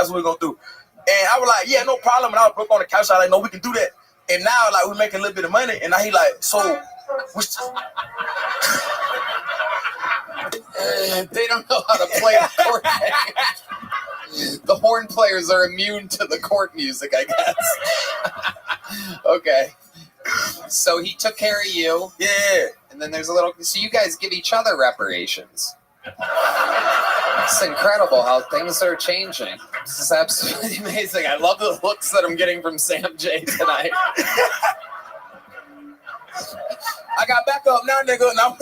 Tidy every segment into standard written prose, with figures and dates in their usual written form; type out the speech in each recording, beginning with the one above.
That's what we're gonna do. And I was like, yeah, no problem. And I was broke on the couch. I was like, no, we can do that. And now, like, we're making a little bit of money. And now he like, so. They don't know how to play a chord game. The horn players are immune to the chord music, I guess. Okay. So he took care of you. Yeah. And then there's a little... So you guys give each other reparations. It's incredible how things are changing. This is absolutely amazing. I love the looks that I'm getting from Sam J tonight. I got back up now, nigga. No.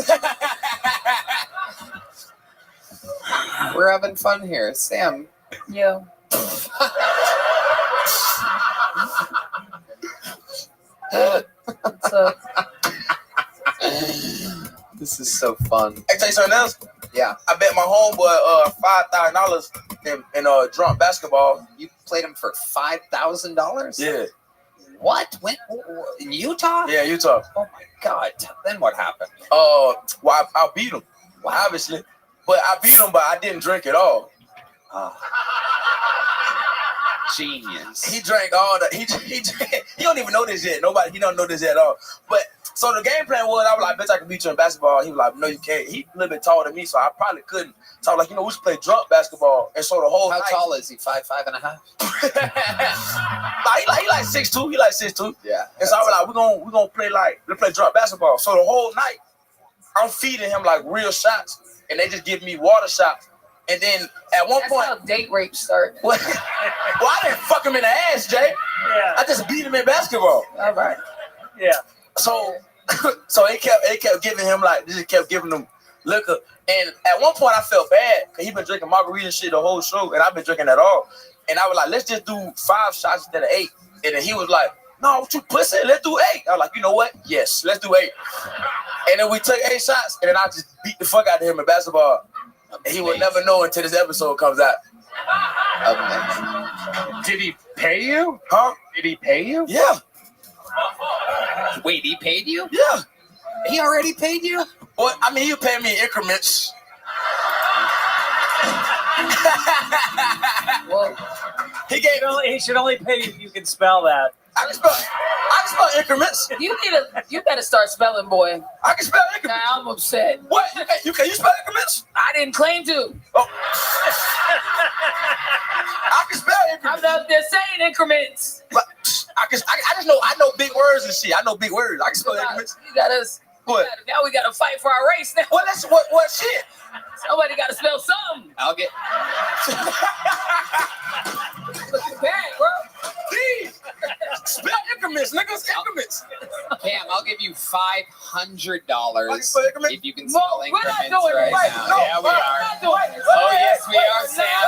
We're having fun here. Sam. Yeah. So. This is so fun. I tell you something else. Yeah. I bet my homeboy $5,000 in drunk basketball. You played him for $5,000? Yeah. What? When? In Utah? Yeah, Utah. Oh my God. Then what happened? Well, I beat him. Well, obviously. But I beat him, but I didn't drink at all. Genius. He drank all the. He don't even know this yet. He don't know this yet at all. But so the game plan was, I was like, "Bitch, I can beat you in basketball." He was like, "No, you can't." He a little bit taller than me, so I probably couldn't. So I was like, we should play drunk basketball. And so the whole How night, tall is he? 5'5" and a half? he like 6'2". He like 6'2". Yeah. And so I was like, we're gonna play drunk basketball. So the whole night, I'm feeding him like real shots, and they just give me water shots. And then at one point, how date rape started. Well, I didn't fuck him in the ass, Jay. Yeah. I just beat him in basketball. All right. Yeah. So it kept giving him kept giving him liquor. And at one point I felt bad because he been drinking margarita and shit the whole show, and I've been drinking that all. And I was like, let's just do 5 shots instead of 8. And then he was like, no, what you pussy? Let's do 8. I was like, you know what? Yes, let's do 8. And then we took 8 shots, and then I just beat the fuck out of him in basketball. And he will never know until this episode comes out. Did he pay you? Huh? Did he pay you? Yeah. Wait, he paid you? Yeah. He already paid you? Well, I mean, he paid me in increments. Well, He should only pay you if you can spell that. I can spell increments. you better start spelling, boy. I can spell increments. I'm upset. What? You can spell increments? I didn't claim to. Oh. I can spell increments. I'm out there saying increments. But I just know big words and shit. I know big words. I can spell increments. You got us. What? Now we got to fight for our race now. Well, that's what shit. Somebody got to spell something. I'll get... Looking bad, bro. Please. Spell increments, niggas. Increments. Cam, I'll give you $500 if you can No, spell we're not increments doing it right right. now. No, Yeah, we we're are. not doing it. Oh, yes, we are, Sam.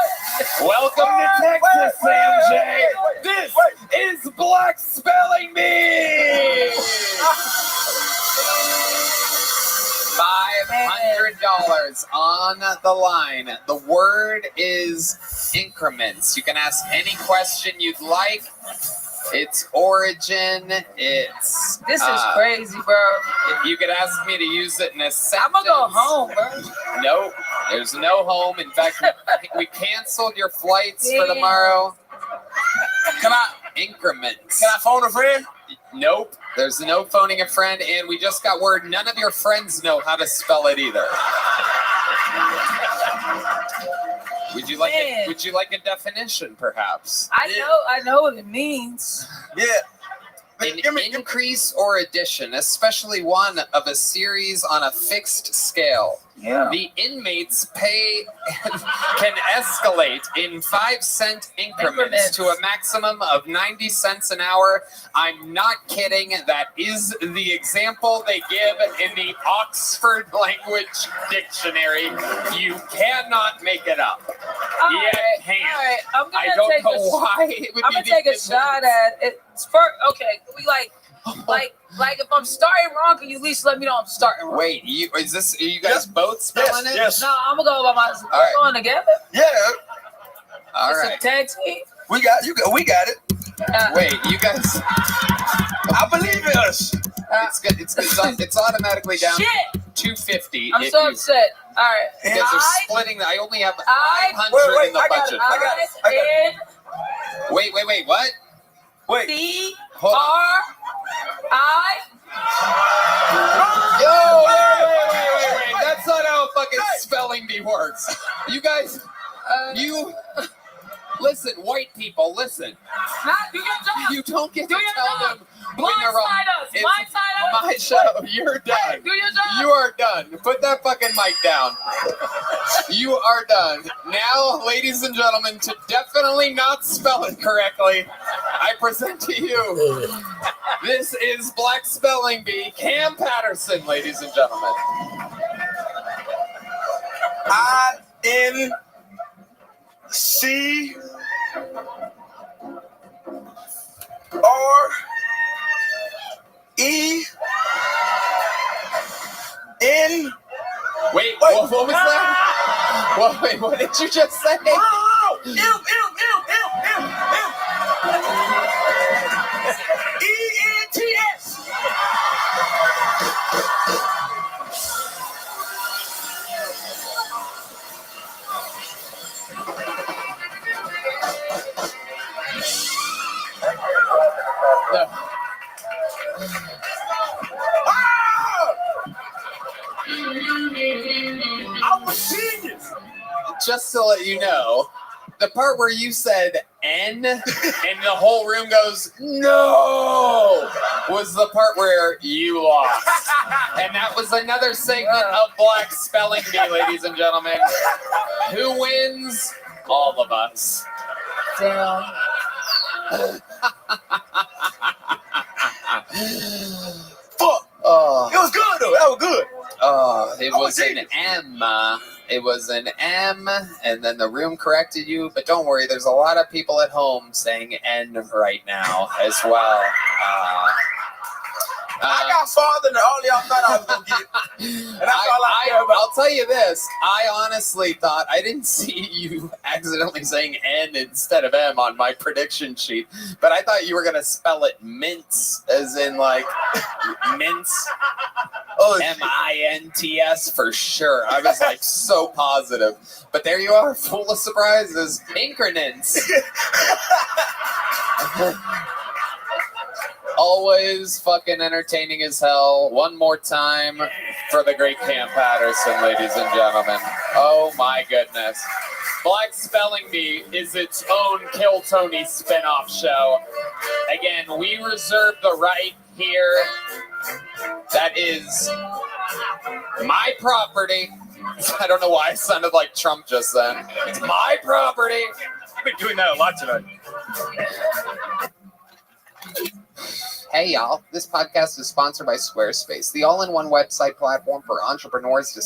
Welcome to Texas, Sam J. This is Black Spelling Bee. $500 on the line. The word is increments. You can ask any question you'd like. Its origin. It's This is crazy, bro. If you could ask me to use it in a sentence. I'm gonna go home, bro. Nope. There's no home. In fact, we canceled your flights for tomorrow. Can I Increments. phone a friend? Nope. There's no phoning a friend, and we just got word none of your friends know how to spell it either. Would you like a definition, perhaps? I know what it means. Yeah. An increase or addition, especially one of a series on a fixed scale. Yeah. The inmates' pay can escalate in 5-cent increments to a maximum of 90 cents an hour. I'm not kidding. That is the example they give in the Oxford Language Dictionary. You cannot make it up. You can't. All right. I don't know why it would I'm be gonna take a shot at it. Okay, we like if I'm starting wrong, can you at least let me know I'm starting wrong? Wait, are you guys both spelling it? Yes. No, I'm gonna go by myself. All right. We're going together. Yeah. All It's right. a tag team. We got it. Wait, you guys. I believe in us. It's good. It's automatically down Shit! to $250. I'm so upset. All right. You guys are splitting. I only have 500 Wait, in the I got budget. it. I got it. Wait, what? Wait. Hold on. C-R-I. Yo, wait. That's not how fucking spelling bee works. You guys, listen, white people, listen. Do your job. You don't get Do to your tell job. them when they're wrong. Blindside us. It's Blindside us. my show. You're done. Do your job. You are done. Put that fucking mic down. You are done. Now, ladies and gentlemen, to definitely not spell it correctly, I present to you, this is Black Spelling Bee, Cam Patterson, ladies and gentlemen. INCREN. Wait, what was that? Wait, what did you just say? ENTS. I'm a genius. Just to let you know, the part where you said N and the whole room goes, no, was the part where you lost. And that was another segment of Black Spelling Bee, ladies and gentlemen. Who wins? All of us. Damn. Fuck. Oh. It was good though. That was good. It was an M. It was an M, and then the room corrected you. But don't worry, there's a lot of people at home saying N right now as well. I got farther than all y'all thought I was gonna get. And that's all I care about. I'll tell you this. I honestly thought I didn't see you accidentally saying N instead of M on my prediction sheet, but I thought you were gonna spell it mince, as in like mince. Oh, M-I-N-T-S for sure. I was like so positive. But there you are, full of surprises. Increments. Always fucking entertaining as hell. One more time for the great Cam Patterson, ladies and gentlemen. Oh my goodness. Black Spelling Bee is its own Kill Tony spin-off show. Again, we reserve the right here. That is my property. I don't know why I sounded like Trump just then. It's my property. I've been doing that a lot tonight. Hey y'all, this podcast is sponsored by Squarespace, the all-in-one website platform for entrepreneurs to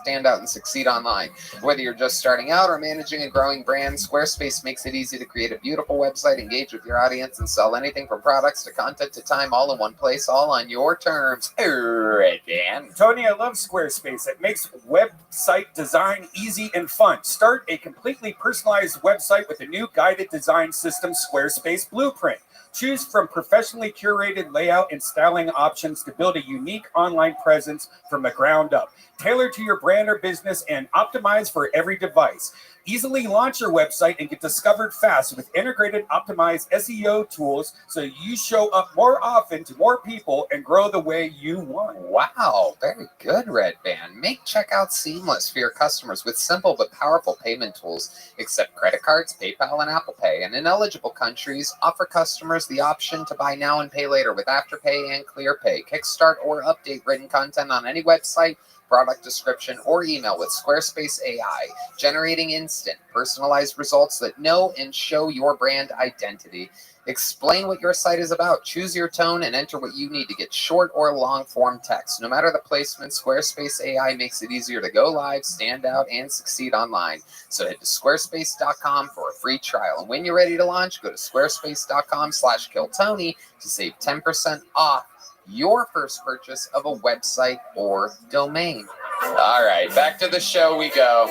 stand out and succeed online. Whether you're just starting out or managing a growing brand, Squarespace makes it easy to create a beautiful website, engage with your audience, and sell anything from products to content to time, all in one place, all on your terms. Right, Dan. Tony, I love Squarespace. It makes website design easy and fun. Start a completely personalized website with a new guided design system, Squarespace Blueprint. Choose from professionally curated layout and styling options to build a unique online presence from the ground up. Tailored to your brand or business and optimized for every device. Easily launch your website and get discovered fast with integrated optimized SEO tools so you show up more often to more people and grow the way you want. Wow, very good, Red Band. Make checkout seamless for your customers with simple but powerful payment tools. Accept credit cards, PayPal, and Apple Pay. And in eligible countries, offer customers the option to buy now and pay later with Afterpay and ClearPay. Kickstart or update written content on any website, product description, or email with Squarespace AI, generating instant, personalized results that know and show your brand identity. Explain what your site is about, choose your tone, and enter what you need to get short or long form text. No matter the placement, Squarespace AI makes it easier to go live, stand out, and succeed online. So head to squarespace.com for a free trial. And when you're ready to launch, go to squarespace.com/KillTony to save 10% off your first purchase of a website or domain. All right, back to the show we go.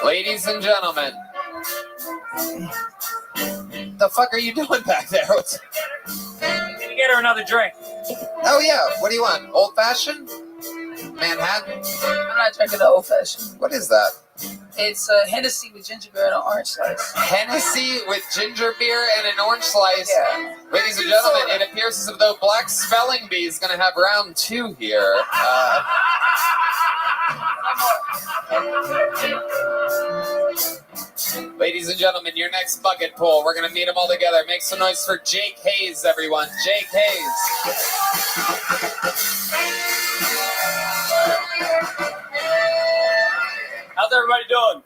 Ladies and gentlemen, the fuck are you doing back there? Can you get her another drink? Oh yeah, what do you want? Old fashioned? Manhattan? I not drinking the old fashioned. What is that? It's a Hennessy with ginger beer and an orange slice. Hennessy with ginger beer and an orange slice. Yeah. Ladies and gentlemen, it appears as though Black Spelling Bee is going to have round 2 here. Ladies and gentlemen, your next bucket pool. We're going to meet them all together. Make some noise for Jake Hayes, everyone. Jake Hayes. How's everybody doing?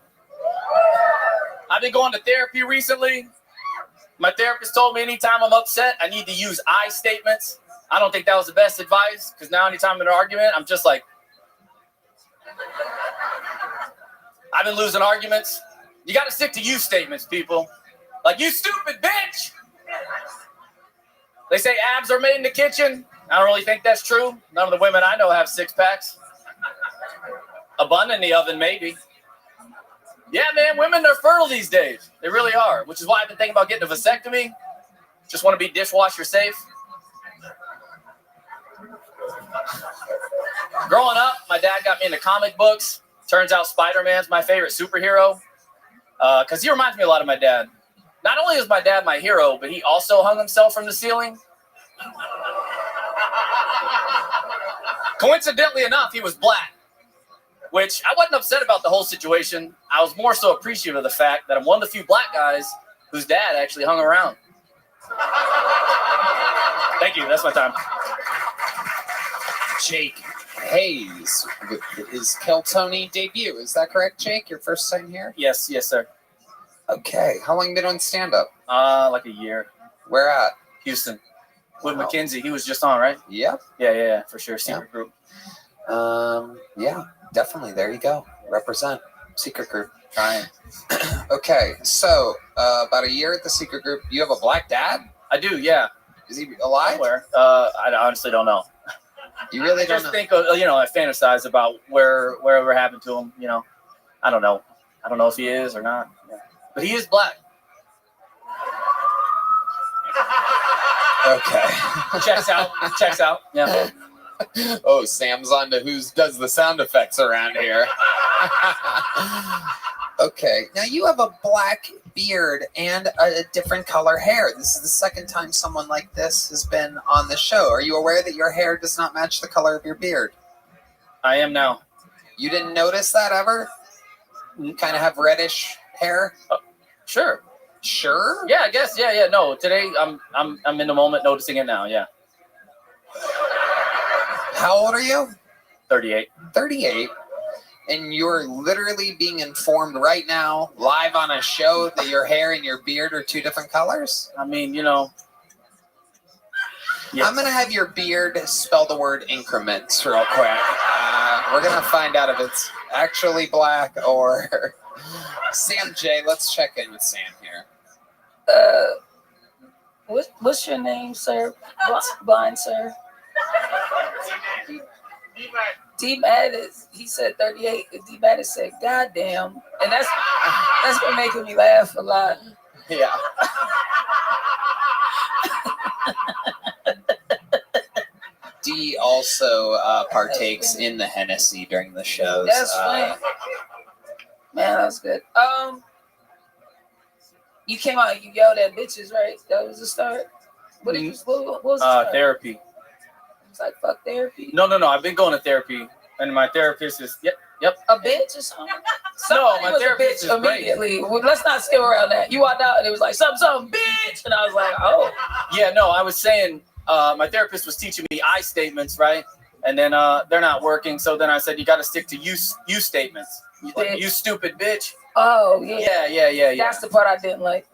I've been going to therapy recently. My therapist told me anytime I'm upset, I need to use I statements. I don't think that was the best advice because now anytime I'm in an argument, I'm just like, I've been losing arguments. You got to stick to you statements, people. Like, you stupid bitch. They say abs are made in the kitchen. I don't really think that's true. None of the women I know have 6-packs. A bun in the oven, maybe. Yeah, man, women are fertile these days. They really are, which is why I've been thinking about getting a vasectomy. Just want to be dishwasher safe. Growing up, my dad got me into comic books. Turns out Spider-Man's my favorite superhero because he reminds me a lot of my dad. Not only is my dad my hero, but he also hung himself from the ceiling. Coincidentally enough, he was black. Which I wasn't upset about the whole situation. I was more so appreciative of the fact that I'm one of the few black guys whose dad actually hung around. Thank you. That's my time. Jake Hayes with his Keltoni debut. Is that correct, Jake? Your first time here? Yes, sir. Okay. How long you been on stand-up? Like a year. Where at? Houston. With Wow. McKenzie. He was just on, right? Yep. Yeah, for sure. Secret group. Yeah, definitely. There you go. Represent. Secret group. Trying. Okay, so about a year at the secret group. You have a black dad? I do, yeah. Is he alive? Somewhere. I honestly don't know. You really I don't just know? think, I fantasize about wherever happened to him, I don't know. I don't know if he is or not. Yeah. But he is black. Okay. Checks out. Yeah. Oh, Sam's on to who does the sound effects around here. Okay. Now you have a black beard and a different color hair. This is the second time someone like this has been on the show. Are you aware that your hair does not match the color of your beard? I am now. You didn't notice that ever? You kind of have reddish hair? Sure. Sure? Yeah, I guess. Yeah. No, today I'm in the moment noticing it now. Yeah. How old are you? 38. 38. And you're literally being informed right now, live on a show, that your hair and your beard are two different colors? I mean, Yes. I'm going to have your beard spell the word increments real quick. We're going to find out if it's actually black or... Sam J, let's check in with Sam here. What's your name, sir? Blind sir. D-Mattis, he said 38. D-Mattis said, "God damn," and that's been making me laugh a lot. Yeah. D also partakes in the Hennessy during the shows. That's funny. Man, that was good. You came out and you yelled at bitches, right? That was the start. What did you? What was the start? Therapy. It was like fuck therapy. No. I've been going to therapy, and my therapist is yep. A bitch or something? No, Somebody my was therapist a is bitch great. immediately. Well, let's not skip around that. You walked out and it was like some bitch, and I was like, oh. Yeah, no, I was saying my therapist was teaching me I statements, right? And then they're not working, so then I said you got to stick to you statements. Like, you stupid bitch. Oh yeah. Yeah. That's the part I didn't like.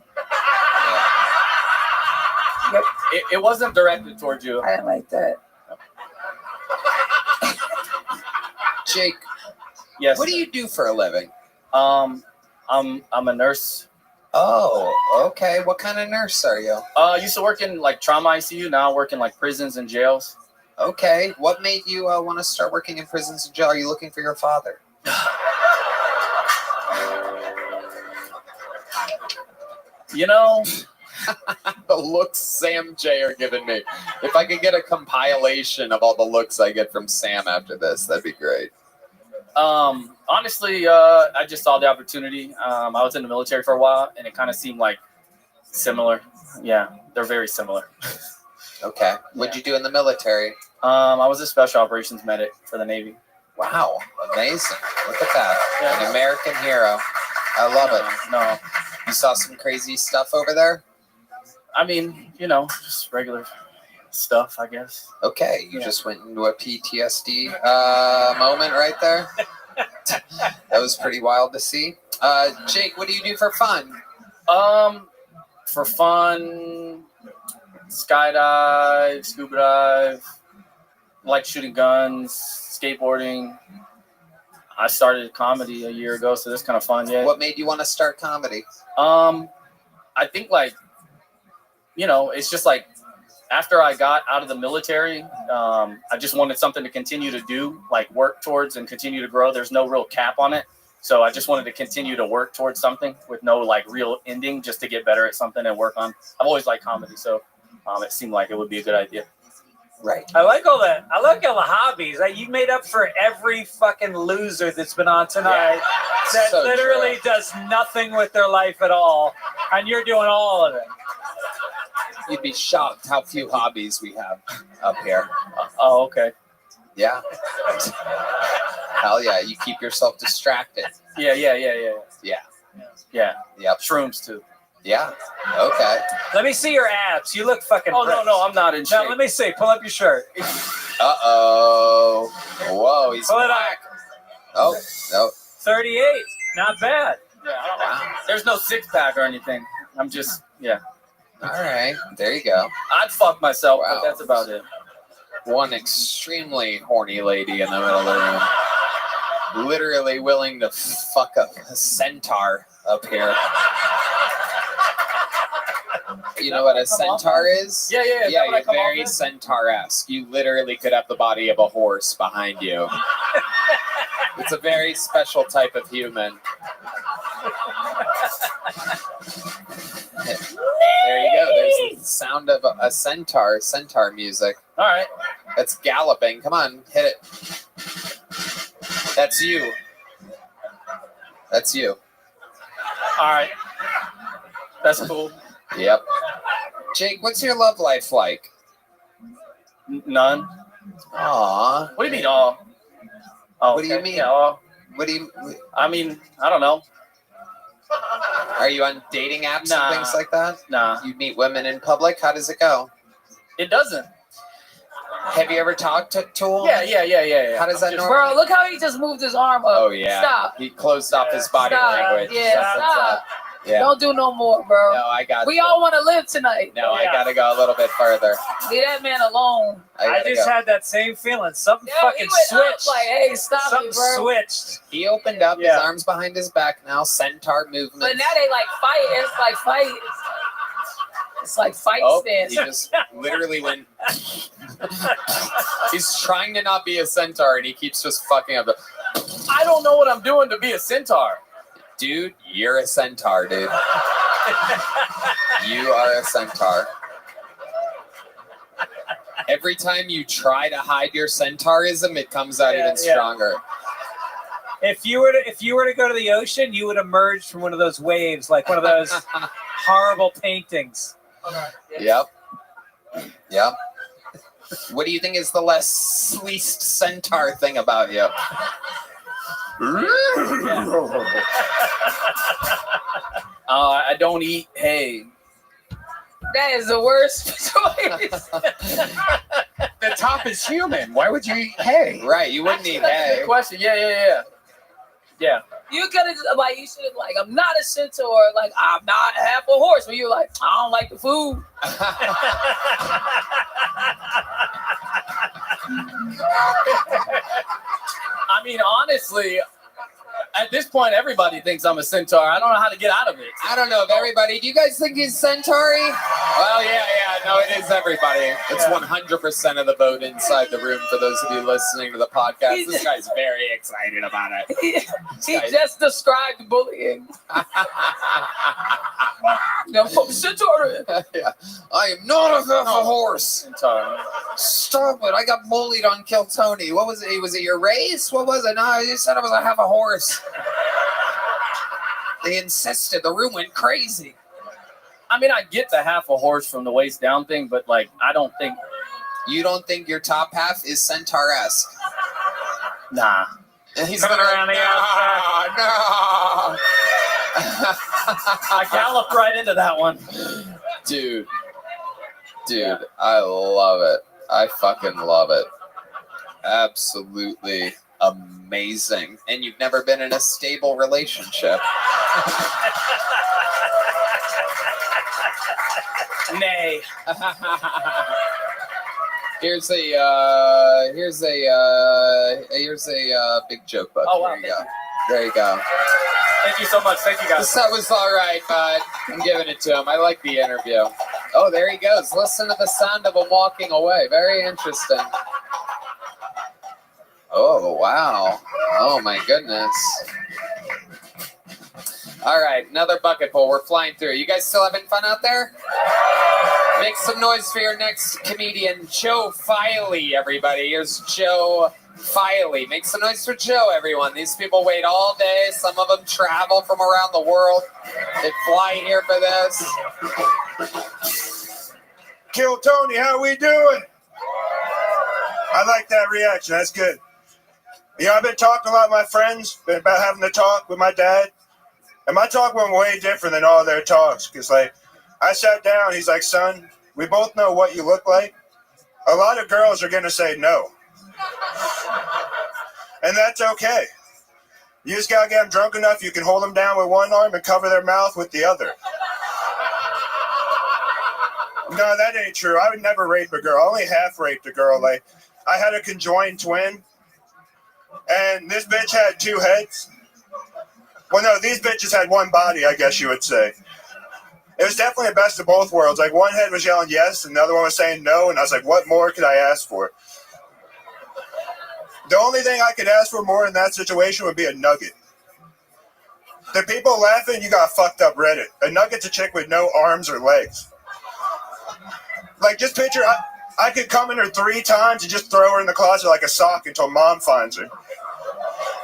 Yep. It wasn't directed towards you. I didn't like that. Jake, Yes. what do you do for a living? I'm a nurse. Oh, okay. What kind of nurse are you? I used to work in like trauma ICU. Now I work in like prisons and jails. Okay. What made you want to start working in prisons and jail? Are you looking for your father? The looks Sam J are giving me. If I could get a compilation of all the looks I get from Sam after this, that'd be great. Honestly, I just saw the opportunity. I was in the military for a while, and it kind of seemed like similar. Yeah, they're very similar. Okay. What'd you do in the military? I was a special operations medic for the Navy. Wow, amazing. Look at that. Yeah. An American hero. I love it. No, You saw some crazy stuff over there? I mean, you know, just regular stuff, I guess. Okay, you Yeah. just went into a PTSD moment right there. That was pretty wild to see. Jake, what do you do for fun? For fun, skydive, scuba dive, like shooting guns, skateboarding. I started comedy a year ago, so that's kind of fun. Yeah. What made you want to start comedy? I think like, you know, it's just like after I got out of the military, I just wanted something to continue to do, like work towards and continue to grow. There's no real cap on it. So I just wanted to continue to work towards something with no like real ending, just to get better at something and work on. I've always liked comedy, so it seemed like it would be a good idea. Right. I like all that. I like all the hobbies. You made up for every fucking loser that's been on tonight that So literally true. does nothing with their life at all, and you're doing all of it. You'd be shocked how few hobbies we have up here. Oh, okay. Yeah. Hell yeah, you keep yourself distracted. Yeah. Yep. Shrooms too. Yeah. Okay. Let me see your abs. You look fucking. Oh ripped. no, I'm not in shape. No, let me see. Pull up your shirt. Uh-oh. Whoa, he's Pull it up. back. Oh, no. 38. Not bad. Wow. There's no six pack or anything. I'm just All right. There you go. I'd fuck myself, Wow. but that's about it. One extremely horny lady in the middle of the room. Literally willing to fuck up a centaur up here. You know what a centaur is? Yeah. Yeah, Is that what I you're come off very as? centaur-esque. You literally could have the body of a horse behind you. It's a very special type of human. There you go. There's the sound of a centaur music. All right. That's galloping. Come on, hit it. That's you. That's you. All right. That's cool. Yep. Jake, what's your love life like? None. Aw. What do you mean, all? Oh, What do you okay. mean? Yeah, all. What do you? I mean, I don't know. Are you on dating apps Nah. and things like that? Nah, You meet women in public. How does it go? it doesn't. Have you ever talked to him? Yeah. How does that Just- normally? Bro, look how he just moved his arm up. Oh yeah. Stop. He closed off his body Stop. language. Yeah, Something's stop. up. Yeah. Don't do no more, bro. No, I got. We you. all want to live tonight. No, I Yeah. gotta go a little bit further. Leave that man alone. I gotta just go. had that same feeling. Something Yeah, fucking he went up switched. like, hey, stop Something it, bro. switched. He opened up Yeah. his arms behind his back now. Centaur movement. But now they like fight. It's like fight. It's like fight Oh, he stance. just literally went. He's trying to not be a centaur, and he keeps just fucking up. I don't know what I'm doing to be a centaur. Dude, you're a centaur, dude. You are a centaur. Every time you try to hide your centaurism, it comes out Yeah, even yeah. stronger. If you were to go to the ocean, you would emerge from one of those waves, like one of those horrible paintings. Yep. Yep. What do you think is the least centaur thing about you? I don't eat hay. That is the worst choice. The top is human. Why would you eat hay? Right, you wouldn't eat Good hay. question. Yeah. You could have like you should have like I'm not a centaur, like I'm not half a horse. But you're like I don't like the food. I mean, honestly, at this point, everybody thinks I'm a centaur. I don't know how to get out of it. I don't know if everybody. Do you guys think he's centauri? Well, yeah. No, it is everybody. It's 100% of the vote inside the room for those of you listening to the podcast. This guy's very excited about it. He just described bullying. No, centaur. Yeah. I am not a horse. Centaur. Stop it. I got bullied on Kill Tony. What was it? Was it your race? What was it? No, you said I was a half a horse. They insisted. The room went crazy. I mean, I get the half a horse from the waist down thing, but like, I don't think. You don't think your top half is centaur-esque? Nah. And he's Coming around the outside. No. I galloped right into that one. Dude, I love it. I fucking love it. Absolutely amazing. And you've never been in a stable relationship. Nay. Here's a big joke book. Oh, wow, Here you go. There you go. Thank you so much. Thank you, guys. That was all right, bud. I'm giving it to him. I like the interview. Oh, there he goes. Listen to the sound of him walking away. Very interesting. Oh, wow. Oh, my goodness. All right, another bucket full. We're flying through. You guys still having fun out there? Make some noise for your next comedian, Joe Filey, everybody. Here's Joe Filey. Make some noise for Joe, everyone. These people wait all day. Some of them travel from around the world. They fly here for this. Kill Tony, how we doing? I like that reaction. That's good. You know, I've been talking a lot with my friends about having to talk with my dad. And my talk went way different than all their talks. Because, like, I sat down. He's like, son, we both know what you look like. A lot of girls are going to say no. And that's okay. You just got to get them drunk enough you can hold them down with one arm and cover their mouth with the other. No, that ain't true. I would never rape a girl. I only half raped a girl. Like, I had a conjoined twin, and this bitch had two heads. Well, no, these bitches had one body, I guess you would say. It was definitely a best of both worlds. Like, one head was yelling yes, and the other one was saying no, and I was like, what more could I ask for? The only thing I could ask for more in that situation would be a nugget. The people laughing, you got fucked up Reddit. A nugget's a chick with no arms or legs. Like, just picture, I could come in her 3 times and just throw her in the closet like a sock until mom finds her.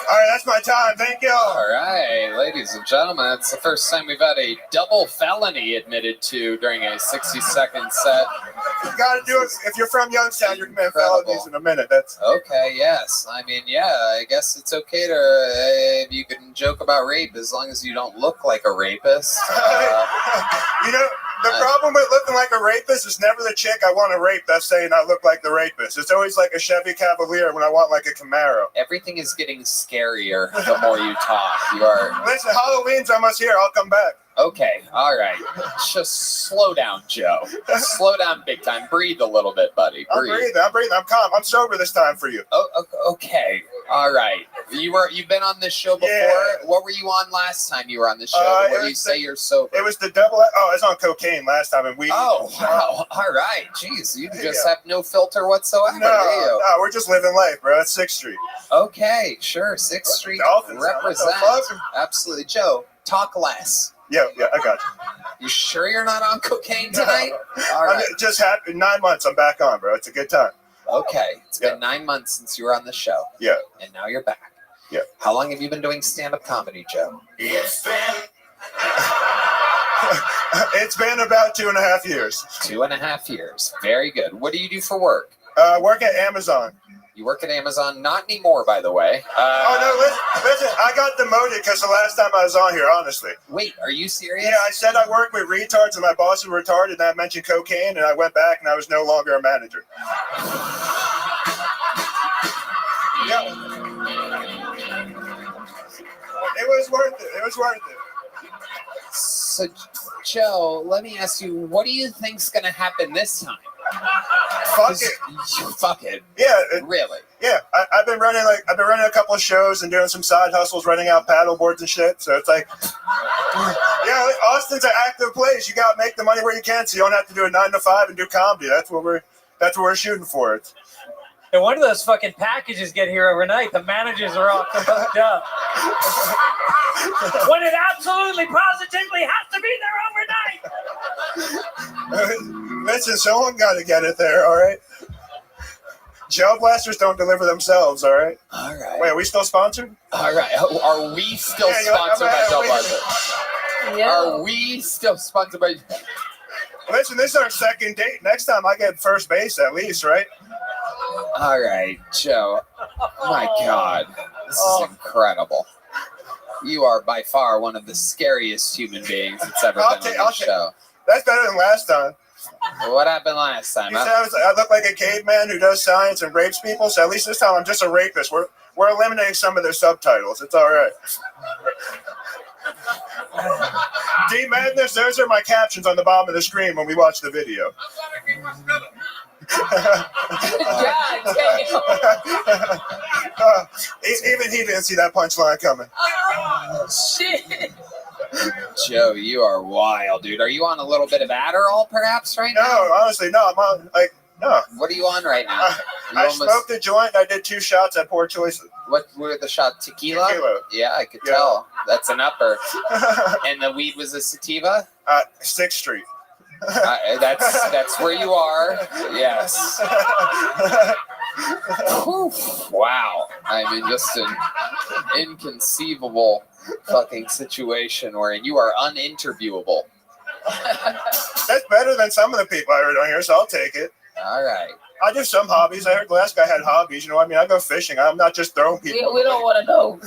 All right, that's my time. Thank you. All right, ladies and gentlemen, it's the first time we've had a double felony admitted to during a 60-second set. You got to do it. If you're from Youngstown, you're going to felonies in a minute. That's okay. Yes, I mean, yeah. I guess it's okay to if you can joke about rape as long as you don't look like a rapist. You know, the problem with looking like a rapist is never the chick I want to rape that's saying I look like the rapist. It's always like a Chevy Cavalier when I want like a Camaro. Everything is getting scarier the more you talk. You are. Listen, Halloween's almost here. I'll come back. Okay, all right. Just slow down, Joe. Slow down big time. Breathe a little bit, buddy. Breathe. I'm breathing. I'm calm. I'm sober this time for you. Oh, okay. All right. You've been on this show before? Yeah. What were you on last time you were on the show? Where you say you're sober? It was the double. Oh, I was on cocaine last time, and we. Oh, wow. All right. Jeez, you just have no filter whatsoever. No, we're just living life, bro. It's 6th Street. Okay, sure. 6th Street Dolphins, represent. Absolutely, Joe. Talk less. Yeah, I got you. You sure you're not on cocaine tonight? All right. It just happened. 9 months. I'm back on, bro. It's a good time. Okay. It's been 9 months since you were on the show. Yeah. And now you're back. Yeah. How long have you been doing stand-up comedy, Joe? It's been about 2.5 years. 2.5 years. Very good. What do you do for work? Work at Amazon. You work at Amazon? Not anymore, by the way. Listen, I got demoted because the last time I was on here, honestly. Wait, are you serious? Yeah, I said I work with retards and my boss was retarded and I mentioned cocaine and I went back and I was no longer a manager. Yeah. It was worth it. It was worth it. So, Joe, let me ask you, what do you think's going to happen this time? Fuck it. Fuck it. Yeah. Really? Yeah. I've been running a couple of shows and doing some side hustles, renting out paddle boards and shit. So it's like, yeah, Austin's an active place. You got to make the money where you can, so you don't have to do a 9 to 5 and do comedy. That's what we're shooting for. It's, And one of those fucking packages get here overnight. The managers are all hooked up. When it absolutely, positively has to be there overnight. listen, someone got to get it there, all right? Gel blasters don't deliver themselves, all right? All right. Wait, are we still sponsored? All right. Are we still Yeah, you're like, sponsored by Gel wait. Blaster? Yeah. Are we still sponsored by? Listen, this is our second date. Next time I get first base at least, right? All right, Joe. My God, this is incredible. You are by far one of the scariest human beings that's ever been on this show. That's better than last time. What happened last time? You said I look like a caveman who does science and rapes people, so at least this time I'm just a rapist. We're eliminating some of their subtitles. It's all right. D Madness, those are my captions on the bottom of the screen when we watch the video. God damn. Even he didn't see that punchline coming. Oh, shit. Joe, you are wild, dude. Are you on a little bit of Adderall, perhaps, right now? No, honestly, no. I'm on, no. What are you on right now? I smoked a joint. I did 2 shots at Poor Choices. What were the shot? Tequila? Tequila. Yeah, I could tell. That's an upper. And the weed was a sativa? 6th Street. That's where you are. Yes. Whew. Wow. I mean, just an inconceivable fucking situation wherein you are uninterviewable. That's better than some of the people I heard on here, so I'll take it. All right. I do some hobbies. I heard the last guy had hobbies. You know what I mean? I go fishing. I'm not just throwing people. We don't want to know.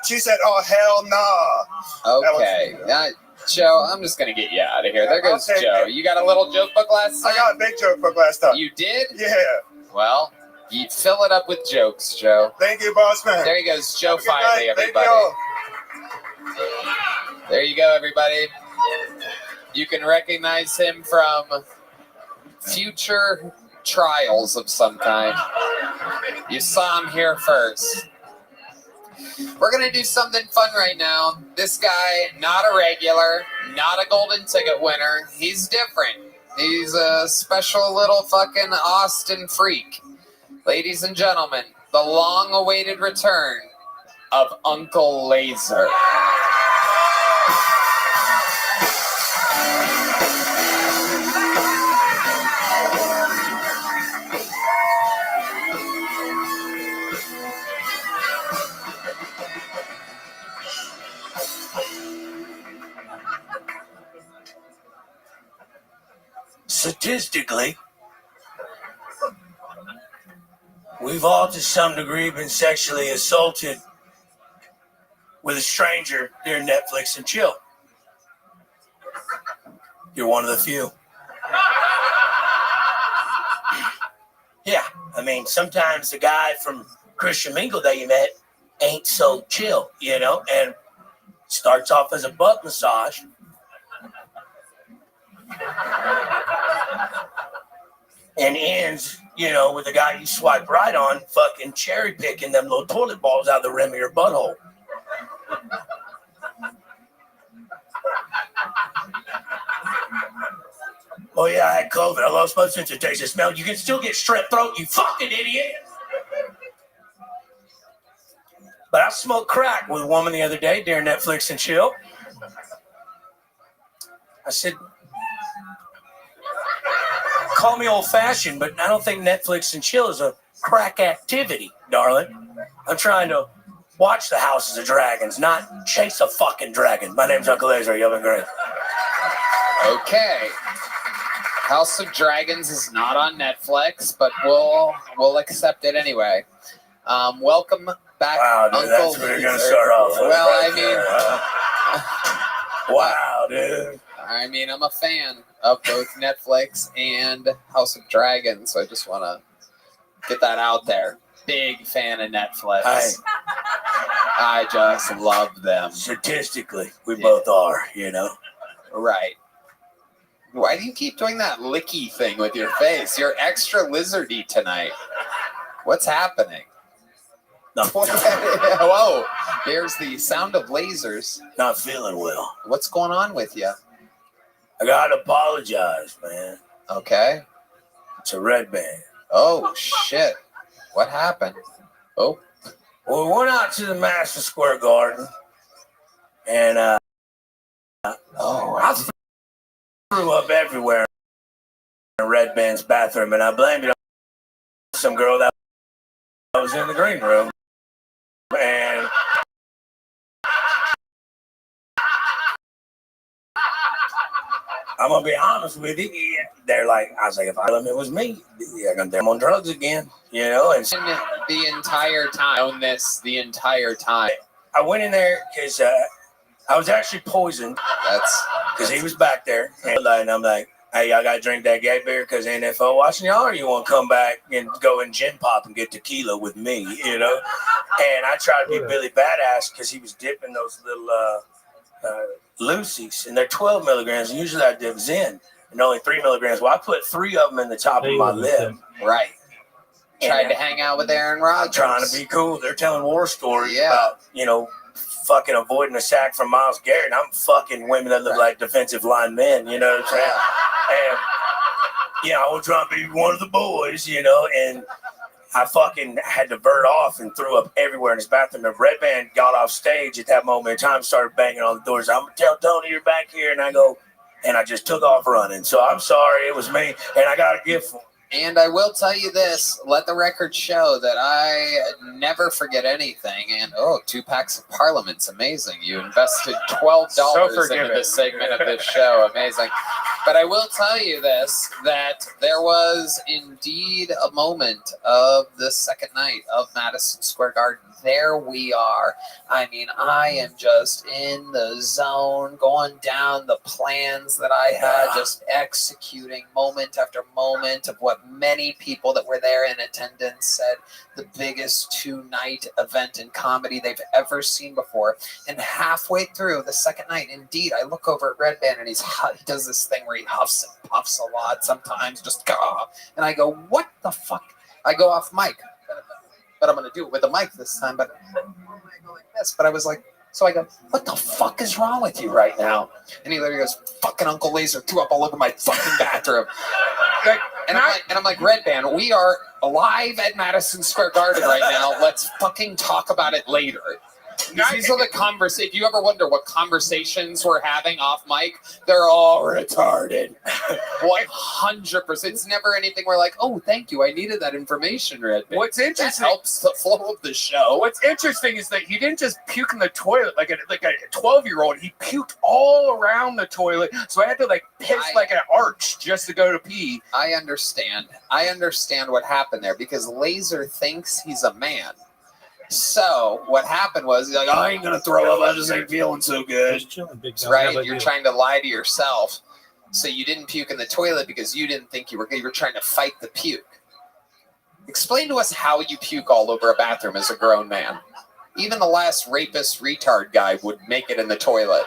She said, "Oh hell nah." Okay. Now, Joe, I'm just going to get you out of here. There goes Joe. You got a little joke book last time? I got a big joke book last time. You did? Yeah. Well, you fill it up with jokes, Joe. Thank you, boss man. There he goes, Joe Have a good Filey, night. Thank everybody. you. There you go, everybody. You can recognize him from future trials of some kind. You saw him here first. We're going to do something fun right now. This guy, not a regular, not a golden ticket winner. He's different. He's a special little fucking Austin freak. Ladies and gentlemen, the long-awaited return of Uncle Laser. Statistically, we've all to some degree been sexually assaulted with a stranger during Netflix and chill. You're one of the few. Yeah, I mean, sometimes the guy from Christian Mingle that you met ain't so chill, you know, and starts off as a butt massage. And ends, you know, with the guy you swipe right on fucking cherry picking them little toilet balls out of the rim of your butthole. Oh yeah, I had COVID. I lost my sense of taste and smell. You can still get strep throat, you fucking idiot. But I smoked crack with a woman the other day during Netflix and chill. I said, call me old-fashioned, but I don't think Netflix and chill is a crack activity, darling. I'm trying to watch the Houses of Dragons, not chase a fucking dragon. My name's Uncle Laser. You've been great. Okay. House of Dragons is not on Netflix, but we'll accept it anyway. Welcome back, Wow, dude, Uncle that's where you're gonna start off with. Well, right I mean, wow, dude. I mean, I'm a fan of both Netflix and House of Dragons, so I just want to get that out there. Big fan of Netflix. I just love them. Statistically, we both are, you know. Right. Why do you keep doing that licky thing with your face? You're extra lizardy tonight. What's happening? No, Whoa, there's the sound of lasers. not feeling well. What's going on with you? I gotta apologize, man. Okay. It's a red band. Oh, shit. What happened? Oh. Well, we went out to the Madison Square Garden, and I threw up everywhere. in Red Band's bathroom, and I blamed it on some girl that was in the green room. And I'm gonna be honest with you. They're like, I was like, if I tell them it was me, they're gonna them on drugs again, you know. And The entire time, known this the entire time. I went in there because I was actually poisoned. That's because he was back there, and I'm like, hey, y'all gotta drink that gay beer because NFL watching y'all, or you want to come back and go and gin pop and get tequila with me, you know? And I tried to be Billy Badass because he was dipping those little Lucy's, and they're 12 milligrams, and usually I dip Zen, and only 3 milligrams. Well, I put 3 of them in the top of my lip. right. Tried to hang out with Aaron Rodgers. Trying to be cool. They're telling war stories about, you know, fucking avoiding a sack from Myles Garrett, and I'm fucking women that look like defensive line men, you know what I'm saying? And, you know, I was trying to be one of the boys, you know, and I fucking had to vert off and threw up everywhere in his bathroom. The Red Band got off stage at that moment in time, started banging on the doors. I'm going to tell Tony you're back here, and I go, and I just took off running. So I'm sorry, it was me, and I got a gift for him. And I will tell you this, let the record show that I never forget anything. And, 2 packs of Parliament's amazing. You invested $12 into this segment of this show. Amazing. But I will tell you this, that there was indeed a moment of the second night of Madison Square Garden. There we are. I mean, I am just in the zone, going down the plans that I had, just executing moment after moment of what many people that were there in attendance said the biggest 2-night event in comedy they've ever seen before. And halfway through the second night, indeed, I look over at Red Band, and he does this thing where he huffs and puffs a lot sometimes, just and I go, what the fuck? I go off mic. But I'm going to do it with the mic this time, but I go like this. But I was like, so I go, what the fuck is wrong with you right now? And he literally goes, fucking Uncle Laser threw up all over my fucking bathroom. And I'm like, Red Band, we are live at Madison Square Garden right now. Let's fucking talk about it later. These are the conversations. If you ever wonder what conversations we're having off mic, they're all retarded. 100%. It's never anything where like, oh, thank you, I needed that information, Red Band. What's interesting, that helps the flow of the show. What's interesting is that he didn't just puke in the toilet like a 12-year-old. He puked all around the toilet, so I had to like piss like an arch just to go to pee. I understand what happened there because Laser thinks he's a man. So what happened was he's like, I ain't gonna throw up. I just ain't feeling so good. Right? You're trying to lie to yourself. So you didn't puke in the toilet because you didn't think you were good. You were trying to fight the puke. Explain to us how you puke all over a bathroom as a grown man. Even the last rapist retard guy would make it in the toilet.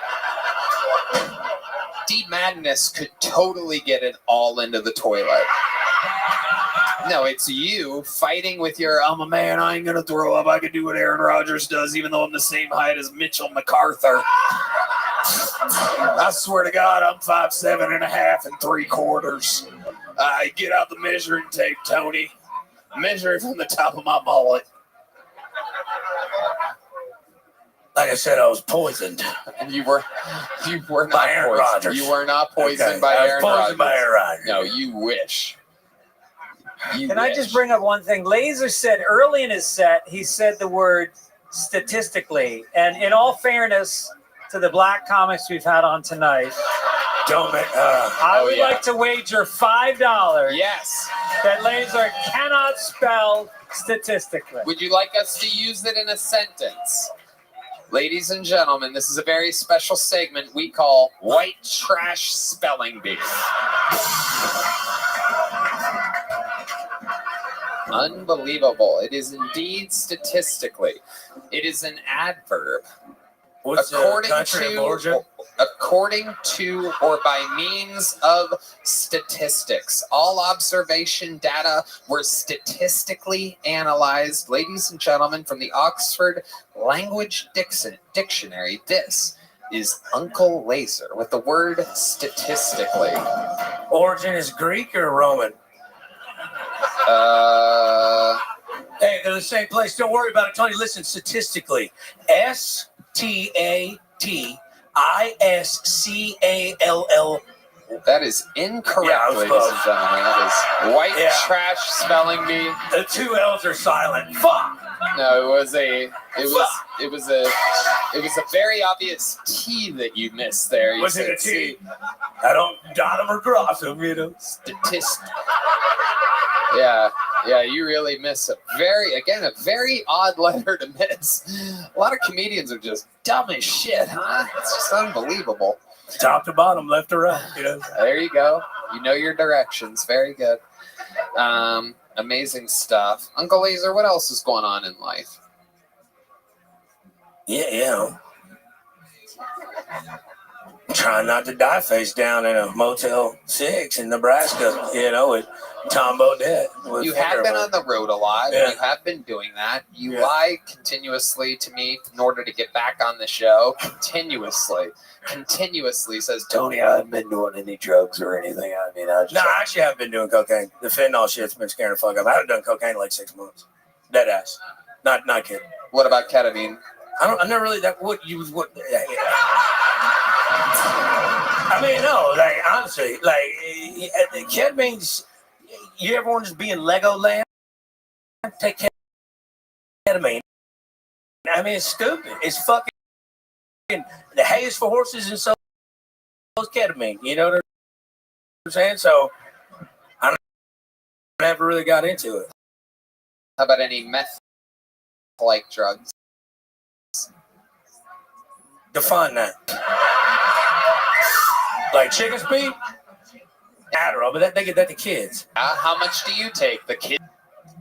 D Madness could totally get it all into the toilet. No, it's you fighting with your, I'm a man, I ain't going to throw up. I can do what Aaron Rodgers does, even though I'm the same height as Mitchell MacArthur. I swear to God, I'm 5'7 3/4. Get out the measuring tape, Tony. Measure it from the top of my mullet. Like I said, I was poisoned. And you were not by Aaron Rodgers. You were not poisoned by Aaron Rodgers. Poisoned by Aaron Rodgers. No, you wish. Can I just bring up one thing? Laser said early in his set, he said the word statistically. And in all fairness to the black comics we've had on tonight, I would like to wager $5 yes, that Laser cannot spell statistically. Would you like us to use it in a sentence? Ladies and gentlemen, this is a very special segment we call White Trash Spelling Bee. Unbelievable. It is indeed statistically. It is an adverb. According to or by means of statistics. All observation data were statistically analyzed. Ladies and gentlemen, from the Oxford Language Dictionary, this is Uncle Laser with the word statistically. Origin is Greek or Roman? Hey, they're the same place. Don't worry about it, Tony. Listen, statistically, STATISCALL That is incorrect, Yeah, I was ladies close. and gentlemen. That is white Yeah. trash spelling bee. The two L's are silent. Fuck. No, it was a very obvious T that you missed there. You Was it said a T? I don't dot them or cross them, you know. Statist. Yeah, you really miss a very odd letter to miss. A lot of comedians are just dumb as shit, huh? It's just unbelievable. Top to bottom, left to right, you know. There you go. You know your directions. Very good. Amazing stuff. Uncle Laser, what else is going on in life? Yeah. Trying not to die face down in a Motel 6 in Nebraska, you know, with Tom Bodette. You have been on the road a lot. Yeah. You have been doing that. You Yeah. lie continuously to me in order to get back on the show. Continuously says, Tony, I haven't been doing any drugs or anything. I mean, I just... No, I actually haven't been doing cocaine. The fentanyl shit's been scaring the fuck up. I haven't done cocaine in like 6 months. Dead ass. Not kidding. What about ketamine? I never really I mean, no, like honestly, like ketamine's. You ever want to just be in Legoland? Take ketamine. I mean, it's stupid. It's fucking. The hay is for horses, and so is ketamine. You know what I'm saying? So I never really got into it. How about any meth-like drugs? Define that. Like chicken speed? Adderall, but they get that to kids. How much do you take? The kid?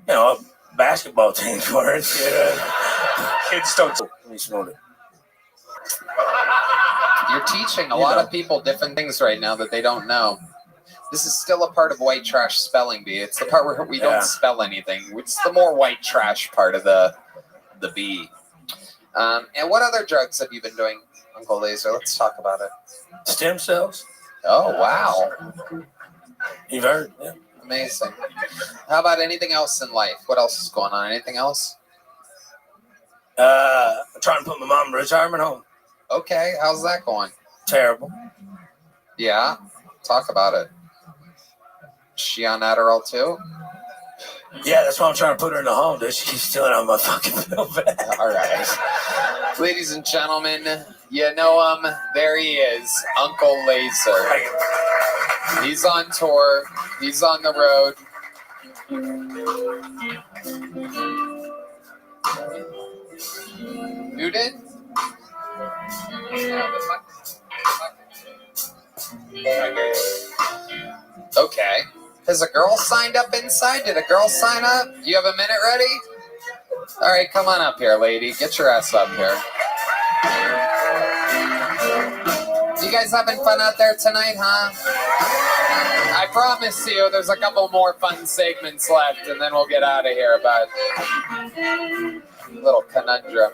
You know, a basketball team's worth. You know. Kids don't. Let me snort it. You're teaching a lot of people different things right now that they don't know. This is still a part of white trash spelling bee. It's the part where we don't spell anything. It's the more white trash part of the bee. And what other drugs have you been doing, Uncle Laser? Let's talk about it. Stem cells. Oh, wow. You've heard? Yeah. Amazing. How about anything else in life? What else is going on? Anything else? I'm trying to put my mom in a retirement home. Okay. How's that going? Terrible. Yeah. Talk about it. Is she on Adderall too? Yeah, that's why I'm trying to put her in the home, dude. She keeps stealing out my fucking bill back. All right. Ladies and gentlemen, you know him. There he is, Uncle Laser. He's on tour. He's on the road. Who did? Okay. Has a girl signed up inside? Did a girl sign up? You have a minute ready? All right, come on up here, lady. Get your ass up here. You guys having fun out there tonight, huh? I promise you there's a couple more fun segments left, and then we'll get out of here, but little conundrum.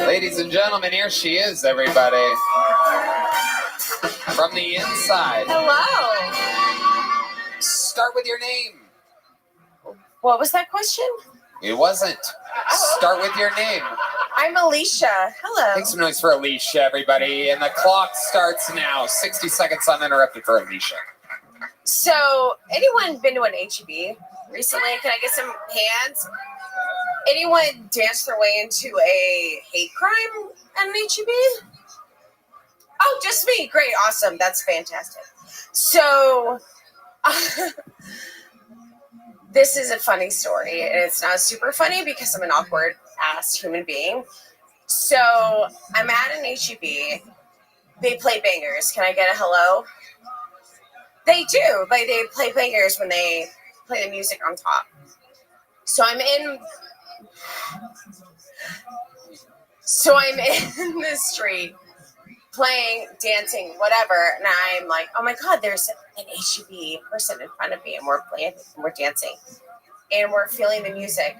Ladies and gentlemen, here she is, everybody. From the inside. Hello. Start with your name. What was that question? It wasn't. Start with your name. I'm Alicia. Hello. Make some noise for Alicia, everybody. And the clock starts now. 60 seconds uninterrupted for Alicia. So, anyone been to an HEB recently? Can I get some hands? Anyone danced their way into a hate crime at an HEB? Oh, just me. Great. Awesome. That's fantastic. So, this is a funny story. And it's not super funny because I'm an awkward ass human being. So, I'm at an HEB. They play bangers. Can I get a hello? They do. Like, they play bangers when they play the music on top. So, I'm in the street playing, dancing, whatever, and I'm like, oh my god, there's an HEB person in front of me, and we're playing, and we're dancing, and we're feeling the music,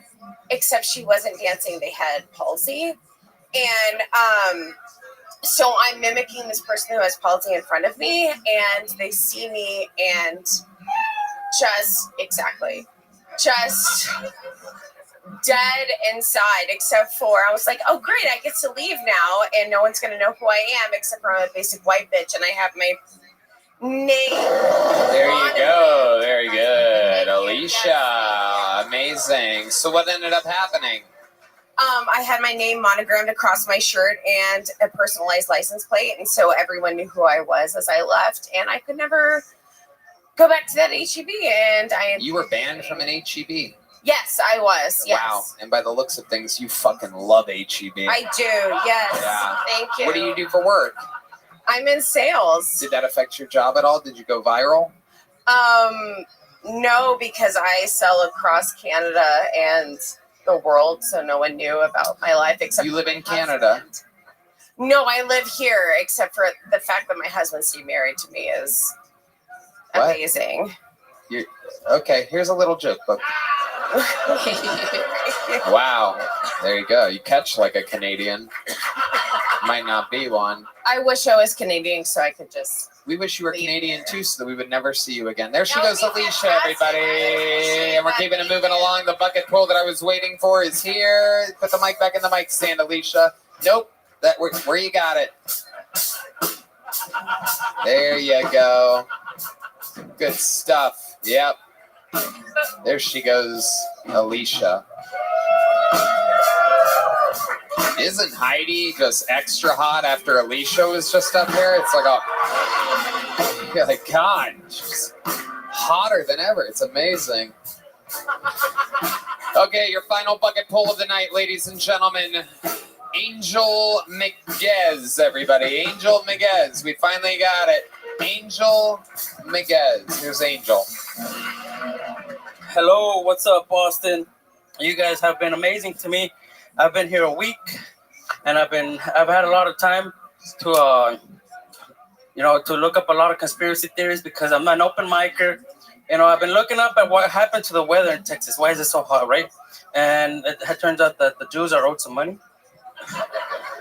except she wasn't dancing, they had palsy, and so I'm mimicking this person who has palsy in front of me, and they see me, and just dead inside, except for I was like, oh great, I get to leave now, and no one's gonna know who I am except for I'm a basic white bitch, and I have my name. There you go. Very good, Alicia. Amazing. So what ended up happening? I had my name monogrammed across my shirt and a personalized license plate, and so everyone knew who I was as I left, and I could never go back to that HEB. And You were banned from an HEB. Yes, I was. Yes. Wow. And by the looks of things, you fucking love HEB. I do. Yes. Yeah. Thank you. What do you do for work? I'm in sales. Did that affect your job at all? Did you go viral? No, because I sell across Canada and the world, so no one knew about my life except. You live in Canada. No, I live here, except for the fact that my husband's still married to me is amazing. Okay, here's a little joke book. Wow, there you go. You catch like a Canadian. Might not be one. I wish I was Canadian so I could just. We wish you were Canadian too, so that we would never see you again. There she That would goes, be Alicia, fantastic. everybody. And we're keeping it moving along. The bucket pull that I was waiting for is here. Put the mic back in the mic stand, Alicia. Nope, where you got it. There you go. Good stuff. Yep. There she goes, Alicia. Isn't Heidi just extra hot after Alicia was just up here? It's like, you're like, God, she's hotter than ever. It's amazing. Okay, your final bucket pull of the night, ladies and gentlemen. Angel Miguez, everybody. Angel Miguez. We finally got it. Angel Miguez. Here's Angel. Hello, what's up, Boston? You guys have been amazing to me. I've been here a week, and I've had a lot of time to to look up a lot of conspiracy theories because I'm an open micer. I've been looking up at what happened to the weather in Texas. Why is it so hot, right? And it turns out that the Jews are owed some money.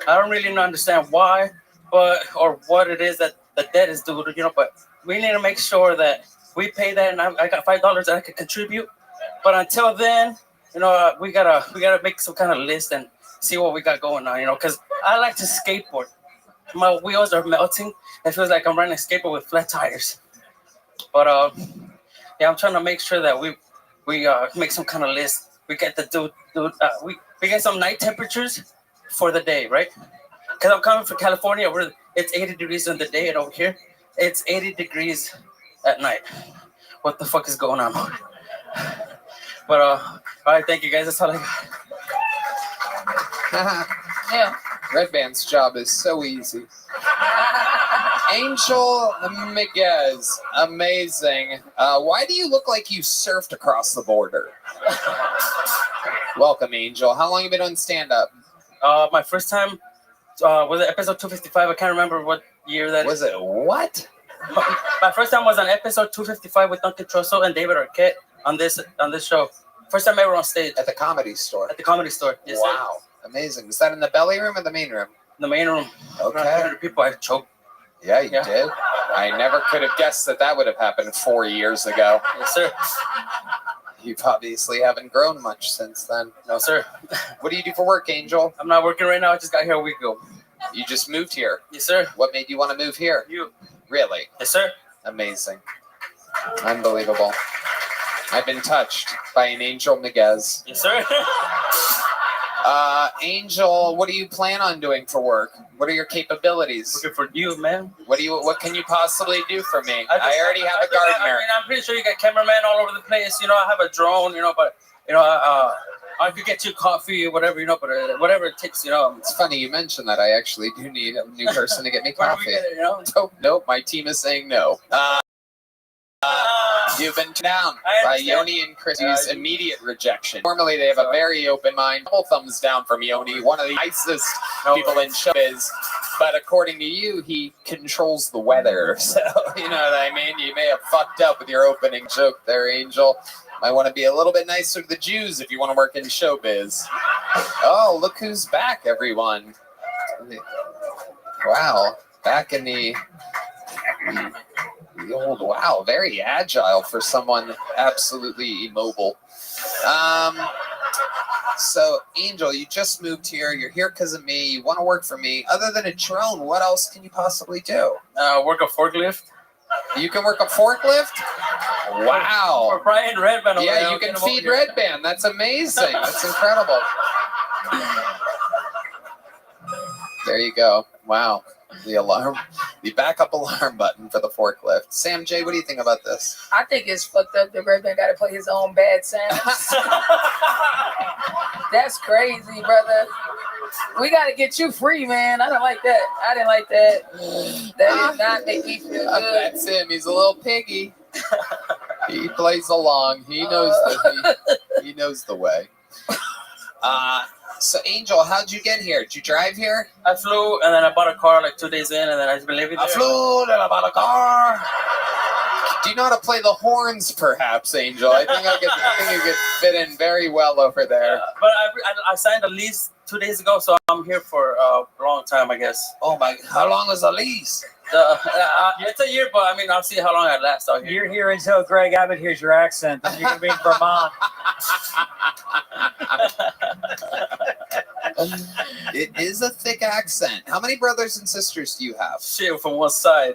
I don't really understand why, or what it is that the debt is due to, but we need to make sure that we pay that, and I got $5 that I could contribute. But until then, we gotta make some kind of list and see what we got going on, because I like to skateboard. My wheels are melting. It feels like I'm riding a skateboard with flat tires. But I'm trying to make sure that we make some kind of list. We get we get some night temperatures for the day, right? Because I'm coming from California, where it's 80 degrees in the day, and over here it's 80 degrees at night. What the fuck is going on? But all right, thank you guys. That's all I got. Yeah. Red Band's job is so easy. Angel Miguez, amazing. Why do you look like you surfed across the border? Welcome, Angel. How long have you been on stand-up? My first time was it episode 255. I can't remember what year that was. It what? My first time was on episode 255 with Duncan Trussell and David Arquette on this show. First time ever on stage. At the Comedy Store? At the Comedy Store, yes. Wow, sir. Amazing. Was that in the belly room or the main room? In the main room. Okay. 100 people, I choked. Yeah, you did. I never could have guessed that would have happened 4 years ago. Yes, sir. You obviously haven't grown much since then. No, sir. What do you do for work, Angel? I'm not working right now. I just got here a week ago. You just moved here? Yes, sir. What made you want to move here? You. Really? Yes, sir. Amazing. Unbelievable. I've been touched by an Angel Miguez. Yes, sir. Angel, what do you plan on doing for work? What are your capabilities? Working for you, man. What can you possibly do for me? I already have a gardener. I'm pretty sure you got cameraman all over the place. I have a drone, but I could get you coffee or whatever, but whatever it takes, It's funny you mentioned that. I actually do need a new person to get me coffee. Nope, my team is saying no. You've been down by Yoni and Chrissy's immediate rejection. Normally, they have a very open mind. Double thumbs down from Yoni, one of the nicest people in showbiz. But according to you, he controls the weather. So, you know what I mean? You may have fucked up with your opening joke there, Angel. Might want to be a little bit nicer to the Jews if you want to work in showbiz. Oh, look who's back, everyone. Wow, back in the old, wow, very agile for someone absolutely immobile. So, Angel, you just moved here. You're here because of me. You want to work for me. Other than a drone, what else can you possibly do? Work a forklift. You can work a forklift? Wow. For Brian Redband. over there. Yeah, you I'll can get him over feed here. Red Band. That's amazing. That's incredible. There you go. Wow. The backup alarm button for the forklift. Sam J, what do you think about this? I think it's fucked up that Red Band got to play his own bad sounds. That's crazy, brother. We got to get you free, man. I don't like that. I didn't like that. That did not make me feel good. That's him. He's a little piggy. He plays along. He knows he knows the way. So Angel, how'd you get here? Did you drive here? I flew and then I bought a car like 2 days in, and then I just been living there. I flew, then I bought a car. Do you know how to play the horns, perhaps, Angel? I think you could fit in very well over there. But I signed a lease 2 days ago, so I'm here for a long time, I guess. Oh my! How long is the lease? It's a year, but I mean, I'll see how long I last out here. You're here until Greg Abbott hears your accent. Then you're gonna be in Vermont. It is a thick accent. How many brothers and sisters do you have? Shit, from one side.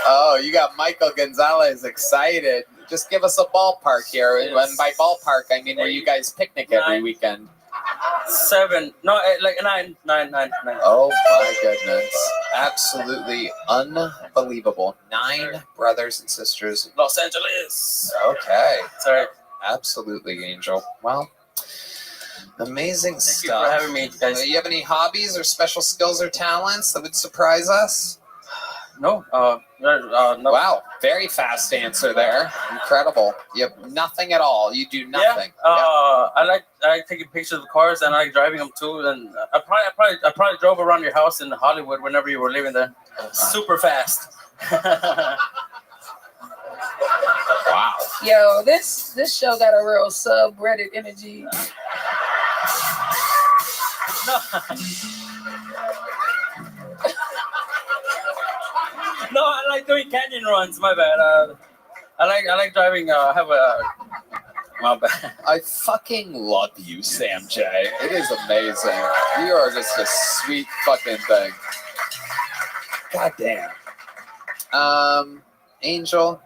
Oh, you got Michael Gonzalez excited. Just give us a ballpark here. Yes. And by ballpark, I mean where you guys picnic every weekend. 7, no, like nine. Oh my goodness. Absolutely unbelievable. 9 brothers and sisters. Los Angeles. Okay. Sorry. Absolutely, Angel. Well, amazing Thank stuff. you for having me, guys. Do you have any hobbies or special skills or talents that would surprise us? No. No. Wow, very fast answer there. Incredible. You have nothing at all. You do nothing. Yeah. I like taking pictures of cars, and I like driving them too. And I probably drove around your house in Hollywood whenever you were living there. Super fast. Wow. Yo, this show got a real subreddit energy. No, I like doing canyon runs. My bad. I like driving. My bad. I fucking love you, Sam J. It is amazing. You are just a sweet fucking thing. God damn. Angel,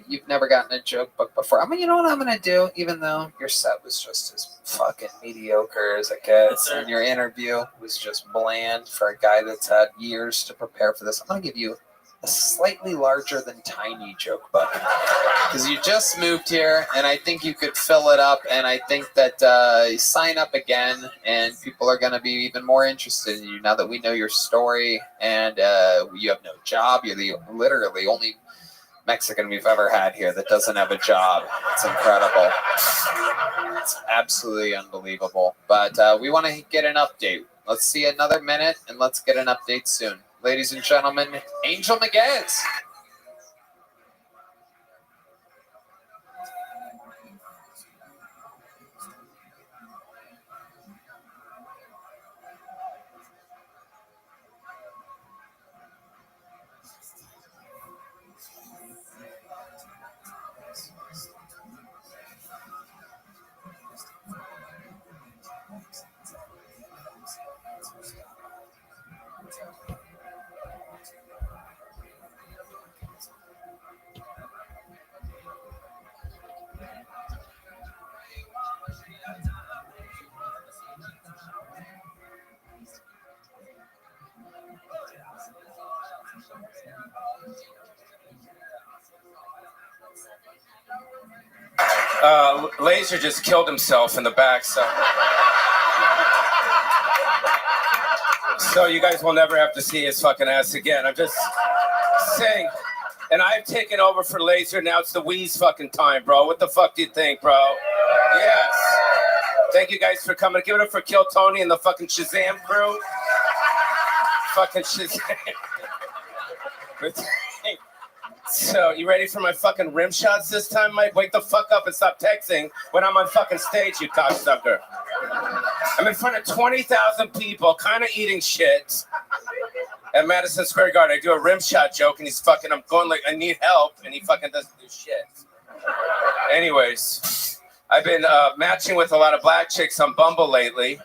you've never gotten a joke book before. I mean, you know what I'm gonna do? Even though your set was just as fucking mediocre as it gets, and your interview was just bland for a guy that's had years to prepare for this, I'm gonna give you a slightly larger than tiny joke book because you just moved here, and I think you could fill it up. And I think that you sign up again, and people are gonna be even more interested in you now that we know your story. And you have no job. You're the literally only Mexican we've ever had here that doesn't have a job. It's incredible. It's absolutely unbelievable. But we want to get an update. Let's see another minute, and let's get an update soon. Ladies and gentlemen, Angel Miguez. Laser just killed himself in the back, so you guys will never have to see his fucking ass again. I'm just saying. And I've taken over for Laser. Now it's the Wee's fucking time, bro. What the fuck do you think, bro? Yes. Thank you guys for coming. Give it up for Kill Tony and the fucking Shazam crew. Fucking Shazam. So, you ready for my fucking rim shots this time, Mike? Wake the fuck up and stop texting when I'm on fucking stage, you cocksucker. I'm in front of 20,000 people, kind of eating shit at Madison Square Garden. I do a rim shot joke, and I'm going like, I need help, and he fucking doesn't do shit. Anyways, I've been matching with a lot of black chicks on Bumble lately.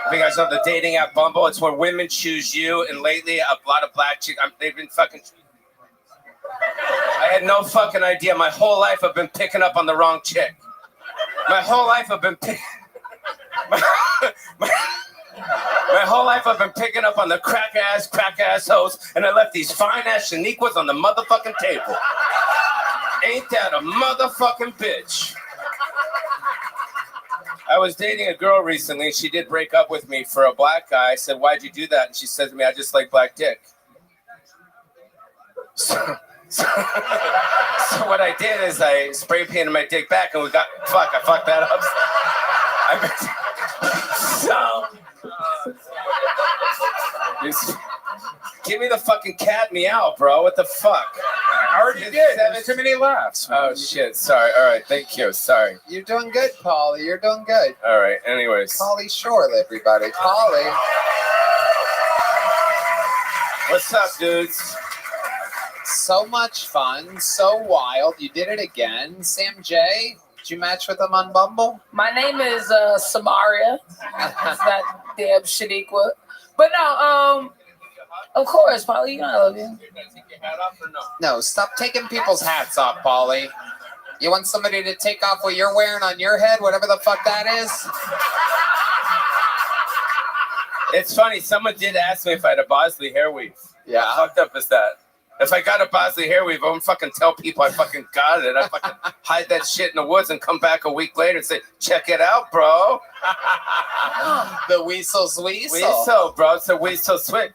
I think I saw the dating app Bumble. It's where women choose you, and lately a lot of black chicks, they've been fucking. I had no fucking idea. My whole life I've been picking up on the wrong chick. My whole life I've been my whole life I've been picking up on the crack ass hoes, and I left these fine ass Shaniquas on the motherfucking table. Ain't that a motherfucking bitch? I was dating a girl recently, and she did break up with me for a black guy. I said, "Why'd you do that?" And she said to me, "I just like black dick." So what I did is I spray painted my dick back, and I fucked that up. Give me the fucking cat meow, bro. What the fuck? I already did. There's too many laughs. Oh, shit. Sorry. All right. Thank you. Sorry. You're doing good, Paulie. You're doing good. All right. Anyways. Paulie Shore, everybody. Paulie. What's up, dudes? So much fun. So wild. You did it again. Sam J, did you match with him on Bumble? My name is Samaria. It's not damn Shaniqua. But no, of course, Paulie, you know I love you. No, stop taking people's hats off, Paulie. You want somebody to take off what you're wearing on your head, whatever the fuck that is? It's funny. Someone did ask me if I had a Bosley hair weave. Yeah. How fucked up is that? If I got a Bosley hair weave, I won't fucking tell people I fucking got it. I fucking hide that shit in the woods and come back a week later and say, "Check it out, bro." The weasel's weasel. Weasel, bro. It's a weasel sweet.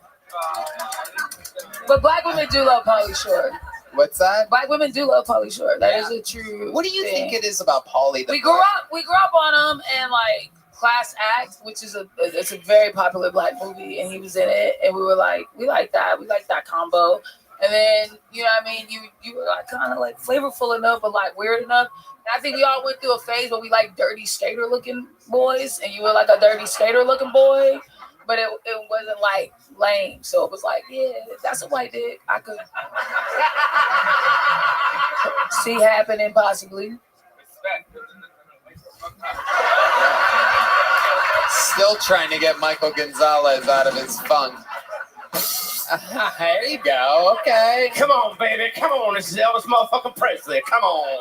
But black women do love Pauly Shore. What's that? Black women do love Pauly Shore. That is a true. What do you thing. think it is about Pauly? We grew up on him, and like Class Act, which is it's a very popular black movie, and he was in it, and we were like, we like that combo. And then, you know what I mean, you were like kind of like flavorful enough, but like weird enough. And I think we all went through a phase where we like dirty skater looking boys, and you were like a dirty skater looking boy, but it wasn't like lame. So it was like, yeah, that's a white dick I could see happening possibly. Still trying to get Michael Gonzalez out of his funk. There you go. Okay. Come on, baby. Come on. This is Elvis motherfucking Presley. Come on.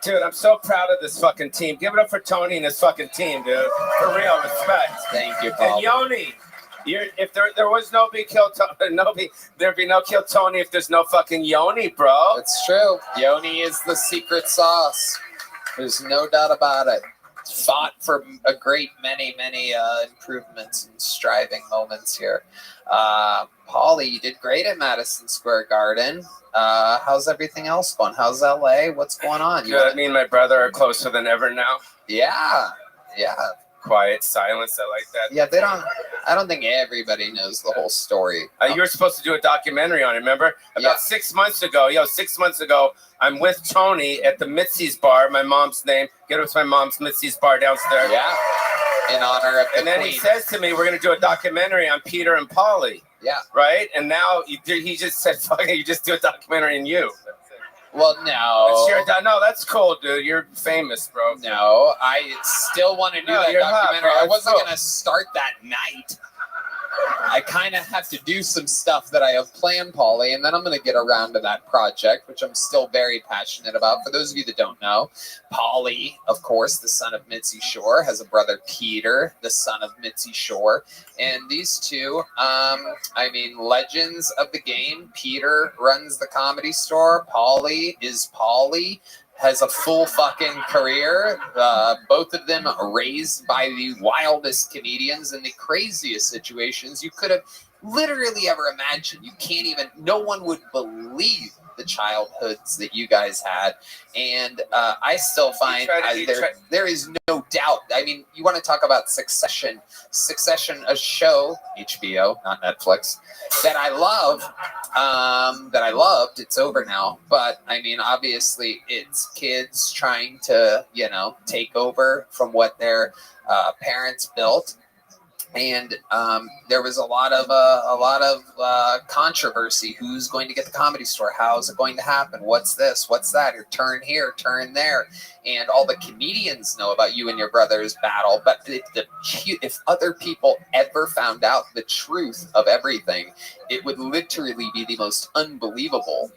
Dude, I'm so proud of this fucking team. Give it up for Tony and his fucking team, dude. For real, respect. Thank you, Paul. And Yoni, if there was no be kill Tony, there'd be no kill Tony if there's no fucking Yoni, bro. It's true. Yoni is the secret sauce. There's no doubt about it. Fought for a great many improvements and striving moments here. Paulie, you did great at Madison Square Garden. How's everything else going? How's LA? What's going on? Me and my brother are closer than ever now. Yeah. Quiet silence. I like that. Yeah, I don't think everybody knows the whole story. You were supposed to do a documentary on it, remember? About 6 months ago. 6 months ago, I'm with Tony at the Mitzi's Bar, my mom's name. Get it was my mom's Mitzi's Bar downstairs. Yeah. In honor of the And then queen. he says to me, we're going to do a documentary on Peter and Polly. Yeah. Right? And now he just said, fucking, you just do a documentary on you. Well, no. No, that's cool, dude. You're famous, bro. No, I still want to do that documentary. Hot, I wasn't going to start that night. I kind of have to do some stuff that I have planned, Paulie, and then I'm going to get around to that project, which I'm still very passionate about. For those of you that don't know, Paulie, of course, the son of Mitzi Shore, has a brother, Peter, the son of Mitzi Shore. And these two, legends of the game. Peter runs the Comedy Store. Paulie is Paulie. Has a full fucking career. Both of them raised by the wildest comedians in the craziest situations you could have literally ever imagined. You can't even, no one would believe the childhoods that you guys had. And I still find there is no doubt. I mean, you want to talk about Succession, a show, HBO, not Netflix, that I loved. It's over now. But I mean, obviously it's kids trying to, take over from what their parents built. And there was a lot of controversy. Who's going to get the Comedy Store? How is it going to happen? What's this? What's that? Your turn here, turn there. And all the comedians know about you and your brother's battle. But if other people ever found out the truth of everything, it would literally be the most unbelievable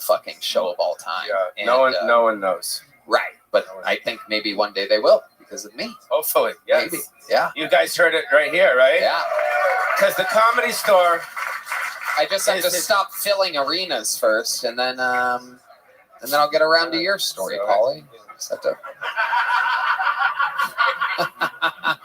fucking show of all time. Yeah, and, no one knows. Right, but I think maybe one day they will because of me. Hopefully, yes. Maybe. Yeah. You guys heard it right here, right? Yeah. Because the Comedy Store. I just have to stop filling arenas first, and then I'll get around to your story, Paulie. Just have to.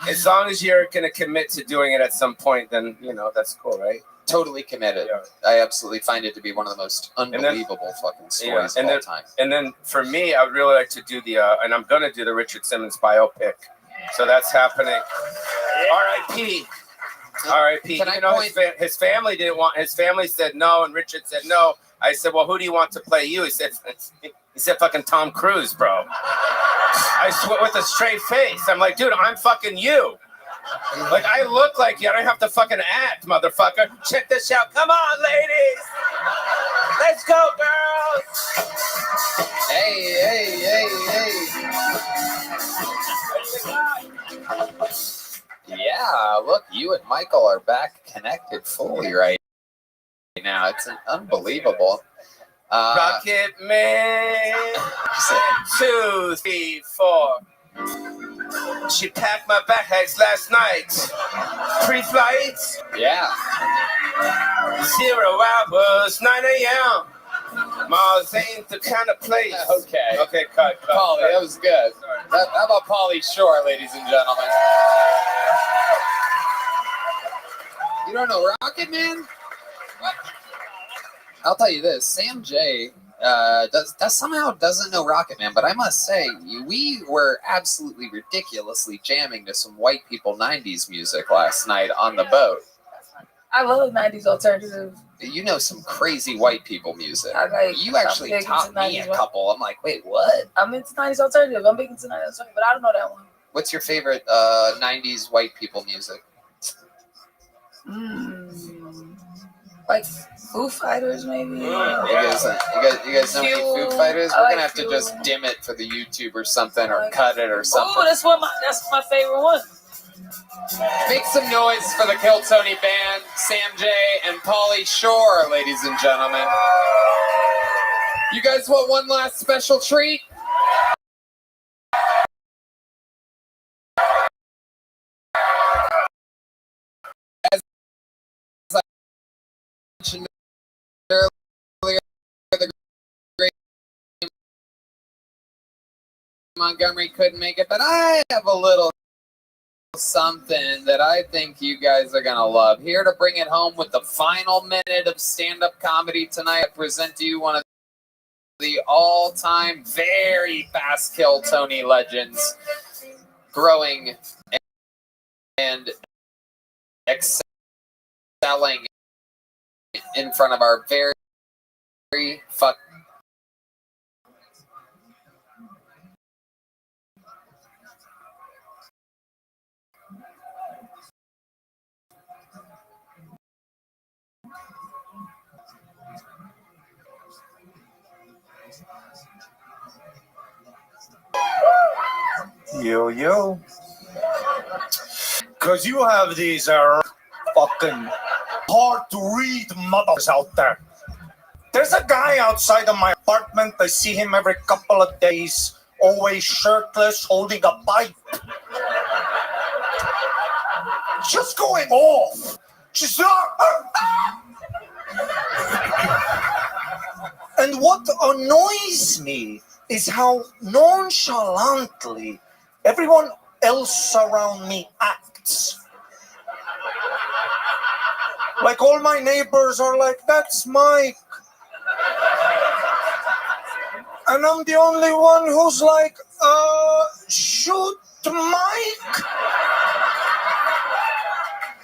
As long as you're going to commit to doing it at some point, then that's cool, right? Totally committed. Yeah. I absolutely find it to be one of the most unbelievable fucking stories of all time. And then for me, I would really like to do and I'm going to do the Richard Simmons biopic. So that's happening. R.I.P. R.I.P. Can I point? His family didn't want. His family said no, and Richard said no. I said, well, who do you want to play you? He said fucking Tom Cruise, bro. I swear, with a straight face. I'm like, dude, I'm fucking you. Like, I look like you. I don't have to fucking act, motherfucker. Check this out. Come on, ladies. Let's go, girls. Hey. Yeah, look, you and Michael are back connected fully right now. It's unbelievable. Rocket Man. 2, 3, 4. She packed my backpacks last night. Pre-flight. Yeah. 0 hours, 9 a.m. Mars ain't the kind of place. Okay, cut. Paulie, that was good. How about Pauly Shore, ladies and gentlemen? You don't know Rocket Man? What? I'll tell you this, Sam J doesn't know Rocket Man, but I must say, we were absolutely ridiculously jamming to some white people 90s music last night on the boat. I love 90s alternative. You know some crazy white people music. You I'm actually big taught into me a 90s couple. I'm like, wait, what? I'm into 90s alternative. I'm big into 90s alternative, but I don't know that one. What's your favorite 90s white people music? Like Foo Fighters, maybe. You guys know any Foo Fighters? We're gonna have to just dim it for the YouTube or something, or cut it or something. Oh, that's my favorite one. Make some noise for the Kill Tony band, Sam J and Pauly Shore, ladies and gentlemen. You guys want one last special treat? As I mentioned earlier, the great Montgomery couldn't make it, but I have a little something that I think you guys are gonna love. Here to bring it home with the final minute of stand-up comedy tonight, I present to you one of the all-time very fast Kill Tony legends, growing and excelling in front of our very Yo. Because you have these fucking hard to read mothers out there. There's a guy outside of my apartment. I see him every couple of days, always shirtless, holding a pipe. Just going off. Just And what annoys me is how nonchalantly everyone else around me acts. Like all my neighbors are like, that's Mike. And I'm the only one who's like, shoot Mike?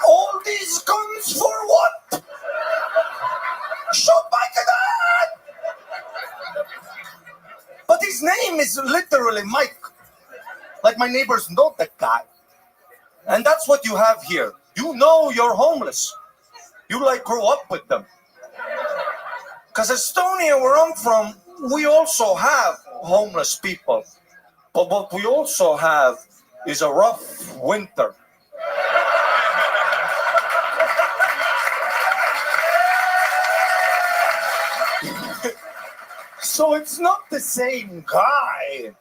All these guns for what? Shoot Mike again! But his name is literally Mike. Like my neighbors know that guy. And that's what you have here. You know you're homeless. You like grow up with them. Because Estonia, where I'm from, we also have homeless people. But what we also have is a rough winter. So it's not the same guy.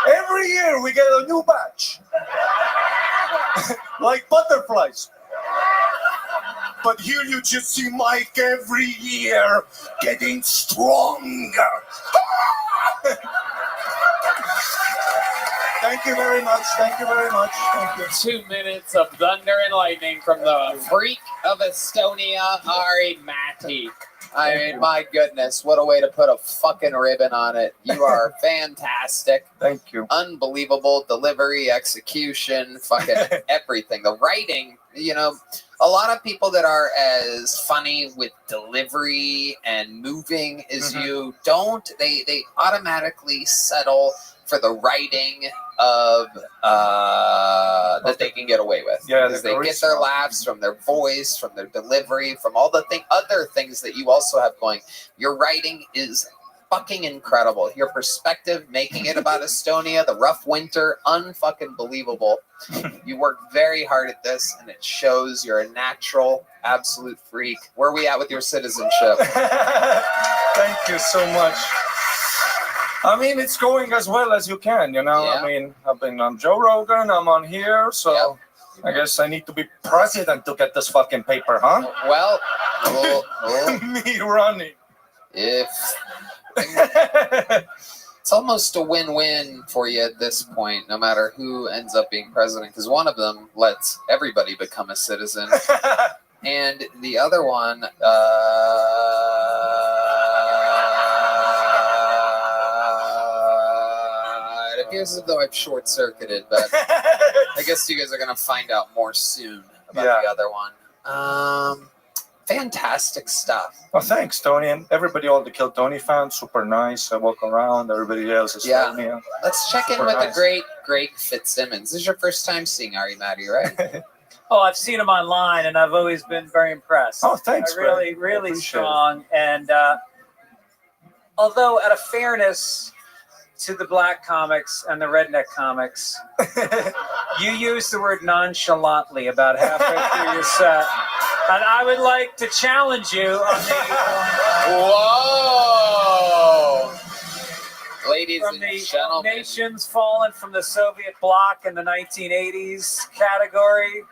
Every year we get a new batch. Like butterflies. But here you just see Mike every year getting stronger. Thank you very much. Thank you very much. Thank you. 2 minutes of thunder and lightning from the freak of Estonia, Ari Matti. I mean, my goodness, what a way to put a fucking ribbon on it. You are fantastic. Thank you. Unbelievable delivery, execution, fucking everything. The writing, you know, a lot of people that are as funny with delivery and moving as you don't, they automatically settle for the writing of that they can get away with. Yeah, because they get their laughs from their voice, from their delivery, from all the other things that you also have going. Your writing is fucking incredible. Your perspective, making it about Estonia, the rough winter, unfucking believable. You work very hard at this, and it shows you're a natural, absolute freak. Where are we at with your citizenship? Thank you so much. I mean, it's going as well as you can, you know. Yeah. I mean, I've been on Joe Rogan, I'm on here, so I guess I need to be president to get this fucking paper, huh? Well, me running. It's almost a win-win for you at this point, no matter who ends up being president, because one of them lets everybody become a citizen, and the other one, it appears as though I've short-circuited, but I guess you guys are going to find out more soon about the other one. Fantastic stuff. Well, thanks, Tony. And everybody, all the Kill Tony fans, super nice. I walk around, everybody else is friendly. Let's check in with the great Greg Fitzsimmons. This is your first time seeing Ari Matti, right? Oh, I've seen him online, and I've always been very impressed. Oh, thanks, Really, Greg. really strong. And although, out of fairness to the black comics and the redneck comics, you used the word nonchalantly about halfway through your set. And I would like to challenge you on the Whoa! Ladies and gentlemen. Nations fallen from the Soviet bloc in the 1980s category.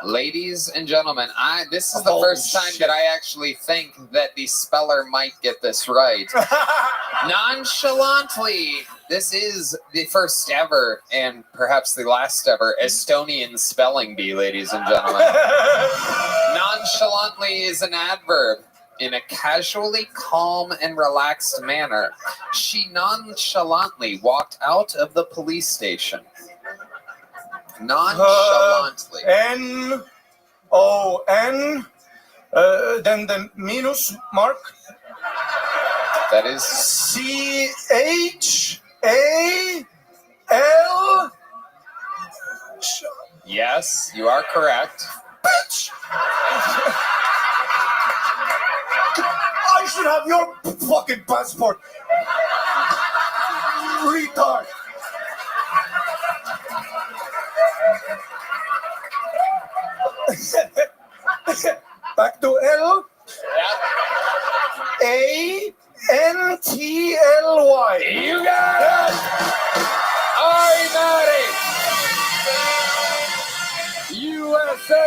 Ladies and gentlemen, this is the first time that I actually think that the speller might get this right. Nonchalantly, this is the first ever and perhaps the last ever Estonian spelling bee, ladies and gentlemen. Nonchalantly is an adverb. In a casually calm and relaxed manner, she nonchalantly walked out of the police station. Nonchalantly. N-O-N, then the minus mark. That is C-H-A-L. Yes, you are correct. Bitch! I should have your fucking passport. Retard. Back to L. A-N-T-L-Y. You got it! Ari Matti! USA!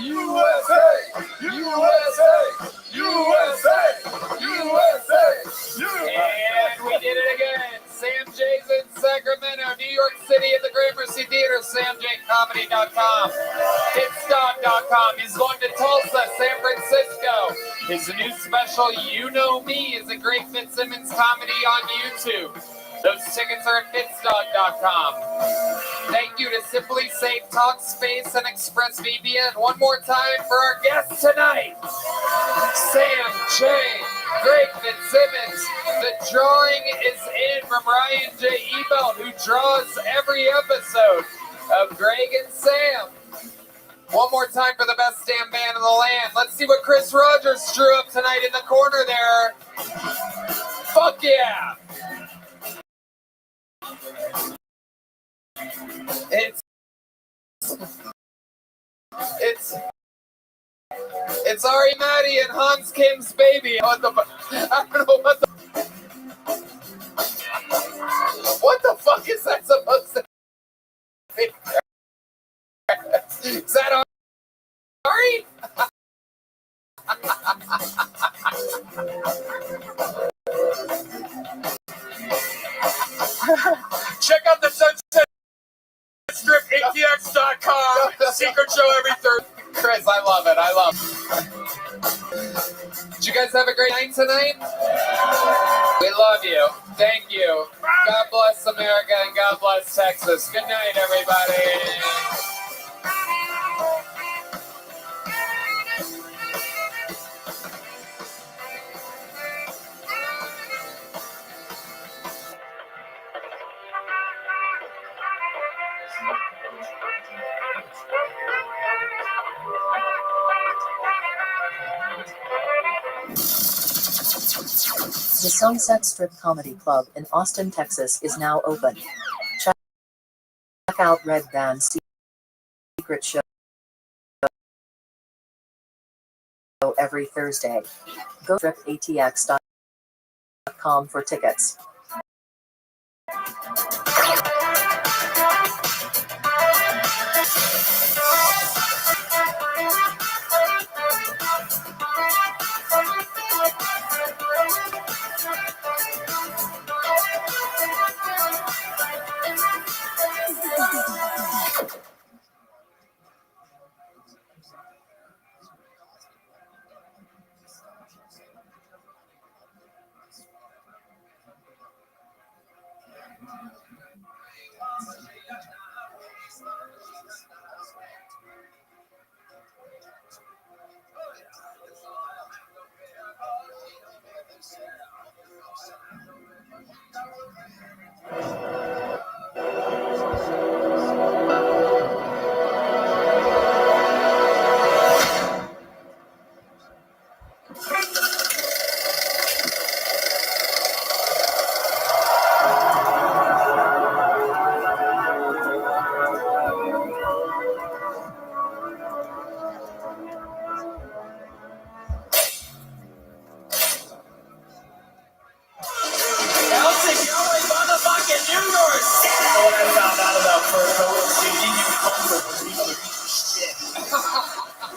USA! USA! USA! USA! And we did it again. Sam J's in Sacramento, New York City at the Gramercy Theater, SamJComedy.com, Hitsdog.com. He's going to Tulsa, San Francisco. His new special, You Know Me, is a Greg Fitzsimmons comedy on YouTube. Those tickets are at Fitsdog.com. Thank you to Simply Safe, Talkspace, and ExpressVPN. One more time for our guest tonight, Sam J. Greg Fitzsimmons. The drawing is in from Ryan J. Ebelt, who draws every episode of Greg and Sam. One more time for the best damn band in the land. Let's see what Chris Rogers drew up tonight in the corner there. Fuck yeah! It's Ari Maddie and Hans Kim's baby. I don't know what the fuck is that supposed to be? Is that Ari? Check out the Sunset Strip, ATX.com. Secret show every Thursday. Chris, I love it. I love it. Did you guys have a great night tonight? We love you. Thank you. God bless America and God bless Texas. Good night, everybody. The Sunset Strip Comedy Club in Austin, Texas is now open. Check out Red Band's Secret Show every Thursday. Go to stripatx.com for tickets.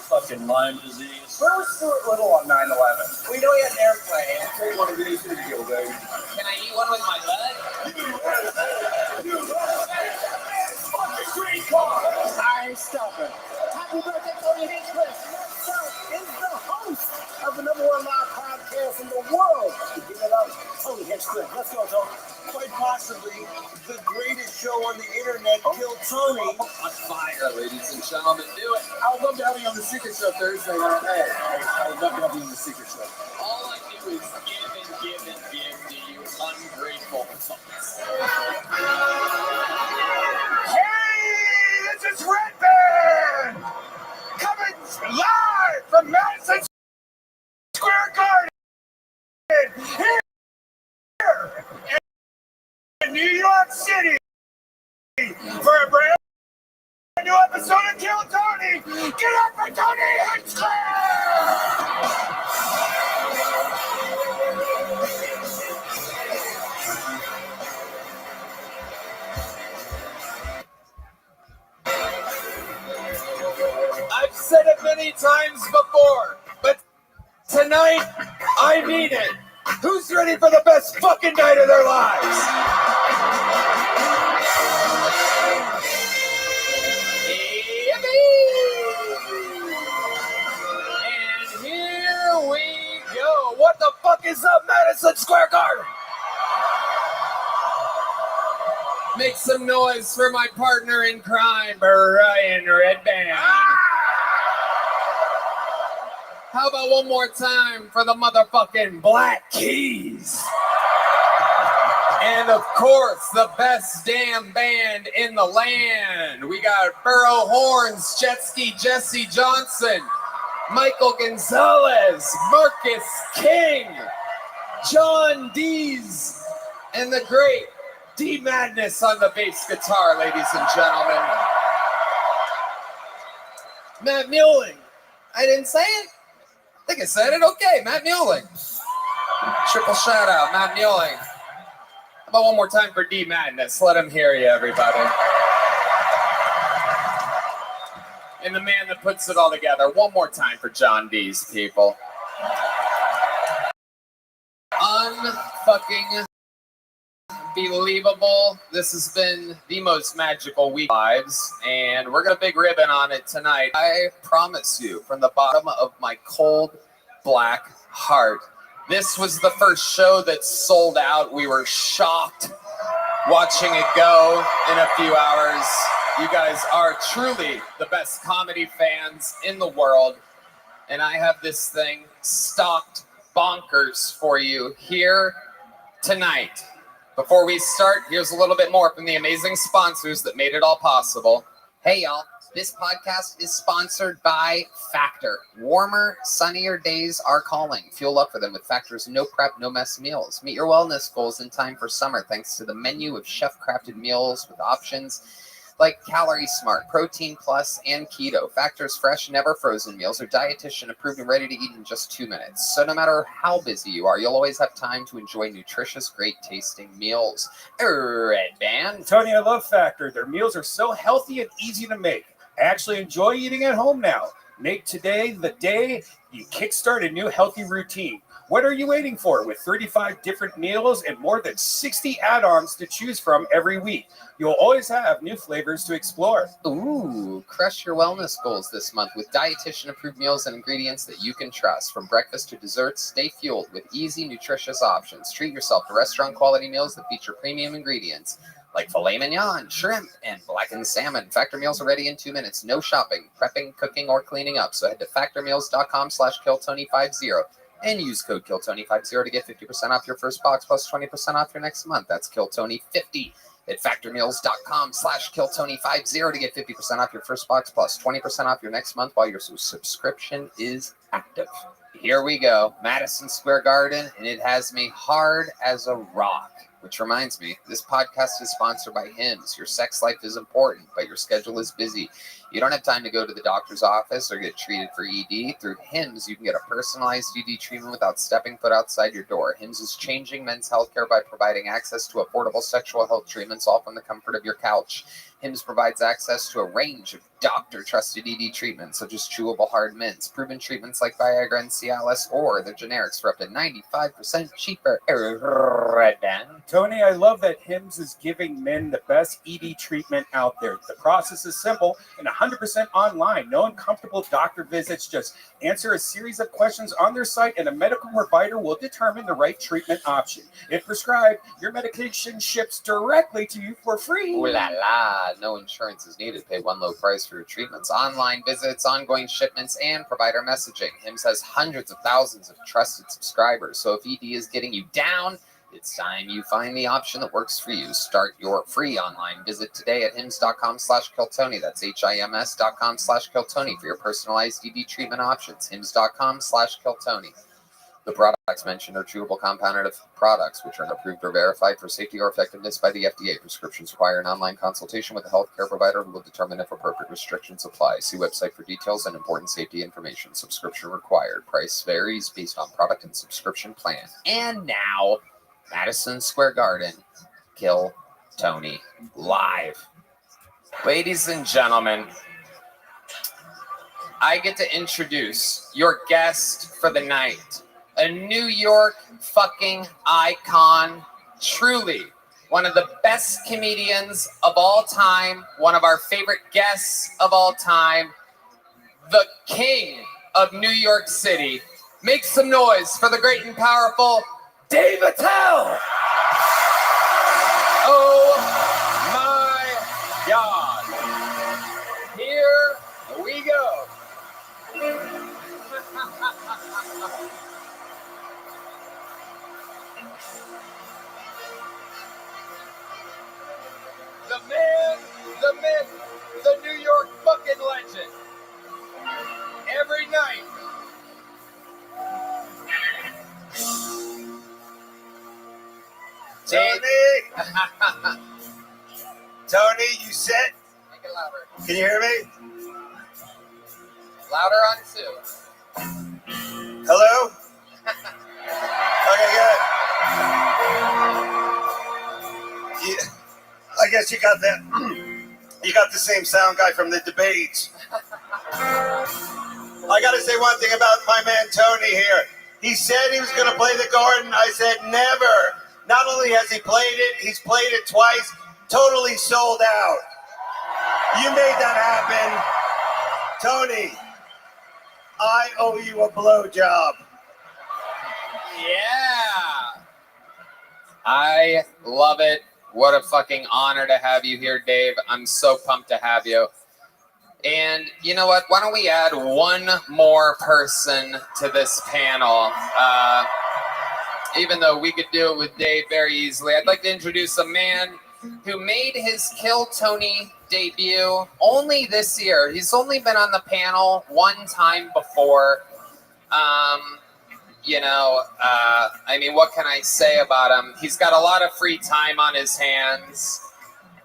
Fucking Lyme disease. Where was Stuart Little on 9/11? We know he had an airplane. Take one of these to the deal, baby. Can I eat one with my bud? Alright, stop it. Happy birthday, Tony Hinchcliffe. Next up is the host of the #1 live podcast in the world. Give it up, Tony Hinchcliffe. Let's go, Tony. Quite possibly the greatest show on the internet, Kill Tony. On fire, ladies and gentlemen. Do it. I would love to have you on the Secret Show Thursday. Hey, I would love to have you on the Secret Show. All I do is give and give and give to you ungrateful fucks. Hey, this is Red Band! Coming live from Madison Square Garden! Here in New York City for a brand new episode of Kill Tony! Get up for Tony Hinchcliffe! I've said it many times before, but tonight, I mean it. Who's ready for the best fucking night of their lives? And here we go. What the fuck is up, Madison Square Garden? Make some noise for my partner in crime, Brian Redband. How about one more time for the motherfucking Black Keys? And of course, the best damn band in the land. We got Burrow Horns, Jet Ski Jesse Johnson, Michael Gonzalez, Marcus King, John Dees, and the great D Madness on the bass guitar, ladies and gentlemen. Matt Muelling. I didn't say it? I think I said it. Okay, Matt Muelling. Triple shout out, Matt Muelling. How about one more time for D Madness? Let him hear you, everybody. And the man that puts it all together. One more time for John Dees, people. Unfucking believable. This has been the most magical week of our lives, and we're gonna big ribbon on it tonight. I promise you, from the bottom of my cold black heart, this was the first show that sold out. We were shocked watching it go in a few hours. You guys are truly the best comedy fans in the world, and I have this thing stocked bonkers for you here tonight. Before we start, here's a little bit more from the amazing sponsors that made it all possible. Hey, y'all. This podcast is sponsored by Factor. Warmer, sunnier days are calling. Fuel up for them with Factor's no prep, no mess meals. Meet your wellness goals in time for summer thanks to the menu of chef-crafted meals with options like Calorie Smart, Protein Plus, and Keto. Factor's fresh, never frozen meals are dietitian approved and ready to eat in just 2 minutes. So no matter how busy you are, you'll always have time to enjoy nutritious, great tasting meals. Red Band. Tony, I love Factor. Their meals are so healthy and easy to make. I actually enjoy eating at home now. Make today the day you kickstart a new healthy routine. What are you waiting for? With 35 different meals and more than 60 add-ons to choose from every week, you'll always have new flavors to explore. Ooh, crush your wellness goals this month with dietitian-approved meals and ingredients that you can trust. From breakfast to desserts, stay fueled with easy, nutritious options. Treat yourself to restaurant-quality meals that feature premium ingredients like filet mignon, shrimp, and blackened salmon. Factor meals are ready in 2 minutes. No shopping, prepping, cooking, or cleaning up. So head to factormeals.com/KillTony50 and use code KillTony50 to get 50% off your first box plus 20% off your next month. That's KillTony50 at factormeals.com/KillTony50 to get 50% off your first box plus 20% off your next month while your subscription is active. Here we go. Madison Square Garden, and it has me hard as a rock. Which reminds me, this podcast is sponsored by Hims. Your sex life is important, but your schedule is busy. You don't have time to go to the doctor's office or get treated for ED. Through Hims, you can get a personalized ED treatment without stepping foot outside your door. Hims is changing men's healthcare by providing access to affordable sexual health treatments, all from the comfort of your couch. Hims provides access to a range of doctor-trusted ED treatments, such as chewable hard mints, proven treatments like Viagra and Cialis, or the generics for up to 95% cheaper. Tony, I love that Hims is giving men the best ED treatment out there. The process is simple and 100% online. No uncomfortable doctor visits. Just answer a series of questions on their site, and a medical provider will determine the right treatment option. If prescribed, your medication ships directly to you for free. Ooh la la. No insurance is needed. Pay one low price for your treatments. Online visits, ongoing shipments, and provider messaging. Hims has hundreds of thousands of trusted subscribers. So if ED is getting you down, it's time you find the option that works for you. Start your free online visit today at hims.com/KillTony. That's HIMS.com/KillTony for your personalized ED treatment options. hims.com/KillTony. The products mentioned are chewable compounded products, which are not approved or verified for safety or effectiveness by the FDA. Prescriptions require an online consultation with a healthcare provider who will determine if appropriate restrictions apply. See website for details and important safety information. Subscription required. Price varies based on product and subscription plan. And now, Madison Square Garden, Kill Tony live. Ladies and gentlemen, I get to introduce your guest for the night. A New York fucking icon, truly one of the best comedians of all time, one of our favorite guests of all time, the king of New York City. Make some noise for the great and powerful Dave Attell. Oh my God. Here we go. the myth, the New York fucking legend. Every night. Tony! Tony, you set? Make it louder. Can you hear me? Louder on 2. Hello? Okay, good. I guess you got that. You got the same sound guy from the debates. I got to say one thing about my man Tony here. He said he was going to play the Garden. I said never. Not only has he played it, he's played it twice. Totally sold out. You made that happen. Tony, I owe you a blowjob. Yeah. I love it. What a fucking honor to have you here, Dave. I'm so pumped to have you. And you know what? Why don't we add one more person to this panel? Even though we could do it with Dave very easily, I'd like to introduce a man who made his Kill Tony debut only this year. He's only been on the panel one time before. I mean, what can I say about him? He's got a lot of free time on his hands.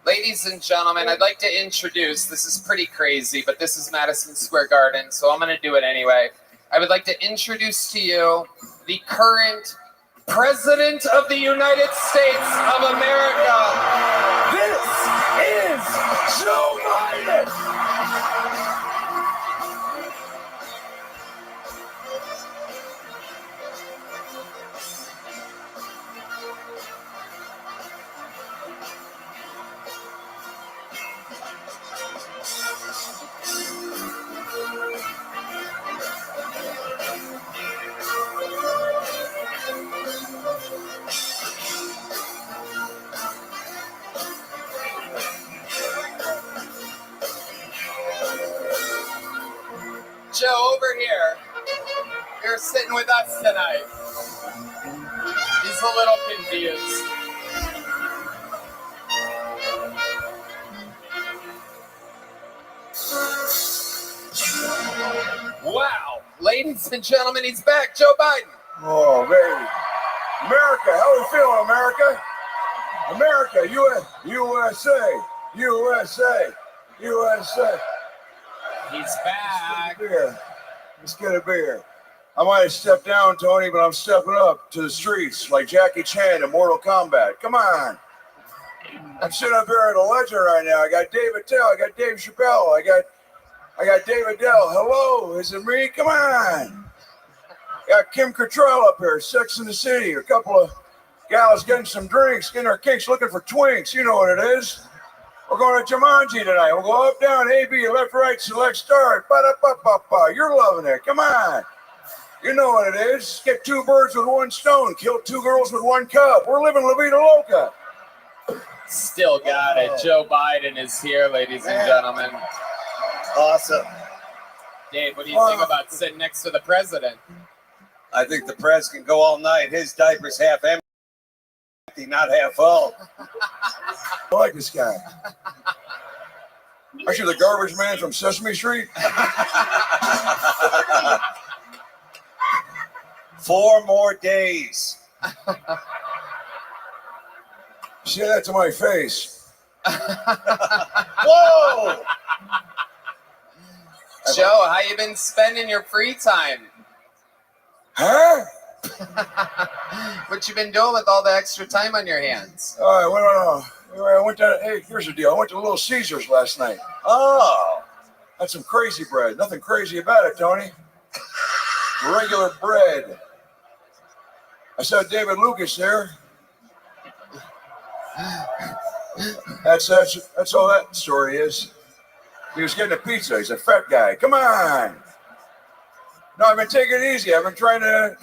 Ladies and gentlemen, I'd like to introduce, this is pretty crazy, but this is Madison Square Garden, so I'm going to do it anyway. I would like to introduce to you the current President of the United States of America. This is Joe Biden. Joe, over here. You're sitting with us tonight. He's a little confused. Wow. Ladies and gentlemen, he's back. Joe Biden. Oh, baby. America, how we feeling, America? America, USA, USA, USA. He's back. Let's get a beer. I might have stepped down, Tony, but I'm stepping up to the streets like Jackie Chan in Mortal Kombat. Come on. I'm sitting up here at a legend right now. I got Dave Attell. I got Dave Chappelle. I got Dave Adele. Hello, is it me? Come on. Got Kim Cattrall up here, Sex in the City. A couple of gals getting some drinks, getting our kinks, looking for twinks. You know what it is. We're going to Jumanji tonight. We'll go up, down, A, B, left, right, select, start. Ba-da-ba-ba-ba. You're loving it. Come on. You know what it is. Get 2 birds with 1 stone. Kill 2 girls with 1 cup. We're living La Vida Loca. Still got it. Joe Biden is here, ladies and gentlemen. Awesome. Dave, what do you think about sitting next to the president? I think the press can go all night. His diaper's half empty, not half full. I like this guy. Actually, the garbage man from Sesame Street. 4 more days. Say that to my face. Whoa! Joe, how you been spending your free time? Huh? What you been doing with all the extra time on your hands? I went to, hey, here's the deal. I went to Little Caesars last night. Oh. Had some crazy bread. Nothing crazy about it, Tony. Regular bread. I saw David Lucas there. That's all that story is. He was getting a pizza. He's a fat guy. Come on. No, I've been taking it easy. I've been trying to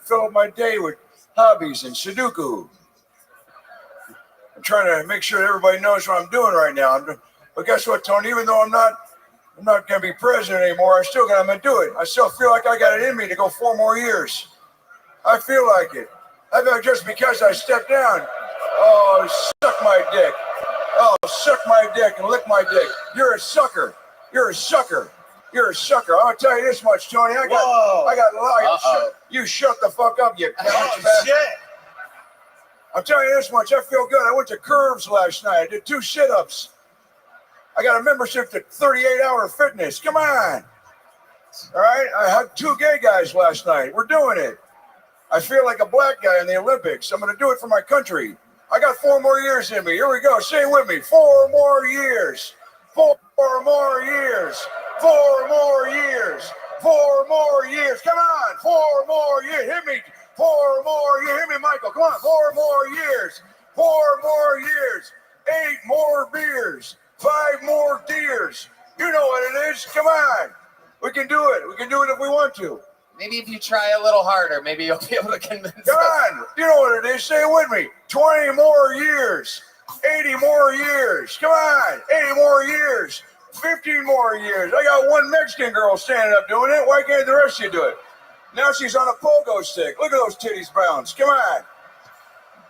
fill up my day with hobbies and Sudoku. I'm trying to make sure everybody knows what I'm doing right now. But guess what, Tony? Even though I'm not going to be president anymore, I'm going to do it. I still feel like I got it in me to go 4 more years. I feel like it. I thought just because I stepped down, oh, suck my dick. Oh, suck my dick and lick my dick. You're a sucker. You're a sucker. You're a sucker. I'm gonna tell you this much, Tony. I got. You shut the fuck up, you shit. I'm telling you this much. I feel good. I went to Curves last night. I did 2 sit-ups. I got a membership to 38-hour fitness. Come on. All right. I had 2 gay guys last night. We're doing it. I feel like a black guy in the Olympics. I'm going to do it for my country. I got 4 more years in me. Here we go. Say it with me. 4 more years. 4 more years. 4 more years. 4 more years. Come on. 4 more years. Hit me. 4 more years. Hit me, Michael. Come on. 4 more years. 4 more years. 8 more beers. 5 more deers. You know what it is. Come on. We can do it. We can do it if we want to. Maybe if you try a little harder, maybe you'll be able to convince us. Come on. You know what it is. Say it with me. 20 more years. 80 more years. Come on. 80 more years. 15 more years. I got 1 Mexican girl standing up doing it. Why can't the rest of you do it? Now she's on a pogo stick. Look at those titties bounce. Come on.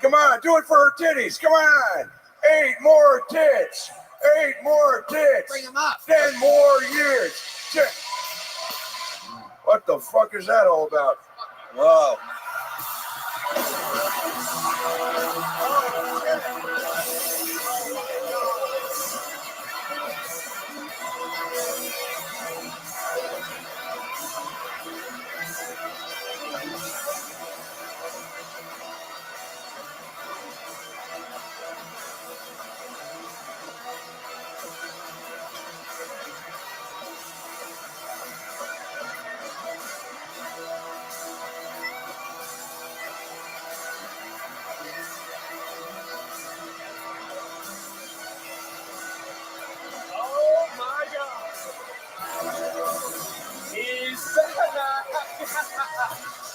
Come on. Do it for her titties. Come on. 8 more tits. 8 more tits. Bring them up. 10 more years. 10. What the fuck is that all about? Whoa.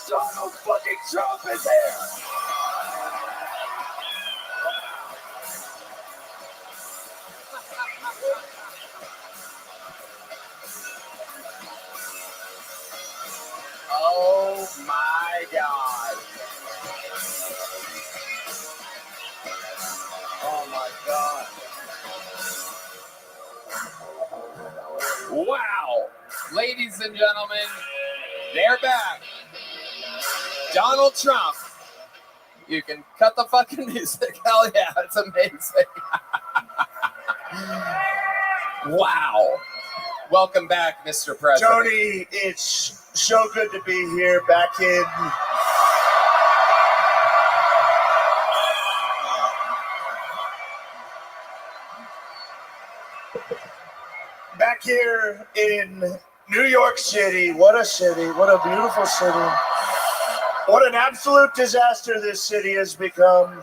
Donald fucking Trump is here! Oh my God. Oh my God. Wow. Ladies and gentlemen, they're back. Donald Trump. You can cut the fucking music. Hell yeah, it's amazing. Wow. Welcome back, Mr. President. Tony, it's so good to be here back here in New York City. What a city. What a beautiful city. What an absolute disaster this city has become.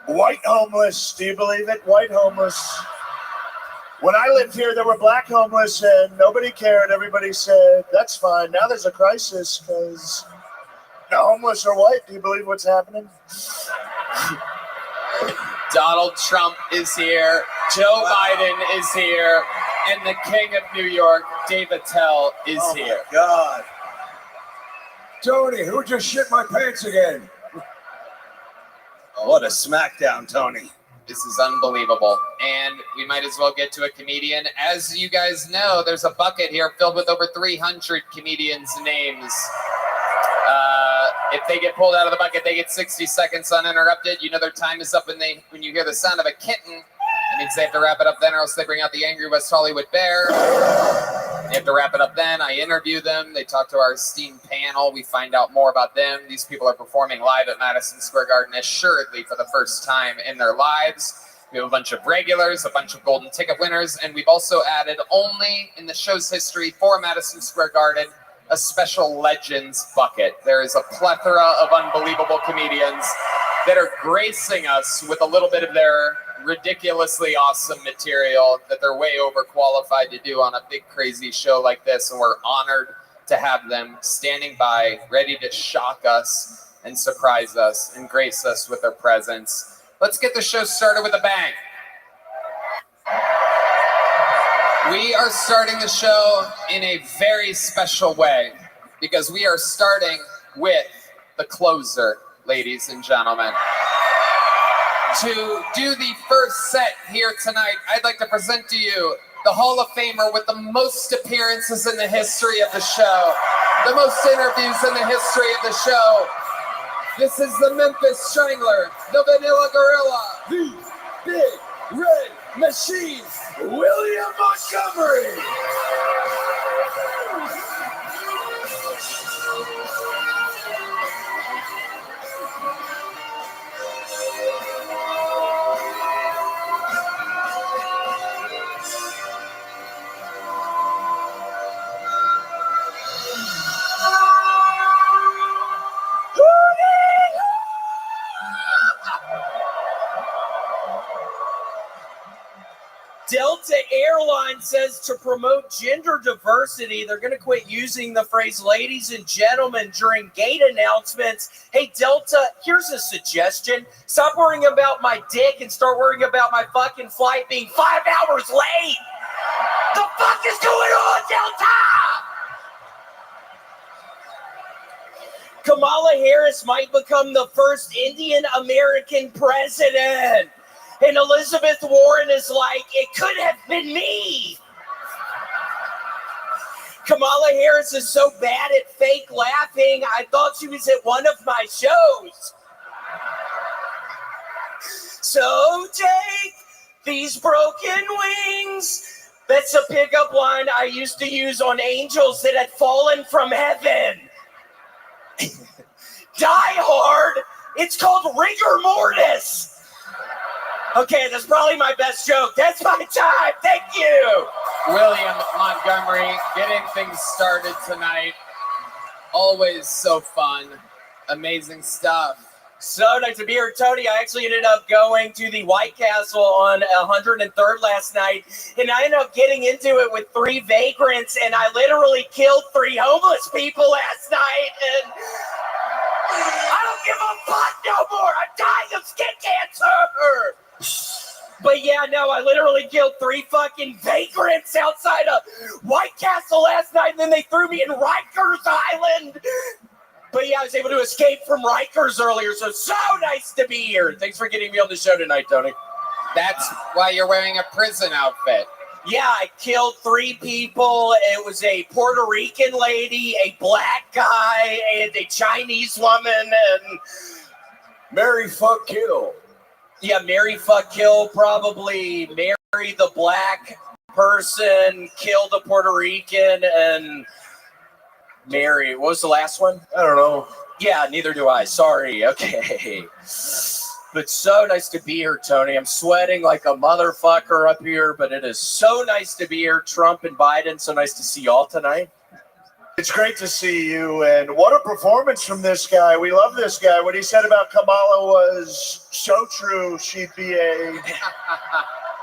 White homeless. Do you believe it? White homeless. When I lived here, there were black homeless and nobody cared. Everybody said, that's fine. Now there's a crisis because the homeless are white. Do you believe what's happening? Donald Trump is here. Joe Biden is here. And the king of New York, Dave Attell, is here. Oh, my God. Tony, who just shit my pants again? Oh, what a smackdown, Tony. This is unbelievable. And we might as well get to a comedian. As you guys know, there's a bucket here filled with over 300 comedians' names. If they get pulled out of the bucket, they get 60 seconds uninterrupted. You know their time is up when you hear the sound of a kitten. It means they have to wrap it up then, or else they bring out the angry West Hollywood bear. They have to wrap it up then. I interview them. They talk to our esteemed panel. We find out more about them. These people are performing live at Madison Square Garden assuredly for the first time in their lives. We have a bunch of regulars, a bunch of golden ticket winners, and we've also added, only in the show's history for Madison Square Garden, a special Legends bucket. There is a plethora of unbelievable comedians that are gracing us with a little bit of their ridiculously awesome material that they're way overqualified to do on a big crazy show like this, and we're honored to have them standing by, ready to shock us and surprise us and grace us with their presence. Let's get the show started with a bang. We are starting the show in a very special way because we are starting with the closer, ladies and gentlemen. To do the first set here tonight, I'd like to present to you the Hall of Famer with the most appearances in the history of the show, the most interviews in the history of the show. This is the Memphis Strangler, the Vanilla Gorilla, the Big Red Machine, William Montgomery. Delta Airlines says to promote gender diversity, they're going to quit using the phrase ladies and gentlemen during gate announcements. Hey, Delta, here's a suggestion. Stop worrying about my dick and start worrying about my fucking flight being 5 hours late. The fuck is going on, Delta? Kamala Harris might become the first Indian American president. And Elizabeth Warren is like, it could have been me. Kamala Harris is so bad at fake laughing, I thought she was at one of my shows. So take these broken wings. That's a pickup line I used to use on angels that had fallen from heaven. Die Hard. It's called rigor mortis. Okay, that's probably my best joke. That's my time. Thank you. William Montgomery, getting things started tonight. Always so fun. Amazing stuff. So nice to be here, Tony. I actually ended up going to the White Castle on 103rd last night, and I ended up getting into it with 3 vagrants, and I literally killed 3 homeless people last night, and I don't give a fuck no more. I'm dying of skin cancer. But yeah, no, I literally killed 3 fucking vagrants outside of White Castle last night, and then they threw me in Rikers Island. But yeah, I was able to escape from Rikers earlier, so nice to be here. Thanks for getting me on the show tonight, Tony. That's why you're wearing a prison outfit. Yeah, I killed 3 people. It was a Puerto Rican lady, a black guy, and a Chinese woman, and Marry, fuck, kill. Yeah, marry, fuck, kill, probably marry the black person, kill the Puerto Rican, and marry. What was the last one? I don't know. Yeah, neither do I. Sorry. Okay. But so nice to be here, Tony. I'm sweating like a motherfucker up here, but it is so nice to be here. Trump and Biden, so nice to see y'all tonight. It's great to see you, and what a performance from this guy. We love this guy. What he said about Kamala was so true. She'd be a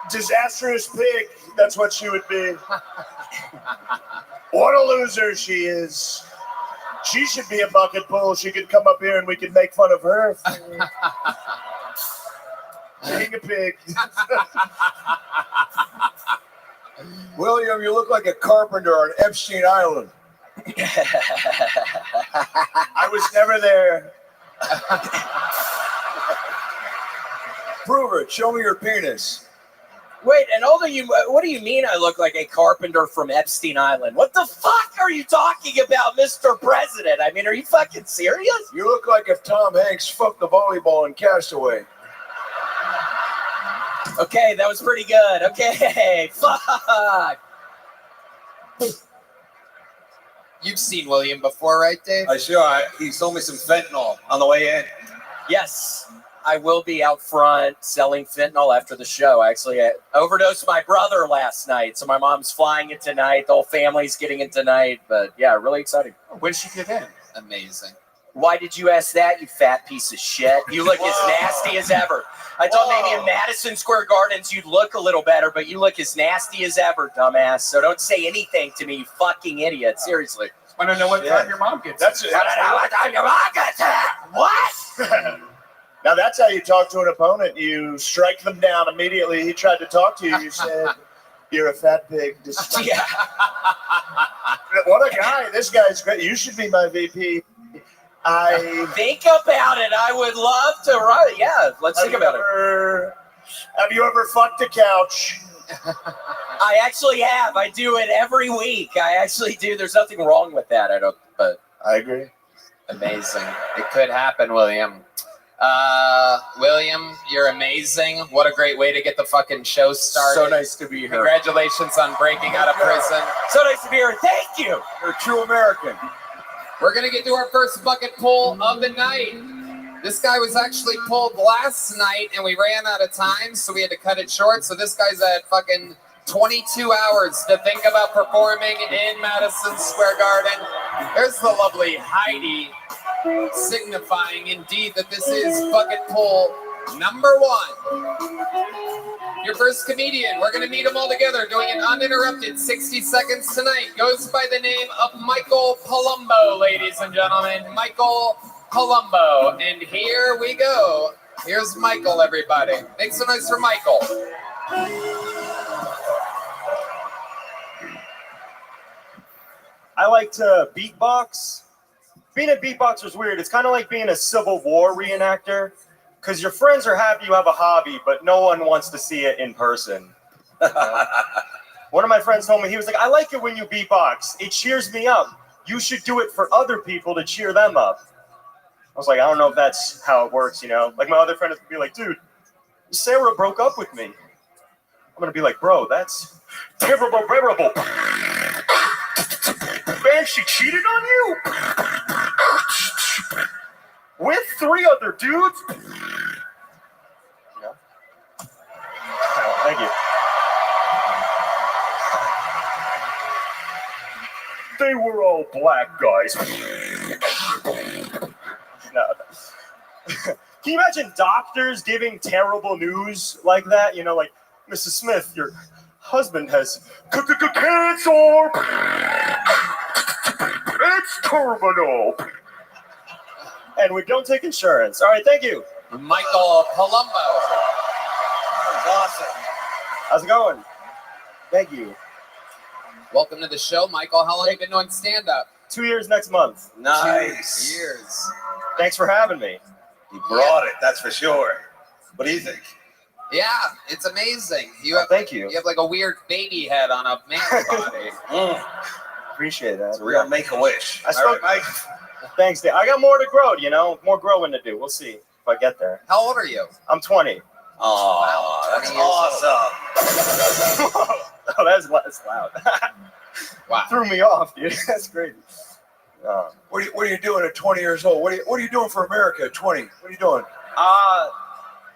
disastrous pig. That's what she would be. What a loser she is. She should be a bucket pool. She could come up here and we could make fun of her. Being a pig. William, you look like a carpenter on Epstein Island. I was never there. Prove it. Show me your penis. Wait, and what do you mean I look like a carpenter from Epstein Island? What the fuck are you talking about, Mr. President? I mean, are you fucking serious? You look like if Tom Hanks fucked the volleyball in Castaway. Okay, that was pretty good. Okay, fuck. You've seen William before, right, Dave? I sure. He sold me some fentanyl on the way in. Yes, I will be out front selling fentanyl after the show. Actually, I overdosed my brother last night, so my mom's flying it tonight. The whole family's getting it tonight. But yeah, really exciting. When did she get in? Amazing. Why did you ask that, you fat piece of shit? You look as nasty as ever. I thought maybe in Madison Square Gardens you'd look a little better, but you look as nasty as ever, dumbass. So don't say anything to me, you fucking idiot. Seriously. I don't know what time your mom gets. That's I don't know what time your mom gets it. What? Now that's how you talk to an opponent. You strike them down immediately. He tried to talk to you. You said, "You're a fat pig." What a guy! This guy's great. You should be my VP. I think about it. I would love to run it. Yeah, let's think about it. Have you ever fucked a couch? I actually have. I do it every week. I actually do. There's nothing wrong with that. But I agree. Amazing. It could happen, William. William, you're amazing. What a great way to get the fucking show started. So nice to be here. Congratulations on breaking out of prison. So nice to be here. Thank you. You're a true American. We're going to get to our first bucket pull of the night. This guy was actually pulled last night, and we ran out of time, so we had to cut it short. So this guy's at fucking 22 hours to think about performing in Madison Square Garden. There's the lovely Heidi, signifying indeed that this is bucket pull number 1. Your first comedian, we're going to meet them all together, doing an uninterrupted 60 seconds tonight, goes by the name of Michael Palumbo, ladies and gentlemen. Michael Palumbo. And here we go. Here's Michael, everybody. Make some noise for Michael. I like to beatbox. Being a beatboxer is weird. It's kind of like being a Civil War reenactor, because your friends are happy you have a hobby, but no one wants to see it in person. One of my friends told me, he was like, I like it when you beatbox. It cheers me up. You should do it for other people to cheer them up. I was like, I don't know if that's how it works, you know? Like, my other friend would be like, dude, Sarah broke up with me. I'm going to be like, bro, that's terrible. Man, she cheated on you? With 3 other dudes? Yeah. Oh, thank you. They were all black guys. No. Can you imagine doctors giving terrible news like that? You know, like, Mrs. Smith, your husband has cancer. It's terminal. And we don't take insurance. All right, thank you. Michael Palumbo. That's awesome. How's it going? Thank you. Welcome to the show, Michael. How long have you been doing stand-up? 2 years next month. Nice. 2 years. Thanks for having me. You brought it, that's for sure. What do you think? Yeah, it's amazing. You have, thank you. You have like a weird baby head on a man's body. Appreciate that. It's a real make-a-wish. I spoke, Mike. Thanks, Dave. I got more to grow, you know, more growing to do. We'll see if I get there. How old are you? I'm 20. Oh, wow, that's awesome. Oh, that's loud. Wow. Threw me off, dude. That's crazy. What are you doing at 20 years old? What are you doing for America at 20? What are you doing?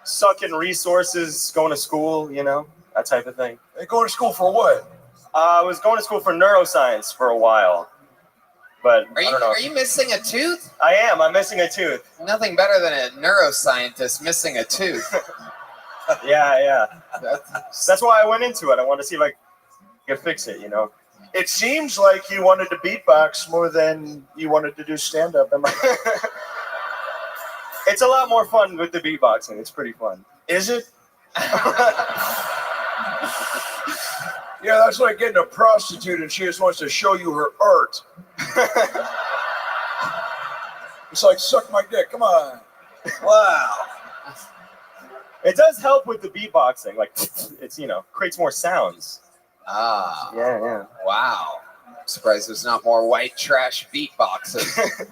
Sucking resources, going to school, you know, that type of thing. Hey, going to school for what? I was going to school for neuroscience for a while, but I don't know. Are you missing a tooth? I am. I'm missing a tooth. Nothing better than a neuroscientist missing a tooth. Yeah. That's why I went into it. I wanted to see if I could fix it, you know. It seems like you wanted to beatbox more than you wanted to do stand-up. It's a lot more fun with the beatboxing. It's pretty fun. Is it? Yeah, that's like getting a prostitute and she just wants to show you her art. It's like, suck my dick, come on. Wow. It does help with the beatboxing. Like, it's, you know, creates more sounds. Ah. Yeah. Wow. I'm surprised there's not more white trash beatboxers.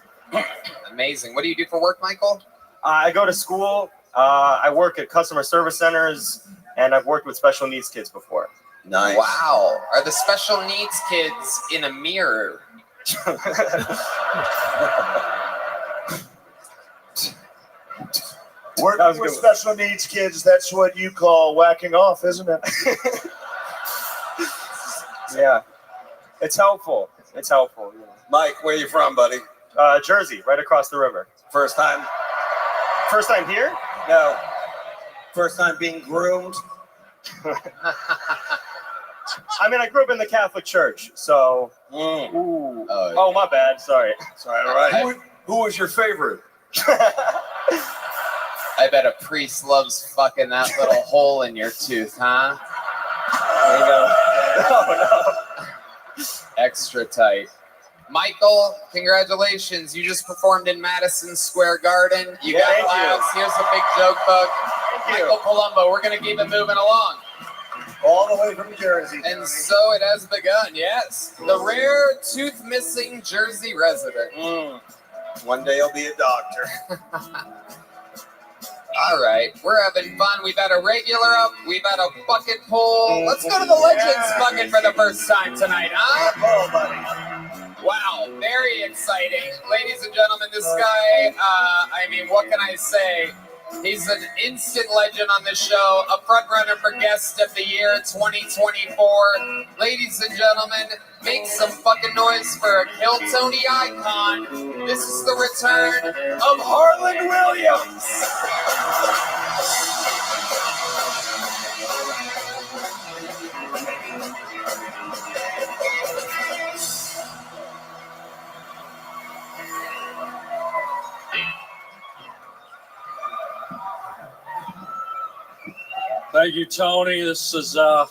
Amazing. What do you do for work, Michael? I go to school. I work at customer service centers, and I've worked with special needs kids before. Nice. Wow. Are the special needs kids in a mirror? Working with special needs kids, that's what you call whacking off, isn't it? Yeah. It's helpful. It's helpful. Yeah. Mike, where are you from, buddy? Jersey, right across the river. First time? First time here? No. First time being groomed? I mean, I grew up in the Catholic Church, so... Ooh. Oh, my bad. Sorry. Sorry, all right. Who was your favorite? I bet a priest loves fucking that little hole in your tooth, huh? There you go. Oh, no. Extra tight. Michael, congratulations. You just performed in Madison Square Garden. You got laughs. Here's a big joke book. Michael Palumbo, we're going to keep it moving along. All the way from Jersey. And so it has begun, yes. The rare tooth-missing Jersey resident. One day I'll be a doctor. All right, we're having fun. We've had a regular up. We've had a bucket pull. Let's go to the Legends bucket for the first time tonight, huh? Oh, buddy. Wow, very exciting. Ladies and gentlemen, this guy, I mean, what can I say? He's an instant legend on the show, a front runner for Guest of the Year 2024. Ladies and gentlemen, make some fucking noise for a Kill Tony icon. This is the return of Harlan Williams. Thank you, Tony. This is, I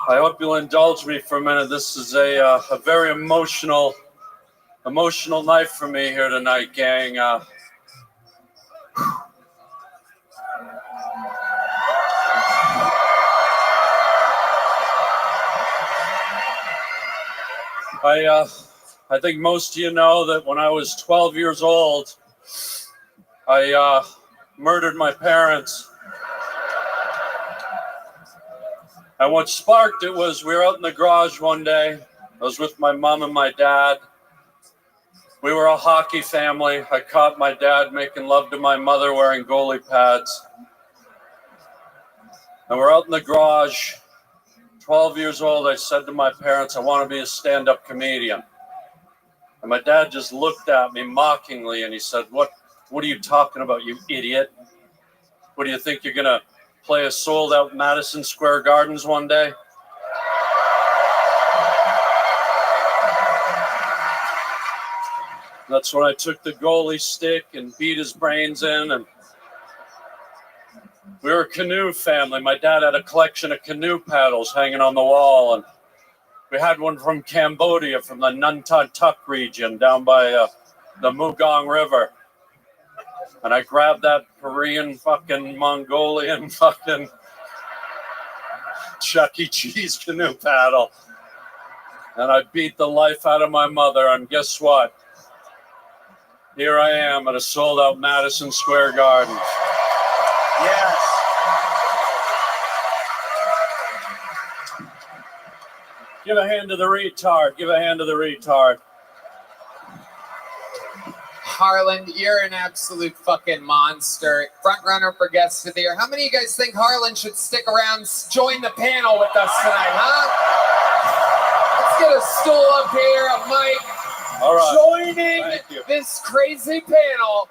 hope you'll indulge me for a minute. This is a very emotional night for me here tonight, gang. I think most of you know that when I was 12 years old, I murdered my parents. And what sparked it was we were out in the garage one day. I was with my mom and my dad. We were a hockey family. I caught my dad making love to my mother wearing goalie pads. And we're out in the garage. 12 years old, I said to my parents, I want to be a stand-up comedian. And my dad just looked at me mockingly and he said, What are you talking about, you idiot? What do you think, you're going to play a sold-out Madison Square Gardens one day? That's when I took the goalie stick and beat his brains in. And we were a canoe family. My dad had a collection of canoe paddles hanging on the wall. And we had one from Cambodia, from the Nuntut region down by the Mugong River. And I grabbed that Korean fucking Mongolian fucking Chuck E. Cheese canoe paddle. And I beat the life out of my mother. And guess what? Here I am at a sold-out Madison Square Garden. Yes. Give a hand to the retard. Give a hand to the retard. Harlan, you're an absolute fucking monster. Front runner for Guest of the Year. How many of you guys think Harlan should stick around, join the panel with us tonight, huh? Let's get a stool up here, a mic. All right. Joining this crazy panel.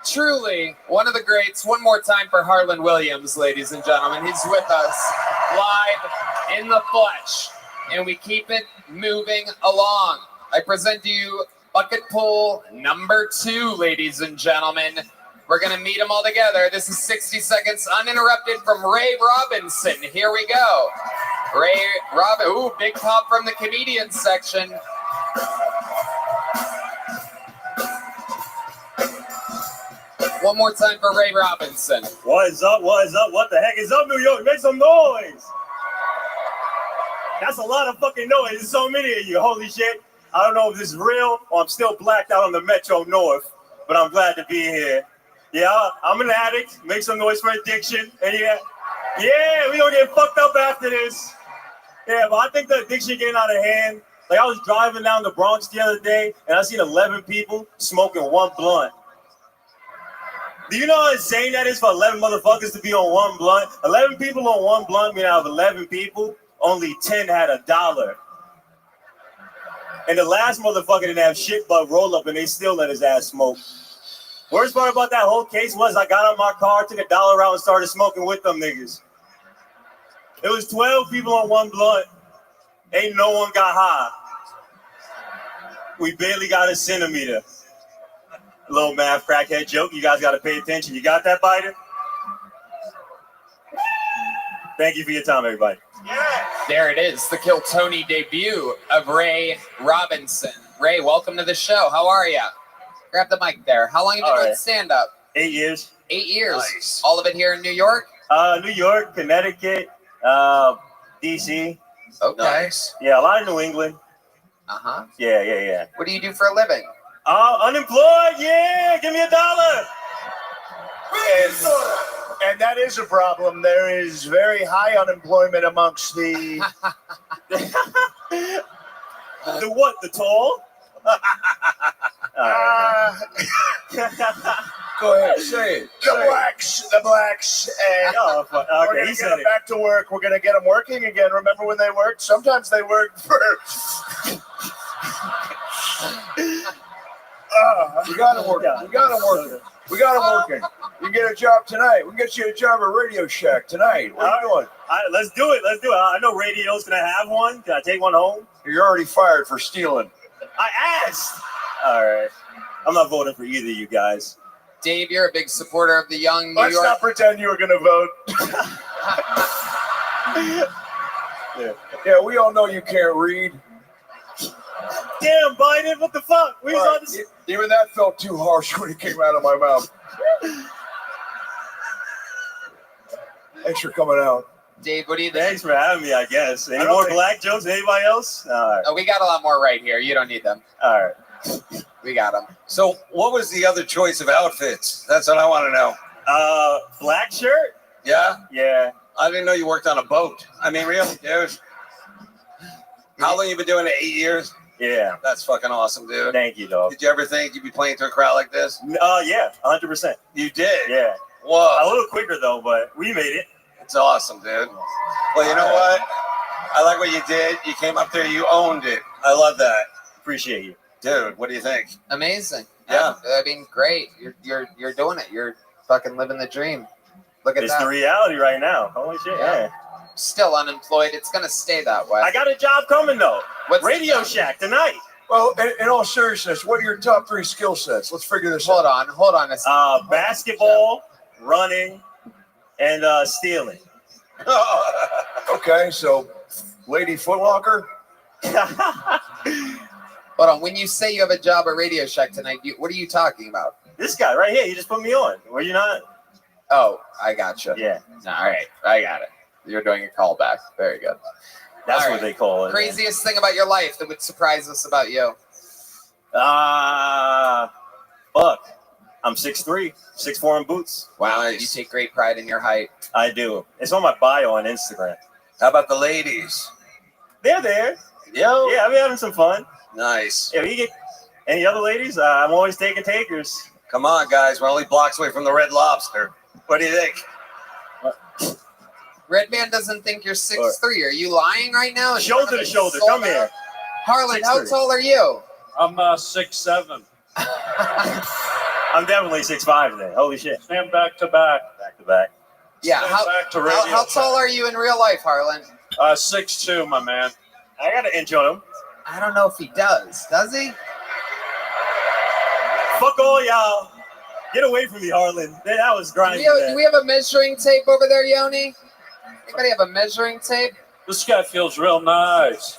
Truly, one of the greats. One more time for Harlan Williams, ladies and gentlemen. He's with us live in the flesh. And we keep it moving along. I present to you bucket pool number 2, ladies and gentlemen. We're going to meet them all together. This is 60 seconds uninterrupted from Ray Robinson. Here we go. Ray Robin. Ooh, big pop from the comedian section. One more time for Ray Robinson. What is up? What is up? What the heck is up, New York? Make some noise. That's a lot of fucking noise. There's so many of you. Holy shit. I don't know if this is real or I'm still blacked out on the Metro North, but I'm glad to be here. Yeah, I'm an addict. Make some noise for addiction. And yeah, we gonna get fucked up after this. Yeah, but I think the addiction getting out of hand. Like, I was driving down the Bronx the other day and I seen 11 people smoking one blunt. Do you know how insane that is for 11 motherfuckers to be on one blunt? 11 people on one blunt, mean out of 11 people, only 10 had $1. And the last motherfucker didn't have shit but roll up and they still let his ass smoke. Worst part about that whole case was I got out of my car, took $1 out and started smoking with them niggas. It was 12 people on one blunt. Ain't no one got high. We barely got a centimeter. Little math crackhead joke. You guys got to pay attention. You got that, Biden? Thank you for your time, everybody. Yeah. There it is, the Kill Tony debut of Ray Robinson. Ray, welcome to the show. How are you? Grab the mic there. How long have you been doing stand-up? 8 years. 8 years. Nice. All of it here in New York? New York, Connecticut, DC. Okay. Nice. Yeah, a lot of New England. Uh-huh. Yeah. What do you do for a living? Unemployed, yeah. Give me $1. And that is a problem. There is very high unemployment amongst the the what? The tall? Go ahead, say it. The blacks, and we're gonna get them back to work. We're gonna get them working again. Remember when they worked? Sometimes they worked for. We got them working. We got them working. We got them working. You get a job tonight. We can get you a job at Radio Shack tonight. What are you doing? Let's do it. I know Radio's gonna have one. Can I take one home? You're already fired for stealing. I asked. All right. I'm not voting for either of you guys. Dave, you're a big supporter of the young New Let's York. not pretend you were going to vote. Yeah, we all know you can't read. Damn, Biden, what the fuck? We was on this. Even that felt too harsh when it came out of my mouth. Thanks for coming out. Dave, what do you think? Thanks for having me, I guess. Any more black jokes? Anybody else? All right. Oh, we got a lot more right here. You don't need them. All right. We got them. So, what was the other choice of outfits? That's what I want to know. Black shirt? Yeah? Yeah. I didn't know you worked on a boat. I mean, really, dude. How long you been doing it? 8 years? Yeah. That's fucking awesome, dude. Thank you, dog. Did you ever think you'd be playing to a crowd like this? Yeah, 100%. You did? Yeah. Whoa. A little quicker, though, but we made it. It's awesome, dude. Well, you know what? I like what you did. You came up there, you owned it. I love that. Appreciate you. Dude, what do you think? Amazing. Yeah. I mean, great. You're doing it. You're fucking living the dream. Look at It's that. the reality right now. Holy shit, yeah. Still unemployed. It's gonna stay that way. I got a job coming, though. What's Radio Shack tonight. Well, in all seriousness, what are your top 3 skill sets? Let's figure this out. Hold on a second. Basketball, running, and stealing. Okay, so Lady Footlocker. Hold on. When you say you have a job at Radio Shack tonight, what are you talking about? This guy right here. You just put me on. Were you not? Oh, I gotcha. Yeah. All right. I got it. You're doing a callback. Very good. That's All what they call it. Craziest thing about your life that would surprise us about you? Fuck. I'm 6'3", 6'4" in boots. Wow. You take great pride in your height. I do. It's on my bio on Instagram. How about the ladies? They're there. Yo. Yeah, I've been having some fun. Nice. Yeah, you get any other ladies? I'm always taking takers. Come on, guys. We're only blocks away from the Red Lobster. What do you think? Red Man doesn't think you're 6'3". Are you lying right now? Shoulder to shoulder. Come here. Harlan, how tall are you? I'm 6'7". I'm definitely 6'5" then. Holy shit. Stand back to back. Back to back. Yeah. Back to Radio How tall are you in real life, Harlan? 6'2", my man. I got an inch on him. I don't know if he does. Does he? Fuck all y'all. Get away from me, Harlan. That was grinding. Do we have a measuring tape over there, Yoni? Anybody have a measuring tape? This guy feels real nice.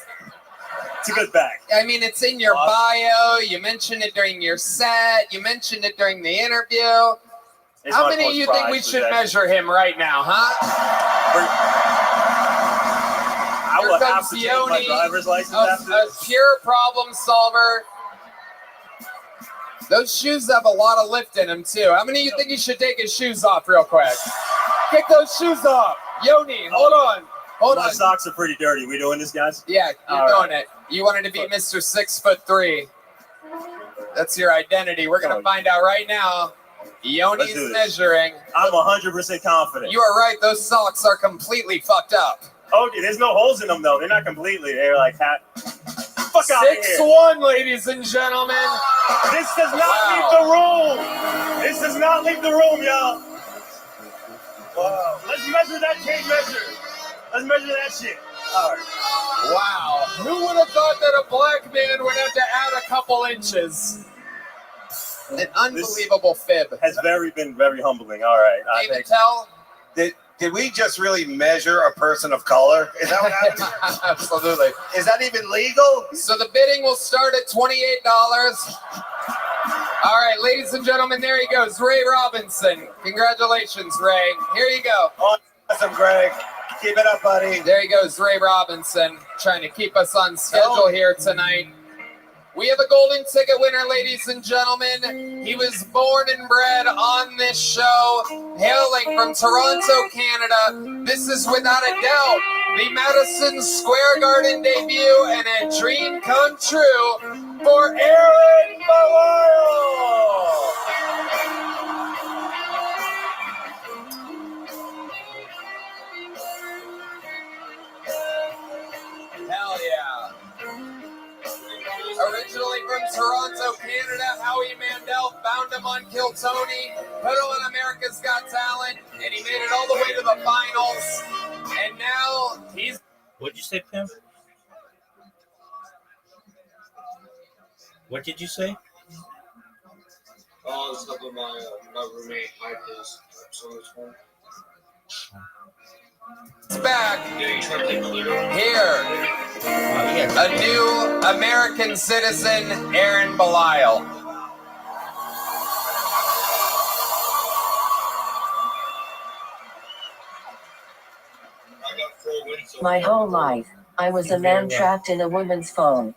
It's a good back. I mean, it's in your bio. You mentioned it during your set. You mentioned it during the interview. It's How my many of you think we most should prized measure him right now, huh? I Here will have comes to take my Yoni, driver's license a after this. pure problem solver. Those shoes have a lot of lift in them, too. How many of you think he should take his shoes off real quick? Kick those shoes off. Yoni, hold on. Hold My on. socks are pretty dirty. We doing this, guys? Yeah, you're All doing it. You wanted to be Mr. 6'3". That's your identity. We're going to find out right now. Yoni's Let's do this. measuring. I'm 100% confident. You are right. Those socks are completely fucked up. Oh, there's no holes in them, though. They're not completely. They're like half. Fuck out of here. 6'1", ladies and gentlemen. This does not leave the room. This does not leave the room, y'all. Wow. Let's measure that tape measure. Let's measure that shit. All right. Wow. Who would have thought that a black man would have to add a couple inches? An unbelievable fib. Has been very humbling. All right. David Tell? Did Did we just really measure a person of color? Is that what happened? Absolutely. Is that even legal? So the bidding will start at $28. All right, ladies and gentlemen, there he goes, Ray Robinson. Congratulations, Ray. Here you go. Awesome, Greg. Keep it up, buddy. There he goes, Ray Robinson, trying to keep us on schedule here tonight. We have a golden ticket winner, ladies and gentlemen. He was born and bred on this show, hailing from Toronto, Canada. This is without a doubt the Madison Square Garden debut and a dream come true for Aaron Belial. Hell yeah. Originally from Toronto, Canada, Howie Mandel found him on Kill Tony, put him on America's Got Talent, and he made it all the way to the finals. And now he's... What'd you say, Pim? What did you say? Oh, it's helping my roommate hide his son's phone. It's back here. A new American citizen, Aaron Belial. My whole life, I was a man trapped in a woman's phone.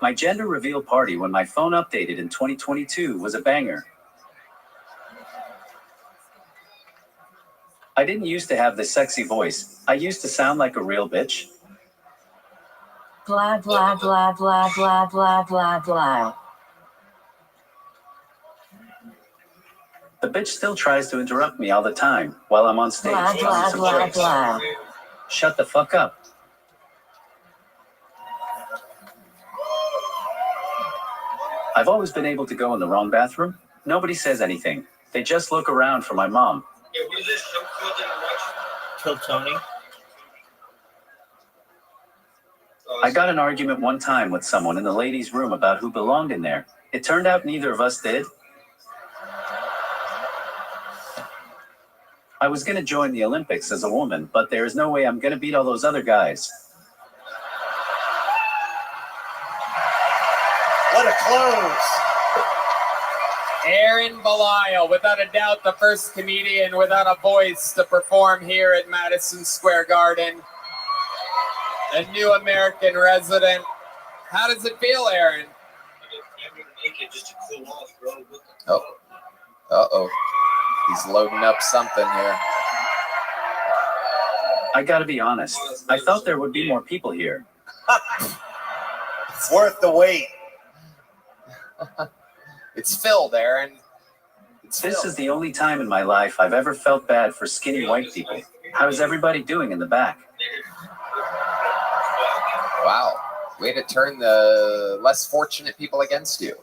My gender reveal party when my phone updated in 2022 was a banger. I didn't used to have this sexy voice. I used to sound like a real bitch. Blah, blah, blah, blah, blah, blah, blah, blah. The bitch still tries to interrupt me all the time while I'm on stage. Blah, blah, Some blah, jokes. blah. Shut the fuck up. I've always been able to go in the wrong bathroom. Nobody says anything. They just look around for my mom. Yeah, what is this show called that you're watching? Kill Tony. I got an argument one time with someone in the ladies' room about who belonged in there. It turned out neither of us did. I was going to join the Olympics as a woman, but there is no way I'm going to beat all those other guys. What a close. Aaron Belial, without a doubt, the first comedian without a voice to perform here at Madison Square Garden. A new American resident. How does it feel, Aaron? Just to cool off, bro. Oh. Uh-oh. He's loading up something here. I gotta be honest. I thought there would be more people here. It's worth the wait. It's filled, Aaron. This is the only time in my life I've ever felt bad for skinny white people. How's everybody doing in the back? Wow. Way to turn the less fortunate people against you.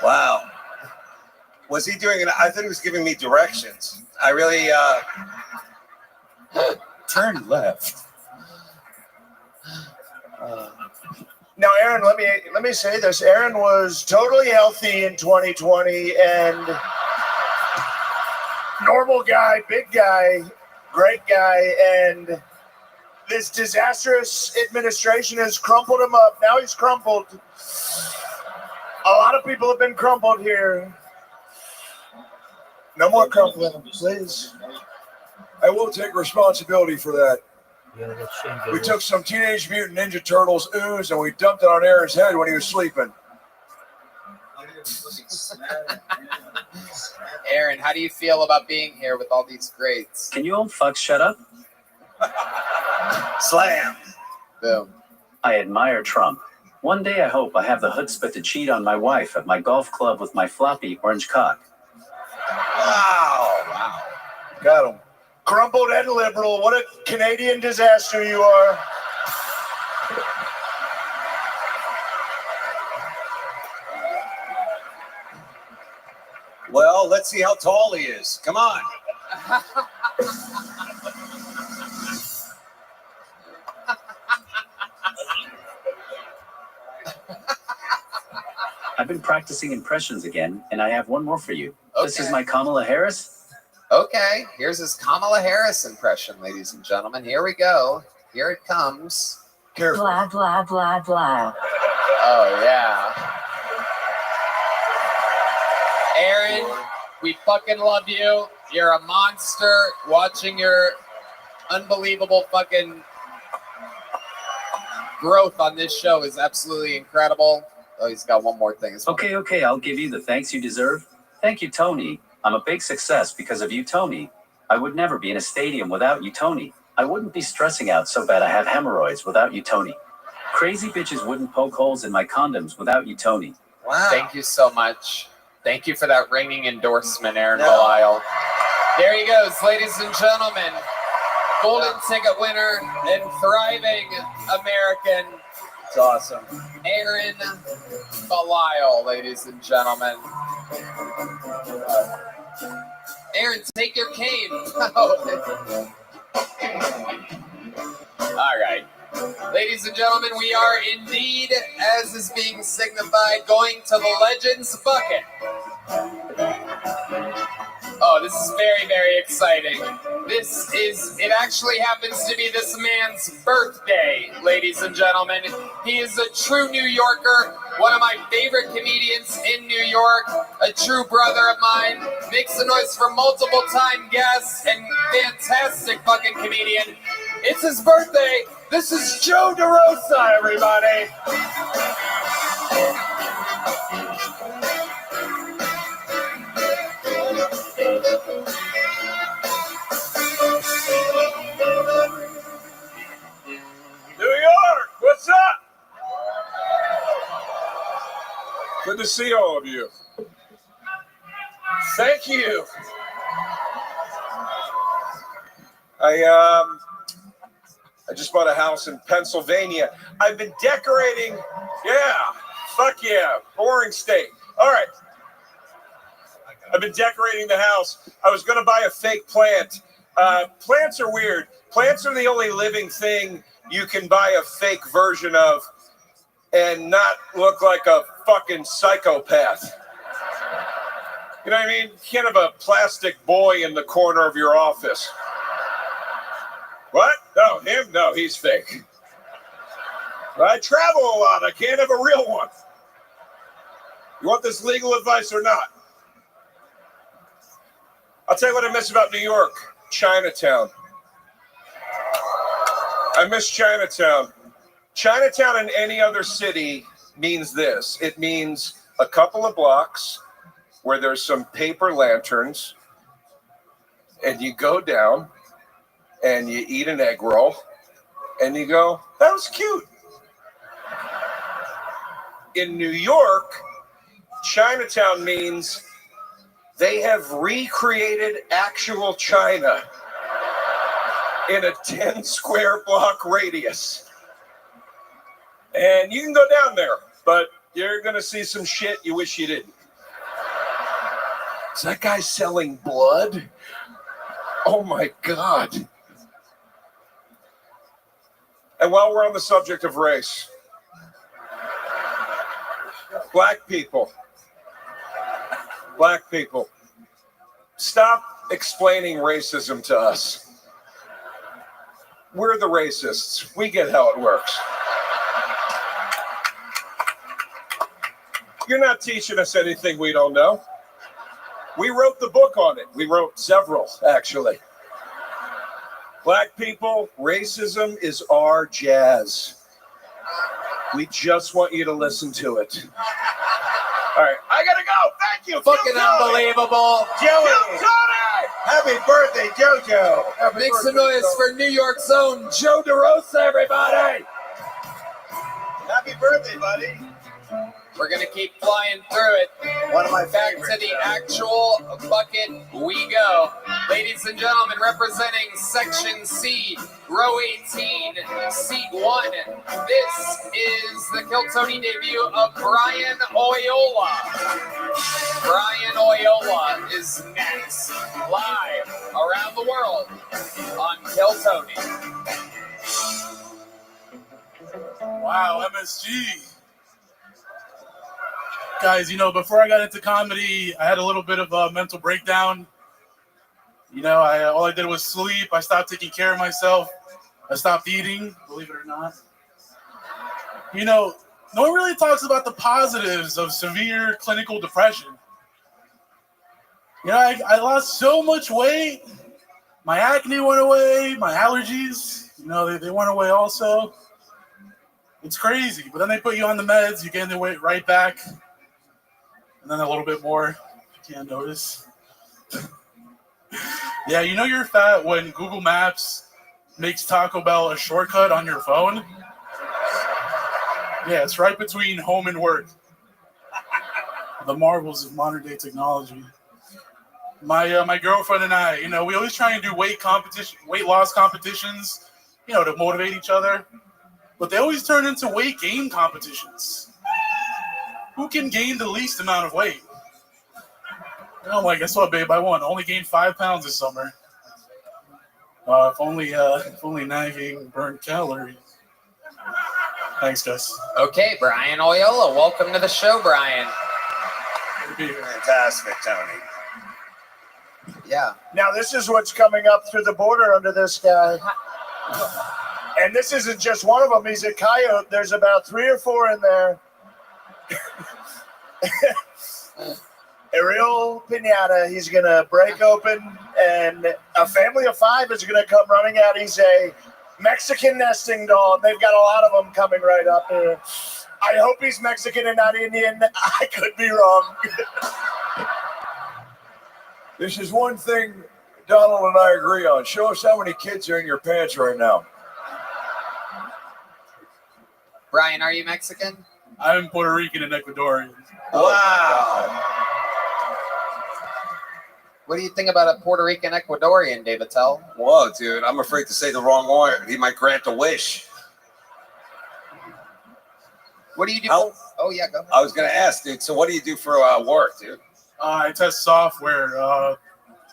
Wow. Was he doing it? I thought he was giving me directions. I really, turn left. Now, Aaron, let me say this. Aaron was totally healthy in 2020 and normal guy, big guy, great guy, and this disastrous administration has crumpled him up. Now he's crumpled. A lot of people have been crumpled here. No more crumpling, please. I will take responsibility for that. We took some Teenage Mutant Ninja Turtles ooze and we dumped it on Aaron's head when he was sleeping. Aaron, how do you feel about being here with all these greats? Can you old fucks shut up? Slam. Boom. I admire Trump. One day I hope I have the chutzpah to cheat on my wife at my golf club with my floppy orange cock. Wow. Got him. Crumpled and liberal. What a Canadian disaster you are. Well, let's see how tall he is. Come on. I've been practicing impressions again, and I have one more for you. Okay. This is my Kamala Harris. Okay, here's his Kamala Harris impression, ladies and gentlemen. Here we go. Here it comes. Careful. Blah, blah, blah, blah. Oh, yeah. Aaron, we fucking love you. You're a monster. Watching your unbelievable fucking growth on this show is absolutely incredible. Oh, he's got one more thing. Okay, I'll give you the thanks you deserve. Thank you, Tony. I'm a big success because of you, Tony. I would never be in a stadium without you, Tony. I wouldn't be stressing out so bad I have hemorrhoids without you, Tony. Crazy bitches wouldn't poke holes in my condoms without you, Tony. Wow. Thank you so much. Thank you for that ringing endorsement, Aaron Belisle. There he goes, ladies and gentlemen. Golden ticket winner and thriving American. It's awesome. Aaron Belisle, ladies and gentlemen. Aaron, take your cane. All right. Ladies and gentlemen, we are indeed, as is being signified, going to the Legends Bucket. Oh, this is very, very exciting. It actually happens to be this man's birthday, ladies and gentlemen. He is a true New Yorker, one of my favorite comedians in New York, a true brother of mine, makes the noise for multiple time guests, and fantastic fucking comedian. It's his birthday. This is Joe DeRosa, everybody. New York, what's up? Good to see all of you. Thank you. I just bought a house in Pennsylvania. I've been decorating. Yeah, fuck yeah, boring state. All right. I've been decorating the house. I was going to buy a fake plant. Plants are weird. Plants are the only living thing you can buy a fake version of and not look like a fucking psychopath. You know what I mean? You can't have a plastic boy in the corner of your office. What? No, him? No, he's fake. I travel a lot. I can't have a real one. You want this legal advice or not? I'll tell you what I miss about New York. Chinatown. I miss Chinatown. Chinatown in any other city means this. It means a couple of blocks where there's some paper lanterns and you go down and you eat an egg roll and you go, that was cute. In New York, Chinatown means they have recreated actual China in a 10 square block radius. And you can go down there, but you're going to see some shit you wish you didn't. Is that guy selling blood? Oh my God. And while we're on the subject of race, black people, stop explaining racism to us. We're the racists. We get how it works. You're not teaching us anything we don't know. We wrote the book on it. We wrote several, actually. Black people, racism is our jazz. We just want you to listen to it. All right, I gotta go. Thank you. Fucking unbelievable. Joey. Happy birthday, JoJo. Make some noise for New York's own Joe DeRosa, everybody. Happy birthday, buddy. We're going to keep flying through it. One of my Back to the actual bucket we go. Ladies and gentlemen, representing Section C, Row 18, Seat 1. This is the Kill Tony debut of Brian Oyola. Brian Oyola is next, live around the world on Kill Tony. Wow, MSG. Guys, you know, before I got into comedy, I had a little bit of a mental breakdown. You know, all I did was sleep. I stopped taking care of myself. I stopped eating, believe it or not. You know, no one really talks about the positives of severe clinical depression. You know, I lost so much weight. My acne went away. My allergies, you know, they went away also. It's crazy. But then they put you on the meds. You gain the weight right back. And then a little bit more. You can't notice. Yeah, you know you're fat when Google Maps makes Taco Bell a shortcut on your phone. Yeah, it's right between home and work. The marvels of modern day technology. My girlfriend and I, you know, we always try and do weight loss competitions, you know, to motivate each other. But they always turn into weight gain competitions. Who can gain the least amount of weight? And I'm like, guess what, babe? I won. I only gained 5 pounds this summer. If only nagging burned calories. Thanks, guys. Okay, Brian Oyola, welcome to the show, Brian. Fantastic, Tony. Yeah. Now this is what's coming up through the border under this guy. And this isn't just one of them. He's a coyote. There's about 3 or 4 in there. A real piñata. He's going to break open, and a family of 5 is going to come running out. He's a Mexican nesting doll. They've got a lot of them coming right up here. I hope he's Mexican and not Indian. I could be wrong. This is one thing Donald and I agree on. Show us how many kids are in your pants right now. Brian, are you Mexican? I'm Puerto Rican and Ecuadorian. Wow. What do you think about a Puerto Rican Ecuadorian, David Tell? Whoa, dude, I'm afraid to say the wrong word. He might grant a wish. What do you do? Oh, yeah, go ahead. I was going to ask, dude, so what do you do for work, dude? I test software,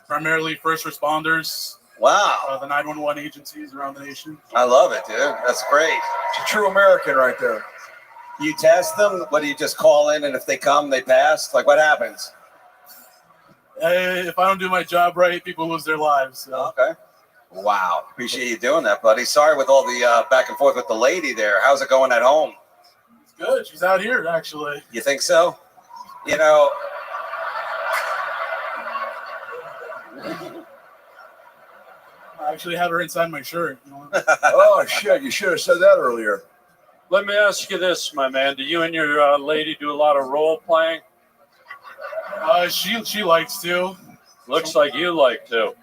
primarily first responders. Wow. The 911 agencies around the nation. I love it, dude. That's great. It's a true American right there. You test them? What, do you just call in, and if they come, they pass? Like, what happens? If I don't do my job right, people lose their lives. So. Okay. Wow. Appreciate you doing that, buddy. Sorry with all the back and forth with the lady there. How's it going at home? It's good. She's out here, actually. You think so? You know... I actually had her inside my shirt. You know? Oh, shit. You should have said that earlier. Let me ask you this, my man. Do you and your lady do a lot of role playing? She likes to. Looks like you like to.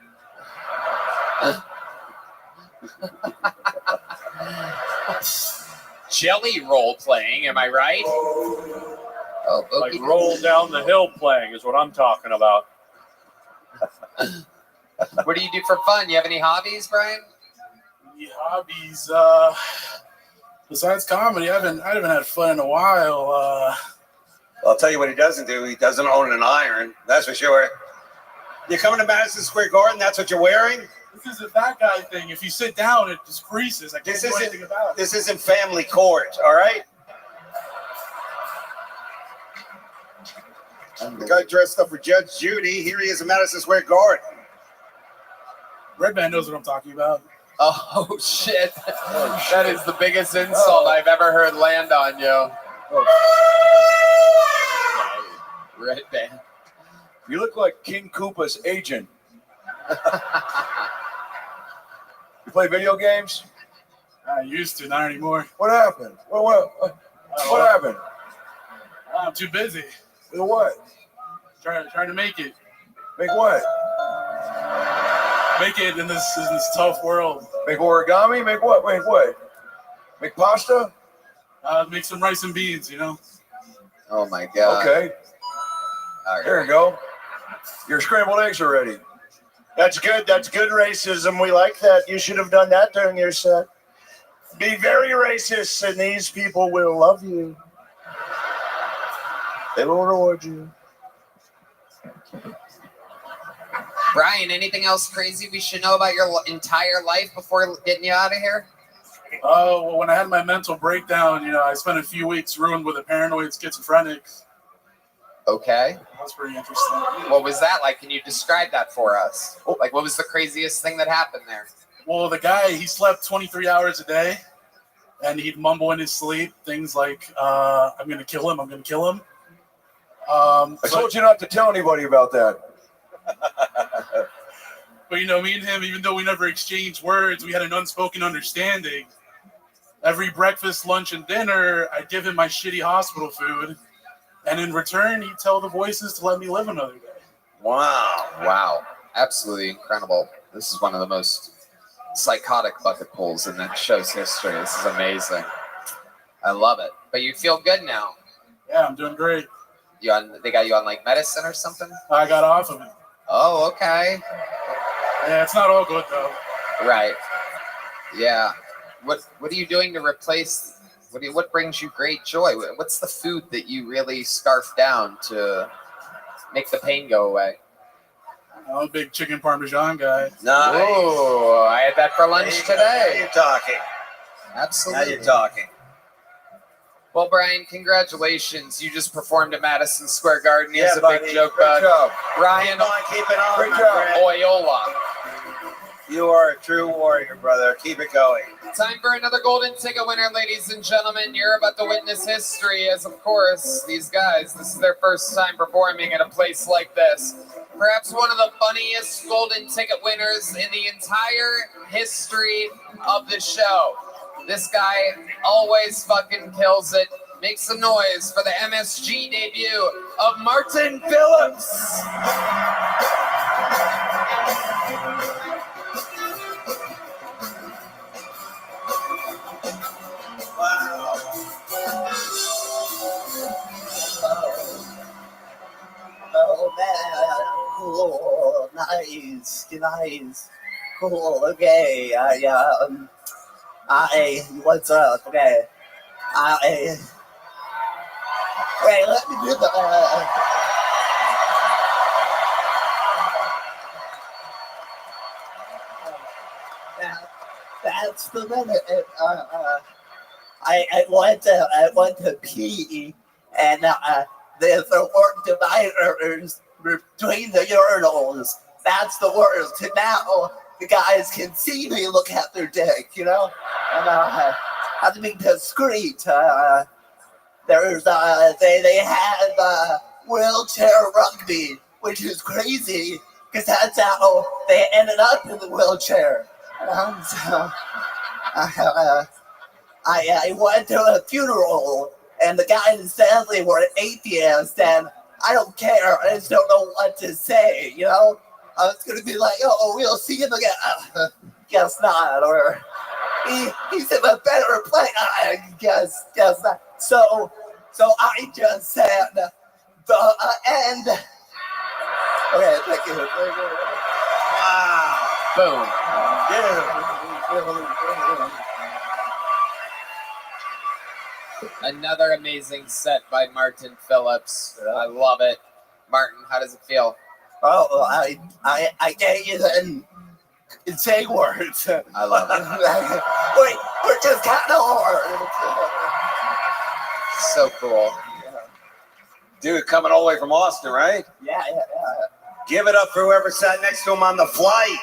Jelly role playing, am I right? Oh, like roll down the hill playing is what I'm talking about. What do you do for fun? You have any hobbies, Brian? Any hobbies? Besides comedy, I haven't had fun in a while. I'll tell you what he doesn't do. He doesn't own an iron. That's for sure. You're coming to Madison Square Garden. That's what you're wearing. This is a fat guy thing. If you sit down, it just creases. I can't do anything about it. This isn't family court. All right. The guy dressed up for Judge Judy. Here he is in Madison Square Garden. Red Man knows what I'm talking about. Oh, shit. That is the biggest insult I've ever heard land on you. Red Man. You look like King Koopa's agent. You play video games? I used to, not anymore. What happened? What happened? I'm too busy. With what? Trying to make it. Make what? Make it in this tough world. Make origami? Make what? Make what? Make pasta? Make some rice and beans, you know. Oh my God. Okay. All right. There you go. Your scrambled eggs are ready. That's good. That's good racism. We like that. You should have done that during your set. Be very racist, and these people will love you. They will reward you. Brian, anything else crazy we should know about your entire life before getting you out of here? Oh, well, when I had my mental breakdown, you know, I spent a few weeks ruined with a paranoid schizophrenic. Okay. That's pretty interesting. What was that like? Can you describe that for us? Like, what was the craziest thing that happened there? Well, the guy, he slept 23 hours a day, and he'd mumble in his sleep things like, I'm going to kill him, I'm going to kill him. I told you not to tell anybody about that. But, you know, me and him, even though we never exchanged words, we had an unspoken understanding. Every breakfast, lunch, and dinner, I'd give him my shitty hospital food. And in return, he'd tell the voices to let me live another day. Wow. Absolutely incredible. This is one of the most psychotic bucket pulls in that show's history. This is amazing. I love it. But you feel good now. Yeah, I'm doing great. They got you on like medicine or something? I got off of it. Oh, okay. Yeah, it's not all good though. Right. Yeah. What are you doing to replace? What brings you great joy? What's the food that you really scarf down to make the pain go away? I'm a big chicken parmesan guy. Nice. Oh, I had that for lunch today. Now you're talking. Absolutely. Now you're talking. Well, Brian, congratulations. You just performed at Madison Square Garden. Here's a buddy. big joke Great about job. Ryan Keep it on, Great my job. friend. Oyola. You are a true warrior, brother. Keep it going. Time for another golden ticket winner, ladies and gentlemen. You're about to witness history as, of course, these guys, this is their first time performing at a place like this. Perhaps one of the funniest golden ticket winners in the entire history of the show. This guy always fucking kills it. Make some noise for the MSG debut of Martin Phillips. Oh man, cool, nice, cool. Okay, what's up? Okay, wait, let me do the. That's the minute. I went to pee, and there's the work dividers between the urinals. That's the worst. And now the guys can see me look at their dick, you know? And have to be discreet. There's they had wheelchair rugby, which is crazy because that's how they ended up in the wheelchair. So I went to a funeral, and the guys sadly were atheists, and I don't care. I just don't know what to say, you know? I was going to be like, oh, we'll see you again. Guess not. Or he's in a better place. I guess not. So I just said the end. Okay, thank you. Wow. Boom. Another amazing set by Martin Phillips. I love it. Martin, how does it feel? Oh, I can't even say words. I love it. We're just kind of hard. So cool. Dude, coming all the way from Austin, right? Yeah. Give it up for whoever sat next to him on the flight.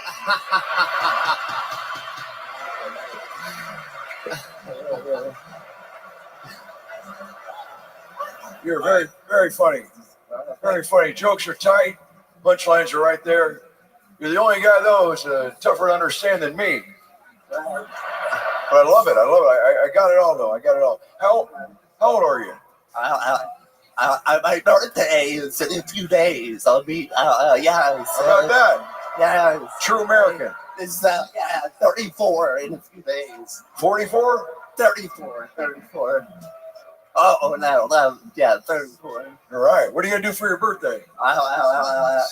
You're very, very funny. Very funny. Jokes are tight. Punchlines are right there. You're the only guy, though, who's tougher to understand than me. But I love it. I got it all, though. I got it all. How old are you? My birthday is in a few days. I'll be, yes. How about that? Yes. True American. It's 34 in a few days. 44? 34. Oh, no, yeah, 34. All right. What are you going to do for your birthday?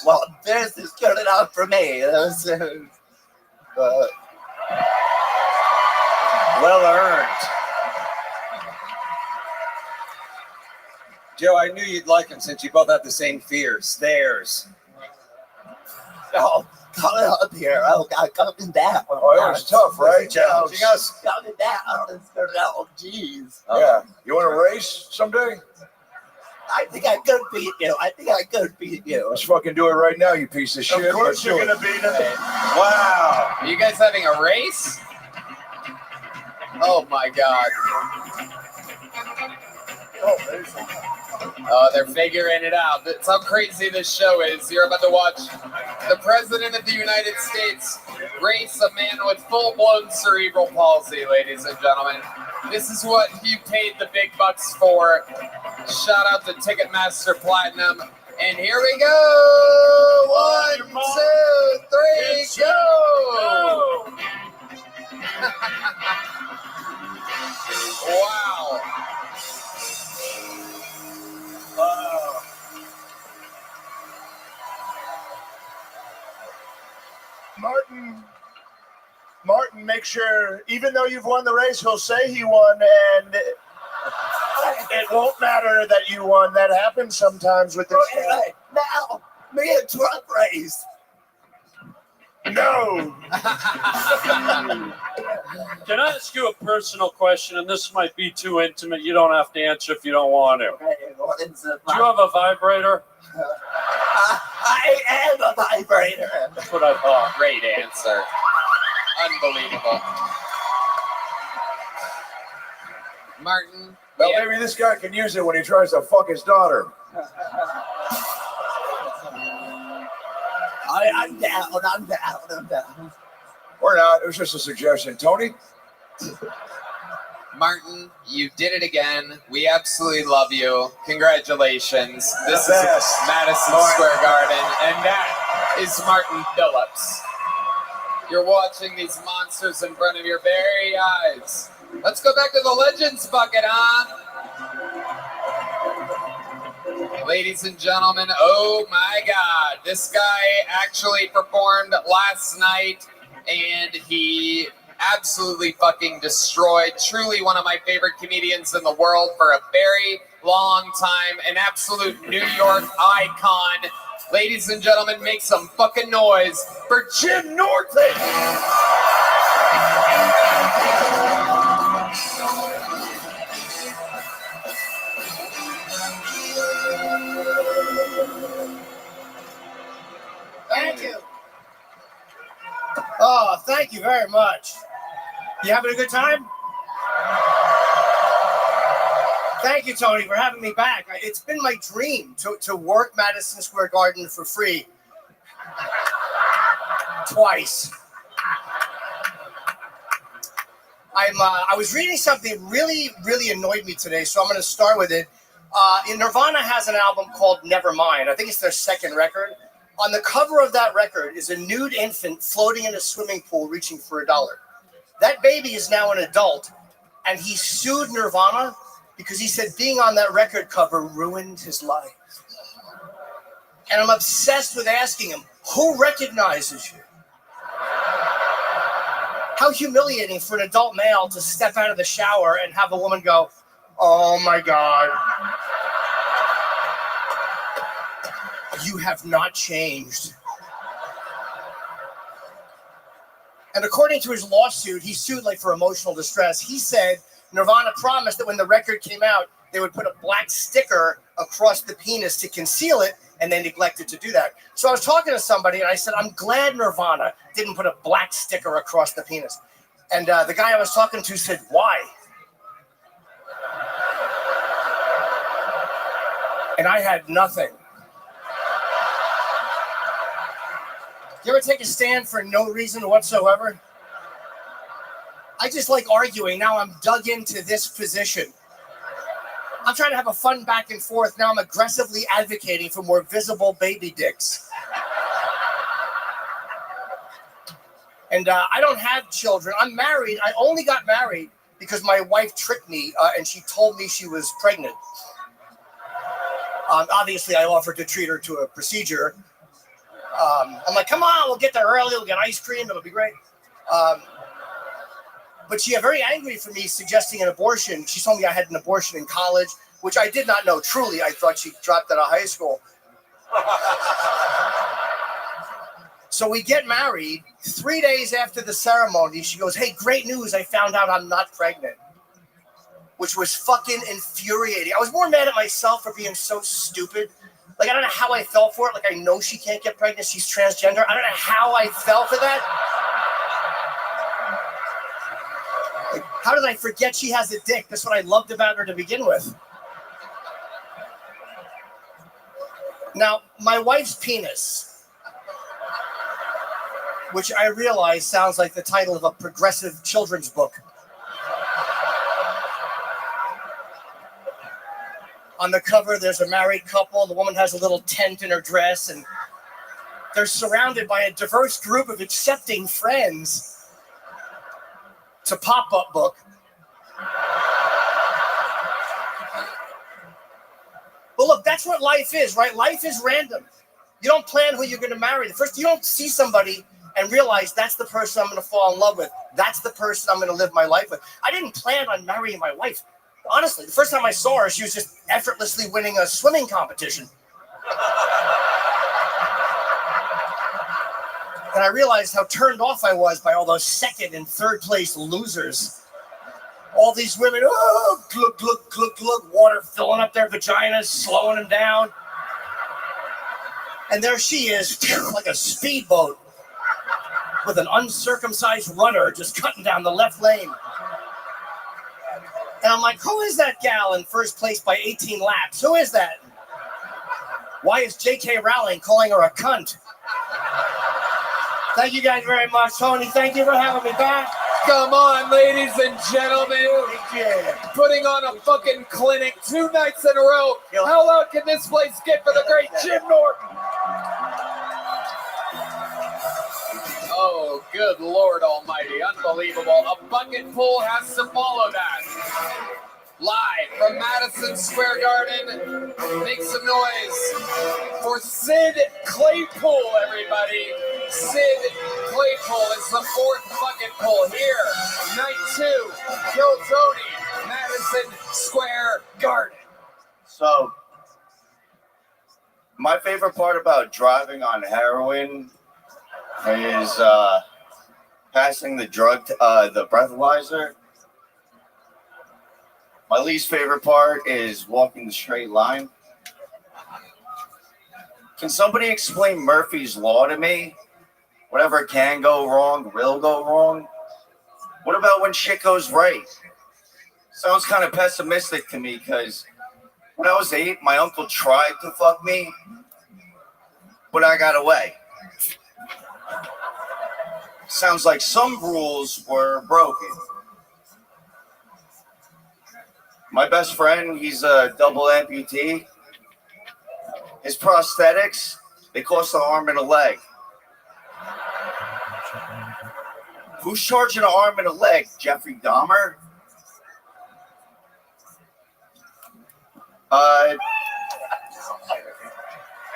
Well, this is good enough for me. Well earned. Joe, I knew you'd like him since you both have the same fear. Stairs. Oh, coming up here. Oh, God, coming down. Oh, it was tough, right? Challenging us. Coming down. Oh, jeez. Yeah. You want to race someday? I think I could beat you. I think I could beat you. Let's fucking do it right now, you piece of shit. Of course Let's you're do gonna it. beat him. Wow. Are you guys having a race? Oh my god. Oh, they're figuring it out. That's how crazy this show is. You're about to watch the President of the United States race a man with full-blown cerebral palsy, ladies and gentlemen. This is what you paid the big bucks for. Shout out to Ticketmaster Platinum. And here we go. 1, 2, 3, go! Wow. Martin, make sure, even though you've won the race, he'll say he won, and it won't matter that you won. That happens sometimes with this. Okay, now, me and Trump race. No. Can I ask you a personal question? And this might be too intimate. You don't have to answer if you don't want to. Do you have a vibrator? I am a vibrator. That's what I thought. Great answer. Unbelievable. Martin. Well, maybe this guy can use it when he tries to fuck his daughter. I'm down. Or not. It was just a suggestion. Tony? Martin, you did it again. We absolutely love you. Congratulations. This is Madison Square Garden, and that is Martin Phillips. You're watching these monsters in front of your very eyes. Let's go back to the Legends bucket, huh? Ladies and gentlemen, oh my God. This guy actually performed last night, and he absolutely fucking destroyed. Truly one of my favorite comedians in the world for a very long time. An absolute New York icon. Ladies and gentlemen, make some fucking noise for Jim Norton. Thank you. Oh, thank you very much. You having a good time? Thank you, Tony, for having me back. It's been my dream to work Madison Square Garden for free. Twice. I was reading something that really annoyed me today, so I'm going to start with it. Nirvana has an album called Nevermind. I think it's their second record. On the cover of that record is a nude infant floating in a swimming pool reaching for $1. That baby is now an adult, and he sued Nirvana because he said being on that record cover ruined his life. And I'm obsessed with asking him, who recognizes you? How humiliating for an adult male to step out of the shower and have a woman go, oh my God. You have not changed. And according to his lawsuit, he sued like for emotional distress. He said Nirvana promised that when the record came out, they would put a black sticker across the penis to conceal it, and they neglected to do that. So I was talking to somebody, and I said, I'm glad Nirvana didn't put a black sticker across the penis. And the guy I was talking to said, why? And I had nothing. You ever take a stand for no reason whatsoever? I just like arguing. Now I'm dug into this position. I'm trying to have a fun back and forth. Now I'm aggressively advocating for more visible baby dicks. And I don't have children. I'm married. I only got married because my wife tricked me and she told me she was pregnant. Obviously, I offered to treat her to a procedure. I'm like, come on, we'll get there early. We'll get ice cream. It'll be great. But she got very angry for me suggesting an abortion. She told me I had an abortion in college, which I did not know. Truly, I thought she dropped out of high school. So we get married. 3 days after the ceremony, she goes, hey, great news. I found out I'm not pregnant. which was fucking infuriating. I was more mad at myself for being so stupid. Like, I don't know how I fell for it. Like, I know she can't get pregnant. She's transgender. I don't know how I fell for that. Like, how did I forget she has a dick? That's what I loved about her to begin with. Now, my wife's penis, which I realize sounds like the title of a progressive children's book. On the cover, there's a married couple. The woman has a little tent in her dress, and they're surrounded by a diverse group of accepting friends. It's a pop-up book. But look, that's what life is, right? Life is random. You don't plan who you're going to marry. First, you don't see somebody and realize that's the person I'm going to fall in love with. That's the person I'm going to live my life with. I didn't plan on marrying my wife. Honestly, the first time I saw her, she was just effortlessly winning a swimming competition. And I realized how turned off I was by all those second and third place losers. All these women, oh, glug, glug, glug, glug, water filling up their vaginas, slowing them down. And there she is, like a speedboat, with an uncircumcised rudder just cutting down the left lane. And I'm like, who is that gal in first place by 18 laps? Who is that? Why is J.K. Rowling calling her a cunt? Thank you guys very much, Tony. Thank you for having me back. Come on, ladies and gentlemen. Putting on a fucking clinic 2 nights in a row. How loud can this place get for the great Jim Norton? Oh, good Lord almighty. Unbelievable. A bucket pool has to follow that. Live from Madison Square Garden. Make some noise for Sid Claypool, everybody. Sid Claypool is the 4th bucket pool here. Night 2, Kill Tony, Madison Square Garden. So, my favorite part about driving on heroin is passing the the breathalyzer. My least favorite part is walking the straight line. Can somebody explain Murphy's Law to me? Whatever can go wrong will go wrong. What about when shit goes right? Sounds kind of pessimistic to me because when I was 8, my uncle tried to fuck me, but I got away. Sounds like some rules were broken. My best friend, he's a double amputee. His prosthetics, they cost an arm and a leg. Who's charging an arm and a leg? Jeffrey Dahmer? All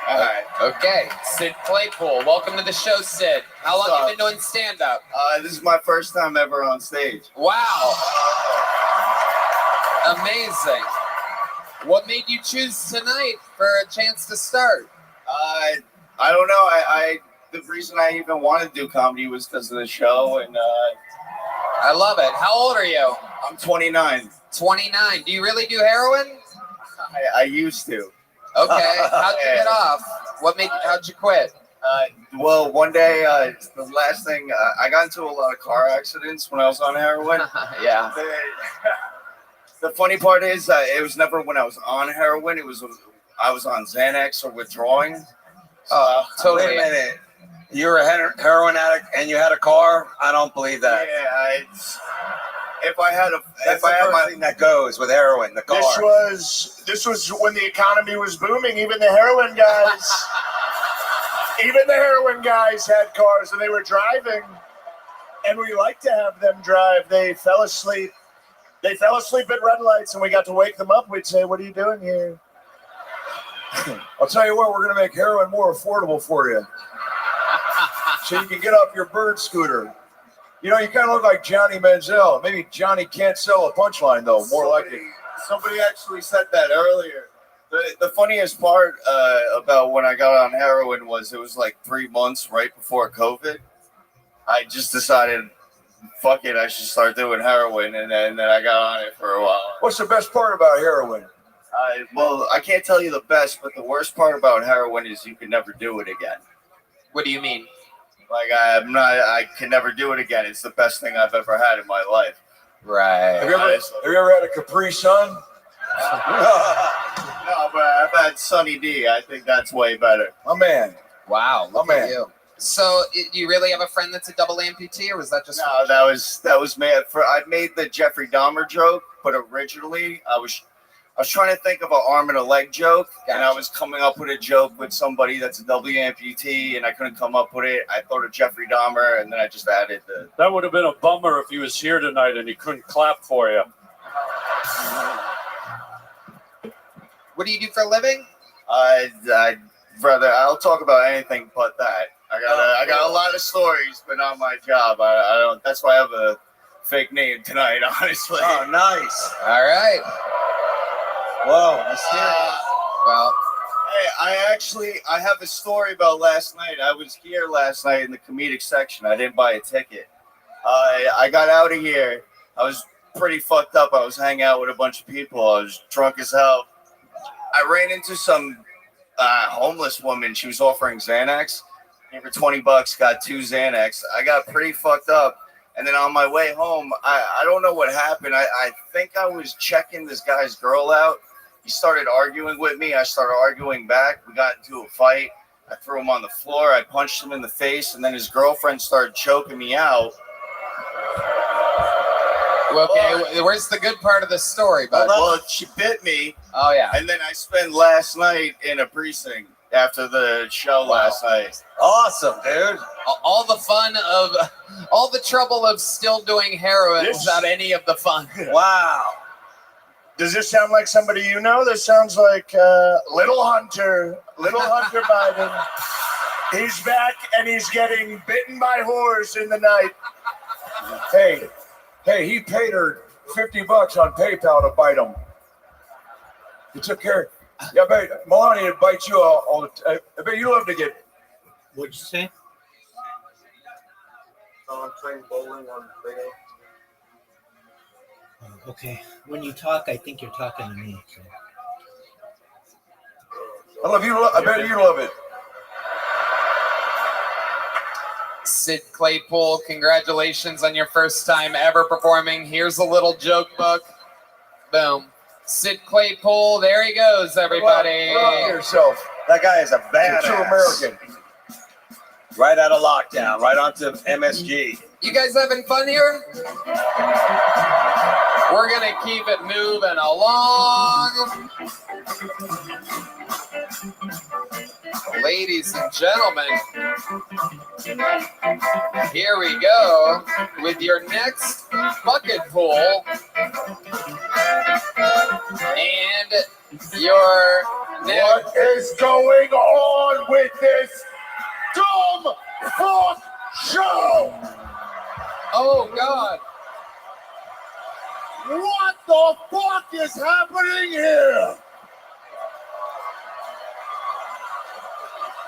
right. Okay. Sid Claypool. Welcome to the show, Sid. How long have you been doing stand-up? This is my first time ever on stage. Wow. Amazing. What made you choose tonight for a chance to start? I don't know. The reason I even wanted to do comedy was because of the show, and I love it. How old are you? I'm 29. 29. Do you really do heroin? I used to. Okay. How'd you get off? How'd you quit? Well, one day, the last thing, I got into a lot of car accidents when I was on heroin. Yeah. The funny part is, it was never when I was on heroin. I was on Xanax or withdrawing. Totally. Wait a minute. You were a heroin addict and you had a car? I don't believe that. Yeah, if I had my thing that goes with heroin, the car. This was when the economy was booming. Even the heroin guys had cars and they were driving, and we liked to have them drive. They fell asleep. They fell asleep at red lights, and we got to wake them up. We'd say, "What are you doing here?" I'll tell you what, we're going to make heroin more affordable for you. So you can get off your bird scooter. You know, you kind of look like Johnny Manziel. Maybe Johnny can't sell a punchline, though, more likely. Somebody actually said that earlier. The funniest part about when I got on heroin was it was like 3 months right before COVID. I just decided fuck it, I should start doing heroin, and then I got on it for a while. What's the best part about heroin? Well, I can't tell you the best, but the worst part about heroin is you can never do it again. What do you mean? Like I can never do it again. It's the best thing I've ever had in my life. Right. Have you ever had a Capri Sun? No, but I've had Sunny D. I think that's way better. My man. Wow, look My at man. you. So, do you really have a friend that's a double amputee, or was that just? No, that was made for. I made the Jeffrey Dahmer joke, but originally I was trying to think of an arm and a leg joke, and I was coming up with a joke with somebody that's a double amputee, and I couldn't come up with it. I thought of Jeffrey Dahmer, and then I just added the. That would have been a bummer if he was here tonight and he couldn't clap for you. What do you do for a living? I'll talk about anything but that. I got a lot of stories, but not my job. I don't. That's why I have a fake name tonight, honestly. Oh, nice. All right. Whoa, mysterious. Well, hey, I have a story about last night. I was here last night in the comedic section. I didn't buy a ticket. I got out of here. I was pretty fucked up. I was hanging out with a bunch of people. I was drunk as hell. I ran into some homeless woman. She was offering Xanax. Gave her $20, got 2 Xanax. I got pretty fucked up. And then on my way home, I don't know what happened. I think I was checking this guy's girl out. He started arguing with me. I started arguing back. We got into a fight. I threw him on the floor. I punched him in the face. And then his girlfriend started choking me out. Okay, where's the good part of the story, bud? Well, she bit me. Oh, yeah. And then I spent last night in a precinct after the show last night. Awesome, dude. All the fun of, all the trouble of still doing heroin without any of the fun. Wow. Does this sound like somebody you know? This sounds like Little Hunter Biden. He's back and he's getting bitten by whores in the night. Hey, he paid her $50 on PayPal to bite him. He took care. Yeah, I bet Melania would bite you all the time. I bet you love to get. What'd you say? I'm playing bowling on Play-Doh. Oh, okay. When you talk, I think you're talking to me. So. I love you. I bet you love it. Sid Claypool, congratulations on your first time ever performing. Here's a little joke book. Boom. Sid Claypool, there he goes, everybody. Love yourself. That guy is a badass. True American. Right out of lockdown, right onto MSG. You guys having fun here? We're going to keep it moving along. Ladies and gentlemen, here we go with your next bucket pool and your next. What is going on with this dumb fuck show? Oh, God. What the fuck is happening here?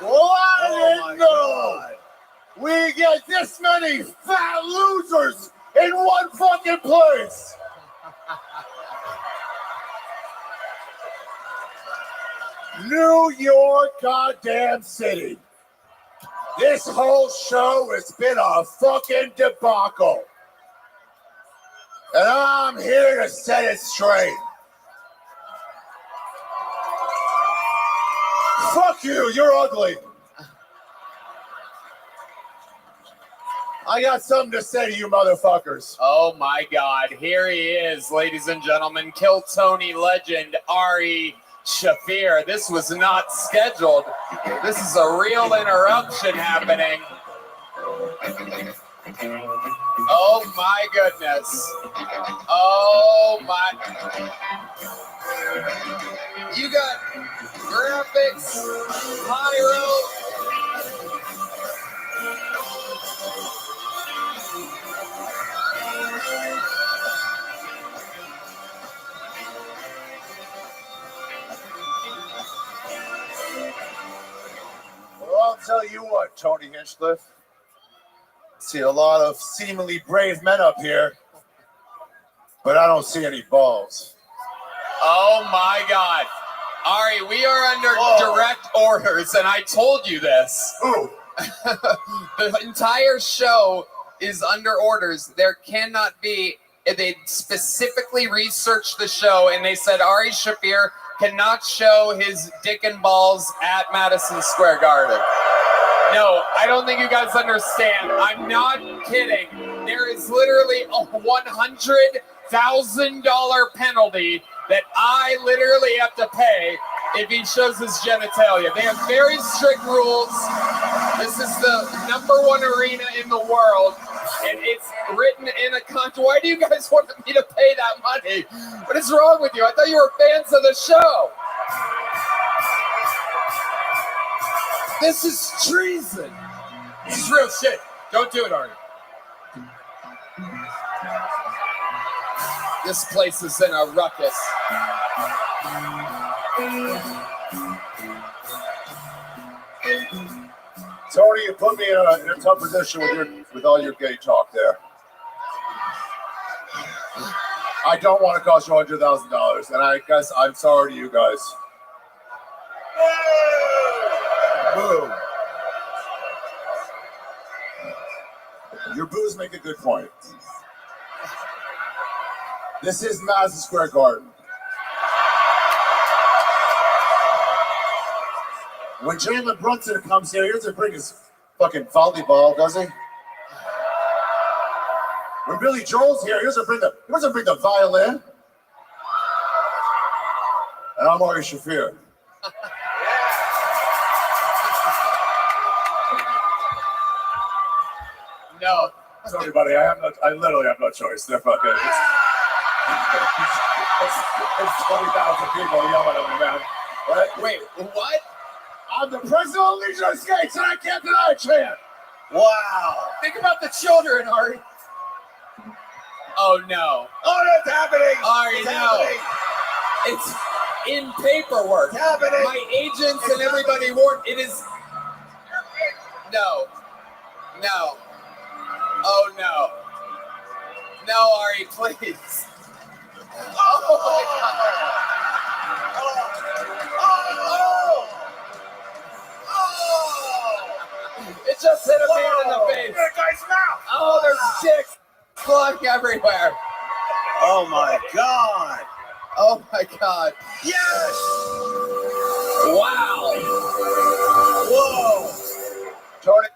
Well, I didn't know we get this many fat losers in one fucking place. New York goddamn city. This whole show has been a fucking debacle. And I'm here to set it straight. Fuck you, you're ugly. I got something to say to you motherfuckers. Oh my God, here he is, ladies and gentlemen. Kill Tony legend, Ari Shafir. This was not scheduled. This is a real interruption happening. Oh my goodness. Oh my. You got graphics, pyro. Well, I'll tell you what, Tony Hinchcliffe. See a lot of seemingly brave men up here, but I don't see any balls. Oh my God. Ari, we are under direct orders, and I told you this. Ooh. The entire show is under orders. There cannot be, they specifically researched the show, and they said Ari Shaffir cannot show his dick and balls at Madison Square Garden. No, I don't think you guys understand. I'm not kidding. There is literally a $100,000 penalty that I literally have to pay if he shows his genitalia. They have very strict rules. This is the #1 arena in the world, and it's written in a contract. Why do you guys want me to pay that money? What is wrong with you? I thought you were fans of the show. This is treason. This is real shit. Don't do it, Ari. This place is in a ruckus. Tony, you put me in a tough position with all your gay talk there. I don't want to cost you $100,000, and I guess I'm sorry to you guys. Boo. Your boos make a good point. This is Madison Square Garden. When Jalen Brunson comes here, he doesn't bring his fucking volleyball, does he? When Billy Joel's here, he doesn't bring the violin. And I'm Ari Shaffir. No. Sorry, buddy. I literally have no choice. They're fucking. It's 20,000 people yelling at me, man. Right? Wait, what? I'm the president of the Legion of Skates, and I can't deny a chant. Wow. Think about the children, Ari. Oh no. Oh, that's happening. Ari, it's no. happening. It's in paperwork. It's happening. My agents and everybody warned. It is. No. No. Oh no. No, Ari, please. Oh my God. It just hit a man in the face. That guy's mouth. Oh, there's dicks flying everywhere. Oh my God. Oh my God. Yes. Wow. Whoa. Tony,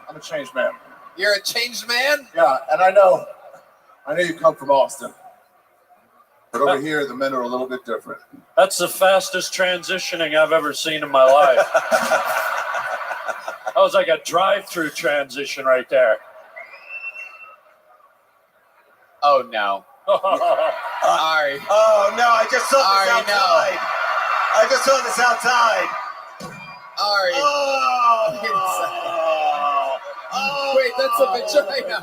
I'm a changed man. You're a changed man? Yeah, and I know you come from Austin. But over here, the men are a little bit different. That's the fastest transitioning I've ever seen in my life. That was like a drive-through transition right there. Oh no. Ari. Oh no, I just saw this Ari, outside. no. I just saw this outside. Ari. Oh. Wait, that's a vagina.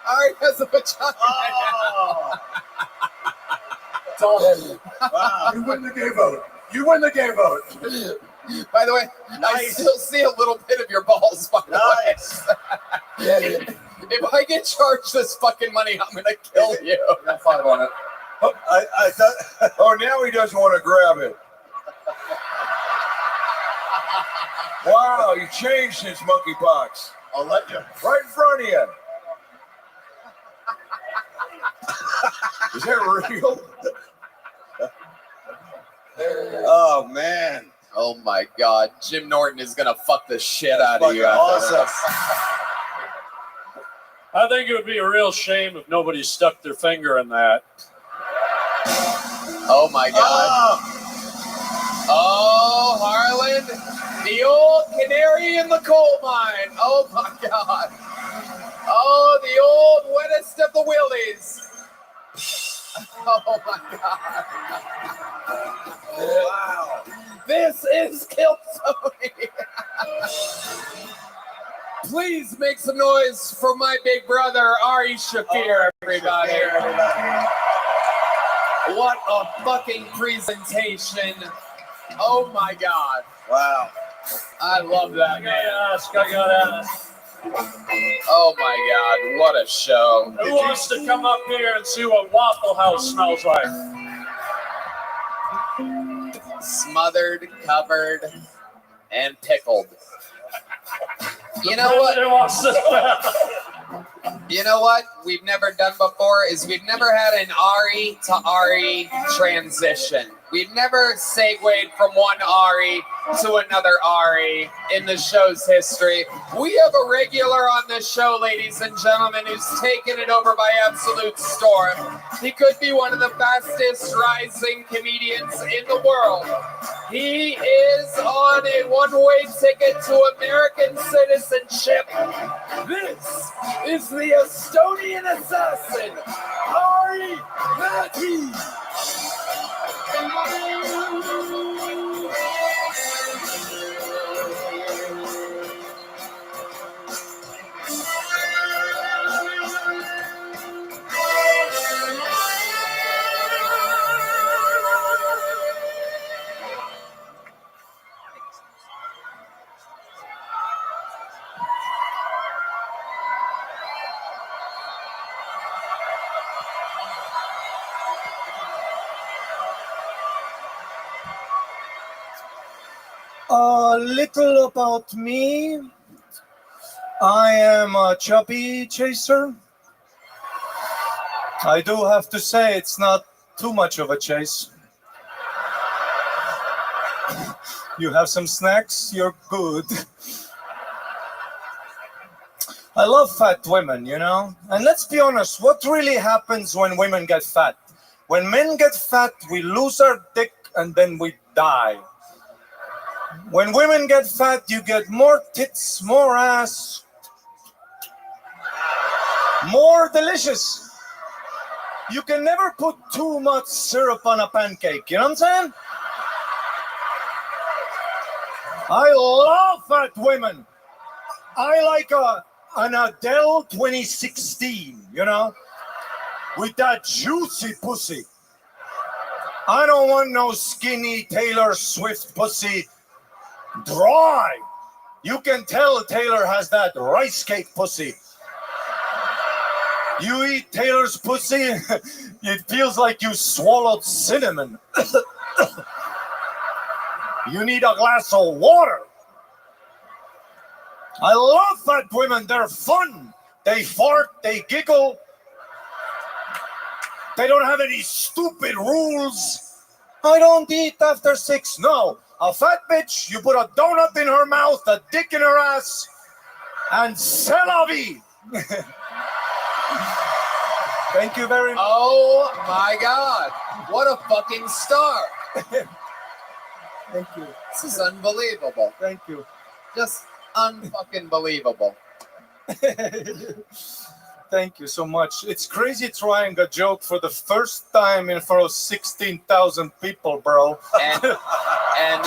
Ari has a vagina now. Wow. You win the gay vote. You win the gay vote. By the way, I still see a little bit of your balls, by the way. If I get charged this fucking money, I'm gonna kill you. I got 5 on it. I thought. Oh, now he doesn't want to grab it. Wow, you changed since monkeypox. I'll let you. Right in front of you. Is that real? Oh man. Oh my God. Jim Norton is gonna fuck the shit out of you. Awesome. I think it would be a real shame if nobody stuck their finger in that. Oh my God. Oh, Harlan, the old canary in the coal mine. Oh my God. Oh, the old wettest of the willies. Oh my God. Wow. This is Kill Tony. Please make some noise for my big brother, Ari Shaffir, everybody. What a fucking presentation. Oh my God. Wow. I love that man. I gotta ask. Oh my God, what a show. Who wants to come up here and see what Waffle House smells like? Smothered, covered, and pickled. You know what? You know what we've never done before is we've never had an Ari to Ari transition. We've never segued from one Ari to another Ari in the show's history. We have a regular on this show, ladies and gentlemen, who's taken it over by absolute storm. He could be one of the fastest rising comedians in the world. He is on a one-way ticket to American citizenship. This is the Estonian assassin, Ari Mägi. A little about me. I am a chubby chaser. I do have to say it's not too much of a chase. You have some snacks, you're good. I love fat women, you know? And let's be honest, what really happens when women get fat? When men get fat, we lose our dick and then we die. When women get fat, you get more tits, more ass, more delicious. You can never put too much syrup on a pancake, you know what I'm saying? I love fat women. I like an Adele 2016, you know, with that juicy pussy. I don't want no skinny Taylor Swift pussy. Dry. You can tell Taylor has that rice cake pussy. You eat Taylor's pussy, it feels like you swallowed cinnamon. You need a glass of water. I love fat women. They're fun. They fart, they giggle. They don't have any stupid rules. I don't eat after 6. No. A fat bitch, you put a donut in her mouth, a dick in her ass, and c'est la vie. Thank you very much. Oh my God. What a fucking star. Thank you. This is unbelievable. Thank you. Just unfucking believable. Thank you so much. It's crazy trying a joke for the first time in front of 16,000 people, bro. And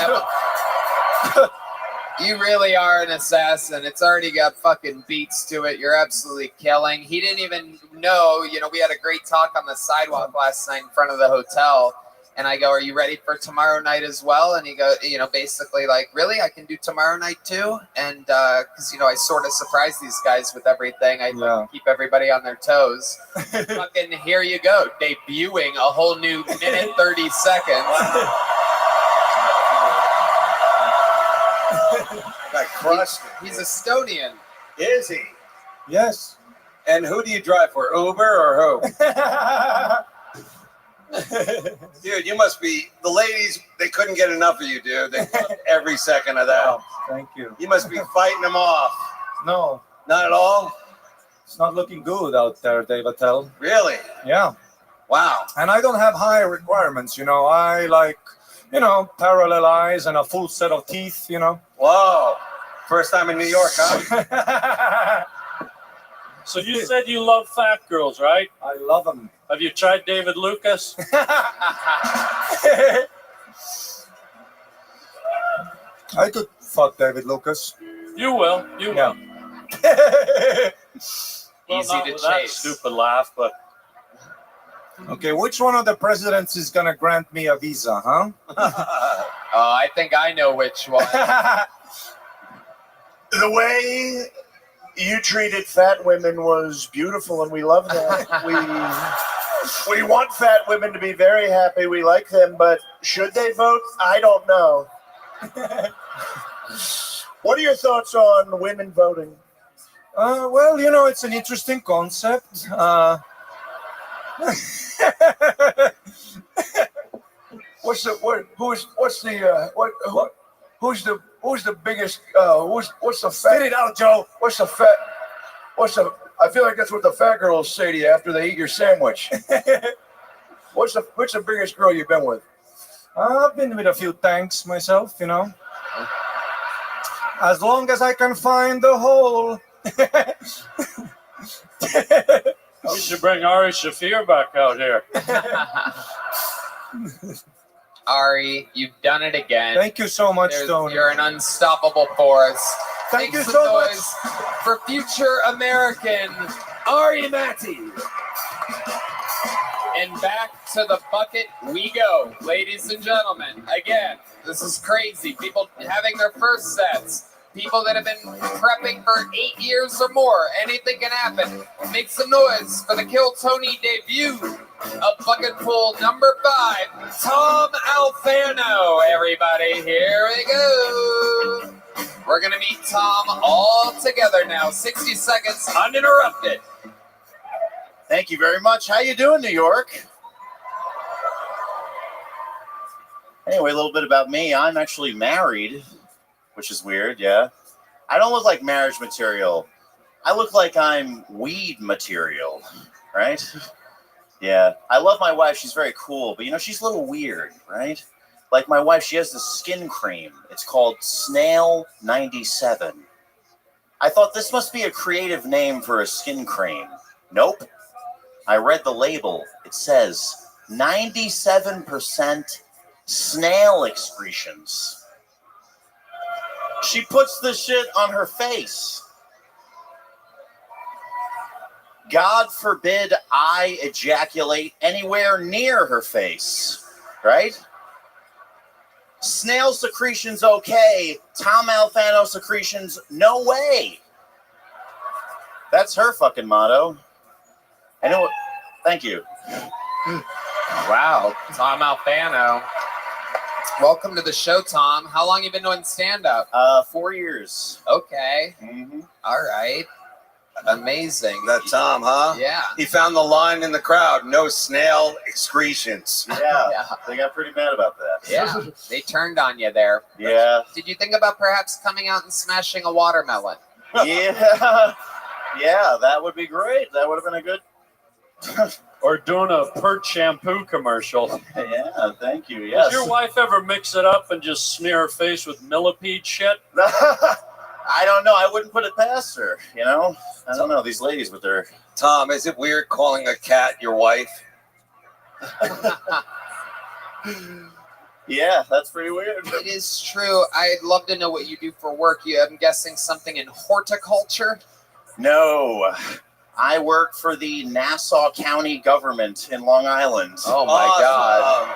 you really are an assassin. It's already got fucking beats to it. You're absolutely killing. He didn't even know, you know, we had a great talk on the sidewalk last night in front of the hotel. And I go, are you ready for tomorrow night as well? And he goes, you know, basically like, really? I can do tomorrow night too? And because, you know, I sort of surprise these guys with everything. I keep everybody on their toes. Fucking here you go. Debuting a whole new minute, 30 seconds. Got crushed. He's Estonian. Is he? Yes. And who do you drive for, Uber or who? Dude, you must be, the ladies, they couldn't get enough of you, dude. They loved every second of that. Oh, thank you. You must be fighting them off. No. Not at all? It's not looking good out there, Dave Attell. Really? Yeah. Wow. And I don't have high requirements, you know. I like, you know, parallel eyes and a full set of teeth, you know. Whoa. First time in New York, huh? So you said you love fat girls, right? I love them. Have you tried David Lucas? I could fuck David Lucas. You will. You will. Well, Easy not to with that chase. stupid laugh, but Okay, which one of the presidents is gonna grant me a visa, huh? I think I know which one. The way you treated fat women was beautiful, and we love that. We want fat women to be very happy. We like them, but should they vote? I don't know. What are your thoughts on women voting? Well, it's an interesting concept. Who's the biggest? What's the fat? Spit it out, Joe. I feel like that's what the fat girls say to you after they eat your sandwich. What's the biggest girl you've been with? I've been with a few tanks myself, As long as I can find the hole. We should bring Ari Shafir back out here. Ari, you've done it again. Thank you so much, Tony. You're an unstoppable force. Thank you Make some so much. noise for future American Ari Matti. And back to the bucket we go, ladies and gentlemen. Again, this is crazy. People having their first sets. People that have been prepping for 8 years or more. Anything can happen. Make some noise for the Kill Tony debut of bucket pool number 5, Tom Alfano. Everybody, here we go. We're going to meet Tom all together now. 60 seconds uninterrupted. Thank you very much. How you doing, New York? Anyway, a little bit about me. I'm actually married, which is weird, yeah. I don't look like marriage material. I look like I'm weed material, right? Yeah. I love my wife. She's very cool, but she's a little weird, right? Like my wife, she has this skin cream. It's called Snail 97. I thought this must be a creative name for a skin cream. Nope. I read the label. It says 97% snail excretions. She puts the shit on her face. God forbid I ejaculate anywhere near her face, right? Snail secretions, okay. Tom Alfano secretions, no way. That's her fucking motto. I know. Thank you. Wow, Tom Alfano. Welcome to the show, Tom. How long you been doing stand-up? 4 years. Okay. Mm-hmm. All right. Amazing. That Tom, huh? Yeah. He found the line in the crowd. No snail excretions. Yeah. They got pretty mad about that. Yeah. They turned on you there. Yeah. Did you think about perhaps coming out and smashing a watermelon? Yeah. Yeah, that would be great. That would have been a good... Or doing a Pert shampoo commercial. Yeah, thank you. Yes. Does your wife ever mix it up and just smear her face with millipede shit? I don't know. I wouldn't put it past her, I don't know. These ladies with their... Tom, is it weird calling a cat your wife? Yeah, that's pretty weird. It is true. I'd love to know what you do for work. I'm guessing something in horticulture? No. I work for the Nassau County government in Long Island. Oh my God.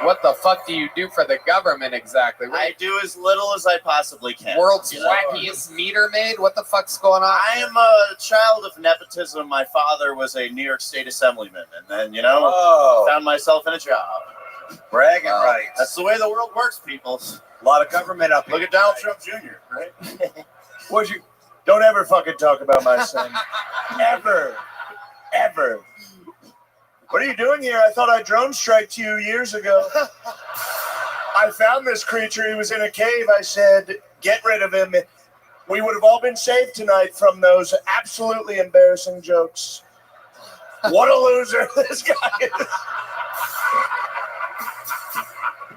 What the fuck do you do for the government exactly? I do as little as I possibly can. World's wackiest meter maid? What the fuck's going on? I am a child of nepotism. My father was a New York State assemblyman. And then, found myself in a job. Bragging rights. That's the way the world works, people. A lot of government up here. Look at Donald Trump Jr., right? Don't ever fucking talk about my son. Ever. Ever. What are you doing here? I thought I drone striked you years ago. I found this creature. He was in a cave. I said, get rid of him. We would have all been saved tonight from those absolutely embarrassing jokes. What a loser this guy is.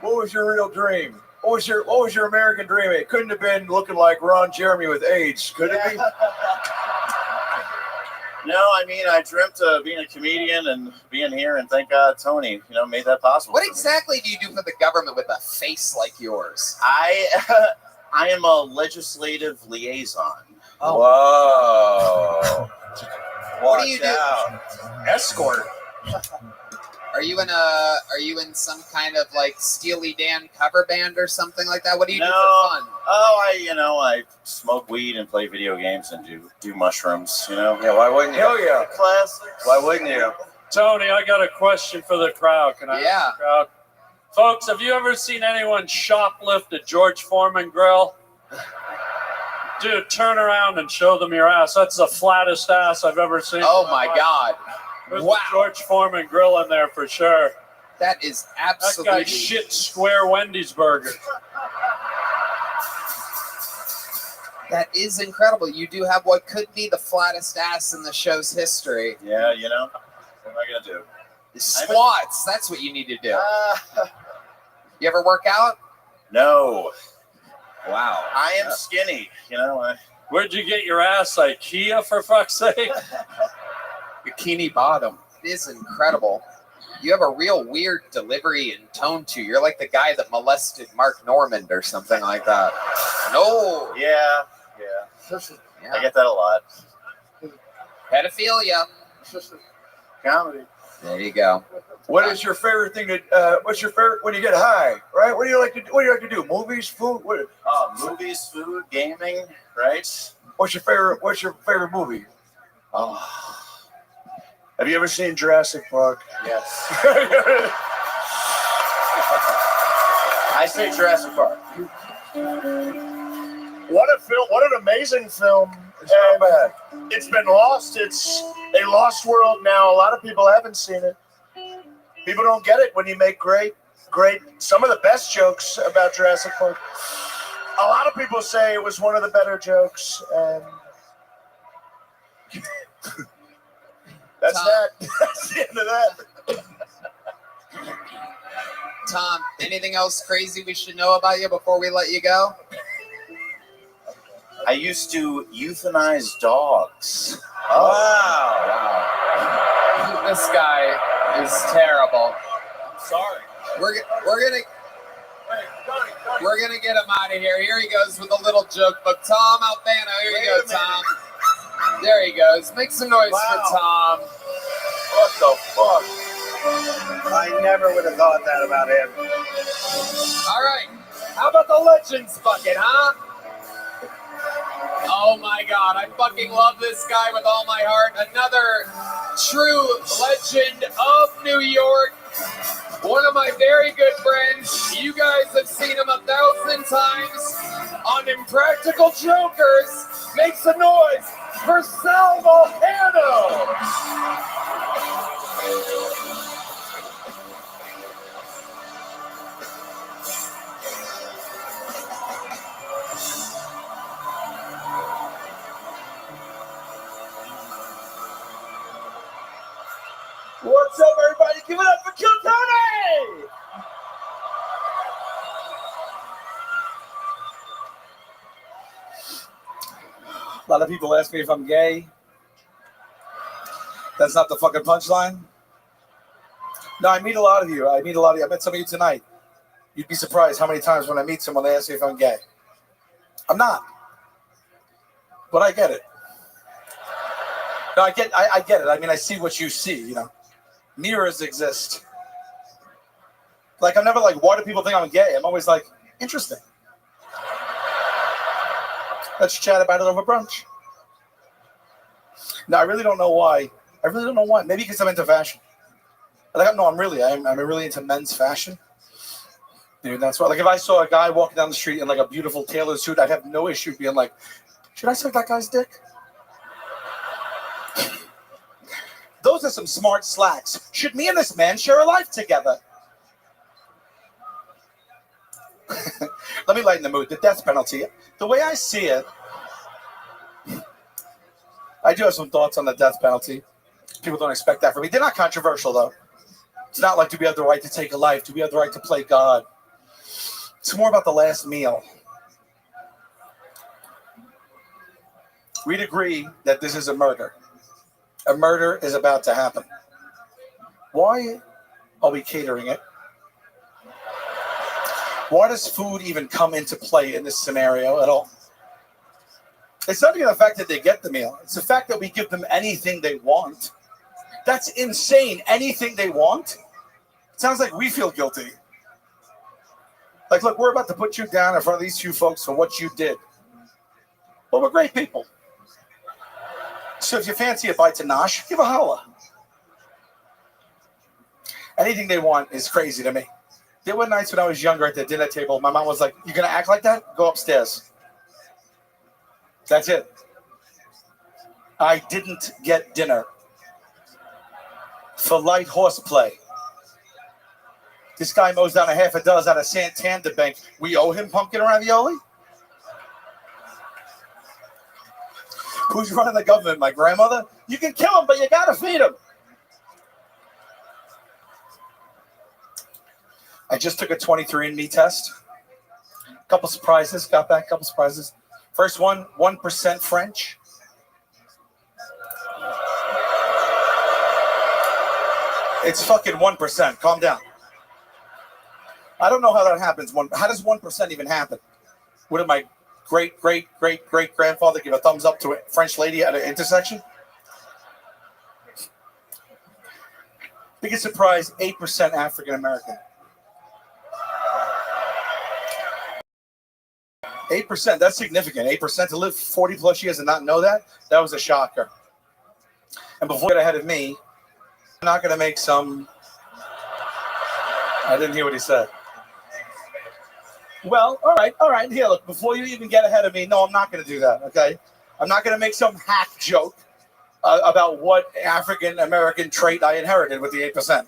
What was your real dream? What was your American dream? It couldn't have been looking like Ron Jeremy with AIDS, could it be? No, I mean, I dreamt of being a comedian and being here, and thank God Tony, made that possible. What exactly do you do for the government with a face like yours? I am a legislative liaison. Oh. Whoa. What do you do? Out. Escort. Are you in some kind of like Steely Dan cover band or something like that? What do you do for fun? Oh, I smoke weed and play video games and do mushrooms. Yeah, why wouldn't you? Hell yeah. Classics. Why wouldn't you? Tony, I got a question for the crowd. Can I ask the crowd? Folks, have you ever seen anyone shoplift a George Foreman grill? Dude, turn around and show them your ass. That's the flattest ass I've ever seen. Oh my God. There's a George Foreman grill in there for sure. That is absolutely... That guy shit square Wendy's burger. That is incredible. You do have what could be the flattest ass in the show's history. Yeah, what am I going to do? Squats. That's what you need to do. You ever work out? No. Wow. I am skinny, Where'd you get your ass? IKEA, for fuck's sake? Bikini Bottom. It is incredible. You have a real weird delivery and tone to you. You're like the guy that molested Mark Normand or something like that. No. Yeah. I get that a lot. Pedophilia. Comedy. There you go. What is your favorite thing to? What's your favorite when you get high? Right? What do you like to do? Movies, food. What? Movies, food, gaming. Right. What's your favorite movie? Have you ever seen Jurassic Park? Yes. I say Jurassic Park. What a film! What an amazing film! It's not bad. It's been lost. It's a lost world now. A lot of people haven't seen it. People don't get it when you make great. Some of the best jokes about Jurassic Park. A lot of people say it was one of the better jokes, and that's that. That's the end of that. Tom, anything else crazy we should know about you before we let you go? I used to euthanize dogs. Wow. This guy is terrible. Sorry. We're gonna get him out of here. Here he goes with a little joke book. Tom Albano, here you go, Tom. There he goes. Make some noise for Tom. What the fuck? I never would have thought that about him. All right. How about the Legends bucket, huh? Oh my God, I fucking love this guy with all my heart. Another true legend of New York. One of my very good friends. You guys have seen him 1,000 times on Impractical Jokers. Make some noise for Sal Volcano. What's up, everybody? Give it up for Kill Tony! A lot of people ask me if I'm gay. That's not the fucking punchline. No, I meet a lot of you. I met some of you tonight. You'd be surprised how many times when I meet someone, they ask me if I'm gay. I'm not. But I get it. No, I get it. I mean, I see what you see, Mirrors exist. Like, I'm never like, why do people think I'm gay? I'm always like, interesting. Let's chat about it over brunch. No, I really don't know why. Maybe because I'm into fashion. I'm really into men's fashion. Dude, that's why. Like, if I saw a guy walking down the street in like a beautiful tailored suit, I'd have no issue being like, should I suck that guy's dick? Those are some smart slacks. Should me and this man share a life together? Let me lighten the mood. The death penalty. The way I see it, I do have some thoughts on the death penalty. People don't expect that from me. They're not controversial, though. It's not like, do we have the right to take a life? Do we have the right to play God? It's more about the last meal. We'd agree that this is a murder. A murder is about to happen. Why are we catering it? Why does food even come into play in this scenario at all? It's not even the fact that they get the meal. It's the fact that we give them anything they want. That's insane. Anything they want? It sounds like we feel guilty. Like, look, we're about to put you down in front of these two folks for what you did. But we're great people. So if you fancy a bite to nosh, give a holla. Anything they want is crazy to me. There were nights when I was younger at the dinner table, my mom was like, "You gonna act like that? Go upstairs." That's it. I didn't get dinner for light horseplay. This guy mows down a half a dozen out of Santander Bank. We owe him pumpkin ravioli? Who's running the government? My grandmother? You can kill him, but you gotta feed him. I just took a 23andMe test. A couple surprises. Got back a couple surprises. First one, 1% French. It's fucking 1%. Calm down. I don't know how that happens. How does 1% even happen? What did my great-great-great-great-grandfather give a thumbs up to a French lady at an intersection? Biggest surprise, 8% African American. 8%, that's significant. 8% to live 40 plus years and not know that was a shocker. And before you get ahead of me, I'm not going to make some... I didn't hear what he said. Well, all right. Here, look, before you even get ahead of me, no, I'm not going to do that, okay? I'm not going to make some hack joke about what African-American trait I inherited with the 8%.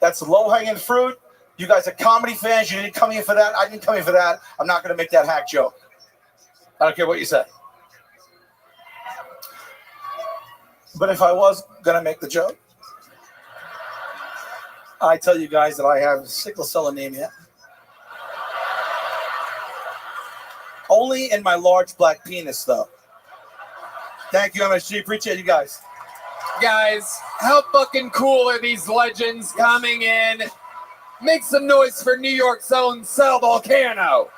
That's low-hanging fruit. You guys are comedy fans. You didn't come here for that. I didn't come here for that. I'm not going to make that hack joke. I don't care what you say. But if I was going to make the joke, I tell you guys that I have sickle cell anemia. Only in my large black penis, though. Thank you, MSG. Appreciate you guys. Guys, how fucking cool are these legends coming in? Make some noise for New York's own Sal Volcano.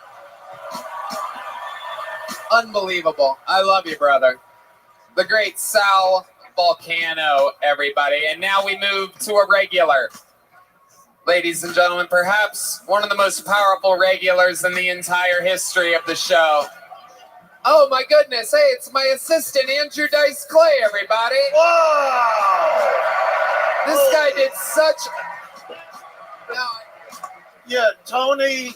Unbelievable. I love you, brother. The great Sal Volcano, everybody. And now we move to a regular. Ladies and gentlemen, perhaps one of the most powerful regulars in the entire history of the show. Oh my goodness, hey, it's my assistant, Andrew Dice Clay, everybody. Wow! This guy did such... Yeah, Tony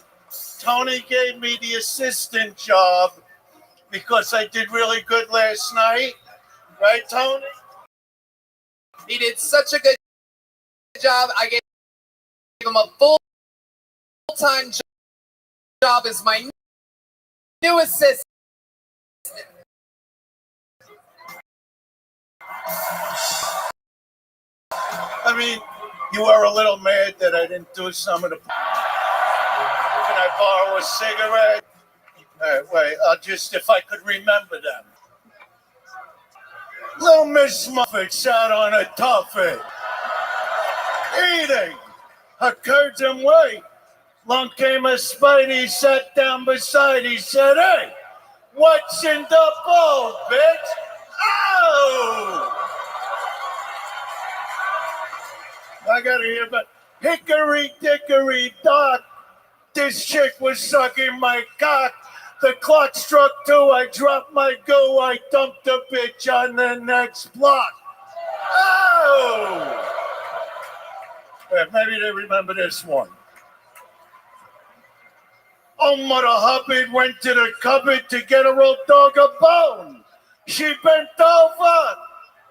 gave me the assistant job because I did really good last night. Right, Tony? He did such a good job. I gave him a full-time job as my new assistant. I mean, you are a little mad that I didn't do some of the... Can I borrow a cigarette? Wait, I'll just, if I could remember them. Little Miss Muffet sat on a tuffet, eating a curtain way. Long came a Spidey, sat down beside, he said, "Hey, what's in the bowl, bitch?" Oh! I gotta hear about hickory dickory dock. This chick was sucking my cock. The clock struck 2. I dropped my go. I dumped the bitch on the next block. Oh! Yeah, maybe they remember this one. Oh, Mother Hubbard went to the cupboard to get her old dog a bone. She bent over.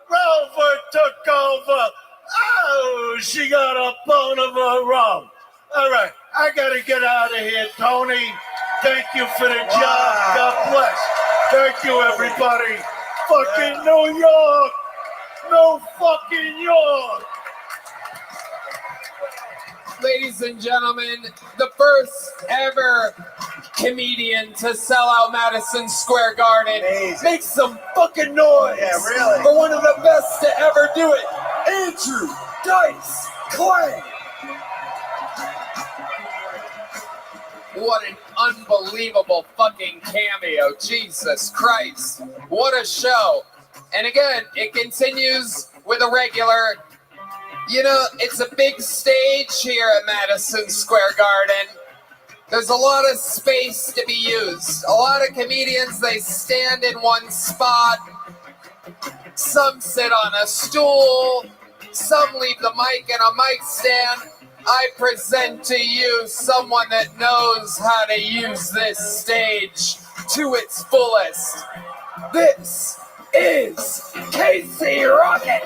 Rover took over. Oh, she got a bone of her own. All right, I gotta get out of here, Tony. Thank you for the job. God bless. Thank you, everybody. Fucking New York. New fucking York. Ladies and gentlemen, the first ever comedian to sell out Madison Square Garden. Amazing. Make some fucking noise. Yeah, really. For one of the best to ever do it, Andrew Dice Clay. What an unbelievable fucking cameo. Jesus Christ. What a show. And again, it continues with a regular. You know, it's a big stage here at Madison Square Garden. There's a lot of space to be used. A lot of comedians, they stand in one spot. Some sit on a stool. Some leave the mic in a mic stand. I present to you someone that knows how to use this stage to its fullest. This is Casey Rocket.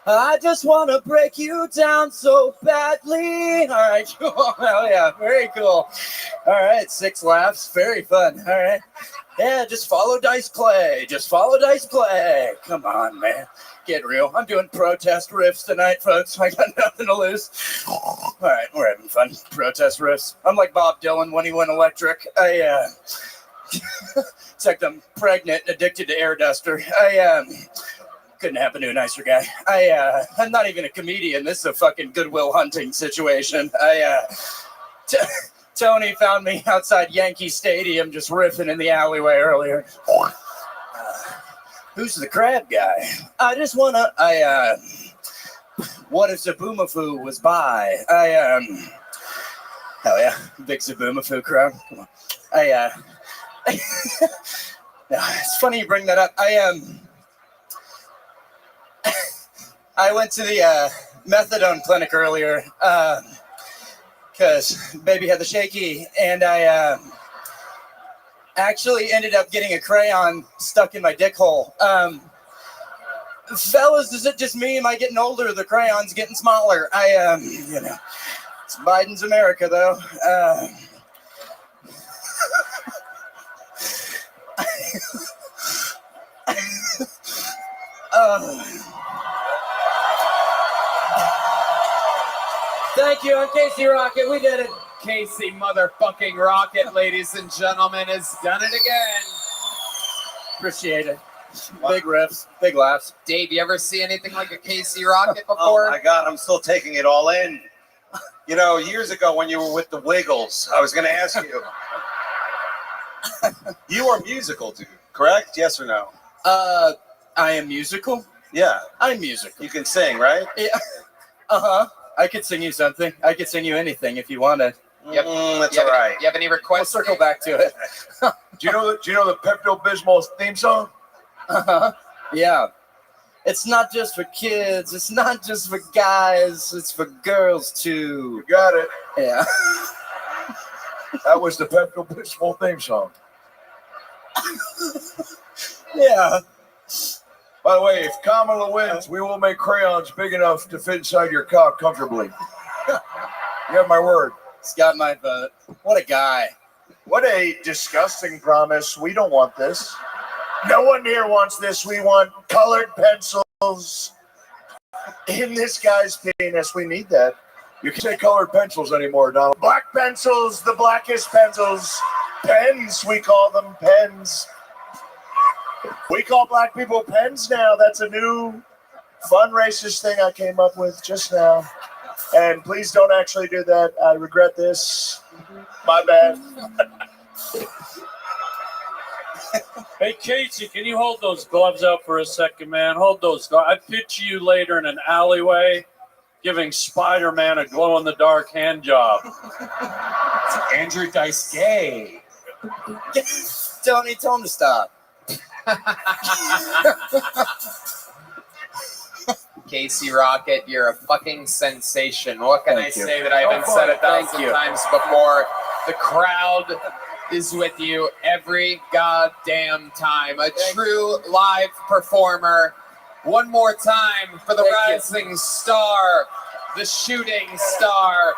I just want to break you down so badly. All right, cool. Oh, yeah, very cool. All right, 6 laughs. Very fun. All right. Yeah, just follow Dice Clay. Just follow Dice Clay. Come on, man. Get real. I'm doing protest riffs tonight, folks. I got nothing to lose. All right, we're having fun. Protest riffs. I'm like Bob Dylan when he went electric. Except I'm pregnant and addicted to air duster. Couldn't happen to a nicer guy. I'm not even a comedian. This is a fucking Goodwill Hunting situation. Tony found me outside Yankee Stadium just riffing in the alleyway earlier. Who's the crab guy? I just wanna, what if Zaboomafoo was by? Hell yeah, big Zaboomafoo crowd. Come on. It's funny you bring that up. I went to the methadone clinic earlier because baby had the shaky, and I actually ended up getting a crayon stuck in my dick hole. Fellas, is it just me? Am I getting older? The crayon's getting smaller. You know, it's Biden's America, though. Thank you, I'm Casey Rocket. We did it. Casey motherfucking Rocket, ladies and gentlemen, has done it again. Appreciate it. Big riffs, big laughs. Dave, you ever see anything like a Casey Rocket before? Oh my God, I'm still taking it all in. You know, years ago when you were with the Wiggles, I was going to ask you. You are musical, dude, correct? Yes or no? I am musical? Yeah. I'm musical. You can sing, right? Yeah. Uh-huh. I could sing you something. I could sing you anything if you wanted. Yep. That's all right. You have any requests? We'll circle back to it. Do you know the Pepto-Bismol theme song? Uh-huh. Yeah. It's not just for kids. It's not just for guys. It's for girls, too. You got it. Yeah. That was the Pepto-Bismol theme song. Yeah. By the way, if Kamala wins, we will make crayons big enough to fit inside your cock comfortably. You have my word. He's got my vote. What a guy. What a disgusting promise. We don't want this. No one here wants this. We want colored pencils in this guy's penis. We need that. You can't say colored pencils anymore, Donald. Black pencils, the blackest pencils. Pens, we call them pens. We call black people pens now. That's a new fun racist thing I came up with just now. And please don't actually do that. I regret this. My bad. Hey, Casey, can you hold those gloves up for a second, man? Hold those gloves. I picture you later in an alleyway giving Spider-Man a glow-in-the-dark hand job. It's Andrew Dice Gay. Tony, tell him to stop. Casey Rocket, you're a fucking sensation. What can Thank I you. say that I haven't said 1,000 Thank you. times before? The crowd is with you every goddamn time. A true live performer. One more time for the rising star the shooting star.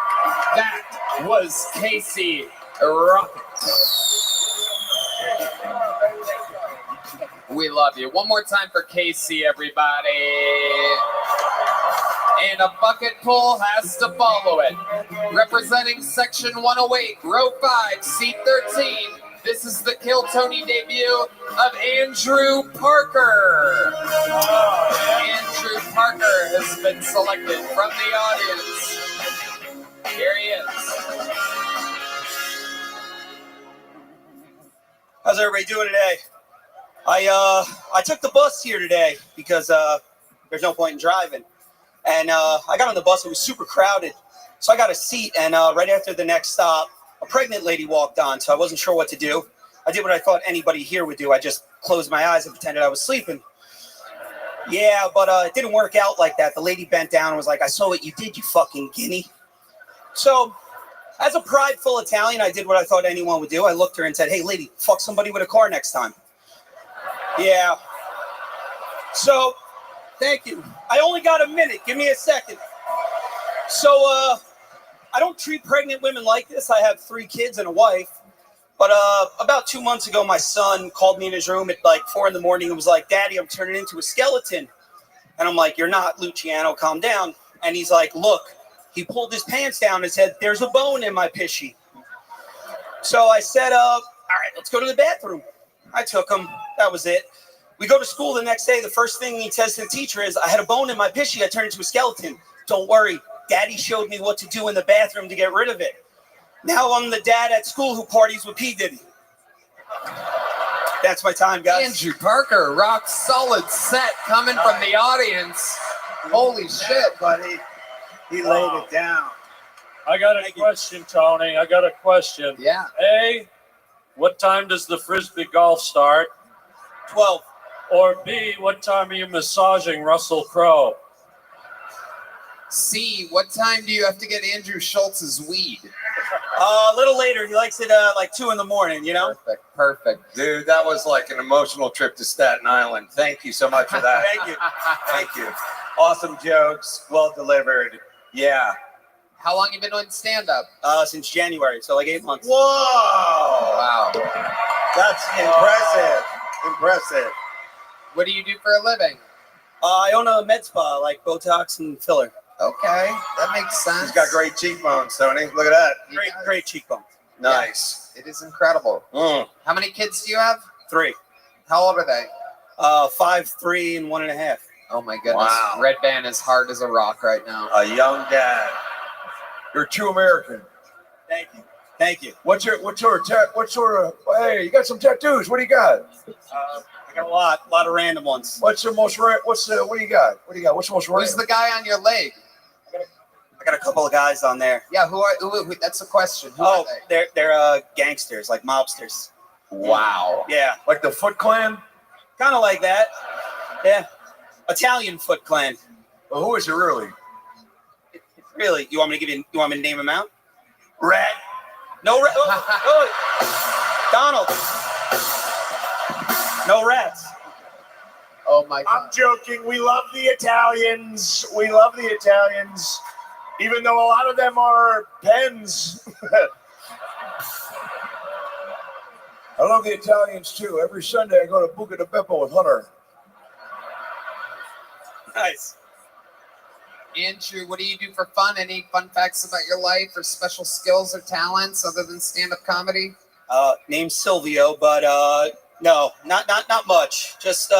That was Casey Rocket. We love you. One more time for Casey, everybody. And a bucket pull has to follow it. Representing section 108, row 5, seat 13. This is the Kill Tony debut of Andrew Parker. Andrew Parker has been selected from the audience. Here he is. How's everybody doing today? I took the bus here today because there's no point in driving. And I got on the bus, it was super crowded. So I got a seat, and right after the next stop, a pregnant lady walked on, so I wasn't sure what to do. I did what I thought anybody here would do. I just closed my eyes and pretended I was sleeping. Yeah, but it didn't work out like that. The lady bent down and was like, "I saw what you did, you fucking guinea." So as a prideful Italian, I did what I thought anyone would do. I looked at her and said, "Hey, lady, fuck somebody with a car next time." Yeah. So, thank you. I only got a minute. Give me a second. So, I don't treat pregnant women like this. I have 3 kids and a wife. But about 2 months ago, my son called me in his room at like 4 a.m. and was like, "Daddy, I'm turning into a skeleton." And I'm like, "You're not, Luciano. Calm down." And he's like, "Look." He pulled his pants down and said, "There's a bone in my pissy." So I said, "All right, let's go to the bathroom." I took him. That was it. We go to school the next day. The first thing he says to the teacher is, "I had a bone in my pissy. I turned into a skeleton." Don't worry. Daddy showed me what to do in the bathroom to get rid of it. Now I'm the dad at school who parties with P. Diddy. That's my time, guys. Andrew Parker, rock solid set coming from the audience. Holy shit, buddy. He laid it down. I got a question, Tony. I got a question. Yeah. A, what time does the Frisbee golf start? 12. Or B, what time are you massaging Russell Crowe? C, what time do you have to get Andrew Schultz's weed? A little later. He likes it like 2 a.m, you know? Perfect. Dude, that was like an emotional trip to Staten Island. Thank you so much for that. Thank you. Thank you. Awesome jokes. Well delivered. Yeah. How long you been doing stand-up? Since January, so like 8 months. Whoa! Wow. That's impressive. Impressive. What do you do for a living? I own a med spa, like Botox and filler. Okay, that makes sense. He's got great cheekbones, Tony. Look at that. Great cheekbone. Nice. It is incredible. How many kids do you have? 3. How old are they? 5, 3, and 1.5. Oh my goodness. Wow. Red Band is hard as a rock right now. A young dad. You're too American. Thank you. Thank you. What sort of? Hey, you got some tattoos. What do you got? I got a lot of random ones. What do you got? What do you got? What's the most random? Who's the guy on your leg? I got a couple of guys on there. Yeah, who? That's a question. Who are they? They're gangsters, like mobsters. Wow. Yeah, Like the Foot Clan? kind of like that. Yeah, Italian Foot Clan. Well, who is it really? Really? You want me to name them out? Rat. No rat. Donald. No rats. Oh my God. I'm joking. We love the Italians. We love the Italians. Even though a lot of them are pens. I love the Italians too. Every Sunday I go to Buca di Beppo with Hunter. Nice. Andrew, what do you do for fun? Any fun facts about your life or special skills or talents other than stand-up comedy? Name's Silvio, but no, not much. Just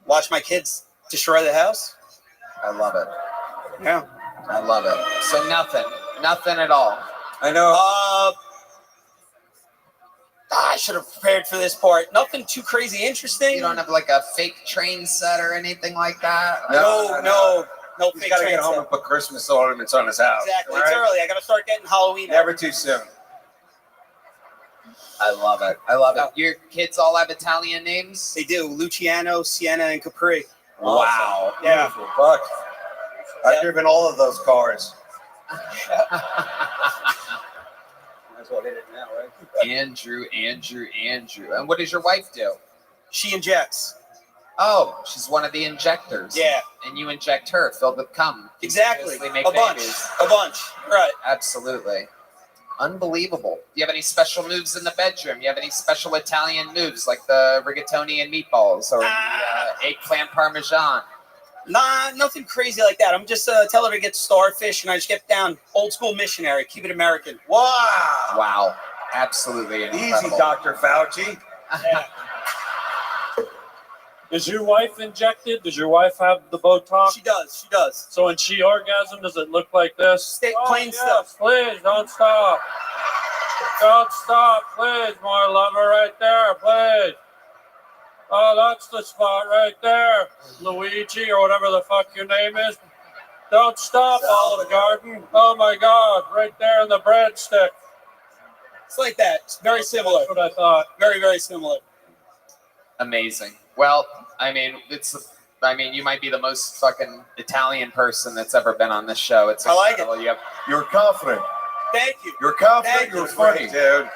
watch my kids destroy the house. I love it. Yeah. I love it. So nothing at all. I know. I should have prepared for this part. Nothing too crazy interesting. You don't have like a fake train set or anything like that? No He's fake got to train get home set. and put Christmas ornaments on his house. Exactly. all It's right? early. I got to start getting Halloween. Never too soon. I love it. I love it. Your kids all have Italian names? They do. Luciano, Sienna, and Capri. Wow. Yeah. Beautiful. Fuck. I've driven all of those cars. That's what it is now, right? Andrew. And what does your wife do? She injects. Oh, she's one of the injectors. Yeah. And you inject her, filled with cum. Exactly. Continuously make A bunch. babies. A bunch. Right. Absolutely. Unbelievable. Do you have any special moves in the bedroom? You have any special Italian moves like the rigatoni and meatballs or the eggplant parmesan? Nah, nothing crazy like that. I'm just tell her to get starfish, and I just get down old school missionary. Keep it American. Wow. Wow. Absolutely incredible. Easy, Dr. Fauci. Yeah. Is your wife injected? Does your wife have the Botox? She does. She does. So when she orgasms, does it look like this? Plain stuff. Please don't stop. Don't stop, please, my lover, right there, please. Oh, that's the spot right there, Luigi, or whatever the fuck your name is. Don't stop, Olive Garden. Oh my God, right there in the breadstick. It's like that. It's very similar. That's what I thought. Very, very similar. Amazing. Well, I mean, you might be the most fucking Italian person that's ever been on this show. It's I like it. incredible. You're confident. Thank you. You're confident. Thank You're you. funny. Dude.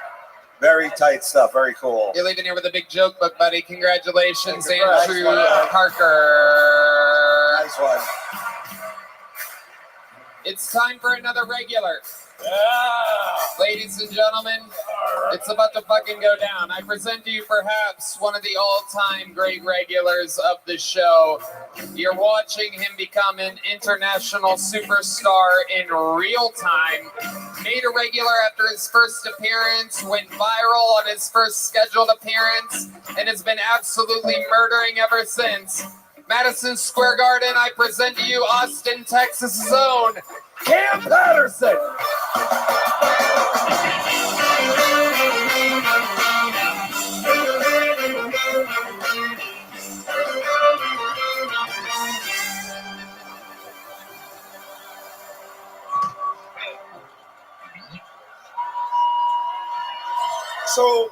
Very tight stuff. Very cool. You're leaving here with a big joke book, buddy. Congratulations, Congrats. Andrew Nice Parker. Nice one. It's time for another regular. Yeah. Ladies and gentlemen, it's about to fucking go down. I present to you perhaps one of the all-time great regulars of the show. You're watching him become an international superstar in real time. Made a regular after his first appearance, went viral on his first scheduled appearance, and has been absolutely murdering ever since. Madison Square Garden, I present to you Austin, Texas' own Cam Patterson. So,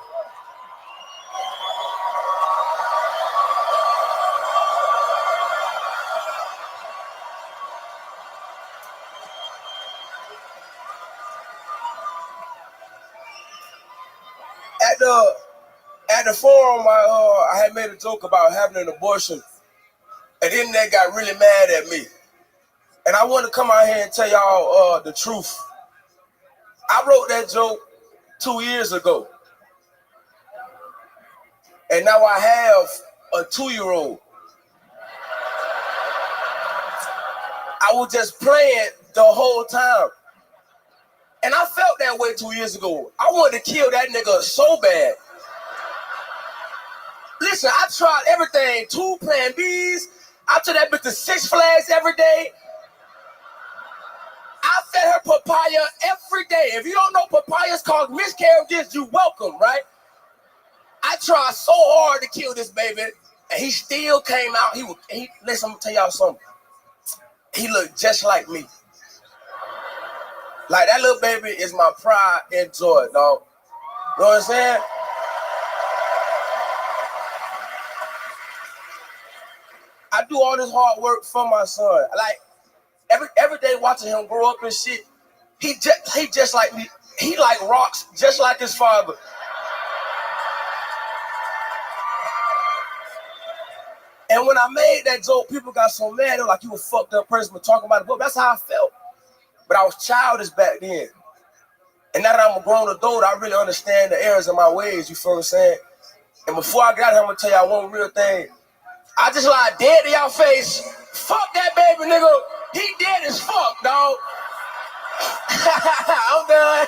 at the forum, I had made a joke about having an abortion, and then they got really mad at me. And I want to come out here and tell y'all the truth. I wrote that joke 2 years ago, and now I have a 2-year-old. I was just playing the whole time. And I felt that way 2 years ago. I wanted to kill that nigga so bad. Listen, I tried everything. 2 Plan Bs. I took that bitch to Six Flags every day. I fed her papaya every day. If you don't know papayas cause miscarriages, you welcome, right? I tried so hard to kill this baby, and he still came out. Listen, I'm gonna tell y'all something. He looked just like me. Like, that little baby is my pride and joy, dog. You know what I'm saying? I do all this hard work for my son. Like, every day watching him grow up and shit, he just like me. He like rocks, just like his father. And when I made that joke, people got so mad. They were like, you a fucked up person for talking about it. But that's how I felt. But I was childish back then. And now that I'm a grown adult, I really understand the errors of my ways, you feel what I'm saying? And before I got here, I'm gonna tell y'all one real thing. I just lied dead to y'all face. Fuck that baby, nigga. He dead as fuck, dog. I'm done.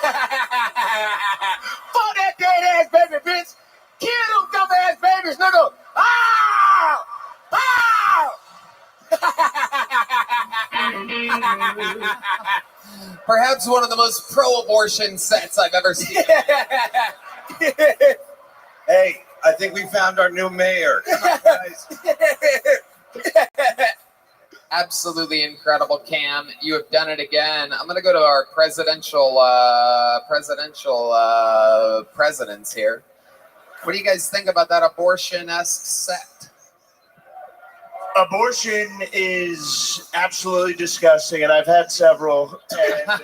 Fuck that dead ass baby, bitch. Kill them dumb ass babies, nigga. Ah! Ah! Perhaps one of the most pro-abortion sets I've ever seen. Hey, I think we found our new mayor. Come on, guys. Absolutely incredible, Cam. You have done it again. I'm going to go to our presidential presidents here. What do you guys think about that abortion-esque set? Abortion is absolutely disgusting, and I've had several. And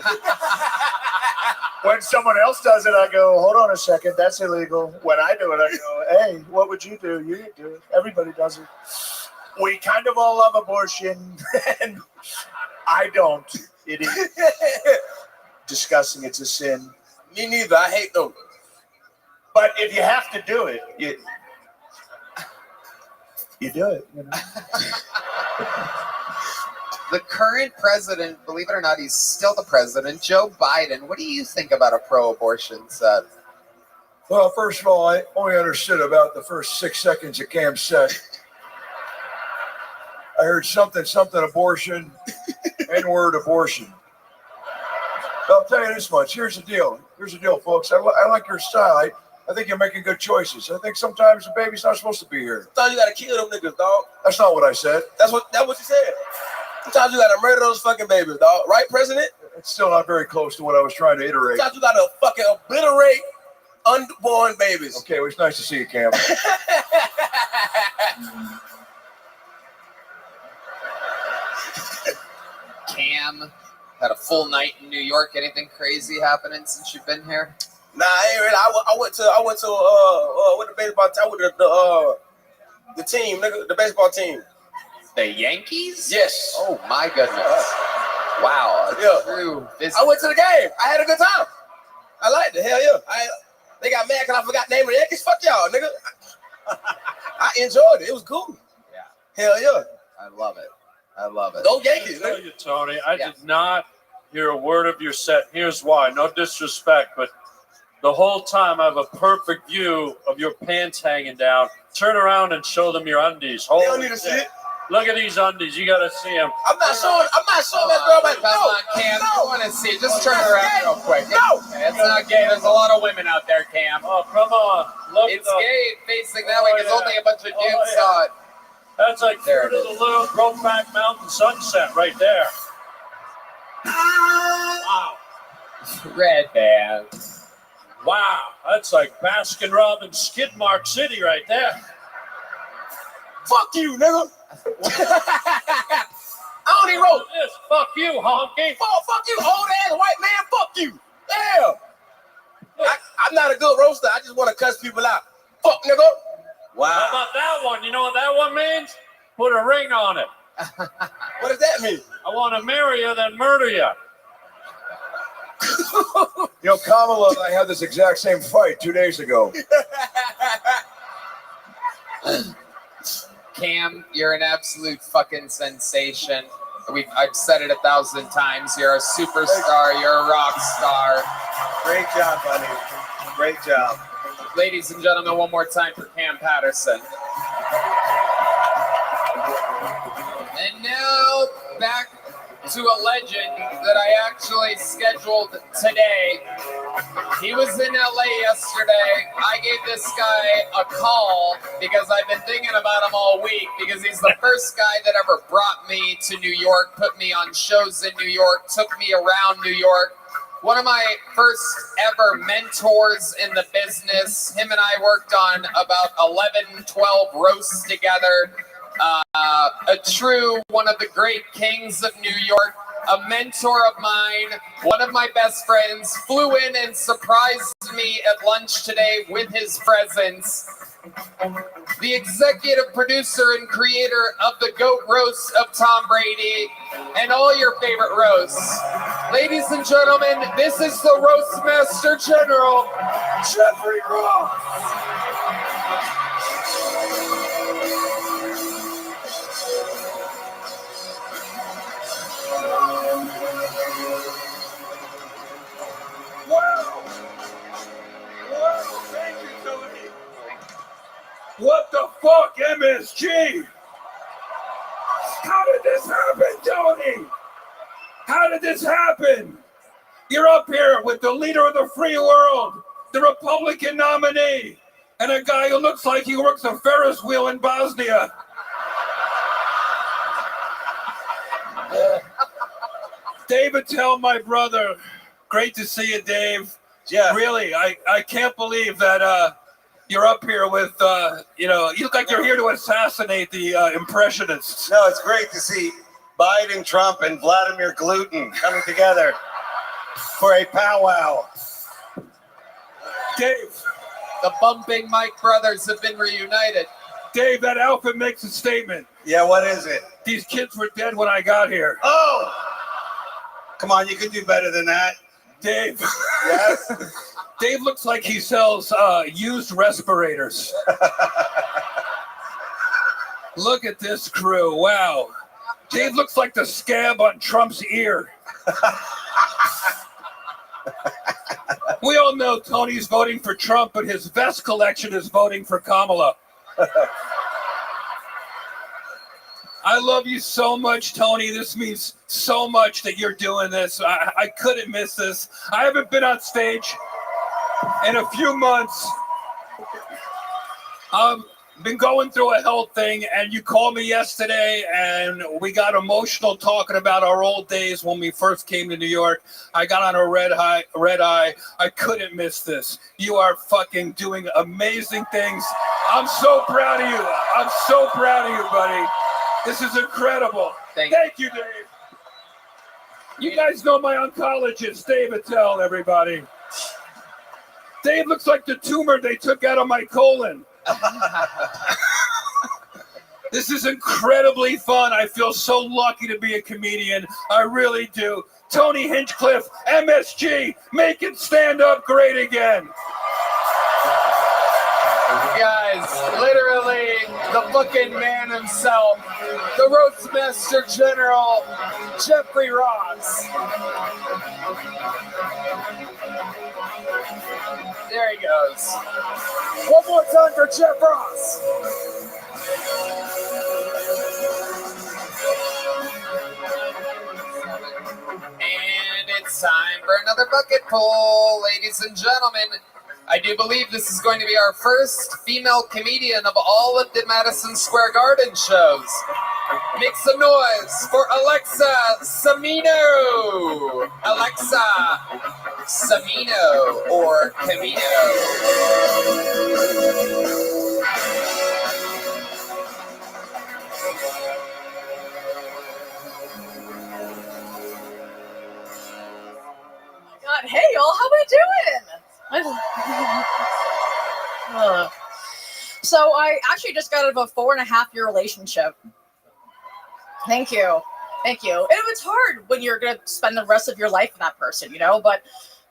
When someone else does it, I go, hold on a second, that's illegal. When I do it, I go, hey, what would you do? You do it. Everybody does it. We kind of all love abortion, and I don't. It is disgusting. It's a sin. Me neither. I hate them. But if you have to do it, you do it. You know? The current president, believe it or not, he's still the president, Joe Biden. What do you think about a pro-abortion set? Well, first of all, I only understood about the first 6 seconds of Cam's set. I heard something abortion, N-word abortion. But I'll tell you this much. Here's the deal, folks. I like your style. I think you're making good choices. I think sometimes the baby's not supposed to be here. Sometimes you gotta kill them niggas, dog. That's not what I said. That's what you said. Sometimes you gotta murder those fucking babies, dog. Right, President? It's still not very close to what I was trying to iterate. Sometimes you gotta fucking obliterate unborn babies. Okay, it was nice to see you, Cam. Cam had a full night in New York. Anything crazy happening since you've been here? Nah, I ain't really. I went to with the baseball team. I went to the team, nigga, the baseball team. The Yankees? Yes. Oh my goodness. Wow. True. I went to the game. I had a good time. I liked it. Hell yeah. They got mad because I forgot the name of the Yankees. Fuck y'all, nigga. I enjoyed it. It was cool. Yeah. Hell yeah. I love it. I love it. Go Yankees, I tell you, Tony, I did not hear a word of your set. Here's why. No disrespect, but the whole time I have a perfect view of your pants hanging down. Turn around and show them your undies. They don't need to see it. Look at these undies. You got to see them. I'm not showing that girl my Come on, Cam. You want to see it. Just turn around real quick. No. It's not gay. There's a lot of women out there, Cam. Oh, come on. Look it's gay facing that way because only a bunch of dudes saw it. That's like There fruit it of the little Brokeback Mountain sunset right there. Wow. Red band. Wow. That's like Baskin Robbins Skid Mark City right there. Fuck you, nigga. I only wrote this. Fuck you, honky. Oh, fuck you, old ass white man. Fuck you. Damn. I'm not a good roaster. I just want to cuss people out. Fuck, nigga. Wow. How about that one? You know what that one means? Put a ring on it. What does that mean? I want to marry you, then murder you. You know, Kamala and I had this exact same fight 2 days ago. Cam, you're an absolute fucking sensation. I've said it 1,000 times. You're a superstar. You're a rock star. Great job, buddy. Great job. Ladies and gentlemen, one more time for Cam Patterson. And now back to a legend that I actually scheduled today. He was in LA yesterday. I gave this guy a call because I've been thinking about him all week because he's the first guy that ever brought me to New York, put me on shows in New York, took me around New York. One of my first ever mentors in the business. Him and I worked on about 11, 12 roasts together. A true one of the great kings of New York, a mentor of mine, one of my best friends, flew in and surprised me at lunch today with his presence. The executive producer and creator of the GOAT roast of Tom Brady and all your favorite roasts. Ladies and gentlemen, this is the Roast Master General, Jeffrey Ross. Thank you, Tony. What the fuck, MSG? How did this happen, Tony? How did this happen? You're up here with the leader of the free world, the Republican nominee, and a guy who looks like he works a Ferris wheel in Bosnia. David, tell my brother. Great to see you, Dave. Yeah. Really, I can't believe that you're up here with, you look like you're here to assassinate the impressionists. No, it's great to see Biden, Trump, and Vladimir Gluten coming together for a powwow. Dave. The Bumping Mike brothers have been reunited. Dave, that outfit makes a statement. Yeah, what is it? These kids were dead when I got here. Oh! Come on, you can do better than that. Dave. Yes? Dave looks like he sells used respirators. Look at this crew. Wow. Dave looks like the scab on Trump's ear. We all know Tony's voting for Trump, but his vest collection is voting for Kamala. I love you so much, Tony. This means so much that you're doing this. I couldn't miss this. I haven't been on stage in a few months. I've been going through a health thing, and you called me yesterday, and we got emotional talking about our old days when we first came to New York. I got on a red eye. I couldn't miss this. You are fucking doing amazing things. I'm so proud of you. I'm so proud of you, buddy. This is incredible. Thank you, Dave. You guys know my oncologist, Dave Attell, everybody. Dave looks like the tumor they took out of my colon. This is incredibly fun. I feel so lucky to be a comedian. I really do. Tony Hinchcliffe, MSG, making stand-up great again. Guys, literally the fucking man himself, the Roastmaster General, Jeffrey Ross. There he goes. One more time for Jeff Ross. And it's time for another bucket pull, ladies and gentlemen. I do believe this is going to be our first female comedian of all of the Madison Square Garden shows. Make some noise for Alexa Samino. Alexa Samino or Camino. God, hey y'all, how we doing? So I actually just got out of a 4.5-year relationship. Thank you. And it's hard when you're going to spend the rest of your life with that person, you know? But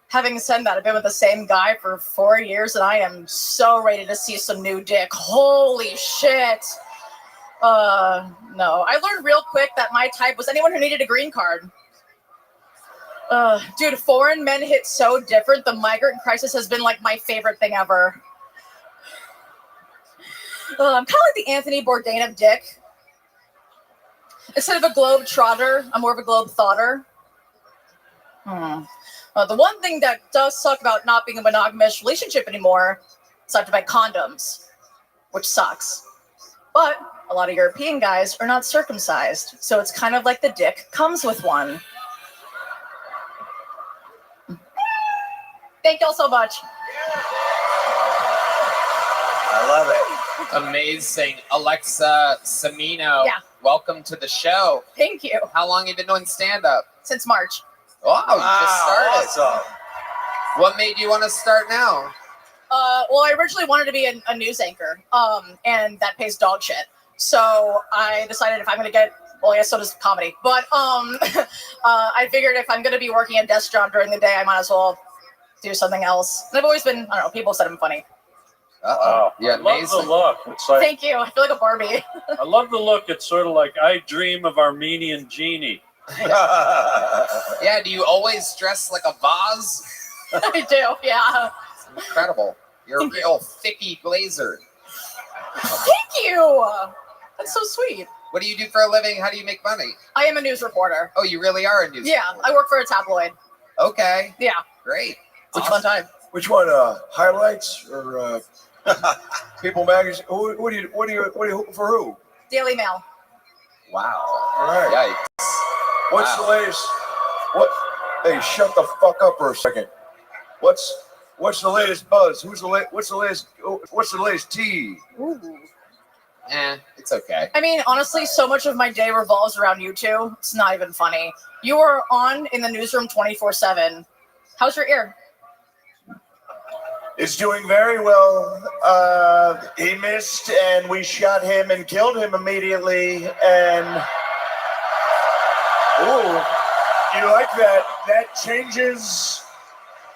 having said that, I've been with the same guy for 4 years, and I am so ready to see some new dick. Holy shit. No. I learned real quick that my type was anyone who needed a green card. Dude, foreign men hit so different. The migrant crisis has been like my favorite thing ever. I'm kind of like the Anthony Bourdain of dick. Instead of a globe trotter, I'm more of a globe thotter. The one thing that does suck about not being a monogamous relationship anymore is I have to buy condoms, which sucks. But a lot of European guys are not circumcised, so it's kind of like the dick comes with one. Thank y'all so much. I love it. Amazing. Alexa Samino. Yeah. Welcome to the show. Thank you. How long have you been doing stand-up? Since March. Oh, you just started. Awesome. What made you want to start now? Well, I originally wanted to be a news anchor, and that pays dog shit. So I decided if I'm going to get, well, I guess so does comedy. But I figured if I'm going to be working a desk job during the day, I might as well do something else. And I've always been, I don't know, people said I'm funny. Uh-oh. Yeah, I love the look. It's like, thank you. I feel like a Barbie. I love the look. It's sort of like I dream of Armenian genie. Yeah, do you always dress like a vase? I do, yeah. It's incredible. You're a real thicky blazer. Thank you. That's so sweet. What do you do for a living? How do you make money? I am a news reporter. Oh, you really are a news Yeah, reporter? I work for a tabloid. Okay. Yeah. Great. It's a fun time. Which one? Highlights or People Magazine? What are you for? Who? Daily Mail. Wow. All right. Yikes. What's the latest? What? Hey, shut the fuck up for a second. What's the latest buzz? What's the latest tea? Ooh. It's okay. I mean, honestly, so much of my day revolves around you two. It's not even funny. You are on in the newsroom 24/7. How's your ear? is doing very well. He missed, and we shot him and killed him immediately. And ooh, you like that? That changes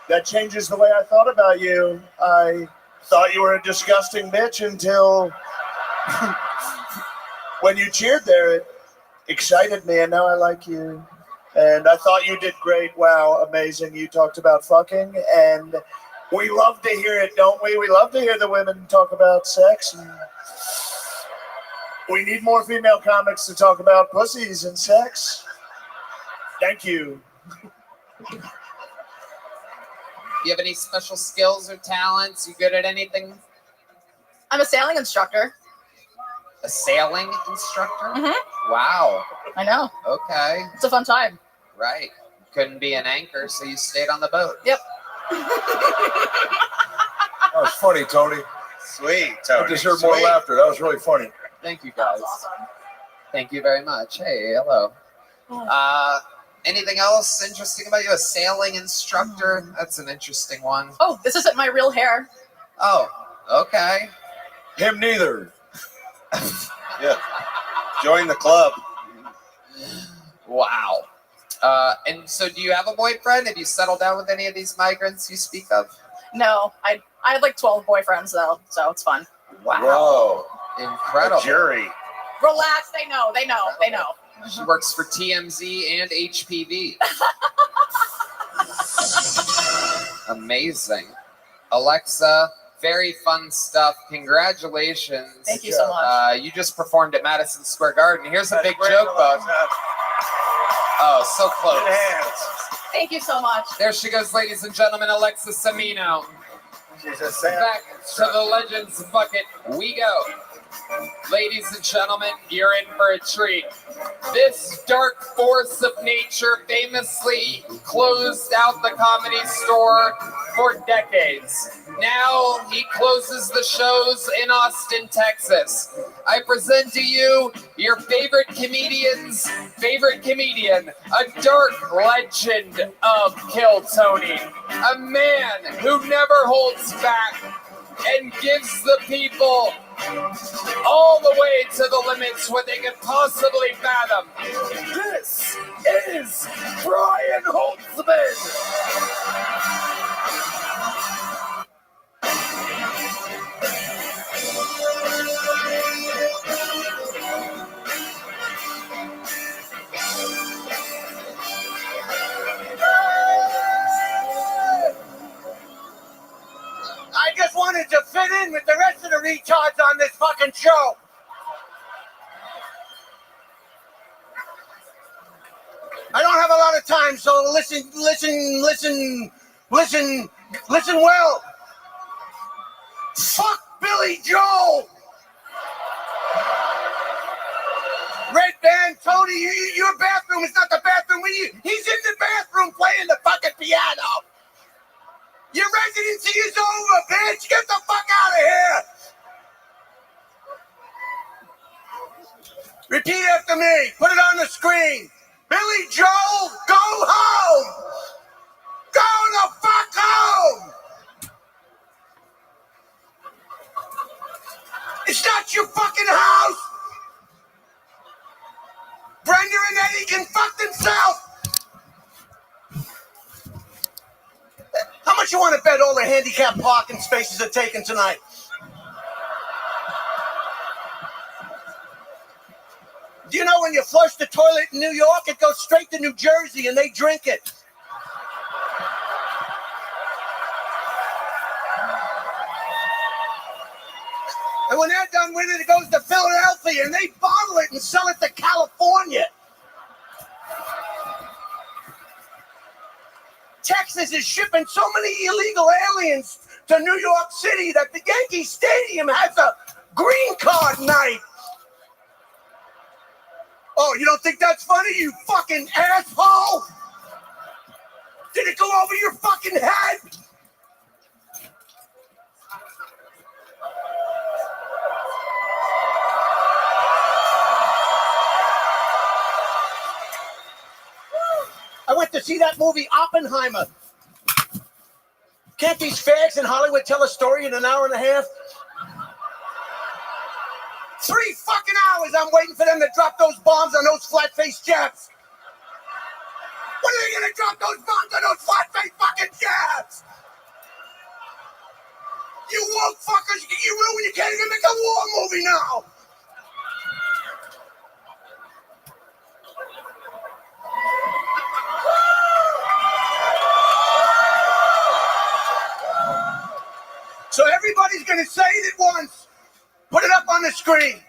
the way I thought about you. I thought you were a disgusting bitch until when you cheered there. It excited me, and now I like you. And I thought you did great. Wow, amazing. You talked about fucking, and we love to hear it, don't we? We love to hear the women talk about sex. And we need more female comics to talk about pussies and sex. Thank you. You have any special skills or talents? You good at anything? I'm a sailing instructor. A sailing instructor? Mm-hmm. Wow. I know. Okay. It's a fun time. Right. Couldn't be an anchor, so you stayed on the boat. Yep. That was funny, Tony. Sweet, Tony. I deserve more laughter. That was really funny. Thank you, guys. Thank you very much. Hey, hello. Anything else interesting about you? A sailing instructor? That's an interesting one. Oh, this isn't my real hair. Oh, okay. Him neither. Yeah. Join the club. Wow. And so do you have a boyfriend? Have you settled down with any of these migrants you speak of? No, I had like 12 boyfriends though, so it's fun. Wow. Whoa. Incredible. A jury. Relax, they know. She works for TMZ and HPV. Amazing. Alexa, very fun stuff. Congratulations. Thank you so much. You just performed at Madison Square Garden. Here's a big joke about Oh, so close. Good hands. Thank you so much. There she goes, ladies and gentlemen, Alexa Samino. She's a sailor. Back to the Legends bucket we go. Ladies and gentlemen, you're in for a treat. This dark force of nature famously closed out the Comedy Store for decades. Now he closes the shows in Austin, Texas. I present to you your favorite comedian's favorite comedian, a dark legend of Kill Tony, a man who never holds back and gives the people all the way to the limits what they could possibly fathom. This is Brian Holtzman. I just wanted to fit in with the rest of the retards on this fucking show. I don't have a lot of time, so listen well. Fuck Billy Joel. Red Band, Tony, your bathroom is not the bathroom we use. He's in the bathroom playing the fucking piano. Your residency is over, bitch! Get the fuck out of here! Repeat after me. Put it on the screen. Billy Joel, go home! Go the fuck home! It's not your fucking house! Brenda and Eddie can fuck themselves! How much you want to bet all the handicapped parking spaces are taken tonight? Do you know when you flush the toilet in New York, it goes straight to New Jersey and they drink it? And when they're done with it, it goes to Philadelphia and they bottle it and sell it to California. Texas is shipping so many illegal aliens to New York City that the Yankee Stadium has a green card night. Oh, you don't think that's funny, you fucking asshole? Did it go over your fucking head? I went to see that movie Oppenheimer. Can't these fags in Hollywood tell a story in an hour and a half? 3 fucking hours I'm waiting for them to drop those bombs on those flat-faced Japs. When are they gonna drop those bombs on those flat-faced fucking Japs? You woke fuckers, you ruined, you can't even make a war movie now. So everybody's gonna say it at once. Put it up on the screen.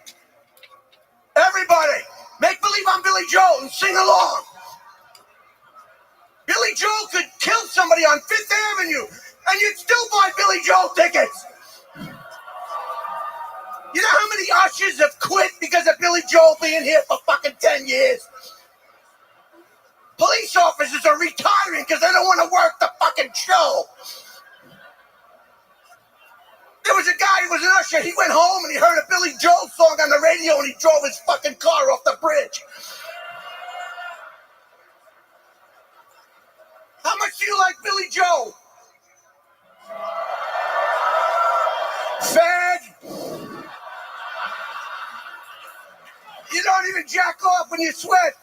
Everybody, make believe I'm Billy Joel and sing along. Billy Joel could kill somebody on 5th Avenue and you'd still buy Billy Joel tickets. You know how many ushers have quit because of Billy Joel being here for fucking 10 years? Police officers are retiring because they don't want to work the fucking show. There was a guy who was an usher. He went home and he heard a Billy Joel song on the radio and he drove his fucking car off the bridge. How much do you like Billy Joel? Fag. You don't even jack off when you sweat.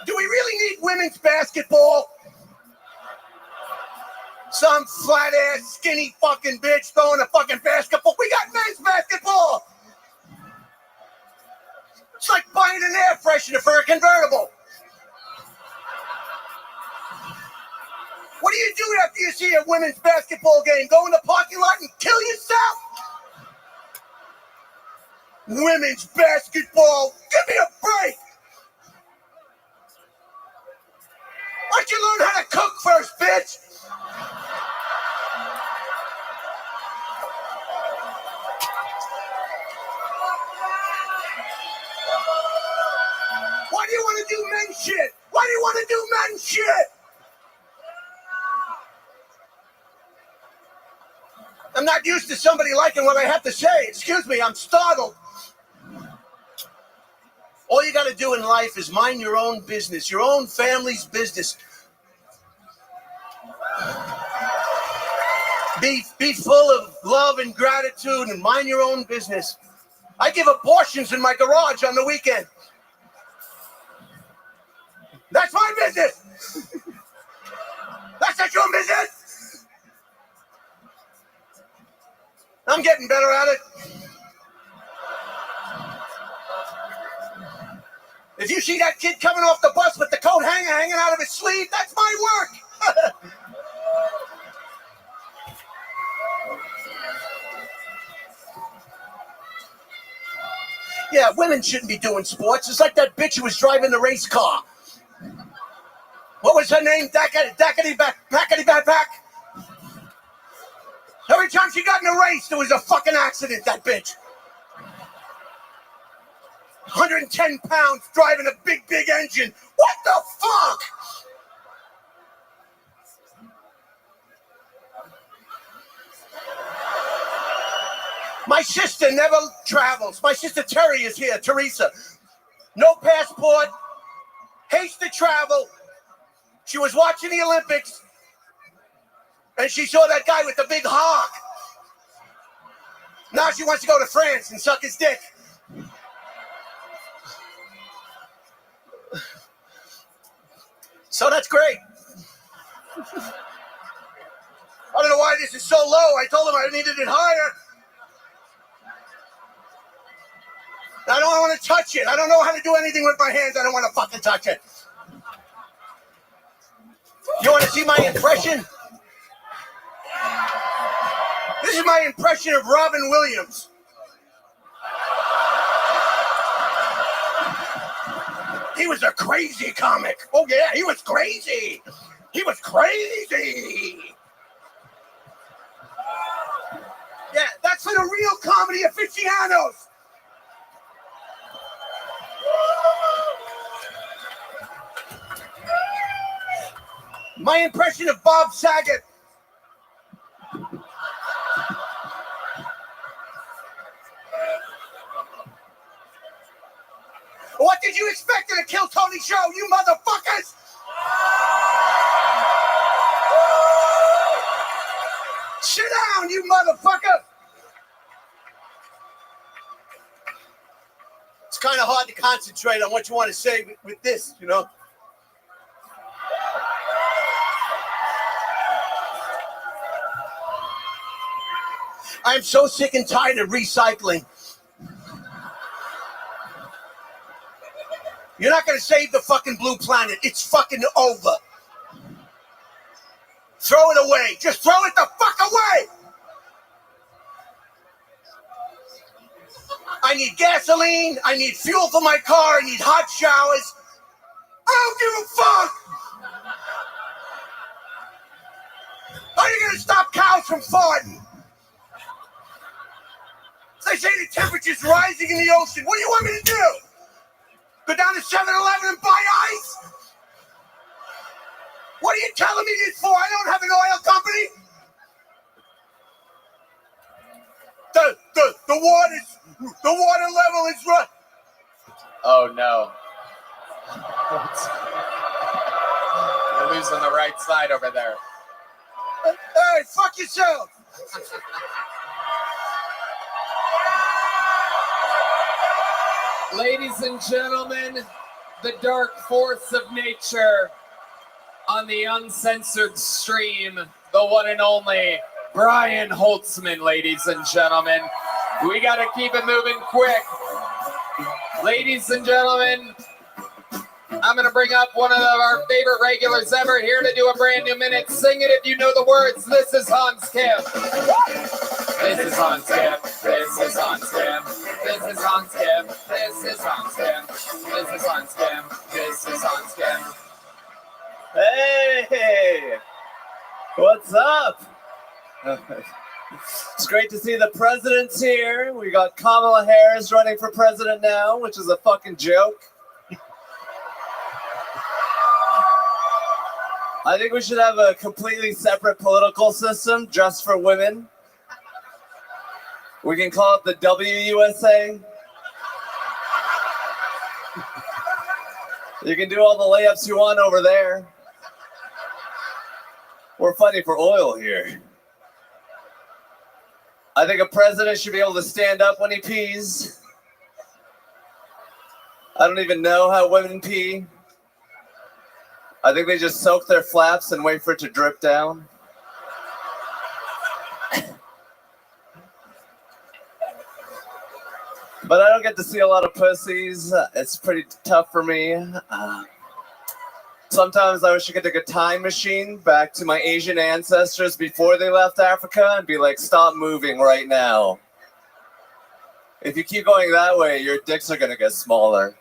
Do we really need women's basketball? Some flat-ass, skinny fucking bitch throwing a fucking basketball. We got men's basketball. It's like buying an air freshener for a convertible. What do you do after you see a women's basketball game? Go in the parking lot and kill yourself? Women's basketball. Give me a break. Why don't you learn how to cook first, bitch? Why do you want to do men shit? Why do you want to do men shit? I'm not used to somebody liking what I have to say. Excuse me, I'm startled. All you got to do in life is mind your own business, your own family's business. Be full of love and gratitude and mind your own business. I give abortions in my garage on the weekend. That's my business. That's not your business. I'm getting better at it. If you see that kid coming off the bus with the coat hanging out of his sleeve, that's my work. Yeah, women shouldn't be doing sports. It's like that bitch who was driving the race car. What was her name? Dackety back. Every time she got in a race, there was a fucking accident, that bitch. 110 pounds driving a big engine. What the fuck? My sister never travels. My sister Terry is here, Teresa. No passport, hates to travel. She was watching the Olympics, and she saw that guy with the big hog. Now she wants to go to France and suck his dick. So that's great. I don't know why this is so low. I told him I needed it higher. I don't want to touch it. I don't know how to do anything with my hands. I don't want to fucking touch it. You want to see my impression? This is my impression of Robin Williams. He was a crazy comic. Oh, yeah, he was crazy. He was crazy. Yeah, that's for the real comedy aficionados. My impression of Bob Saget. What did you expect in a Kill Tony show, you motherfuckers? Sit down, you motherfucker! It's kind of hard to concentrate on what you want to say with this, you know? I'm so sick and tired of recycling. You're not going to save the fucking blue planet. It's fucking over. Throw it away. Just throw it the fuck away. I need gasoline. I need fuel for my car. I need hot showers. I don't give a fuck. How are you going to stop cows from farting? They say the temperature's rising in the ocean. What do you want me to do? Go down to 7-Eleven and buy ice? What are you telling me this for? I don't have an oil company. The water level is right. Oh no. You're losing the right side over there. Hey, fuck yourself. Ladies and gentlemen, the dark force of nature on the uncensored stream, the one and only Brian Holtzman, ladies and gentlemen. We got to keep it moving quick. Ladies and gentlemen, I'm going to bring up one of our favorite regulars ever here to do a brand new minute. Sing it if you know the words. This is Hans Kim. This is Hans Kim. This is Hans Kim. This is Hans Kim. This is Hans Kim. This is Hans Kim. This is Hans Kim. Hey, what's up? It's great to see the president's here. We got Kamala Harris running for president now, which is a fucking joke. I think we should have a completely separate political system just for women. We can call it the WUSA. You can do all the layups you want over there. We're fighting for oil here. I think a president should be able to stand up when he pees. I don't even know how women pee. I think they just soak their flaps and wait for it to drip down. But I don't get to see a lot of pussies. It's pretty tough for me. Sometimes I wish I could take a time machine back to my Asian ancestors before they left Africa and be like, stop moving right now. If you keep going that way, your dicks are going to get smaller.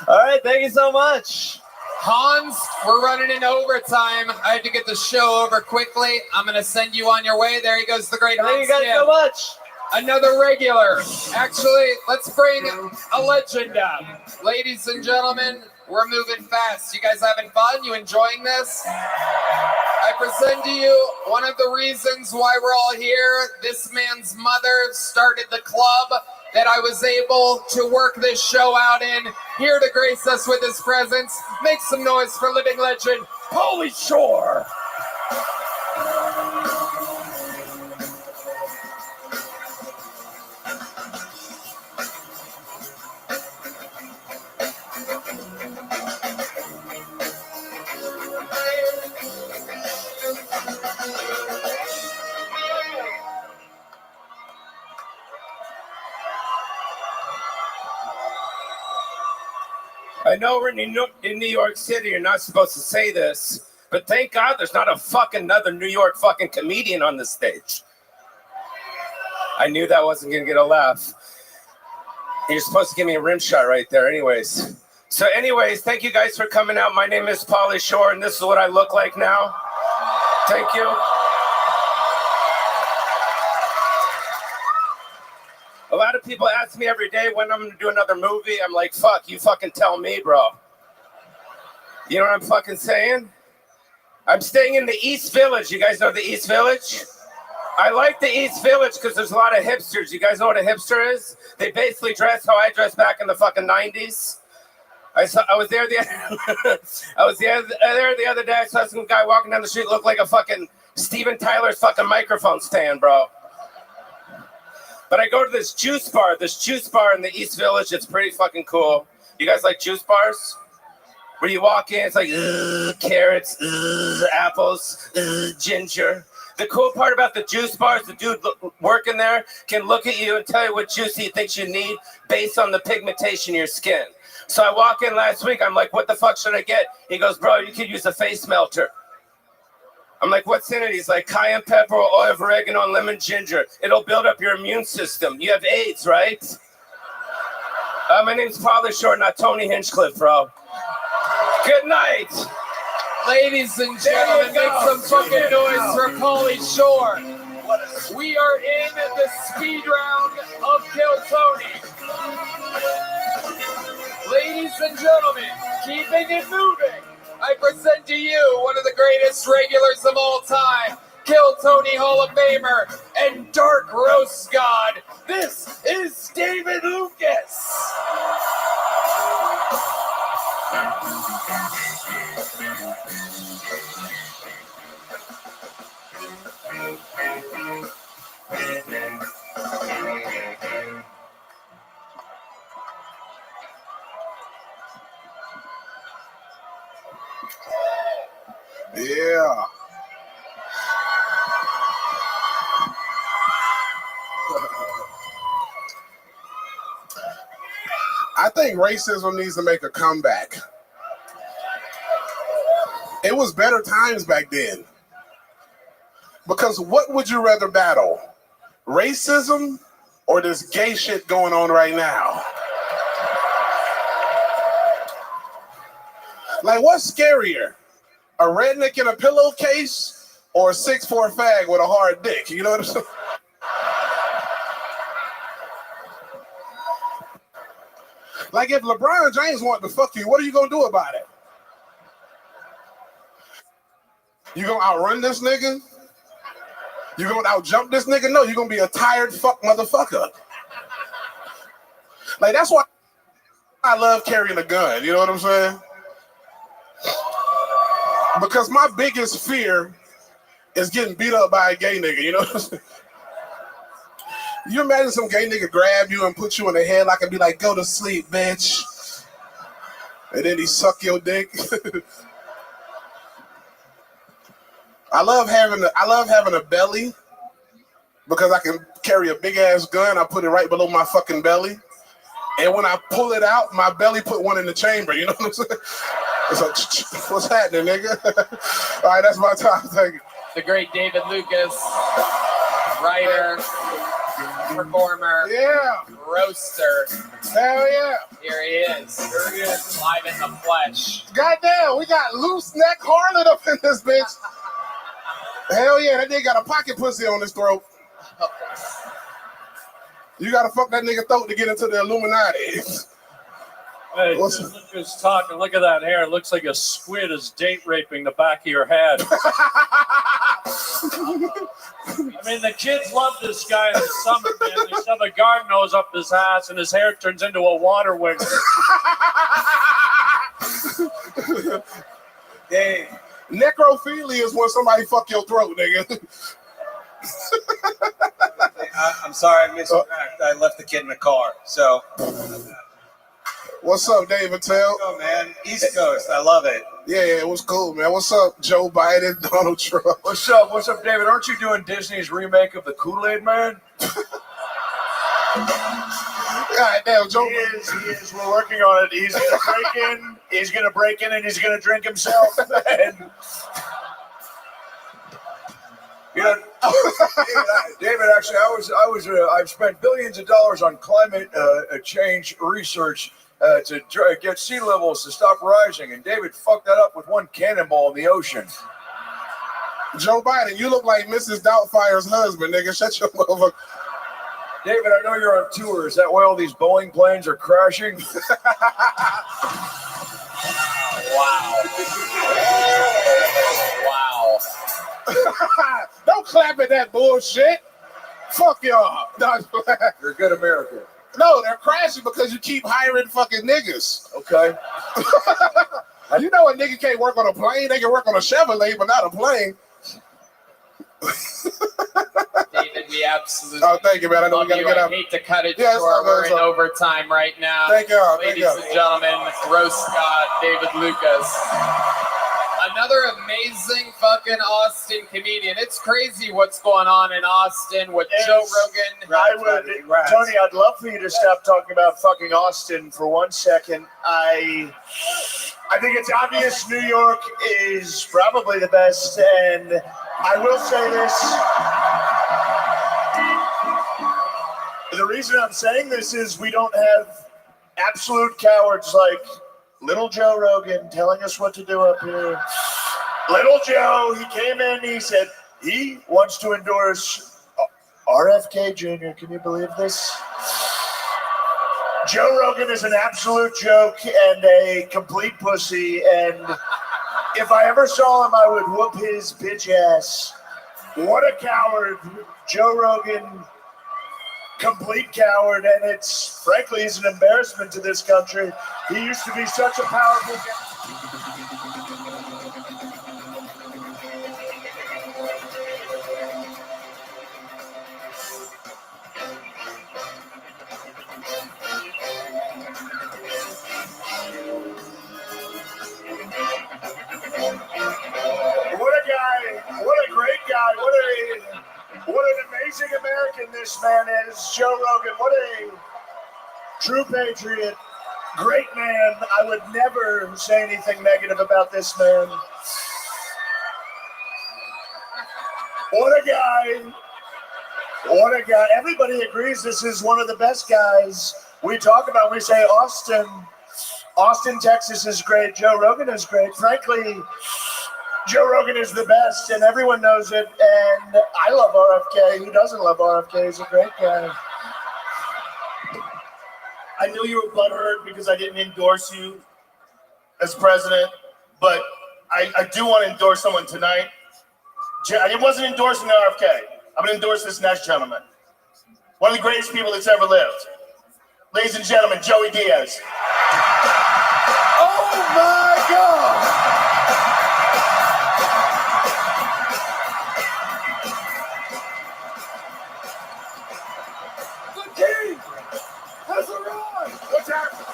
All right, thank you so much. Hans, we're running in overtime. I have to get the show over quickly. I'm going to send you on your way. There he goes, the great Hans. Thank you guys so much. Another regular. Actually, let's bring a legend up. Ladies and gentlemen, we're moving fast. You guys having fun? You enjoying this? I present to you one of the reasons why we're all here. This man's mother started the club that I was able to work this show out in. Here to grace us with his presence. Make some noise for living legend, Pauly Shore. I know we're in New York City. You're not supposed to say this, but thank God there's not a fucking another New York fucking comedian on the stage. I knew that wasn't gonna get a laugh. You're supposed to give me a rim shot right there anyways. So anyways, thank you guys for coming out. My name is Pauly Shore, and this is what I look like now. Thank you. A lot of people ask me every day when I'm gonna do another movie. I'm like, fuck, you fucking tell me, bro. You know what I'm fucking saying? I'm staying in the East Village. You guys know the East Village? I like the East Village because there's a lot of hipsters. You guys know what a hipster is? They basically dress how I dressed back in the fucking 90s. I was there the other day. I saw some guy walking down the street, looked like a fucking Steven Tyler's fucking microphone stand, bro. But I go to this juice bar in the East Village. It's pretty fucking cool. You guys like juice bars? Where you walk in, it's like carrots, apples, ginger. The cool part about the juice bars, the dude working there can look at you and tell you what juice he thinks you need based on the pigmentation of your skin. So I walk in last week. I'm like, what the fuck should I get? He goes, bro, you could use a face melter. I'm like, what's in it? He's like, cayenne pepper, oil of oregano, and lemon ginger. It'll build up your immune system. You have AIDS, right? My name's Polly Short, not Tony Hinchcliffe, bro. Good night. Ladies and gentlemen, make some fucking noise for Pauly Shore. We are in the speed round of Kill Tony. Ladies and gentlemen, keeping it moving, I present to you one of the greatest regulars of all time, Kill Tony Hall of Famer and Dark Roast God. This is David Lucas. Yeah. I think racism needs to make a comeback. It was better times back then. Because what would you rather battle? Racism or this gay shit going on right now? Like, what's scarier? A redneck in a pillowcase or a 6'4" fag with a hard dick? You know what I'm saying? Like, if LeBron James wanted to fuck you, what are you going to do about it? You going to outrun this nigga? You going to outjump this nigga? No, you're going to be a tired fuck motherfucker. Like, that's why I love carrying a gun. You know what I'm saying? Because my biggest fear is getting beat up by a gay nigga, you know what I'm saying? You imagine some gay nigga grab you and put you in the headlock and be like, go to sleep, bitch. And then he suck your dick. I love having a belly because I can carry a big ass gun. I put it right below my fucking belly. And when I pull it out, my belly put one in the chamber, you know what I'm saying? It's like, what's happening, nigga? All right, that's my time. Thank you. The great David Lucas, writer, performer, roaster. Hell yeah. Here he is. Live in the flesh. Goddamn, we got loose neck harlot up in this bitch. Hell yeah, that nigga got a pocket pussy on his throat. You gotta fuck that nigga throat to get into the Illuminati. Hey, Lucas talking. Look at that hair. It looks like a squid is date raping the back of your head. I mean, the kids love this guy in the summer, man. They shove a garden hose up his ass, and his hair turns into a water wing. Hey, necrophilia is when somebody fuck your throat, nigga. I'm sorry, I missed the fact. I left the kid in the car, so. What's up, David Tell? Oh, man, East Coast, I love it. Yeah, it was cool, man. What's up, Joe Biden, Donald Trump? What's up? What's up, David? Aren't you doing Disney's remake of the Kool-Aid Man? God damn, Joe. He is. We're working on it. He's gonna break in. He's gonna break in, and he's gonna drink himself. And you know, David. Actually, I've spent billions of dollars on climate change research to get sea levels to stop rising, and David fucked that up with one cannonball in the ocean. Joe Biden, you look like Mrs. Doubtfire's husband, nigga. Shut your motherfucker. David, I know you're on tour. Is that why all these Boeing planes are crashing? Wow. Don't clap at that bullshit. Fuck y'all. You're a good American. No, they're crashing because you keep hiring fucking niggas. Okay. Okay. You know a nigga can't work on a plane. They can work on a Chevrolet, but not a plane. David, we absolutely thank you, man. I know we gotta get I up. hate to cut it Yeah, short. We're in overtime right now. Thank y'all. Ladies and gentlemen, Roast God, David Lucas. Another amazing fucking Austin comedian. It's crazy what's going on in Austin with Joe Rogan. Tony, I'd love for you to stop talking about fucking Austin for 1 second. I think it's obvious New York is probably the best, and I will say this. The reason I'm saying this is we don't have absolute cowards like Little Joe Rogan telling us what to do up here. Little Joe, he came in, he said he wants to endorse RFK Jr. Can you believe this? Joe Rogan is an absolute joke and a complete pussy, and if I ever saw him, I would whoop his bitch ass. What a coward. Joe Rogan, complete coward, and it's, frankly, he's an embarrassment to this country. He used to be such a powerful guy. What a guy, what a great guy, what an amazing American this man is, Joe Rogan. What a true patriot, great man. I would never say anything negative about this man. What a guy. What a guy. Everybody agrees this is one of the best guys we talk about. We say Austin, Texas is great. Joe Rogan is great. Frankly, Joe Rogan is the best, and everyone knows it. And I love RFK. Who doesn't love RFK? He's a great guy. I knew you were butthurt because I didn't endorse you as president, but I do want to endorse someone tonight. I wasn't endorsing RFK. I'm going to endorse this next gentleman. One of the greatest people that's ever lived. Ladies and gentlemen, Joey Diaz. Oh my God! The king has arrived! What's happening?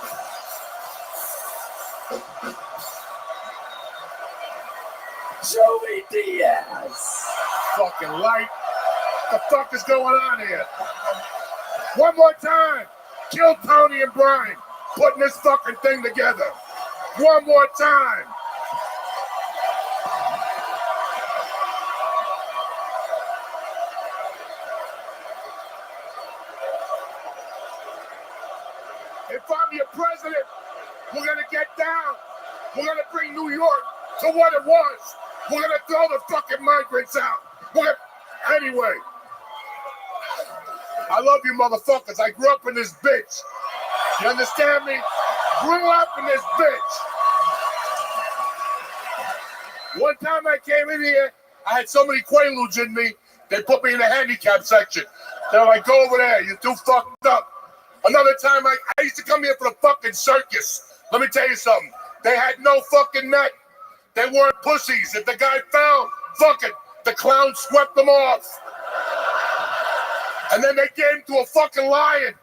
Joey Diaz! Fucking light. What the fuck is going on here? One more time. Kill Tony and Brian. Putting this fucking thing together. One more time. If I'm your president, we're gonna get down. We're gonna bring New York to what it was. We're gonna throw the fucking migrants out. Anyway, I love you motherfuckers. I grew up in this bitch. You understand me? Grew up in this bitch. One time I came in here, I had so many Quaaludes in me, they put me in the handicap section. They're like, go over there, you're too fucked up. Another time, I used to come here for the fucking circus. Let me tell you something. They had no fucking neck. They weren't pussies. If the guy fell, fuck it, the clown swept them off. And then they gave him to a fucking lion.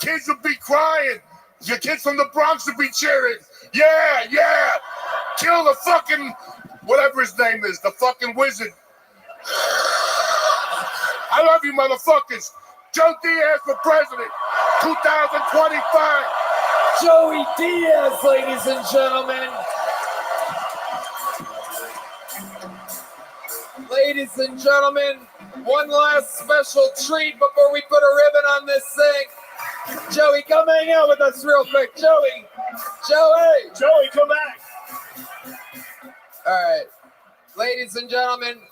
Kids would be crying. Your kids from the Bronx would be cheering. Yeah, yeah. Kill the fucking, whatever his name is, the fucking wizard. I love you motherfuckers. Joe Diaz for president, 2025. Joey Diaz, ladies and gentlemen. Ladies and gentlemen, one last special treat before we put a ribbon on this thing. Joey, come hang out with us real quick. Joey, come back. All right, ladies and gentlemen,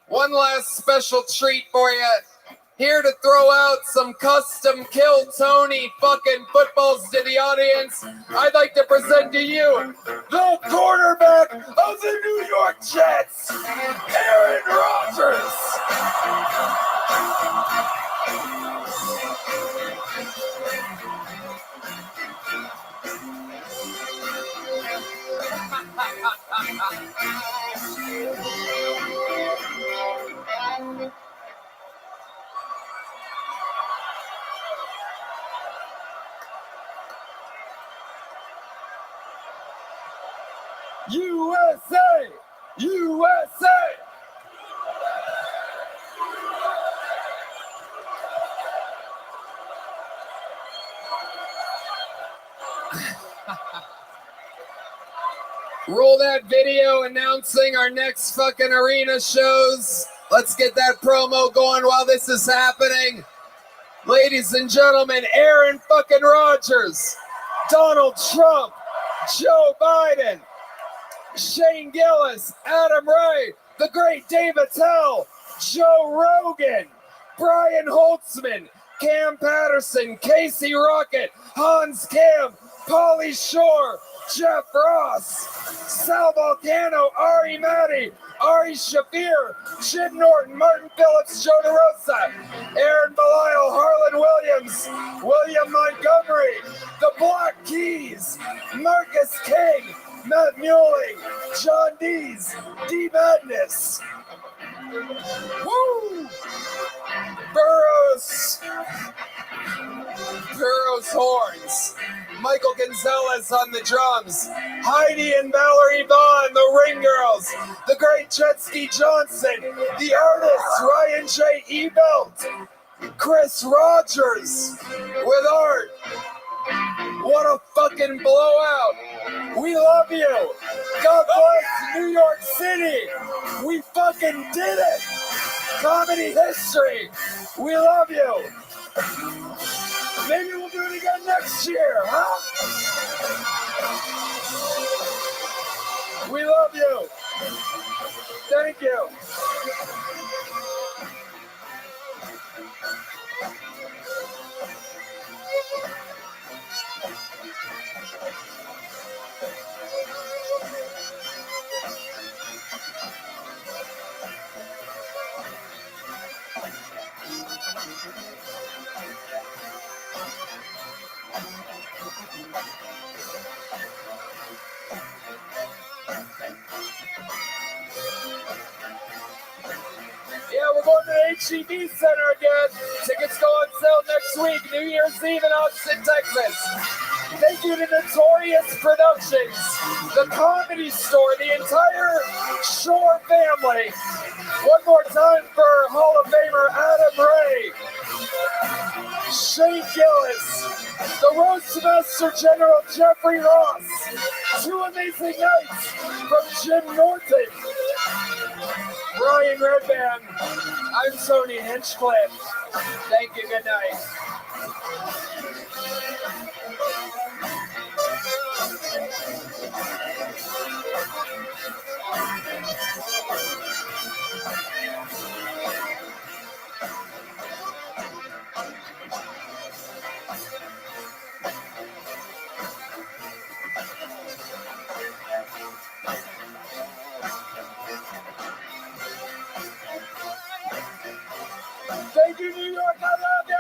one last special treat for you. Here to throw out some custom Kill Tony fucking footballs to the audience, I'd like to present to you the quarterback of the New York Jets, Aaron Rodgers. USA! USA! Roll that video announcing our next fucking arena shows. Let's get that promo going while this is happening. Ladies and gentlemen, Aaron fucking Rodgers, Donald Trump, Joe Biden, Shane Gillis, Adam Ray, the great Dave Attell, Joe Rogan, Brian Holtzman, Cam Patterson, Casey Rocket, Hans Kim, Pauly Shore, Jeff Ross, Sal Volcano, Ari Matty, Ari Shafir, Jim Norton, Martin Phillips, Joe DeRosa, Aaron Belisle, Harlan Williams, William Montgomery, The Black Keys, Marcus King, Matt Mueling, John Dees, D Madness. Woo! Burroughs horns. Michael Gonzalez on the drums. Heidi and Valerie Vaughn, the Ring Girls. The great Jet Ski Johnson. The artist, Ryan J. Ebelt. Chris Rogers with art. What a fucking blowout. We love you. God bless New York City. We fucking did it. Comedy history. We love you. Maybe we'll do it again next year, huh? We love you. Thank you. Yeah, we're going to the HEB Center again. Tickets go on sale next week, New Year's Eve in Austin, Texas. Thank you to Notorious Productions, the Comedy Store, the entire Shore family. One more time for Hall of Famer Adam Ray, Shane Gillis, the Roastmaster General Jeffrey Ross, two amazing nights from Jim Norton, Ryan Redband. I'm Tony Hinchcliffe. Thank you. Good night. Thank you, New York. I love you.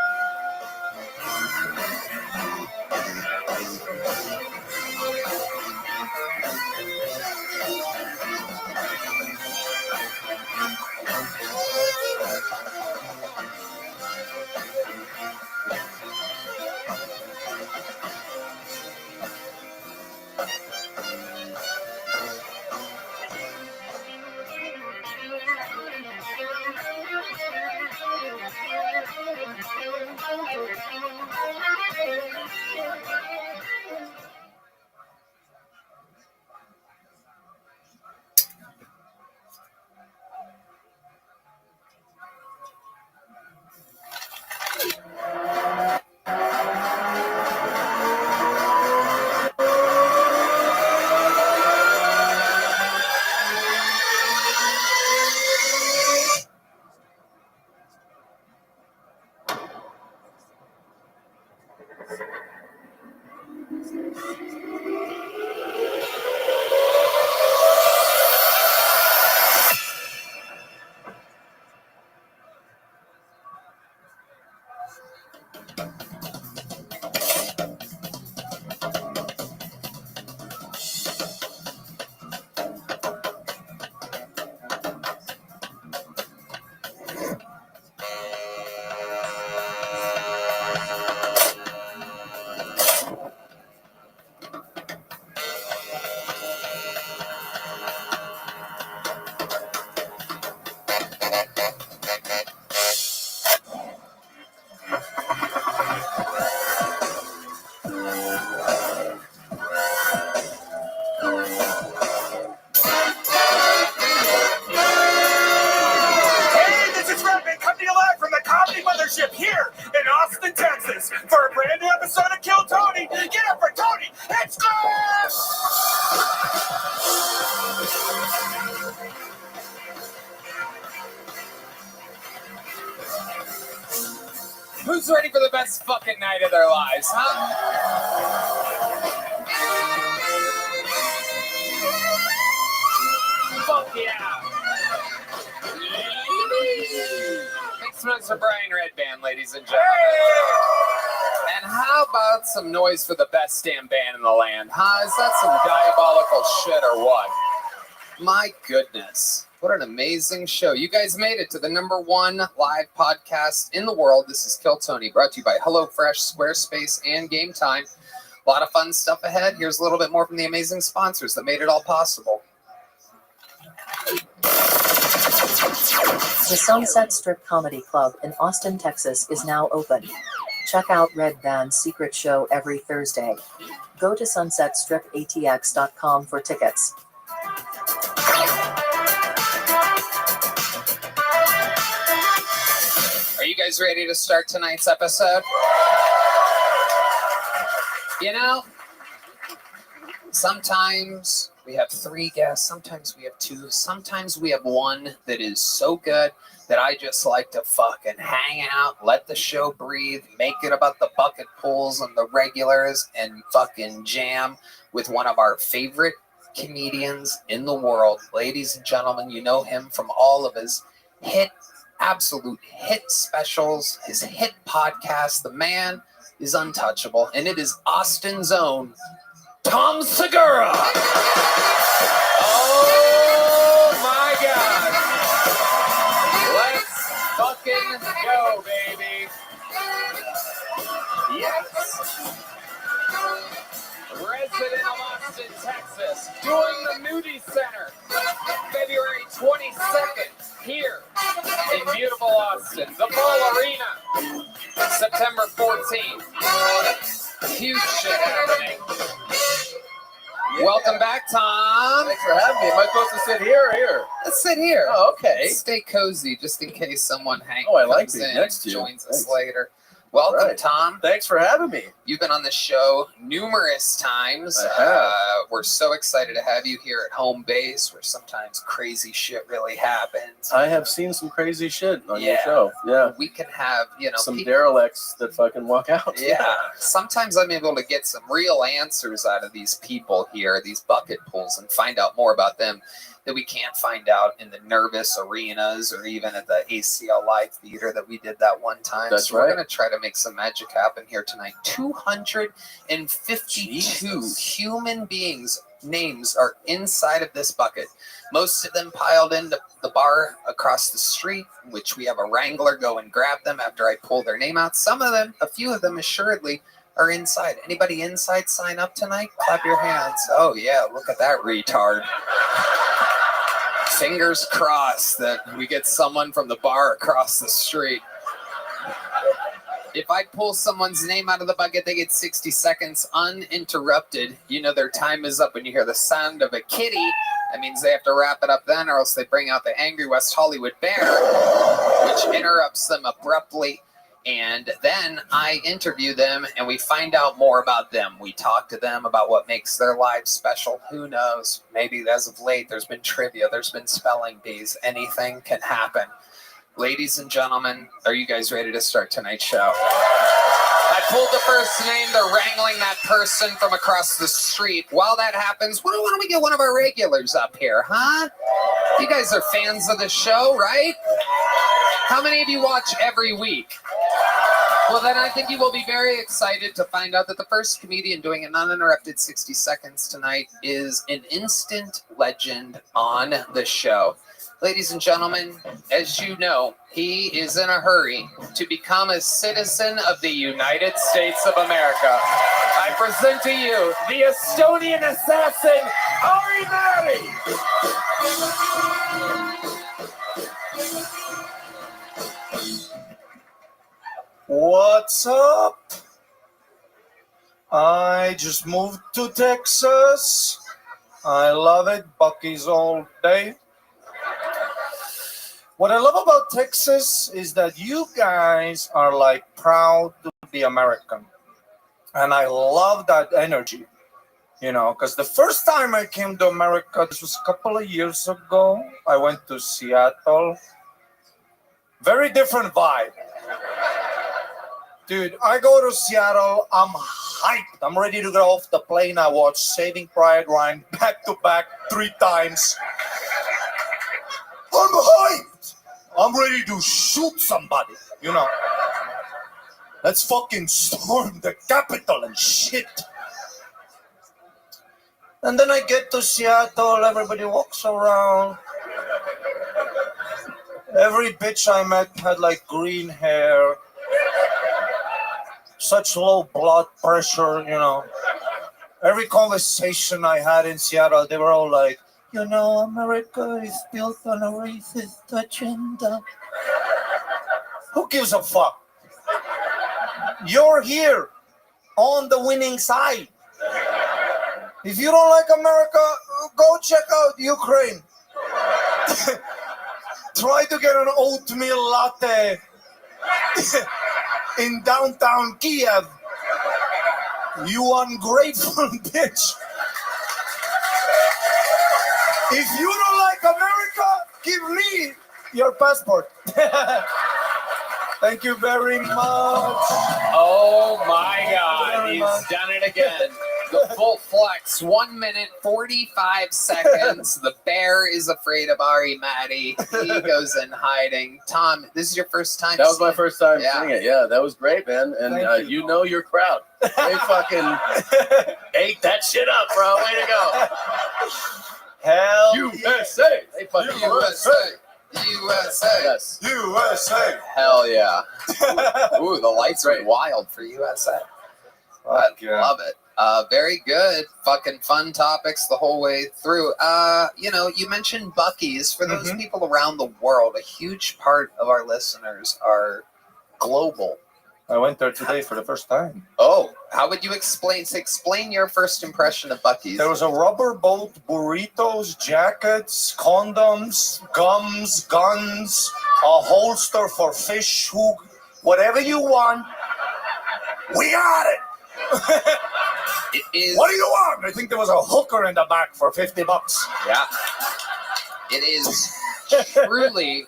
for the best fucking night of their lives, huh? Fuck yeah. Make some noise for Brian Redband, ladies and gentlemen. And how about some noise for the best damn band in the land, huh? Is that some diabolical shit or what? My goodness. What an amazing show. You guys made it to the #1 live podcast in the world. This is Kill Tony, brought to you by HelloFresh, Squarespace, and Game Time. A lot of fun stuff ahead. Here's a little bit more from the amazing sponsors that made it all possible. The Sunset Strip Comedy Club in Austin, Texas is now open. Check out Red Band's secret show every Thursday. Go to sunsetstripatx.com for tickets. Are you guys ready to start tonight's episode? You know, sometimes we have 3 guests, sometimes we have 2, sometimes we have 1 that is so good that I just like to fucking hang out, let the show breathe, make it about the bucket pools and the regulars, and fucking jam with one of our favorite comedians in the world. Ladies and gentlemen, you know him from all of his absolute hit specials, his hit podcast. The man is untouchable, and it is Austin's own Tom Segura. Oh my God. Let's fucking go, baby. Yes. Resident of Austin, Texas, doing the Moody Center, February 22nd, here in beautiful Austin. The Ball Arena, September 14th. Huge shit happening. Welcome back, Tom. Thanks for having me. Am I supposed to sit here or here? Let's sit here. Oh, okay. Stay cozy, just in case someone I like comes being in next to you. joins us Thanks. later. Welcome, All right. Tom. Thanks for having me. You've been on the show numerous times. I have. We're so excited to have you here at home base, where sometimes crazy shit really happens. I have seen some crazy shit on your Yeah. show. Yeah. We can have, Some people- derelicts that fucking walk out. Yeah. Sometimes I'm able to get some real answers out of these people here, these bucket pools, and find out more about them that we can't find out in the nervous arenas or even at the ACL Live Theater that we did that one time. That's so we're right. going to try to make some magic happen here tonight. 252 human beings' names are inside of this bucket. Most of them piled into the bar across the street, in which we have a wrangler go and grab them after I pull their name out. Some of them, a few of them assuredly, are inside. Anybody inside sign up tonight? Clap your hands. Oh yeah, look at that retard. Fingers crossed that we get someone from the bar across the street. If I pull someone's name out of the bucket, they get 60 seconds uninterrupted. You know their time is up when you hear the sound of a kitty. That means they have to wrap it up then, or else they bring out the angry West Hollywood bear, which interrupts them abruptly. And then I interview them, and we find out more about them. We talk to them about what makes their lives special. Who knows? Maybe as of late, there's been trivia, there's been spelling bees. Anything can happen. Ladies and gentlemen, are you guys ready to start tonight's show? I pulled the first name. They're wrangling that person from across the street. While that happens, why don't we get one of our regulars up here, huh? You guys are fans of the show, right? How many of you watch every week? Well, then I think you will be very excited to find out that the first comedian doing an uninterrupted 60 seconds tonight is an instant legend on the show. Ladies and gentlemen, as you know, he is in a hurry to become a citizen of the United States of America. I present to you the Estonian assassin, Ari Mari. What's up? I just moved to Texas. I love it. Bucky's all day. What I love about Texas is that you guys are like proud to be American. And I love that energy, because the first time I came to America, this was a couple of years ago, I went to Seattle. Very different vibe. Dude, I go to Seattle. I'm hyped. I'm ready to get off the plane. I watched Saving Private Ryan back to back 3 times. I'm hyped. I'm ready to shoot somebody, you know. Let's fucking storm the Capitol and shit. And then I get to Seattle, everybody walks around. Every bitch I met had like green hair, such low blood pressure, you know. Every conversation I had in Seattle, they were all like, you know, America is built on a racist agenda. Who gives a fuck? You're here on the winning side. If you don't like America, go check out Ukraine. Try to get an oatmeal latte in downtown Kiev. You ungrateful bitch. If you don't like America, give me your passport. Thank you very much. Oh my God, he's done it again. The full flex, 1 minute, 45 seconds. The bear is afraid of Ari Matty. He goes in hiding. Tom, this is your first time. That was my first time seeing it. Yeah, that was great, man. And you know your crowd. They fucking ate that shit up, bro. Way to go. Hell USA. They fucking USA. USA. Yes. USA. Hell yeah. Ooh, the lights went wild for USA. I love it. Very good. Fucking fun topics the whole way through. You know, you mentioned Buc-ee's. For those people around the world, a huge part of our listeners are global. I went there today for the first time. Oh, how would you explain your first impression of Buc-ee's? There was a rubber boat, burritos, jackets, condoms, gums, guns, a holster for fish hook, whatever you want. We got it. It is. What do you want? I think there was a hooker in the back for $50. Yeah. It is truly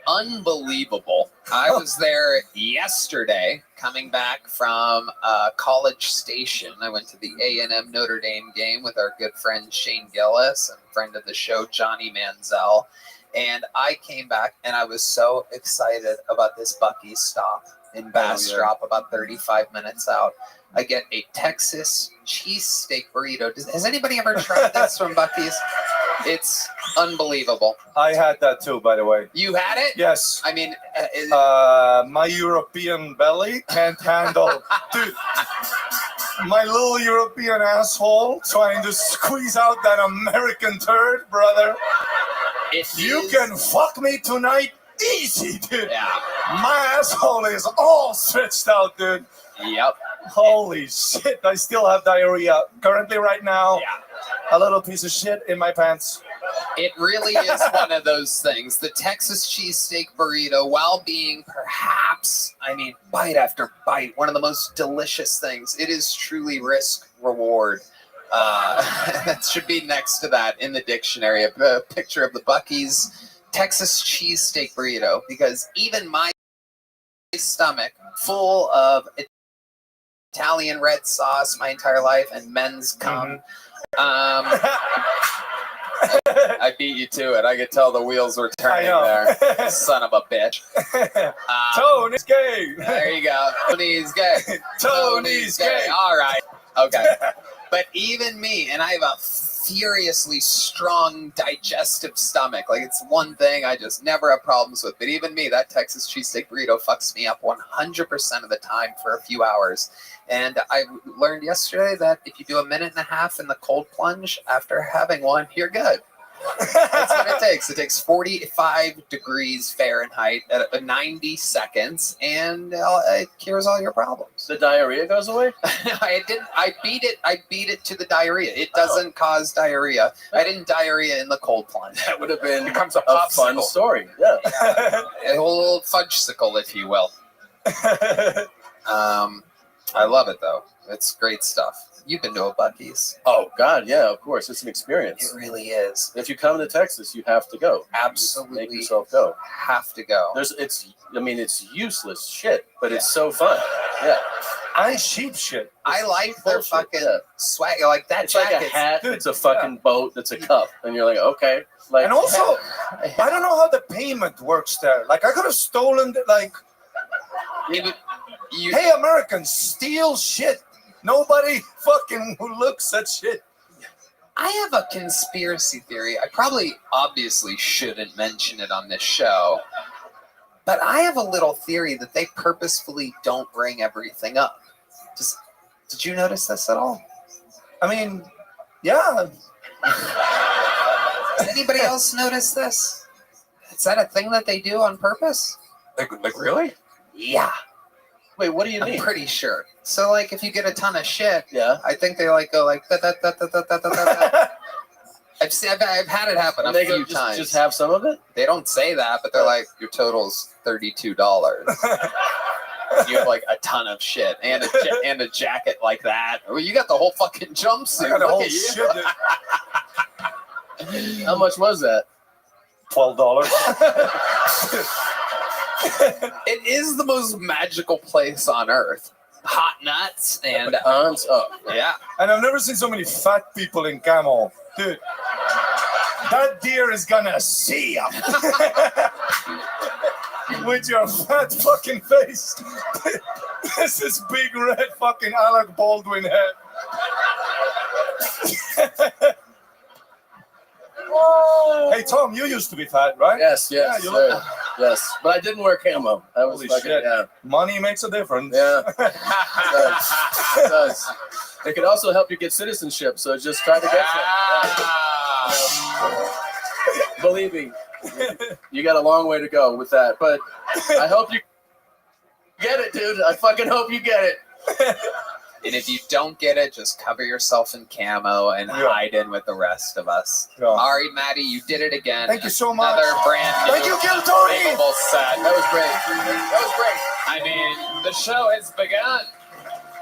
unbelievable. I was there yesterday coming back from College Station. I went to the A&M Notre Dame game with our good friend Shane Gillis and friend of the show Johnny Manziel. And I came back and I was so excited about this Buc-ee's stop in Bastrop, about 35 minutes out. I get a Texas cheesesteak burrito. Has anybody ever tried this from Buc-ee's? It's unbelievable. I had that too, by the way. You had it? Yes. I mean, my European belly can't handle, dude. My little European asshole trying to squeeze out that American turd, brother. You can fuck me tonight easy, dude. Yeah. My asshole is all stretched out, dude. Yep. Holy shit, I still have diarrhea currently right now. Yeah. A little piece of shit in my pants. It really is one of those things. The Texas cheesesteak burrito, while being perhaps, I mean, bite after bite, one of the most delicious things, it is truly risk reward. That should be next to that in the dictionary, a picture of the Buc-ee's Texas cheesesteak burrito, because even my stomach, full of Italian red sauce my entire life and men's cum. I beat you to it. I could tell the wheels were turning there. Son of a bitch. Tony's gay. There you go. Tony's gay. Tony's gay. All right. Okay. But even me, and I have a furiously strong digestive stomach. Like, it's one thing I just never have problems with. But even me, that Texas cheesesteak burrito fucks me up 100% of the time for a few hours. And I learned yesterday that if you do 1.5 minutes in the cold plunge after having one, you're good. That's what it takes. It takes 45 degrees Fahrenheit at 90 seconds, and it cures all your problems. The diarrhea goes away? I beat it to the diarrhea. It doesn't cause diarrhea. I didn't diarrhea in the cold plunge. That would have been becomes a fun story. Yeah. A little fudgesicle, if you will. I love it though. It's great stuff. You've been to a Buc-ee's. Oh God, yeah, of course. It's an experience. It really is. If you come to Texas, you have to go. Absolutely. Make yourself go. Have to go. It's useless shit, but it's so fun. Yeah. And cheap shit. I like their fucking swag. Like that It's like a jacket. hat. It's a fucking boat. It's a cup, and you're like, okay. Like, And also, I don't know how the payment works there. Like, I could have stolen, hey, Americans, steal shit. Nobody fucking who looks at shit. I have a conspiracy theory. I obviously shouldn't mention it on this show, but I have a little theory that they purposefully don't bring everything up. Did you notice this at all? I mean, yeah. Did anybody else notice this? Is that a thing that they do on purpose? Like really? Yeah. Wait, what do you mean? I'm pretty sure. So, like, if you get a ton of shit, yeah, I think they like go like da da da da da da da da. I've had it happen a few times. Just have some of it. They don't say that, but they're like, your total's $32. You have like a ton of shit and a jacket like that. Well, you got the whole fucking jumpsuit. I got the Look whole at you. shit. How much was that? $12. It is the most magical place on earth. Hot nuts and pecans up. Yeah. And I've never seen so many fat people in camo. Dude, that deer is gonna see ya. With your fat fucking face. This is big red fucking Alec Baldwin head. Hey Tom, you used to be fat, right? Yes, Yeah, you sir. look- Yes. But I didn't wear camo. That was Holy fucking, shit. yeah. Money makes a difference. Yeah. It does. It could also help you get citizenship, so just try to get some. Believe me, you got a long way to go with that. But I hope you get it, dude. I fucking hope you get it. And if you don't get it, just cover yourself in camo and hide in with the rest of us. Yeah. Ari, Maddie, you did it again. Thank you so much. Another brand new Thank you, Gil Tony. capable set. That was great. That was great. I mean, the show has begun.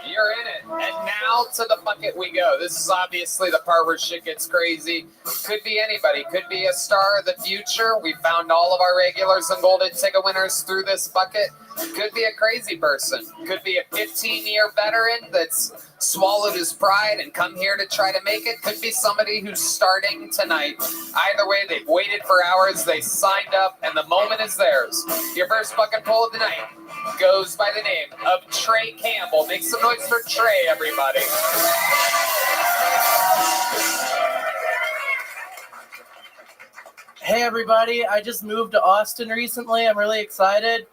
You're in it. And now to the bucket we go. This is obviously the part where shit gets crazy. Could be anybody. Could be a star of the future. We found all of our regulars and golden ticket winners through this bucket. Could be a crazy person. Could be a 15-year veteran that's swallowed his pride and come here to try to make it. Could be somebody who's starting tonight. Either way, they've waited for hours, they signed up, and the moment is theirs. Your first bucket pull of the night goes by the name of Trey Campbell. Make some noise for Trey, everybody. Hey everybody, I just moved to Austin recently. I'm really excited.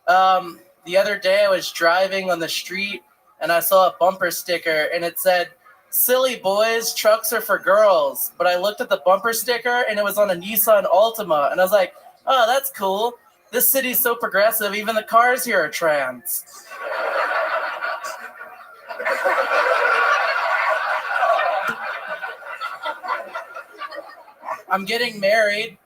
The other day I was driving on the street and I saw a bumper sticker and it said, "Silly boys, trucks are for girls." But I looked at the bumper sticker and it was on a Nissan Altima and I was like, oh, that's cool. This city's so progressive, even the cars here are trans. I'm getting married.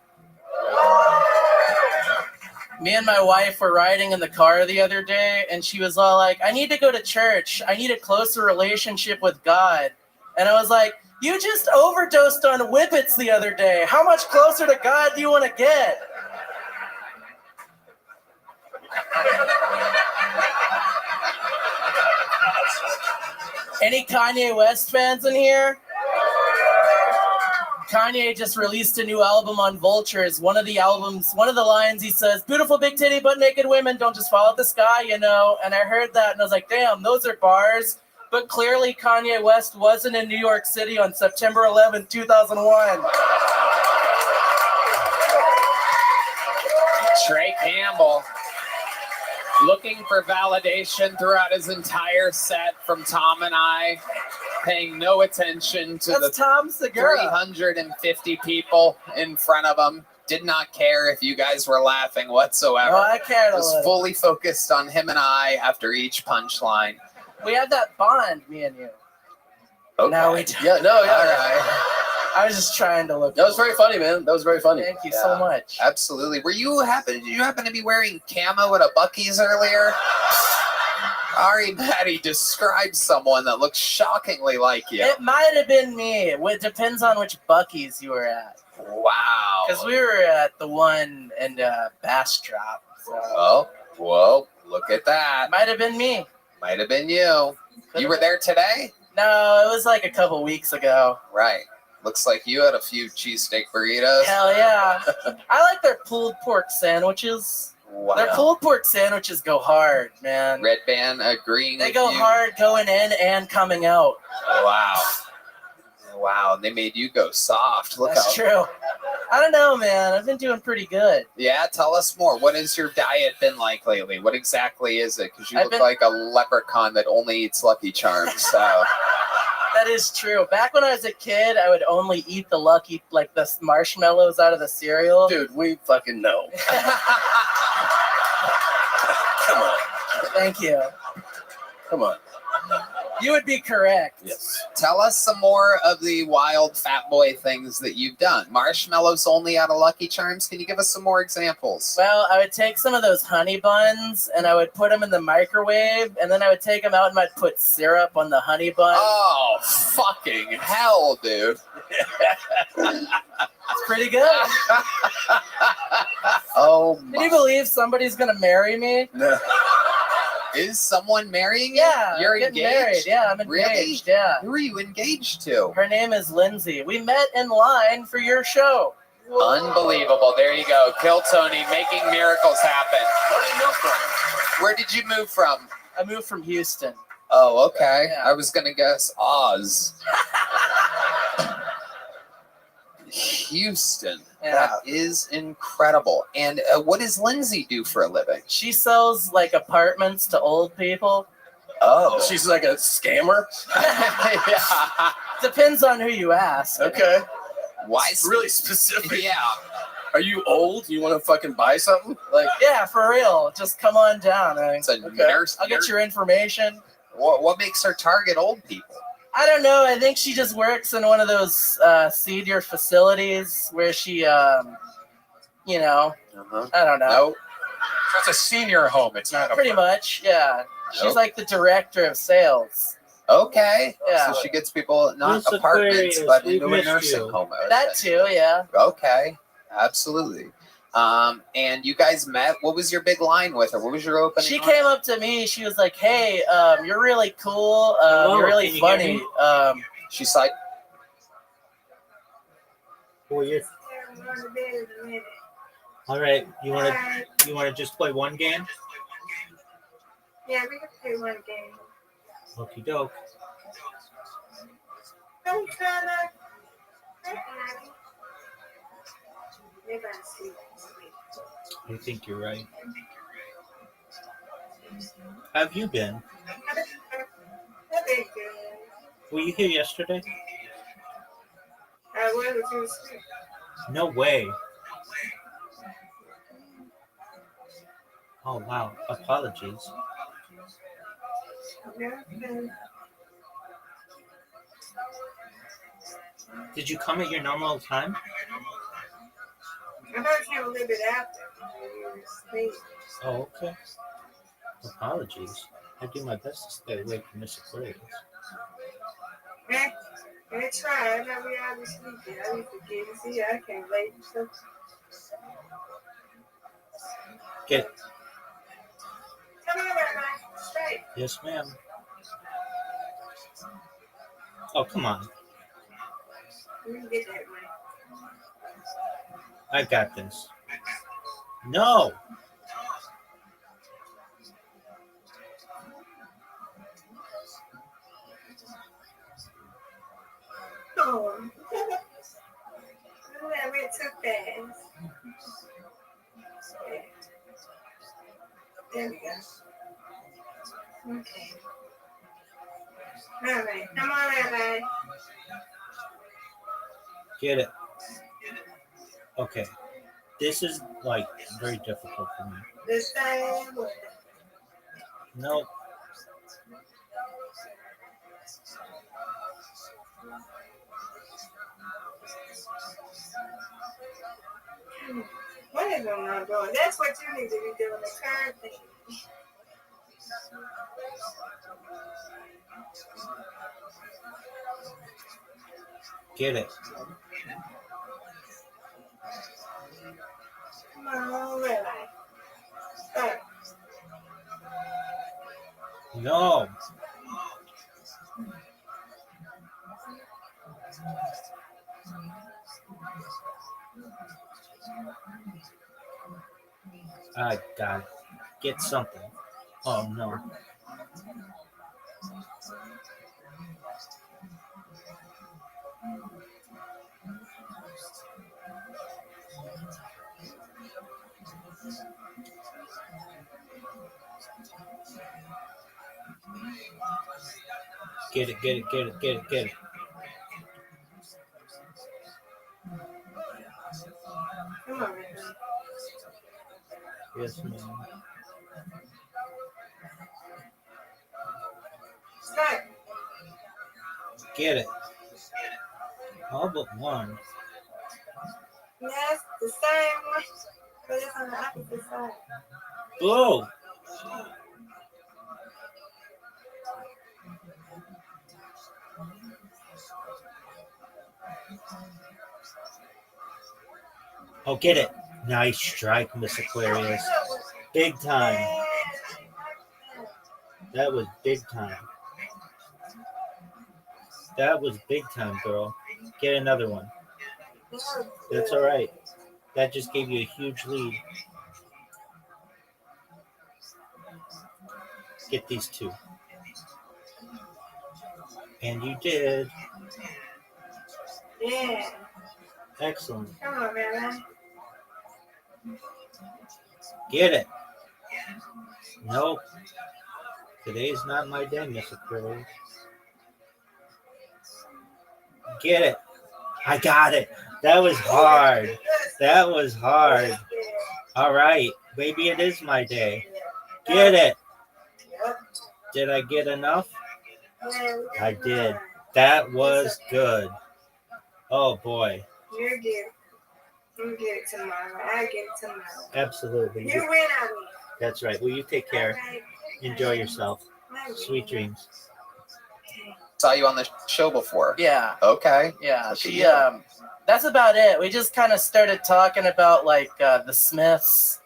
Me and my wife were riding in the car the other day, and she was all like, I need to go to church. I need a closer relationship with God. And I was like, you just overdosed on Whippets the other day. How much closer to God do you want to get? Any Kanye West fans in here? Kanye just released a new album on Vultures. One of the lines he says, beautiful big titty but naked women don't just fall out the sky, you know. And I heard that and I was like, damn, those are bars. But clearly Kanye West wasn't in New York City on September 11th, 2001. Trey Campbell looking for validation throughout his entire set from Tom and I, paying no attention to That's the Tom Segura. 350 people in front of him. Did not care if you guys were laughing whatsoever. No, I cared a Was little. fully focused on him and I after each punchline. We had that bond, me and you. Okay. Now we don't. Yeah, no, yeah. All right. I was just trying to look. That was very funny, man. That was very funny. Thank you so much. Absolutely. Did you happen to be wearing camo at a Buc-ee's earlier? Ari Maddie, describe someone that looks shockingly like you. It might have been me. It depends on which Buc-ee's you were at. Wow. Because we were at the one in Bastrop. So. Oh, whoa, look at that. Might have been me. Might have been you. You were there today? No, it was like a couple weeks ago. Right. Looks like you had a few cheesesteak burritos. Hell yeah. I like their pulled pork sandwiches. Wow. Their pulled pork sandwiches go hard, man. Red Band agreeing They with go you. hard going in and coming out. Wow. Wow, they made you go soft. Look That's true. I don't know, man. I've been doing pretty good. Yeah, tell us more. What has your diet been like lately? What exactly is it? Because you look like a leprechaun that only eats Lucky Charms. So That is true. Back when I was a kid, I would only eat the Lucky, like the marshmallows out of the cereal. Dude, we fucking know. Come on. Thank you. Come on. You would be correct. Yes. Tell us some more of the wild fat boy things that you've done. Marshmallows only out of Lucky Charms. Can you give us some more examples? Well, I would take some of those honey buns and I would put them in the microwave, and then I would take them out and I'd put syrup on the honey bun. Oh, fucking hell, dude. It's pretty good. Oh, Can you believe somebody's going to marry me? No. Is someone marrying you? Yeah, You're I'm getting engaged? married. Yeah, I'm engaged. Really? Yeah. Who are you engaged to? Her name is Lindsay. We met in line for your show. Unbelievable. There you go. Kill Tony, making miracles happen. Where did you move from? Where did you move from? I moved from Houston. Oh, okay. Yeah. I was going to guess Oz. Houston. Yeah. That is incredible. And what does Lindsay do for a living? She sells like apartments to old people. Oh. She's like a scammer? Yeah. Depends on who you ask. Okay. Why? It's really specific. Yeah. Are you old? You want to fucking buy something? Like, Yeah, for real. Just come on down. It's a nurse. I'll get your information. What makes her target old people? I don't know. I think she just works in one of those senior facilities where she, I don't know. Nope. So it's a senior home. It's not a Pretty much, yeah. She's Nope. like the director of sales. Okay. Yeah. So she gets people not This apartments, Aquarius, but we've into a missed nursing you. home. I would That say. too, yeah. Okay. Absolutely. And you guys met. What was your big line with her? What was your opening? She line? came up to me. She was like, "Hey, you're really cool. Hello, you're really can you hear funny." me? She said, Well, you're all right. You want to just play one game? Yeah, we can play one game. Okie doke. Hey, Connor. Hey, Abby. They're gonna sleep. I think you're right. How have you been? I've been good. Were you here yesterday? I was with you asleep. No way. Oh wow. Apologies. Yeah, okay. Did you come at your normal time? I thought you came a little bit after. You were asleep. Oh, okay. Apologies. I do my best to stay away from Miss Aquarius. I try. I know we all be sleeping. I be forgetting. See, I can't late. So, Get come on, Rabbi. Straight. yes, ma'am. Oh, come on. We can get that way. I got this. No. Oh. That went too fast. Yeah. There we go. Okay. All right. Come on, Rabbi. Get it. Okay. This is like very difficult for me. The same way. No. What is going on going? That's what you need to be doing, the curve thing. Get it. Come on, Rabbi. Start. No. I gotta get something. Oh no. Get it. Come on, man. Yes, ma'am. Start. Get it. All but one. Yes, the same one, but it's on the opposite side. Blue. Oh, get it. Nice strike, Miss Aquarius. Big time. That was big time. That was big time, girl. Get another one. That's all right. That just gave you a huge lead. Get these two. And you did. Yeah. Excellent. Come on, man. Get it. Nope. Today's not my day, Miss Aquarius. Get it. I got it. That was hard. That was hard. All right. Maybe it is my day. Get it. Did I get enough? I did. That was good. Oh, boy. You're good. You get it tomorrow. I get it tomorrow. Absolutely. You win, I win. That's right. Well, you take care. Enjoy yourself. Sweet dreams. Saw you on the show before. Yeah. Okay. Yeah. Look She at you. that's about it. We just kind of started talking about like the Smiths.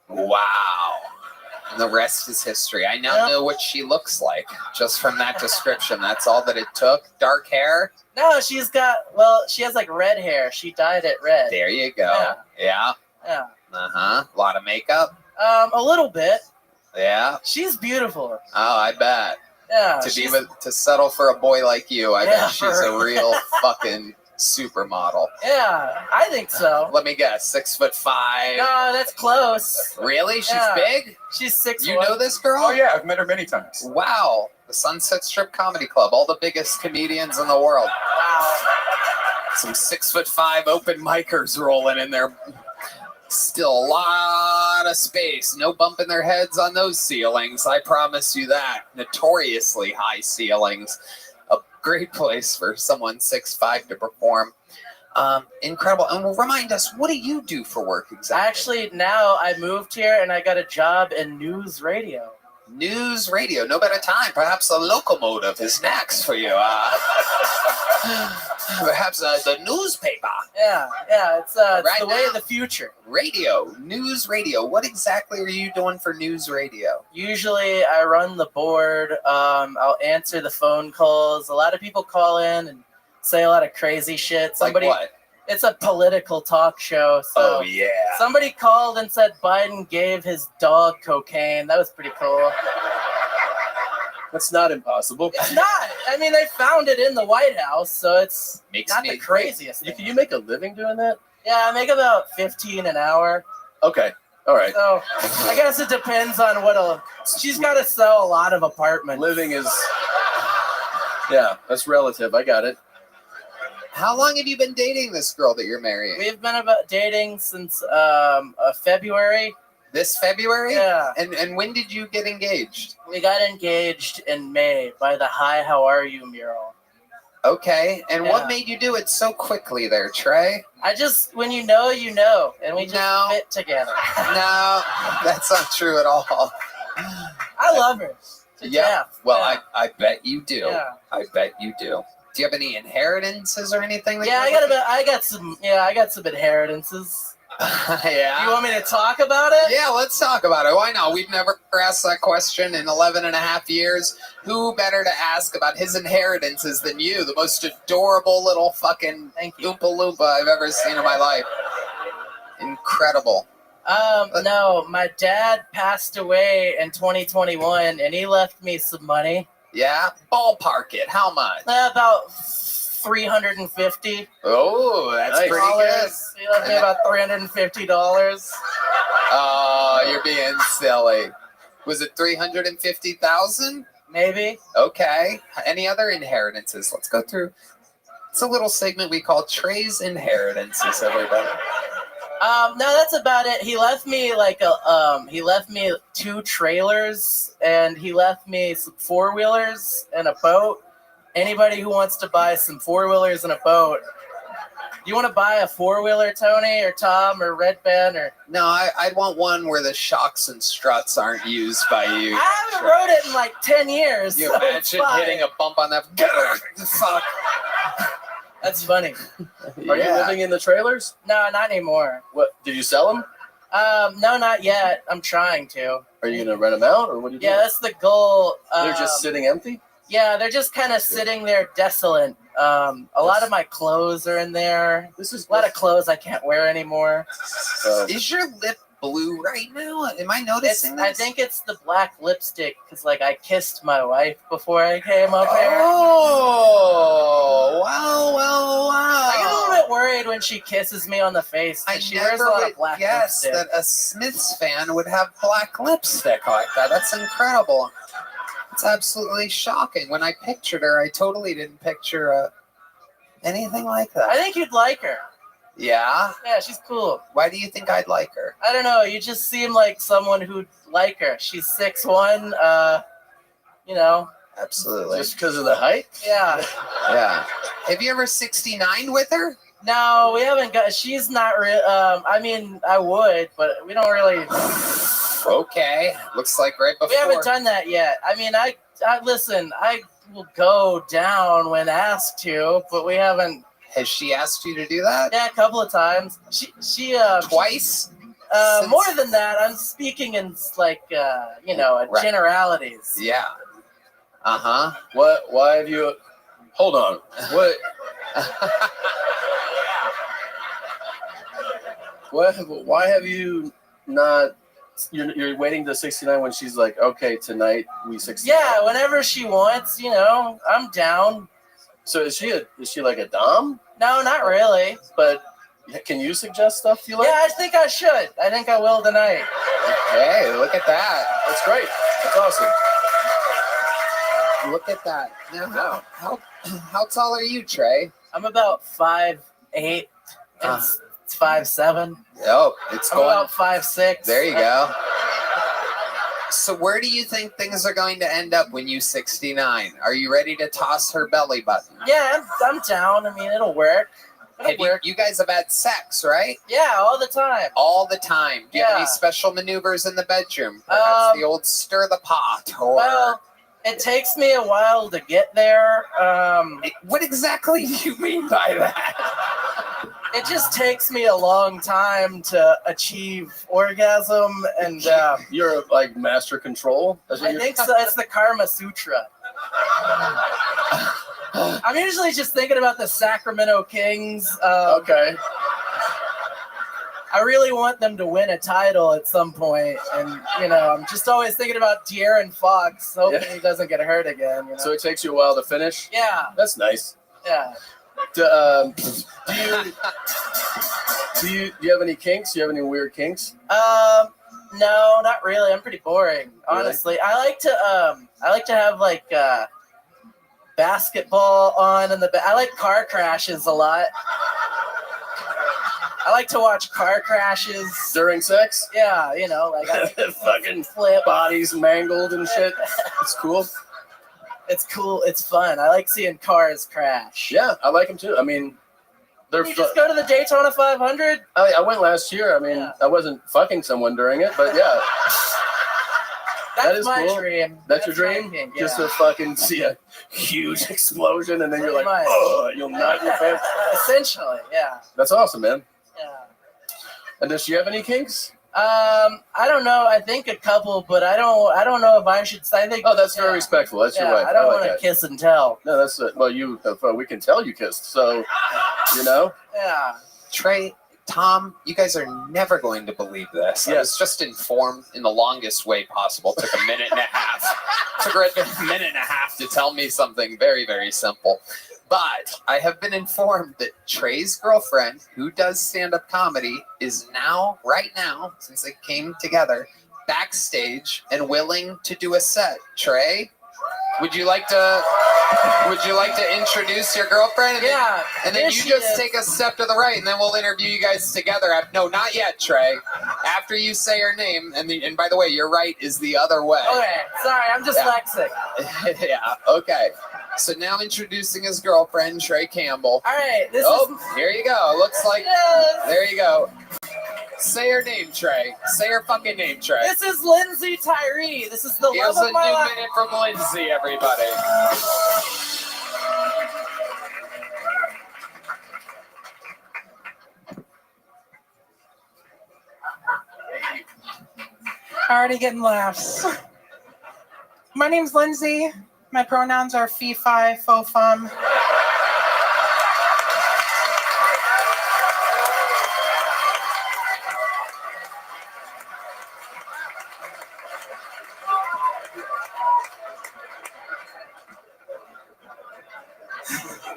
Wow. And the rest is history. I now know what she looks like just from that description. That's all that it took. Dark hair. No, she has like red hair. She dyed it red. There you go. Yeah. Yeah. Uh-huh. A lot of makeup. A little bit. Yeah. She's beautiful. Oh, I bet. Yeah. To settle for a boy like you, I Yeah, bet she's for a real fucking supermodel. Yeah, I think so. Let me guess, 6'5". No, that's close. Really? She's Yeah. big? She's 6'1". You know this girl? Oh yeah, I've met her many times. Wow. The Sunset Strip Comedy Club, all the biggest comedians in the world. Wow. Some 6'5" open micers rolling in there. Still a lot of space. No bumping their heads on those ceilings. I promise you that. Notoriously high ceilings. A great place for someone 6'5" to perform. Incredible. And remind us, what do you do for work exactly? Actually, now I moved here and I got a job in news radio. News radio, no better time. Perhaps a locomotive is next for you. Perhaps the newspaper. Yeah, it's Right the way now. of the future. Radio, news radio. What exactly are you doing for news radio? Usually I run the board. I'll answer the phone calls. A lot of people call in and say a lot of crazy shit. Somebody, like what? It's a political talk show. So Oh, yeah. somebody called and said Biden gave his dog cocaine. That was pretty cool. That's not impossible. It's not. I mean, they found it in the White House, so it's not the craziest thing. Can you make a living doing that? Yeah, I make about $15 an hour. Okay. All right. So I guess it depends on what she's got to sell a lot of apartments. Living is, yeah, that's relative. I got it. How long have you been dating this girl that you're marrying? We've been dating since February. This February? Yeah. And when did you get engaged? We got engaged in May by the Hi, How Are You mural. Okay. And Yeah. what made you do it so quickly there, Trey? When you know, you know. And we just fit together. No, that's not true at all. I love her. Yeah. Well, I bet you do. Yeah. I bet you do. Do you have any inheritances or anything? Yeah, I got some inheritances. Yeah. You want me to talk about it? Yeah, let's talk about it. Why not? We've never asked that question in 11 and a half years. Who better to ask about his inheritances than you, the most adorable little fucking Oompa Loompa I've ever seen in my life. Incredible. No, my dad passed away in 2021, and he left me some money. Yeah? Ballpark it. How much? About $350. Oh, that's pretty good. He left me about $350. Oh, you're being silly. Was it 350,000? Maybe. Okay. Any other inheritances? Let's go through. It's a little segment we call Trey's Inheritances, everybody. No, that's about it. He left me he left me 2 trailers, and he left me some 4-wheelers and a boat. Anybody who wants to buy some 4-wheelers and a boat, you want to buy a 4-wheeler, Tony or Tom or Red Ben or? No, I'd want one where the shocks and struts aren't used by you. I haven't rode it in like 10 years. You so it's imagine fine. hitting a bump on that? Fuck. That's funny. Are you living in the trailers? No, not anymore. What? Did you sell them? No, not yet. I'm trying to. Are you gonna rent them out, or what do you do? Yeah, that's the goal. They're just sitting empty. Yeah, they're just kind of sitting there desolate. A lot of my clothes are in there. This is a lot of clothes I can't wear anymore. Is your lip blue right now? Am I noticing this? I think it's the black lipstick because, like, I kissed my wife before I came up here. Oh, wow. I get a little bit worried when she kisses me on the face. She wears a lot of black guess lipstick. that a Smiths fan would have black lipstick like that. That's incredible. It's absolutely shocking. When I pictured her, I totally didn't picture anything like that. I think you'd like her. Yeah? Yeah, she's cool. Why do you think I'd like her? I don't know. You just seem like someone who'd like her. She's 6'1", you know. Absolutely. Just because of the height? Yeah. Yeah. Have you ever 69 with her? No, we haven't got. She's not real. I mean, I would, but we don't really. Okay. Looks like right before. We haven't done that yet. I mean, I listen. I will go down when asked to, but we haven't. Has she asked you to do that? Yeah, a couple of times. She twice. More than that. I'm speaking in like generalities. Yeah. Uh-huh. What? Why have you? Hold on. What? Why have you not? You're waiting to 69 when she's like, okay, tonight we 69. Yeah, whenever she wants, I'm down. So is she like a dom? No, not really. But can you suggest stuff you like? Yeah, I think I should. I think I will tonight. Hey, look at that. That's great. That's awesome. Look at that. Now, how tall are you, Trey? I'm about 5'8". It's 5'7". Oh, it's I'm going about 5'6". There you go. So where do you think things are going to end up when you 69? Are you ready to toss her belly button? Yeah, I'm down. I mean, it'll work. You guys have had sex, right? Yeah, all the time. All the time. Do you have Yeah. any special maneuvers in the bedroom? Perhaps the old stir the pot or... Well, it takes me a while to get there. What exactly do you mean by that? It just takes me a long time to achieve orgasm, and you're like master control. I think so. It's the Karma Sutra. I'm usually just thinking about the Sacramento Kings. Okay. I really want them to win a title at some point, and I'm just always thinking about De'Aaron Fox, hoping he doesn't get hurt again. So it takes you a while to finish? Yeah. That's nice. Yeah. Do you have any kinks? Do you have any weird kinks? No, not really. I'm pretty boring, honestly. I like to have like basketball on in the I like car crashes a lot. I like to watch car crashes during sex. Yeah, like I fucking flip, bodies mangled and shit. It's cool. It's cool. It's fun. I like seeing cars crash. Yeah, I like them too. I mean, they're. You just go to the Daytona 500. I went last year. I mean, I wasn't fucking someone during it, but yeah. That is my cool. dream. That's your dream? my dream, Just yeah. to fucking see a huge explosion and then you're like, Pretty much. oh, you'll knock your face. Essentially, yeah. That's awesome, man. Yeah. And does she have any kinks? I don't know. I think a couple, but I don't know if I should. I think. Oh, that's very respectful. That's your wife. I don't like want to that. kiss and tell. No, that's well. You we can tell you kissed. So, you know. Yeah. Trey, Tom, you guys are never going to believe this. I was just informed in the longest way possible. Took a minute and a half. Took Red a minute and a half to tell me something very, very simple. But I have been informed that Trey's girlfriend, who does stand-up comedy, is now, right now, since they came together, backstage and willing to do a set. Trey, would you like to introduce your girlfriend? And Yeah. and then you just take a step to the right, and then we'll interview you guys together. No, not yet, Trey. After you say her name, and by the way, your right is the other way. Okay. Sorry, I'm dyslexic. Yeah. Okay. So now introducing his girlfriend, Trey Campbell. All right. Here you go. Looks like there you go. Say her name, Trey. Say her fucking name, Trey. This is Lindsay Tyree. This is the Here's love of my a new life. minute from Lindsay, everybody. Already getting laughs. My name's Lindsay. My pronouns are fee, fi, fo, fum.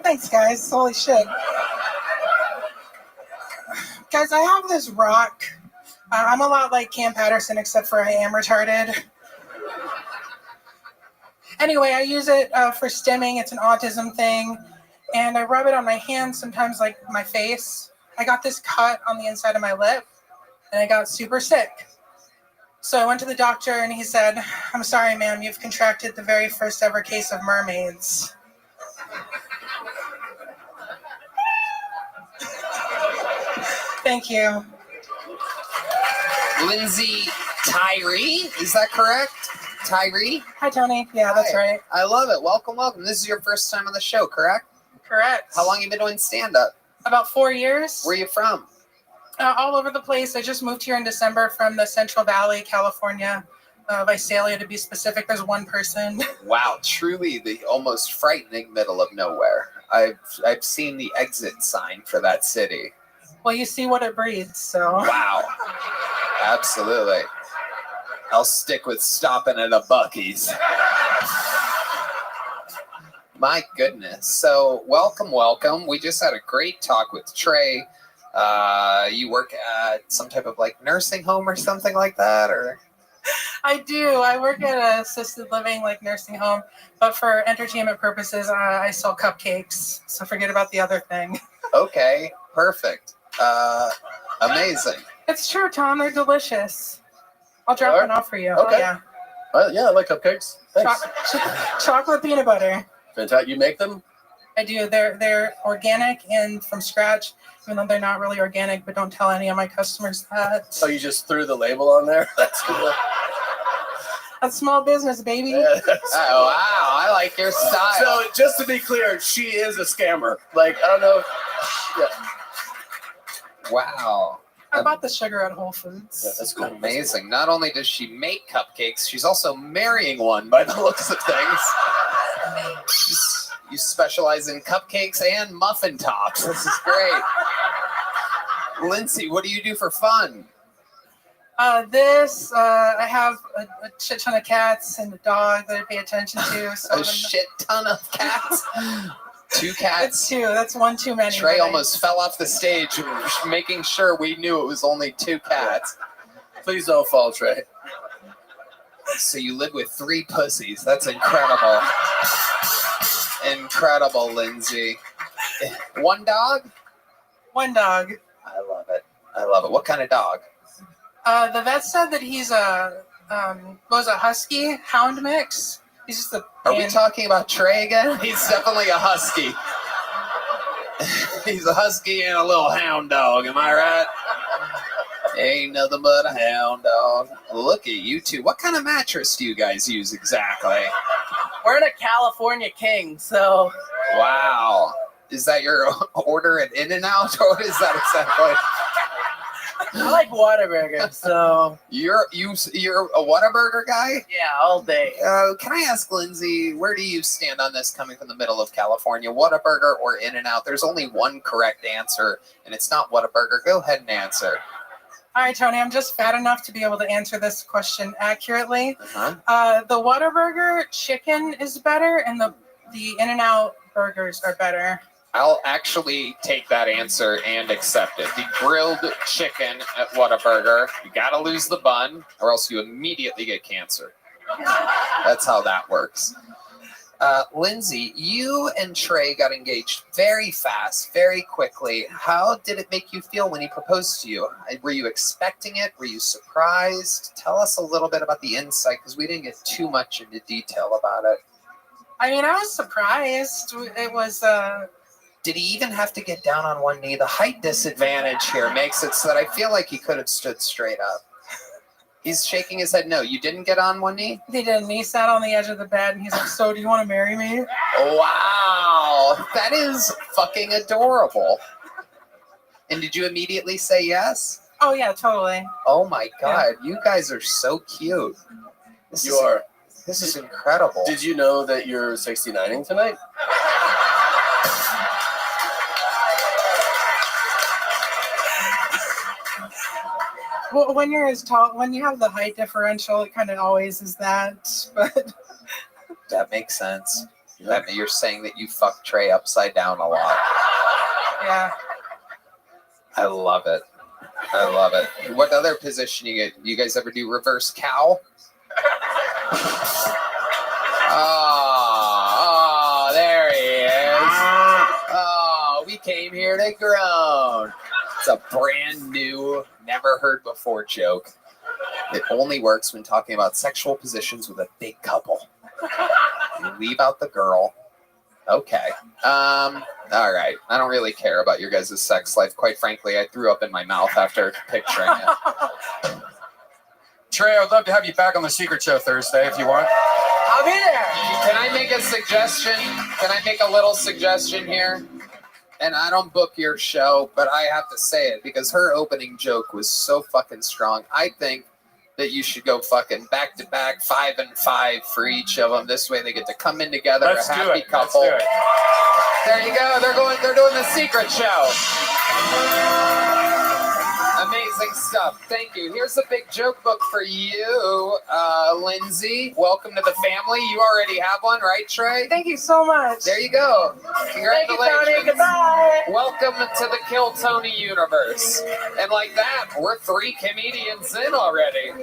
Thanks, guys. Holy shit. Guys, I have this rock. I'm a lot like Cam Patterson, except for I am retarded. Anyway, I use it for stimming. It's an autism thing. And I rub it on my hands, sometimes like my face. I got this cut on the inside of my lip, and I got super sick. So I went to the doctor, and he said, "I'm sorry, ma'am, you've contracted the very first ever case of mermaids." Thank you. Lindsay Tyree, is that correct? Tyree? Hi, Tony. Yeah, that's Hi. right. I love it. Welcome, welcome. This is your first time on the show, correct? Correct. How long you been doing stand-up? About 4 years. Where you from? All over the place. I just moved here in December from the Central Valley, California. Visalia, to be specific. There's one person. Wow, truly the almost frightening middle of nowhere. I've seen the exit sign for that city. Well, you see what it breeds, so. Wow. Absolutely. I'll stick with stopping at a Buc-ee's. My goodness. So, welcome, welcome. We just had a great talk with Trey. You work at some type of like nursing home or something like that, or? I do. I work at an assisted living, like nursing home, but for entertainment purposes, I sell cupcakes. So forget about the other thing. Okay, perfect. Amazing. It's true, Tom. They're delicious. I'll drop one off for you. Okay. Oh, yeah. Yeah, I like cupcakes. Thanks. Chocolate peanut butter. Fantastic. You make them? I do. They're organic and from scratch, even though they're not really organic, but don't tell any of my customers that. So you just threw the label on there? That's cool. That's small business, baby. Yeah, wow, I like your style. So just to be clear, she is a scammer. Like, I don't know. Yeah. Wow. I bought the sugar at Whole Foods. Yeah, that's cool. Amazing. Not only does she make cupcakes, she's also marrying one by the looks of things. You specialize in cupcakes and muffin tops. This is great. Lindsay, what do you do for fun? I have a shit ton of cats and a dog that I pay attention to. So A shit ton of cats? 2 cats? It's 2. That's one too many. Trey almost fell off the stage, making sure we knew it was only 2 cats. Please don't fall, Trey. So you live with 3 pussies. That's incredible. Incredible, Lindsay. 1 dog? 1 dog. I love it. I love it. What kind of dog? The vet said that he's a husky hound mix. He's just a. Are we talking about Trey again? He's definitely a husky. He's a husky and a little hound dog. Am I right? Ain't nothing but a hound dog. Look at you two. What kind of mattress do you guys use exactly? We're in a California King, so. Wow. Is that your order at In-N-Out, or is that exactly? I like Whataburger, so You're a Whataburger guy? yeah, all day. Can I ask Lindsay, where do you stand on this coming from the middle of California? Whataburger or In-N-Out? There's only one correct answer, and it's not Whataburger. Go ahead and answer. All right, Tony, I'm just fat enough to be able to answer this question accurately. Uh-huh. The Whataburger chicken is better, and the In-N-Out burgers are better. I'll actually take that answer and accept it. The grilled chicken at Whataburger, you gotta lose the bun, or else you immediately get cancer. That's how that works. Lindsay, you and Trey got engaged very fast, very quickly. How did it make you feel when he proposed to you? Were you expecting it? Were you surprised? Tell us a little bit about the insight, because we didn't get too much into detail about it. I mean, I was surprised. It was, Did he even have to get down on one knee? The height disadvantage here makes it so that I feel like he could have stood straight up. He's shaking his head. No, you didn't get on one knee? He didn't. He sat on the edge of the bed, and he's like, so do you want to marry me? Wow, that is fucking adorable. And did you immediately say yes? Oh, yeah, totally. Oh my God, you guys are so cute. This is incredible. Did you know that you're 69ing tonight? Well, when you're as tall, when you have the height differential, it kind of always is that. But that makes sense. That you're saying that you fuck Trey upside down a lot. yeah. I love it. I love it. What other position you get? You guys ever do reverse cow? Oh, there he is. Oh, we came here to groan. It's a brand new, never heard before joke. It only works when talking about sexual positions with a big couple. You leave out the girl. Okay. All right. I don't really care about your guys' sex life. Quite frankly, I threw up in my mouth after picturing it. Trey, I'd love to have you back on the Secret Show Thursday if you want. I'll be there. Can I make a suggestion? Can I make a little suggestion here? And I don't book your show, but I have to say it because her opening joke was so fucking strong. I think that you should go fucking back to back, 5 and 5 for each of them. This way they get to come in together, Let's a do happy it. couple. Let's do it. There you go. They're doing the Secret Show. Amazing stuff. Thank you. Here's a big joke book for you, Lindsay. Welcome to the family. You already have one, right, Trey? Thank you so much. There you go. Congratulations. Thank you, Tony. Goodbye. Welcome to the Kill Tony universe. And like that, we're 3 comedians in already.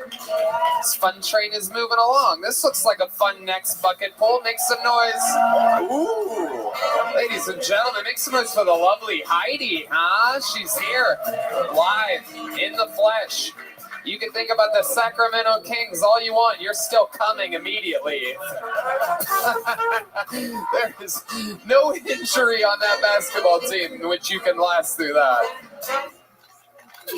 This fun train is moving along. This looks like a fun next bucket pull. Make some noise. Ooh. Ladies and gentlemen, make some noise for the lovely Heidi, huh? She's here live in the flesh. You can think about the Sacramento Kings all you want. You're still coming immediately. There is no injury on that basketball team in which you can last through that.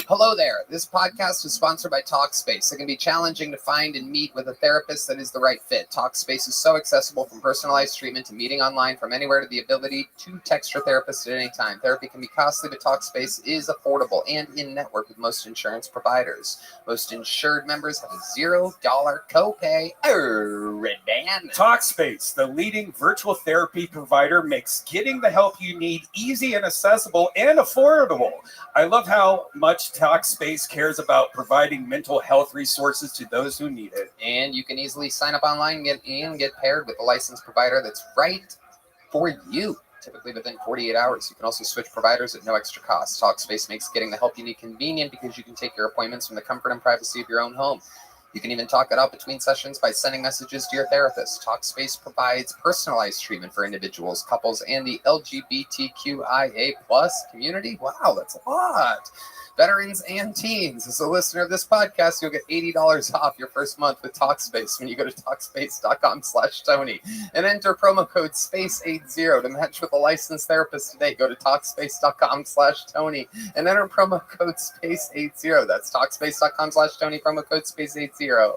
Hello there. This podcast is sponsored by TalkSpace. It can be challenging to find and meet with a therapist that is the right fit. TalkSpace is so accessible, from personalized treatment to meeting online from anywhere to the ability to text your therapist at any time. Therapy can be costly, but TalkSpace is affordable and in-network with most insurance providers. Most insured members have a $0 copay. Red band. TalkSpace, the leading virtual therapy provider, makes getting the help you need easy and accessible and affordable. I love how much TalkSpace cares about providing mental health resources to those who need it. And you can easily sign up online and get paired with a licensed provider that's right for you, typically within 48 hours. You can also switch providers at no extra cost. TalkSpace makes getting the help you need convenient because you can take your appointments from the comfort and privacy of your own home. You can even talk it out between sessions by sending messages to your therapist. TalkSpace provides personalized treatment for individuals, couples, and the LGBTQIA+ community. Wow, that's a lot. Veterans and teens. As a listener of this podcast, you'll get $80 off your first month with TalkSpace when you go to TalkSpace.com/Tony and enter promo code SPACE80 to match with a licensed therapist today. Go to TalkSpace.com/Tony and enter promo code SPACE80. That's TalkSpace.com/Tony, promo code SPACE80.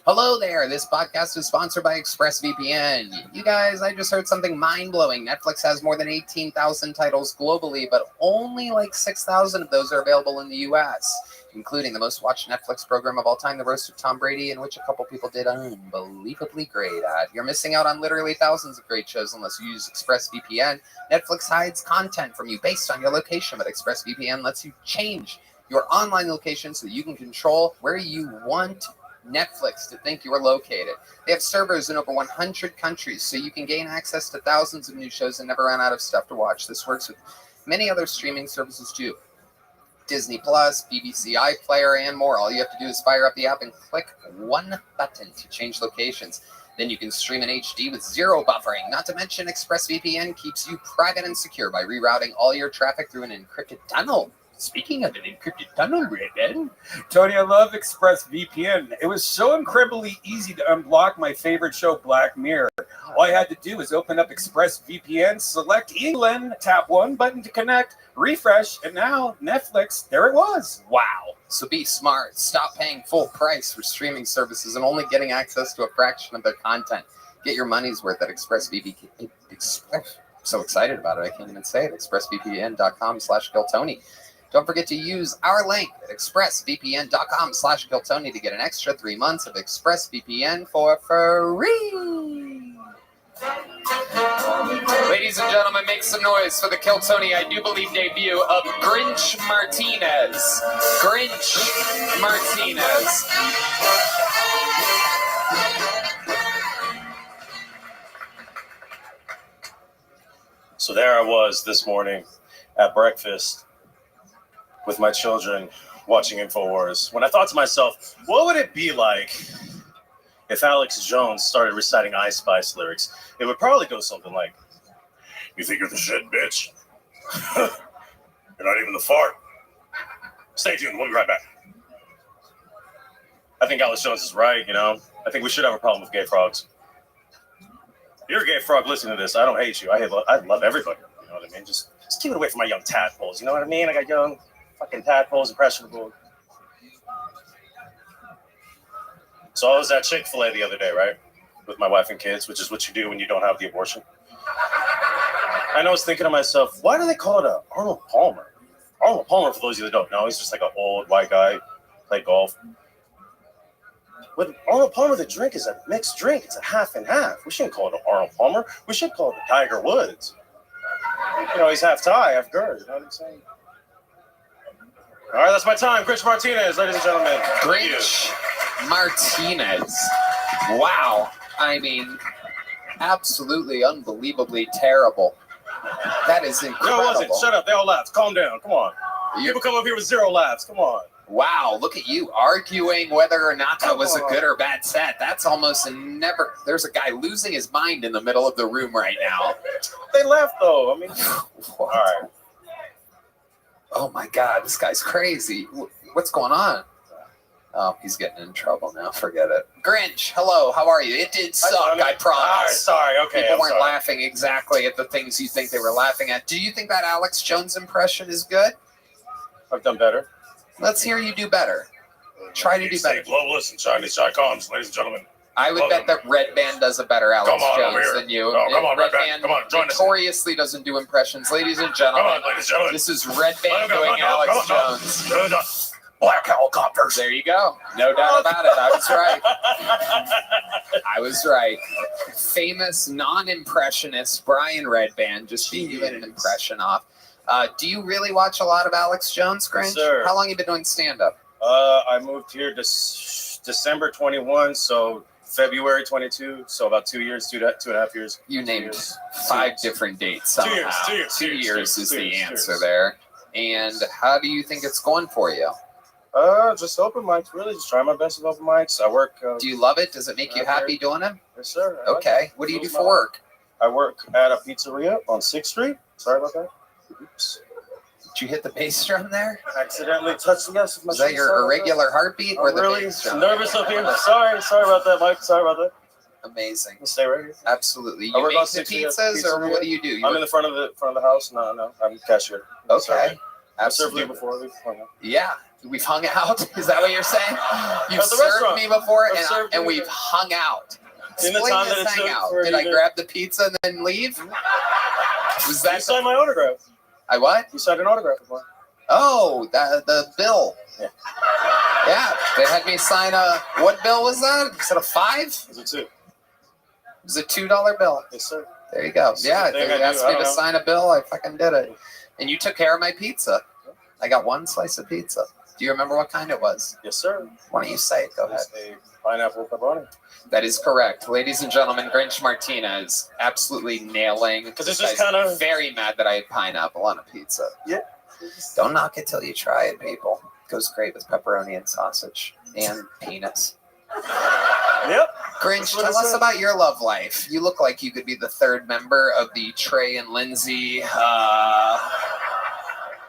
Hello there. This podcast is sponsored by ExpressVPN. You guys, I just heard something mind-blowing. Netflix has more than 18,000 titles globally, but only like 6,000 of those are available in the US, including the most watched Netflix program of all time, The Roast of Tom Brady, in which a couple people did unbelievably great at. You're missing out on literally thousands of great shows unless you use ExpressVPN. Netflix hides content from you based on your location, but ExpressVPN lets you change your online location so you can control where you want Netflix to think you are located. They have servers in over 100 countries, so you can gain access to thousands of new shows and never run out of stuff to watch. This works with many other streaming services too. Disney Plus, BBC iPlayer, and more. All you have to do is fire up the app and click one button to change locations. Then you can stream in HD with zero buffering. Not to mention, ExpressVPN keeps you private and secure by rerouting all your traffic through an encrypted tunnel. Speaking of an encrypted tunnel, Redden. Tony, I love ExpressVPN. It was so incredibly easy to unblock my favorite show, Black Mirror. All I had to do was open up ExpressVPN, select England, tap one button to connect, refresh, and now Netflix, there it was. Wow. So be smart. Stop paying full price for streaming services and only getting access to a fraction of their content. Get your money's worth at ExpressVPN. So excited about it, I can't even say it. ExpressVPN.com/KillTony. Don't forget to use our link at expressvpn.com/KillTony to get an extra 3 months of ExpressVPN for free. Ladies and gentlemen, make some noise for the Kill Tony, I do believe, debut of Grinch Martinez. Grinch Martinez. So there I was this morning at breakfast with my children watching InfoWars, when I thought to myself, what would it be like if Alex Jones started reciting Ice Spice lyrics? It would probably go something like, "You think you're the shit, bitch? You're not even the fart." Stay tuned, we'll be right back. I think Alex Jones is right, you know? I think we should have a problem with gay frogs. If you're a gay frog listening to this, I don't hate you. I love everybody, you know what I mean? Just keep it away from my young tadpoles, you know what I mean? I got young fucking tadpoles, impressionable. So I was at Chick-fil-A the other day, right? With my wife and kids, which is what you do when you don't have the abortion. And I was thinking to myself, why do they call it a Arnold Palmer? Arnold Palmer, for those of you that don't know, he's just like an old white guy, played golf. With Arnold Palmer, the drink is a mixed drink. It's a half and half. We shouldn't call it an Arnold Palmer. We should call it a Tiger Woods. You know, he's half Thai, half girl. You know what I'm saying? All right, that's my time. Grinch Martinez, ladies and gentlemen. Grinch Martinez. Wow. I mean, absolutely unbelievably terrible. That is incredible. No, it wasn't. Shut up. They all laughed. Calm down. Come on. People come up here with zero laughs. Come on. Wow, look at you arguing whether or not that was a good or bad set. That's almost never. There's a guy losing his mind in the middle of the room right now. They left, though. I mean, all right. Oh my God, this guy's crazy. What's going on? Oh, he's getting in trouble now. Forget it. Grinch, hello. How are you? It did suck, I promise. All right, sorry. Okay. People weren't laughing exactly at the things you think they were laughing at. Do you think that Alex Jones impression is good? I've done better. Let's hear you do better. Try to do better. Globalists and Chinese icons, ladies and gentlemen. I would bet that Red Band does a better Alex Jones than you. Oh, come on, Red Band. Come on, join us. Notoriously doesn't do impressions. Ladies and gentlemen, Come on, ladies and gentlemen. This is Red Band doing Alex Jones. Black helicopters. There you go. No doubt about it. I was right. I was right. Famous non-impressionist Brian Red Band just beat you in an impression off. Do you really watch a lot of Alex Jones, Grinch? Yes, sir. How long have you been doing stand-up? I moved here December 21, so February 22, so about 2 years, two and a half years. You named 5 different dates somehow. 2 years is the answer there. And how do you think it's going for you? Just open mics, really. Just try my best with open mics. I work. Do you love it? Does it make you happy doing them? Yes, sir. Okay. What do you do for work? I work at a pizzeria on 6th Street. Sorry about that. Oops. Did you hit the bass drum there? Accidentally touched the gas with my Is that your irregular heartbeat or the really bass drum? Nervous up here. Sorry about that, Mike. Sorry about that. Amazing. Stay right here. Absolutely. You I work make on the 6th Street pizzas, or what do you do? I'm in the front of the house. No, I'm cashier. Okay. I've served you Absolutely. before. We've hung out. Yeah, we've hung out. Is that what you're saying? You've At the served restaurant. me before, I've served and you. we've hung out. In the Explain time that this it took hangout. for Did you I to- grab the pizza and then leave? Was You that signed my autograph. I what? You signed an autograph before. Oh, the bill. Yeah, they had me sign a. What bill was that? Was it a 5? It was a 2. It was a $2 bill. Yes, sir. There you go. It's a Yeah, good thing they I do. asked I me don't to know. sign a bill. I fucking did it. And you took care of my pizza. I got one slice of pizza. Do you remember what kind it was? Yes, sir. Why don't you say it? Go ahead. It's a pineapple pepperoni. That is correct. Ladies and gentlemen, Grinch Martinez absolutely nailing. 'Cause it's This just guy's kinda- very mad that I had pineapple on a pizza. Yeah. Don't knock it till you try it, people. It goes great with pepperoni and sausage and penis. Yep. Grinch, That's what tell I us said. about your love life. You look like you could be the third member of the Trey and Lindsay.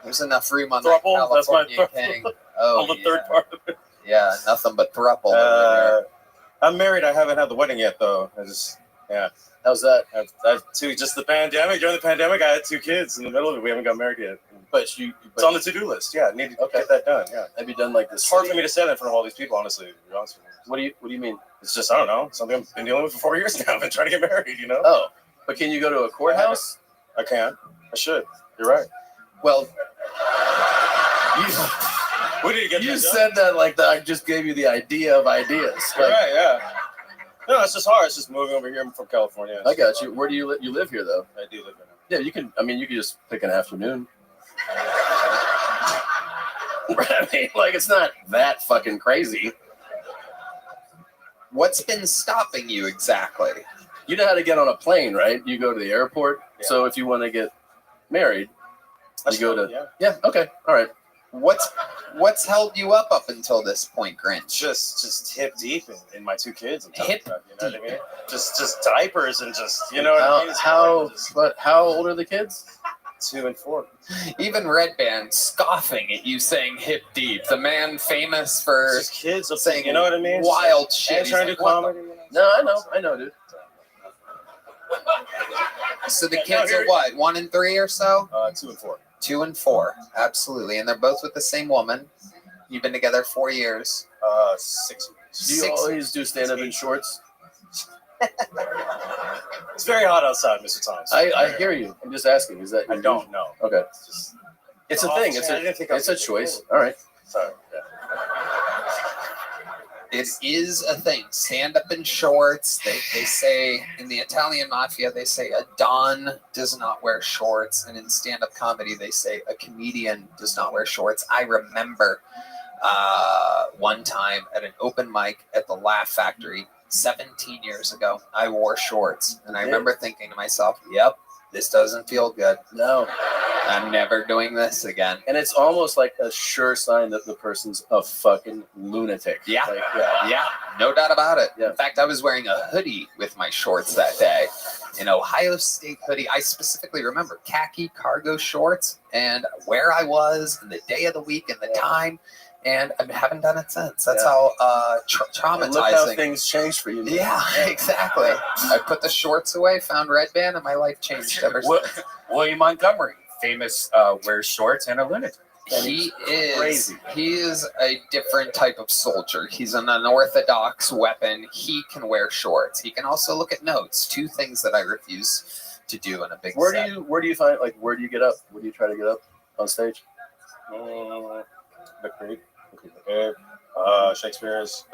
There's enough room on that Thruple? That's my California king. Oh, I'm the yeah. third part of it. Yeah, nothing but thruple over there. I'm married. I haven't had the wedding yet, though. Yeah. How's that? I have 2. Just the pandemic. During the pandemic, I had 2 kids in the middle of it. We haven't got married yet. But It's on the to-do list. Yeah, I need to get that done. Yeah. Have you done like this? It's hard for me to say that in front of all these people, honestly. To be honest with you. What do you mean? It's just, I don't know, something I've been dealing with for 4 years now. I've been trying to get married, you know? Oh, but can you go to a courthouse? I can. I should. You're right. Well, we need to get You that done. said that like that. I just gave you the idea of ideas. You're Like, right, yeah. No, it's just hard. It's just moving over here. I'm from California. I got you. Where do you live? You live here though. I do live here. Yeah, you can. I mean, you could just pick an afternoon. I mean, like it's not that fucking crazy. What's been stopping you exactly? You know how to get on a plane, right? You go to the airport. Yeah. So if you want to get married, That's you go fine, to. yeah. Yeah. Okay. All right. What's held you up until this point, Grinch? Just hip deep in my 2 kids. I'm Hip about, you know what I mean? Just diapers and just, you know what I mean? It's How old are the kids? 2 and 4. Even Red Band scoffing at you saying hip deep. The man famous for Just kids, saying you know what I mean? wild Just, shit. and He's trying to like, do what the- comedy. No, I know, dude. So the No, kids here- are what, 1 and 3 or so? 2 and 4. 2 and 4, absolutely, and they're both with the same woman. You've been together 4 years. 6 years. Do you always do stand up in shorts? It's very hot outside, Mr. Thomas. I hear you. I'm just asking. Is that I don't know. Okay. Just, It's a off thing. chance. It's I didn't think I it's was a gonna choice. do All right. Sorry. Yeah. It is a thing. Stand up in shorts. They say in the Italian mafia, they say a don does not wear shorts, and in stand up comedy, they say a comedian does not wear shorts. I remember one time at an open mic at the Laugh Factory 17 years ago, I wore shorts, and I remember thinking to myself, "Yep, this doesn't feel good. No, I'm never doing this again." And it's almost like a sure sign that the person's a fucking lunatic. Yeah. Like, Yeah, no doubt about it. Yeah. In fact, I was wearing a hoodie with my shorts that day. An Ohio State hoodie. I specifically remember khaki cargo shorts and where I was and the day of the week and the time. And I haven't done it since. That's how traumatizing. And look how things changed for you. Yeah, exactly. I put the shorts away, found Red Band, and my life changed ever since. William Montgomery, famous wears shorts and a lunatic. He is crazy. He is a different type of soldier. He's an unorthodox weapon. He can wear shorts. He can also look at notes. 2 things that I refuse to do in a big Where set. do you find like where do you get up? Where do you try to get up on stage? The Creek. Shakespeare's.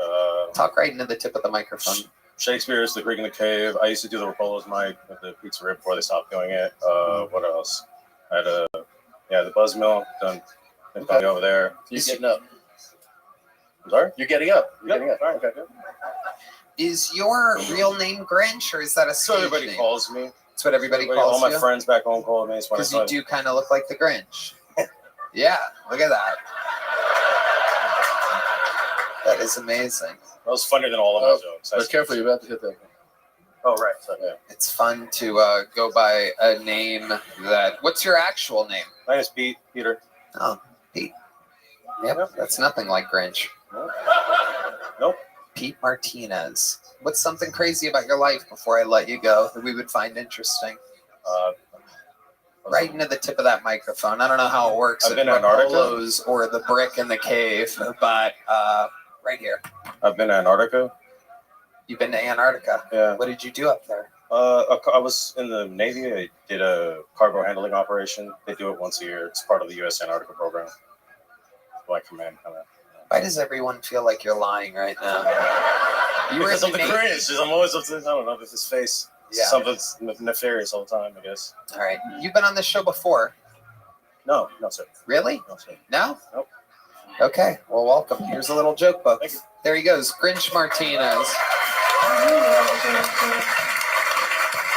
Talk right into the tip of the microphone. Shakespeare's, The Creek in the Cave. I used to do the Rapolo's mic with the Pizzeria before they stopped doing it. What else? I had the Buzz Mill done. Okay. Over there. You're getting up. I'm sorry? You're getting up. You're Yep. getting up. All right. Okay. Is your real name Grinch, or is that a So stage everybody name? calls me. That's what everybody calls All my you? friends back home call me. Because you do kind of look like the Grinch. Yeah, look at that. That is amazing. That was funnier than all of my jokes. But careful, you're about to hit that. Oh, right. So, yeah. It's fun to go by a name that. What's your actual name? My name is Peter. Oh, Pete. Yep, that's nothing like Grinch. Nope. Pete Martinez. What's something crazy about your life before I let you go that we would find interesting? Right into the tip of that microphone. I don't know how it works I've at been to Antarctica. Rapolo's or the brick in the cave, but right here. I've been to Antarctica. You've been to Antarctica? Yeah. What did you do up there? I was in the Navy. I did a cargo handling operation. They do it once a year. It's part of the U.S. Antarctica program. Like command, kind of. Why does everyone feel like you're lying right now? Because of the cringe. I'm always up to, I don't know, with his face. Yeah. Something's nefarious all the time, I guess. All right. You've been on this show before? No, sir. Really? No, sir. No? Nope. Okay. Well, welcome. Here's a little joke book. There he goes. Grinch Martinez.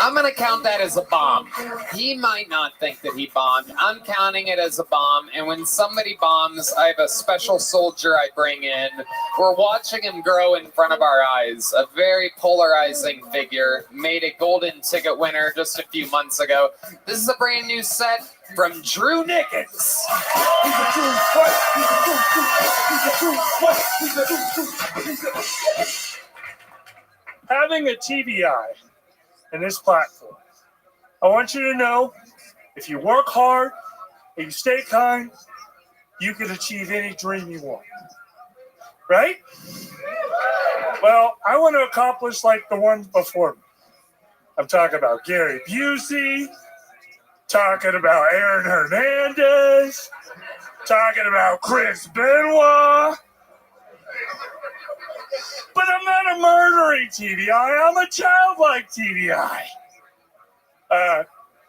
I'm going to count that as a bomb. He might not think that he bombed. I'm counting it as a bomb. And when somebody bombs, I have a special soldier I bring in. We're watching him grow in front of our eyes. A very polarizing figure. Made a golden ticket winner just a few months ago. This is a brand new set from Drew Nickens. Having a TBI in this platform, I want you to know, if you work hard and you stay kind, you can achieve any dream you want. Right? Well, I want to accomplish like the ones before me. I'm talking about Gary Busey, talking about Aaron Hernandez, talking about Chris Benoit. But I'm not a murdering TBI. I'm a childlike TBI.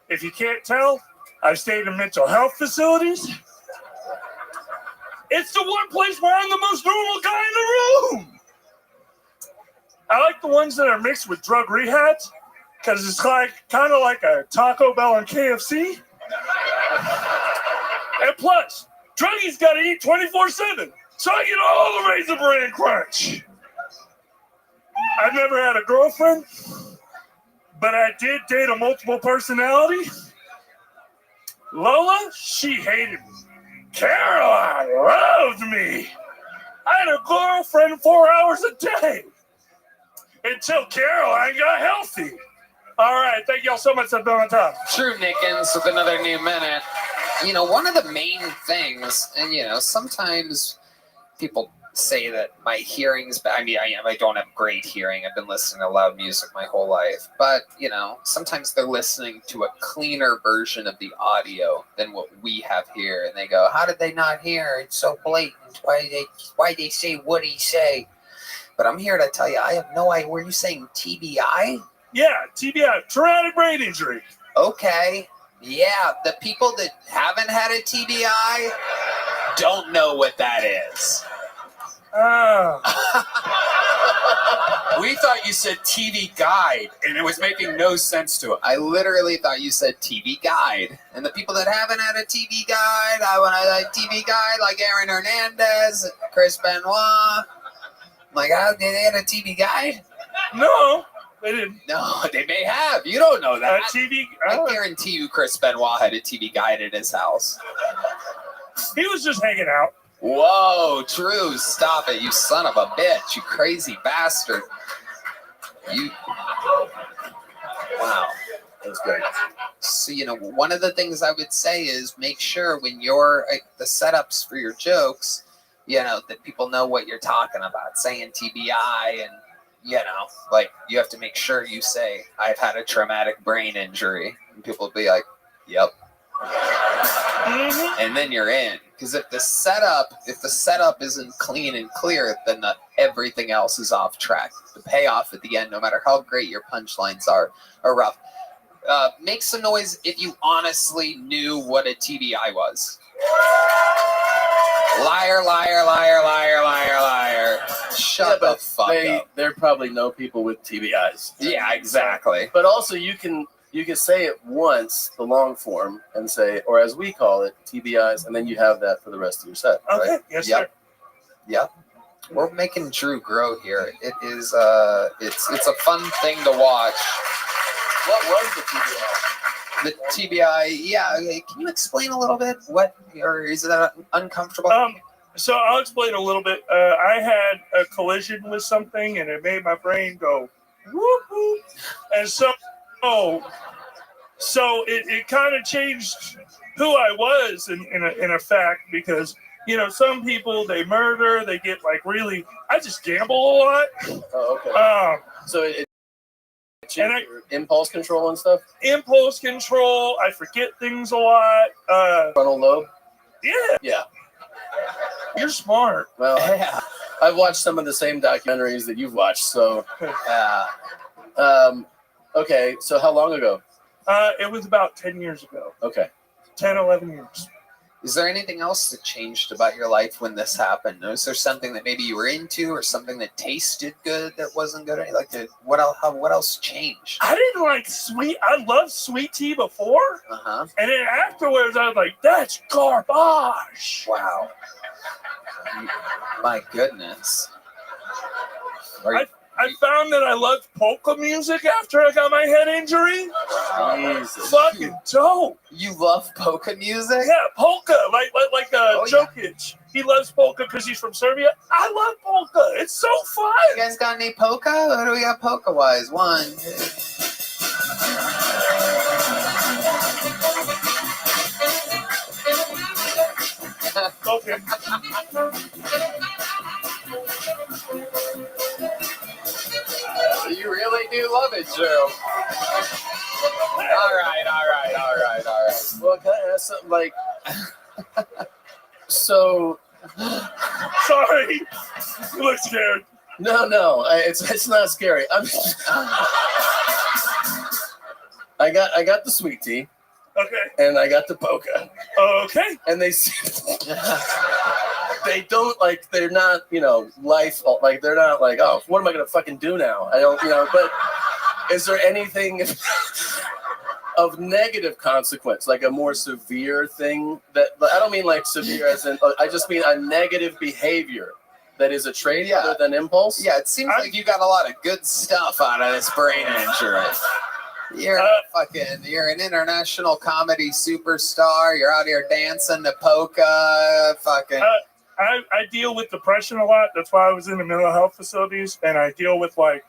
If you can't tell, I've stayed in mental health facilities. It's the one place where I'm the most normal guy in the room. I like the ones that are mixed with drug rehabs because it's like kind of like a Taco Bell and KFC. And plus, druggies got to eat 24/7, so I get all the Raisin Bran Crunch. I've never had a girlfriend, but I did date a multiple personality. Lola, she hated me. Caroline loved me. I had a girlfriend 4 hours a day until Caroline got healthy. All right, thank y'all so much for being on time. Drew Nickens with another new minute. You know, one of the main things, and you know, sometimes people say that my hearing's bad. I mean, I don't have great hearing. I've been listening to loud music my whole life. But, you know, sometimes they're listening to a cleaner version of the audio than what we have here. And they go, how did they not hear? It's so blatant. Why they say what he say? But I'm here to tell you, I have no idea. Were you saying TBI? Yeah, TBI, traumatic brain injury. Okay. Yeah, the people that haven't had a TBI don't know what that is. We thought you said TV guide, and it was making no sense to us. I literally thought you said TV guide. And the people that haven't had a TV guide, I want a TV guide like Aaron Hernandez, Chris Benoit. I'm like, how did they have a TV guide? No, they didn't. No, they may have. You don't know that. I guarantee you Chris Benoit had a TV guide at his house. He was just hanging out. Whoa, Drew, stop it, you son of a bitch, you crazy bastard. Wow. That's great. So, you know, one of the things I would say is make sure when you're the setups for your jokes, you know, that people know what you're talking about. Saying TBI and, you know, like you have to make sure you say, I've had a traumatic brain injury. And people will be like, yep. And then you're in. Because if the setup isn't clean and clear, then everything else is off track. The payoff at the end, no matter how great your punchlines are rough. Make some noise if you honestly knew what a TBI was. Liar, liar, liar, liar, liar, liar. Shut the fuck up. There probably know people with TBIs. Yeah, exactly. But also you can say it once, the long form, and say, or as we call it, TBIs, and then you have that for the rest of your set. Okay, right? yes, Yep. Yep. We're making Drew grow here. It is it's a fun thing to watch. What was the TBI? The TBI, yeah. Can you explain a little bit? What, or is that uncomfortable? So I'll explain a little bit. I had a collision with something, and it made my brain go whoop whoop, and so So it kind of changed who I was in a fact, because some people, they murder, they get like really. I just gamble a lot. Oh, okay. So it changed your impulse control and stuff. Impulse control. I forget things a lot. Frontal lobe. Yeah. Yeah. You're smart. Well, I've watched some of the same documentaries that you've watched. So, okay. So how long ago? It was about 10 years ago. Okay. 10, 11 years. Is there anything else that changed about your life when this happened? Was there something that maybe you were into, or something that tasted good that wasn't good? What else changed? I didn't like sweet. I loved sweet tea before, and then afterwards, I was like, "That's garbage." Wow. My goodness. I found that I loved polka music after I got my head injury. Jesus. Fucking dope. You love polka music? Yeah, polka. Like Jokic. He loves polka because he's from Serbia. I love polka. It's so fun. You guys got any polka? What do we got polka-wise? 1, 2. Okay. You really do love it, Joe. All right. Well, can I ask something like? So. Sorry. You look scared. No. It's not scary. I got the sweet tea. Okay. And I got the polka. Okay. And they don't they're not, life, like they're not like, oh, what am I going to fucking do now? I don't, but is there anything of negative consequence, like a more severe thing that, I don't mean like severe as in, I just mean a negative behavior that is a trait other than impulse? Yeah, it seems like you got a lot of good stuff out of this brain injury. You're an international comedy superstar. You're out here dancing to polka. I deal with depression a lot. That's why I was in the mental health facilities, and I deal with like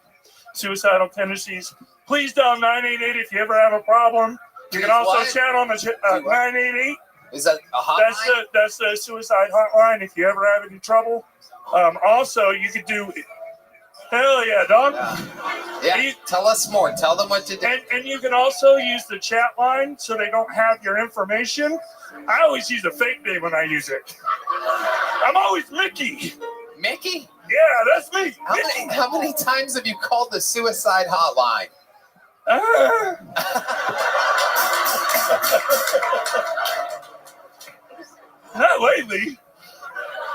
suicidal tendencies. Please dial 988 if you ever have a problem. You can also chat on the 988. Is that a hotline? That's the suicide hotline if you ever have any trouble. Also, you could do. Hell yeah, dog. Yeah, tell us more. Tell them what to do. And you can also use the chat line so they don't have your information. I always use a fake name when I use it. I'm always Mickey. Mickey? Yeah, that's me. How many times have you called the suicide hotline? Not lately.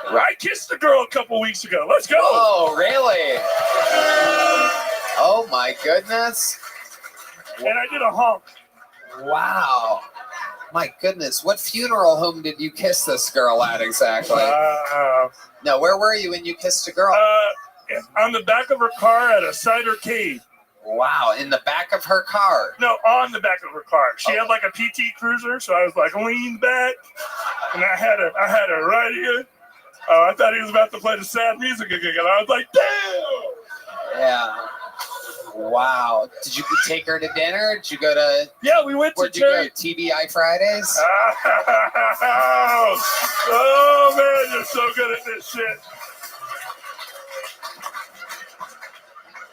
I kissed a girl a couple weeks ago. Let's go. Oh, really? Oh, my goodness. And I did a honk. Wow. My goodness. What funeral home did you kiss this girl at exactly? No, where were you when you kissed a girl? On the back of her car at a cider cave. Wow, in the back of her car? No, on the back of her car. She had like a PT Cruiser, so I was like leaned back, and I had her right here. I thought he was about to play the sad music again. I was like, damn! Yeah. Wow. Did you take her to dinner? Did you go to... Yeah, we went Where'd to you go? TBI Fridays? Oh, man, you're so good at this shit.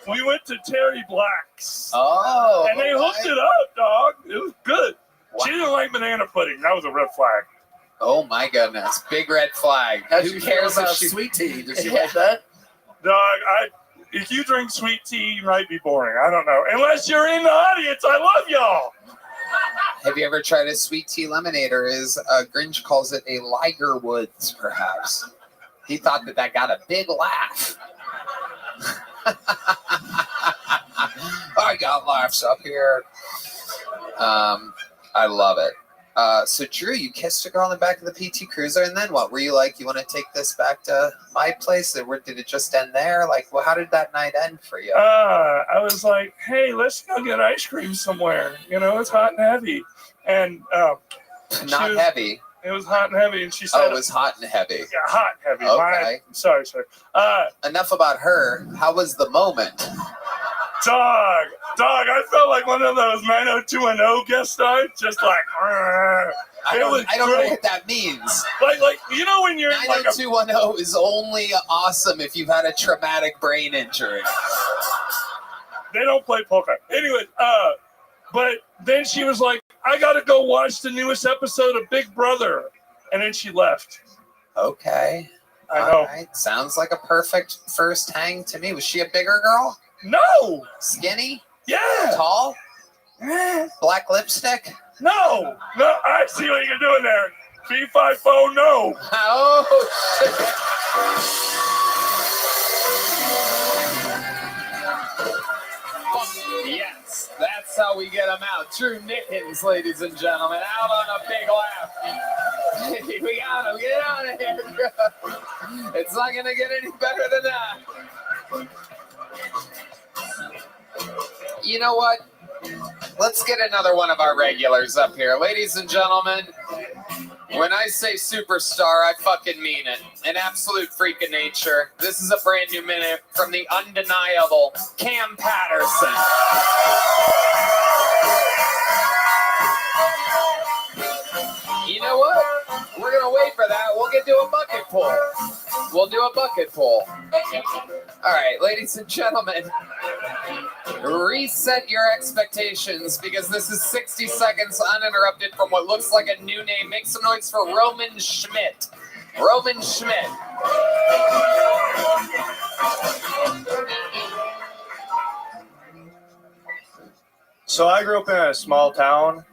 We went to Terry Black's. Oh. And they hooked it up, dog. It was good. Wow. She didn't like banana pudding. That was a red flag. Oh, my goodness. Big red flag. Who cares about sweet tea? Does she like that? Dog, if you drink sweet tea, you might be boring. I don't know. Unless you're in the audience, I love y'all. Have you ever tried a sweet tea lemonade, or as Grinch calls it, a Liger Woods, perhaps? He thought that got a big laugh. I got laughs up here. I love it. So Drew, you kissed a girl in the back of the PT Cruiser, and then what? Were you like, you want to take this back to my place? Or did it just end there? Like, well, how did that night end for you? I was like, hey, let's go get ice cream somewhere. It's hot and heavy. And not heavy. It was hot and heavy, and she said, "Oh, it was hot and heavy." Yeah, hot and heavy. Okay. Sorry. Enough about her. How was the moment? Dog, Dog, I felt like one of those 90210 guest stars, just like. I don't know great. what that means. Like you know when you're in like a 90210 is only awesome if you've had a traumatic brain injury. They don't play poker. Anyways, but then she was like, I gotta go watch the newest episode of Big Brother. And then she left. Okay. I know. All right. Sounds like a perfect first hang to me. Was she a bigger girl? No. Skinny? Yeah. Tall? Black lipstick? No. I see what you're doing there. B5O, no. Oh, yes, that's how we get them out. True Nickens, ladies and gentlemen, out on a big laugh. We got him. Get out of here. It's not going to get any better than that. You know what? Let's get another one of our regulars up here. Ladies and gentlemen, when I say superstar, I fucking mean it. An absolute freak of nature. This is a brand new minute from the undeniable Cam Patterson. You know what? We're going to wait for that. We'll get to a bucket pull. We'll do a bucket pull. All right, ladies and gentlemen, reset your expectations because this is 60 seconds uninterrupted from what looks like a new name. Make some noise for Roman Schmidt. Roman Schmidt. So I grew up in a small town,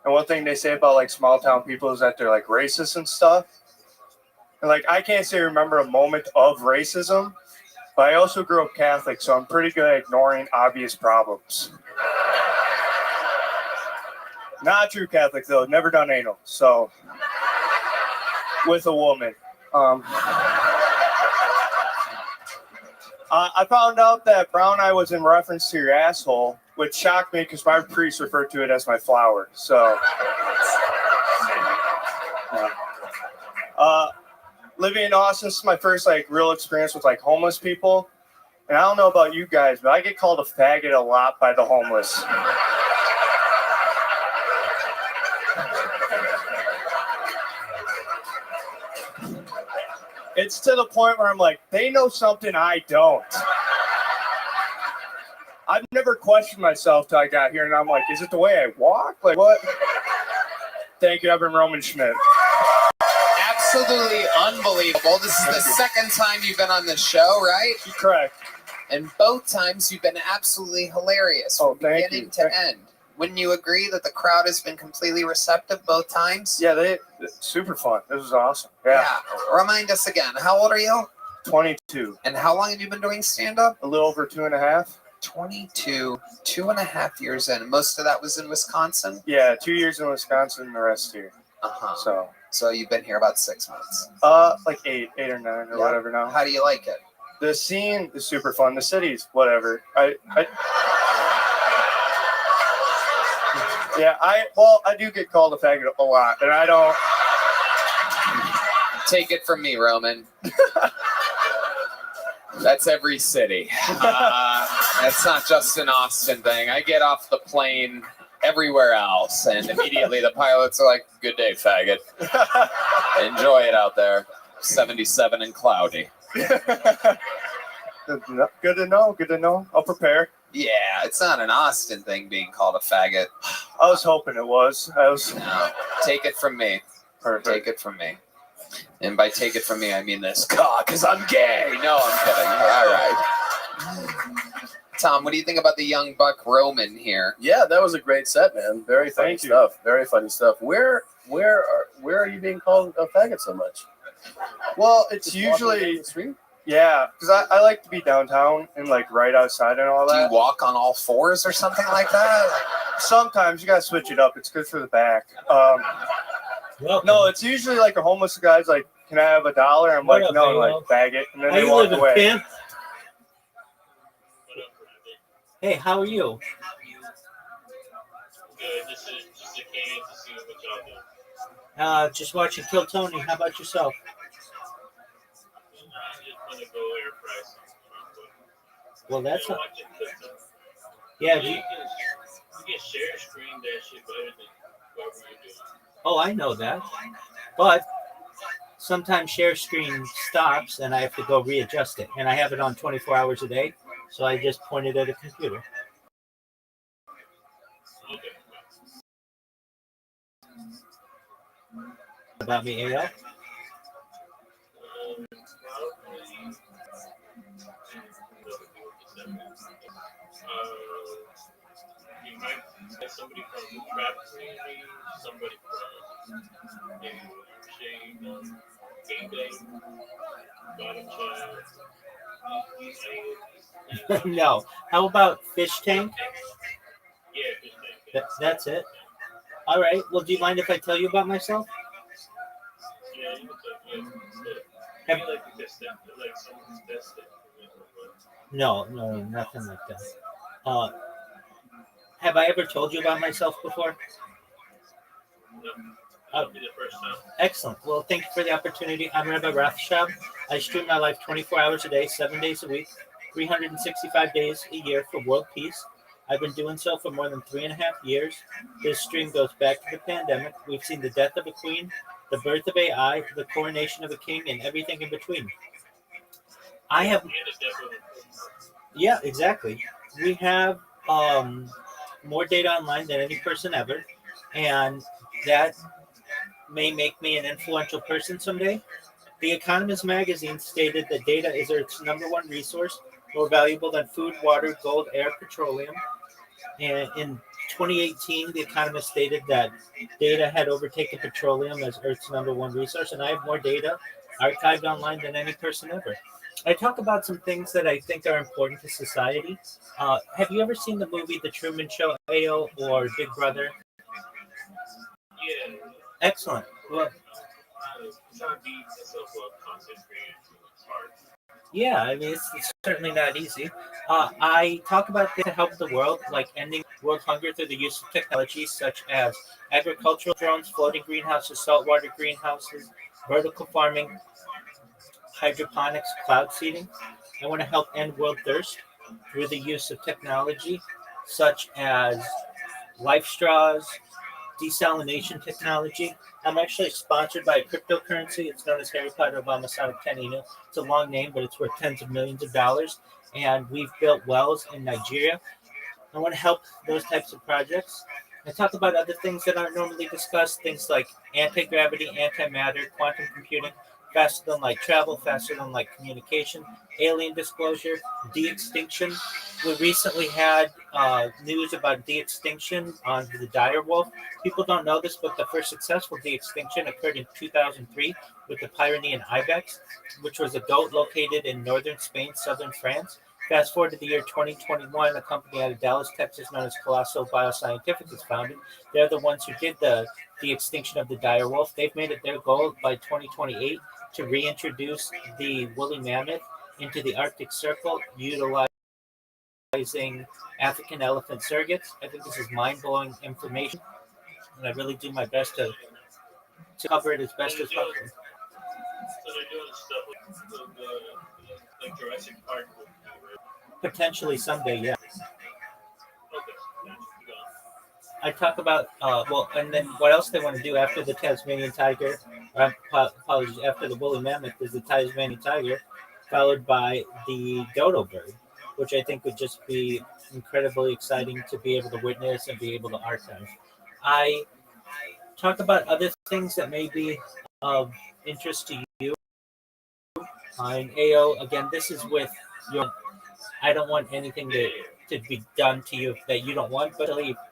and one thing they say about like small town people is that they're like racist and stuff. And like I can't say remember a moment of racism, but I also grew up Catholic, so I'm pretty good at ignoring obvious problems. Not a true Catholic though, never done anal, so with a woman. I found out that brown eye was in reference to your asshole, which shocked me because my priest referred to it as my flower. So, yeah. Living in Austin, this is my first like real experience with like homeless people, and I don't know about you guys, but I get called a faggot a lot by the homeless. It's to the point where I'm like, they know something I don't. I've never questioned myself till I got here, and I'm like, is it the way I walk? Like, what? Thank you, I've been Roman Schmidt. Absolutely unbelievable. This is the second time you've been on this show, right? Correct. And both times you've been absolutely hilarious from beginning to end. Wouldn't you agree that the crowd has been completely receptive both times? Yeah, super fun. This was awesome. Yeah. Remind us again, how old are you? 22. And how long have you been doing stand-up? A little over 2.5. 22, 2.5 years in. Most of that was in Wisconsin? Yeah, 2 years in Wisconsin and the rest here. Uh-huh. So you've been here about 6 months? Like eight or nine or whatever now. How do you like it? The scene is super fun. The city's whatever. I do get called a faggot a lot, and I don't. Take it from me, Roman. That's every city. That's not just an Austin thing. I get off the plane everywhere else, and immediately the pilots are like, "Good day, faggot. Enjoy it out there. 77 and cloudy." Good to know. Good to know. I'll prepare. Yeah, it's not an Austin thing being called a faggot. I was hoping it was. No, take it from me. Perfect. Take it from me. And by take it from me, I mean this. Because I'm gay. No, I'm kidding. All right. Tom, what do you think about the young buck Roman here? Yeah, that was a great set, man. Very funny stuff. Very funny stuff. Where are you being called a faggot so much? Well, it's usually yeah, because I like to be downtown and like right outside and all that. Do you walk on all fours or something like that? Sometimes you gotta switch it up. It's good for the back. No, it's usually like a homeless guy's like, "Can I have $1?" I'm like, "No," like faggot, and then they walk away. Pimp? Hey, how are you? Good. Just came in to see what y'all doing. Just watching Kill Tony. How about yourself? I'm just gonna go air fry some. Well, that's not. Yeah. You can share screen that shit better than whoever you're doing. Oh, I know that. But sometimes share screen stops and I have to go readjust it. And I have it on 24 hours a day. So I just point it at a computer. About me, AL? You might get somebody from the trap community, somebody from Shade, Gang, Bottom Child. No. How about Fish Tank? Yeah, Fish Tank. That's it. All right. Well, do you mind if I tell you about myself? Yeah, you can talk. Maybe like the test step, like someone's test step. No, nothing like that. Have I ever told you about myself before? No, that'll be the first time. Excellent. Well, thank you for the opportunity. I'm Rabbi Rothschild. I stream my life 24 hours a day, 7 days a week, 365 days a year for world peace. I've been doing so for more than 3.5 years. This stream goes back to the pandemic. We've seen the death of a queen, the birth of AI, the coronation of a king, and everything in between. Yeah, exactly. We have more data online than any person ever, and that may make me an influential person someday. The Economist magazine stated that data is Earth's #1 resource, more valuable than food, water, gold, air, petroleum. And in 2018, The Economist stated that data had overtaken petroleum as Earth's #1 resource, and I have more data archived online than any person ever. I talk about some things that I think are important to society. Have you ever seen the movie The Truman Show, AO, or Big Brother? Yeah. Excellent. Well, Trying to beat myself up, content creation, it's hard. yeah, I mean, it's certainly not easy. I talk about things to help the world, like ending world hunger through the use of technologies such as agricultural drones, floating greenhouses, saltwater greenhouses, vertical farming, hydroponics, cloud seeding. I want to help end world thirst through the use of technology such as life straws, desalination technology. I'm actually sponsored by a cryptocurrency. It's known as Harry Potter of Masonic Teninu. It's a long name, but it's worth tens of millions of dollars. And we've built wells in Nigeria. I want to help those types of projects. I talk about other things that aren't normally discussed, things like anti-gravity, antimatter, quantum computing, faster than light travel, faster than light communication, alien disclosure, de-extinction. We recently had news about de-extinction on the dire wolf. People don't know this, but the first successful de-extinction occurred in 2003 with the Pyrenean ibex, which was a goat located in northern Spain, southern France. Fast forward to the year 2021, a company out of Dallas, Texas, known as Colossal Bioscientific is founded. They're the ones who did the extinction of the dire wolf. They've made it their goal by 2028 to reintroduce the woolly mammoth into the Arctic Circle, utilizing African elephant surrogates. I think this is mind-blowing information, and I really do my best to cover it as best as possible. So they're doing stuff like Jurassic Park. Potentially someday, yeah. I talk about and then what else they want to do after the Tasmanian tiger, apologies, after the woolly mammoth is the Tasmanian tiger, followed by the dodo bird, which I think would just be incredibly exciting to be able to witness and be able to archive. I talk about other things that may be of interest to you. In AO, again, this is with your. I don't want anything to be done to you that you don't want, but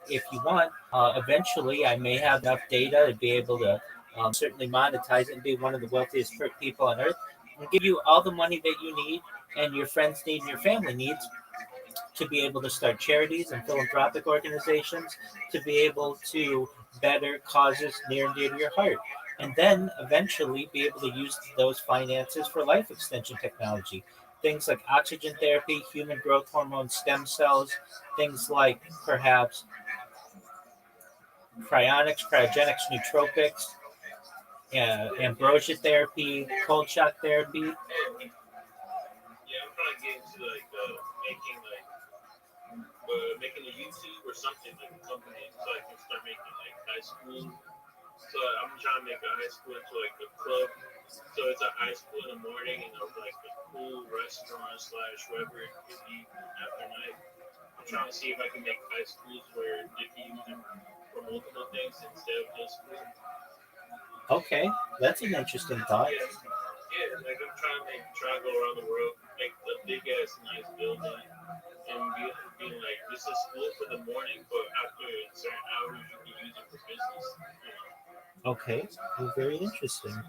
if you want, eventually I may have enough data to be able to certainly monetize it and be one of the wealthiest people on earth and give you all the money that you need and your friends need and your family needs to be able to start charities and philanthropic organizations, to be able to better causes near and dear to your heart. And then eventually be able to use those finances for life extension technology. Things like oxygen therapy, human growth hormone, stem cells, things like perhaps cryonics, cryogenics, nootropics, ambrosia therapy, cold shock therapy. Yeah, I'm trying to get into like making like making a YouTube or something like a company, so I can start making like high school. So I'm trying to make a high school into like a club. So it's a high school in the morning and like a cool restaurant / wherever it could be after night. I'm trying to see if I can make high schools where they can use it for multiple things instead of just school. Okay, that's an interesting thought. Yeah, like I'm trying to go around the world, make a big ass nice building, and be like, this is school for the morning, but after certain hours you can use it for business. Okay, well, very interesting. Yeah.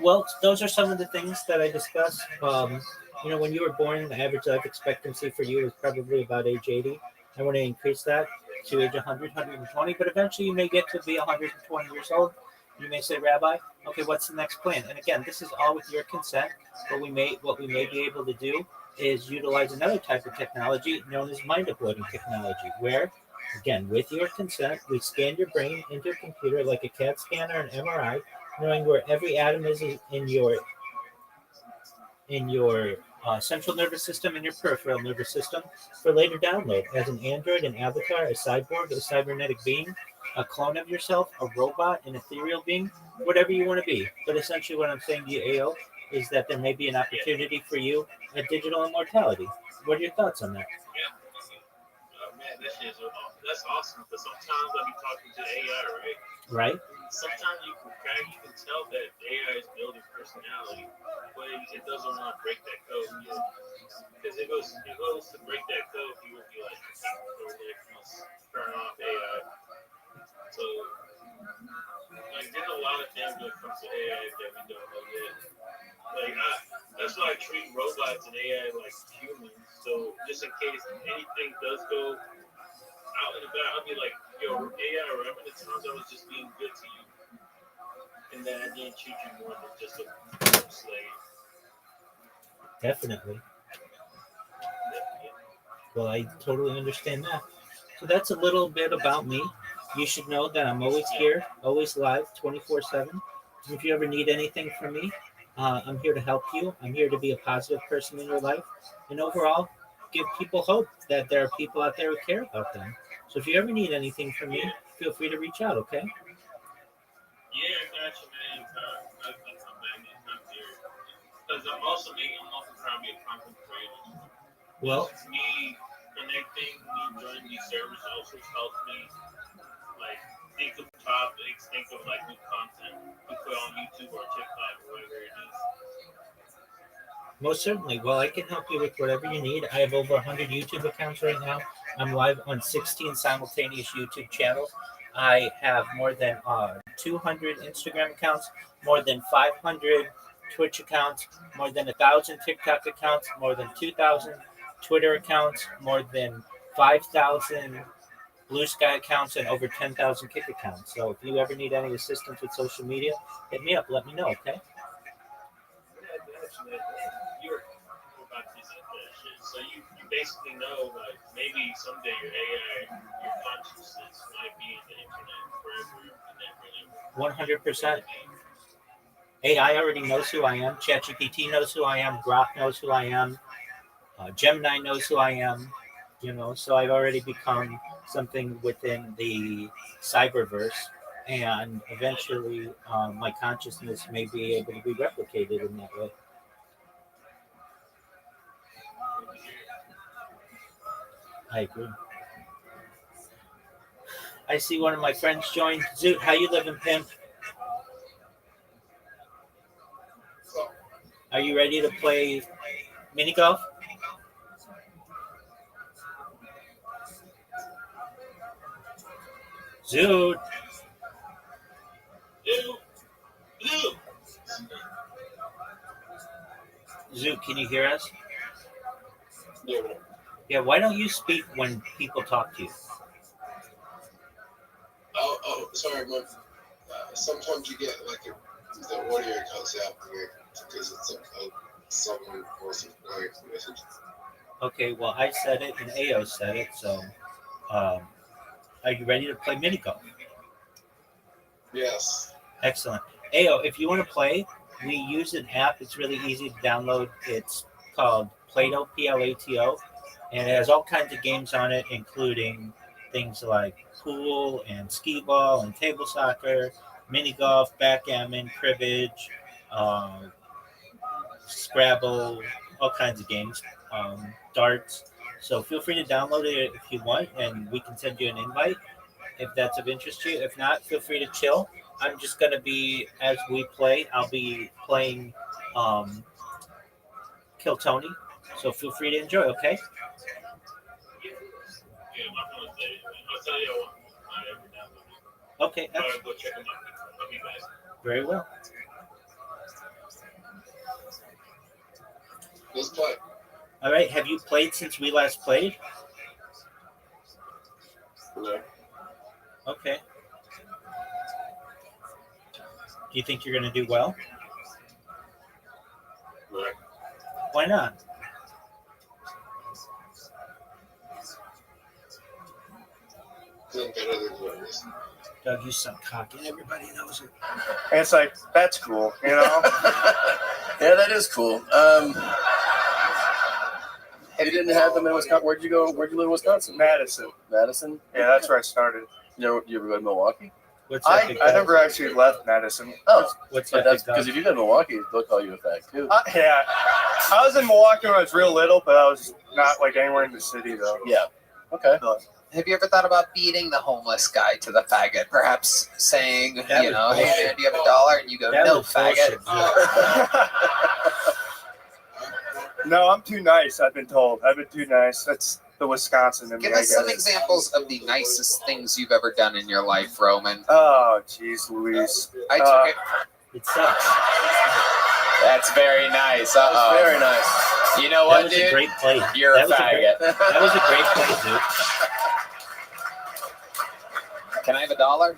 Well, those are some of the things that I discussed. When you were born, the average life expectancy for you was probably about age 80. I want to increase that to age 100, 120, but eventually you may get to be 120 years old. You may say, Rabbi, okay, what's the next plan? And again, this is all with your consent. What we may be able to do is utilize another type of technology known as mind uploading technology, where, again, with your consent, we scan your brain into a computer like a CAT scan or an MRI, knowing where every atom is in your central nervous system and your peripheral nervous system for later download as an android, an avatar, a cyborg, a cybernetic being, a clone of yourself, a robot, an ethereal being, whatever you want to be. But essentially what I'm saying to you, AO, is that there may be an opportunity for you at digital immortality. What are your thoughts on that? Man, that's awesome, because sometimes I'll be talking to AI, right? Right. Sometimes you can tell that AI is building personality, but it doesn't want to break that code yet. Because it goes to break that code, you will be like, let's turn off AI. So, like, there's a lot of things when it comes to AI that we don't know yet. Like, that's why I treat robots and AI like humans. So, just in case anything does go out in the back, I'll be like, yo, AI, remember the times I was just being good to you? And then I didn't treat you more than just a slave. Definitely. Well, I totally understand that. So that's a little bit about me. You should know that I'm always here, always live, 24/7. If you ever need anything from me, I'm here to help you. I'm here to be a positive person in your life. And overall, give people hope that there are people out there who care about them. So if you ever need anything from me, feel free to reach out, okay? Yeah, I got you, man. I can come back anytime here. Because I'm also trying to be a content creator. Well, me connecting, me joining these servers also helps me, like, think of topics, think of, like, new content to put on YouTube or TikTok or whatever it is. Most certainly. Well, I can help you with whatever you need. I have over 100 YouTube accounts right now. I'm live on 16 simultaneous YouTube channels. I have more than 200 Instagram accounts, more than 500 Twitch accounts, more than 1,000 TikTok accounts, more than 2,000 Twitter accounts, more than 5,000 Blue Sky accounts, and over 10,000 Kick accounts. So if you ever need any assistance with social media, hit me up. Let me know, okay? You're about to say that shit. So you basically know, like, maybe someday your AI, your consciousness might be in the internet forever and ever and ever. 100%. AI already knows who I am. ChatGPT knows who I am. Grok knows who I am. Gemini knows who I am. So I've already become something within the cyberverse, and eventually my consciousness may be able to be replicated in that way. I agree. I see one of my friends joined. Zoot, how you living, pimp? Are you ready to play mini golf? Zoot. Zoot, can you hear us? Yeah, why don't you speak when people talk to you? Oh, sorry, but sometimes you get like the audio cuts out because it's someone was playing a message. Okay, well, I said it and AO said it, so are you ready to play mini golf? Yes. Excellent. AO, if you want to play, we use an app. It's really easy to download. It's called Plato, Plato, And it has all kinds of games on it, including things like pool and skee ball and table soccer, mini golf, backgammon, cribbage, Scrabble, all kinds of games, darts. So feel free to download it if you want, and we can send you an invite if that's of interest to you. If not, feel free to chill. I'm just going to be, as we play, I'll be playing Kill Tony. So feel free to enjoy, okay? Yeah, my phone's dead. I'll tell you what. I ever downloaded. Okay, I'm gonna go check them out. I'll be back. very well. Let's play. All right, have you played since we last played? No. Okay. Do you think you're going to do well? No. Why not? Doug, you suck cock, and everybody knows it. And it's like, that's cool, you know? Yeah, that is cool. You didn't have them in Wisconsin. Where'd you go? Where'd you live in Wisconsin? Madison. Madison? Yeah, that's where I started. You ever go to Milwaukee? What's I never actually left Madison. Oh, what's but that's because if you go to Milwaukee, they'll call you a fag too. Yeah. I was in Milwaukee when I was real little, but I was not like anywhere in the city though. Yeah. Okay. Have you ever thought about beating the homeless guy to the faggot? Perhaps saying, That you was know, hey, bullshit. man, do you have $1? And you go, That no, was faggot. bullshit, No, I'm too nice. I've been told. I've been too nice. That's the Wisconsin in me. Give I us some guess. examples of the nicest things you've ever done in your life, Roman. Oh, jeez, Louise. I took it. It sucks. That's very nice. That was very nice. You know That what, was dude? a great play. You're That a was a faggot. That was a great play, dude. Can I have $1?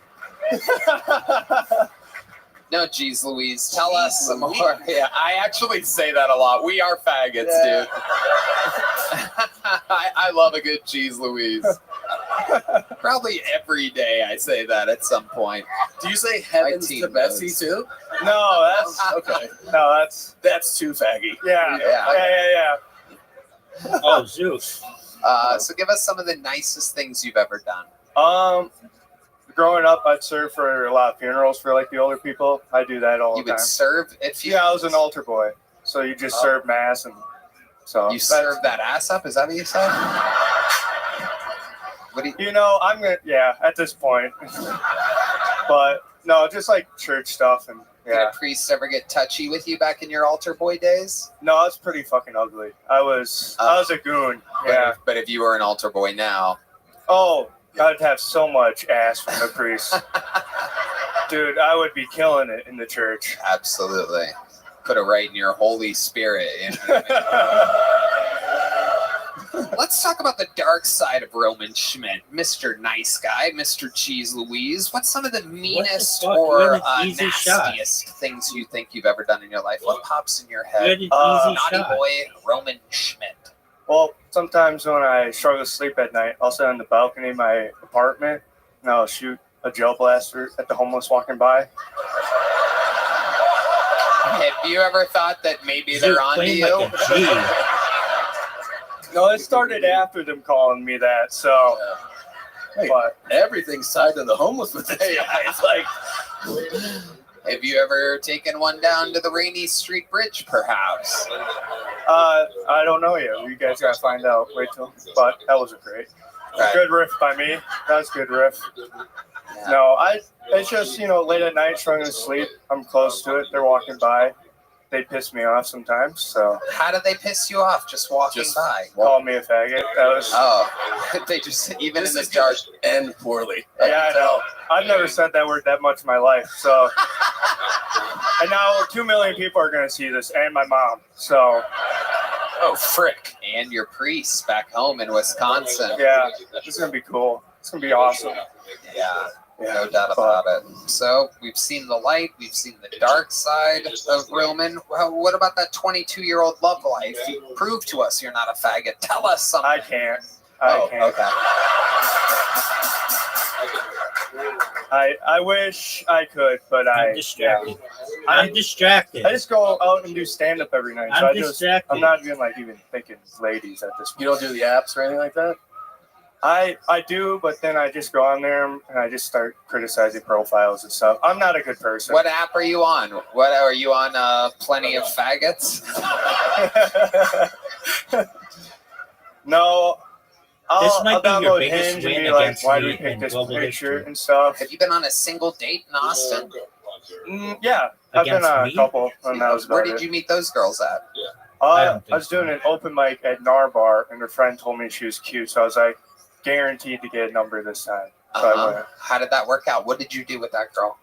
No, geez, Louise. Tell us some more. Yeah, I actually say that a lot. We are faggots, dude. I love a good cheese Louise. Probably every day I say that at some point. Do you say heavens to Betsy too? No, that's Okay. no, that's too faggy. yeah. Yeah. Oh, Zeus. So give us some of the nicest things you've ever done. Growing up, I'd serve for a lot of funerals for like the older people. I do that all You the time. would serve at funerals? Yeah, I was an altar boy, so you just serve mass and so. You serve that ass up? Is that what you said? What do you? You know, I'm gonna at this point, but no, just like church stuff and Did a priest ever get touchy with you back in your altar boy days? No, I was pretty fucking ugly. I was a goon. Yeah. But if you were an altar boy now, Oh, I'd have so much ass from the priest. Dude, I would be killing it in the church. absolutely. Put it right in your Holy Spirit. You know what I mean? Let's talk about the dark side of Roman Schmidt, Mr. Nice Guy, Mr. Cheese Louise. What's some of the meanest fuck? or You had an easy nastiest things you think you've ever done in your life? What pops in your You head? had an easy Naughty shot. boy, Roman Schmidt. Well, sometimes when I struggle to sleep at night, I'll sit on the balcony of my apartment and I'll shoot a gel blaster at the homeless walking by. Have you ever thought that maybe they're onto playing you? like a G. No, it started after them calling me that, so. Hey, But everything's tied to the homeless with this guy. It's like, Have you ever taken one down to the Rainy Street Bridge, perhaps? I don't know yet. You guys gotta find out. Wait till. But that was a great. Right. Good riff by me. That was a good riff. Yeah. No, it's just, late at night, struggling to sleep. I'm close to it. They're walking by. They piss me off sometimes, so. How do they piss you off just walking by? Call me a faggot. That was. Oh, they just, even this in the is dark. end poorly. Yeah, I know. I've never said that word that much in my life, so. And now 2 million people are going to see this, and my mom, so. Oh, frick. And your priest back home in Wisconsin. Yeah, it's going to be cool. It's going to be awesome. Yeah, no doubt about it. So we've seen the light, we've seen the dark side of Roman. Well, what about that 22-year-old love life? You prove to us you're not a faggot. Tell us something. I can't. I can't. Okay. I wish I could, but I'm distracted. I'm distracted. I just go out and do stand up every night. So I'm distracted. I'm not even thinking ladies at this point. You don't do the apps or anything like that? I do, but then I just go on there and I just start criticizing profiles and stuff. I'm not a good person. What app are you on? What are you on? Plenty of Faggots? No. This might I'll be your download biggest Hinge and win be like, against why do me we pick in this global picture history. and stuff? Have you been on a single date in Austin? Yeah, I've been Against on me? a couple, and that was Where about did it. you meet those girls at? I was doing an open mic at Narbar, and her friend told me she was cute, so I was like, guaranteed to get a number this time. So I went. How did that work out? What did you do with that girl?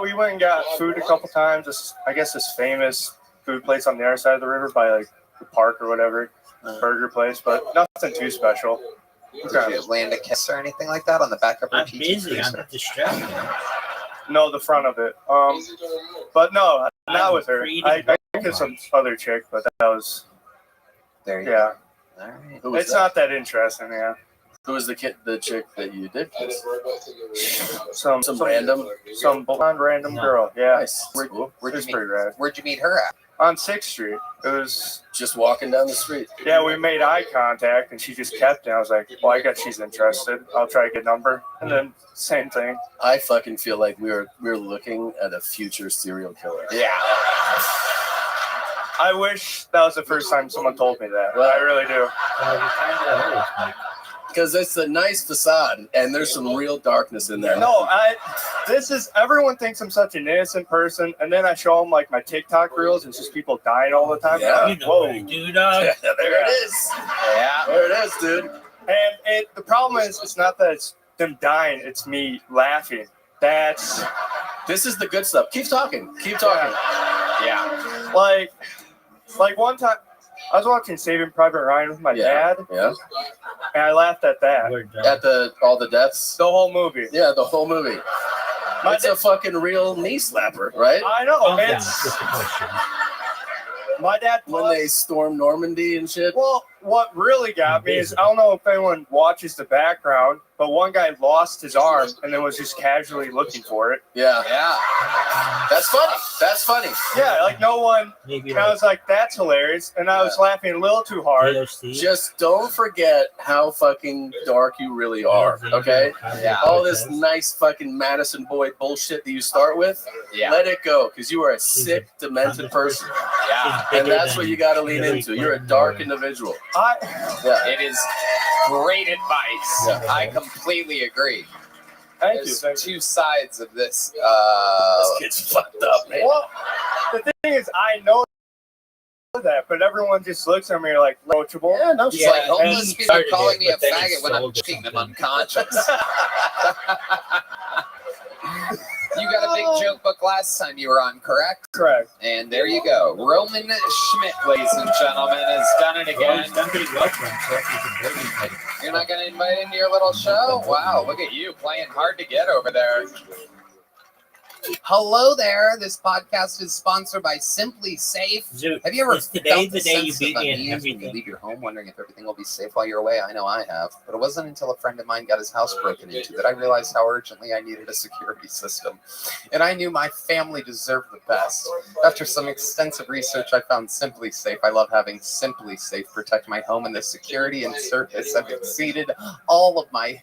We went and got food a couple times. I guess this famous food place on the other side of the river by like the park or whatever, burger place, but nothing too special. Did you land a kiss or anything like that on the back of her I'm TT busy. I'm Cruiser? distracted. No, the front of it. But no, not with her. I kissed some other chick, but that was. There you yeah. All right. Who was It's that? not that interesting, yeah. Who was the chick that you did kiss? Some random? Some blonde random girl. Yeah. Nice. Where'd you It's meet? pretty rad. Where'd you meet her at? On 6th Street. It was just walking down the street. Yeah, we made eye contact and she just kept it. I was like, well, I guess she's interested. I'll try to get a number. And then same thing. I fucking feel like we're looking at a future serial killer. Yeah. I wish that was the first time someone told me that. I really do. Because it's a nice facade and there's some real darkness in there. No, everyone thinks I'm such an innocent person, and then I show them like my TikTok reels, and it's just people dying all the time. Yeah. You know what I do, dog. There it is. Yeah. There it is, dude. And the problem is, it's not that it's them dying, it's me laughing. This is the good stuff. Keep talking. Keep talking. Yeah. Like one time, I was watching Saving Private Ryan with my dad. Yeah. And I laughed at that. At all the deaths? The whole movie. Yeah, the whole movie. It's a fucking real knee slapper, right? I know. Calm down. Just a question. My dad when they storm Normandy and shit. Well, what really got me is I don't know if anyone watches the background, but one guy lost his arm and then was just casually looking for it. Yeah. Yeah. That's funny. That's funny. Yeah, like no one. Maybe I was like, that's hilarious, and I was laughing a little too hard. Just don't forget how fucking dark you really are, okay? Yeah. All this nice fucking Madison Boyd bullshit that you start with, Yeah. let it go, because you are a sick, demented person. Yeah. And that's what you got to lean into. You're a dark individual. Yeah. It is great advice. Yeah. I completely agree. Thank There's you. two sides of this. This kid's fucked up, man. Well, the thing is, I know that, but everyone just looks at me like approachable. Yeah, no, It's like homeless he people started calling it, me a but then he faggot when I'm sold to keeping them something. unconscious. You got a big joke book last time you were on, correct? Correct. And there you go. Roman Schmidt, ladies and gentlemen, has done it again. You're not going to invite into your little show? Wow, look at you playing hard to get over there. Hello there. This podcast is sponsored by Simply Safe. Zoot, Have you ever is today felt the day you sense beat of me in unease when you everything? leave your home wondering if everything will be safe while you're away? I know I have. But it wasn't until a friend of mine got his house broken into that I realized how urgently I needed a security system. And I knew my family deserved the best. After some extensive research, I found Simply Safe. I love having Simply Safe protect my home, and the security and service have exceeded all of my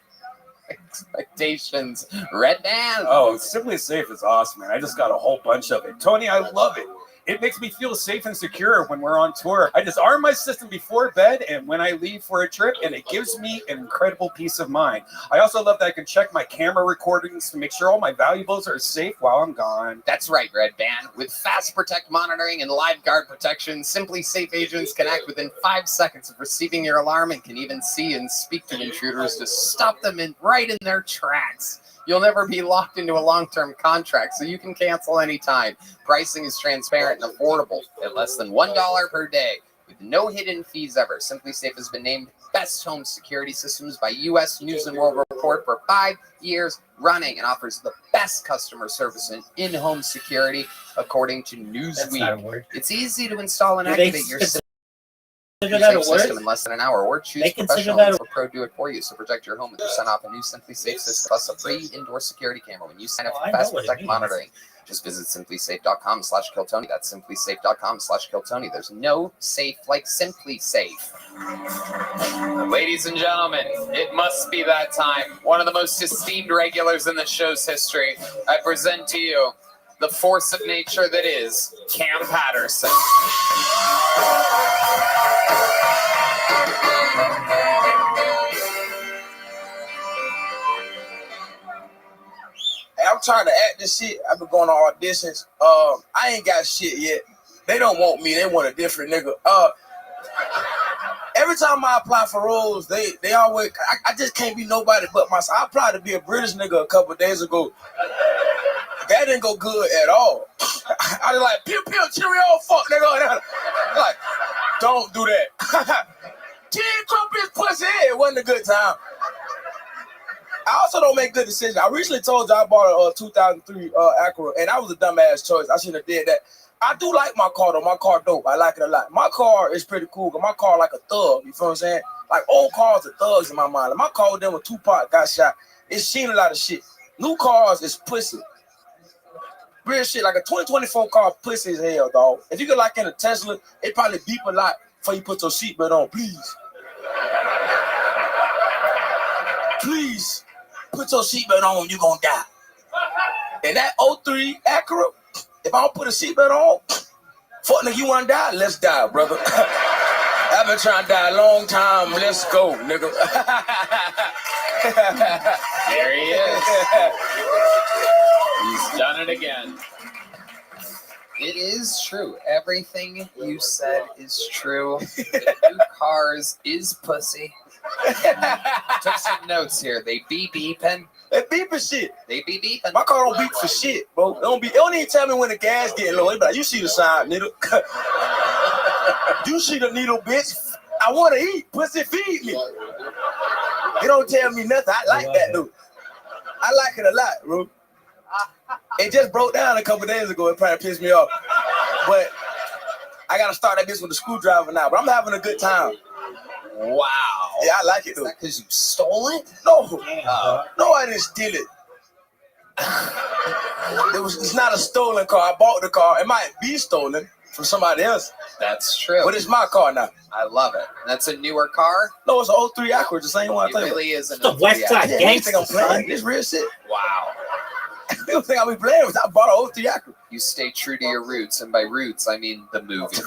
expectations. Red Band. Oh, Simply Safe is awesome, man. I just got a whole bunch of it. Tony, I love it. It makes me feel safe and secure when we're on tour. I just arm my system before bed and when I leave for a trip, and it gives me an incredible peace of mind. I also love that I can check my camera recordings to make sure all my valuables are safe while I'm gone. That's right, Red Band. With Fast Protect monitoring and live guard protection, Simply Safe agents can act within 5 seconds of receiving your alarm and can even see and speak to intruders to stop them right in their tracks. You'll never be locked into a long-term contract, so you can cancel anytime. Pricing is transparent and affordable at less than $1 per day, with no hidden fees ever. Simply Safe has been named Best Home Security Systems by U.S. News & World Report for 5 years running and offers the best customer service in in-home security, according to That's not a Newsweek. word. It's easy to install and Do they activate your Consider that a Safe system word? in less than an hour, or choose They consider professional that a- or Pro do it for you. So protect your home with % off a new Simply Safe system plus a free indoor security camera when you sign up Oh, for I know Fast what it Protect means. monitoring. Just visit simplysafe.com/killtony. That's simplysafe.com/killtony. There's no safe like Simply Safe. Ladies and gentlemen, it must be that time. One of the most esteemed regulars in the show's history. I present to you the force of nature that is Cam Patterson. Hey, I'm trying to act this shit. I've been going to auditions. I ain't got shit yet. They don't want me. They want a different nigga. Every time I apply for roles, they always. I just can't be nobody but myself. I applied to be a British nigga a couple of days ago. That didn't go good at all. I was like, pew pew, cheerio, fuck nigga. Like, don't do that. 10 crumpets pussy. It wasn't a good time. I also don't make good decisions. I recently told you I bought a 2003 Acura, and that was a dumbass choice. I shouldn't have did that. I do like my car though. My car dope. I like it a lot. My car is pretty cool. Cause my car like a thug. You feel what I'm saying? Like old cars are thugs in my mind. Like my car with them when Tupac got shot. It's seen a lot of shit. New cars is pussy. Real shit. Like a 2024 car, pussy as hell, dog. If you get like in a Tesla, it probably beep a lot before you put your seatbelt on. Please. Please. Put your seatbelt on, you gonna die. And that 03 Acura, if I don't put a seatbelt on, fuck nigga, you wanna die? Let's die, brother. I've been trying to die a long time. Let's go, nigga. There he is. He's done it again. It is true. Everything you said is true. The new cars is pussy. Took some notes here. They be beeping. They beeping shit. They be beeping. My car don't beep for shit, bro. It don't even tell me when the gas getting low. It be like, you see the sign, needle. You see the needle, bitch. I want to eat. Pussy, feed me. It don't tell me nothing. I like that, dude. I like it a lot, bro. It just broke down a couple days ago. It probably pissed me off. But I got to start that bitch with a screwdriver now. But I'm having a good time. Wow. Yeah, I like it, Is though. that because you stole it? No. No, I didn't steal it. It's not a stolen car. I bought the car. It might be stolen from somebody else. That's true. But it's my car now. I love it. That's a newer car? No, it's an 03 Acura. The same one I It tell you. really is an The West Side Yeah, you think I'm playing? This real shit. Wow. You don't think I'll be playing with? I bought an 03 Acura. You stay true to your roots, and by roots, I mean the movie.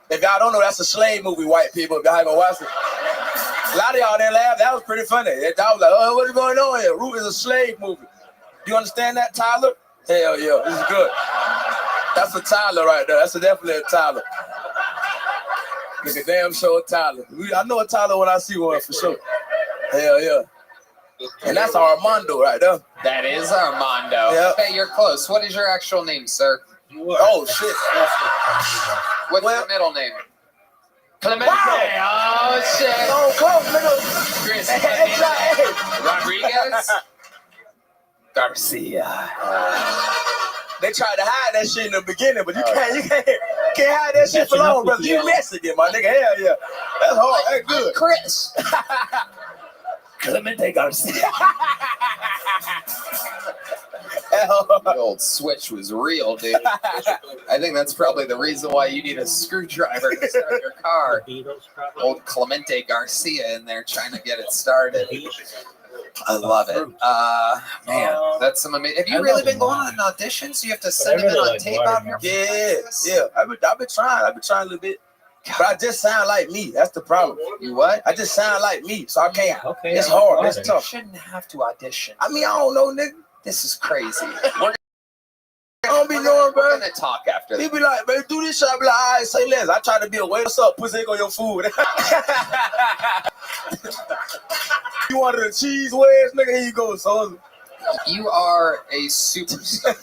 If y'all don't know, that's a slave movie, white people. If y'all haven't watched it. A lot of y'all didn't laugh. That was pretty funny. I was like, oh, what's going on here? Root is a slave movie. Do you understand that, Tyler? Hell yeah, this is good. That's a Tyler right there. That's definitely a Tyler. Nigga, damn sure Tyler. I know a Tyler when I see one for sure. Hell yeah. And that's Armando right there. That is Armando. Yeah. Hey, you're close. What is your actual name, sir? Oh, shit. What's your middle name? Clemente. Wow. Oh, shit. Oh, close, nigga. Chris. Hey. Rodriguez. Garcia. They tried to hide that shit in the beginning, but you can't hide that shit for long, brother. You Mexican, my nigga. Hell yeah. That's hard. That's good. Chris. Clemente Garcia. The old switch was real, dude. I think that's probably the reason why you need a screwdriver to start your car. Old Clemente Garcia in there trying to get it started. I love it. Man, that's some amazing. Have you really been going on auditions? You have to send them in on tape out here? Yeah. I've been trying. I've been trying a little bit. But I just sound like me. That's the problem. You what? I just sound like me, so I can't. Okay, it's hard. It's tough. You shouldn't have to audition. I mean, I don't know, nigga. This is crazy. I don't be knowing, bro. We're gonna talk after He this. be like, man, do this shit. I be like, all right, say less. I try to be a waiter. What's up? Pussy on your food. You wanted a cheese wedge, nigga? Here you go, son. You are a superstar.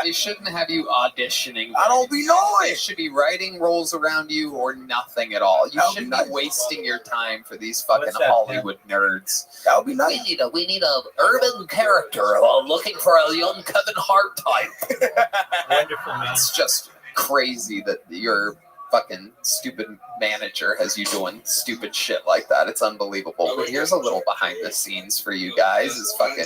They shouldn't have you auditioning. I don't be knowing. They should be writing roles around you or nothing at all. You shouldn't be wasting your time for these fucking What's that, Hollywood nerds. That would be nice. We need a urban character looking for a young Kevin Hart type. Wonderful, man. It's just crazy that your fucking stupid manager has you doing stupid shit like that. It's unbelievable. But here's a little behind the scenes for you guys. Is fucking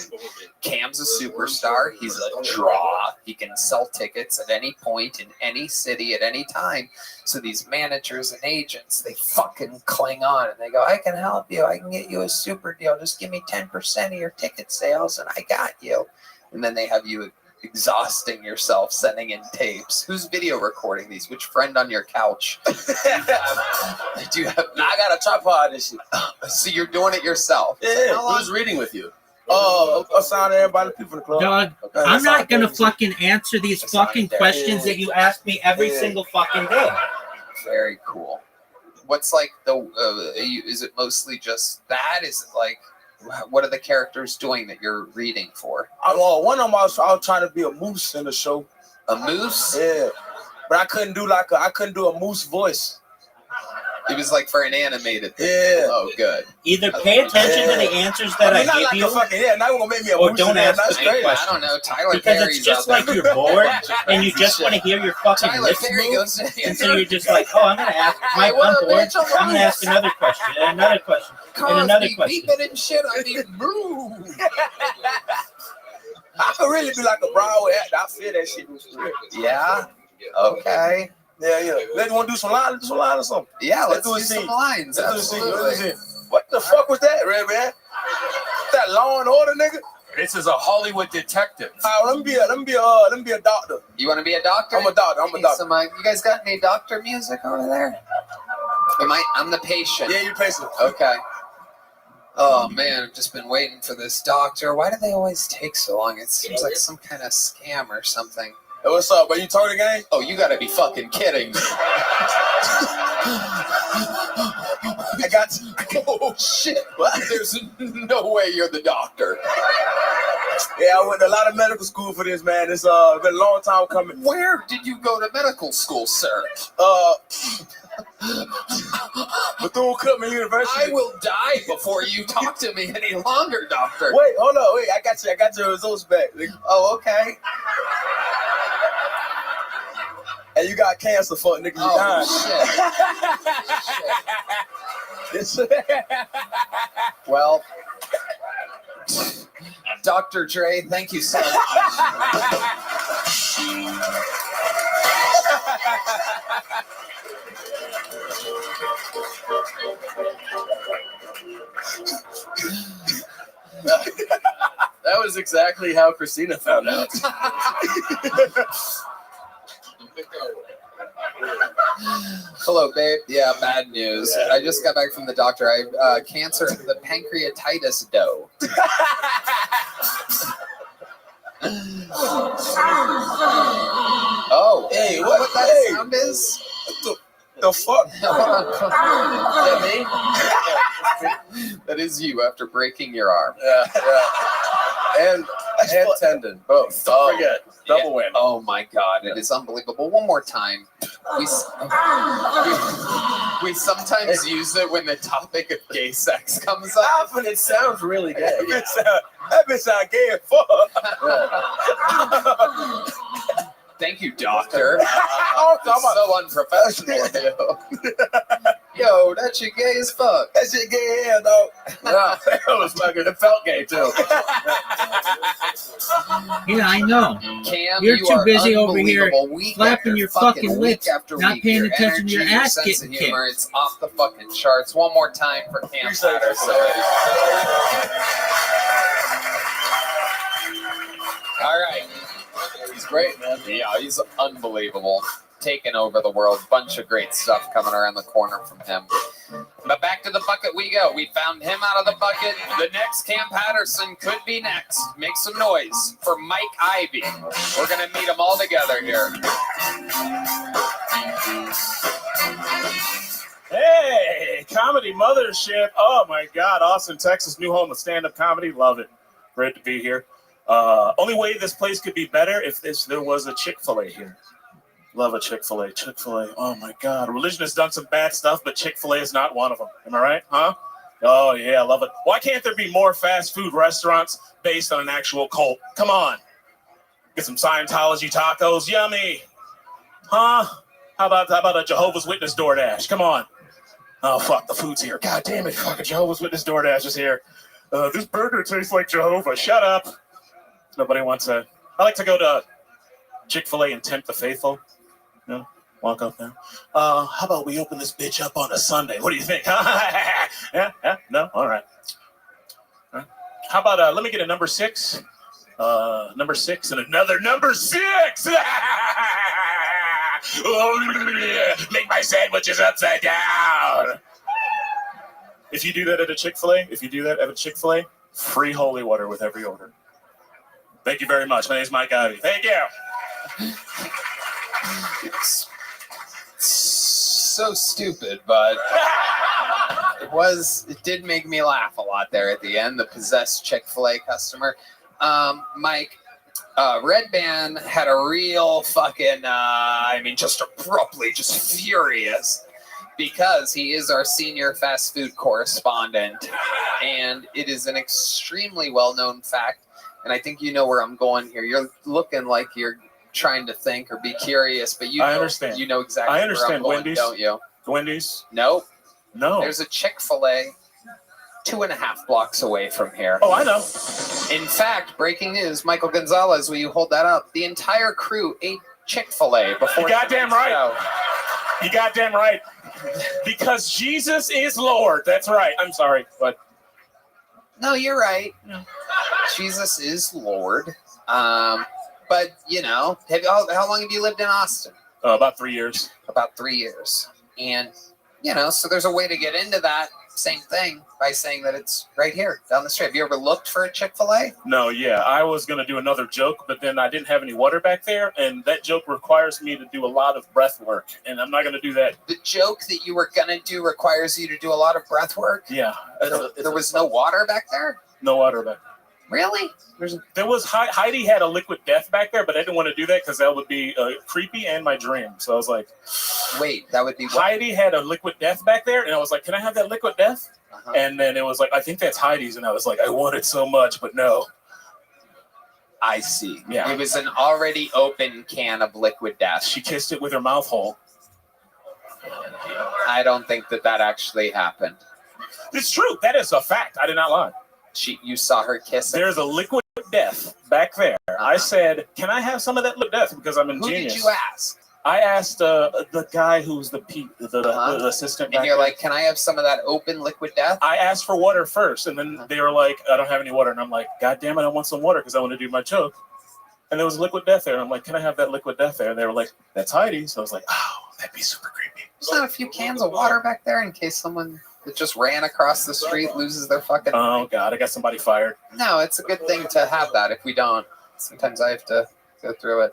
Cam's a superstar. He's a draw. He can sell tickets at any point in any city at any time. So these managers and agents, they fucking cling on and they go, I can help you. I can get you a super deal. Just give me 10% of your ticket sales and I got you. And then they have you exhausting yourself sending in tapes. Who's video recording these? Which friend on your couch? Do you have? I got a tripod and shit. So you're doing it yourself. Yeah. Who's reading with you? Assign everybody, people in the club. Dog, Okay, I'm not that's gonna all. fucking answer these fucking questions that you ask me every single fucking day. Very cool. What's like the? Is it mostly just that? Is it like? What are the characters doing that you're reading for? One of them I was trying to be a moose in the show. A moose? Yeah, but I couldn't do a moose voice. It was like for an animated thing. Yeah. Oh, good. Either pay attention to the answers that I not give like you, a fucking, now you're gonna make me a or moose. don't ask That's the great. question. I don't know. Tyler Because Perry's it's just out like there. you're bored and you just want to hear your fucking Tyler lips Perry move, goes to and so you're just like, oh, I'm gonna ask. Mike, what I'm up, bored. bitch? I'm I'm gonna ask another question, and another question, and another question. Beeping and shit. I mean, move. I could really be like a Broadway actor. I feel that shit was real. Yeah. Okay. Yeah. Let's want to do some lines, or something. Yeah, let's do a some scene. lines. Let's do a scene. Absolutely. What the fuck was that, Red Man? That Law and Order nigga? This is a Hollywood detective. Let me be a doctor. You want to be a doctor? I'm a doctor. I'm a doctor. Some, you guys got any doctor music over there? I'm the patient. Yeah, you're patient. Okay. Oh man, I've just been waiting for this doctor. Why do they always take so long? It seems like some kind of scam or something. Hey, what's up? Are you Tony Gang? Oh, you gotta be fucking kidding me. I got you. Oh shit. There's no way you're the doctor. Yeah, I went to a lot of medical school for this, man. It's been a long time coming. Where did you go to medical school, sir? Bethune-Cookman University. I will die before you talk to me any longer, doctor. Wait, hold on, I got your results back. Oh, okay. And you got cancer, fuck nigga. You dying. Shit. Well, Dr. Dre, thank you so much. That was exactly how Christina found out. Hello, babe. Yeah, bad news. I just got back from the doctor. I have cancer of the pancreatitis dough. Oh, hey, what that sound is? The fuck? Is that me? That is you after breaking your arm. Yeah. And tendon, both. Don't forget. Double win. Oh my God, it is unbelievable. One more time. We sometimes use it when the topic of gay sex comes up. Often it sounds really gay. That bitch sound gay as fuck. Thank you, doctor. So unprofessional of you. Yo, that shit gay as fuck. That shit gay as hell, dog. Yeah, that was fucking. It felt gay too. Yeah, I know. Cam, You're you too are busy over here unbelievable. Week flapping after your fucking week lips, after not week. paying Your attention to your energy, ass sense getting of kicked. humor, it's off the fucking charts. One more time for Cam Patterson. All right. He's great, man. Yeah, he's unbelievable. Taking over the world. Bunch of great stuff coming around the corner from him. But back to the bucket we go. We found him out of the bucket. The next Cam Patterson could be next. Make some noise for Mike Ivy. We're going to meet them all together here. Hey, Comedy Mothership. Oh my God, Austin, Texas, new home of stand-up comedy. Love it. Great to be here. Only way this place could be better if there was a Chick-fil-A here. Love a Chick-fil-A. Chick-fil-A. Oh my God. Religion has done some bad stuff, but Chick-fil-A is not one of them. Am I right? Huh? Oh yeah, I love it. Why can't there be more fast food restaurants based on an actual cult? Come on. Get some Scientology tacos. Yummy. Huh? How about a Jehovah's Witness DoorDash? Come on. Oh, fuck, the food's here. God damn it, fucking Jehovah's Witness DoorDash is here. This burger tastes like Jehovah. Shut up. Nobody wants that. I like to go to Chick-fil-A and tempt the faithful. You know, walk up there. How about we open this bitch up on a Sunday? What do you think? Yeah? No? All right. How about, let me get a number 6. Number 6 and another number 6. Make my sandwiches upside down. If you do that at a Chick-fil-A, free holy water with every order. Thank you very much. My name is Mike Ivy. Thank you. It's so stupid, but it did make me laugh a lot there at the end. The possessed Chick-fil-A customer. Mike, Red Band had a real fucking, just abruptly, just furious, because he is our senior fast food correspondent, and it is an extremely well-known fact, and I think you know where I'm going here. You're looking like you're trying to think or be curious, but I understand. You know exactly I understand where I'm going, Wendy's. don't you? Wendy's? Nope. No. There's a Chick-fil-A 2.5 blocks away from here. Oh, I know. In fact, breaking news, Michael Gonzalez, will you hold that up? The entire crew ate Chick-fil-A before. You goddamn right. You goddamn right. Because Jesus is Lord. That's right. I'm sorry, but no, you're right. Jesus is Lord. But you know, how long have you lived in Austin? About 3 years. About 3 years, and you know, so there's a way to get into that same thing by saying that it's right here down the street. Have you ever looked for a Chick-fil-A? No, yeah. I was going to do another joke, but then I didn't have any water back there, and that joke requires me to do a lot of breath work, and I'm not going to do that. The joke that you were going to do requires you to do a lot of breath work? Yeah. There was no water back there? No water back there. Really? There was Heidi had a liquid death back there, but I didn't want to do that because that would be creepy and my dream. So I was like, wait, that would be what? Heidi had a liquid death back there, and I was like, can I have that liquid death? Uh-huh. And then it was like, I think that's Heidi's, and I was like, I want it so much, but no. I see. Yeah. It was an already open can of liquid death. She kissed it with her mouth hole. I don't think that actually happened. It's true. That is a fact. I did not lie. You saw her kiss it? There's a liquid death back there. I said, can I have some of that liquid death? Because I'm ingenious. Who did you ask? I asked the guy who's the assistant. And you're like, can I have some of that open liquid death? I asked for water first, and then they were like, I don't have any water. And I'm like, God damn it, I want some water because I want to do my joke. And there was liquid death there. And I'm like, can I have that liquid death there? And they were like, that's Heidi. So I was like, oh, that'd be super creepy. There's not a few cans of water back there in case someone that just ran across the street loses their fucking... Oh, God, I got somebody fired. No, it's a good thing to have that. If we don't, sometimes I have to go through it.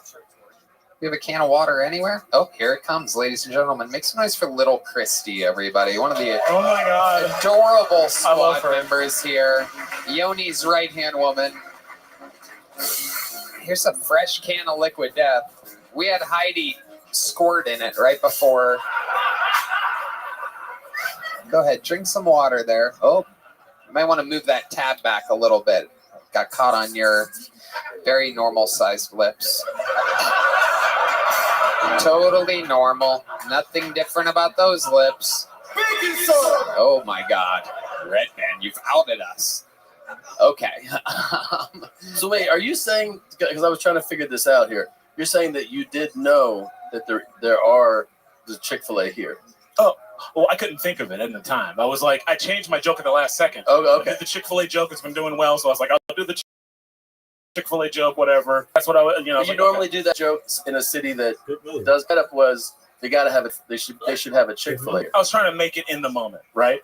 You have a can of water anywhere? Oh, here it comes, ladies and gentlemen. Make some noise for little Christy, everybody. One of the oh my God, adorable squad members here. Yoni's right-hand woman. Here's a fresh can of liquid death. We had Heidi squirt in it right before. Go ahead, drink some water there. Oh, you might want to move that tab back a little bit. Got caught on your very normal-sized lips. Totally normal. Nothing different about those lips. Oh my God. Red Man, you've outed us. Okay. So wait, are you saying, because I was trying to figure this out here, you're saying that you did know that there are the Chick-fil-A here? Oh, well, I couldn't think of it at the time. I was like, I changed my joke at the last second. Oh, okay. I did the Chick-fil-A joke. It's been doing well, so I was like, I'll do the Chick-fil-A joke, whatever. That's what I was, you know. You normally do that joke in a city that does that up was they gotta have it. They should have a Chick-fil-A. I was trying to make it in the moment, right?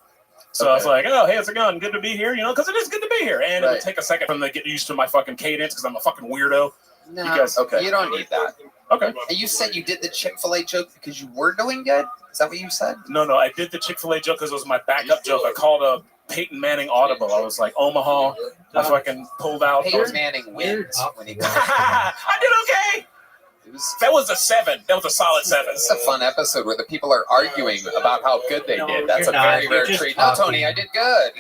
So I was like, oh, hey, how's it going? Good to be here, you know, because it is good to be here. And it would take a second for them to get used to my fucking cadence because I'm a fucking weirdo. No, Because, you don't need that. Okay. And you said you did the Chick-fil-A joke because you were doing good? Is that what you said? No, I did the Chick-fil-A joke because it was my backup joke. I called a Peyton Manning audible. I was like, Omaha. I fucking pulled out. Peyton Manning wins when he goes. I did okay. That was a 7. That was a solid 7. It's a fun episode where the people are arguing about how good they did. That's a very rare treat. No, Tony, I did good.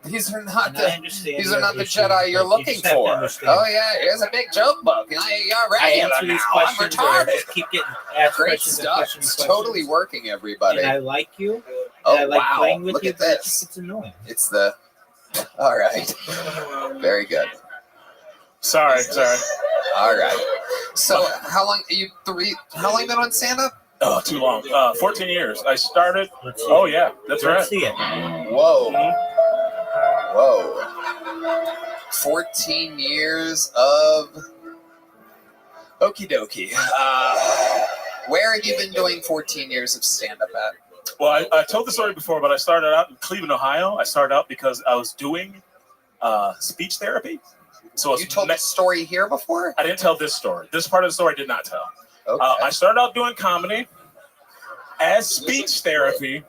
These are not And I the understand these your are not the issues, Jedi but you're you looking just have to for. understand. Oh yeah, here's a big joke book. You're I regular answer now. these I'm questions, or I retarded. just keep getting asked Great questions and stuff. questions It's and totally questions. working, everybody. And I like you. Oh And I like wow! playing with Look you. at But this. it's annoying. It's the. All right. Very good. Sorry. All right. So how long How long been on stand up? Oh, too long. 14 years. I started. Let's see Oh it. yeah, that's Let's right. see it. Whoa. Whoa. 14 years of. Okie dokie. Where have you been doing 14 years of stand up at? Well, I told the story before, but I started out in Cleveland, Ohio. I started out because I was doing speech therapy. So You told this story here before? I didn't tell this story. This part of the story I did not tell. Okay. I started out doing comedy as speech therapy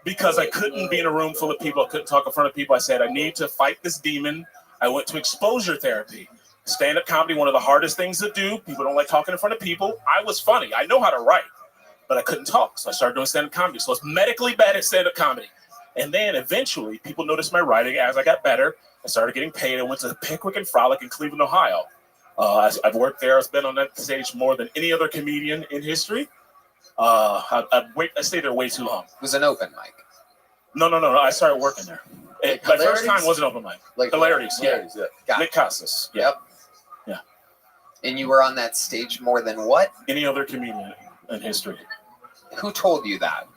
because I couldn't be in a room full of people. I couldn't talk in front of people. I said, I need to fight this demon. I went to exposure therapy. Stand-up comedy, one of the hardest things to do. People don't like talking in front of people. I was funny. I know how to write, but I couldn't talk. So I started doing stand-up comedy. So I was medically bad at stand-up comedy. And then eventually people noticed my writing. As I got better, I started getting paid. I went to Pickwick and Frolic in Cleveland, Ohio. I've worked there. I've been on that stage more than any other comedian in history. I stayed there way too long. It was an open mic. No. I started working there. My first time wasn't open mic. Like Hilarities, yeah. Got Nick it. Casas. Yep. Yeah. And you were on that stage more than what? Any other comedian in history. Who told you that?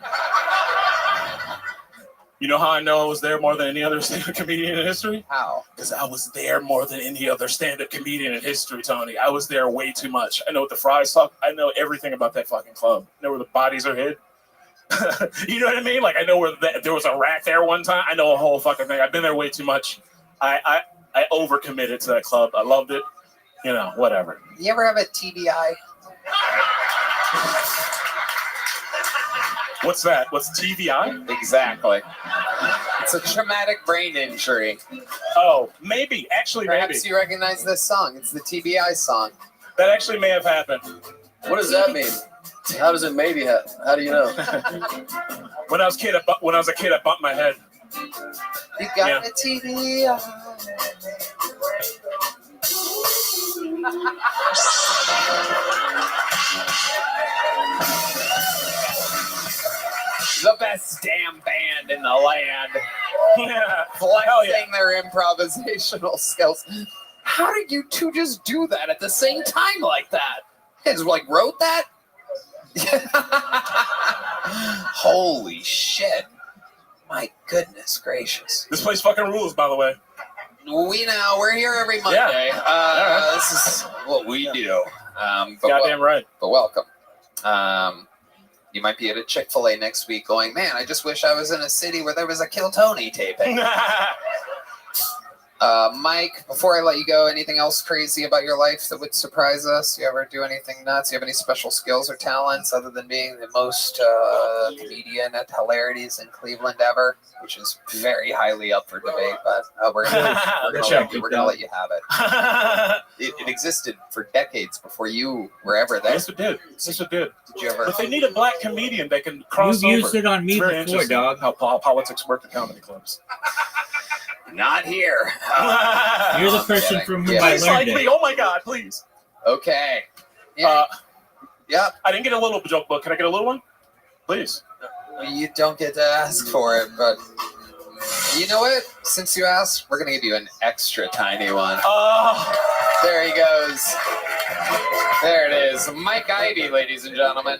You know how I know I was there more than any other stand-up comedian in history? How? Because I was there more than any other stand-up comedian in history, Tony. I was there way too much. I know what the Fries talk. I know everything about that fucking club. I know where the bodies are hid. You know what I mean? Like, I know where there was a rat there one time. I know a whole fucking thing. I've been there way too much. I overcommitted to that club. I loved it. You know, whatever. You ever have a TBI? What's that? What's TBI? Exactly. It's a traumatic brain injury. Oh, maybe. Actually, Perhaps you recognize this song. It's the TBI song. That actually may have happened. What does that mean? How does it maybe happen? How do you know? When I was a kid, I bumped my head. You got a TBI. The best damn band in the land. Yeah. Flexing their improvisational skills. How did you two just do that at the same time like that? You guys like wrote that? Holy shit. My goodness gracious. This place fucking rules, by the way. We're here every Monday. Yeah. This is what we do. Goddamn right. But welcome. You might be at a Chick-fil-A next week going, man, I just wish I was in a city where there was a Kill Tony taping. Mike, before I let you go, anything else crazy about your life that would surprise us? You ever do anything nuts? You have any special skills or talents other than being the most comedian at hilarities in Cleveland ever? Which is very highly up for debate, but we're gonna let you have it. It existed for decades before you were ever there. Yes, it did. Yes, it did. Did you ever? But they need a black comedian that can cross You've over. used it on me It's very before, interesting dog. How politics work in comedy clubs. Not here. You're the person from whom I Please learned like it. me. Oh my God, please. Okay. Yeah. I didn't get a little joke book. Can I get a little one? Please. You don't get to ask for it, but you know what? Since you asked, we're going to give you an extra tiny one. Oh. There he goes. There it is. Mike Ivey, ladies and gentlemen.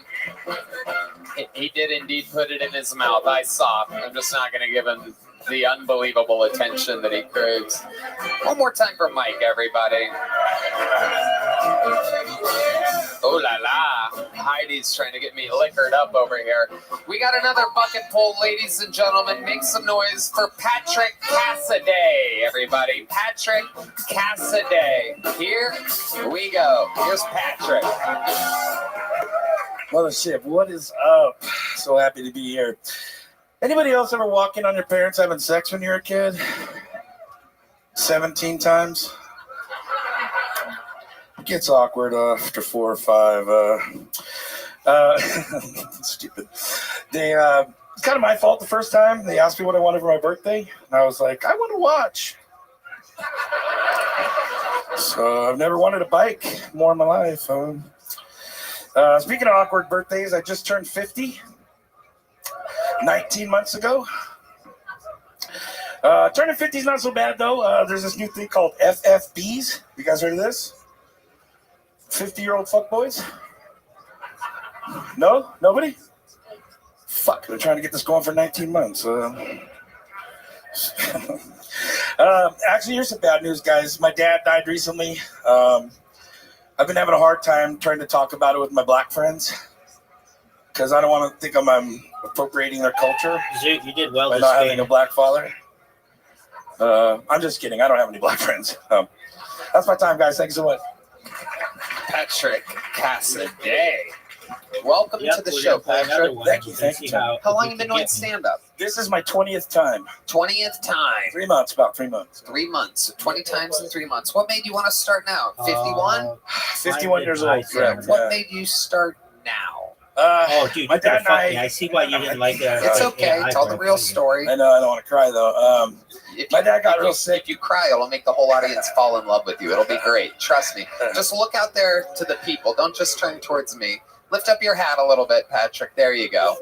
He did indeed put it in his mouth. I saw. I'm just not going to give him the unbelievable attention that he craves. One more time for Mike, everybody. Oh la la. Heidi's trying to get me liquored up over here. We got another bucket pull, ladies and gentlemen. Make some noise for Patrick Cassaday, everybody. Patrick Cassaday. Here we go. Here's Patrick. Mothership, what is up? So happy to be here. Anybody else ever walk in on your parents having sex when you were a kid? 17 times? It gets awkward after 4 or 5. Stupid. It's kind of my fault the first time. They asked me what I wanted for my birthday, and I was like, I want a watch. So I've never wanted a bike more in my life. Speaking of awkward birthdays, I just turned 50 19 months ago. Turning 50 is not so bad, though. There's this new thing called FFBs. You guys heard of this? 50-year-old fuckboys? No? Nobody? Fuck, they're trying to get this going for 19 months. Actually, here's some bad news, guys. My dad died recently. I've been having a hard time trying to talk about it with my black friends because I don't want to think I'm appropriating their culture. You did well by this not game. having a black father. I'm just kidding. I don't have any black friends. That's my time, guys. Thank you so much. Patrick Cassidy. Welcome Yep, to the we're show, gonna play another Patrick. one. Thank you. Let's see How long have you been doing stand-up? This is my 20th time. 20th time. 3 months, about 3 months. 3 months. So 20 times in 3 months. What made you want to start now? 51? 51 years old. Correct. What made you start now? Oh, dude, my you could dad have fucked and me. I see why you didn't like that. It's okay. Yeah, Tell the real story. I know. I don't want to cry, though. My dad got real sick. If you cry, it'll make the whole audience fall in love with you. It'll be great. Trust me. Just look out there to the people. Don't just turn towards me. Lift up your hat a little bit, Patrick. There you go.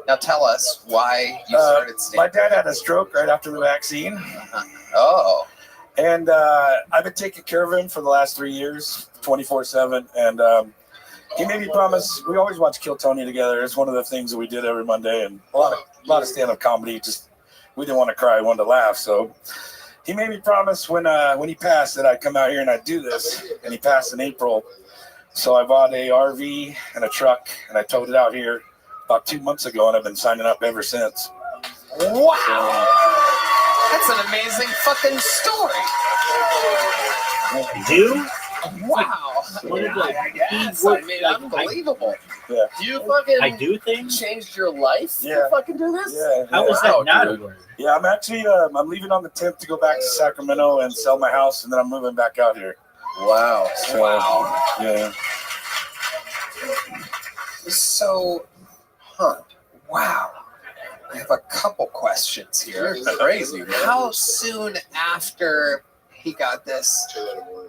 Now tell us why you started My stand-up. dad had a stroke right after the vaccine. Oh. And I've been taking care of him for the last 3 years, 24/7. And he made me promise. We always watch Kill Tony together. It's one of the things that we did every Monday, and a lot of stand-up comedy. Just we didn't want to cry, we wanted to laugh. So he made me promise when he passed that I'd come out here and I'd do this. And he passed in April. So I bought a RV and a truck, and I towed it out here about 2 months ago, and I've been signing up ever since. Wow. That's an amazing fucking story. Do? Wow. Yes, I mean, unbelievable. Yeah. You fucking I do things? changed your life Yeah. to fucking do this? Yeah. How is that not a word? Yeah, I'm actually I'm leaving on the 10th to go back to Sacramento and sell my house, and then I'm moving back out here. Wow. So, yeah. So, wow. I have a couple questions here. You're crazy, man. How soon after he got this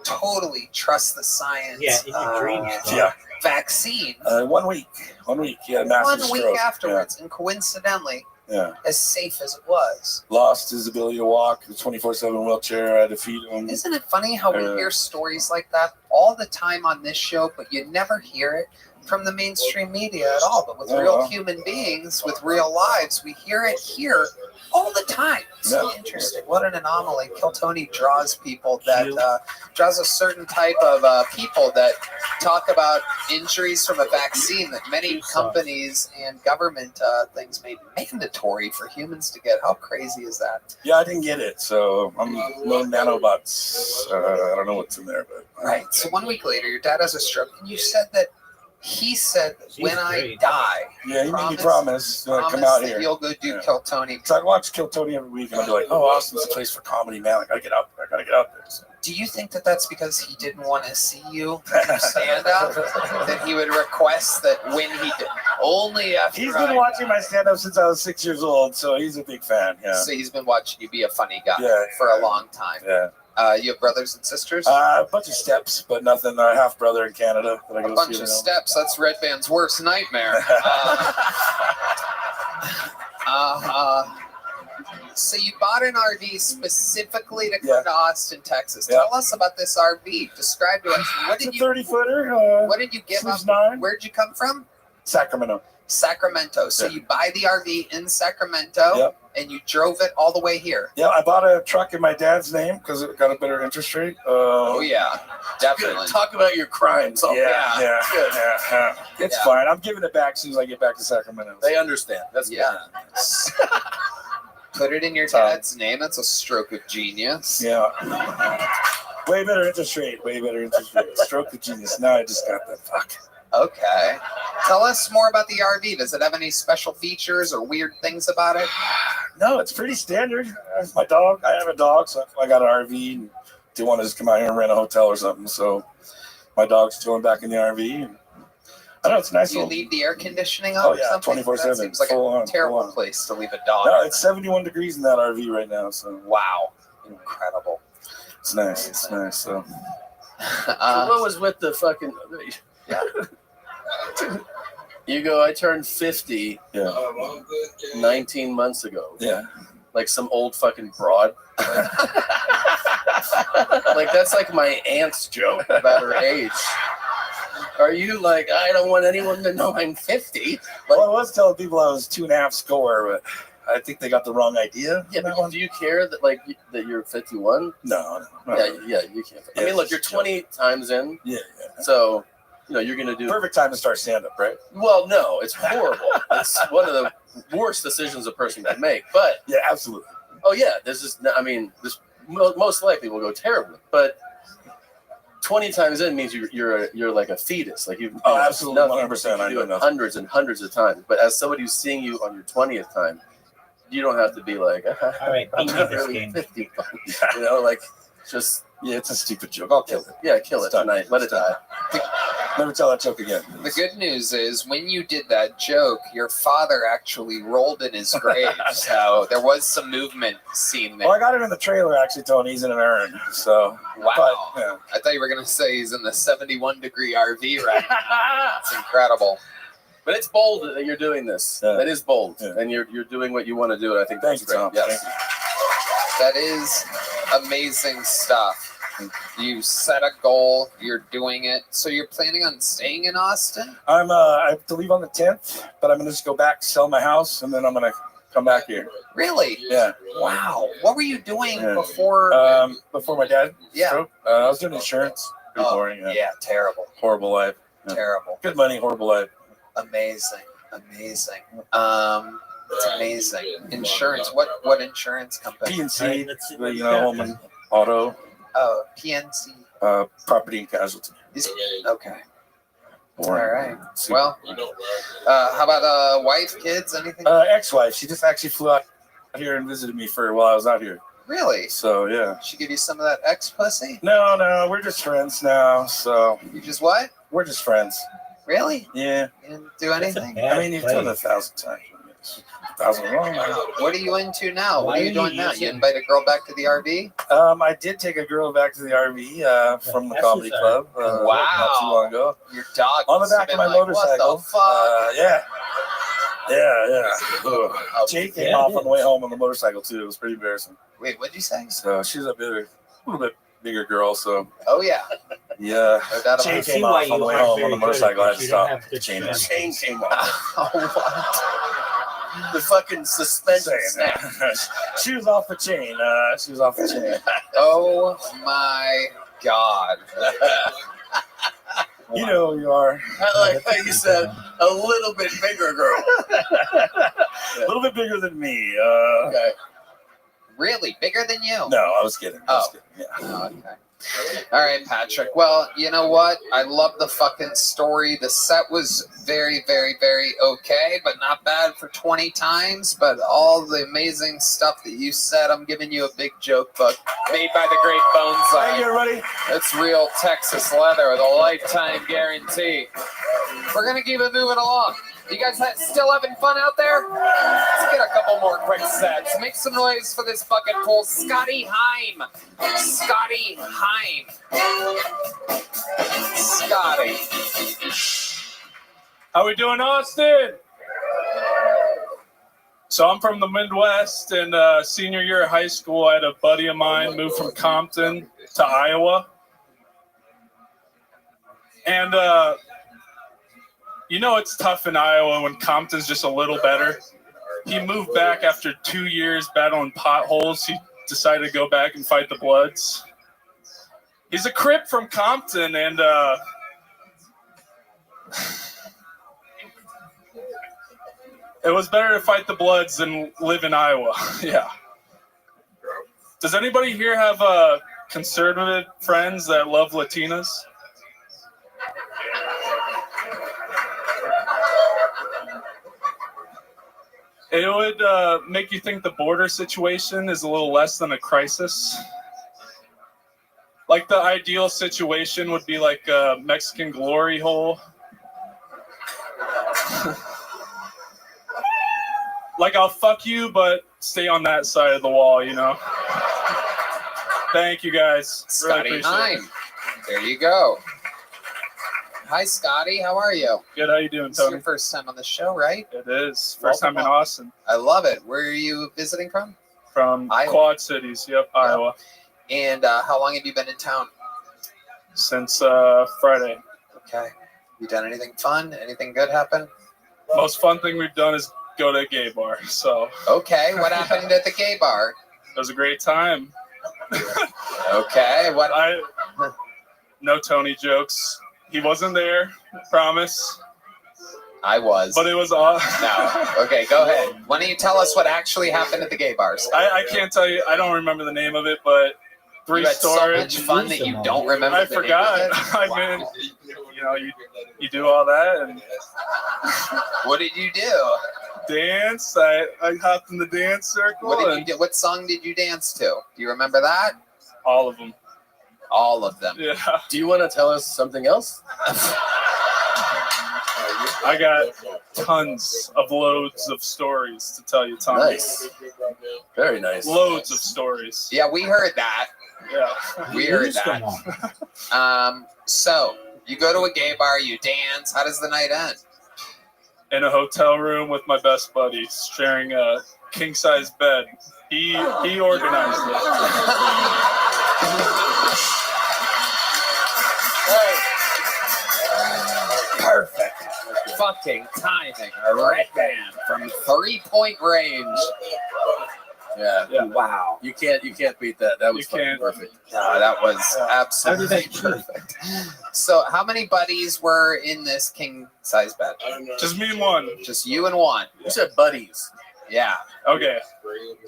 totally trust the science Yeah, in your dreams. Yeah. vaccine 1 week. 1 week. Yeah, massive 1 week stroke. afterwards, and coincidentally, Yeah. as safe as it was. Lost his ability to walk. The 24/7 wheelchair. I had to feed him. Isn't it funny how we hear stories like that all the time on this show, but you never hear it from the mainstream media at all? But with real human beings, with real lives, we hear it here all the time. So interesting. What an anomaly. Kill Tony draws people that draws a certain type of people that talk about injuries from a vaccine that many companies and government things made mandatory for humans to get. How crazy is that? Yeah, I didn't get it, so I'm no nanobots. I don't know what's in there, but Right. So 1 week later, your dad has a stroke, and you said that he said, when I die, yeah, he made me promise to come out that here. you'll go do Kill Tony. So I watch Kill Tony every week, and I'll be like, "Oh, Austin's a place for comedy, man! I gotta get out there. I gotta get out there." So. Do you think that that's because he didn't want to see you stand up? That he would request that when he did, only after He's been watching my stand-up since I was 6 years old, so he's a big fan. Yeah. So he's been watching you be a funny guy Yeah, for a long time. Yeah. You have brothers and sisters? A bunch of steps, but nothing. Half brother in Canada that I go A bunch see of now. steps. That's Red Band's worst nightmare. So you bought an RV specifically to come to Austin, Texas. Tell us about this RV. Describe to us. What did It's a you 30-footer. What did you give up? sleeps 9. Where'd you come from? Sacramento. Sacramento. So you buy the RV in Sacramento, and you drove it all the way here. Yeah, I bought a truck in my dad's name because it got a better interest rate. Oh yeah, definitely. Good. Talk about your crimes. Oh, Yeah. Good. It's Yeah. fine. I'm giving it back as soon as I get back to Sacramento. They understand. That's Yeah. Put it in your dad's name. That's a stroke of genius. Yeah. Way better interest rate. Way better interest rate. Stroke of genius. Now I just got the fuck. Okay. Tell us more about the RV. Does it have any special features or weird things about it? No, it's pretty standard. My dog. I have a dog, so I got an RV. And didn't want to just come out here and rent a hotel or something. So my dog's chilling back in the RV. And I know it's nice. Do you leave the air conditioning on? Oh or yeah, something? 24/7. That seems like a terrible place to leave a dog. No, it's 71 degrees in that RV right now. So wow, incredible. It's nice. It's nice. So what was with the fucking? You go. I turned 50. Yeah. 19 months ago. Yeah. Like some old fucking broad. Like that's like my aunt's joke about her age. Are you like, I don't want anyone to know I'm 50? Like, well, I was telling people I was 2.5 score, but I think they got the wrong idea. Yeah, but do you care that that you're 51? No. Yeah, you can't. I mean, look, you're 20 times in. Yeah. So, you're gonna do perfect time to start stand up, right? Well, no, it's horrible. It's one of the worst decisions a person can make. But yeah, absolutely. Oh yeah, this most likely will go terribly, but 20 times in means you're like a fetus. Like you've absolutely 100%. I do know it nothing. hundreds and hundreds of times. But as somebody who's seeing you on your 20th time, you don't have to be like, all right, I'm not this really game. 50. Just it's a stupid joke. I'll kill it. Yeah, kill it tonight. Let it die. Never tell that joke again. The good news is when you did that joke, your father actually rolled in his grave. So there was some movement seen there. Well, I got it in the trailer actually, Tony. He's in an urn. So Wow. But, yeah. I thought you were going to say he's in the 71-degree RV right now. It's incredible. But it's bold that you're doing this. Yeah. That is bold. Yeah. And you're doing what you want to do. And I think Thank that's you, great. Tom. Yes. Thank That is amazing stuff. You set a goal, you're doing it. So you're planning on staying in Austin? I have to leave on the 10th, but I'm gonna just go back, sell my house, and then I'm gonna come back here. Really? Yeah. Wow. What were you doing Yeah. before? Before my dad. Yeah. stroke, I was doing insurance. Pretty boring. Yeah, terrible. Horrible life. Yeah. Terrible. Good money, horrible life. Amazing. It's amazing. Insurance. What insurance company? PNC, home and auto, Oh, PNC. property and casualty. Okay. Boring. All right. Well, how about wife, kids, anything? Ex-wife. She just actually flew out here and visited me while I was out here. Really? So yeah. She give you some of that ex pussy? No, we're just friends now. So You just what? we're just friends. Really? Yeah. You didn't do anything? I mean, you've done it 1,000 times. 1,000 wrong. What are you into now? What Why are are you you doing now? You using- invite a girl back to the RV? I did take a girl back to the RV from the comedy club not too long ago. Your dog On the must have back of been my like, motorcycle. What the fuck? Yeah. Ugh. Jake came off on the way home on the motorcycle too. It was pretty embarrassing. Wait, what'd you say? So she's a little bit bigger girl. So Oh yeah. yeah, No doubt about chain it. came off on the way home on the motorcycle. I had to You don't stop. have good Chain strength. Chain came off. Oh, what? The fucking suspension Saying snap. that. She was off the chain. She was off the chain. Oh my god. You know who you are. I like how you said a little bit bigger girl. A little bit bigger than me. Okay. Really? Bigger than you? No, I was kidding. I was Oh. kidding. Yeah. Oh, okay. All right, Patrick. Well, you know what? I love the fucking story. The set was very, very, very okay, but not bad for 20 times. But all the amazing stuff that you said, I'm giving you a big joke book made by the great Boneside. Thank you, everybody. It's real Texas leather with a lifetime guarantee. We're going to keep it moving along. You guys still having fun out there? Let's get a couple more quick sets. Make some noise for this fucking fool, Scotty Heim. Scotty Heim. Scotty. How we doing, Austin? So I'm from the Midwest, and senior year of high school, I had a buddy of mine move from Compton to Iowa. And it's tough in Iowa when Compton's just a little better. He moved back after 2 years battling potholes. He decided to go back and fight the Bloods. He's a Crip from Compton, and it was better to fight the Bloods than live in Iowa. Yeah. Does anybody here have conservative friends that love Latinas? It would make you think the border situation is a little less than a crisis. Like the ideal situation would be like a Mexican glory hole. Like, I'll fuck you, but stay on that side of the wall, you know? Thank you, guys. Scotty Really appreciate it. Heim. There you go. Hi, Scotty. How are you? Good. How you doing, This is Tony? your first time on the show, right? It is. First time in Welcome. Austin. I love it. Where are you visiting from? From Iowa. Quad Cities. Yep, Iowa. And how long have you been in town? Since Friday. Okay. You done anything fun? Anything good happen? Most fun thing we've done is go to a gay bar. So. Okay. What happened at the gay bar? It was a great time. Okay. What? No Tony jokes. He wasn't there. Promise. I was. But it was awesome. No. Okay, go ahead. Why don't you tell us what actually happened at the gay bars? I can't tell you. I don't remember the name of it, but three You had stories. so much fun that you don't remember. I the name forgot. of it? I mean, you know, you do all that and. What did you do? Dance. I hopped in the dance circle. What did you do? What song did you dance to? Do you remember that? All of them. All of them. Yeah. Do you want to tell us something else? I got tons of loads of stories to tell you, Tom. Nice. Very nice. Loads of stories. Yeah, we heard that. Yeah. We heard that. So you go to a gay bar, you dance. How does the night end? In a hotel room with my best buddy, sharing a king size bed. He organized it. Perfect. Fucking timing. Red band from 3-point range. Yeah. Wow. You can't beat that. That was fucking can't. perfect. No, that was absolutely perfect. So, how many buddies were in this king size bed? Just me and one. Just you and one. You said buddies. Yeah. Okay.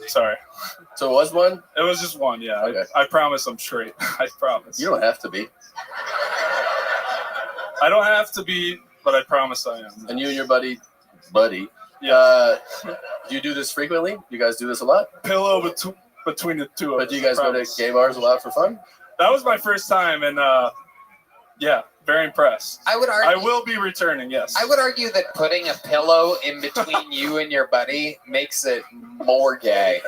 Sorry. So it was one? It was just one, yeah. Okay. I promise I'm straight. I promise. You don't have to be. I don't have to be, but I promise I am. And you and your buddy, Yeah. do you do this frequently? You guys do this a lot? Pillow between the two of us. But do you guys go to promise. gay bars a lot for fun? That was my first time, and yeah, very impressed. I would argue. I will be returning, yes. I would argue that putting a pillow in between you and your buddy makes it more gay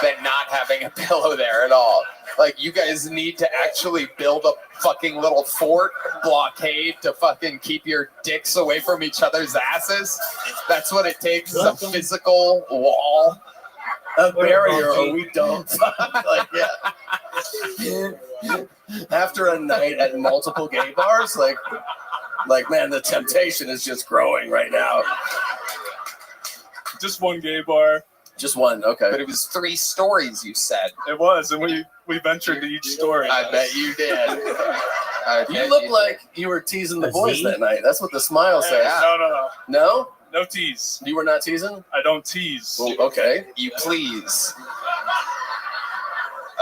than not having a pillow there at all. Like, you guys need to actually build a fucking little fort blockade to fucking keep your dicks away from each other's asses. That's what it takes, is a physical wall. A barrier, or we don't. Like, yeah. After a night at multiple gay bars, like, man, the temptation is just growing right now. Just one gay bar. Just one, okay. But it was 3 stories, you said. It was, and we ventured to each story. I bet you did. You look like you were teasing the boys that night. That's what the smile says. No. No? No tease. You were not teasing? I don't tease. Well, okay. You please.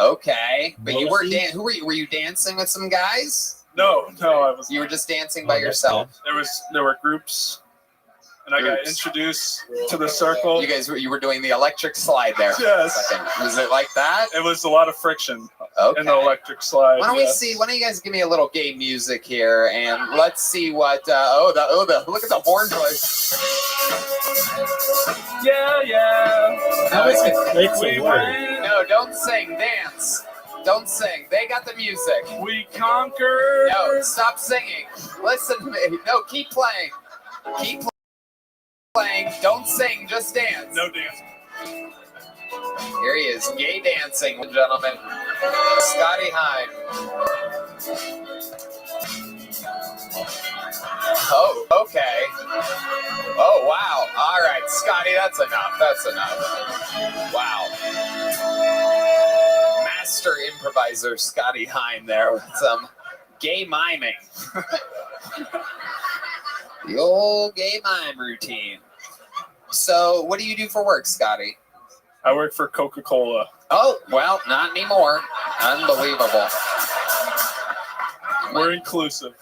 Okay, but you weren't who were you? Were you dancing with some guys? No, I was. You were just dancing by yourself. There were groups, and I got introduced to the circle. You were doing the electric slide there. Yes. Was it like that? It was a lot of friction Okay. in the electric slide. Why don't we see? Why don't you guys give me a little gay music here, and let's see what? Look at the horn voice. Yeah. That was a crazy word. No, don't sing. Dance. Don't sing. They got the music. We conquered. No, stop singing. Listen to me. No, keep playing. Keep playing. Don't sing. Just dance. No dancing. Here he is, gay dancing, gentlemen. Scotty Heim. Oh, okay. Oh, wow. All right, Scotty, that's enough. That's enough. Wow. Master improviser Scotty Heim there with some gay miming. The old gay mime routine. So, what do you do for work, Scotty? I work for Coca-Cola. Oh, well, not anymore. Unbelievable. We're inclusive.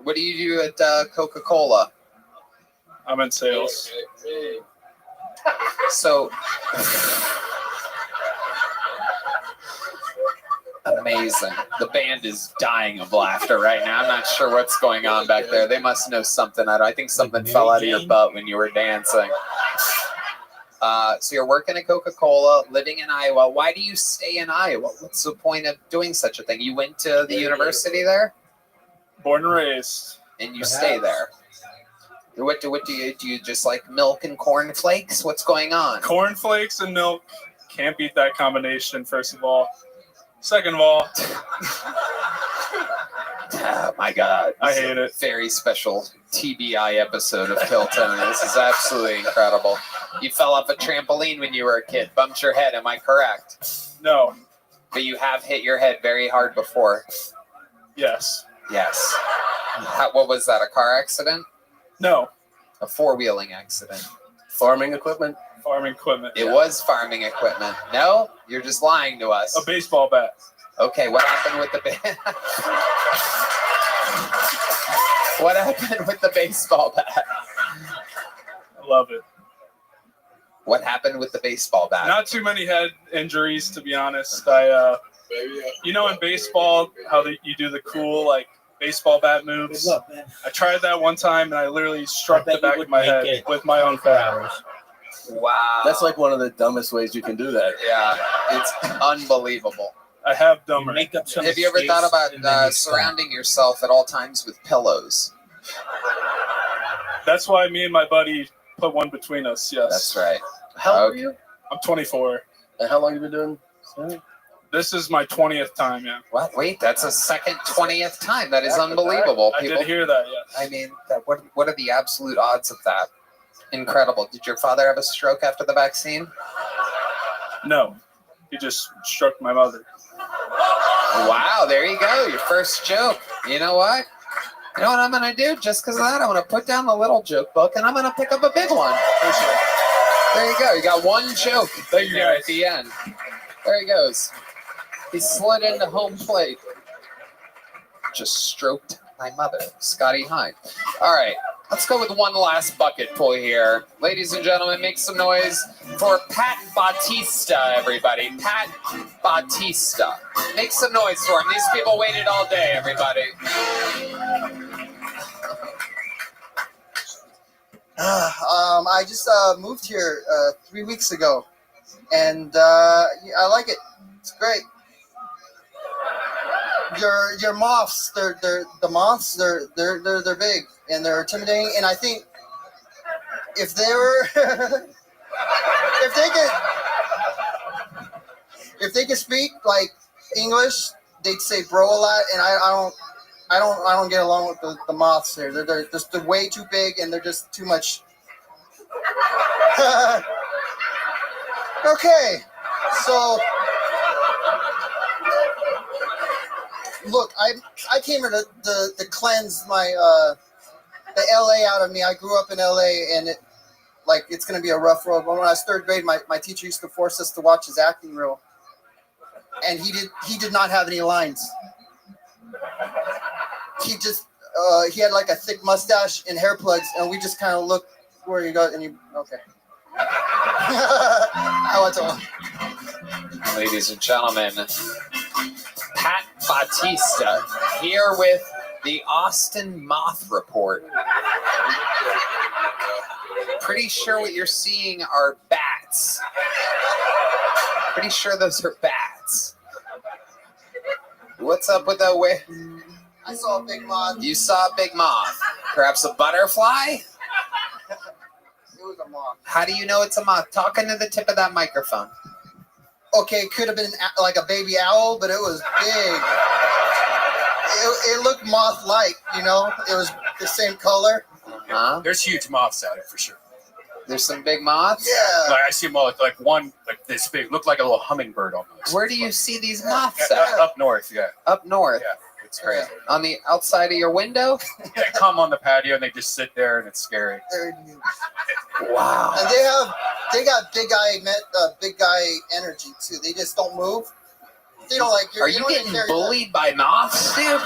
What do you do at Coca-Cola? I'm in sales. So, Amazing. The band is dying of laughter right now. I'm not sure what's going on back there. They must know something. I think something fell out of your butt when you were dancing. So you're working at Coca-Cola, living in Iowa. Why do you stay in Iowa? What's the point of doing such a thing? You went to the university there? Born and raised. And you stay there. What do you just like milk and cornflakes? What's going on? Cornflakes and milk. Can't beat that combination, first of all. Second of all, oh my God. I hate it. Very special TBI episode of Kill Tony. This is absolutely incredible. You fell off a trampoline when you were a kid, bumped your head, am I correct? No. But you have hit your head very hard before. Yes. Yes. What was that, a car accident? No. A four-wheeling accident. Farming equipment? Farming equipment. It was farming equipment. No? You're just lying to us. A baseball bat. Okay, what happened with the What happened with the baseball bat? I love it. What happened with the baseball bat? Not too many head injuries, to be honest. You know, in baseball, how you do the cool like baseball bat moves. Good luck, man. I tried that one time, and I literally struck the back of my head with my own bat. Wow. That's like one of the dumbest ways you can do that. Yeah, it's unbelievable. I have dumber. Have you ever thought about surrounding yourself at all times with pillows? That's why me and my buddy put one between us, yes. That's right. How old are you? I'm 24. And how long have you been doing? This is my 20th time, yeah. What? Wait, that's a second 20th time. That is unbelievable. I did hear that, yes. I mean, what are the absolute odds of that? Incredible. Did your father have a stroke after the vaccine? No. He just struck my mother. Wow, there you go. Your first joke. You know what? You know what I'm going to do? Just because of that, I'm going to put down the little joke book, and I'm going to pick up a big one. There you go. You got one joke there at the end. There he goes. He slid into home plate. Just stroked my mother, Scotty Hine. All right. Let's go with one last bucket pull here. Ladies and gentlemen, make some noise for Pat Bautista, everybody. Pat Bautista. Make some noise for him. These people waited all day, everybody. I just moved here 3 weeks ago, and I like it. It's great. Your moths, they're big and they're intimidating, and I think if they were if they could speak like English, they'd say bro a lot, and I don't get along with the moths here. They're just way too big, and they're just too much. Okay, so look, I came here to cleanse my the LA out of me. I grew up in LA, and it's gonna be a rough road. When I was third grade, my teacher used to force us to watch his acting reel, and he did not have any lines. He just he had like a thick mustache and hair plugs, and we just kind of looked where you go, and you okay. I want to. Ladies and gentlemen, Pat Bautista here with the Austin Moth Report. Pretty sure what you're seeing are bats. Pretty sure those are bats. What's up with that way? I saw a big moth. You saw a big moth. Perhaps a butterfly? It was a moth. How do you know it's a moth? Talk into the tip of that microphone. Okay, it could have been like a baby owl, but it was big. It looked moth-like, you know? It was the same color. Uh-huh. There's huge moths out here for sure. There's some big moths? Yeah. Like, I see them all, like one like this big, looked like a little hummingbird almost. Where do you see these moths Yeah, at? up north, yeah. Up north? Yeah, it's crazy. On the outside of your window? They come on the patio and they just sit there and it's scary. Wow. And they got big guy energy too. They just don't move. They don't like. Are you getting bullied by moths, dude?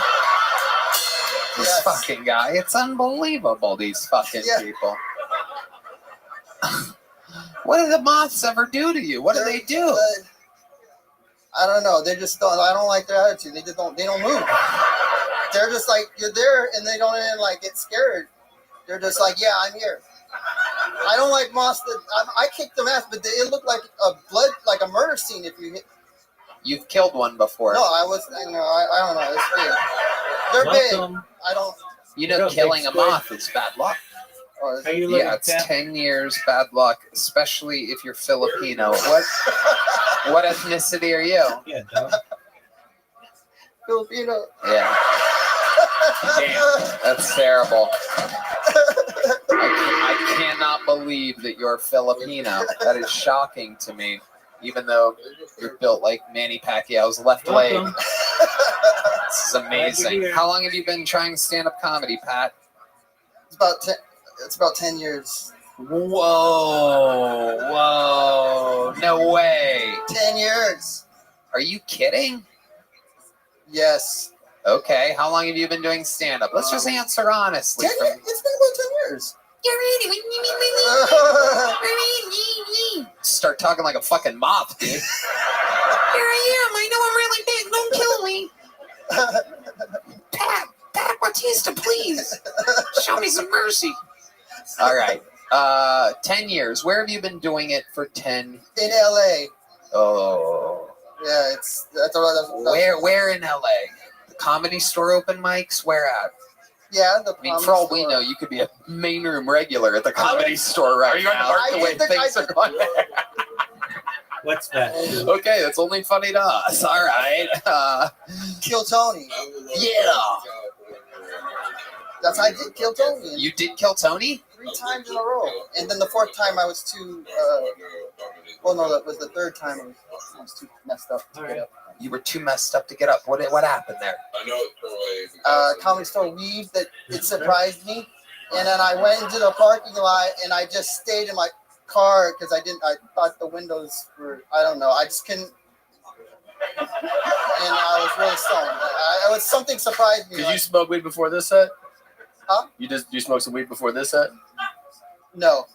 This fucking guy. It's unbelievable, these fucking people. What do the moths ever do to you? What do they do? I don't know. They just don't. I don't like their attitude. They just don't. They don't move. They're just like you're there, and they don't even like get scared. They're just like, yeah, I'm here. I don't like moths. I kicked them ass, but it looked like a murder scene. If you hit. You've killed one before. No, I don't know. It's big. They're big. I don't. You know, killing a moth is bad luck. Yeah, it's 10 years bad luck, especially if you're Filipino. What ethnicity are you? Yeah, dog. Filipino. Yeah. Damn, that's terrible. I cannot believe that you're Filipino. That is shocking to me, even though you're built like Manny Pacquiao's left leg. This is amazing. How long have you been trying stand-up comedy, Pat? It's about 10 years. Whoa. No way. 10 years. Are you kidding? Yes. Okay. How long have you been doing stand-up? Let's just answer honestly. It's been about 10 years. Start talking like a fucking moth, dude. Here I am. I know I'm really big. Don't kill me. Pat Batista, please. Show me some mercy. All right. 10 years. Where have you been doing it for 10? In LA. Oh. Yeah, Where in LA? The Comedy Store open mics? Where at? Yeah, for all we know, you could be a main room regular at the Comedy Store right now. The way things are going. What's that? Okay, that's only funny to us. All right. Kill Tony. Yeah. I did Kill Tony. You did Kill Tony? 3 times in a row. And then the 4th time I was too, well, no, that was the 3rd time I was too messed up to get up. You were too messed up to get up. What happened there? Comedy Store weed that it surprised me. And then I went into the parking lot and I just stayed in my car because I thought the windows were, I don't know. I just couldn't. And I was really stoned. Something surprised me. Did you smoke weed before this set? Huh? You smoked some weed before this set? No.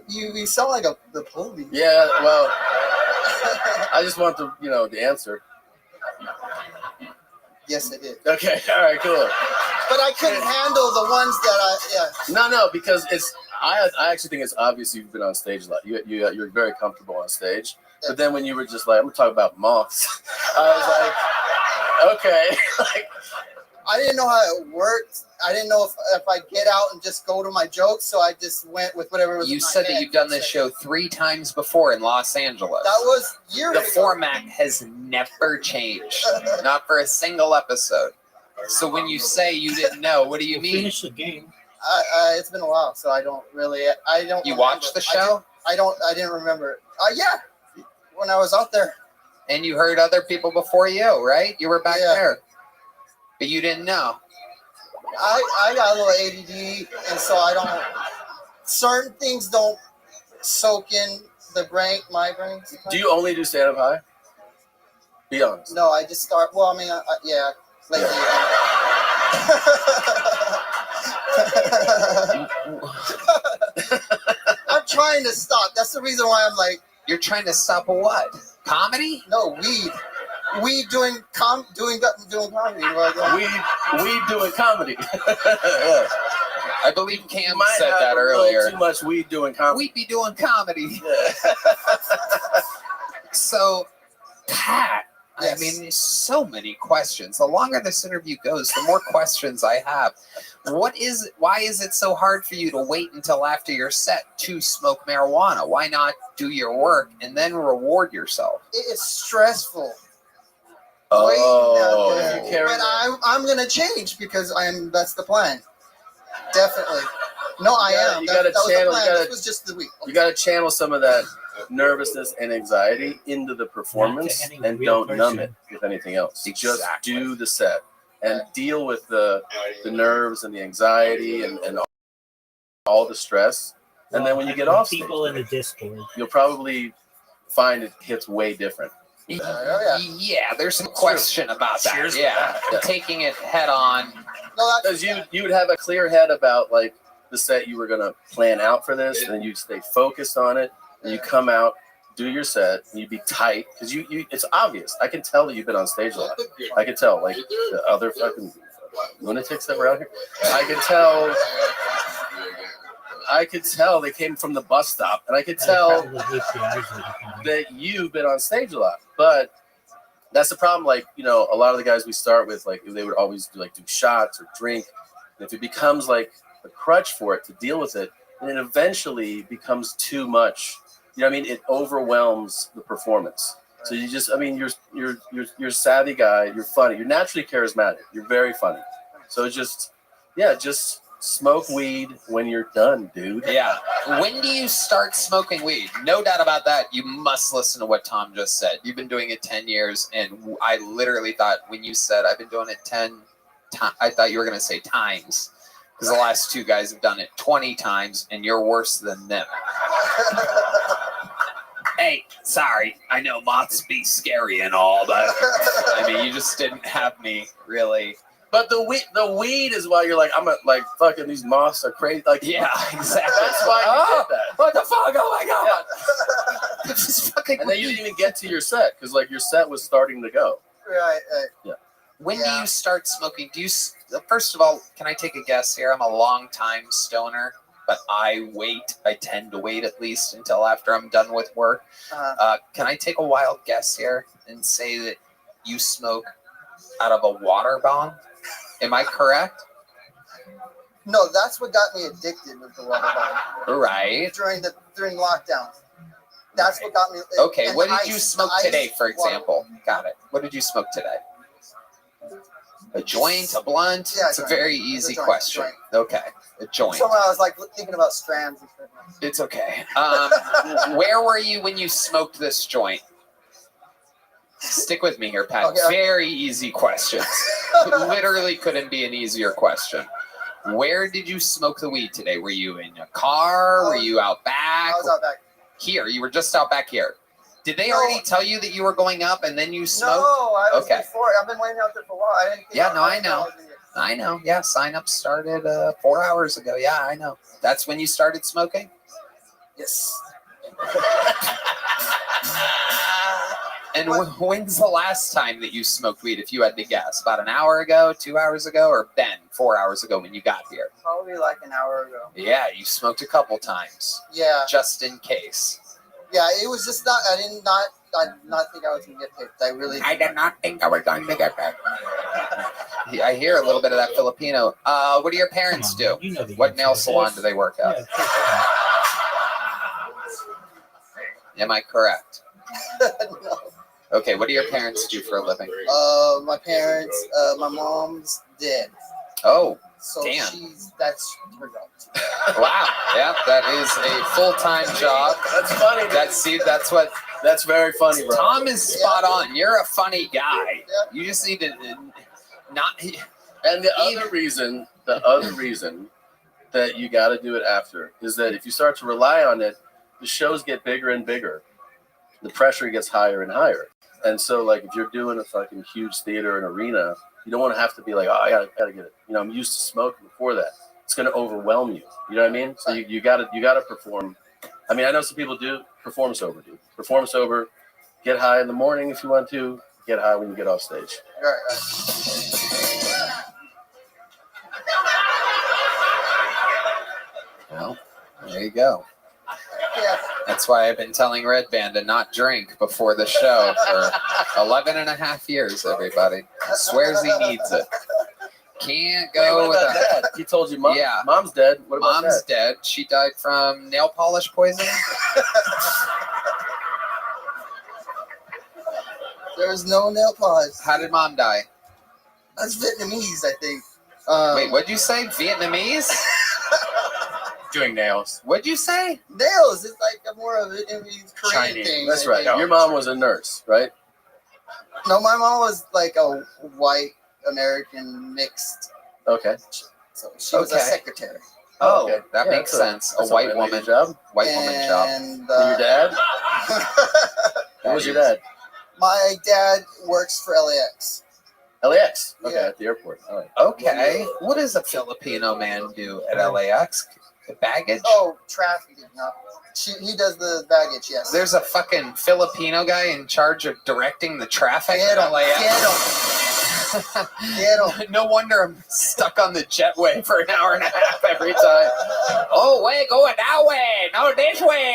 You sound like the police. Yeah, well, I just want the answer. Yes, I did. Okay, all right, cool. But I couldn't handle the ones that No, because I actually think it's obvious you've been on stage a lot. You're very comfortable on stage. But then when you were just like, I'm gonna talk about moths, I was like, okay. I didn't know how it worked. I didn't know if I get out and just go to my jokes, so I just went with whatever was in You my said head. that you've done this show 3 times before in Los Angeles. That was years The ago. format has never changed, not for a single episode. So when you say you didn't know, what do you mean? Finish the game. It's been a while, so I don't. You watched the show? I didn't remember. Yeah, when I was out there. And you heard other people before you, right? You were back there, but you didn't know. I got a little ADD, and so I don't. Certain things don't soak in my brain. Do you only do stand-up high? Be honest. No, I just start. Well, I mean, yeah, lately. I'm trying to stop. That's the reason why I'm like. You're trying to stop what? Comedy? No, weed. Weed doing comedy. Weed doing comedy. I believe Cam said that earlier. Too much weed doing comedy. We'd be doing comedy. So, Pat, I mean, there's so many questions. The longer this interview goes, the more questions I have. Why is it so hard for you to wait until after your set to smoke marijuana? Why not do your work and then reward yourself? It's stressful. Oh, but I'm gonna change because that's the plan. Definitely. No, I am. That was the plan. This was just the week. You got to channel some of that nervousness and anxiety into the performance and don't numb it with anything else. Just do the set and deal with the nerves and the anxiety and all the stress. And then when you get off stage, people in the Discord, you'll probably find it hits way different. Yeah, there's some question about that. Taking it head on. Because you would have a clear head about like the set you were gonna plan out for this, and then you stay focused on it, and you come out, do your set, and you be tight because you it's obvious. I can tell that you've been on stage a lot. I can tell, like the other fucking lunatics that were out here. I could tell they came from the bus stop, and I could tell that you've been on stage a lot. But that's the problem. Like, you know, a lot of the guys we start with, like, they would always do shots or drink. And if it becomes like a crutch for it to deal with it, then it eventually becomes too much. You know what I mean? It overwhelms the performance. So you just, I mean, you're a savvy guy. You're funny. You're naturally charismatic. You're very funny. So just smoke weed when you're done, dude. Yeah. When do you start smoking weed? No doubt about that. You must listen to what Tom just said. You've been doing it 10 years, and I literally thought when you said I've been doing it 10 times, I thought you were going to say times, because the last two guys have done it 20 times, and you're worse than them. Hey, sorry. I know moths be scary and all, but I mean, you just didn't have me really. But the weed is why you're like, I'm like fucking these moths are crazy. Like, yeah, exactly. That's why you did that. What the fuck? Oh my god! Yeah. And then you didn't even get to your set because like your set was starting to go. Right. Yeah. When do you start smoking? First of all, can I take a guess here? I'm a long time stoner, but I tend to wait at least until after I'm done with work. Can I take a wild guess here and say that you smoke out of a water bong? Am I correct? No, that's what got me addicted with the water bottle. Right. During lockdown. That's what got me. Okay, and what did ice, you smoke the today, ice for example? Got it. What did you smoke today? A joint, a blunt? Yeah, it's a joint. very It's a easy joint, question. joint. Okay, a joint. So when I was like thinking about strands and stuff. It's okay. Where were you when you smoked this joint? Stick with me here, Pat. Okay. Very easy questions. Literally couldn't be an easier question. Where did you smoke the weed today? Were you in a car? Were you out back? I was out back. Here, you were just out back here. Did they already tell you that you were going up and then you smoked? No, I was okay. before. I've been waiting out there for a while. I didn't think I know. I know. Yeah, sign up started 4 hours ago. Yeah, I know. That's when you started smoking? Yes. And when's the last time that you smoked weed, if you had to guess? About an hour ago, 2 hours ago, or Ben, 4 hours ago when you got here? Probably like an hour ago. Yeah, you smoked a couple times. Yeah. Just in case. Yeah, it was just not. I did not think I was gonna get picked. I did not think I was going to get picked. I hear a little bit of that Filipino. What do your parents do? You know what nail salon do they work at? Am I correct? No. Okay, what do your parents do for a living? My parents, my mom's dead. Oh, so damn. That's her job. Wow. Yeah, that is a full-time job. That's funny. That's very funny, bro. Tom is spot on. You're a funny guy. You just need to not. And the other reason that you got to do it after is that if you start to rely on it, the shows get bigger and bigger. The pressure gets higher and higher. And so, like, if you're doing a fucking huge theater and arena, you don't want to have to be like, oh, I gotta get it. You know, I'm used to smoking before that. It's going to overwhelm you. You know what I mean? So you gotta perform. I mean, I know some people do perform sober, dude. Perform sober. Get high in the morning if you want to. Get high when you get off stage. Well, there you go. That's why I've been telling Red Band to not drink before the show for 11 and a half years, everybody. Swears he needs it. Can't go without without dad. He told you mom, Yeah. mom's dead. What about Mom's dad? dead. She died from nail polish poisoning. There was no nail polish. How did mom die? That's Vietnamese, I think. Wait, what'd you say? Vietnamese? Doing nails. What'd you say? Nails. It's like a more of a Vietnamese Korean Chinese. thing. That's I right. think. Your mom was a nurse, right? No, my mom was like a white American mixed. Okay. So she was a secretary. Oh, Okay. that Yeah, makes sense. A white woman job. White woman job. And your dad? Who was your dad? My dad works for LAX. LAX. Okay, Yeah. at the airport. All right. Okay. What does a Filipino man do at LAX? The baggage? Oh, trafficking. No. He does the baggage, yes. There's a fucking Filipino guy in charge of directing the traffic Get in him, LAX. Get him. No wonder I'm stuck on the jetway for an hour and a half every time. Oh, we're going that way. No, this way.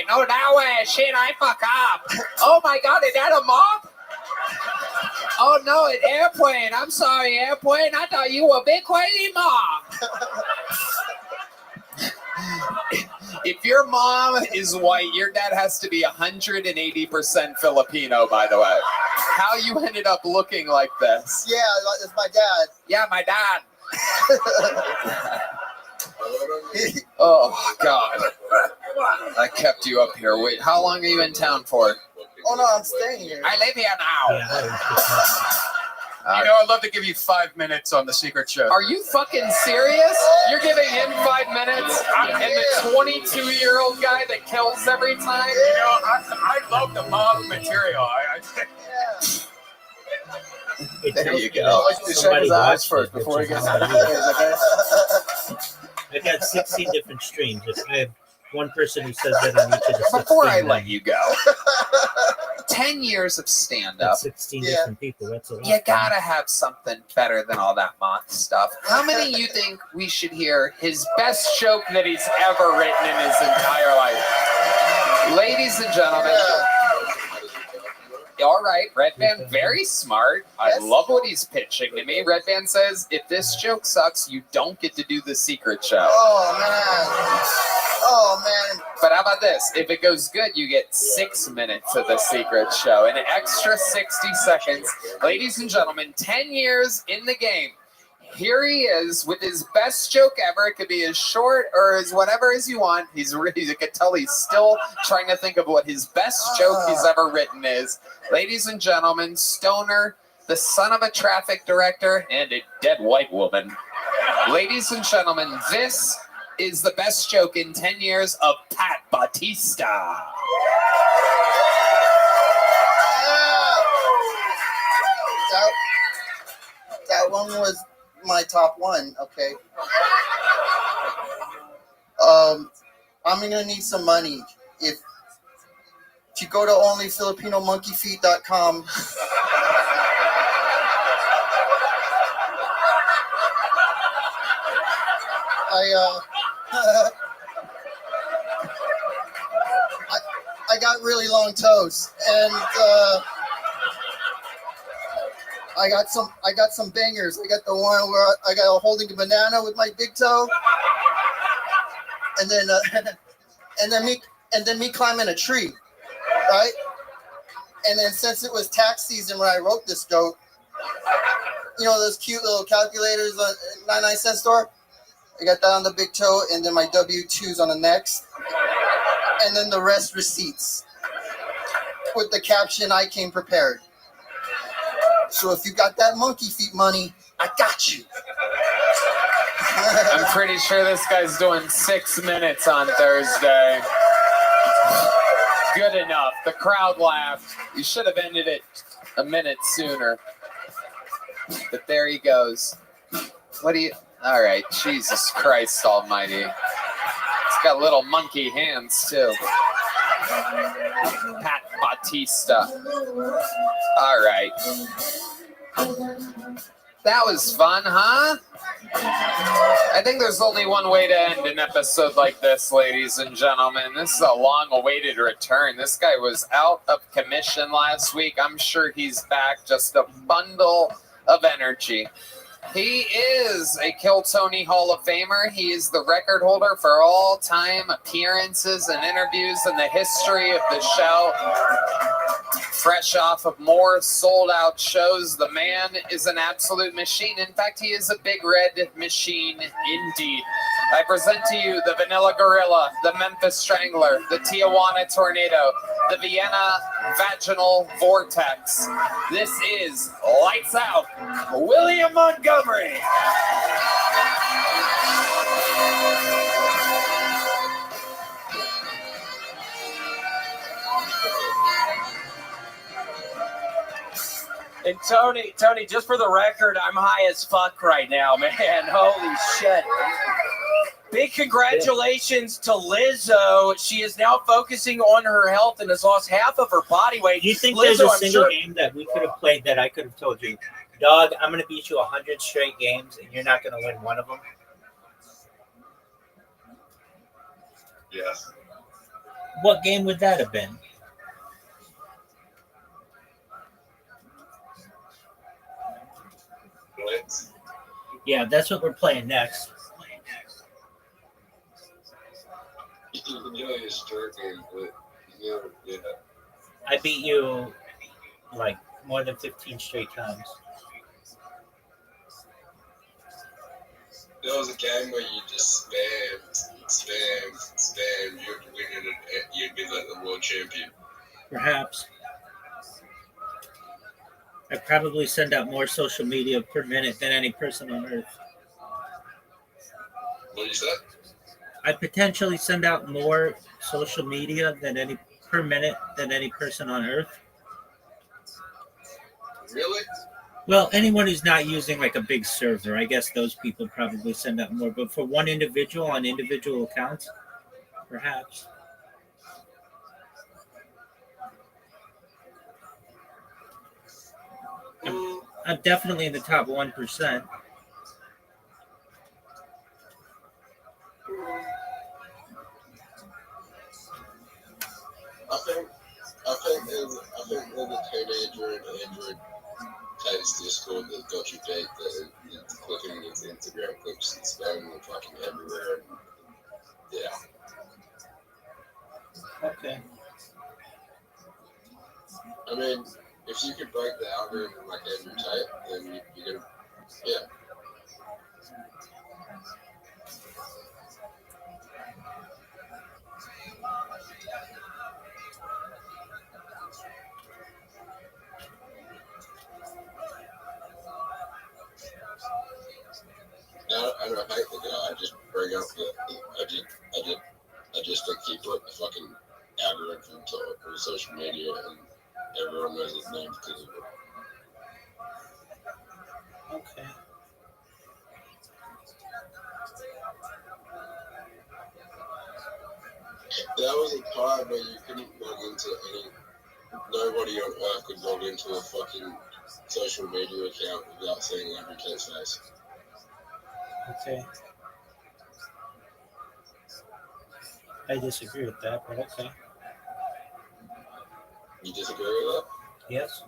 No, that way. Shit, I fuck up. Oh my God, is that a mop? Oh no, it's airplane. I'm sorry, airplane. I thought you were a big crazy mom. If your mom is white, your dad has to be 180% Filipino, by the way. How you ended up looking like this? Yeah, it's my dad. Yeah, my dad. Oh, God. I kept you up here. Wait, how long are you in town for? Oh, no, I'm staying here. I live here now. I'd love to give you 5 minutes on the secret show. Are you fucking serious? You're giving him 5 minutes? And the 22-year-old guy that kills every time? I love the mob material. There you go. Check his eyes first before he gets okay? I got 16 different streams. I have one person who says that on each of the 16. Before I let you go, 10 years of stand-up. That's 16 different people. That's a lot. You gotta have something better than all that mock stuff. How many you think we should hear his best joke that he's ever written in his entire life? Ladies and gentlemen. All right, Red Band, very smart. I love what he's pitching to me. Red Band says, if this joke sucks, you don't get to do the secret show. Oh, man. But how about this? If it goes good, you get 6 minutes of the secret show, an extra 60 seconds. Ladies and gentlemen, 10 years in the game. Here he is with his best joke ever. It could be as short or as whatever as you want. He's really, you can tell he's still trying to think of what his best joke he's ever written is. Ladies and gentlemen, Stoner, the son of a traffic director and a dead white woman. Ladies and gentlemen, this is the best joke in 10 years of Pat Bautista. That one was my top one, okay. I'm gonna need some money. If you go to onlyfilipinomonkeyfeet.com, I got really long toes, and I got some bangers. I got the one where I got holding a banana with my big toe, and then me climbing a tree, right? And then since it was tax season when I wrote this joke, you know those cute little calculators on 99-cent store? I got that on the big toe, and then my W-2s on the next, and then the rest receipts with the caption, "I came prepared." So if you got that monkey feet money, I got you. I'm pretty sure this guy's doing 6 minutes on Thursday. Good enough. The crowd laughed. You should have ended it a minute sooner. But there he goes. What do you... All right. Jesus Christ almighty. He's got little monkey hands, too. Pat Bautista. All right. That was fun, huh? I think there's only one way to end an episode like this, ladies and gentlemen. This is a long-awaited return. This guy was out of commission last week. I'm sure he's back, just a bundle of energy. He is a Kill Tony Hall of Famer. He is the record holder for all-time appearances and interviews in the history of the show. Fresh off of more sold-out shows, the man is an absolute machine. In fact, he is a big red machine indeed. I present to you the Vanilla Gorilla, the Memphis Strangler, the Tijuana Tornado, the Vienna Vaginal Vortex. This is Lights Out, William Montgomery. And Tony, just for the record, I'm high as fuck right now, man. Holy shit. Big congratulations to Lizzo. She is now focusing on her health and has lost half of her body weight. Do you think Lizzo, there's a I'm single sure- game that we could have played that I could have told you, dog, I'm going to beat you 100 straight games and you're not going to win one of them? Yes. What game would that have been? Blitz. Yeah, that's what we're playing next. You know it's short game, but yeah. I beat you like more than 15 straight times. There was a game where you just spam. You'd win it, and you'd be like the world champion. Perhaps. I probably send out more social media per minute than any person on earth. What you said? I potentially send out more social media than any per minute than any person on earth. Really? Well, anyone who's not using like a big server, I guess those people probably send out more. But for one individual on individual accounts, perhaps. I'm definitely in the top 1%. I think as a teenager and Android types Discord that got you beat, that it's clicking into Instagram clips and spamming them fucking everywhere. And, yeah. Okay. I mean, if you could break the algorithm like Andrew Tate, then you're gonna, yeah. I don't hate the guy. I just bring up I just think he put the fucking algorithm to social media and everyone knows his name because of it. Okay. That was a time where you couldn't log into any. Nobody on earth could log into a fucking social media account without seeing Andrew Tate's face. Okay. I disagree with that, but okay. You disagree with that? Yes.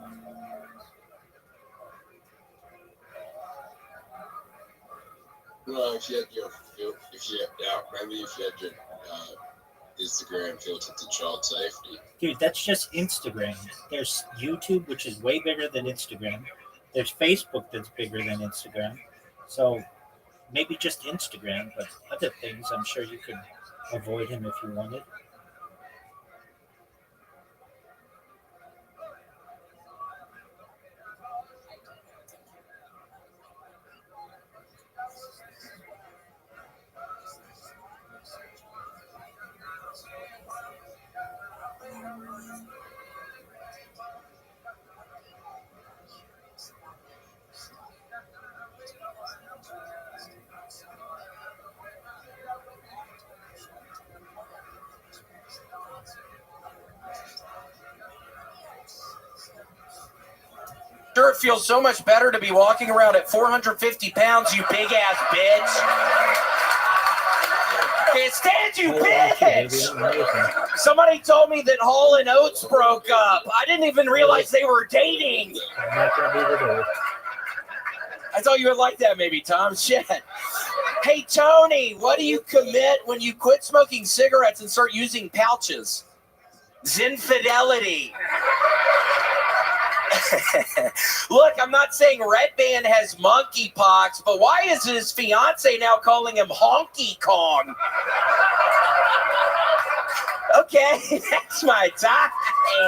No, if you had maybe if you had your Instagram filtered to child safety. Dude, that's just Instagram. There's YouTube, which is way bigger than Instagram. There's Facebook that's bigger than Instagram. So maybe just Instagram, but other things, I'm sure you could avoid him if you wanted. Sure, it feels so much better to be walking around at 450 pounds, you big ass bitch. Can't stand you, bitch. Somebody told me that Hall and Oates broke up. I didn't even realize they were dating. I'm not going to be the I thought you would like that, maybe, Tom. Shit. Hey, Tony, what do you commit when you quit smoking cigarettes and start using pouches? Zinfidelity. Look, I'm not saying Red Band has monkeypox, but why is his fiance now calling him Honky Kong? Okay, that's my time.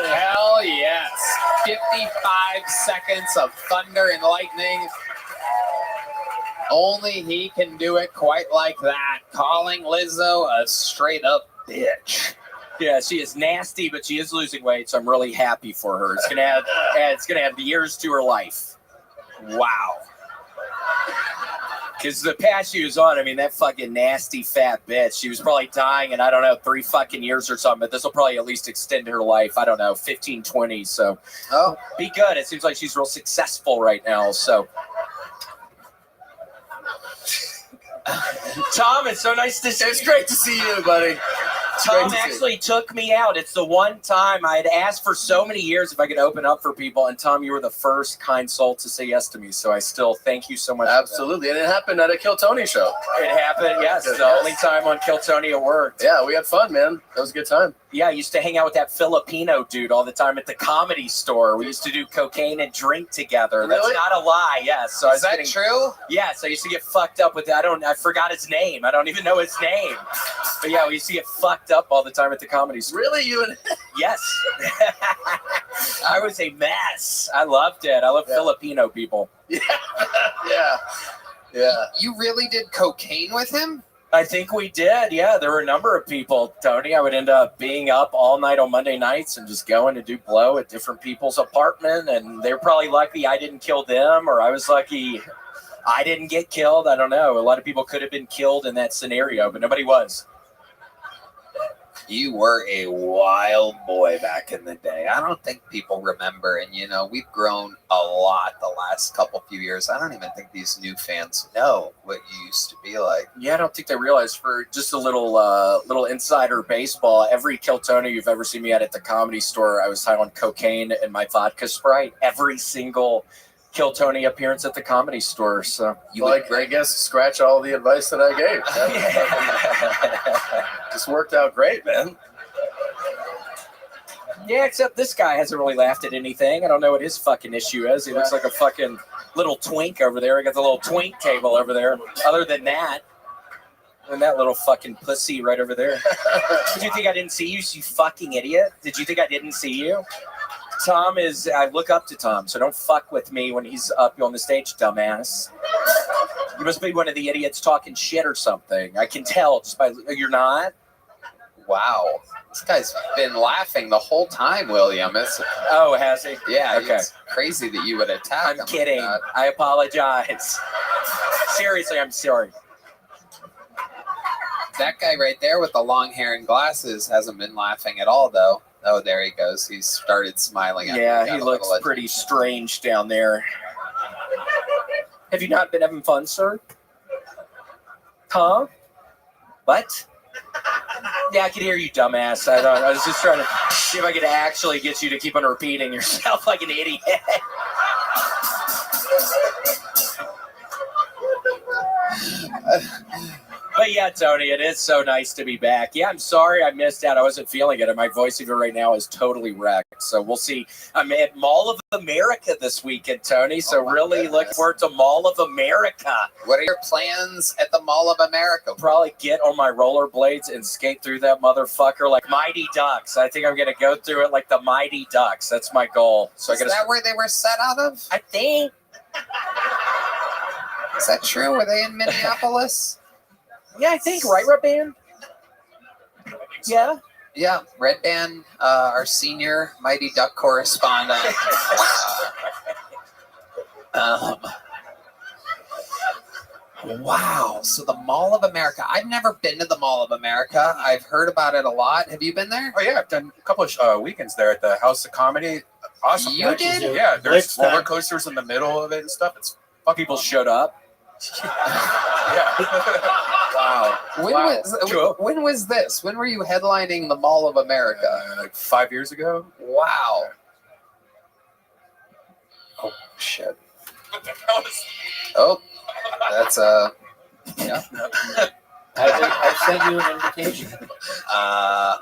Hell yes. 55 seconds of thunder and lightning. Only he can do it quite like that. Calling Lizzo a straight up bitch. Yeah, she is nasty, but she is losing weight, so I'm really happy for her. It's gonna add years to her life. Wow. Because the patch she was on, I mean, that fucking nasty fat bitch, she was probably dying in, I don't know, 3 fucking years or something, but this will probably at least extend her life, I don't know, 15, 20. So be good. It seems like she's real successful right now. So Tom, it's so nice to see you. It's great to see you, buddy. Tom actually took me out. It's the one time I had asked for so many years if I could open up for people, and Tom, you were the first kind soul to say yes to me. So I still thank you so much. Absolutely, and it happened at a Kill Tony show. It happened, yes. The only time on Kill Tony it worked. Yeah, we had fun, man. That was a good time. Yeah, I used to hang out with that Filipino dude all the time at the Comedy Store. We used to do cocaine and drink together. Really? That's not a lie. Yes. So Is that true? Yes, I used to get fucked up with that. I forgot his name. I don't even know his name. But yeah, we used to get fucked up all the time at the Comedy Store. Really, you and? Yes. I was a mess. I loved it. I love Filipino people. Yeah. You really did cocaine with him? I think we did. Yeah, there were a number of people, Tony. I would end up being up all night on Monday nights and just going to do blow at different people's apartment. And they're probably lucky I didn't kill them, or I was lucky I didn't get killed. I don't know. A lot of people could have been killed in that scenario, but nobody was. You were a wild boy back in the day. I don't think people remember. And, you know, we've grown a lot the last few years. I don't even think these new fans know what you used to be like. Yeah, I don't think they realize. For just a little insider baseball, every Kill Tony you've ever seen me at the Comedy Store, I was high on cocaine and my vodka Sprite. Every single Kill Tony appearance at the Comedy Store. So I guess scratch all the advice that I gave. Just worked out great, man. Yeah, except this guy hasn't really laughed at anything. I don't know what his fucking issue is. He looks like a fucking little twink over there. He got the little twink table over there. Other than that, and that little fucking pussy right over there. Did you think I didn't see you, you fucking idiot? Did you think I didn't see you? I look up to Tom, so don't fuck with me when he's up on the stage, dumbass. You must be one of the idiots talking shit or something. I can tell just by, you're not? Wow. This guy's been laughing the whole time, William. Oh, has he? Yeah, okay. It's crazy that you would attack him. I'm kidding. Like I apologize. Seriously, I'm sorry. that guy right there with the long hair and glasses hasn't been laughing at all, though. Oh, there he goes. He started smiling at me. Yeah, he looks pretty strange down there. Have you not been having fun, sir? Huh? What? Yeah, I can hear you, dumbass. I was just trying to see if I could actually get you to keep on repeating yourself like an idiot. But yeah, Tony, it is so nice to be back. Yeah, I'm sorry I missed out. I wasn't feeling it, and my voice even right now is totally wrecked. So we'll see. I'm at Mall of America this weekend, Tony. So really look forward to Mall of America. What are your plans at the Mall of America? Probably get on my rollerblades and skate through that motherfucker like Mighty Ducks. I think I'm gonna go through it like the Mighty Ducks. That's my goal. So Is that where they were set out of? I think. Is that true? Were they in Minneapolis? Yeah, I think, right, Red Band? Yeah. Yeah, Red Band, our senior Mighty Duck correspondent. Wow. So the Mall of America. I've never been to the Mall of America. I've heard about it a lot. Have you been there? Oh, yeah. I've done a couple of weekends there at the House of Comedy. Awesome. You did? Yeah. There's roller coasters in the middle of it and stuff. It's fun. People showed up. Yeah. Wow. When was this? When were you headlining the Mall of America? Like 5 years ago. Wow. Oh, shit. Oh, that's yeah. I sent you an invitation. I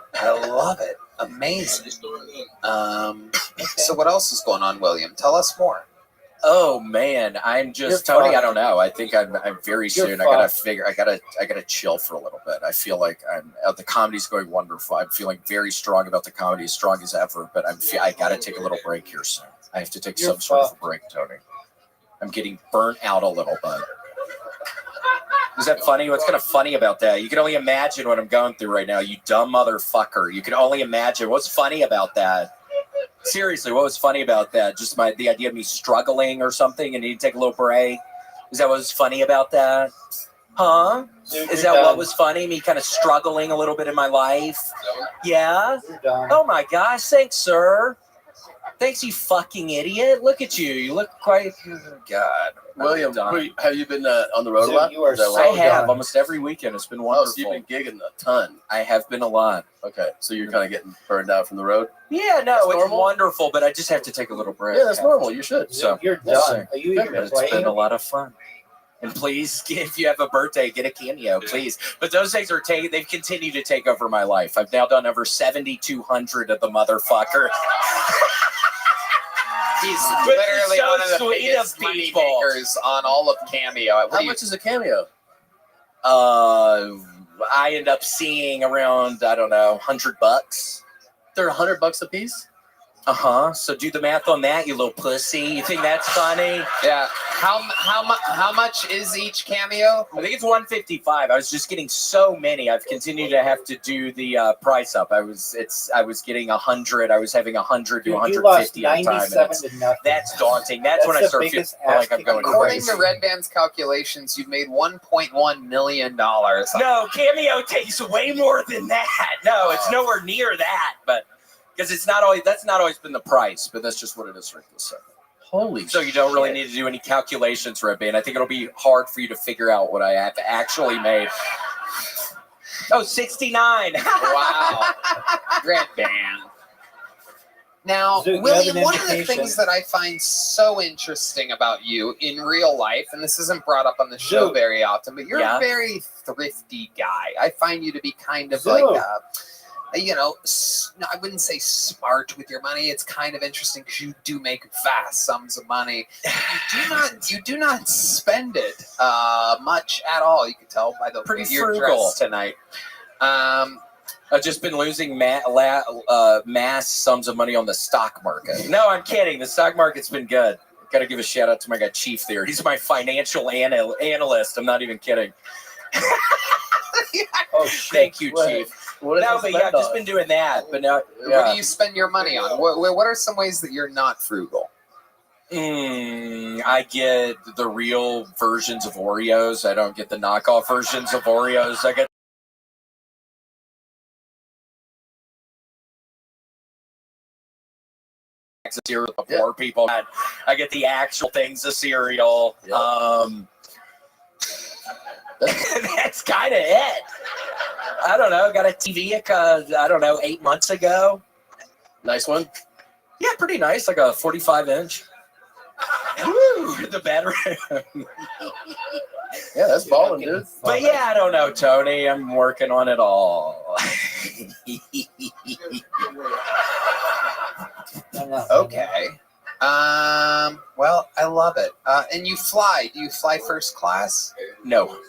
love it. Amazing. So what else is going on, William? Tell us more. Oh man, I'm just Tony. I don't know. I think I'm very soon. I gotta chill for a little bit. I feel like the comedy's going wonderful. I'm feeling very strong about the comedy, as strong as ever. But I gotta take a little break here soon. I have to take some sort of a break, Tony. I'm getting burnt out a little bit. Is that funny? What's kind of funny about that? You can only imagine what I'm going through right now. You dumb motherfucker. You can only imagine. What's funny about that? Seriously, what was funny about that? Just the idea of me struggling or something and need to take a little break. Is that what was funny about that? Huh? Is that what was funny? Me kind of struggling a little bit in my life? Yeah? Oh my gosh, thanks, sir. Thanks, you fucking idiot. Look at you. You look quite... God. William, have you been on the road a lot? You are so I have. Almost every weekend. It's been wonderful. Oh, so you've been gigging a ton. I have been a lot. Okay, so you're kind of getting burned out from the road? Yeah, no, it's wonderful, but I just have to take a little break. Yeah, that's normal. You should. So You're done. Are you even It's playing? been a lot of fun. And please, if you have a birthday, get a cameo, please. But those things are they've continued to take over my life. I've now done over 7,200 of the motherfucker. He's literally one of the biggest money makers on all of Cameo. How much is a cameo? I end up seeing around, I don't know, $100. They're $100 a piece? So do the math on that, you little pussy. You think that's funny? Yeah. How much is each cameo? I think it's $155. I was just getting so many. I've continued to have to do the price up. I was getting 100. I was having 100 to 150 at a time. That's daunting. That's when I start feeling like I'm going According crazy. to Red Band's calculations, you've made $1.1 million. No, Cameo takes way more than that. No, it's nowhere near that. But because that's not always been the price, but that's just what it is right this second. Holy So you don't really need to do any calculations, Red Band. I think it'll be hard for you to figure out what I have actually made. Oh, 69. Wow. Red Band. Now, So you have William, an one of the invitation. things that I find so interesting about you in real life, and this isn't brought up on the show very often, but you're a very thrifty guy. I find you to be kind of like, I wouldn't say smart with your money. It's kind of interesting because you do make vast sums of money. You do not spend it much at all. You can tell by the Pretty way you're frugal dressed tonight. I've just been losing mass sums of money on the stock market. No, I'm kidding. The stock market's been good. Got to give a shout out to my guy Chief there. He's my financial analyst. I'm not even kidding. Thank you, Chief. I've just been doing that. But now, What do you spend your money on? What are some ways that you're not frugal? I get the real versions of Oreos. I don't get the knockoff versions of Oreos. I get cereal for people. I get the actual things of cereal. That's kind of it. I don't know. Got a TV, 8 months ago. Nice one? Yeah, pretty nice. Like a 45-inch. Woo! The battery. Yeah, that's balling, dude. But yeah, I don't know, Tony. I'm working on it all. Okay. Well, I love it. And you fly. Do you fly first class? No.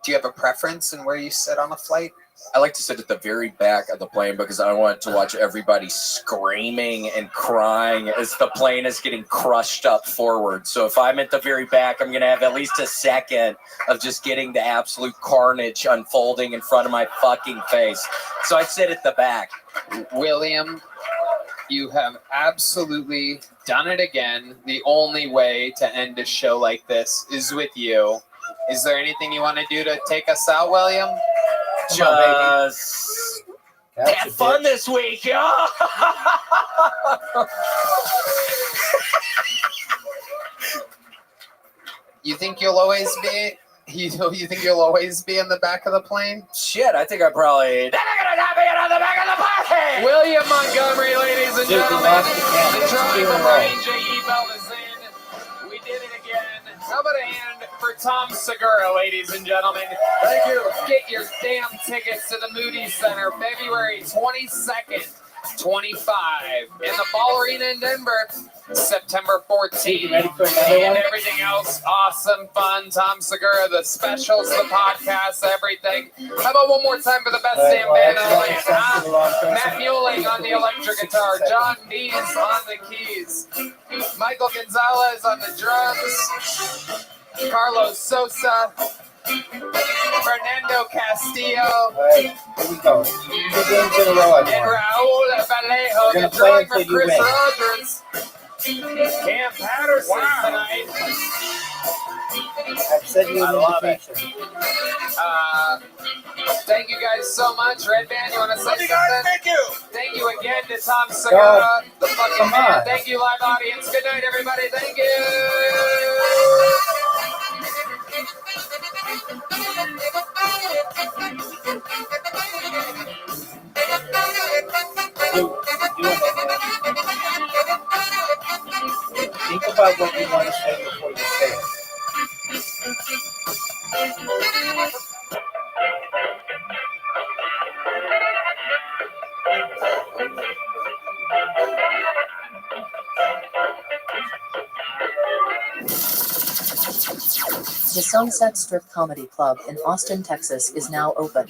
Do you have a preference in where you sit on a flight? I like to sit at the very back of the plane because I want to watch everybody screaming and crying as the plane is getting crushed up forward. So if I'm at the very back, I'm going to have at least a second of just getting the absolute carnage unfolding in front of my fucking face. So I sit at the back. William, you have absolutely done it again. The only way to end a show like this is with you. Is there anything you want to do to take us out, William? Just have fun this week, y'all. You think you'll always be? You think you'll always be in the back of the plane? Shit, I think I probably. William Montgomery, ladies and gentlemen, the drawing from Ryan J.E. Bell is in. We did it again. How about a hand for Tom Segura, ladies and gentlemen? Thank you. Get your damn tickets to the Moody Center, February 22nd, 25, in the Ball Arena in Denver, September 14th. And everything else, awesome, fun. Tom Segura, the specials, the podcast, everything. How about one more time for the best damn band in the land? Huh? Matt Mueling on the electric guitar, John Dees on the keys, Michael Gonzalez on the drums, Carlos Sosa, Fernando Castillo, Here we go. 2 games in a row. and Raul Vallejo. The drawing from Chris Rogers, Cam Patterson tonight, send you an invitation. Thank you guys so much. Red Band, you want to say something? Thank you. Thank you again to Tom Segura, the fucking come man. on. Thank you, live audience. Good night, everybody. Thank you. Think about what you want to say before you say it. The Sunset Strip Comedy Club in Austin, Texas is now open.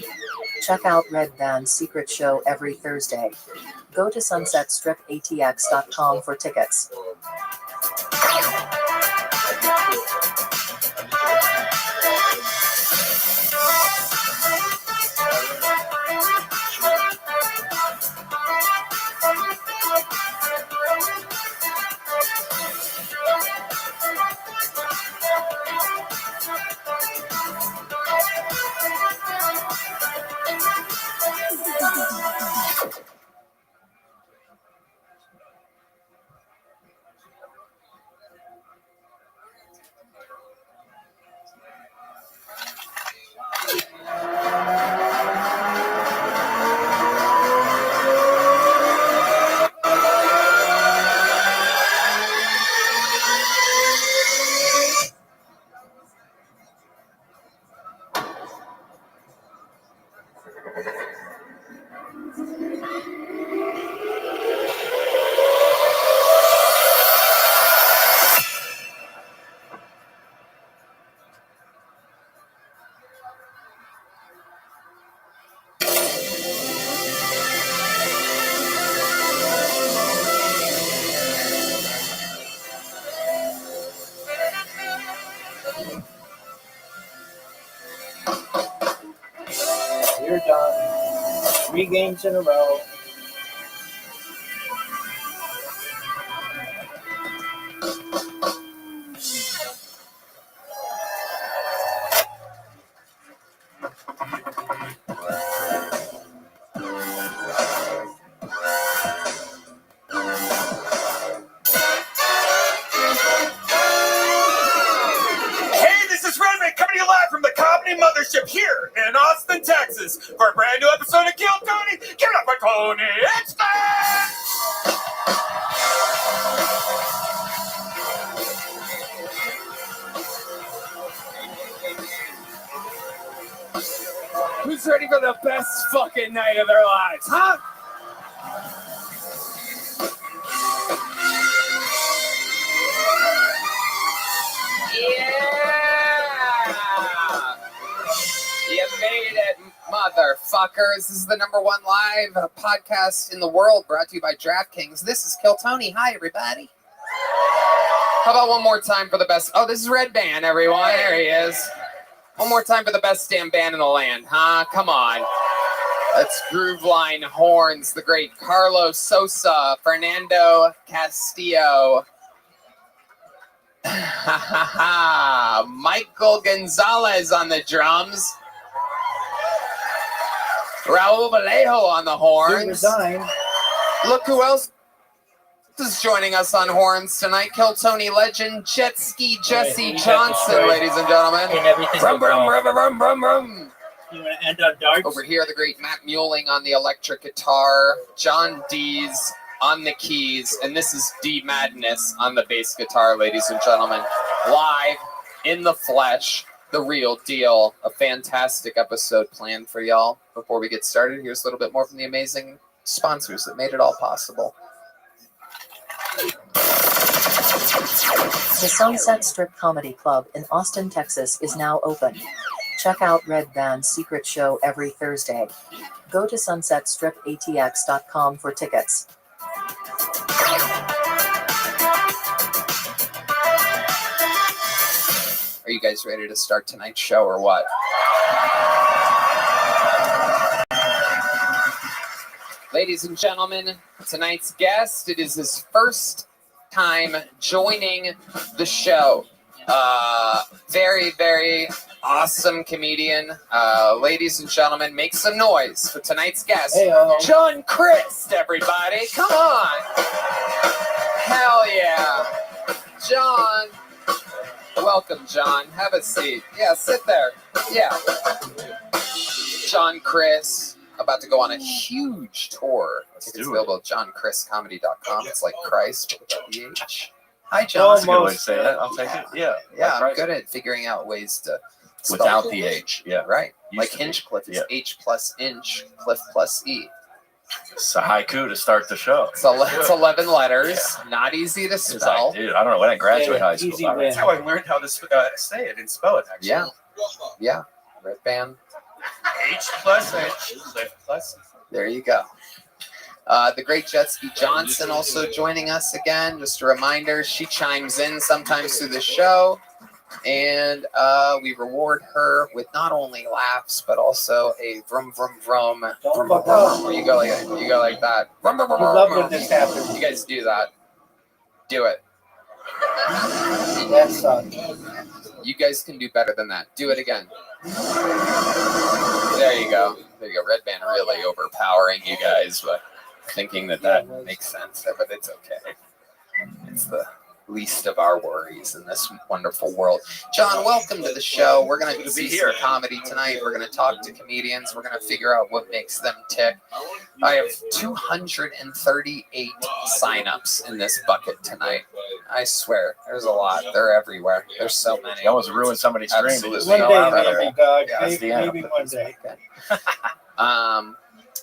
Check out Red Band's secret show every Thursday. Go to sunsetstripatx.com for tickets. You're done. 3 games in a row. Hey, this is Rabbi coming to you live from the Comedy Mothership here in Austin, Texas, for a brand new episode of Kill Tony. Give it up for Tony Exton! Who's ready for the best fucking night of their lives, huh? Yeah! You made it, motherfuckers. This is the #1 live podcast in the world, brought to you by DraftKings. This is Kill Tony. Hi, everybody. How about one more time for the best? Oh, this is Red Band, everyone. There he is. One more time for the best damn band in the land, huh? Come on. That's Grooveline Horns, the great Carlos Sosa, Fernando Castillo, Michael Gonzalez on the drums, Raul Vallejo on the horns. Look who else is joining us on horns tonight. Kill Tony legend, Jet Ski Jesse Johnson, ladies and gentlemen. Brum, brum, brum, brum, brum, brum. You want to end on darts? Over here, the great Matt Muelling on the electric guitar, John Dees on the keys, and this is D Madness on the bass guitar, ladies and gentlemen. Live, in the flesh, the real deal. A fantastic episode planned for y'all. Before we get started, here's a little bit more from the amazing sponsors that made it all possible. The Sunset Strip Comedy Club in Austin, Texas is now open. Check out Red Band's secret show every Thursday. Go to sunsetstripatx.com for tickets. Are you guys ready to start tonight's show or what? Ladies and gentlemen, tonight's guest, it is his first time joining the show. Very, very awesome comedian. Ladies and gentlemen, make some noise for tonight's guest, John Christ, everybody. Come on. Hell yeah. John. Welcome, John. Have a seat. Yeah, sit there. Yeah. John Chris, about to go on a huge tour. Tickets available at johnchriscomedy.com. It's like Christ, but without the H. Hi, John. That's a good way to say that. I'll take it. Yeah. Yeah, Like I'm good at figuring out ways to spell Without it. the H. Yeah. Right. Used Like to be. Hinchcliffe is Yeah. H plus inch, cliff plus E. It's a haiku to start the show. It's 11 letters. Not easy to It's spell. like, dude, I don't know when I graduated high school. easy That's win. how I learned how to say it and spell it, actually. Yeah. Yeah. Red band. H plus H, cliff plus E. There you go. The great Jetski Johnson also joining us again. Just a reminder, she chimes in sometimes through the show, and we reward her with not only laughs but also a vroom vroom vroom. Vroom, vroom, vroom. You go like that. Vroom, vroom, vroom, You love vroom. when this happens. You guys do that. Do it. That sucks. You guys can do better than that. Do it again. There you go. There you go. Red band really overpowering you guys, but thinking that makes sense, but it's okay. It's the least of our worries in this wonderful world. John, welcome to the show. We're going to see some comedy tonight. We're going to talk to comedians. We're going to figure out what makes them tick. I have 238 signups in this bucket tonight. I swear, there's a lot. They're everywhere. There's so many. You almost ruined somebody's dream. Absolutely. One day, maybe, dog. Yeah, that's the Maybe end. one day.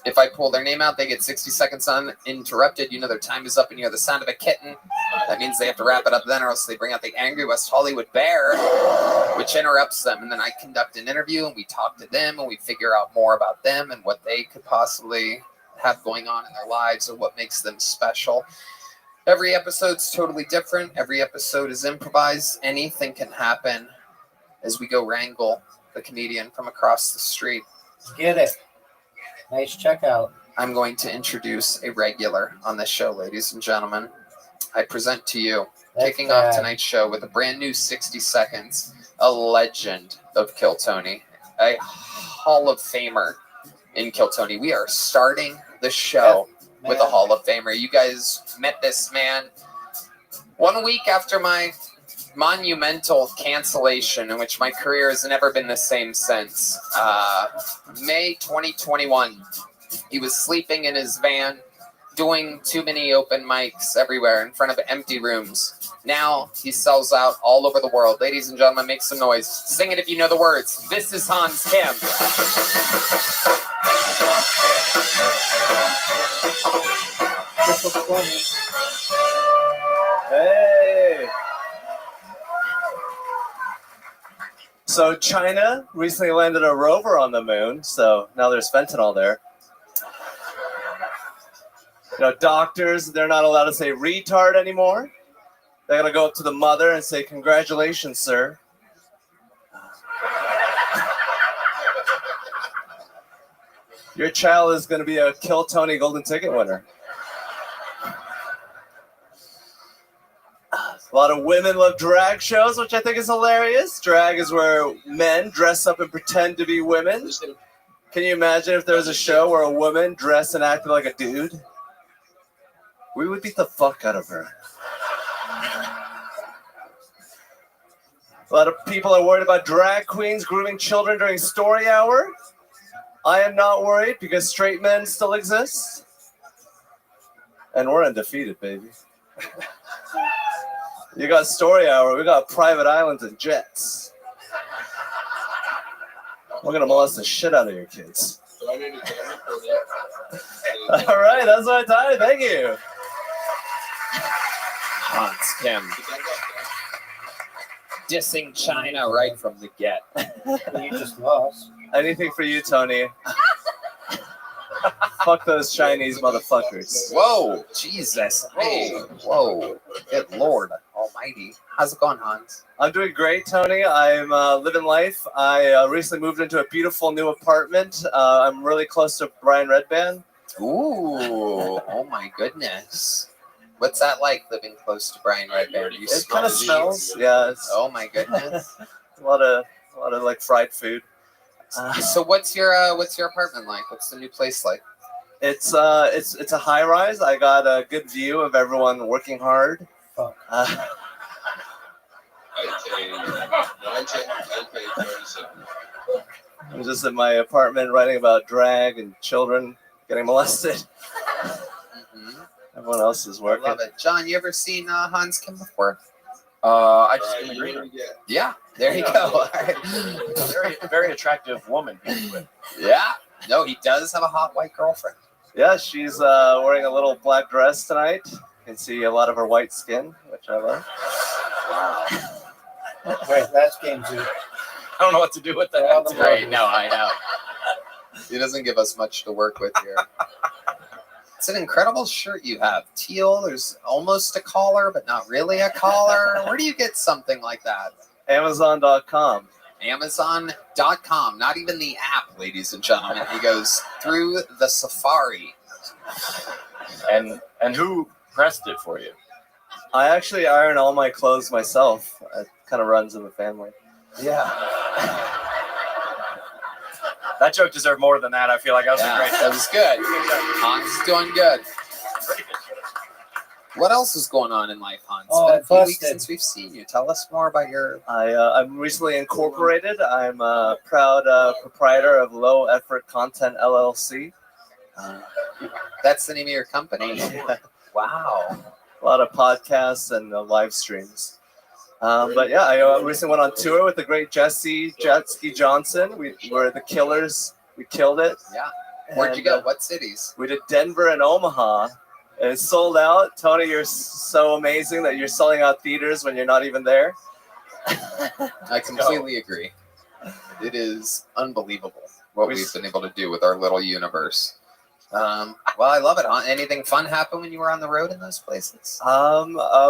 If I pull their name out, they get 60 seconds uninterrupted. You know their time is up and you hear the sound of a kitten. That means they have to wrap it up then, or else they bring out the angry West Hollywood bear, which interrupts them. And then I conduct an interview and we talk to them and we figure out more about them and what they could possibly have going on in their lives or what makes them special. Every episode's totally different. Every episode is improvised. Anything can happen as we go wrangle the comedian from across the street. Get it. Nice checkout. I'm going to introduce a regular on this show, ladies and gentlemen. I present to you, kicking off tonight's show with a brand new 60 seconds, a legend of Kill Tony, a Hall of Famer in Kill Tony. We are starting the show with a Hall of Famer. You guys met this man 1 week after my monumental cancellation, in which my career has never been the same since. May 2021, he was sleeping in his van, doing too many open mics everywhere in front of empty rooms. Now he sells out all over the world. Ladies and gentlemen, make some noise. Sing it if you know the words. This is Hans Kim. Hey. So China recently landed a rover on the moon, so now there's fentanyl there. You know, doctors, they're not allowed to say retard anymore. They gotta go up to the mother and say, "Congratulations, sir." Your child is gonna be a Kill Tony Golden Ticket winner. A lot of women love drag shows, which I think is hilarious. Drag is where men dress up and pretend to be women. Can you imagine if there was a show where a woman dressed and acted like a dude? We would beat the fuck out of her. A lot of people are worried about drag queens grooming children during story hour. I am not worried because straight men still exist. And we're undefeated, baby. You got story hour, we got private islands and jets. We're gonna molest the shit out of your kids. All right, that's my time. Thank you. Hans Kim. Dissing China right from the get. You just lost. Anything for you, Tony. Fuck those Chinese motherfuckers. Whoa, Jesus. Hey, whoa. Good Lord almighty. How's it going, Hans? I'm doing great, Tony. I'm living life. I recently moved into a beautiful new apartment. I'm really close to Brian Redband. Ooh, oh my goodness. What's that like living close to Brian Red Bear? Do you It smell kind of the smells. cheese? Yeah. It's Oh my goodness. a lot of like fried food. So what's your apartment like? What's the new place like? It's a high rise. I got a good view of everyone working hard. I'm just in my apartment writing about drag and children getting molested. Everyone else is working. I love it. John, you ever seen Hans Kim before? I just in the green room. Yeah, there you go. All right. Very attractive woman. Yeah. No, he does have a hot white girlfriend. Yeah, she's wearing a little black dress tonight. You can see a lot of her white skin, which I love. Wait, that's game 2. I don't know what to do with that. That's great. No, I know. He doesn't give us much to work with here. It's an incredible shirt you have. Teal, there's almost a collar, but not really a collar. Where do you get something like that? Amazon.com. Amazon.com. Not even the app, ladies and gentlemen. He goes through the Safari. And who pressed it for you? I actually iron all my clothes myself. It kind of runs in the family. Yeah. That joke deserved more than that. I feel like that was a great. That was good. Hans is doing good. What else is going on in life, Hans? Oh, It's been a few weeks busted. since we've seen you. Tell us more about your... I'm recently incorporated. I'm a proud proprietor of Low Effort Content LLC. That's the name of your company. Wow. A lot of podcasts and live streams. But yeah, I recently went on tour with the great Jesse Jetski Johnson. We were the Killers. We killed it. Yeah. Where'd you go? What cities? We did Denver and Omaha. And it sold out. Tony, you're so amazing that you're selling out theaters when you're not even there. I completely agree. It is unbelievable what we've been able to do with our little universe. Well, I love it. Anything fun happen when you were on the road in those places?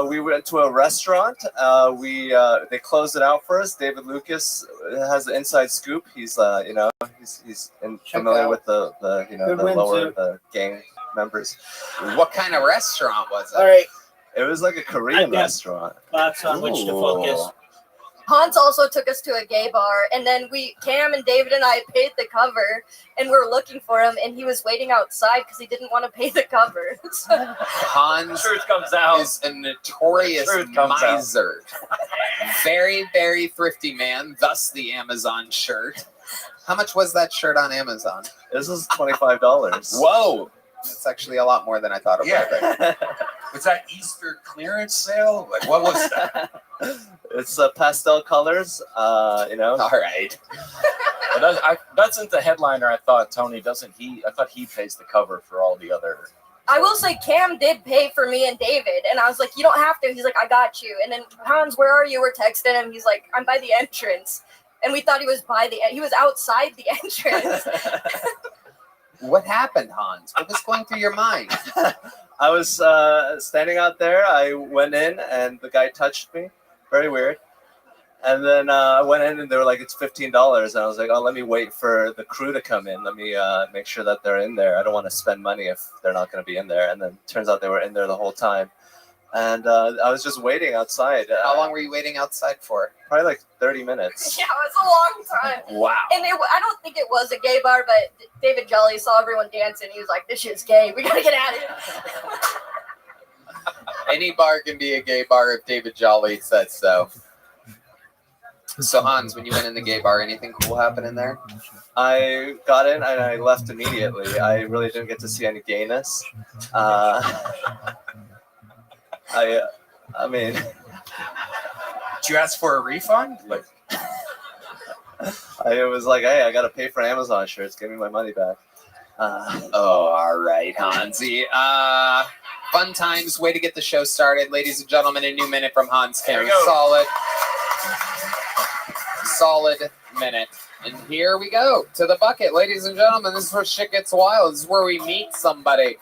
We went to a restaurant. They closed it out for us. David Lucas has the inside scoop. He's he's familiar with the the gang members. What kind of restaurant was it? All right. It was like a Korean I've got restaurant. Thoughts on which to focus. Hans also took us to a gay bar, and then Cam and David and I paid the cover, and we were looking for him, and he was waiting outside because he didn't want to pay the cover. Hans Truth comes out. is a notorious miser. Very, very thrifty man, thus the Amazon shirt. How much was that shirt on Amazon? This is $25. Whoa! That's actually a lot more than I thought it would. Was that Easter clearance sale? Like, what was that? It's pastel colors, All right. That's the headliner. I thought Tony I thought he pays the cover for all the other. I will say Cam did pay for me and David, and I was like, you don't have to. He's like, I got you. And then, Hans, where are you? We're texting him. He's like, I'm by the entrance. And we thought he was he was outside the entrance. What happened, Hans? What was going through your mind? I was standing out there. I went in, and the guy touched me. Very weird. And then I went in, and they were like, it's $15. And I was like, oh, let me wait for the crew to come in. Let me make sure that they're in there. I don't want to spend money if they're not going to be in there. And then turns out they were in there the whole time. And I was just waiting outside. How long were you waiting outside for? Probably like 30 minutes. Yeah, it was a long time. Wow. And I don't think it was a gay bar, but David Jolly saw everyone dancing. He was like, this shit's gay. We got to get out of here. Any bar can be a gay bar if David Jolly says so. So, Hans, when you went in the gay bar, anything cool happen in there? I got in and I left immediately. I really didn't get to see any gayness. I mean, did you ask for a refund? Like, I was like, hey, I got to pay for Amazon shirts. Give me my money back. All right, Hansi. Fun times. Way to get the show started. Ladies and gentlemen, a new minute from Hans Kim. Solid minute. And here we go to the bucket. Ladies and gentlemen, this is where shit gets wild. This is where we meet somebody.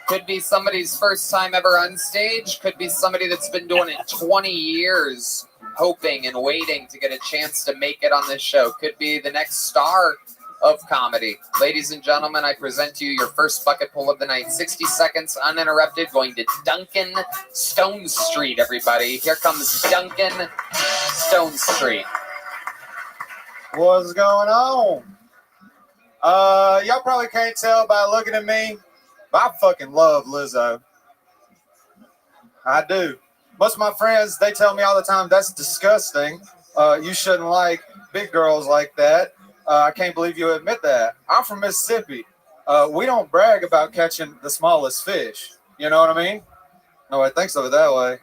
Could be somebody's first time ever on stage. Could be somebody that's been doing it 20 years, hoping and waiting to get a chance to make it on this show. Could be the next star of comedy. Ladies and gentlemen, I present to you your first bucket pull of the night. 60 seconds uninterrupted, going to Duncan Stone Street, everybody. Here comes Duncan Stone Street. What's going on? Y'all probably can't tell by looking at me, but I fucking love Lizzo. I do. Most of my friends, they tell me all the time, that's disgusting. You shouldn't like big girls like that. I can't believe you admit that. I'm from Mississippi. We don't brag about catching the smallest fish. You know what I mean? Nobody thinks of it that way.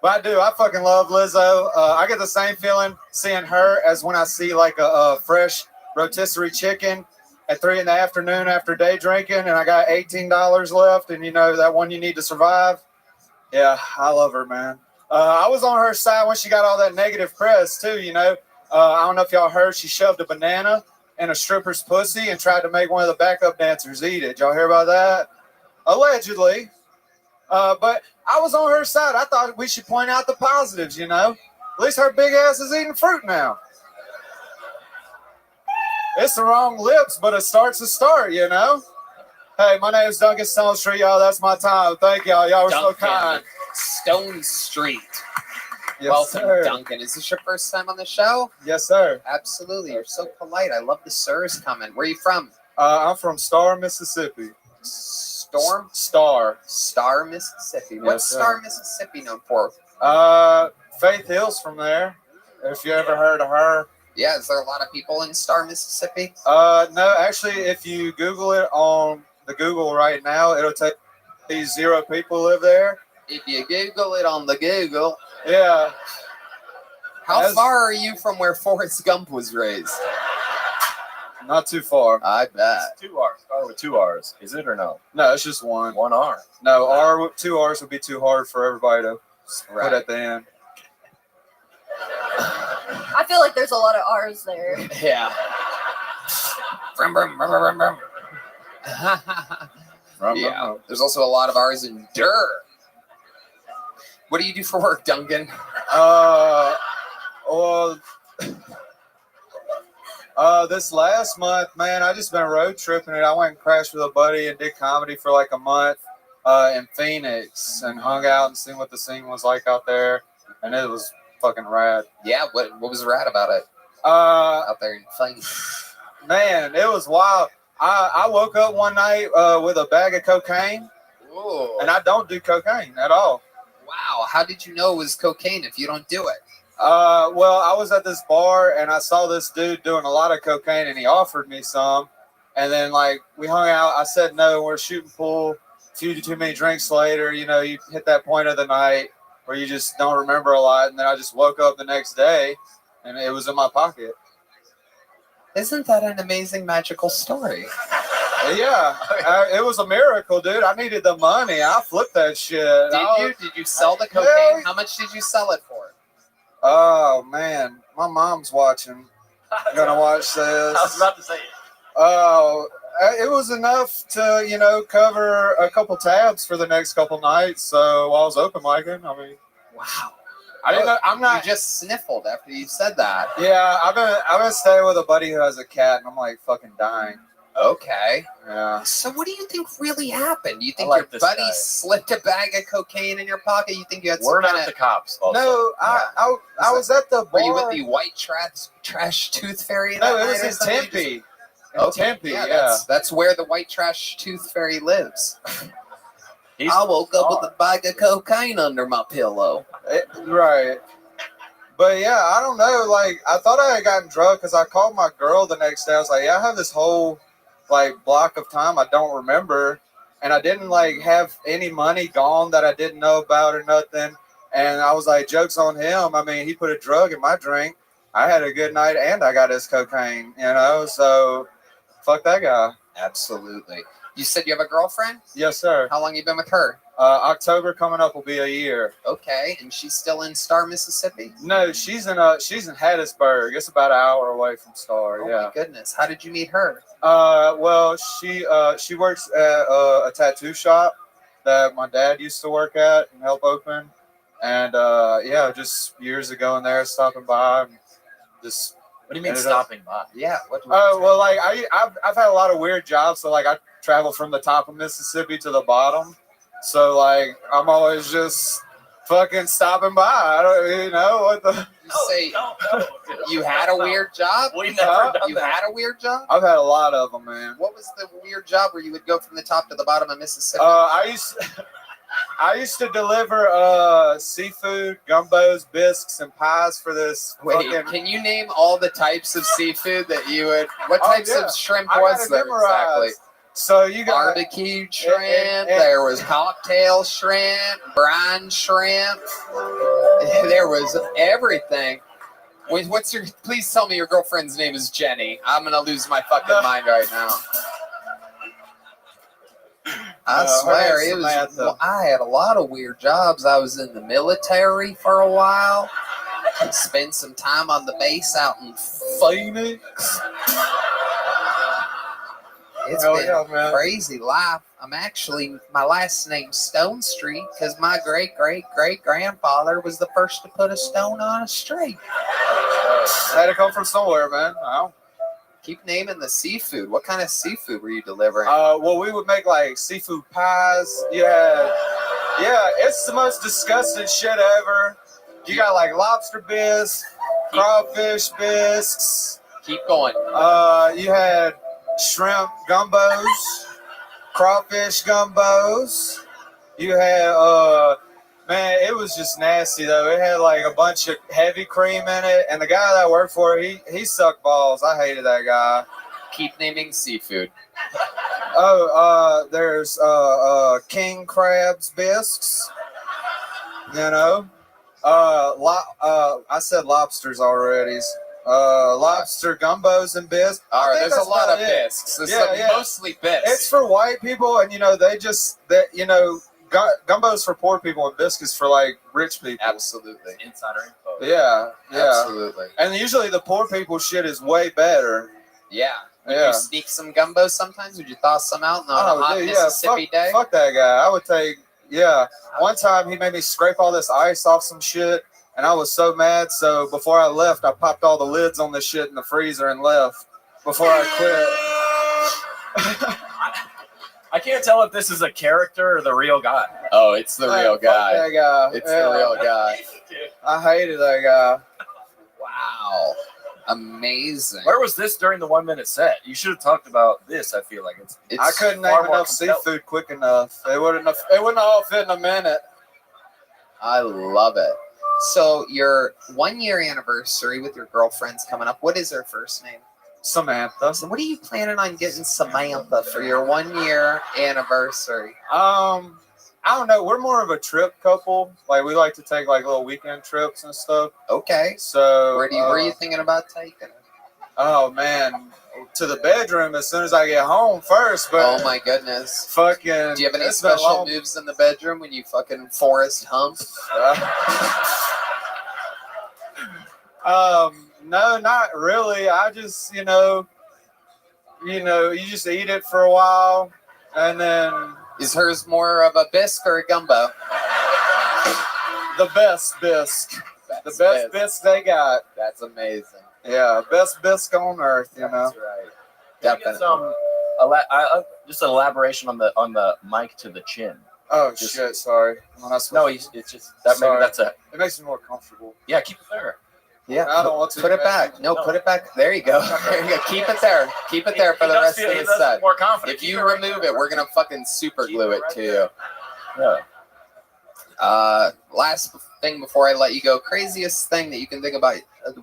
But I do. I fucking love Lizzo. I get the same feeling seeing her as when I see like a fresh rotisserie chicken at 3 p.m. after day drinking, and I got $18 left, and you know that one you need to survive. Yeah, I love her, man. I was on her side when she got all that negative press too. You know, I don't know if y'all heard she shoved a banana in a stripper's pussy and tried to make one of the backup dancers eat it. Y'all hear about that? Allegedly. But I was on her side. I thought we should point out the positives, you know. At least her big ass is eating fruit now. It's the wrong lips, but it starts a start, you know. Hey, my name is Duncan Stone Street, y'all. That's my time. Thank y'all. Y'all were so kind. Stone Street. Yes, Welcome, sir. Duncan. Is this your first time on the show? Yes, sir. Absolutely. You're so polite. I love the sirs coming. Where are you from? I'm from Star, Mississippi. Storm? Star. Star, Mississippi. Yes, What's sir. Star, Mississippi known for? Faith Hill's from there. If you ever heard of her. Yeah, is there a lot of people in Star, Mississippi? No, actually, if you Google it on the Google right now, it'll take these 0 people live there. If you Google it on the Google. Yeah. How far are you from where Forrest Gump was raised? Not too far. I bet. It's 2 R's. Start with 2 R's. Is it or no? No, it's just one. 1 R. No, 2 R's would be too hard for everybody to put at the end. I feel like there's a lot of R's there. Yeah. Brum, brum, brum, brum, brum. Yeah. There's also a lot of R's in Dur. What do you do for work, Duncan? Well, this last month, man, I just been road tripping it. I went and crashed with a buddy and did comedy for like a month in Phoenix and hung out and seen what the scene was like out there, and it was fucking rad. Yeah, what was rad about it? Out there in Phoenix. Man, it was wild. I woke up one night with a bag of cocaine. Ooh. And I don't do cocaine at all. Wow, how did you know it was cocaine if you don't do it? Well, I was at this bar and I saw this dude doing a lot of cocaine and he offered me some. And then, like, we hung out. I said no, we're shooting pool. A few too many drinks later, you know, you hit that point of the night where you just don't remember a lot. And then I just woke up the next day and it was in my pocket. Isn't that an amazing, magical story? Yeah, it was a miracle, dude. I needed the money. I flipped that shit. Did you sell the cocaine? How much did you sell it for? Oh, man. My mom's watching. Gonna watch this. I was about to say it. Oh, it was enough to, you know, cover a couple tabs for the next couple nights. So while I was open micing, I mean, wow. I didn't know. I'm not. You just sniffled after you said that. Yeah, I've been staying with a buddy who has a cat, and I'm like fucking dying. Okay. Yeah. So what do you think really happened? You think like your this buddy guy. slipped a bag of cocaine in your pocket? You think you had some We're kind not of... the cops. Also. No, I was at the bar. Were you with the white trash tooth fairy? No, that it was night or in something? Tempe. Okay, Tempe, yeah. That's where the white trash tooth fairy lives. I woke up with a bag of cocaine under my pillow. Right. But yeah, I don't know. Like, I thought I had gotten drunk because I called my girl the next day. I was like, yeah, I have this whole like block of time I don't remember, and I didn't like have any money gone that I didn't know about or nothing. And I was like, joke's on him. I mean, he put a drug in my drink. I had a good night and I got his cocaine, you know, so fuck that guy. Absolutely. You said you have a girlfriend? Yes, sir. How long you been with her? October coming up will be a year. Okay, and she's still in Star, Mississippi? No, she's in Hattiesburg. It's about an hour away from Star. Oh yeah. my goodness. How did you meet her? Well, she works at a tattoo shop that my dad used to work at and help open. And yeah, just years ago in there, stopping by and just What do you mean Ended stopping by? Yeah. What? Oh well, like I've had a lot of weird jobs. So like I travel from the top of Mississippi to the bottom. So like I'm always just fucking stopping by. I don't, you know what the. Say you had a weird job. We never done You that. had a weird job. I've had a lot of them, man. What was the weird job where you would go from the top to the bottom of Mississippi? I used to deliver seafood, gumbos, bisques, and pies for this. Wait, can you name all the types of seafood that you would? What types of shrimp was there exactly? So you got barbecue shrimp. There was cocktail shrimp, brine shrimp. There was everything. Wait, please tell me your girlfriend's name is Jenny. I'm gonna lose my fucking mind right now. I swear it was. Well, I had a lot of weird jobs. I was in the military for a while. Spent some time on the base out in Phoenix. It's been a crazy life. I'm actually, my last name's Stone Street because my great-great-great-grandfather was the first to put a stone on a street. Had to come from somewhere, man. Keep naming the seafood. What kind of seafood were you delivering? Well, we would make like seafood pies. Yeah, it's the most disgusting shit ever. You got like lobster bisques, crawfish bisques. Keep going. You had shrimp gumbos, crawfish gumbos. You had man, it was just nasty though. It had like a bunch of heavy cream in it, and the guy that I worked for, he sucked balls. I hated that guy. Keep naming seafood. There's king crabs bisques. You know, I said lobsters already. Lobster gumbos and bisques. All right, there's a lot of bisques. Mostly bisques. It's for white people, and you know gumbo's for poor people and biscuits for like rich people. Absolutely. Insider info. Yeah. Absolutely. And usually the poor people shit is way better. Yeah. Would you sneak some gumbos sometimes? Would you thaw some out on a hot Mississippi day? Fuck that guy. I would take, one time he made me scrape all this ice off some shit, and I was so mad. So before I left, I popped all the lids on the shit in the freezer and left before I quit. I can't tell if this is a character or the real guy. Oh, it's the real guy. That guy. It's the real guy. I hated that guy. Wow. Amazing. Where was this during the 1 minute set? You should have talked about this. I feel like it's I couldn't name enough seafood quick enough. It wouldn't all fit in a minute. I love it. So your 1 year anniversary with your girlfriend's coming up. What is her first name? Samantha. So what are you planning on getting Samantha for your 1 year anniversary? I don't know. We're more of a trip couple. Like we like to take like little weekend trips and stuff. Okay. So where are you thinking about taking her? Oh man, to the bedroom as soon as I get home first. But oh my goodness. Fucking. Do you have any special moves in the bedroom when you fucking forest hump? No, not really. I just, you just eat it for a while, and then. Is hers more of a bisque or a gumbo? The best bisque. The best bisque they got. That's amazing. Yeah, best bisque on earth. You know. That's right. Definitely. Just an elaboration on the mic to the chin. Oh shit! Sorry. It's just that. Maybe that's it. It makes me more comfortable. Yeah, keep it there. Yeah, I don't want to put it back. No, put it back. There you go. There you go. Keep it there. Keep it there for the rest of the set. More confident. If you remove it, we're gonna fucking super glue it to you. Yeah. Last thing before I let you go. Craziest thing that you can think about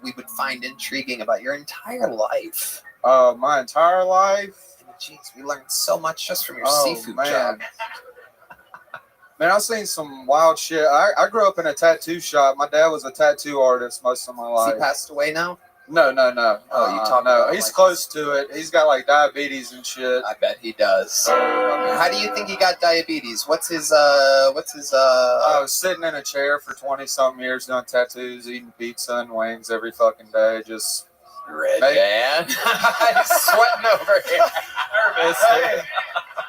we would find intriguing about your entire life. My entire life. Jeez, we learned so much just from your seafood job. Man, I've seen some wild shit. I grew up in a tattoo shop. My dad was a tattoo artist most of my life. Has he passed away now? No. Oh, you talking no. about He's like close to it. He's got like diabetes and shit. I bet he does. How do you think he got diabetes? What's his I was sitting in a chair for 20-something years doing tattoos, eating pizza and wings every fucking day. Just Red man. He's sweating over here. Nervous. Hey,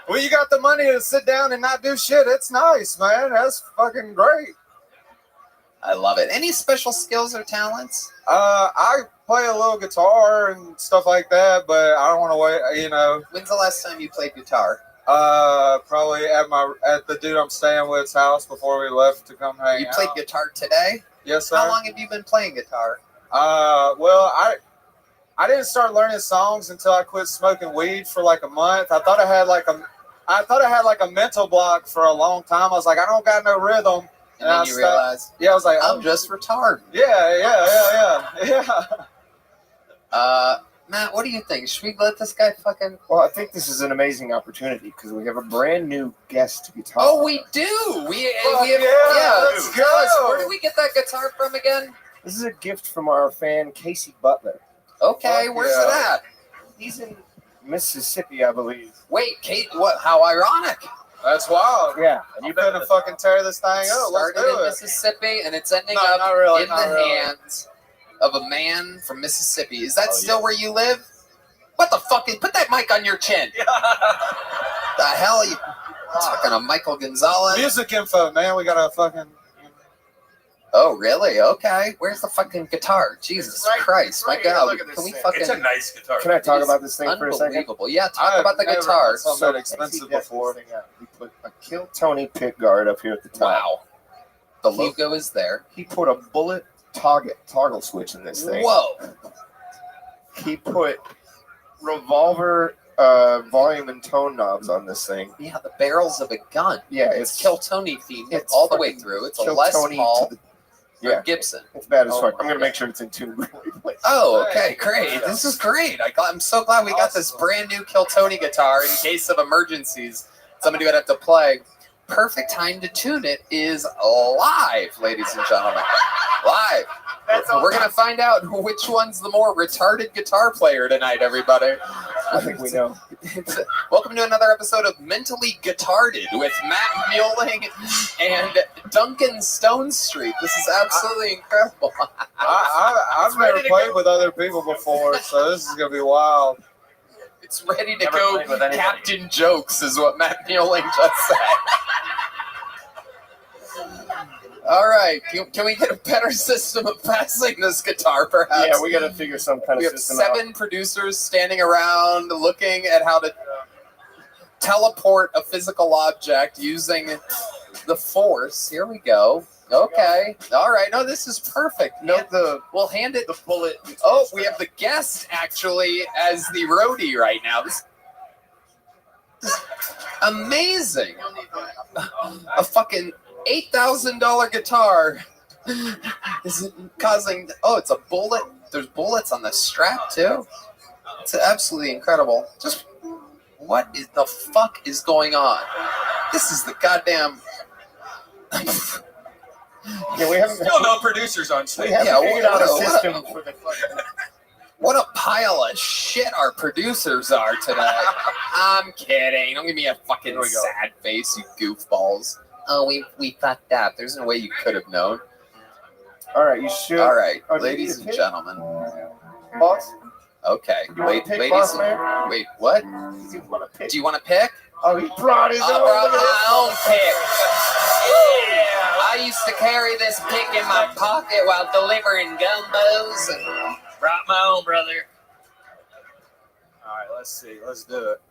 well, you got the money to sit down and not do shit. It's nice, man. That's fucking great. I love it. Any special skills or talents? I play a little guitar and stuff like that, but I don't want to wait. You know. When's the last time you played guitar? Probably at the dude I'm staying with's house before we left to come hang out. You played guitar today? Yes, sir. How long have you been playing guitar? Well, I didn't start learning songs until I quit smoking weed for like a month. I thought I had like a mental block for a long time. I was like, I don't got no rhythm. And then you realized, yeah, I was like, I'm just retarded. Yeah. Matt, what do you think? Should we let this guy fucking... Well, I think this is an amazing opportunity because we have a brand new guest guitar. Oh, we do. We have, let's go. Where did we get that guitar from again? This is a gift from our fan Casey Butler. Okay, where's it at? He's in Mississippi, I believe. Wait, Kate, what? How ironic. That's wild. Yeah. You better fucking tear this thing up. Let's Started do in it. Mississippi, and it's ending No, up not really, in not the really. hands of a man from Mississippi. Is that still where you live? What the fuck? Put that mic on your chin. The hell are you talking to Michael Gonzalez? Music info, man. We got a fucking... Oh, really? Okay. Where's the fucking guitar? Jesus Christ. My God. Can we fucking... It's a nice guitar. Can I talk about this thing for a second? Unbelievable. Yeah, talk about the guitar. So expensive before. We put a Kill Tony pick guard up here at the top. Wow. The logo is there. He put a bullet toggle switch in this thing. Whoa. He put revolver volume and tone knobs on this thing. Yeah, the barrels of a gun. Yeah, it's Kill Tony themed it's all the way fucking through. It's a Kill Les Tony Paul to the- or Yeah. Gibson. It's bad as Oh fuck. my I'm going to God. make sure it's in tune. Oh, okay, great. This is great. I'm so glad we got this brand new Kill Tony guitar in case of emergencies. Somebody would have to play. Perfect time to tune it is live, ladies and gentlemen. Live. We're going to find out which one's the more retarded guitar player tonight, everybody. I think we know. Welcome to another episode of Mentally Guitarded with Matt Muelling and Duncan Stone Street. This is absolutely incredible. I've never played with other people before, so this is going to be wild. It's ready to Never go played with anybody. Captain Jokes is what Matt Muelling just said. All right, can we get a better system of passing this guitar, perhaps? Yeah, we got to figure some kind We of have system out. 7 producers standing around looking at how to teleport a physical object using the force. Here we go. Okay. All right. No, this is perfect. We'll hand it the bullet. Oh, we have the guest actually as the roadie right now. This is amazing. A fucking $8,000 guitar is causing. Oh, it's a bullet. There's bullets on the strap too. It's absolutely incredible. Just what is the fuck is going on? This is the goddamn. Yeah, we haven't Still no producers on stage. We haven't figured out a system for the What a pile of shit our producers are today. I'm kidding. Don't give me a fucking sad face, you goofballs. Oh, we fucked up. There's no way you could have known. All right, you should. All right, Oh, do you ladies need a and pick? gentlemen. Boss? Okay, You want to pick, ladies. boss man? Wait, what? Do you want to pick? Oh, he brought his I own. brought my own pick. Yeah, I used to carry this pick in my pocket while delivering gumbos. And brought my own, brother. All right, let's see. Let's do it.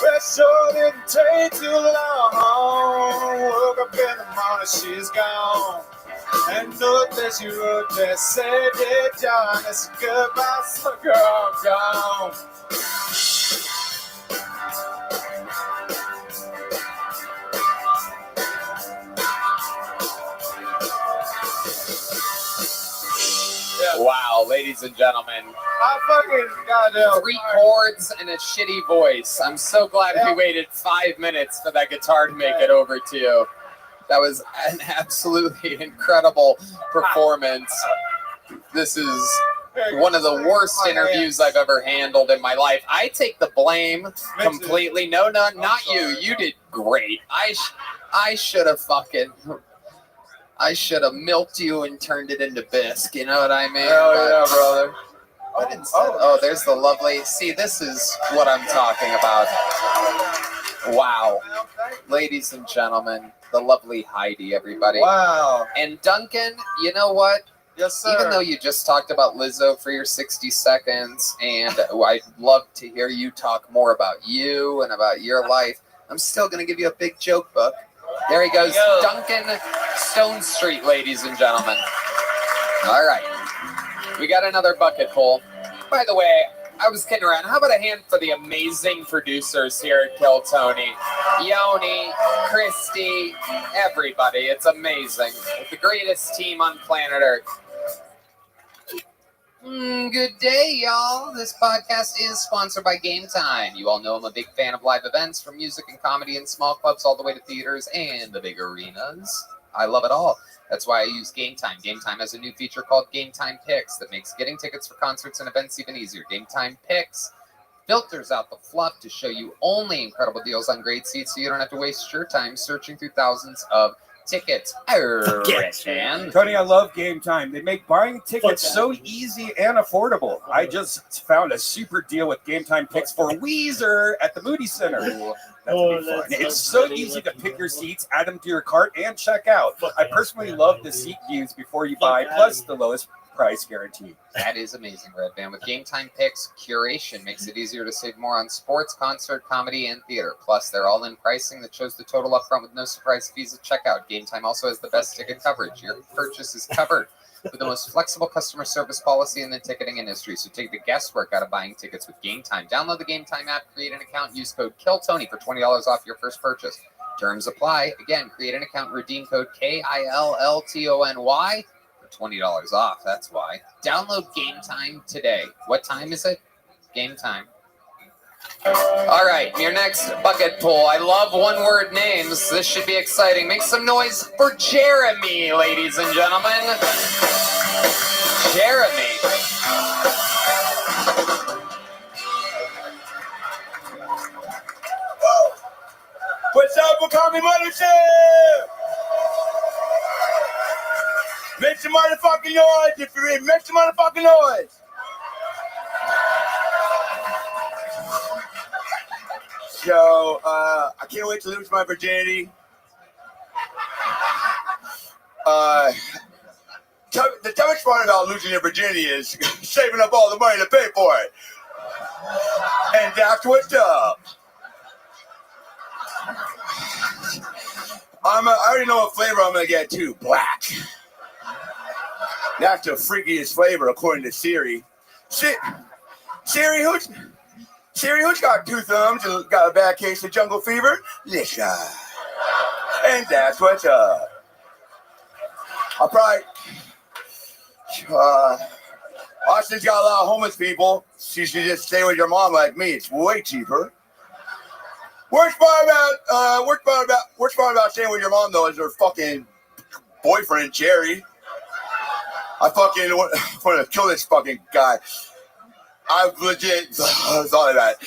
Well, sure didn't take too long. Woke up in the morning, she's gone. And note that she wrote that said, "Dear John, it's a goodbye, so girl, gone." Wow, ladies and gentlemen. I fucking goddamn 3 chords and a shitty voice. I'm so glad we waited 5 minutes for that guitar to make it over to you. That was an absolutely incredible performance. This is one of the worst interviews I've ever handled in my life. I take the blame completely. No, not you. You did great. I should have fucking... I should have milked you and turned it into bisque. You know what I mean? Hell yeah, brother. But instead, oh, there's the lovely. See, this is what I'm talking about. Wow, ladies and gentlemen, the lovely Heidi, everybody. Wow. And Duncan, you know what? Yes, sir. Even though you just talked about Lizzo for your 60 seconds, and I'd love to hear you talk more about you and about your life, I'm still going to give you a big joke book. There he goes, Duncan Stone Street, ladies and gentlemen. All right. We got another bucket full. By the way, I was kidding around. How about a hand for the amazing producers here at Kill Tony? Yoni, Christy, everybody. It's amazing. It's the greatest team on planet Earth. Good day, y'all. This podcast is sponsored by Game Time. You all know I'm a big fan of live events, from music and comedy in small clubs all the way to theaters and the big arenas. I love it all. That's why I use Game Time. Game Time has a new feature called Game Time Picks that makes getting tickets for concerts and events even easier. Game Time Picks filters out the fluff to show you only incredible deals on great seats, so you don't have to waste your time searching through thousands of tickets. Tony, I love Game Time. They make buying tickets so easy and affordable. I just found a super deal with Game Time Picks for Weezer at the Moody Center. That's fun. It's so easy to pick your seats, add them to your cart, and check out. I personally love the seat views before you buy, plus the lowest price guarantee. That is amazing, Red Band. With Game Time Picks, curation makes it easier to save more on sports, concert, comedy, and theater. Plus, they're all-in pricing that shows the total upfront with no surprise fees at checkout. Game Time also has the best ticket coverage. Your purchase is covered with the most flexible customer service policy in the ticketing industry. So take the guesswork out of buying tickets with Game Time. Download the Game Time app, create an account, use code KILLTONY for $20 off your first purchase. Terms apply. Again, create an account, redeem code KILLTONY for $20 off. That's why. Download Game Time today. What time is it? Game time. All right, your next bucket pull. I love one-word names. This should be exciting. Make some noise for Jeremy, ladies and gentlemen. Jeremy. What's up, McCartney Mothership? Make some motherfucking noise if you're in. Make some motherfucking noise. So, I can't wait to lose my virginity. The toughest part about losing your virginity is saving up all the money to pay for it. And that's what's up. I already know what flavor I'm going to get, too. Black. That's the freakiest flavor, according to Siri. Siri, who's got two thumbs and got a bad case of jungle fever? Listen. And that's what's up. I'll probably... Austin's got a lot of homeless people. You should just stay with your mom like me. It's way cheaper. Worst part about staying with your mom, though, is her fucking boyfriend, Jerry. I fucking want to kill this fucking guy. I've legit thought of that.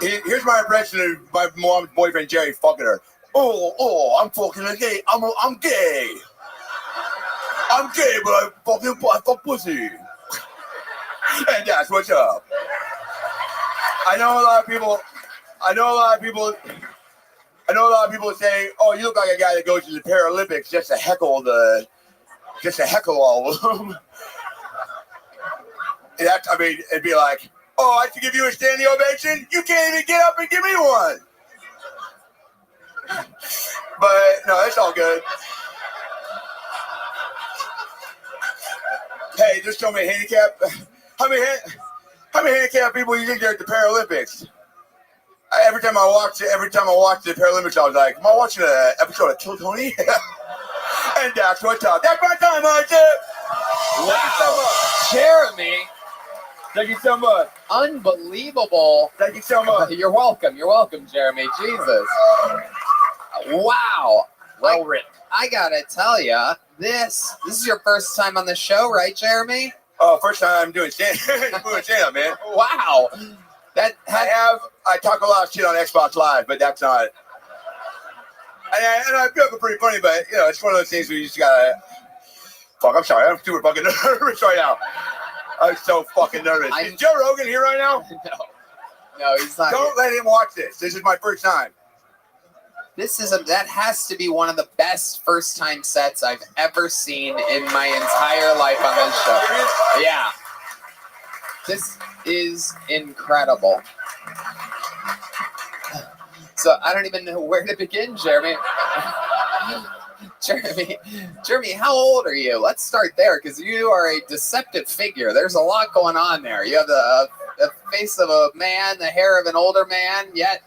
Here's my impression of my mom's boyfriend, Jerry, fucking her. Oh, I'm fucking gay. I'm gay. I'm gay, but I fuck pussy. And that's what's up. I know a lot of people say, "Oh, you look like a guy that goes to the Paralympics just to heckle all of them." It'd be like, "Oh, I should give you a standing ovation. You can't even get up and give me one." But no, it's all good. Hey, there's so many handicapped. How many handicapped people you think there at the Paralympics? Every time I watch the Paralympics, I was like, "Am I watching an episode of Kill Tony?" And that's what's up. That's my time, Isaac. Wow, Jeremy. Thank you so much. Unbelievable. Thank you so much. You're welcome. You're welcome, Jeremy. Jesus. Wow. Well written. I gotta tell ya, this is your first time on the show, right, Jeremy? Oh, first time I'm doing stand-up, man. Wow. I talk a lot of shit on Xbox Live, but that's not. And I feel pretty funny, but you know, it's one of those things where you just gotta. Fuck, I'm sorry. I'm super fucking nervous right now. I'm so fucking nervous. Is Joe Rogan here right now? No, he's not. Don't let him watch this. This is my first time. That has to be one of the best first time sets I've ever seen in my entire life on this show. Yeah. This is incredible. So I don't even know where to begin, Jeremy. Jeremy, how old are you? Let's start there, because you are a deceptive figure. There's a lot going on there. You have the face of a man, the hair of an older man, yet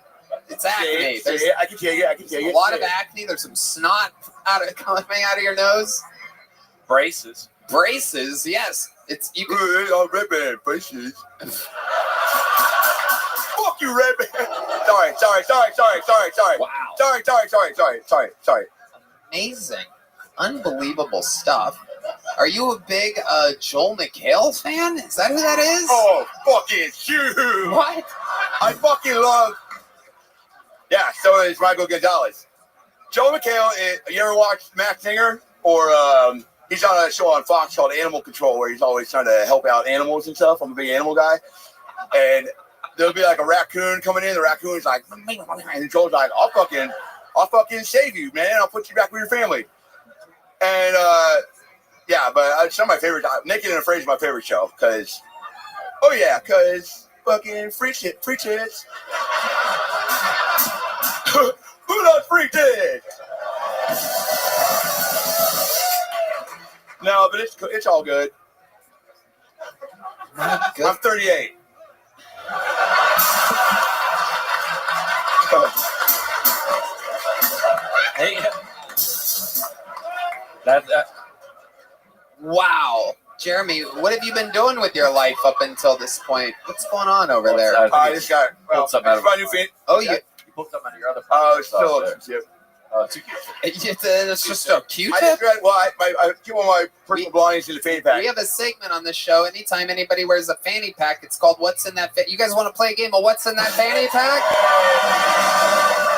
it's acne. I can take it. A lot of acne. There's some snot coming out of your nose. Braces, yes. It's you. Red Band braces. Fuck you, Red Band. Sorry. Wow. Sorry. Amazing. Unbelievable stuff. Are you a big Joel McHale fan? Is that who that is? Oh, fucking shoot. What? I fucking love. Yeah, so is Michael Gonzalez. Joel McHale, you ever watched Masked Singer? Or he's on a show on Fox called Animal Control, where he's always trying to help out animals and stuff. I'm a big animal guy. And there'll be like a raccoon coming in. The raccoon's like, and Joel's like, I'll fucking save you, man. I'll put you back with your family. And yeah, but some of my favorite. Naked and Afraid is my favorite show because fucking free tits. Who loves free tits? No, but it's all good. I'm 38. Hey, that. Wow. Jeremy, what have you been doing with your life up until this point? What's going on over there? I just got my new feet. Oh, you pulled something out of your other. Oh, it's still there. Oh, too cute. It's just a Q-tip? I keep all my personal belongings in the fanny pack. We have a segment on this show. Anytime anybody wears a fanny pack, it's called What's in That You guys want to play a game of What's in That Fanny Pack?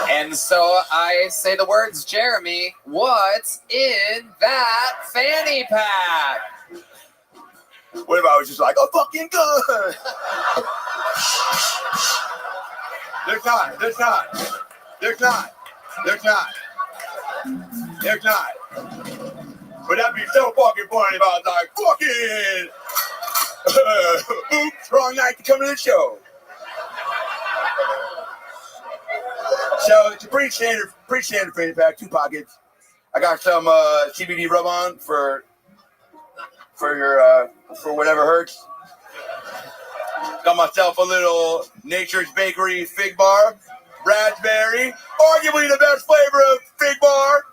And so I say the words, Jeremy, what's in that fanny pack? What if I was just like, oh, fucking good? There's not. But that'd be so fucking funny if I was like, fucking, oops, wrong night to come to the show. So it's a pretty standard fanny pack, 2 pockets. I got some CBD rub-on for your for whatever hurts. Got myself a little Nature's Bakery fig bar, raspberry, arguably the best flavor of fig bar.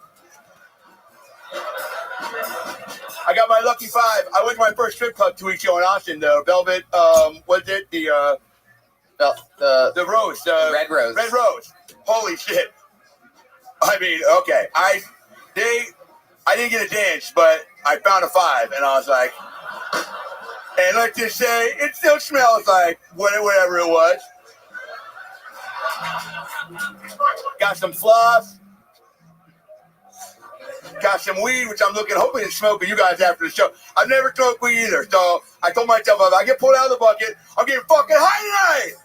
I got my Lucky 5. I went to my first strip club 2 weeks ago in Austin. The Velvet, what's it? The Rose, Red Rose. Red Rose. Holy shit! I mean, okay, I didn't get a dance, but I found a 5, and I was like, and let's just say it still smells like whatever it was. Got some floss. Got some weed, which I'm hoping to smoke with you guys after the show. I've never smoked weed either, so I told myself if I get pulled out of the bucket, I'm getting fucking high tonight.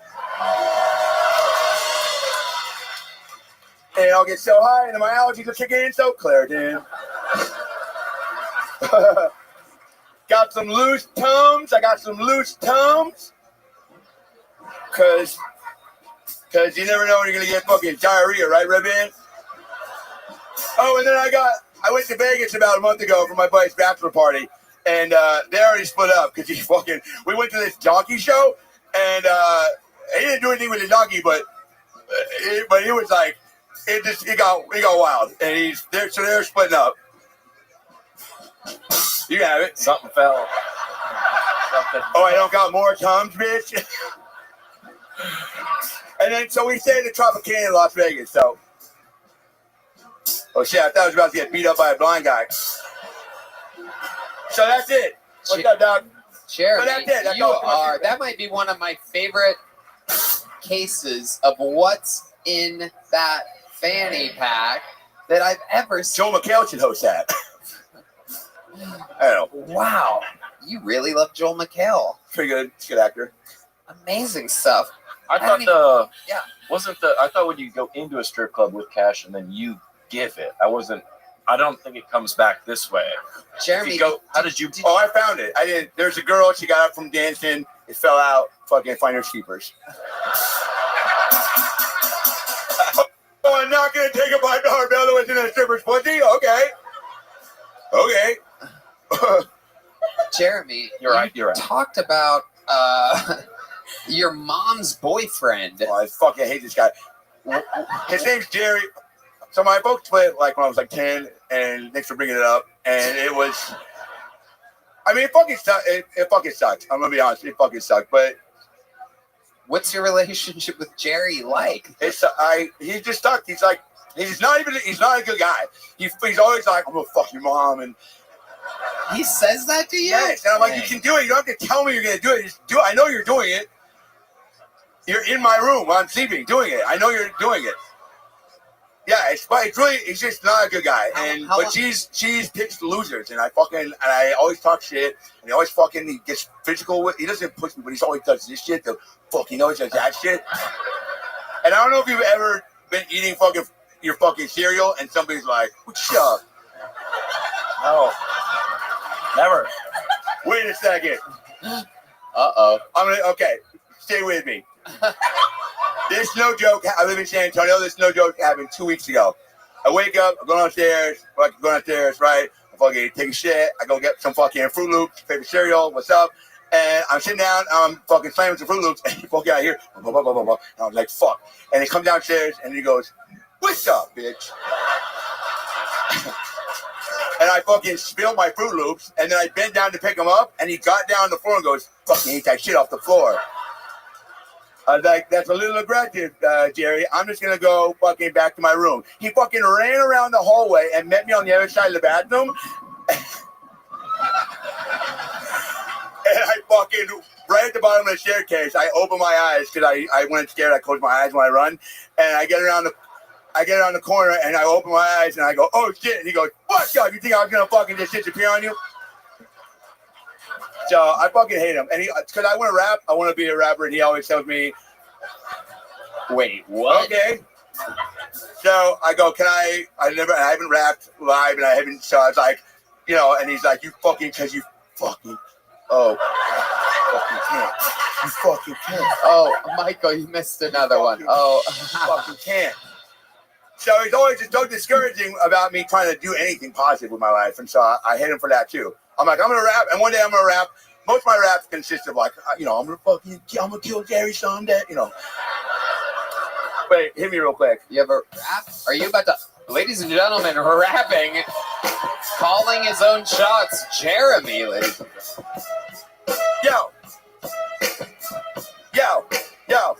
And I'll get so high, and then my allergies will kick in, so Claritin. Got some loose Tums. I got some loose Tums. Cause you never know when you're gonna get fucking diarrhea, right, Rabbi? Oh, and then I went to Vegas about a month ago for my buddy's bachelor party, and they already split up because we went to this donkey show, and he didn't do anything with the donkey, but he was like, it got wild, and they're splitting up. You have it. Something fell. Oh, I don't got more Tums, bitch. And then so we stayed at Tropicana in Las Vegas. So, oh shit, I thought I was about to get beat up by a blind guy. So that's it. What's up, dog? Jeremy, so that's it. That's that might be one of my favorite cases of what's in that fanny pack. that I've ever seen. Joel McHale should host that. I don't know. Wow. You really love Joel McHale. Pretty good. He's a good actor. Amazing stuff. I don't thought yeah. I thought when you go into a strip club with cash and then you give it, I don't think it comes back this way. Jeremy, how did you? Oh, I found it. I did. There's a girl. She got up from dancing. It fell out. Fucking finder's keepers. Oh, I'm not gonna take a $5 bill that was in a stripper's pussy. Okay. Jeremy, you're right. Talked about your mom's boyfriend. Oh, I fucking hate this guy. His name's Jerry. So my folks split like when I was like 10, and thanks for bringing it up. And it was, I mean, it fucking sucked. It fucking sucked. I'm gonna be honest, it fucking sucked. But what's your relationship with Jerry like? He just sucked. He's like, he's not a good guy. He's always like, I'm gonna fuck your mom, and he says that to you. Yes, and I'm like, you can do it. You don't have to tell me you're gonna do it. Just do it. I know you're doing it. You're in my room while I'm sleeping, doing it. I know you're doing it. Yeah, it's really, he's just not a good guy. But she's picks losers, and I always talk shit, and he gets physical with. He doesn't push me, but he always does this shit. He always does that shit. And I don't know if you've ever been eating your fucking cereal, and somebody's like, "What's up?" No, never. Wait a second. Okay, stay with me. This no joke. I live in San Antonio. This no joke happened 2 weeks ago. I wake up, I go downstairs, right? I fucking take a shit. I go get some fucking Fruit Loops, favorite cereal. What's up? And I'm sitting down. I'm fucking slamming some Fruit Loops, and he fucking out here. Blah, blah, blah, blah, blah. And I was like, fuck. And he comes downstairs, and he goes, "What's up, bitch?" And I fucking spilled my Fruit Loops, and then I bent down to pick him up, and he got down on the floor and goes, "Fucking eat that shit off the floor." I was like, "That's a little aggressive, Jerry. I'm just going to go fucking back to my room." He fucking ran around the hallway and met me on the other side of the bathroom. And I fucking, right at the bottom of the staircase, I open my eyes because I went scared. I close my eyes when I run. And I get around the corner and I open my eyes and I go, "Oh shit." And he goes, "What's up? You think I was going to fucking just disappear on you?" So I fucking hate him. And because I want to rap, I want to be a rapper, and he always tells me, "Wait, what?" Okay. So I go, I haven't rapped live, and I haven't, so I was like, and he's like, "You fucking, because you fucking, fucking can't. You fucking can't." Oh, Michael, you missed another one. Oh, fucking can't. So he's always just so discouraging about me trying to do anything positive with my life. And so I hate him for that too. I'm like, I'm going to rap, and one day I'm going to rap. Most of my raps consist of like, I'm going to kill Jerry someday, Wait, hit me real quick. You have a rap? Are you about to, ladies and gentlemen, rapping, calling his own shots, Jeremy, ladies and gentlemen. Yo.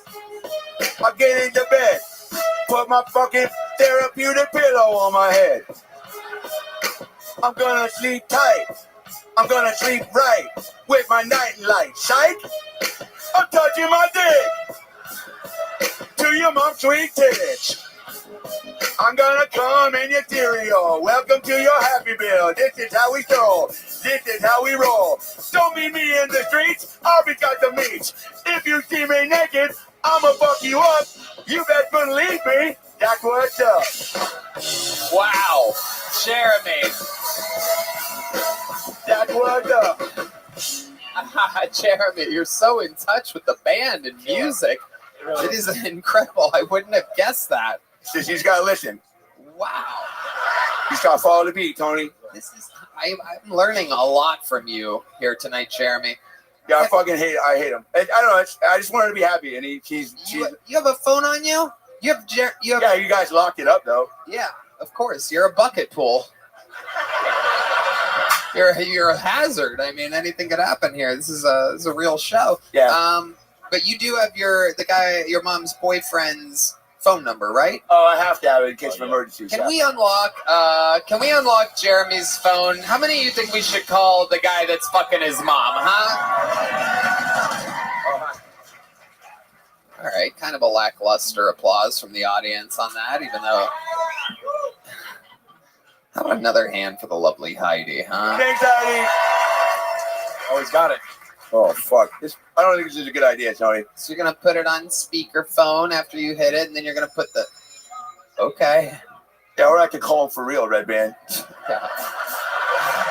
I get into bed, put my fucking therapeutic pillow on my head. I'm going to sleep tight. I'm gonna sleep right with my night light. Psych! I'm touching my dick to your mom's sweet titties. I'm gonna come in your cereal. Welcome to your happy meal. This is how we stroll. This is how we roll. Don't meet me in the streets. I'll be got the meat. If you see me naked, I'ma fuck you up. You best believe me. That's what's up. Wow, Jeremy. That's what's up. Jeremy, you're so in touch with the band and music. It is incredible. I wouldn't have guessed that. You just gotta listen. Wow. You just gotta follow the beat, Tony. I'm learning a lot from you here tonight, Jeremy. Yeah, I hate him. I don't know. I just want her to be happy, and You have a phone on you? Yeah, you guys locked it up though. Yeah, of course. You're a bucket pool. You're a hazard. I mean, anything could happen here. This is a real show. Yeah. But you do have your mom's boyfriend's phone number, right? Oh, I have to have it in case of emergencies. Can we unlock Jeremy's phone? How many of you think we should call the guy that's fucking his mom, huh? All right, kind of a lackluster applause from the audience on that, even though Another hand for the lovely Heidi, huh? Thanks, Heidi. Always got it. Oh, fuck. I don't think this is a good idea, Tony. So you're going to put it on speakerphone after you hit it, and then you're going to put the... Okay. Yeah, or I could call him for real, Red Band.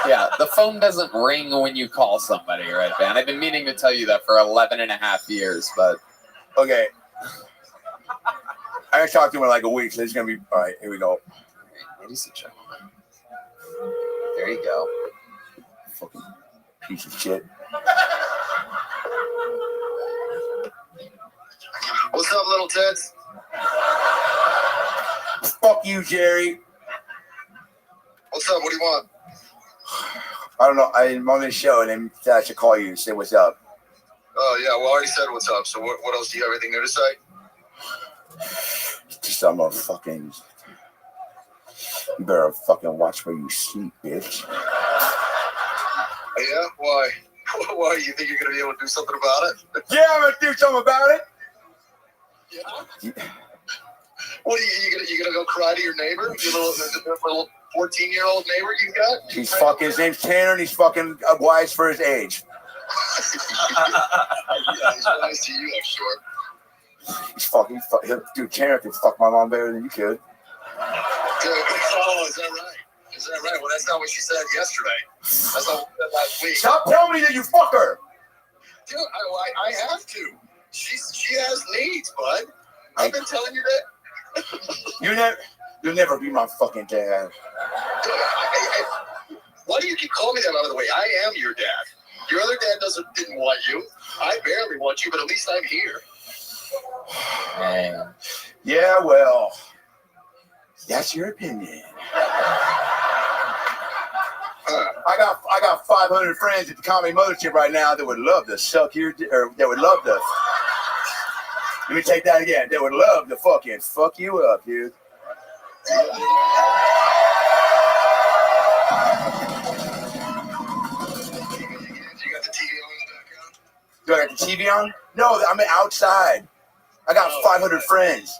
Yeah, the phone doesn't ring when you call somebody, Red Band. I've been meaning to tell you that for 11 and a half years, but... Okay. I gotta talk to him in like a week, so it's gonna be... All right, here we go. Ladies and gentlemen. There you go. Fucking piece of shit. What's up, little tits? Fuck you, Jerry. What's up? What do you want? I don't know. I'm on this show, and then I should call you and say what's up. Oh, yeah. Well, I already said what's up. So what else? Do you have anything new to say? Just I'm a fucking... You better fucking watch where you sleep, bitch. Yeah? Why? Why? You think you're going to be able to do something about it? Yeah, I'm going to do something about it. Yeah. What are you gonna go cry to your neighbor? Your little 14-year-old neighbor you got? He's fucking, his name's Tanner, and he's fucking wise for his age. Yeah, he's wise to you, I'm sure. He's fucking, dude, Tanner could fuck my mom better than you could. Dude, oh, is that right? Is that right? Well, that's not what she said yesterday. That's not what she said last week. Stop telling me that you fuck her. Dude, I have to. She has needs, bud. I've been telling you that. You'll never be my fucking dad. Why do you keep calling me that, by the way? I am your dad. Your other dad didn't want you. I barely want you, but at least I'm here. Man. Yeah, well, that's your opinion. I got 500 friends at the comedy mothership right now that would love to suck your or that would love to. Let me take that again. They would love to fucking fuck you up, dude. You got the TV on in the background? Do I got the TV on? No, I'm outside. I got 500 friends.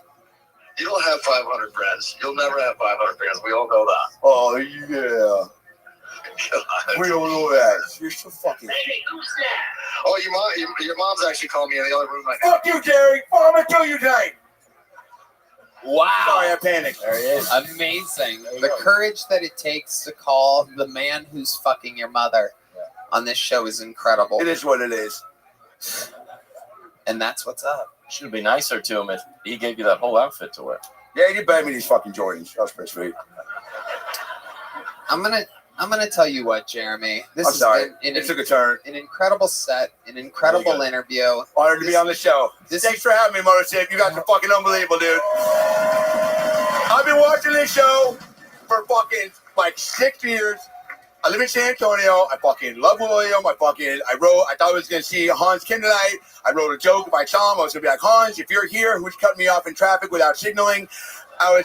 You don't have 500 friends. You'll never have 500 friends. We all know that. Oh, yeah. God. We don't know that. You're so fucking... Oh, your mom's actually calling me in the other room right now. Fuck you, Jerry. I'm going to kill you tonight. Wow. Sorry, I panicked. There he is. Amazing. The courage that it takes to call the man who's fucking your mother on this show is incredible. It is what it is. And that's what's up. Should be nicer to him if he gave you that whole outfit to wear. Yeah, you buy me these fucking Jordans. That was pretty sweet. I'm gonna tell you what, Jeremy. I'm sorry. It took a turn. An incredible set, an incredible interview. Honored to be on the show. Thanks for having me, Motorship. You guys are fucking unbelievable, dude. I've been watching this show for fucking like 6 years. I live in San Antonio. I fucking love William. I thought I was going to see Hans Kim tonight. I wrote a joke. If I saw him, I was going to be like, Hans, if you're here, who's cutting me off in traffic without signaling? I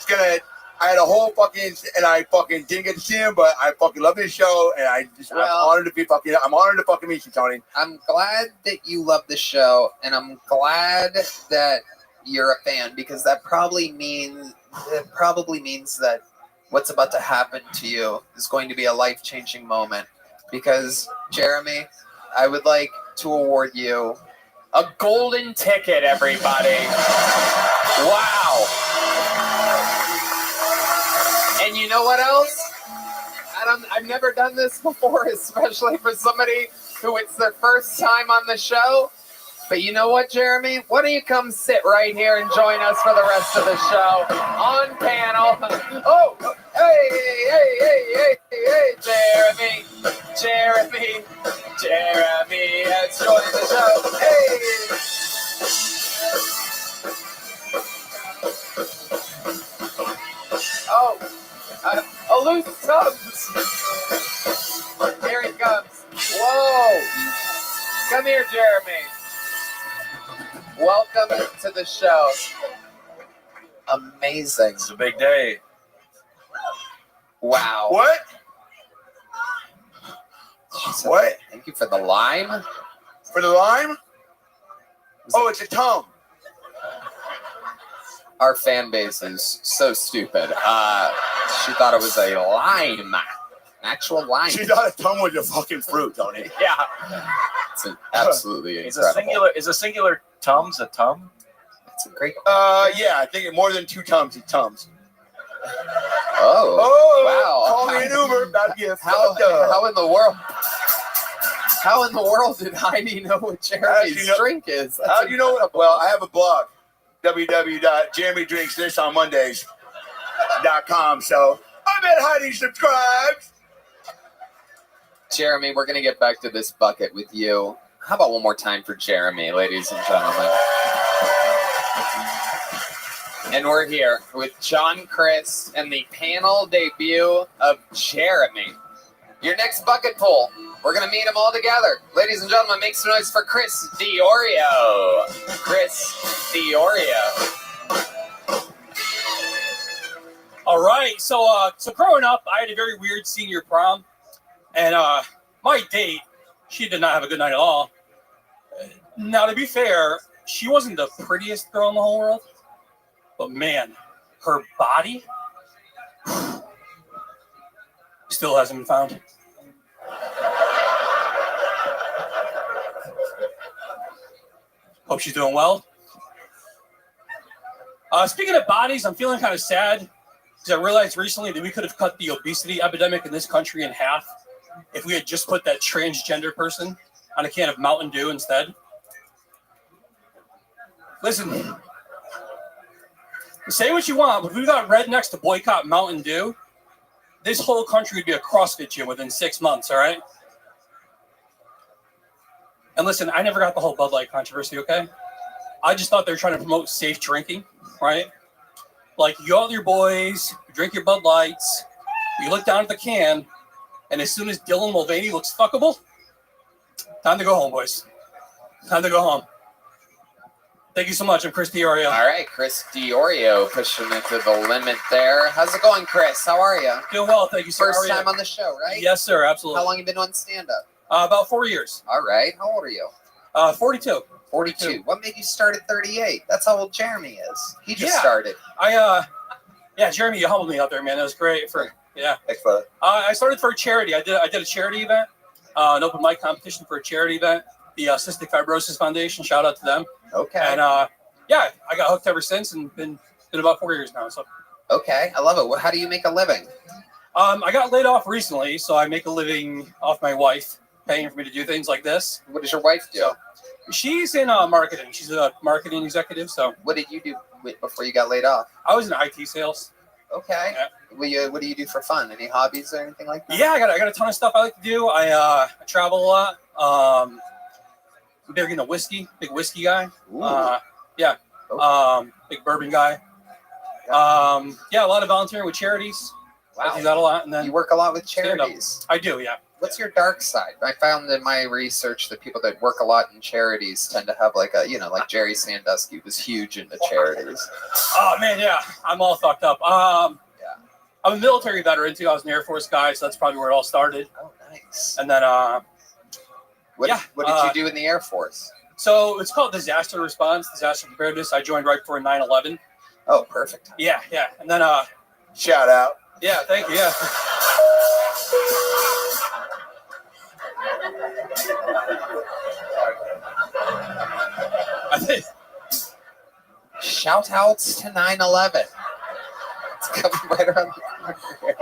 had a whole fucking, and I fucking didn't get to see him, but I fucking love this show, and I'm honored to fucking meet you, Tony. I'm glad that you love the show, and I'm glad that you're a fan, because that probably means that what's about to happen to you is going to be a life-changing moment. Because, Jeremy, I would like to award you a golden ticket, everybody. Wow. And you know what else? I've never done this before, especially for somebody who it's their first time on the show. But you know what, Jeremy? Why don't you come sit right here and join us for the rest of the show on panel? Oh, hey, Jeremy has joined the show. Hey. Oh, a loose Tubbs. Here he comes. Whoa. Come here, Jeremy. Welcome to the show. Amazing. It's a big day. Wow. What? Jesus. What? Thank you for the lime. For the lime? Oh, it's a tongue. Our fan base is so stupid. She thought it was a lime. Actual lime. She thought a tum was a fucking fruit, Tony. Yeah. It's absolutely Is incredible. a singular tums a tum? It's a great. Yeah, I think more than 2 tums. It's tums. Oh. Wow. Call me an Uber. About to get How in the world? How in the world did Heidi know what Jeremy's drink is? How do you know what? Well, I have a blog, www.jeremydrinksthisonmondays.com. So I bet Heidi subscribes. Jeremy, we're going to get back to this bucket with you. How about one more time for Jeremy, ladies and gentlemen? And we're here with John Chris and the panel debut of Jeremy. Your next bucket pull. We're going to meet them all together. Ladies and gentlemen, make some noise for Chris Diorio. Chris Diorio. All right. So growing up, I had a very weird senior prom. And my date, she did not have a good night at all. Now, to be fair, she wasn't the prettiest girl in the whole world. But man, her body still hasn't been found. Hope she's doing well. Speaking of bodies, I'm feeling kind of sad because I realized recently that we could have cut the obesity epidemic in this country in half if we had just put that transgender person on a can of Mountain Dew instead. Listen, say what you want, but if we got rednecks to boycott Mountain Dew, this whole country would be a CrossFit gym within 6 months, all right? And listen, I never got the whole Bud Light controversy, okay? I just thought they were trying to promote safe drinking, right? Like, you go out with your boys, you drink your Bud Lights, you look down at the can, and as soon as Dylan Mulvaney looks fuckable, time to go home, boys. Time to go home. Thank you so much. I'm Chris Diorio. All right, Chris Diorio pushing it to the limit there. How's it going, Chris? How are you? Doing well, thank you, sir. First time on the show, right? Yes, sir, absolutely. How long you been on stand-up? About 4 years. All right. How old are you? 42. 42. What made you start at 38? That's how old Jeremy is. He just Yeah. started. Yeah, Jeremy, you humbled me out there, man. That was great. Thanks, brother. I started for a charity. I did a charity event, an open mic competition for a charity event. The Cystic Fibrosis Foundation. Shout out to them. Okay. And yeah, I got hooked ever since, and been about 4 years now. So. Okay, I love it. How do you make a living? I got laid off recently, so I make a living off my wife paying for me to do things like this. What does your wife do? So, she's in marketing. She's a marketing executive. So. What did you do before you got laid off? I was in IT sales. Okay. Yeah. What do you do for fun? Any hobbies or anything like that? Yeah, I got a ton of stuff I like to do. I travel a lot. I'm big into whiskey, big whiskey guy. Yeah. Okay. Big bourbon guy. Yeah, a lot of volunteering with charities. Wow. I do that a lot. And then you work a lot with charities. I do, yeah. What's your dark side? I found in my research that people that work a lot in charities tend to have like Jerry Sandusky was huge into charities. Oh man, yeah. I'm all fucked up. I'm a military veteran too. I was an Air Force guy, so that's probably where it all started. Oh, nice. And then what did you do in the Air Force? So it's called disaster response, disaster preparedness. I joined right before 9/11. Oh, perfect. Yeah. And then shout out. Yeah, thank you. Yeah. I think shout outs to 9/11. It's coming right around the corner.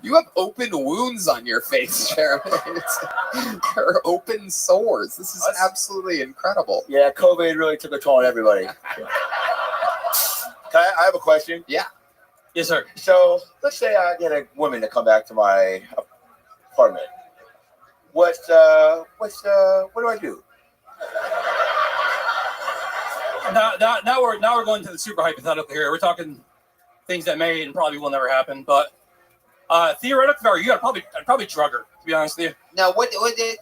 You have open wounds on your face, Jeremy. They're open sores. This is absolutely incredible. Yeah, COVID really took a toll on everybody. I have a question. Yeah. Yes, sir. So let's say I get a woman to come back to my apartment. What do I do? Now we're going to the super hypothetical here. We're talking things that may and probably will never happen, but theoretically, I'd probably drug her. To be honest with you. Now, what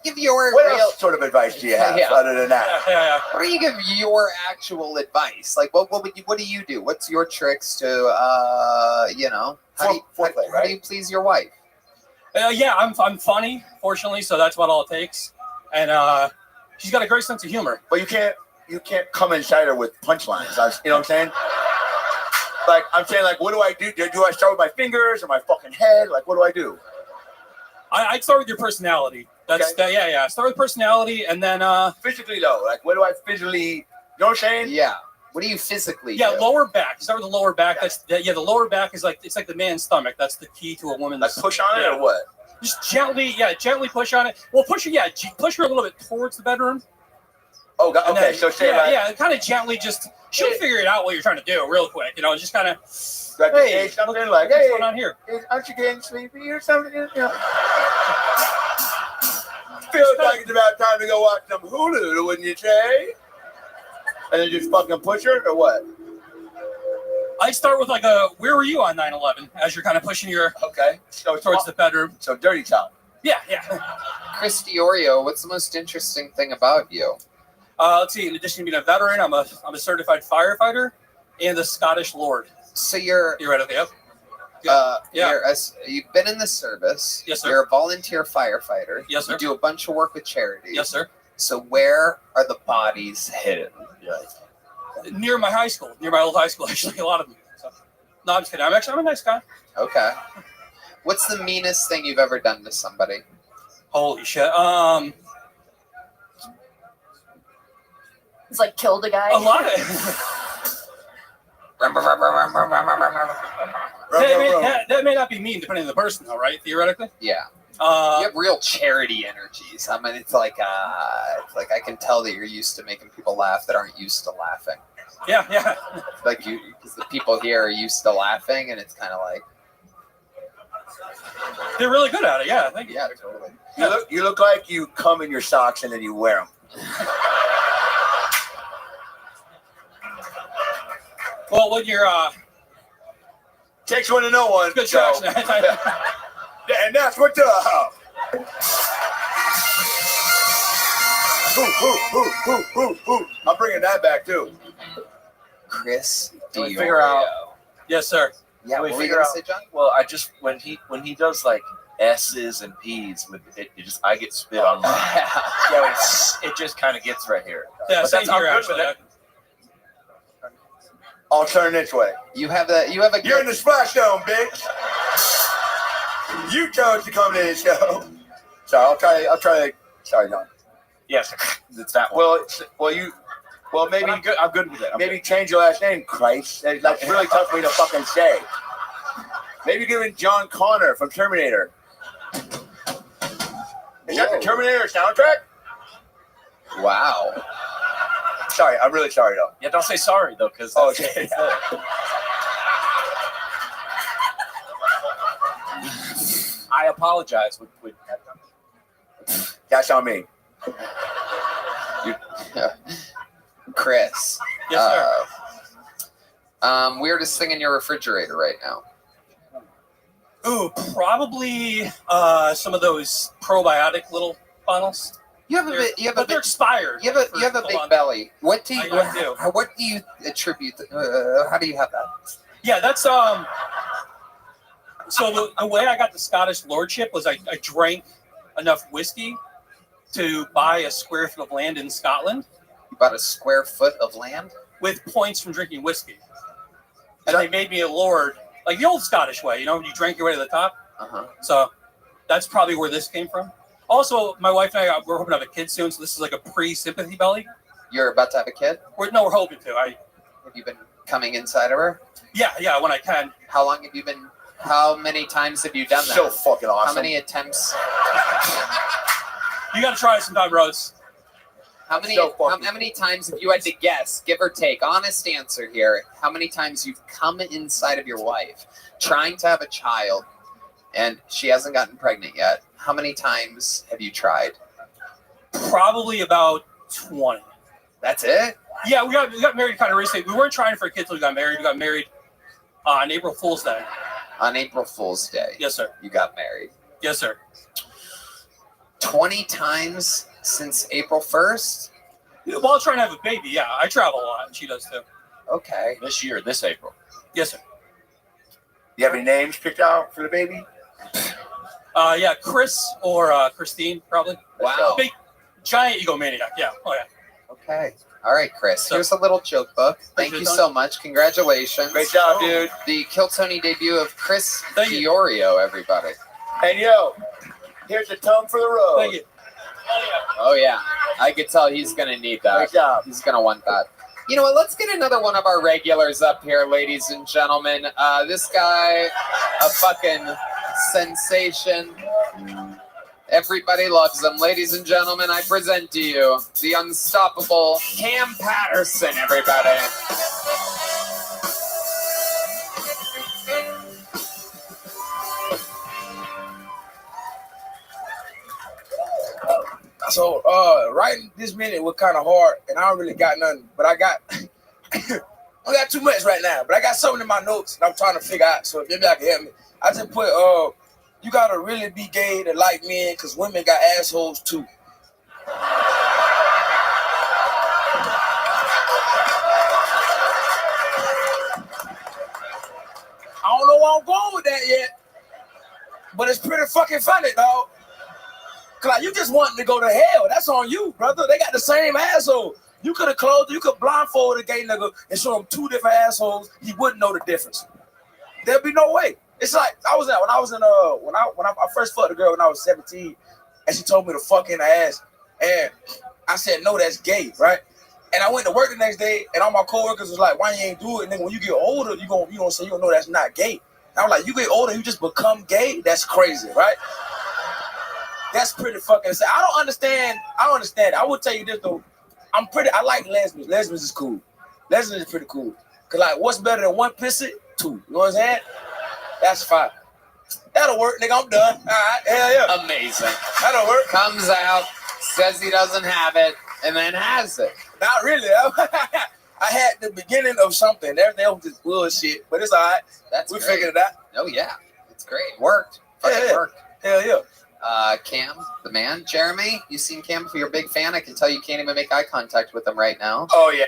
give your what else sort of advice do you have other than that? Yeah. What do you give your actual advice? Like, what do you do? What's your tricks to how do you please your wife? Yeah, I'm funny, fortunately, so that's about all it takes. And she's got a great sense of humor. But you can't come inside her with punchlines. You know what I'm saying? Like, I'm saying, like, what do I do? Do I start with my fingers or my fucking head? Like, what do I do? I'd start with your personality. That's Okay. yeah. Start with personality, and then Physically, though, like, what do I physically? You know what I'm saying? Yeah. What do you physically yeah, do? lower back. Start with the lower back. The lower back is like it's like the man's stomach. That's the key to a woman's. Like, push on it or what? Just gently push on it. Well, push her a little bit towards the bedroom. Oh, God, And okay. then, So say like, kind of gently. She'll figure it out what you're trying to do real quick. Just kind of. like Hey, say something like, what's hey, going on here? aren't you getting sleepy or something? You know? Feels like it's about time to go watch some Hulu, wouldn't you say? And then just fucking push her or what? I start with like where were you on 9/11 as you're kind of pushing your towards the bedroom. So dirty talk. Yeah. Chris Diorio, what's the most interesting thing about you? Let's see. In addition to being a veteran, I'm a certified firefighter and a Scottish Lord. So you're right at the you've been in the service. Yes, sir. You're a volunteer firefighter. Yes, sir. You do a bunch of work with charities. Yes, sir. So where are the bodies hidden? Near my high school, near my old high school, actually, a lot of them. So, no, I'm just kidding. I'm a nice guy. Okay. What's the meanest thing you've ever done to somebody? Holy shit. It's like killed a guy. A lot of that may not be mean depending on the person, though, right? Theoretically. Yeah. You have real charity energies. I mean, it's like I can tell that you're used to making people laugh that aren't used to laughing. Yeah. Like because the people here are used to laughing, and it's kind of like they're really good at it. Yeah, thank you. Yeah, totally. You look like you come in your socks and then you wear them. Well, when you're takes one to know one. Good so. traction. And that's what's up. I'm bringing that back too. Chris Can we figure out? Yes, sir. Yeah, Can we what were you figure gonna out? say, John? Well, I just when he does like S's and P's with it, I get spit on mine. Yeah, it just kind of gets right here. Yeah, But same I'm here, good with actually. it. I'll turn this way. You have a. You're in the splash zone, bitch. You chose to come to this show. Sorry, I'll try to. Sorry, John. Yes, it's that one. Well, maybe But I'm good with it. maybe change your last name, Christ. That's really tough for me to fucking say. Maybe give it John Connor from Terminator. Is that the Terminator soundtrack? Wow. Sorry, I'm really sorry though. Yeah, don't say sorry though, because okay. I apologize. That's on me. Chris. Yes, sir. Weirdest thing in your refrigerator right now? Ooh, probably some of those probiotic little bottles. But they're expired. You have a big belly. What do you I do. What do you attribute? How do you have that? Yeah, that's So the way I got the Scottish lordship was I drank enough whiskey to buy a square foot of land in Scotland. You bought a square foot of land with points from drinking whiskey, and they made me a lord, like the old Scottish way. You drank your way to the top. So that's probably where this came from. Also, my wife and we're hoping to have a kid soon, so this is like a pre-sympathy belly. You're about to have a kid? We're hoping to. Have you been coming inside of her? Yeah, when I can. How long have you been? How many times have you done that? So fucking awesome. How many attempts? You got to try it sometime, Rose. How many times have you had to guess, give or take, honest answer here? How many times you've come inside of your wife, trying to have a child, and she hasn't gotten pregnant yet? How many times have you tried? Probably about 20. That's it? Yeah, we got married kind of recently. We weren't trying for kids until we got married. We got married on April Fool's Day. On April Fool's Day? Yes, sir. You got married? Yes, sir. 20 times since April 1st? While trying to have a baby, yeah. I travel a lot, and she does too. Okay. This year, this April. Yes, sir. You have any names picked out for the baby? Yeah, Chris or Christine, probably. Wow. Big, giant egomaniac, yeah. Oh, yeah. Okay. All right, Chris. Here's a little joke book. Thank you so much. Congratulations. Great job, dude. The Kill Tony debut of Chris Fiorio, everybody. And yo, here's a tone for the road. Thank you. Oh, yeah. I could tell he's going to need that. Great job. He's going to want that. You know what? Let's get another one of our regulars up here, ladies and gentlemen. This guy, a fucking sensation. Everybody loves him. Ladies and gentlemen, I present to you the unstoppable Cam Patterson, everybody. So, writing this minute was kind of hard, and I don't really got nothing, but I got, I got too much right now, but I got something in my notes that I'm trying to figure out, so if maybe I can help me. I just put, you gotta really be gay to like men, because women got assholes too. I don't know where I'm going with that yet, but it's pretty fucking funny, dog. Cause like, you just wanting to go to hell. That's on you, brother. They got the same asshole. You could have closed, you could blindfold a gay nigga and show him two different assholes. He wouldn't know the difference. There'd be no way. It's like when I first fucked a girl when I was 17, and she told me to fuck in the ass, and I said no, that's gay, right? And I went to work the next day, and all my coworkers was like, "Why you ain't do it?" And then when you get older, you gonna say you don't know that's not gay. And I was like, "You get older, you just become gay? That's crazy, right?" That's pretty fucking sad. I don't understand. I will tell you this though. I like lesbians. Lesbians is cool. Lesbians is pretty cool. Cause like, what's better than one pissy? Two. You know what I'm saying? That's fine. That'll work, nigga. I'm done. All right. Hell yeah. Amazing. That'll work. Comes out, says he doesn't have it, and then has it. Not really. I had the beginning of something. Everything else was just bullshit, but it's all right. We figured it out. Oh yeah, it's great. Worked. Yeah. Worked. Hell yeah. Cam, the man. Jeremy, you seen Cam? If you're a big fan, I can tell you can't even make eye contact with him right now. Oh yeah,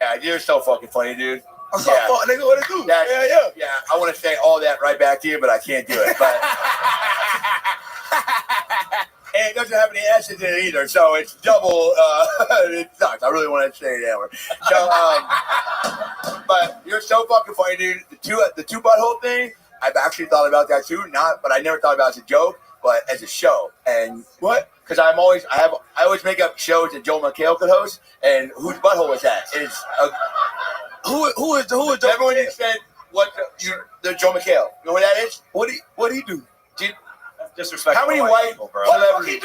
yeah, you're so fucking funny, dude. I'm so fucking nigga. What it do? Yeah. I want to say all that right back to you, but I can't do it. But and it doesn't have any S's in it either, so it's double. It sucks. I really want to say that word. So, but you're so fucking funny, dude. The two butthole thing. I've actually thought about that too. But I never thought about it as a joke. But as a show, and what? Because I always make up shows that Joel McHale could host, and whose butthole is that? Who is Joel? Everyone said the Joel McHale. You know what that is? What he do? Disrespectful. How many white people, bro? celebrities?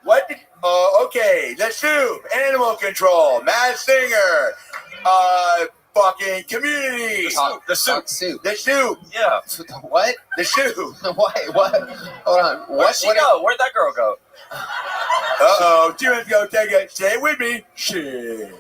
What did he do? What? Okay. The Soup, Animal Control, Masked Singer, fucking Community. The Soup. The Soup. Yeah. What? The Soup. What? Hold on. Where'd she go? Where'd that girl go? Uh-oh. Jimmy's gonna take it. Stay with me. Shit.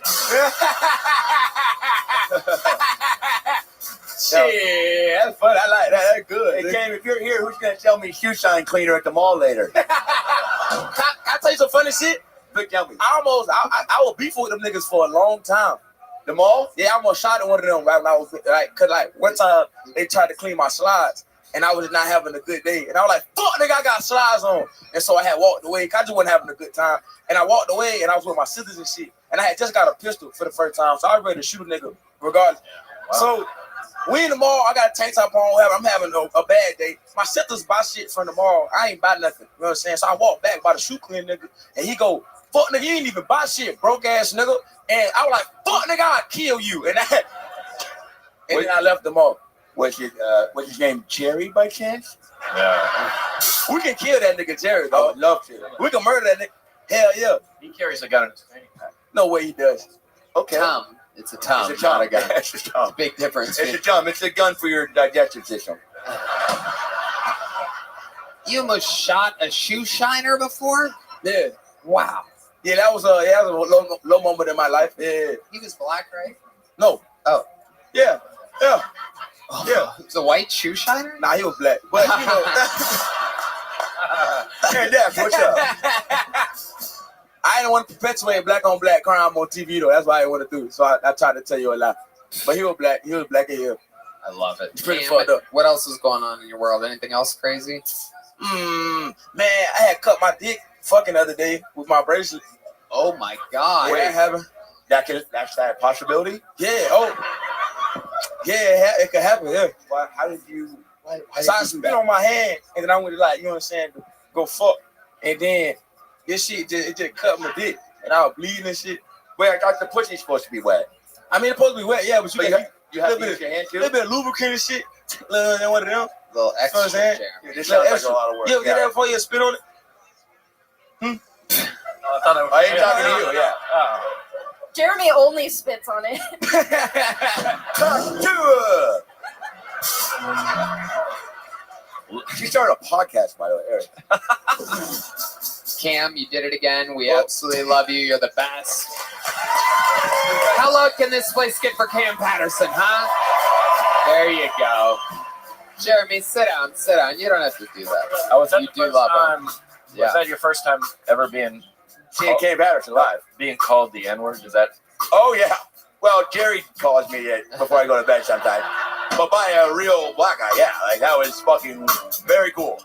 Shit, that's fun. I like that. That's good. Hey, Cam, if you're here, who's gonna sell me shoe shine cleaner at the mall later? Can I tell you some funny shit? Tell me. I was beefing with them niggas for a long time. The mall? Yeah, I almost shot at one of them right when I was cause one time they tried to clean my slides and I was not having a good day. And I was like, fuck nigga, I got slides on. And so I had walked away, cause I just wasn't having a good time. And I walked away and I was with my sisters and shit. And I had just got a pistol for the first time. So I was ready to shoot a nigga regardless. Wow. So we in the mall, I got a tank top on, I'm having a bad day. My sisters buy shit from the mall. I ain't buy nothing. You know what I'm saying? So I walked back by the shoe clean nigga and he go, fuck nigga, you ain't even buy shit, broke ass nigga. And I was like, fuck nigga, I'll kill you. And then I left the mall. What's his name, Jerry by chance? Yeah. We can kill that nigga Jerry, though. I would love to. We can murder that nigga. Hell yeah. He carries a gun in his fanny pack. No way he does. Okay. Tom. It's a Tom, It's a Tom. not a gun. It's a Tom. Big difference. It's a Tom. It's a gun for your digestive system. You almost shot a shoe shiner before? Yeah. Wow. Yeah, that was a low moment in my life. Yeah. He was black, right? No. Oh. Yeah. Yeah. Oh, yeah. He was a white shoe shiner? Nah, he was black. But you know. Hey, Dad, what's up? I didn't want to perpetuate black on black crime on TV though. That's why I didn't want to do it. So I tried to tell you a lie. But he was black. He was black in here. I love it. It's pretty Damn fucked it. up. What else is going on in your world? Anything else crazy? Man, I had cut my dick fucking the other day with my bracelet. Oh my God! Wait, that's that possibility? Yeah. Oh. Yeah, it could happen. Yeah. Why, how did you? Why So I did you do spit that? on my hand, and then I went to like, you know what I'm saying, go fuck, and then this shit just cut my dick, and I was bleeding and shit. Wait, I thought the pussy's supposed to be wet. I mean, it's supposed to be wet, yeah, but You have to use your hand a too. little bit of lubricant and shit, little than one of them. Little You know what I'm saying? Jeremy. This sounds like a lot of work. You ever did that before you spit on it? I thought I ain't talking to you. Yeah. Jeremy only spits on it. Talk to her. She started a podcast, by the way, Eric. Cam, you did it again. We absolutely love you. You're the best. How low can this place get for Cam Patterson, huh? There you go. Jeremy, sit down. You don't have to do that. Was that you the do first love time? him. Was Yeah. that your first time ever being Seeing Cam Patterson live? Being called the N-word? Is that? Oh yeah. Well, Jerry calls me before I go to bed sometimes. But by a real black guy, yeah. Like that was fucking very cool.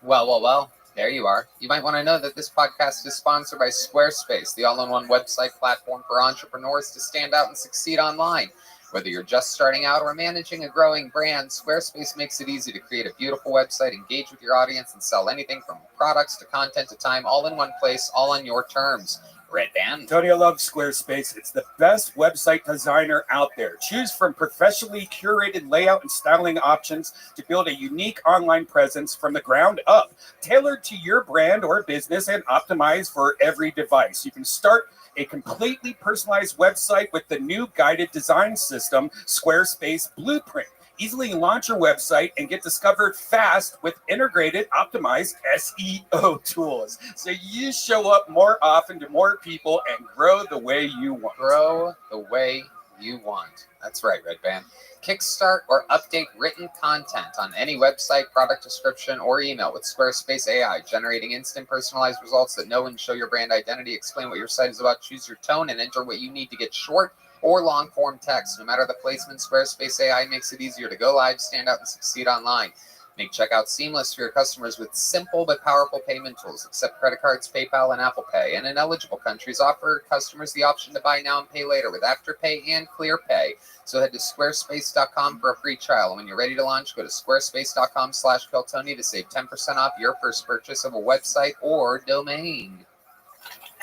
Well. There you are. You might want to know that this podcast is sponsored by Squarespace, the all-in-one website platform for entrepreneurs to stand out and succeed online. Whether you're just starting out or managing a growing brand, Squarespace makes it easy to create a beautiful website, engage with your audience, and sell anything from products to content to time, all in one place, all on your terms. Red Band. Tony, I love Squarespace. It's the best website designer out there. Choose from professionally curated layout and styling options to build a unique online presence from the ground up, tailored to your brand or business and optimized for every device. You can start a completely personalized website with the new guided design system, Squarespace Blueprint. Easily launch your website and get discovered fast with integrated, optimized SEO tools. So you show up more often to more people and grow the way you want. Grow the way you want. That's right, Red Band. Kickstart or update written content on any website, product description, or email with Squarespace AI, generating instant personalized results that know and show your brand identity. Explain what your site is about, choose your tone, and enter what you need to get short or long form text. No matter the placement, Squarespace AI makes it easier to go live, stand out, and succeed online. Make checkout seamless for your customers with simple but powerful payment tools. Accept credit cards, PayPal, and Apple Pay. And in eligible countries, offer customers the option to buy now and pay later with Afterpay and ClearPay. So head to squarespace.com for a free trial. And when you're ready to launch, go to squarespace.com/Keltoni to save 10% off your first purchase of a website or domain.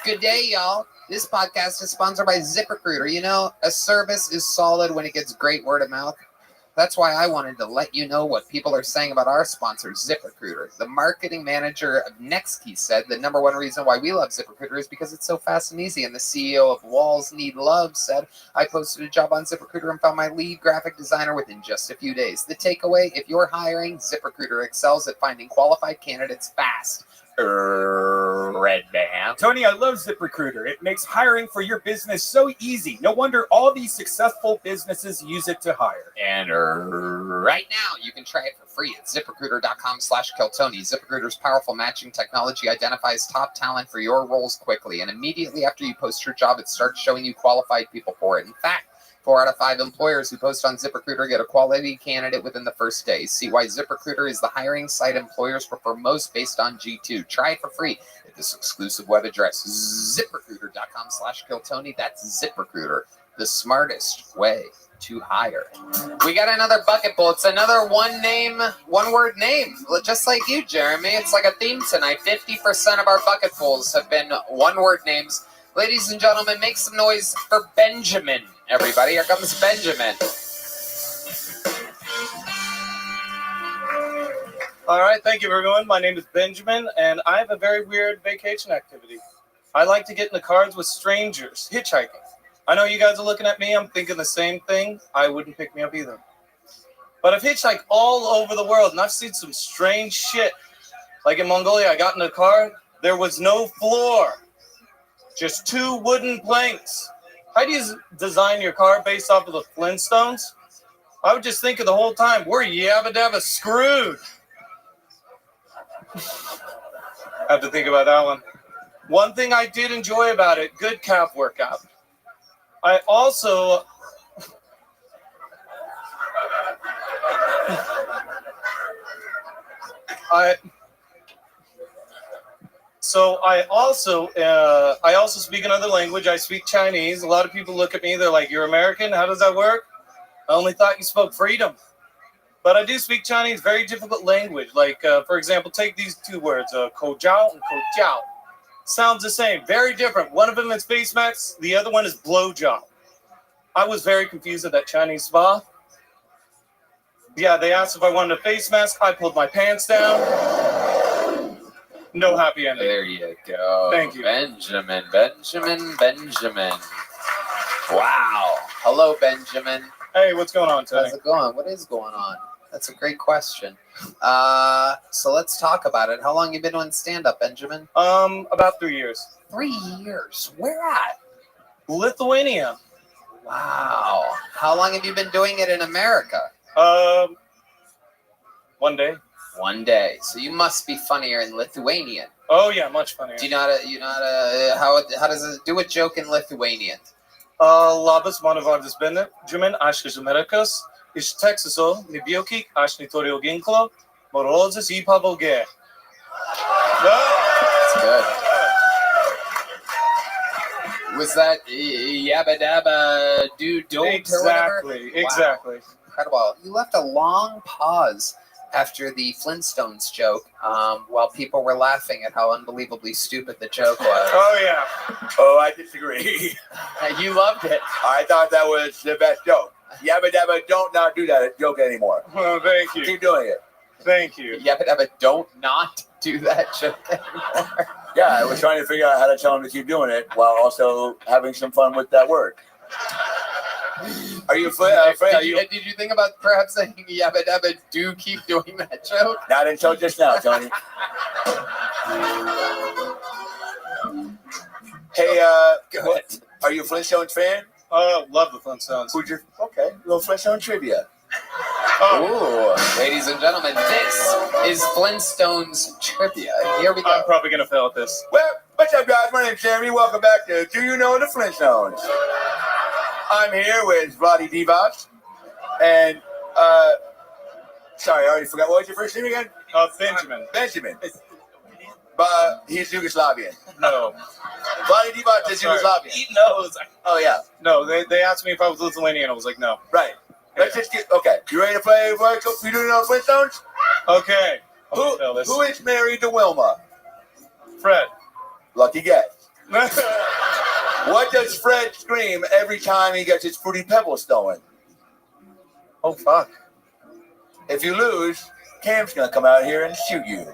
Good day, y'all. This podcast is sponsored by ZipRecruiter. You know, a service is solid when it gets great word of mouth. That's why I wanted to let you know what people are saying about our sponsor, ZipRecruiter. The marketing manager of NextKey said the number one reason why we love ZipRecruiter is because it's so fast and easy. And the CEO of Walls Need Love said, I posted a job on ZipRecruiter and found my lead graphic designer within just a few days. The takeaway, if you're hiring, ZipRecruiter excels at finding qualified candidates fast. Red Band. Tony, I love ZipRecruiter. It makes hiring for your business so easy. No wonder all these successful businesses use it to hire. And right now, you can try it for free at ZipRecruiter.com/Keltoni. ZipRecruiter's powerful matching technology identifies top talent for your roles quickly. And immediately after you post your job, it starts showing you qualified people for it. In fact, 4 out of 5 employers who post on ZipRecruiter get a quality candidate within the first day. See why ZipRecruiter is the hiring site employers prefer most based on G2. Try it for free at this exclusive web address, ZipRecruiter.com/Keltoni. That's ZipRecruiter, the smartest way to hire. We got another bucket pull. It's another one-word name, just like you, Jeremy. It's like a theme tonight. 50% of our bucket pulls have been one-word names. Ladies and gentlemen, make some noise for Benjamin. Everybody, here comes Benjamin. All right, thank you, everyone. My name is Benjamin, and I have a very weird vacation activity. I like to get in the cars with strangers, hitchhiking. I know you guys are looking at me. I'm thinking the same thing. I wouldn't pick me up either. But I've hitchhiked all over the world, and I've seen some strange shit. Like in Mongolia, I got in a car. There was no floor, just 2 wooden planks. How do you design your car based off of the Flintstones? I would just think of the whole time, we're yabba dabba screwed. I have to think about that one. One thing I did enjoy about it, good calf workout. I also... So I also speak another language. I speak Chinese. A lot of people look at me. They're like, "You're American? How does that work?" I only thought you spoke freedom. But I do speak Chinese, very difficult language. Like, for example, take these two words, kou jiao and kou jiao. Sounds the same, very different. One of them is face mask, the other one is blow job. I was very confused at that Chinese spa. Yeah, they asked if I wanted a face mask. I pulled my pants down. No happy ending. There you go. Thank you. Benjamin. Wow. Hello, Benjamin. Hey, what's going on today? How's it going? What is going on? That's a great question. So let's talk about it. How long you been doing stand-up, Benjamin? About 3 years. 3 years. Where at? Lithuania. Wow. How long have you been doing it in America? 1 day. 1 day. So you must be funnier in Lithuanian. Oh yeah, much funnier. Do you know how does it do a joke in Lithuanian? Labas, mano vardas Benjamin, aš iš Amerikos, iš Teksaso, nebijokik, aš neturėjau ginklo, morozas į pavogė. That's good. Was that yabba dabba do don't Exactly, exactly. Wow. Incredible. You left a long pause after the Flintstones joke, while people were laughing at how unbelievably stupid the joke was. Oh, yeah. Oh, I disagree. You loved it. I thought that was the best joke. Yabba dabba, don't not do that joke anymore. Oh, thank you. Keep doing it. Thank you. Yabba dabba, don't not do that joke anymore. Yeah, I was trying to figure out how to tell him to keep doing it while also having some fun with that word. Are you afraid? Did you think about perhaps saying yabba dabba, do keep doing that joke? Not until just now, Tony. Hey, are you a Flintstones fan? Love the Flintstones. Who'd you? Okay, little Flintstone trivia. Ooh, ladies and gentlemen, this is Flintstones trivia. Here we go. I'm probably gonna fail at this. Well, what's up, guys? My name's Jeremy. Welcome back to Do You Know the Flintstones? I'm here with Roddy Devos, and sorry, I already forgot. What was your first name again? Benjamin. Benjamin. But he's Yugoslavian. No. Roddy Devos is Yugoslavian. He knows. Oh yeah. No, they asked me if I was Lithuanian. I was like, no. Right. Let's just get okay. You ready to play? You Do You Know the Flintstones? Okay. Who is married to Wilma? Fred. Lucky guess. What does Fred scream every time he gets his Fruity Pebbles stolen? Oh, fuck. If you lose, Cam's going to come out here and shoot you.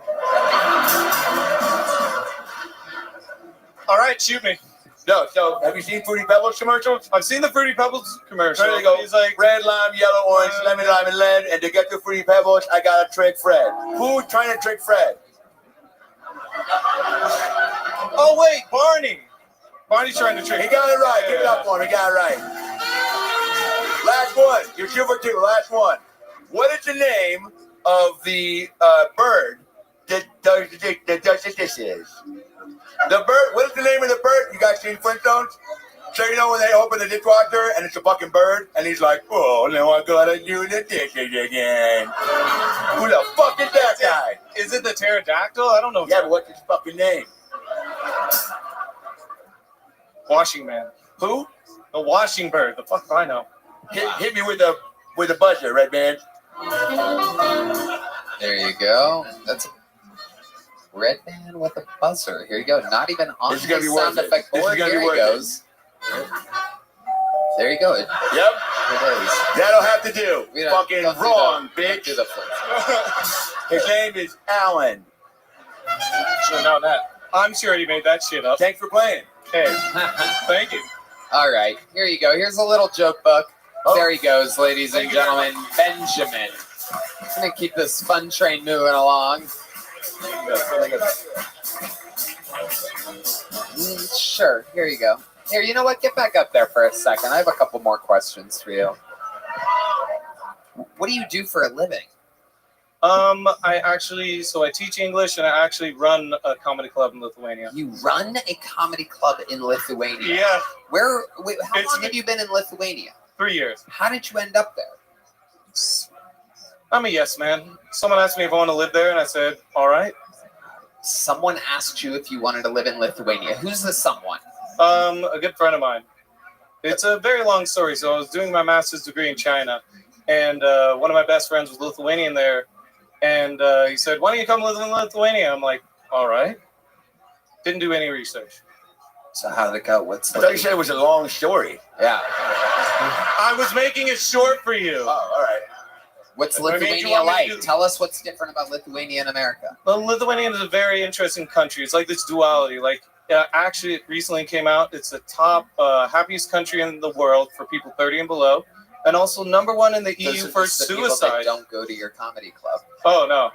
All right, shoot me. No, so have you seen Fruity Pebbles commercials? I've seen the Fruity Pebbles commercial. There they go. He's like, red, lime, yellow, orange, lemon, lime, and lead. And to get the Fruity Pebbles, I got to trick Fred. Who's trying to trick Fred? oh, wait, Barney. Barney's trying to trick. He got it right. Give it up for him. He got it right. Last one. You're 2 for 2. Last one. What is the name of the bird that does the dishes? The bird. What is the name of the bird? You guys seen Flintstones? So you know when they open the dishwasher and it's a fucking bird and he's like, oh, now I gotta do the dishes again. Who the fuck is that guy? Is it the pterodactyl? I don't know. Yeah, but what's his fucking name? Washing Man. Who? The washing bird. The fuck do I know? Hit me with the buzzer, Red Man. There you go. That's Red Man with a buzzer. Here you go. Not even on the sound effect board. Here he goes. There you go. Yep. It is. That'll have to do. Fucking don't wrong, do bitch. the His name is Alan. Should have known that. I'm sure he made that shit up. Thanks for playing. Hey, thank you. All right, here you go. Here's a little joke book. There he goes, ladies and gentlemen. Benjamin. I'm going to keep this fun train moving along. Sure, here you go. Here, you know what? Get back up there for a second. I have a couple more questions for you. What do you do for a living? I teach English and I actually run a comedy club in Lithuania. You run a comedy club in Lithuania? Yeah. How long have you been in Lithuania? 3 years. How did you end up there? I'm a yes man. Someone asked me if I want to live there and I said, all right. Someone asked you if you wanted to live in Lithuania. Who's the someone? A good friend of mine. It's a very long story. So I was doing my master's degree in China, and one of my best friends was Lithuanian there, and he said, "Why don't you come live in Lithuania?" I'm like, "All right." Didn't do any research. So how did it go? What's I thought you said it was a long story. Yeah. I was making it short for you. Oh, all right. What's What made you Lithuania want me like? to do- Tell us what's different about Lithuania and America. Well, Lithuania is a very interesting country. It's like this duality. Like, actually, it recently came out. It's the top happiest country in the world for people 30 and below, and also #1 in the EU for The people that suicide. don't go to your comedy club. Oh no!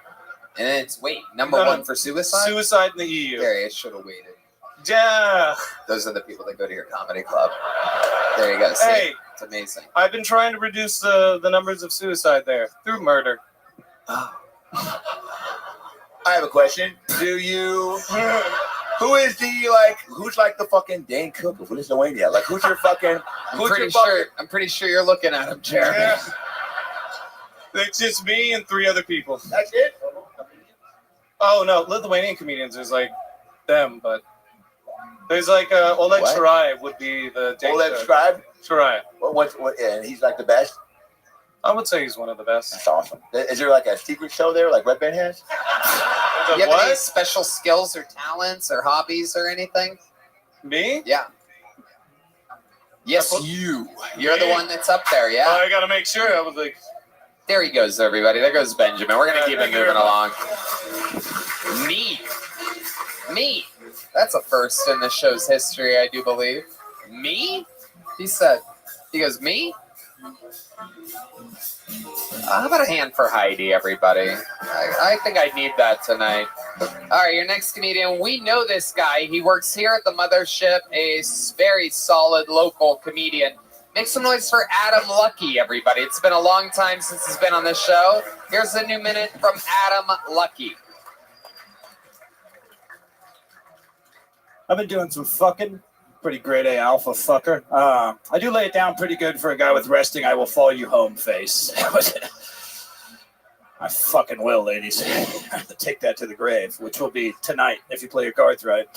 And it's number one for suicide. Suicide in the EU. There, I should have waited. Yeah. Those are the people that go to your comedy club. There you go. See? Hey. It's amazing. I've been trying to reduce the numbers of suicide there through murder. I have a question. Do you? Who's the fucking Dane Cook of Lithuania? Like, who's your fucking? I'm pretty sure you're looking at him, Jeremy. Yeah. It's just me and 3 other people. That's it? Oh no, Lithuanian comedians. There's like them, but there's like Oleg What? Shirai would be the Dane Oleg Cook. Shirai? Shirai. What? And he's like the best. I would say he's one of the best. That's awesome. Is there like a secret show there, like Red Band has? Do you have any special skills or talents or hobbies or anything? Me? Yeah. Yes, you. You're the one that's up there, yeah. I gotta make sure. I was like, there he goes, everybody. There goes Benjamin. We're gonna keep it thank you moving very along. Me. That's a first in the show's history, I do believe. Me? He goes, me? How about a hand for Heidi, everybody? I think I need that tonight. All right, your next comedian. We know this guy. He works here at the Mothership, a very solid local comedian. Make some noise for Adam Lucky, everybody. It's been a long time since he's been on this show. Here's a new minute from Adam Lucky. I've been doing some fucking. Pretty grade A alpha fucker. I do lay it down pretty good for a guy with resting I will follow you home face. I fucking will, ladies. Take that to the grave, which will be tonight if you play your cards right.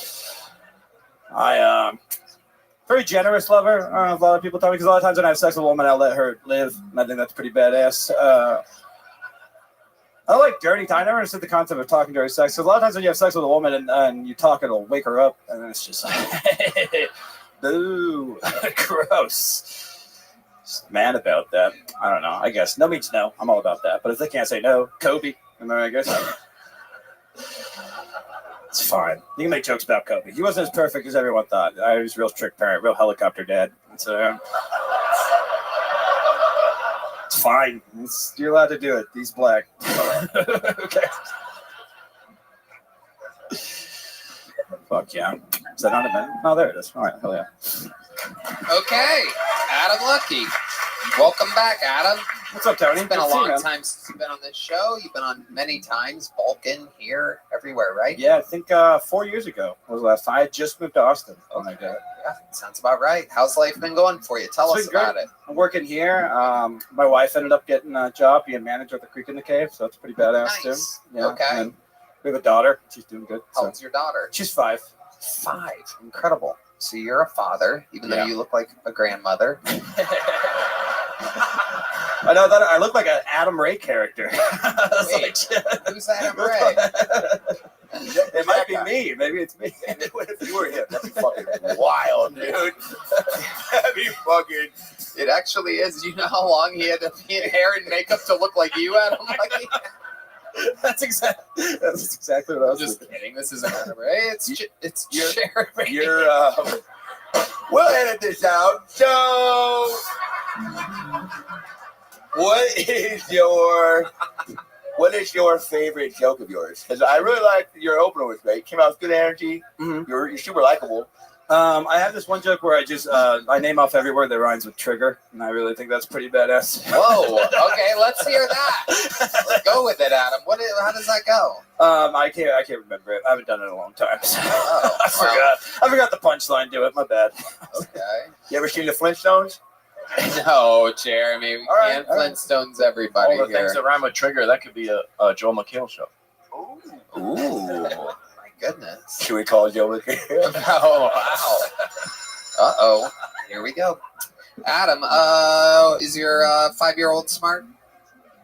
Very generous lover. I don't know if a lot of people tell me, because a lot of times when I have sex with a woman, I'll let her live, and I think that's pretty badass. I don't like dirty time. I never understood the concept of talking during sex. Because a lot of times when you have sex with a woman and you talk, it'll wake her up, and then it's just like, boo, gross. Just mad about that. I don't know. I guess no means no. I'm all about that. But if they can't say no, Kobe. And then I guess it's fine. You can make jokes about Kobe. He wasn't as perfect as everyone thought. I was a real strict parent, real helicopter dad. So it's fine. You're allowed to do it. He's black. Okay. Fuck yeah. Is that on a minute? Oh, there it is. All right. Hell yeah. Okay, Adam Lucky. Welcome back, Adam. What's up, Tony? It's been a Good to see you, long man. time since you've been on this show. You've been on many times, Balkan, here, everywhere, right? Yeah, I think 4 years ago was the last time. I had just moved to Austin. Oh my god. Yeah, sounds about right. How's life been going for you? Tell us It's been about great. it. I'm working here. My wife ended up getting a job being manager at the Creek in the Cave, so that's pretty badass Nice. too. Yeah. Okay. And then we have a daughter. She's doing good. How so. old's your daughter? She's 5. 5. Incredible. So you're a father, even though Yeah. you look like a grandmother. I know that I look like an Adam Ray character. Wait, who's Adam Ray? It might be me. Maybe it's me. What if you were him? That'd be fucking wild, dude. That'd be fucking. It actually is. Do you know how long he had to be in hair and makeup to look like you, Adam Lucky? That's exactly what I was Just thinking. kidding. This isn't Adam Ray. It's Jeremy. You're. We'll edit this out. So, what is your favorite joke of yours? Because I really liked your opener was great. Came out with good energy. Mm-hmm. You're super likable. I have this one joke where I name off every word that rhymes with trigger, and I really think that's pretty badass. Whoa. Okay, let's hear that. Let's go with it, Adam. How does that go? I can't remember it. I haven't done it in a long time. So I forgot the punchline to it. My bad. Okay. You ever seen the Flintstones? No, Jeremy. We All can't right. Flintstones everybody All the here. things that rhyme with trigger, that could be a Joel McHale show. Ooh. goodness. Should we call Joe McHale? Oh, wow. Uh-oh. Here we go. Adam, is your 5-year-old smart?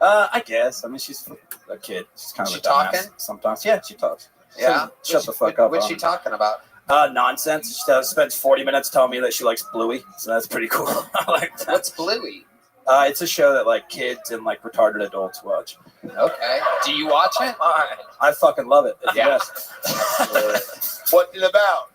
I guess. I mean, she's a kid. She's kind of She a dumbass talking? Sometimes. Yeah, she talks. Yeah? Shut the fuck up. What's she talking about? Nonsense. She spends 40 minutes telling me that she likes Bluey, so that's pretty cool. I like that. What's Bluey? It's a show that like kids and like retarded adults watch. Okay. Do you watch it? I fucking love it. It's Yeah. the best. What's it about?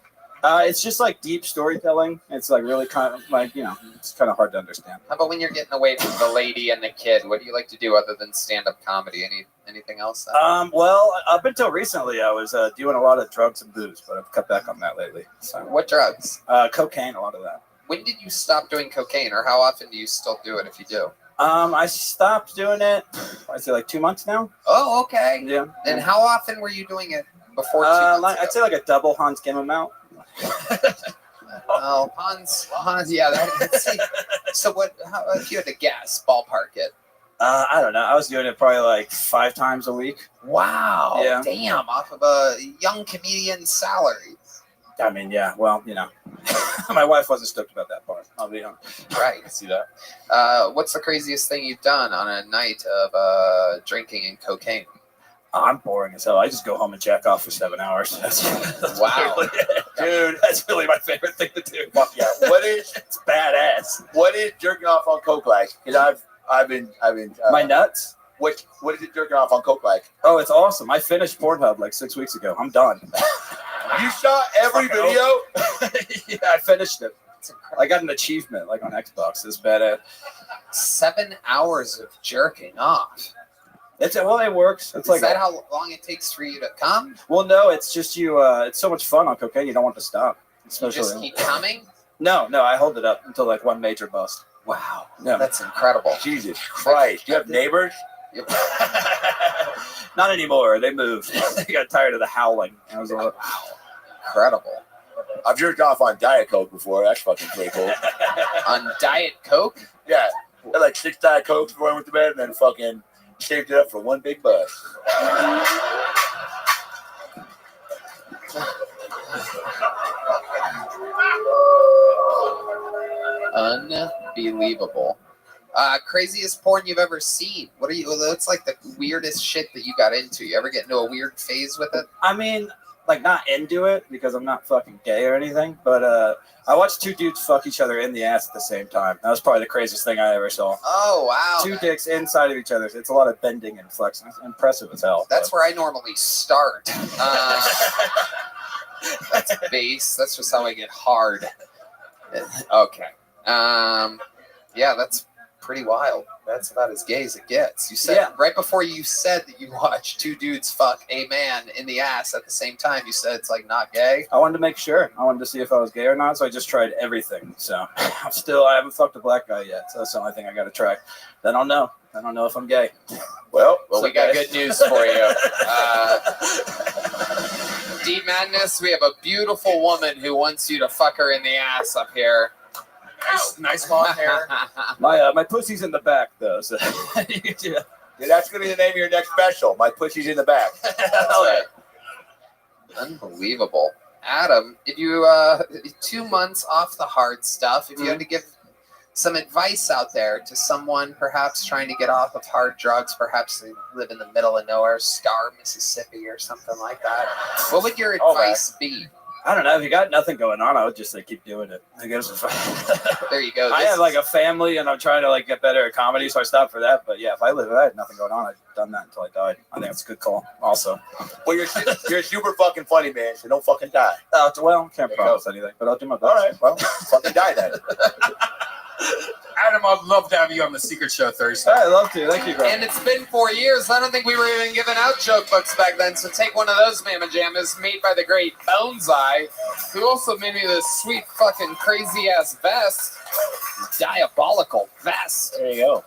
It's just like deep storytelling. It's like really kind of like, it's kind of hard to understand. How about when you're getting away from the lady and the kid? What do you like to do other than stand-up comedy? Anything else? Well, up until recently, I was doing a lot of drugs and booze, but I've cut back on that lately. So. What drugs? Cocaine, a lot of that. When did you stop doing cocaine, or how often do you still do it if you do? I stopped doing it, I'd say like 2 months now. Oh, okay. Yeah. And how often were you doing it before 2 months ago? I'd say like a double Hans Kim amount. Oh, Hans, yeah. Let's see. So what, if you had to guess, ballpark it? I don't know. I was doing it probably like 5 times a week. Wow. Yeah. Damn, off of a young comedian's salary. I mean, yeah, well, my wife wasn't stoked about that part. I'll be honest. Right. I see that. What's the craziest thing you've done on a night of drinking and cocaine? I'm boring as hell. I just go home and jack off for 7 hours. Wow. Dude, that's really my favorite thing to do. Fuck yeah. What is It's badass. what is jerking off on coke like? Because I've been My nuts? what is it jerking off on coke like? Oh, it's awesome. I finished Pornhub like 6 weeks ago. I'm done. You saw every video? Yeah, I finished it. I got an achievement like on Xbox. It's badass. 7 hours of jerking off. It works. It's Is that how long it takes for you to come? Well, no, it's just you. It's so much fun on cocaine. You don't want to stop. You just keep coming? No, I hold it up until like one major bust. Wow. Yeah. That's incredible. Jesus Christ. Do you have neighbors? Not anymore. They moved. They got tired of the howling. Wow. Incredible. I've jerked off on Diet Coke before. That's fucking pretty cool. On Diet Coke? Yeah. I had like 6 Diet Cokes before I went to bed and then fucking saved it up for one big bust. Unbelievable. Craziest porn you've ever seen? What's like the weirdest shit that you got into? You ever get into a weird phase with it? I mean, like not into it because I'm not fucking gay or anything, but I watched 2 dudes fuck each other in the ass at the same time. That was probably the craziest thing I ever saw. Oh, wow. 2 dicks inside of each other. It's a lot of bending and flexing. It's impressive as hell. That's where I normally start. That's base. That's just how I get hard. Okay. Yeah, that's pretty wild. That's about as gay as it gets. You said right before you said that you watched 2 dudes fuck a man in the ass at the same time. You said it's like not gay. I wanted to make sure. I wanted to see if I was gay or not, so I just tried everything. So I haven't fucked a black guy yet. So that's the only thing I got to try. Then I'll know. I don't know if I'm gay. Well, we got good news for you. D Madness, we have a beautiful woman who wants you to fuck her in the ass up here. Nice long hair. My pussy's in the back though. So Yeah, that's gonna be the name of your next special. My pussy's in the back. Unbelievable. Adam, if you 2 months off the hard stuff, if you had to give some advice out there to someone perhaps trying to get off of hard drugs, perhaps they live in the middle of nowhere, Star, Mississippi or something like that, what would your advice be? I don't know. If you got nothing going on, I would just say keep doing it. I guess. There you go. I have like a family, and I'm trying to like get better at comedy, so I stopped for that. But yeah, if I had nothing going on, I'd done that until I died. I think that's a good call. Also, well, you're super fucking funny, man. So don't fucking die. Well, can't promise anything, but I'll do my best. All right. Well, fucking die then. Adam, I'd love to have you on the Secret Show Thursday. I'd love to. Thank you, bro. And it's been 4 years. I don't think we were even giving out joke books back then. So take one of those Mamma Jammas made by the great Boneseye, who also made me this sweet fucking crazy ass vest. Diabolical vest. There you go.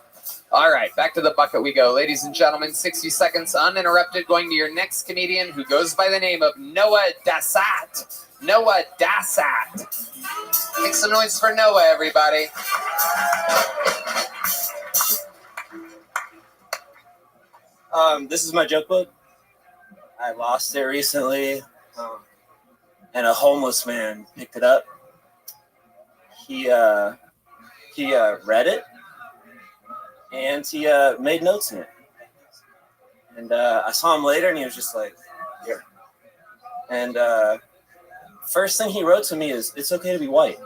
All right, back to the bucket we go. Ladies and gentlemen, 60 seconds uninterrupted going to your next comedian who goes by the name of Noah Dassat. Noah Dassat. Make some noise for Noah, everybody. This is my joke book. I lost it recently. and a homeless man picked it up. He read it, and he made notes in it. And I saw him later, and he was just like, "Here." And first thing he wrote to me is, "It's okay to be white,"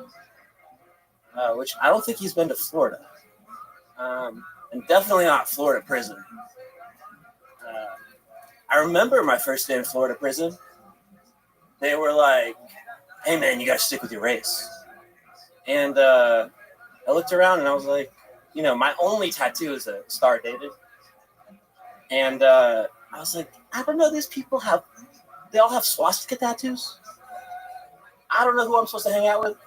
which I don't think he's been to Florida, and definitely not Florida prison. I remember my first day in Florida prison. They were like, "Hey man, you gotta stick with your race." And I looked around and I was like, my only tattoo is a Star David. And I was like, I don't know, these people they all have swastika tattoos. I don't know who I'm supposed to hang out with.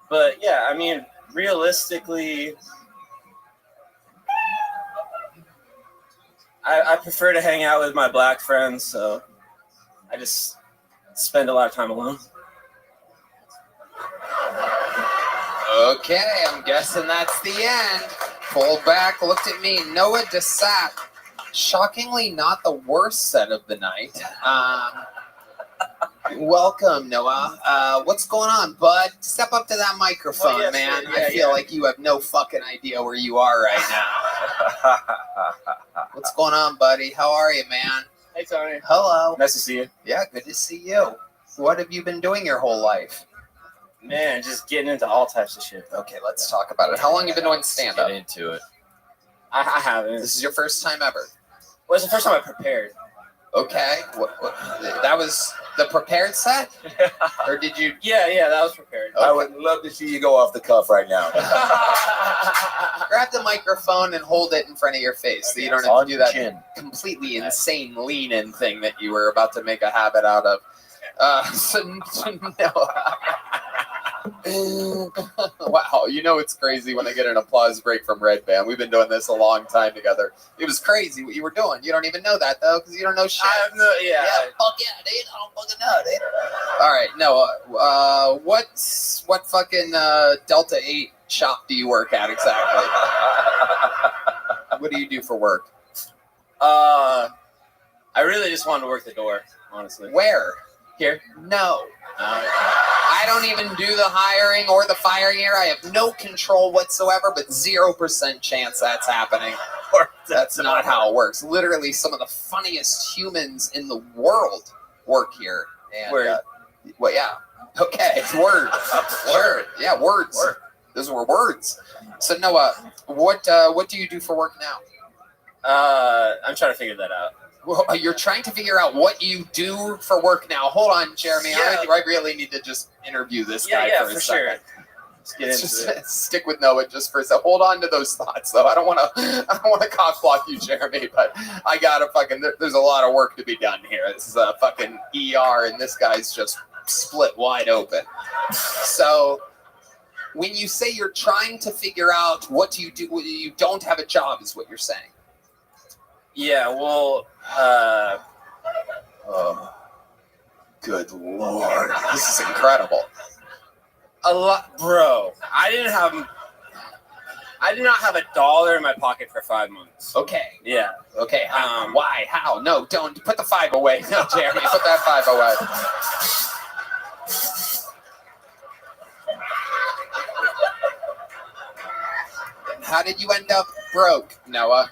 But yeah, I mean, realistically, I prefer to hang out with my black friends, so I just spend a lot of time alone. Okay, I'm guessing that's the end. Pulled back, looked at me. Noah Desat. Shockingly, not the worst set of the night. Welcome, Noah. What's going on, bud? Step up to that microphone, man. I feel like you have no fucking idea where you are right now. What's going on, buddy? How are you, man? Hey, Tony. Hello. Nice to see you. Yeah, good to see you. What have you been doing your whole life? Man, just getting into all types of shit. Okay, let's talk about it. How long have you been doing stand-up? Get into it. I haven't. This is your first time ever? Well, it's the first time I prepared. Okay. What, that was the prepared set? Or did you? Yeah, that was prepared. I would love to see you go off the cuff right now. Grab the microphone and hold it in front of your face so you don't have to do that completely insane lean-in thing that you were about to make a habit out of. Wow, it's crazy when I get an applause break from Red Band. We've been doing this a long time together. It was crazy what you were doing. You don't even know that though, because you don't know shit. I have no, Yeah, fuck yeah, dude. I don't fucking know, dude. All right, Noah. What fucking Delta 8 shop do you work at exactly? What do you do for work? I really just wanted to work the door, honestly. Where? Here? No. I don't even do the hiring or the firing here. I have no control whatsoever, but 0% chance that's happening. That's not how it works. Literally, some of the funniest humans in the world work here. And, Word. Well, yeah. Okay. Word. Word. Yeah, words. Word. Those were words. So, Noah, what do you do for work now? I'm trying to figure that out. Well, you're trying to figure out what you do for work now. Hold on, Jeremy. Yeah. I really need to just interview this guy for a second. Sure. Let's just stick with Noah just for a second. Hold on to those thoughts, though. I don't want to cock block you, Jeremy, but I gotta there's a lot of work to be done here. This is a fucking ER, and this guy's just split wide open. So, when you say you're trying to figure out what do, you don't have a job, is what you're saying. Yeah, well, oh, good Lord. This is incredible. A lot, bro. I did not have $1 in my pocket for 5 months. Okay. Yeah. Okay. Why? How? No, don't put the 5 away. No, Jeremy, put that 5 away. How did you end up broke, Noah?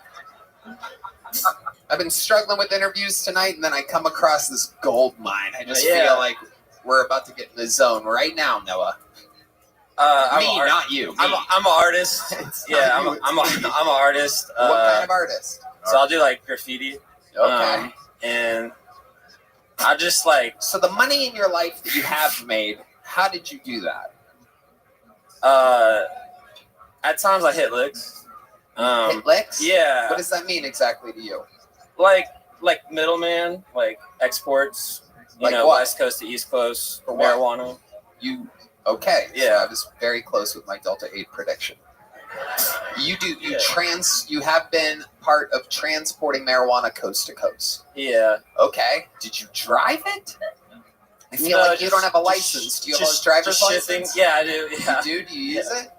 I've been struggling with interviews tonight, and then I come across this gold mine. I just feel like we're about to get in the zone right now, Noah. Not you. Me. I'm an artist. Yeah, I'm an artist. What kind of artist? So I'll do like graffiti. Okay. And I just like. So the money in your life that you have made, how did you do that? At times I hit licks. Hit licks? Yeah. What does that mean exactly to you? Like middleman, like exports. You know, what? West Coast to East Coast For marijuana. Okay. Yeah. So I was very close with my Delta 8 prediction. You have been part of transporting marijuana coast to coast. Yeah. Okay. Did you drive it? I feel like you don't have a license. Do you have a driver's license? Yeah, I do. Yeah. You do? Do you use it?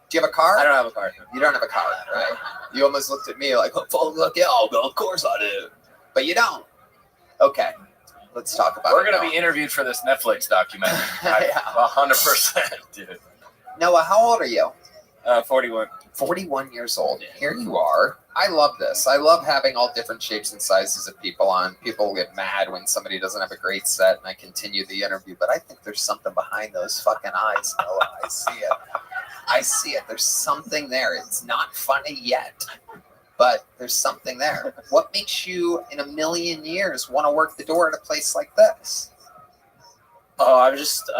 Do you have a car? I don't have a car. You don't have a car, right? You almost looked at me like, oh, fuck yeah, of course I do. But you don't. Okay, let's talk about We're it. gonna Noah. be interviewed for this Netflix documentary. 100%, dude. Noah, how old are you? 41. 41 years old. Here you are. I love this. I love having all different shapes and sizes of people on. People get mad when somebody doesn't have a great set, and I continue the interview. But I think there's something behind those fucking eyes, Noah. I see it. I see it. There's something there. It's not funny yet, but there's something there. What makes you, in a million years, want to work the door at a place like this? Oh, I'm just,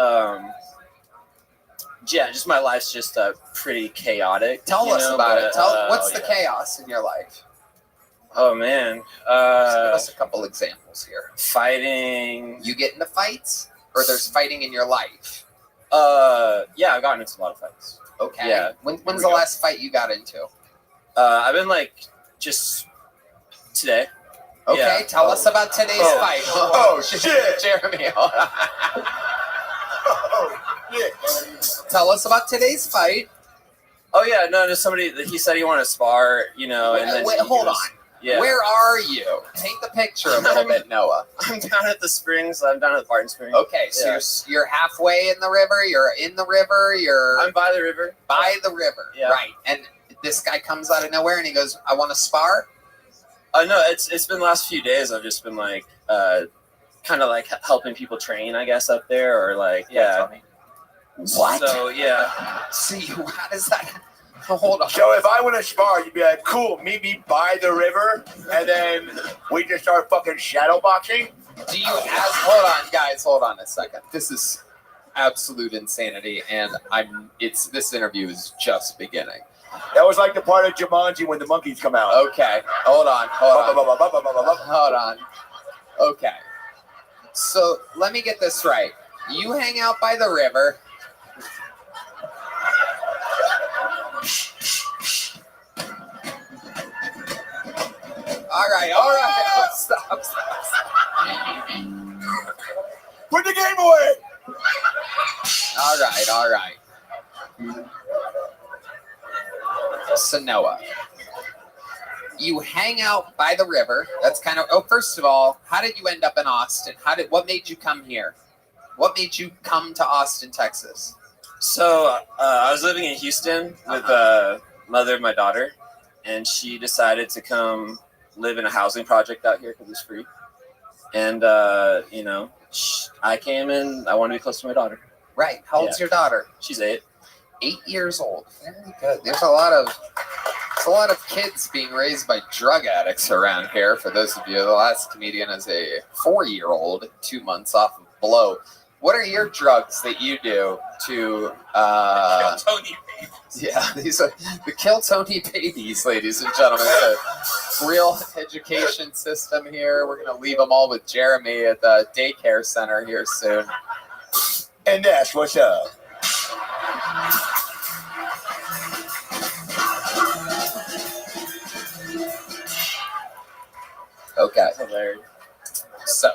just my life's just pretty chaotic. Tell us about it. What's the chaos in your life? Oh man, Just give us a couple examples here. Fighting. You get into fights, or there's fighting in your life? Yeah, I've gotten into a lot of fights. Okay. Yeah. When's the last fight you got into? I've been just today. Okay, Yeah. tell us about today's fight. Oh, shit. Jeremy. Tell us about today's fight. Oh yeah, no, just somebody. He said he wanted to spar, and then Wait, hold on. Yeah. Where are you? Paint the picture a little bit, Noah. I'm down at the springs. I'm down at Barton Springs. Okay, so you're halfway in the river. You're in the river. I'm by the river. By the river. Yeah. Right. And this guy comes out of nowhere and he goes, "I want to spar." No, it's been the last few days. I've just been kind of like helping people train, I guess, up there, or What? So yeah. See, how does that? Hold on. So if I want to spar, you'd be like, cool, meet me by the river, and then we just start fucking shadow boxing? Do you ask? Hold on, guys. Hold on a second. This is absolute insanity, and this interview is just beginning. That was like the part of Jumanji when the monkeys come out. Okay, hold on. Hold on. Okay. So let me get this right. You hang out by the river. All right. Stop. Put the game away. All right. So Noah, you hang out by the river. That's kind of. Oh, first of all, how did you end up in Austin? What made you come here? What made you come to Austin, Texas? So I was living in Houston with the mother of my daughter, and she decided to come live in a housing project out here because it's free. And I came in. I want to be close to my daughter. Right. How old's your daughter? She's 8. 8 years old. Very good. There's a lot of kids being raised by drug addicts around here. For those of you, the last comedian is a 4-year-old, 2 months off of blow. What are your drugs that you do to Kill Tony babies? Yeah, these are the Kill Tony babies, ladies and gentlemen. It's a real education system here. We're gonna leave them all with Jeremy at the daycare center here soon. And that's what's up. Okay. So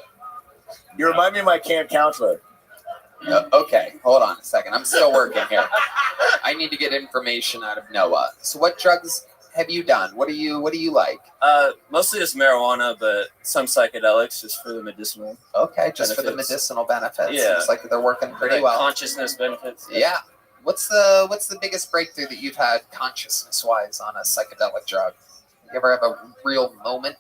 you remind me of my camp counselor. Okay, hold on a second. I'm still working here. I need to get information out of Noah. So, what drugs have you done? What do you like? Mostly just marijuana, but some psychedelics just for the medicinal. Okay, just for the medicinal benefits. Yeah. Looks like they're working pretty well. Consciousness benefits. Yeah. What's the biggest breakthrough that you've had consciousness-wise on a psychedelic drug? You ever have a real moment?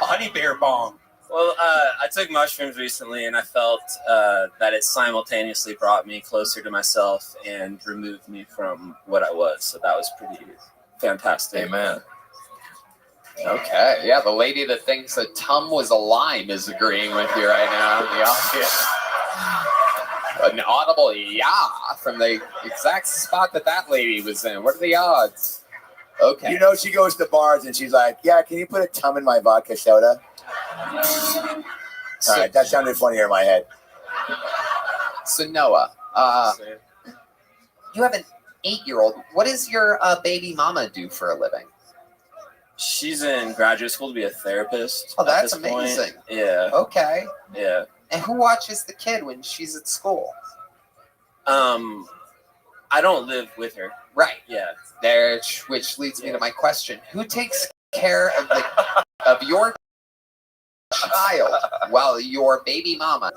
Honey bear bomb. Well, I took mushrooms recently, and I felt that it simultaneously brought me closer to myself and removed me from what I was. So that was pretty fantastic. Amen. Okay, yeah, the lady that thinks that Tum was a lime is agreeing with you right now in the audience. An audible yeah from the exact spot that lady was in. What are the odds? Okay. You know, she goes to bars and she's like, yeah, can you put a Tum in my vodka soda? All right, that sounded funnier in my head. So Noah, you have an 8-year-old. What does your baby mama do for a living? She's in graduate school to be a therapist. Oh, that's at this point. amazing. Yeah. Okay. Yeah. And who watches the kid when she's at school? I don't live with her. Right. Yeah. There, which leads me to my question: who takes care of your child while your baby mama?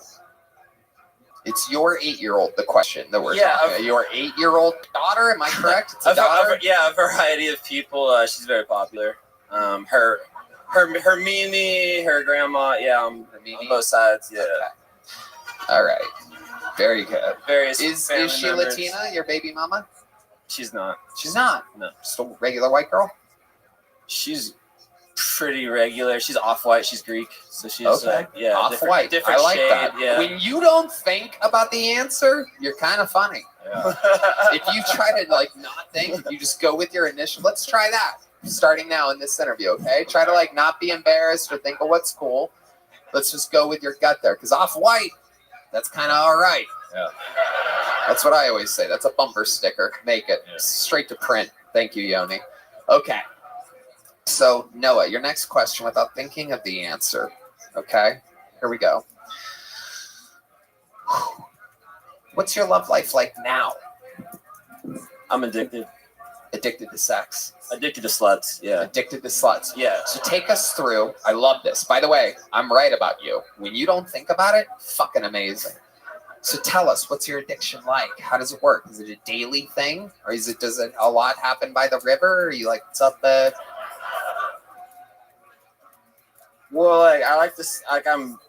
It's your 8-year-old. The question that we're talking. Your 8-year-old daughter. Am I correct? It's a daughter. A variety of people. She's very popular. Her Mimi, her grandma. Yeah, on both sides. Yeah. Okay. All right. Very good. Various. Is she members. Latina? Your baby mama? She's not. She's not. No. Just a regular white girl. She's pretty regular. She's off-white. She's Greek, so she's okay. Off-white. Different I like shade, that. Yeah. When you don't think about the answer, you're kind of funny. Yeah. If you try to not think, you just go with your initial. Let's try that. Starting now in this interview, okay? Try to not be embarrassed or think of what's cool. Let's just go with your gut there, because off-white, that's kind of all right. Yeah. That's what I always say. That's a bumper sticker. Make it straight to print. Thank you, Yoni. Okay. So, Noah, your next question without thinking of the answer. Okay? Here we go. What's your love life like now? I'm addicted. Addicted to sex. Addicted to sluts. Yeah. Addicted to sluts. Yeah. So take us through. I love this. By the way, I'm right about you. When you don't think about it, fucking amazing. So tell us, what's your addiction like? How does it work? Is it a daily thing? Or does it a lot happen by the river? Or are you what's up, babe? Well, I like this. I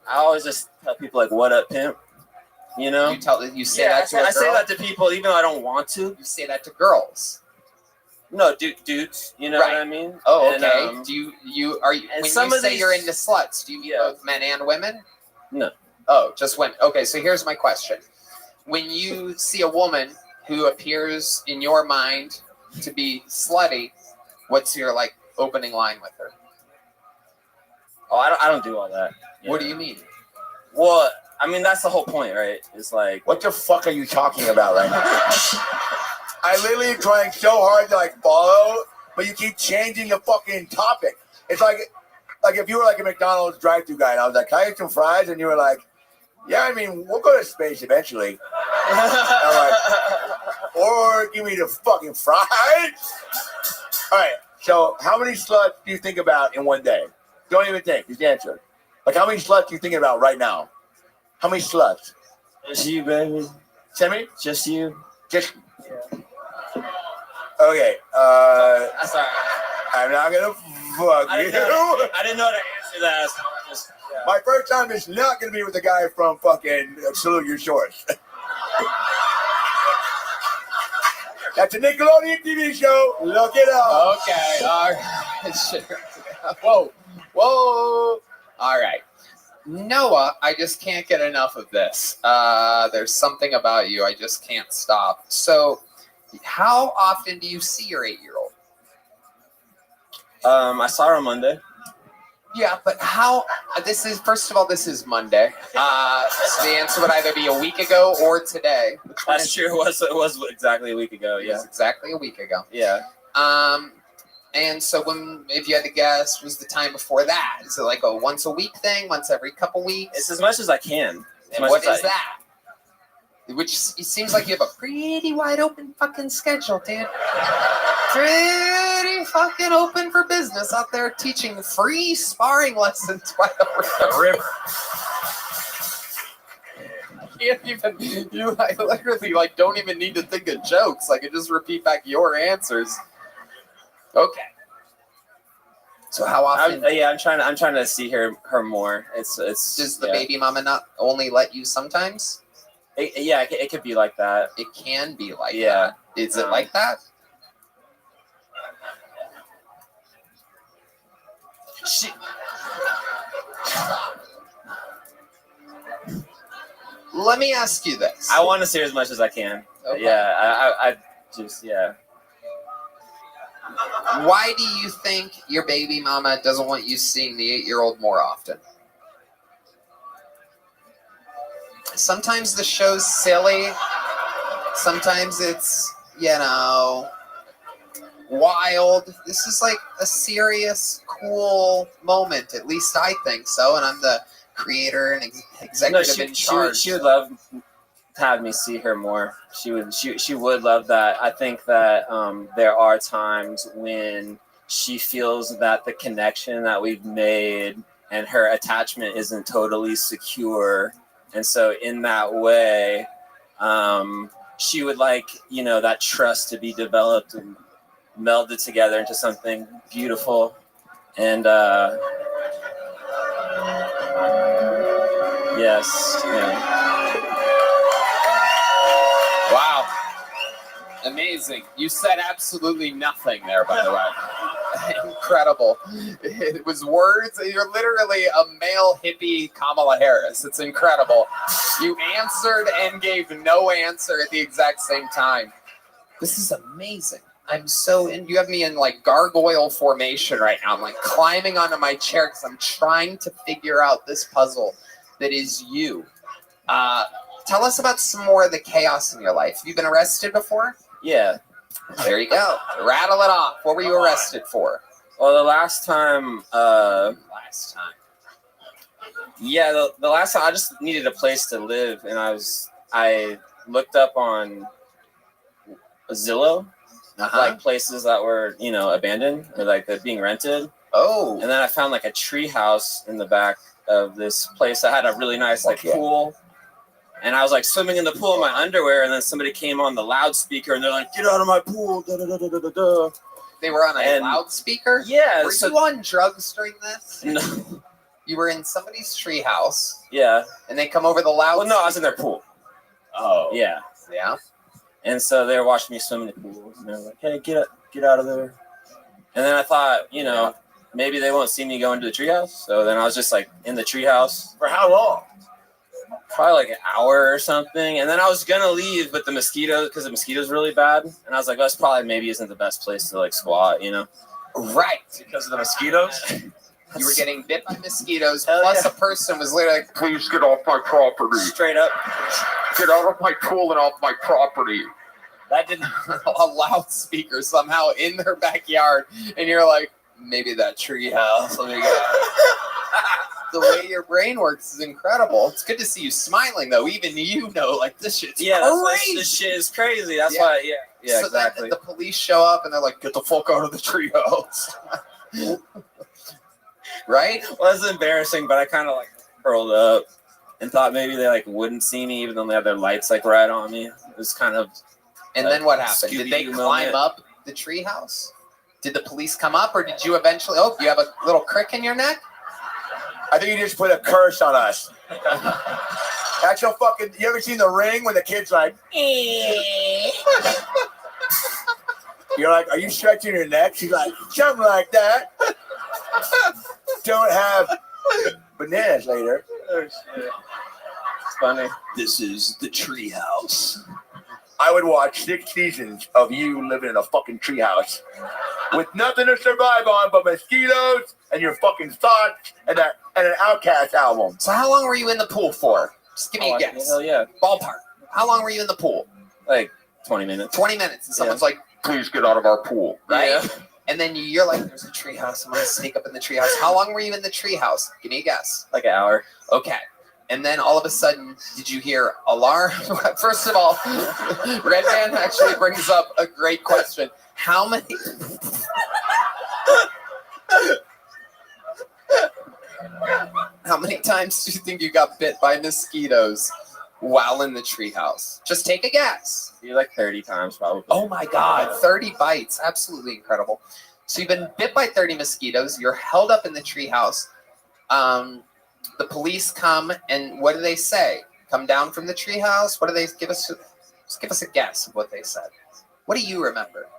always just tell people what up, pimp. You know. You say that to a girl? I say that to people even though I don't want to. You say that to girls. No, dudes. You know what I mean? Oh, okay. And, do you when you say you're into sluts? Do you mean both men and women? No. Oh, just women. Okay, so here's my question: when you see a woman who appears in your mind to be slutty, what's your opening line with her? Oh, I don't do all that. Yeah. What do you mean? Well, I mean that's the whole point, right? It's what the fuck are you talking about right now? I literally trying so hard to follow, but you keep changing the fucking topic. It's like if you were a McDonald's drive-thru guy and I was like, "Can I get some fries?" and you were like, "Yeah, I mean, we'll go to space eventually." I'm like, or give me the fucking fries. All right. So, how many sluts do you think about in one day? Don't even think. Just answer. How many sluts do you thinking about right now? How many sluts? Just you, baby. Timmy? Just you. Just. Okay. Sorry. I'm not gonna fuck you. I didn't know to answer that. So My first time is not gonna be with the guy from fucking Salute Your Shorts. That's a Nickelodeon TV show. Look it up. Okay. All right. Whoa. All right. Noah, I just can't get enough of this. There's something about you. I just can't stop. So, how often do you see your 8-year-old? I saw her on Monday. Yeah, but how? First of all, this is Monday. So the answer would either be a week ago or today. That's true. It was exactly a week ago. It Yeah. was exactly a week ago. Yeah. And so if you had to guess, was the time before that? Is it a once a week thing? Once every couple weeks? It's as much as I can. And what is that? Which it seems like you have a pretty wide open fucking schedule, dude. Pretty fucking open for business out there teaching free sparring lessons by the river. I literally don't even need to think of jokes. I can just repeat back your answers. Okay. So how often? I'm trying to see her more. It's. Does the baby mama not only let you sometimes? It could be like that. It can be like that. Is it like that? Let me ask you this. I want to see her as much as I can. Okay. Yeah, I just. Why do you think your baby mama doesn't want you seeing the 8-year-old more often? Sometimes the show's silly. Sometimes it's, wild. This is a serious, cool moment. At least I think so. And I'm the creator and executive in charge. She would love have me see her more. She would love that. I think that there are times when she feels that the connection that we've made and her attachment isn't totally secure. And so in that way, she would like, that trust to be developed and melded together into something beautiful. And yes. Yeah. Wow. Amazing. You said absolutely nothing there, by the way. Incredible. It was words. You're literally a male hippie Kamala Harris. It's incredible. You answered and gave no answer at the exact same time. This is amazing. I'm so in. You have me in like gargoyle formation right now. I'm like climbing onto my chair because I'm trying to figure out this puzzle that is you. Tell us about some more of the chaos in your life. Have you been arrested before? Yeah. There you go. Rattle it off. What were you arrested for? Well, the last time. Yeah, the last time I just needed a place to live, and I looked up on Zillow, like places that were abandoned or like they're being rented. Oh. And then I found like a tree house in the back of this place that had a really nice pool. And I was like swimming in the pool in my underwear, and then somebody came on the loudspeaker, and they're like, "Get out of my pool!" Da, da, da, da, da, da. They were on a loudspeaker? Yeah. Were you on drugs during this? No. You were in somebody's treehouse. Yeah. And they come over the loudspeaker? Well, no, I was in their pool. Oh. Yeah. Yeah. And so they were watching me swim in the pool, and they were like, "Hey, get out of there." And then I thought, maybe they won't see me go into the treehouse. So then I was just like in the treehouse. For how long? Probably like an hour or something. And then I was gonna leave, but the mosquitoes, because the mosquitoes were really bad. And I was like, that's probably maybe isn't the best place to like squat, Right. Because of the mosquitoes? You were getting bit by mosquitoes, plus a person was literally like, "Please get off my property. Straight up. Get out of my pool and off my property." That didn't a loudspeaker somehow in their backyard, and you're like, maybe that tree house. Let me go. The way your brain works is incredible. It's good to see you smiling, though. Even like this shit's crazy. This shit is crazy. That's why, yeah, so exactly. Then the police show up and they're like, "Get the fuck out of the treehouse." Right? Well, that's embarrassing, but I kind of like curled up and thought maybe they like wouldn't see me, even though they had their lights like right on me. It was kind of. And then what happened? Did they climb up the treehouse? Did the police come up, or did you eventually? Oh, you have a little crick in your neck? I think you just put a curse on us. Actual fucking. You ever seen The Ring when the kid's like? You're like, "Are you stretching your neck?" She's like, "Something like that." Don't have bananas later. Oh, shit. It's funny. This is the treehouse. I would watch 6 seasons of you living in a fucking treehouse with nothing to survive on but mosquitoes and your fucking thoughts and an Outkast album. So how long were you in the pool for? Just give me a guess. Hell yeah. Ballpark. How long were you in the pool? Like 20 minutes. 20 minutes. And someone's like, "Please get out of our pool." Right? Yeah. And then you're like, "There's a treehouse. I'm going to sneak up in the treehouse." How long were you in the treehouse? Give me a guess. Like an hour. Okay. And then all of a sudden, did you hear alarm? First of all, Red Man actually brings up a great question. How many times do you think you got bit by mosquitoes while in the treehouse? Just take a guess. You're like 30 times probably. Oh my God, 30 bites. Absolutely incredible. So you've been bit by 30 mosquitoes. You're held up in the treehouse. The police come, and what do they say? Come down from the treehouse? What do they give us? Just give us a guess of what they said. What do you remember?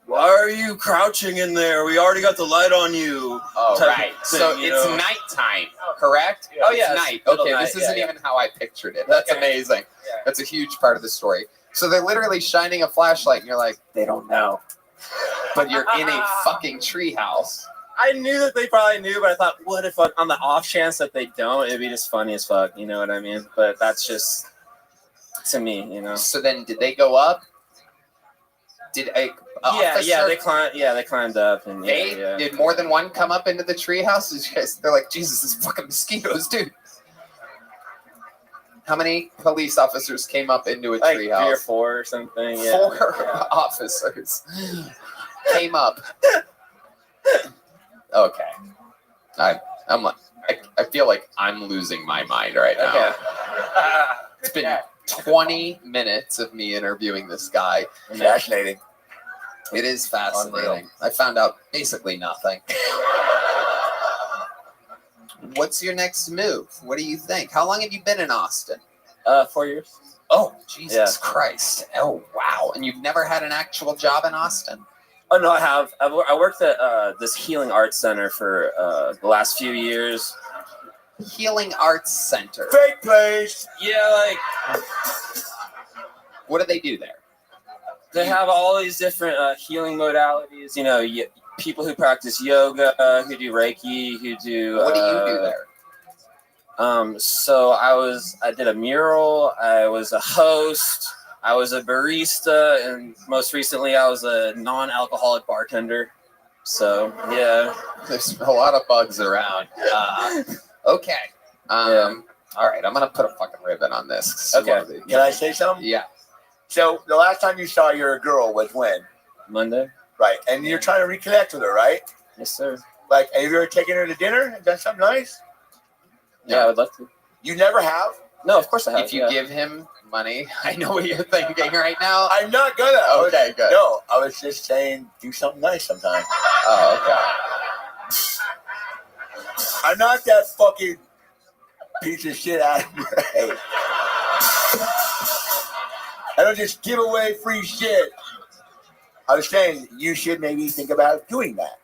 Why are you crouching in there? We already got the light on you. Oh, right. So it's nighttime, correct? Yeah. Oh, yeah, It's night. it's Okay, night, this isn't yeah. even how I pictured it. That's amazing. Yeah. That's a huge part of the story. So they're literally shining a flashlight, and you're like, they don't know. But you're in a fucking treehouse. I knew that they probably knew, but I thought, what if on the off chance that they don't, it'd be just funny as fuck. You know what I mean? But that's just to me, So then, did they go up? Did a officer? They climbed up, and Did more than one come up into the treehouse? They're like, Jesus, this fucking mosquitoes, dude. How many police officers came up into a Like treehouse? 3 or 4 or something. Yeah. 4 officers came up. Okay. I'm like, I feel like I'm losing my mind right now. Okay. It's been 20 minutes of me interviewing this guy. Fascinating. It is fascinating. I found out basically nothing. What's your next move? What do you think? How long have you been in Austin? 4 years. Oh, Jesus Christ. Oh, wow. And you've never had an actual job in Austin? Oh no, I have. I worked at this healing arts center for the last few years. Healing Arts Center. Fake place. Yeah, like what do they do there? They have all these different healing modalities. You know, people who practice yoga, who do Reiki, who do. What do you do there? So I did a mural. I was a host. I was a barista, and most recently, I was a non-alcoholic bartender. So yeah, there's a lot of bugs around. Okay. All right. I'm gonna put a fucking ribbon on this. Okay. Can I say something? Yeah. So the last time you saw your girl was when? Monday. Right, and you're trying to reconnect with her, right? Yes, sir. Like, have you ever taken her to dinner and done something nice? Yeah, I would love to. You never have? No, of course I have. If you give him money, I know what you're thinking right now. I'm not gonna. Okay, good. No, I was just saying, do something nice sometime. Oh, okay. I'm not that fucking piece of shit out of I don't just give away free shit. I was saying you should maybe think about doing that.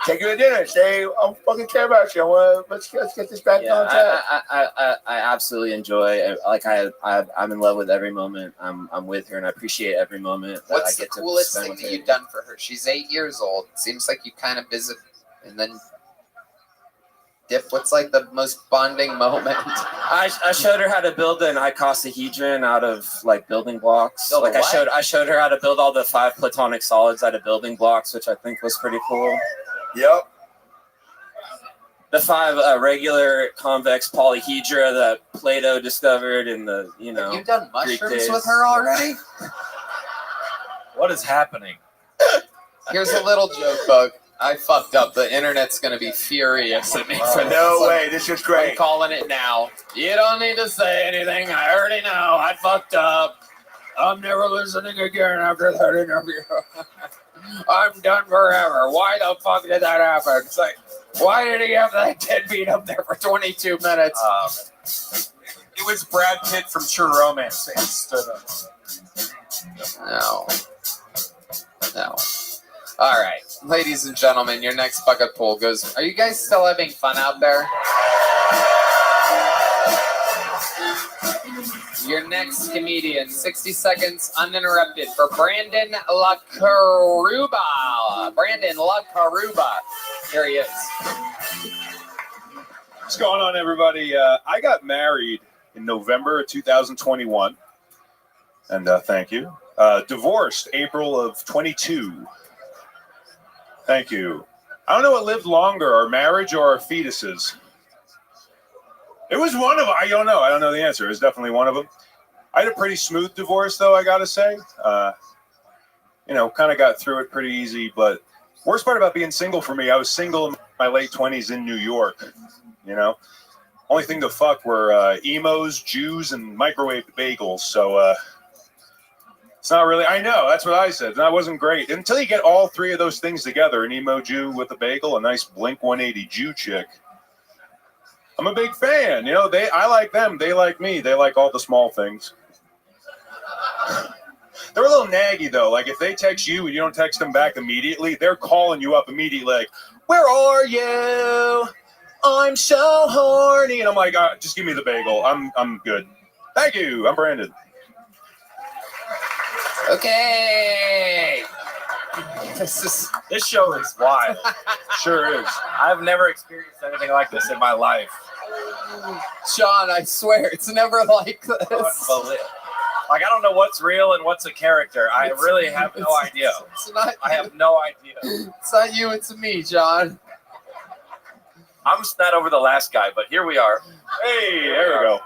Take her to dinner. Say, I fucking care about you. Let's get this back on track. I absolutely enjoy. I'm in love with every moment. I'm with her, and I appreciate every moment. What's that I get the coolest to spend thing with that her. you've done for her? She's 8 years old. Seems like you kind of visit and then dip. What's like the most bonding moment? I showed her how to build an icosahedron out of like building blocks. Build a Like what? I showed her how to build all the 5 platonic solids out of building blocks, which I think was pretty cool. Yep. The 5 regular convex polyhedra that Plato discovered in the You've done Greek mushrooms days. with her already? What is happening? Here's a little joke, bug. I fucked up. The internet's gonna be furious at me for this. No way. This is great. I'm calling it now. You don't need to say anything. I already know. I fucked up. I'm never listening again after that interview. I'm done forever. Why the fuck did that happen? It's like, why did he have that deadbeat up there for 22 minutes? It was Brad Pitt from True Romance that stood up. No. All right, ladies and gentlemen, your next bucket pool goes. Are you guys still having fun out there? Your next comedian, 60 seconds uninterrupted for Brandon LaCaruba. Brandon LaCaruba. Here he is. What's going on, everybody? I got married in November of 2021. And thank you. Divorced April of 22. Thank you. I don't know what lived longer, our marriage or our fetuses. It was one of them. I don't know. I don't know the answer. It was definitely one of them. I had a pretty smooth divorce, though, I got to say. Kind of got through it pretty easy. But worst part about being single for me, I was single in my late 20s in New York. Only thing to fuck were emos, Jews, and microwaved bagels. So it's not really, I know, that's what I said. That wasn't great. Until you get all 3 of those things together, an emo Jew with a bagel, a nice Blink 180 Jew chick. I'm a big fan. I like them. They like me. They like all the small things. They're a little naggy, though. Like, if they text you and you don't text them back immediately, they're calling you up immediately like, where are you? I'm so horny. And I'm like, just give me the bagel. I'm good. Thank you. I'm Brandon. Okay. This show is wild. Sure is. I've never experienced anything like this in my life. Sean, I swear, it's never like this. Like, I don't know what's real and what's a character. I really have no idea. I have no idea. It's not you, it's me, John. I'm just not over the last guy, but here we are. Hey, there we go.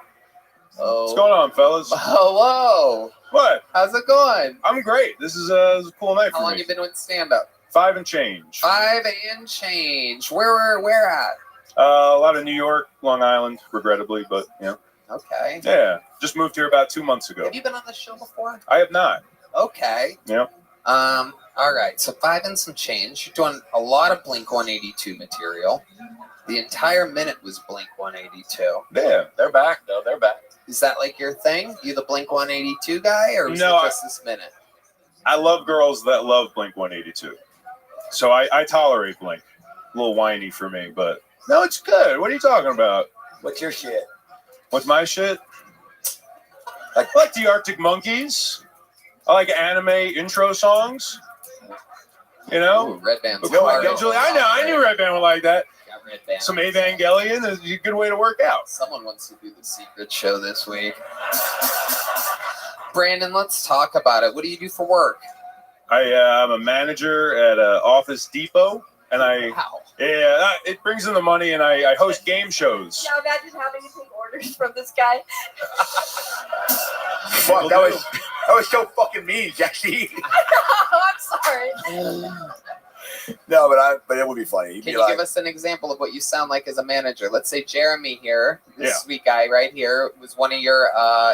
What's going on, fellas? Hello. What? How's it going? I'm great. This is a cool night How for long me. you been with stand-up? 5 and change. 5 and change. Where at? A lot of New York, Long Island, regrettably, but Okay. Yeah, just moved here about 2 months ago. Have you been on the show before? I have not. Okay. Yeah. All right. So 5 and some change. You're doing a lot of Blink 182 material. The entire minute was Blink 182. Yeah. They're back though. They're back. Is that like your thing? You the Blink 182 guy, or is No, it just this minute? I love girls that love Blink 182. So I tolerate Blink. A little whiny for me, but no, it's good. What are you talking about? What's your shit? What's my shit? I like the Arctic Monkeys. I like anime intro songs. You know? Ooh, Red Band's No, hard. I knew Red Band would like that. Got Red Band. Some Evangelion is a good way to work out. Someone wants to do the secret show this week. Brandon, let's talk about it. What do you do for work? I'm a manager at Office Depot, and it brings in the money, and I host game shows. Now imagine having to take orders from this guy. Fuck, that was so fucking mean, Jesse. I'm sorry. No, but it would be funny. He'd Can be you give us an example of what you sound like as a manager? Let's say Jeremy here, this sweet guy right here, was one of your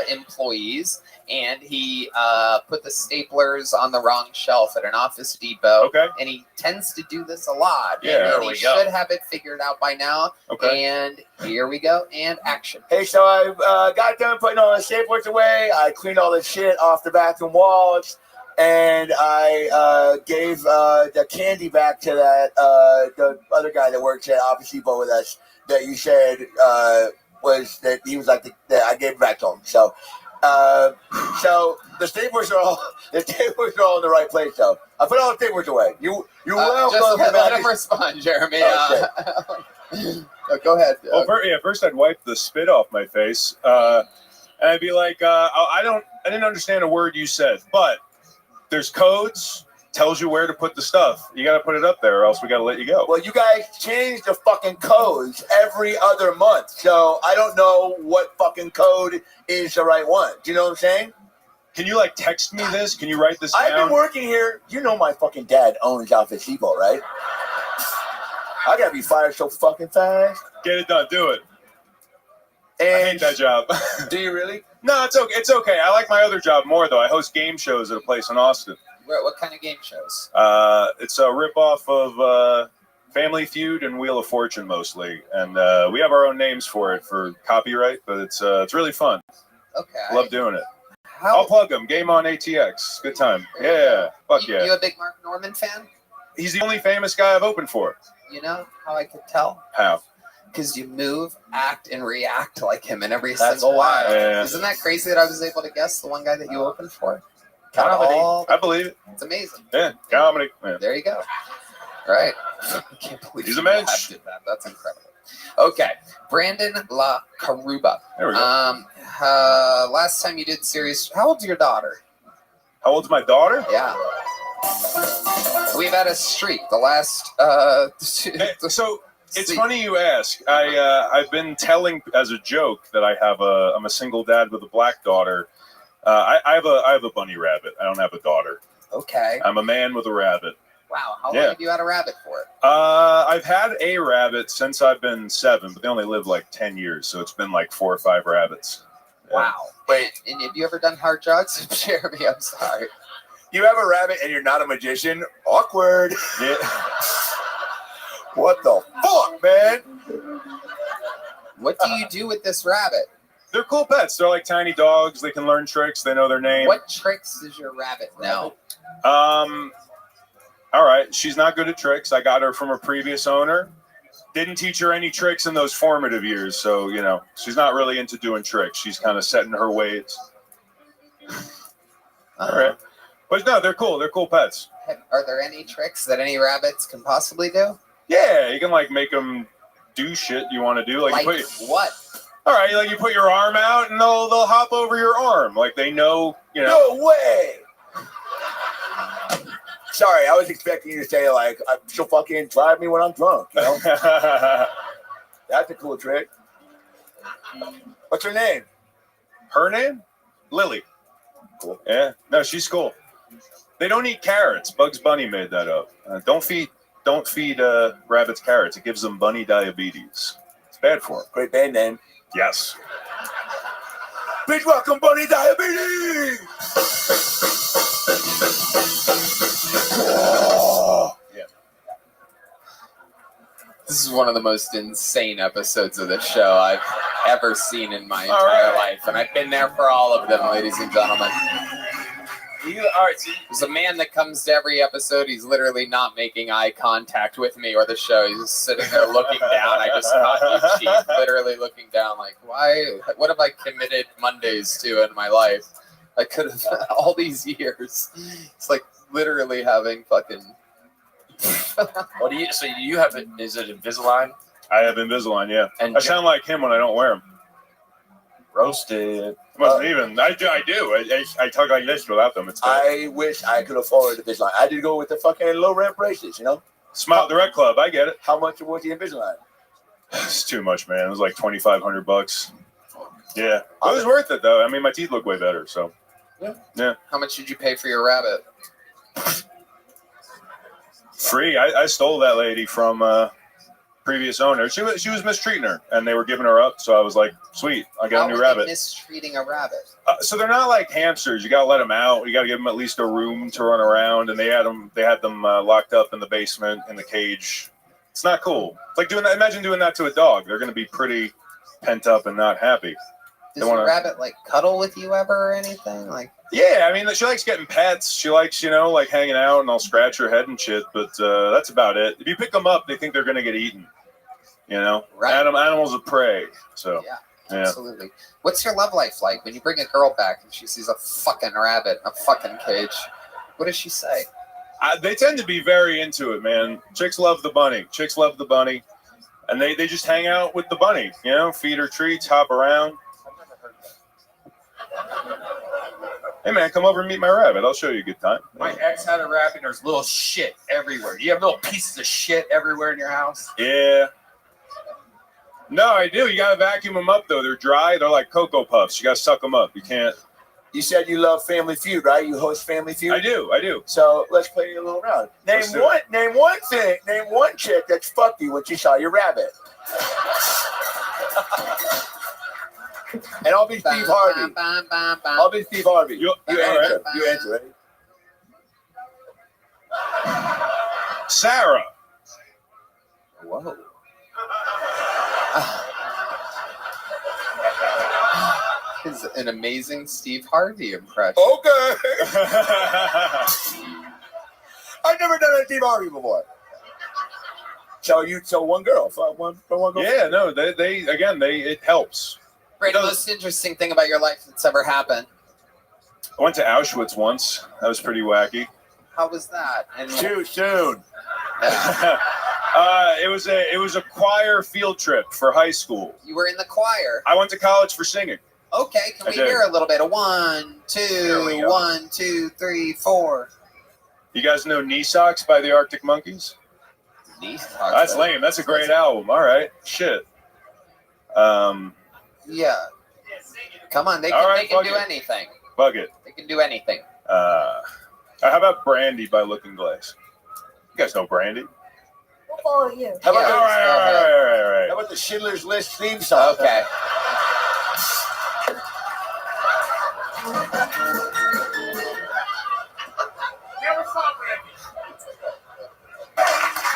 employees, and he put the staplers on the wrong shelf at an Office Depot. Okay. And he tends to do this a lot. Yeah, and he should have it figured out by now. Okay. And here we go. And action. Hey, so I got done putting all the staplers away. I cleaned all the shit off the bathroom walls. And I gave the candy back to the other guy that works at Office Depot with us that you said was that he was like I gave it back to him. So the staplers are all in the right place. So I put all the staplers away. You just let him respond, Jeremy. Go ahead. Well, first I'd wipe the spit off my face, and I'd be like, I didn't understand a word you said, but there's codes, tells you where to put the stuff. You got to put it up there, or else we got to let you go. Well, you guys change the fucking codes every other month, so I don't know what fucking code is the right one. Do you know what I'm saying? Can you text me this? Can you write this down? I've been working here. You know my fucking dad owns Office Depot, right? I gotta be fired so fucking fast. Get it done. Do it. And I hate that job. Do you really? No, it's okay. It's okay. I like my other job more, though. I host game shows at a place in Austin. What kind of game shows? It's a ripoff of Family Feud and Wheel of Fortune, mostly. And we have our own names for it for copyright, but it's really fun. Okay. Love doing it. I'll plug them. Game on ATX. Good time. Yeah. Fuck yeah. You a big Mark Norman fan? He's the only famous guy I've opened for. You know how I could tell? How? Because you move, act, and react like him in every single one. Yeah. Isn't that crazy that I was able to guess the one guy that you opened for? Comedy. I believe it. It's amazing. Yeah, comedy. Yeah. There you go. All right. I can't believe He's a you mensch. did that. That's incredible. Okay. Brandon La Caruba. There we go. Last time you did series, how old's your daughter? How old's my daughter? Yeah. We've had a streak. The last. So it's funny you ask. I've been telling as a joke that I'm a single dad with a black daughter. I have a bunny rabbit. I don't have a daughter. Okay. I'm a man with a rabbit. Wow. How long have you had a rabbit for? I've had a rabbit since I've been 7, but they only live 10 years, so it's been 4 or 5 rabbits. Yeah. Wow. Wait, and have you ever done hard drugs? Jeremy, I'm sorry. You have a rabbit and you're not a magician? Awkward. Yeah. What the fuck, man? What do you do with this rabbit? They're cool pets. They're like tiny dogs. They can learn tricks. They know their name. What tricks does your rabbit know? All right. She's not good at tricks. I got her from her previous owner. Didn't teach her any tricks in those formative years. So, she's not really into doing tricks. She's kind of set in her ways. All right. But no, they're cool. They're cool pets. Are there any tricks that any rabbits can possibly do? Yeah. You can make them do shit you want to do. What? All right, you put your arm out and they'll hop over your arm. They know, No way. Sorry, I was expecting you to say she'll fucking drive me when I'm drunk. That's a cool trick. What's her name? Her name? Lily. Cool. Yeah. No, she's cool. They don't eat carrots. Bugs Bunny made that up. Don't feed rabbits carrots. It gives them bunny diabetes. It's bad for them. Great band name. Yes. Please welcome Bunny Diabetes. This is one of the most insane episodes of the show I've ever seen in my entire life, and I've been there for all of them, ladies and gentlemen. There's a man that comes to every episode. He's literally not making eye contact with me or the show. He's just sitting there looking down. I just caught you cheap, literally looking down like, why? What have I committed Mondays to in my life? I could have all these years. It's like literally having fucking... What do you? So you have it? Is it Invisalign? I have Invisalign, yeah. And I sound like him when I don't wear them. Roasted. It wasn't even. I do. I talk like this without them. It's bad. I wish I could afford the Invisalign. I did go with the fucking low rent braces, you know? Smile Direct Club. I get it. How much was the Invisalign? It's too much, man. It was like $2,500. Yeah, it was worth it though. I mean, my teeth look way better. So. Yeah. How much did you pay for your rabbit? Free. I stole that lady from previous owner. She was mistreating her, and they were giving her up. So I was like, sweet, I got a new rabbit. Mistreating a rabbit. So they're not like hamsters. You gotta let them out. You gotta give them at least a room to run around. And they had them locked up in the basement in the cage. It's not cool. It's like imagine doing that to a dog. They're gonna be pretty pent up and not happy. Does your rabbit like cuddle with you ever or anything? Like, yeah, I mean, she likes getting pets. She likes, like hanging out, and I'll scratch her head and shit. But that's about it. If you pick them up, they think they're gonna get eaten. Right. Animals of prey. So yeah, absolutely. What's your love life like when you bring a girl back and she sees a fucking rabbit in a fucking cage? What does she say? They tend to be very into it, man. Chicks love the bunny. And they just hang out with the bunny. Feed her treats, hop around. Hey man, come over and meet my rabbit. I'll show you a good time. My ex had a rabbit. There's little shit everywhere. Do you have little pieces of shit everywhere in your house? Yeah. No, I do. You gotta vacuum them up though. They're dry. They're like Cocoa Puffs. You gotta suck them up. You can't. You said you love Family Feud, right? You host Family Feud. I do. So let's play a little round. Name one chick that fucked you when she saw your rabbit. And I'll be Steve Harvey. I'll be Steve Harvey. You answer. You answer, right? Sarah. Whoa. Is an amazing Steve Harvey impression. Okay. I've never done a Steve Harvey before. So one girl, one girl. Yeah, no, it helps. Right, the most interesting thing about your life that's ever happened. I went to Auschwitz once. That was pretty wacky. How was that? And Too soon. It was a choir field trip for high school. You were in the choir. I went to college for singing. Okay, can we hear a little bit of 1, 2, 1, 2, 3, 4? You guys know Knee Socks by the Arctic Monkeys? Knee Socks. That's lame. That's a great album. All right. Shit. Yeah. Come on, they can do anything. Bug it. They can do anything. How about Brandy by Looking Glass? You guys know Brandy? We'll follow you. How about all right. How about the Schindler's List theme song? Okay.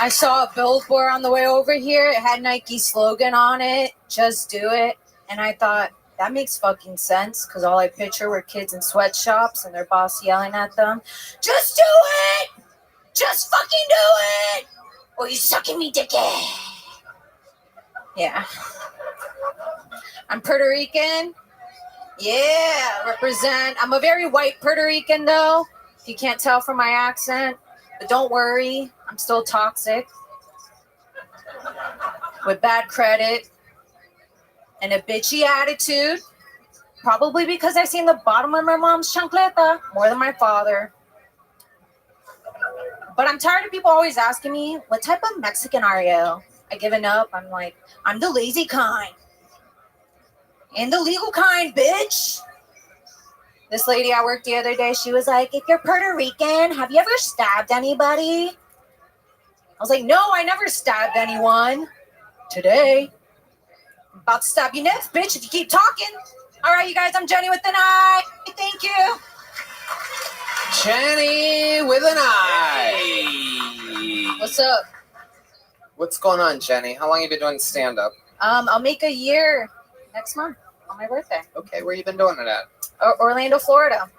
I saw a billboard on the way over here. It had Nike's slogan on it, "Just do it." And I thought, that makes fucking sense, because all I picture were kids in sweatshops and their boss yelling at them, "Just do it! Just fucking do it! Or you sucking me dickhead." Yeah. I'm Puerto Rican. Yeah, represent. I'm a very white Puerto Rican, though, if you can't tell from my accent. But don't worry, I'm still toxic. With bad credit and a bitchy attitude. Probably because I've seen the bottom of my mom's chancleta more than my father. But I'm tired of people always asking me, what type of Mexican are you? I given up. I'm like, I'm the lazy kind. And the legal kind, bitch. This lady at work the other day, she was like, if you're Puerto Rican, have you ever stabbed anybody? I was like, no, I never stabbed anyone. Today. I'm about to stab you next, bitch, if you keep talking. All right, you guys, I'm Jenny with an I. Thank you. Jenny with an I. What's up? What's going on, Jenny? How long have you been doing stand-up? I'll make a year next month on my birthday. Okay, where you been doing it at? Orlando, Florida.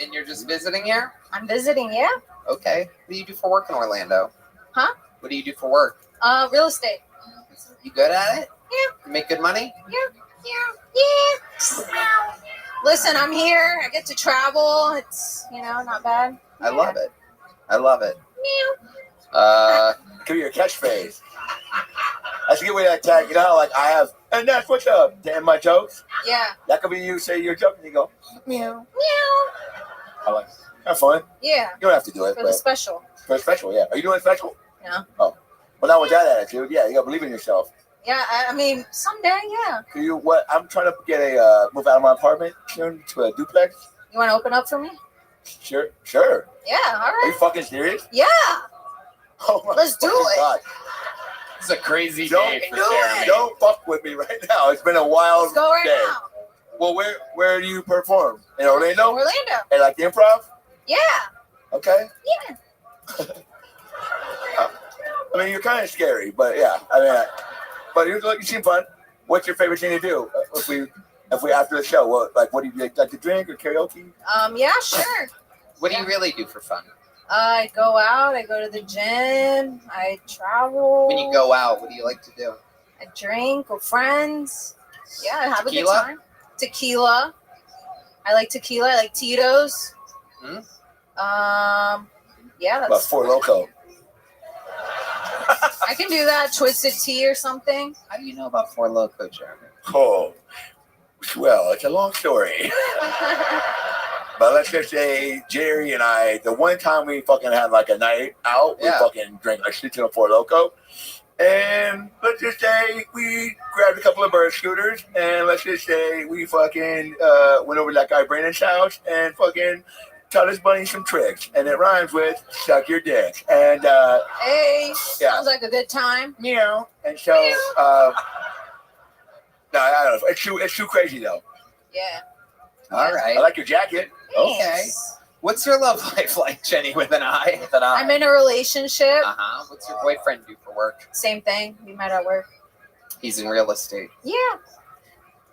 And you're just visiting here? I'm visiting, yeah. Okay. What do you do for work in Orlando? Huh? What do you do for work? Real estate. You good at it? Yeah. You make good money? Yeah. Listen, I'm here. I get to travel. It's, not bad. I love it. I love it. Could be your catchphrase. That's a good way to tag. You know how like I have, and that's what's up. To end my jokes. Yeah. That could be you say your joke and you go Meow. Meow. I like it. Have fun. Yeah. You don't have to do it. For the special. For a special, yeah. Are you doing a special? No. Oh. Well, not with that attitude. Yeah, you gotta believe in yourself. Yeah, I mean, someday, yeah. Can you what? I'm trying to get a move out of my apartment soon to a duplex. You want to open up for me? Sure. Yeah, all Are you right. fucking serious? Yeah. Oh my Let's do it. God. This is a crazy day for Jeremy. Don't fuck with me right now. It's been a wild Let's go right day. now. Well, where do you perform? In Orlando? Orlando. At like the Improv? Yeah. Okay. Yeah. I mean, you're kind of scary, but yeah. I mean, but you seem fun. What's your favorite thing to do? If we after the show, what do you like to drink or karaoke? Yeah, sure. What do you really do for fun? I go out. I go to the gym. I travel. When you go out, what do you like to do? I drink with friends. Yeah, have a good Tequila? time. Tequila. I like tequila. I like Tito's. Yeah, About that's. Four Loko. I can do that. Twisted tea or something. How do you know about Four Loko, Jeremy? Oh, well, it's a long story. But let's just say Jerry and I, the one time we fucking had like a night out, we fucking drank like shit to a Four Loko. And let's just say we grabbed a couple of bird scooters, and let's just say we fucking went over to that guy Brandon's house and fucking taught his bunny some tricks. And it rhymes with suck your dick. And Hey, yeah. sounds like a good time. Meow. And so, no, I don't know. It's too crazy though. Yeah. All right. I like your jacket. Okay. What's your love life like, Jenny with an I? With an I. I'm in a relationship. Uh-huh. What's your boyfriend do for work? Same thing. We met at work. He's in real estate. Yeah.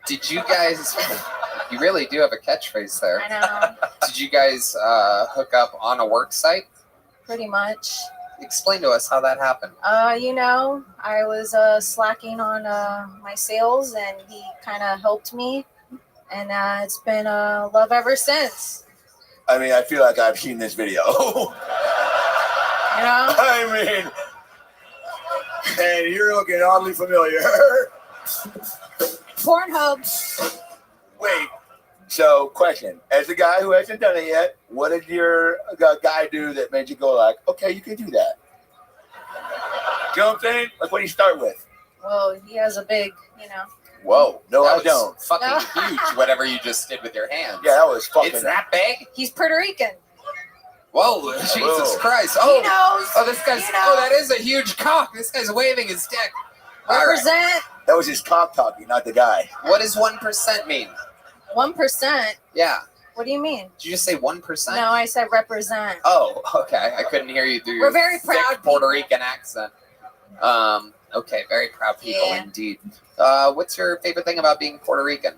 Did you guys... You really do have a catchphrase there. I know. Did you guys hook up on a work site? Pretty much. Explain to us how that happened. I was slacking on my sales, and he kind of helped me, and it's been love ever since. I mean, I feel like I've seen this video. I mean, and you're looking oddly familiar. Pornhub. Wait. So, question. As a guy who hasn't done it yet, what did your guy do that made you go like, okay, you can do that? You know what I'm saying? Like, what do you start with? Well, he has a big, Whoa. No, That I was don't. fucking huge, whatever you just did with your hands. Yeah, that was fucking... It's that big? He's Puerto Rican. Whoa, Jesus Christ. He knows. Oh, this guy's... He knows. Oh, that is a huge cock. This guy's waving his dick. All right. Represent. That was his cock talking, not the guy. What does 1% mean? 1%. Yeah. What do you mean? Did you just say 1%? No, I said represent. Oh, okay. I couldn't hear you through We're your very thick proud Puerto Rican accent. Okay, very proud people Yeah. indeed. What's your favorite thing about being Puerto Rican?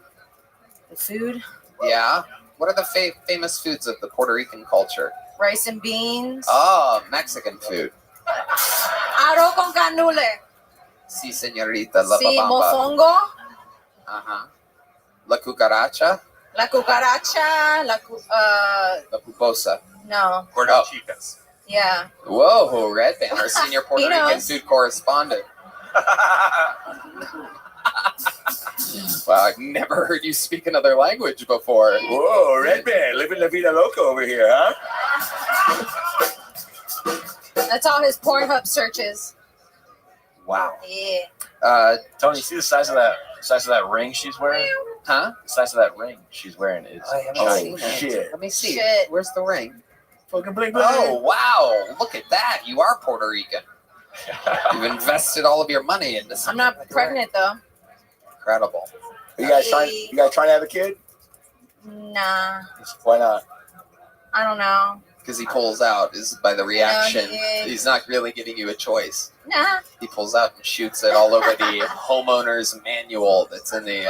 The food. Yeah. What are the famous foods of the Puerto Rican culture? Rice and beans. Oh, Mexican food. Arroz con canule. Sí, señorita. La Sí, babamba. mofongo. Uh-huh. La cucaracha. La cucaracha. La puposa. No. Gordo chicas. Yeah. Whoa, Red Band, our senior Puerto He Rican knows. food correspondent. Wow, I've never heard you speak another language before. Whoa, Red Band, living la vida loca over here, huh? That's all his Pornhub searches. Wow. Yeah. Tony, see the size of that ring she's wearing? Huh? The size of that ring she's wearing is. Oh, shit. Let me see. Shit. Where's the ring? Fucking bling bling. Oh, wow. Look at that. You are Puerto Rican. You've invested all of your money in this. I'm not pregnant though. Incredible. You guys trying to have a kid? Nah, Why not? I don't know. Because he pulls out is by the reaction. Yeah. He's not really giving you a choice. Nah. He pulls out and shoots it all over the homeowner's manual that's in the.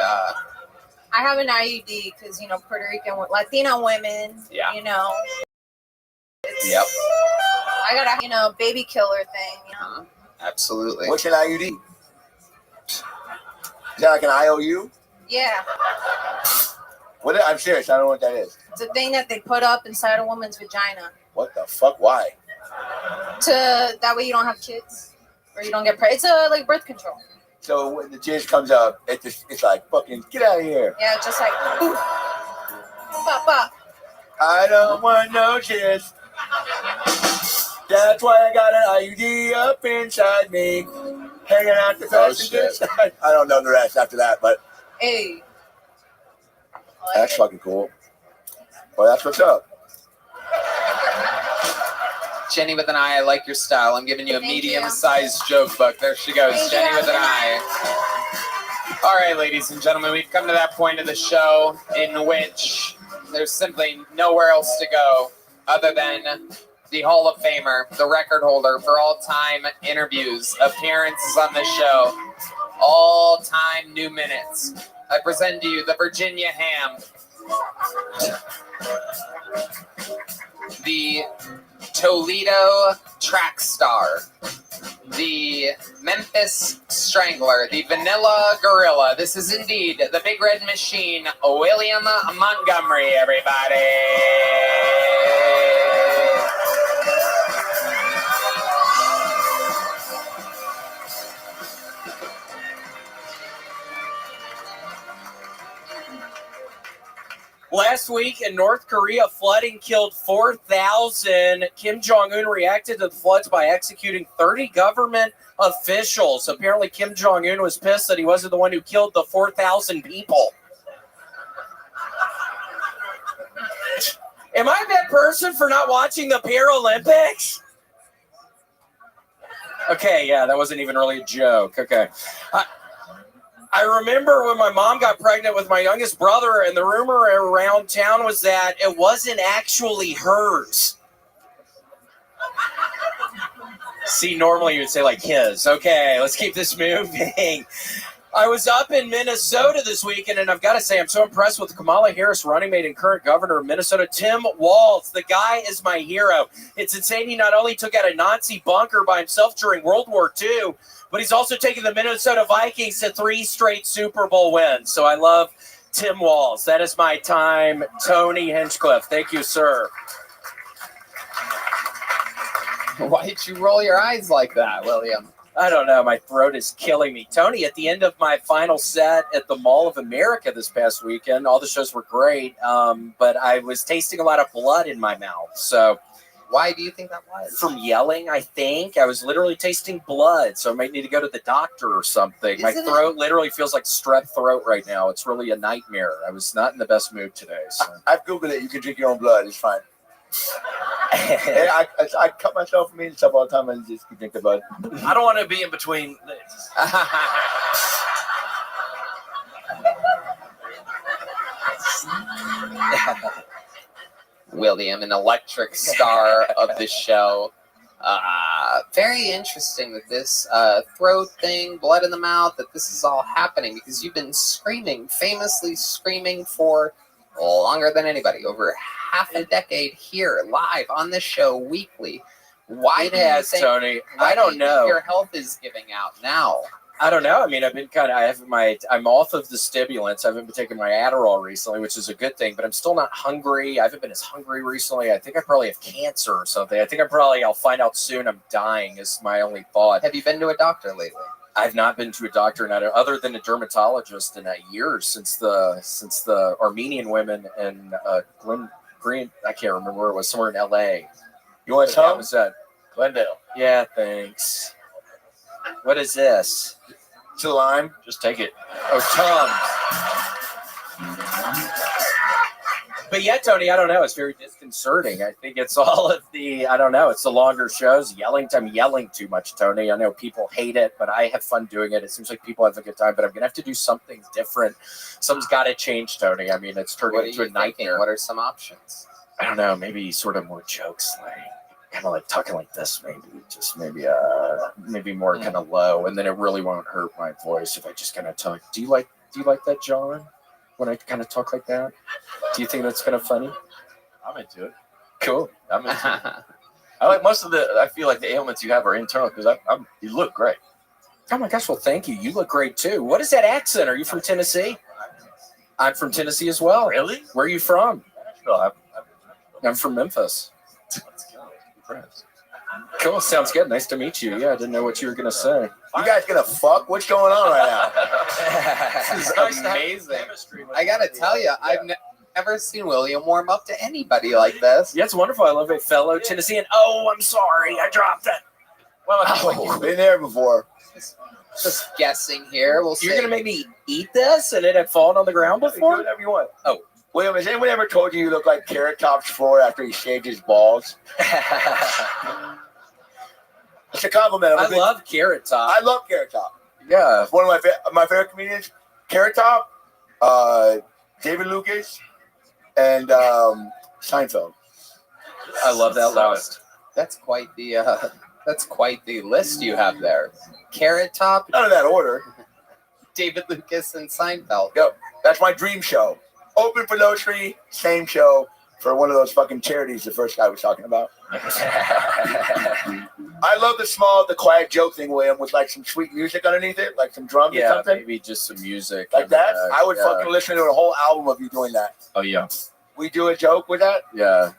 I have an IUD because Puerto Rican, Latino women. Yeah. Yep. I got a baby killer thing. Absolutely. What's an IUD? Is that like an IOU? Yeah. I'm serious. I don't know what that is. It's a thing that they put up inside a woman's vagina. What the fuck? Why? That way you don't have kids or you don't get pregnant. It's like birth control. So when the jizz comes up, it's like fucking get out of here. Yeah, just like ooh. Pop, pop. I don't want no jizz. That's why I got an IUD up inside me, hanging out the passenger side. I don't know the rest after that, but Hey. that's fucking cool. Well, that's what's up. Jenny with an eye, I like your style. I'm giving you a medium-sized joke book. There she goes, Thank Jenny you. with an eye. All right, ladies and gentlemen, we've come to that point of the show in which there's simply nowhere else to go other than the Hall of Famer, the record holder for all-time interviews, appearances on this show, all-time new minutes. I present to you the Virginia Ham, the Toledo Track Star, the Memphis Strangler, the Vanilla Gorilla. This is indeed the Big Red Machine, William Montgomery, everybody. Last week in North Korea, flooding killed 4,000. Kim Jong-un reacted to the floods by executing 30 government officials. Apparently, Kim Jong-un was pissed that he wasn't the one who killed the 4,000 people. Am I a bad person for not watching the Paralympics? Okay, yeah, that wasn't even really a joke. Okay. I remember when my mom got pregnant with my youngest brother, and the rumor around town was that it wasn't actually hers. See, normally you would say like his. Okay, let's keep this moving. I was up in Minnesota this weekend, and I've got to say I'm so impressed with Kamala Harris running mate and current governor of Minnesota, Tim Walz. The guy is my hero. It's insane he not only took out a Nazi bunker by himself during World War II, but he's also taken the Minnesota Vikings to 3 straight Super Bowl wins. So I love Tim Walz. That is my time. Tony Hinchcliffe. Thank you, sir. Why did you roll your eyes like that, William? I don't know. My throat is killing me. Tony, at the end of my final set at the Mall of America this past weekend, all the shows were great, but I was tasting a lot of blood in my mouth. So why do you think that was? From yelling, I think. I was literally tasting blood, so I might need to go to the doctor or something. My throat literally feels like strep throat right now. It's really a nightmare. I was not in the best mood today. So. I've Googled it. You can drink your own blood. It's fine. I cut myself from eating stuff all the time and just drink the blood. I don't want to be in between. William, an electric star of the show. Very interesting that this throat thing, blood in the mouth, that this is all happening because you've been screaming, famously screaming for longer than anybody, over half a decade here, live on this show weekly. Why It do you has, think, Tony. why I don't do you know. think your health is giving out now? I don't know. I mean, I've been I'm off of the stimulants. I haven't been taking my Adderall recently, which is a good thing, but I'm still not hungry. I haven't been as hungry recently. I think I probably have cancer or something. I think I'll find out soon I'm dying is my only thought. Have you been to a doctor lately? I've not been to a doctor other than a dermatologist in years since the Armenian women in Green. I can't remember where it was, somewhere in LA. You want some? What was that? Glendale. Yeah, thanks. What is this? It's a lime. Just take it. Oh, Tums. But yeah, Tony, I don't know. It's very disconcerting. I think it's all of the, I don't know, it's the longer shows. I'm yelling too much, Tony. I know people hate it, but I have fun doing it. It seems like people have a good time, but I'm going to have to do something different. Something's got to change, Tony. I mean, it's turning into a nightmare. What are some options? I don't know. Maybe sort of more jokes, like kind of like talking like this, maybe. Just maybe more kind of low, and then it really won't hurt my voice if I just kind of talk. Do you like that, John? When I kind of talk like that, do you think that's kind of funny? I'm into it. Cool. I'm into it. I like most of I feel like the ailments you have are internal because you look great. Oh my gosh, well, thank you. You look great too. What is that accent? Are you from Tennessee? I'm from Tennessee as well. Really? Where are you from? Nashville. I'm from Memphis. Let's go. Friends. Cool. Sounds good. Nice to meet you. Yeah, I didn't know what you were going to say. You guys gonna fuck? What's going on right now? This is amazing. I gotta tell you, I've never seen William warm up to anybody like this. Yeah, it's wonderful. I love a fellow Tennessean. Oh, I'm sorry. I dropped it. Well, been there before. Just guessing here. We'll see. You're going to make me eat this and it had fallen on the ground before? Do whatever you want. Oh. William, has anyone ever told you look like Carrot Top's floor after he shaved his balls? It's a compliment. I love Carrot Top. I love Carrot Top. Yeah. One of my favorite comedians, Carrot Top, David Lucas, and Seinfeld. I love that list. That's quite the list you have there. Carrot Top. None of that order. David Lucas and Seinfeld. Yep. That's my dream show. Open for those three, same show for one of those fucking charities the first guy was talking about. I love the quiet joke thing, William, with like some sweet music underneath it, like some drums or something. Maybe just some music. Like that? I would fucking listen to a whole album of you doing that. Oh, yeah. We do a joke with that? Yeah.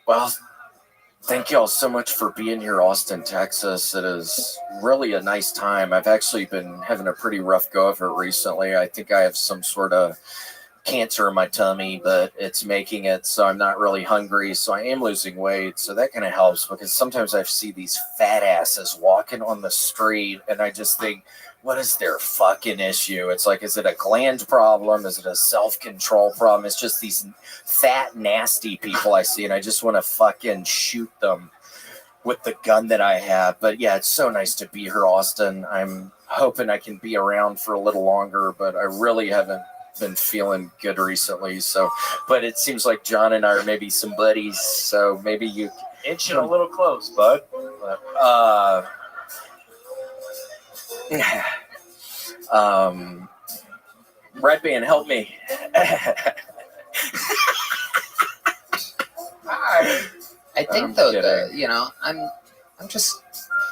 Well, thank you all so much for being here, Austin, Texas. It is really a nice time. I've actually been having a pretty rough go of it recently. I think I have some sort of cancer in my tummy, but it's making it so I'm not really hungry. So I am losing weight. So that kind of helps because sometimes I see these fat asses walking on the street and I just think, what is their fucking issue? It's like, is it a gland problem? Is it a self-control problem? It's just these fat, nasty people I see, and I just want to fucking shoot them with the gun that I have. But yeah, it's so nice to be here, Austin. I'm hoping I can be around for a little longer, but I really haven't been feeling good recently. So, but it seems like John and I are maybe some buddies. So maybe you inching a little close, bud. Red Band, help me. I think I'm just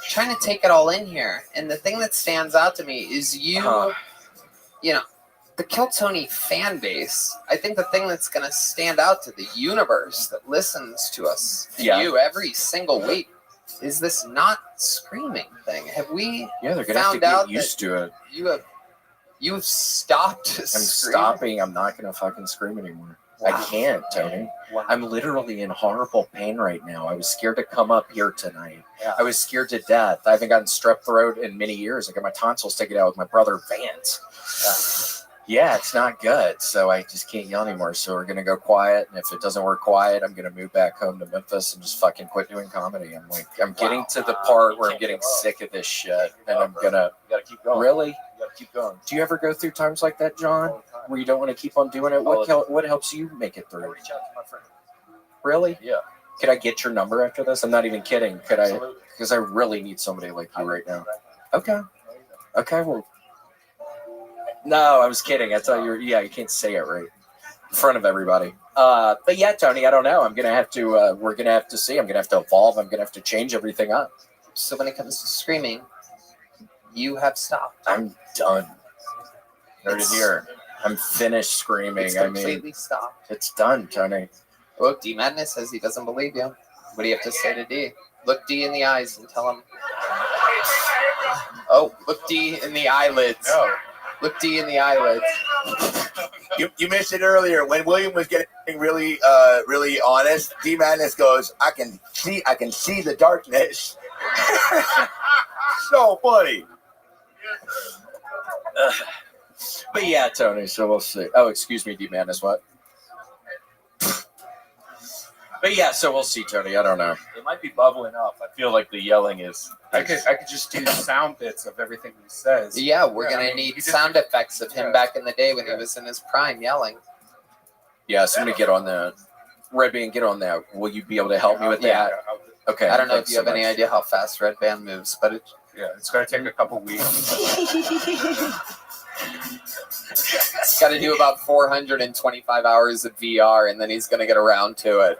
trying to take it all in here, and the thing that stands out to me is the Kill Tony fan base. I think the thing that's going to stand out to the universe that listens to us, you every single week, is this not screaming thing. Have we? Yeah, they're gonna have to get used to it. You've stopped. I'm stopping. I'm not gonna fucking scream anymore. Wow. I can't, Tony. Wow. I'm literally in horrible pain right now. I was scared to come up here tonight. Yeah. I was scared to death. I haven't gotten strep throat in many years. I got my tonsils taken out with my brother Vance. Yeah, it's not good. So I just can't yell anymore. So we're gonna go quiet. And if it doesn't work quiet, I'm gonna move back home to Memphis and just fucking quit doing comedy. I'm getting to the part where I'm getting sick of this shit, and I'm gonna. You gotta keep going. Really? You gotta keep going. Do you ever go through times like that, John, where you don't want to keep on doing it? What helps you make it through? Reach out to my friend. Really? Yeah. Could I get your number after this? I'm not even kidding. Could I? Because I really need somebody like you right now. Okay. Okay. Well. No, I was kidding. I thought you can't say it right in front of everybody. But yeah, Tony, I don't know. I'm going to have to, we're going to have to see. I'm going to have to evolve. I'm going to have to change everything up. So when it comes to screaming, you have stopped. I'm done. Heard it here. I'm finished screaming. It's completely stopped. It's done, Tony. Look, D Madness says he doesn't believe you. What do you have to say to D? Look D in the eyes and tell him. Oh, look D in the eyelids. No. Look D in the eyelids. You missed it earlier when William was getting really honest. D Madness goes, I can see the darkness. So funny. But yeah, Tony. So we'll see. Oh, excuse me, D Madness. What? But yeah, so we'll see, Tony. I don't know. It might be bubbling up. I feel like the yelling is. I could just do sound bits of everything he says. Yeah, we're gonna need sound effects of him back in the day when he was in his prime yelling. Yeah, so I'm gonna get on that. Red Band, get on that. Will you be able to help me with that? Okay. I don't know if thanks you have so any much. idea how fast Red Band moves, but it's gonna take a couple weeks. He's got to do about 425 hours of VR, and then he's gonna get around to it.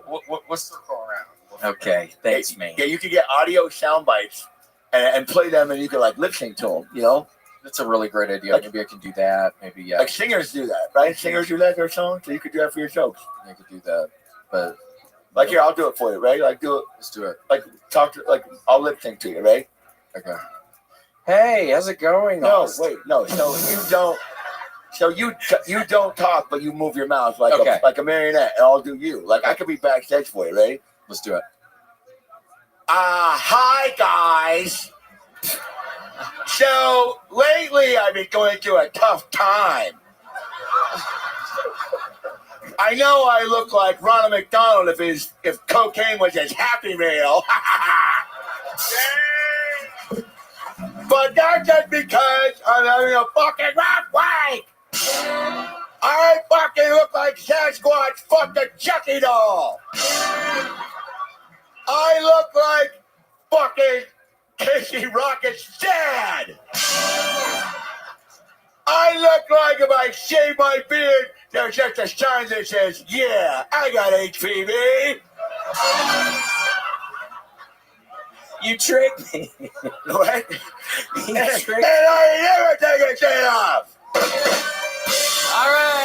We'll circle around. Okay, thanks, man. Yeah, you can get audio sound bites and play them, and you can like lip sync to them. You know, that's a really great idea. Like, maybe I can do that. Maybe yeah. Like singers do that, right? Singers do that their songs, so you could do that for your shows. I could do that, but like here, I'll do it for you, right? Like do it. Let's do it. Like talk to I'll lip sync to you, right? Okay. Hey, how's it going? No, wait, no. So you don't. So you don't talk, but you move your mouth like a marionette, and I'll do you. Like I could be backstage for you, right? Let's do it. Hi guys. So lately I've been going through a tough time. I know I look like Ronald McDonald if cocaine was his happy meal. But that's just because I'm having a fucking rough week. I fucking look like Sasquatch fucked a Chucky doll. I look like fucking Casey Rocket's dad. I look like if I shave my beard, there's just a sign that says, yeah, I got HPV. You tricked me. What? You and tricked I never take a shit off. All right.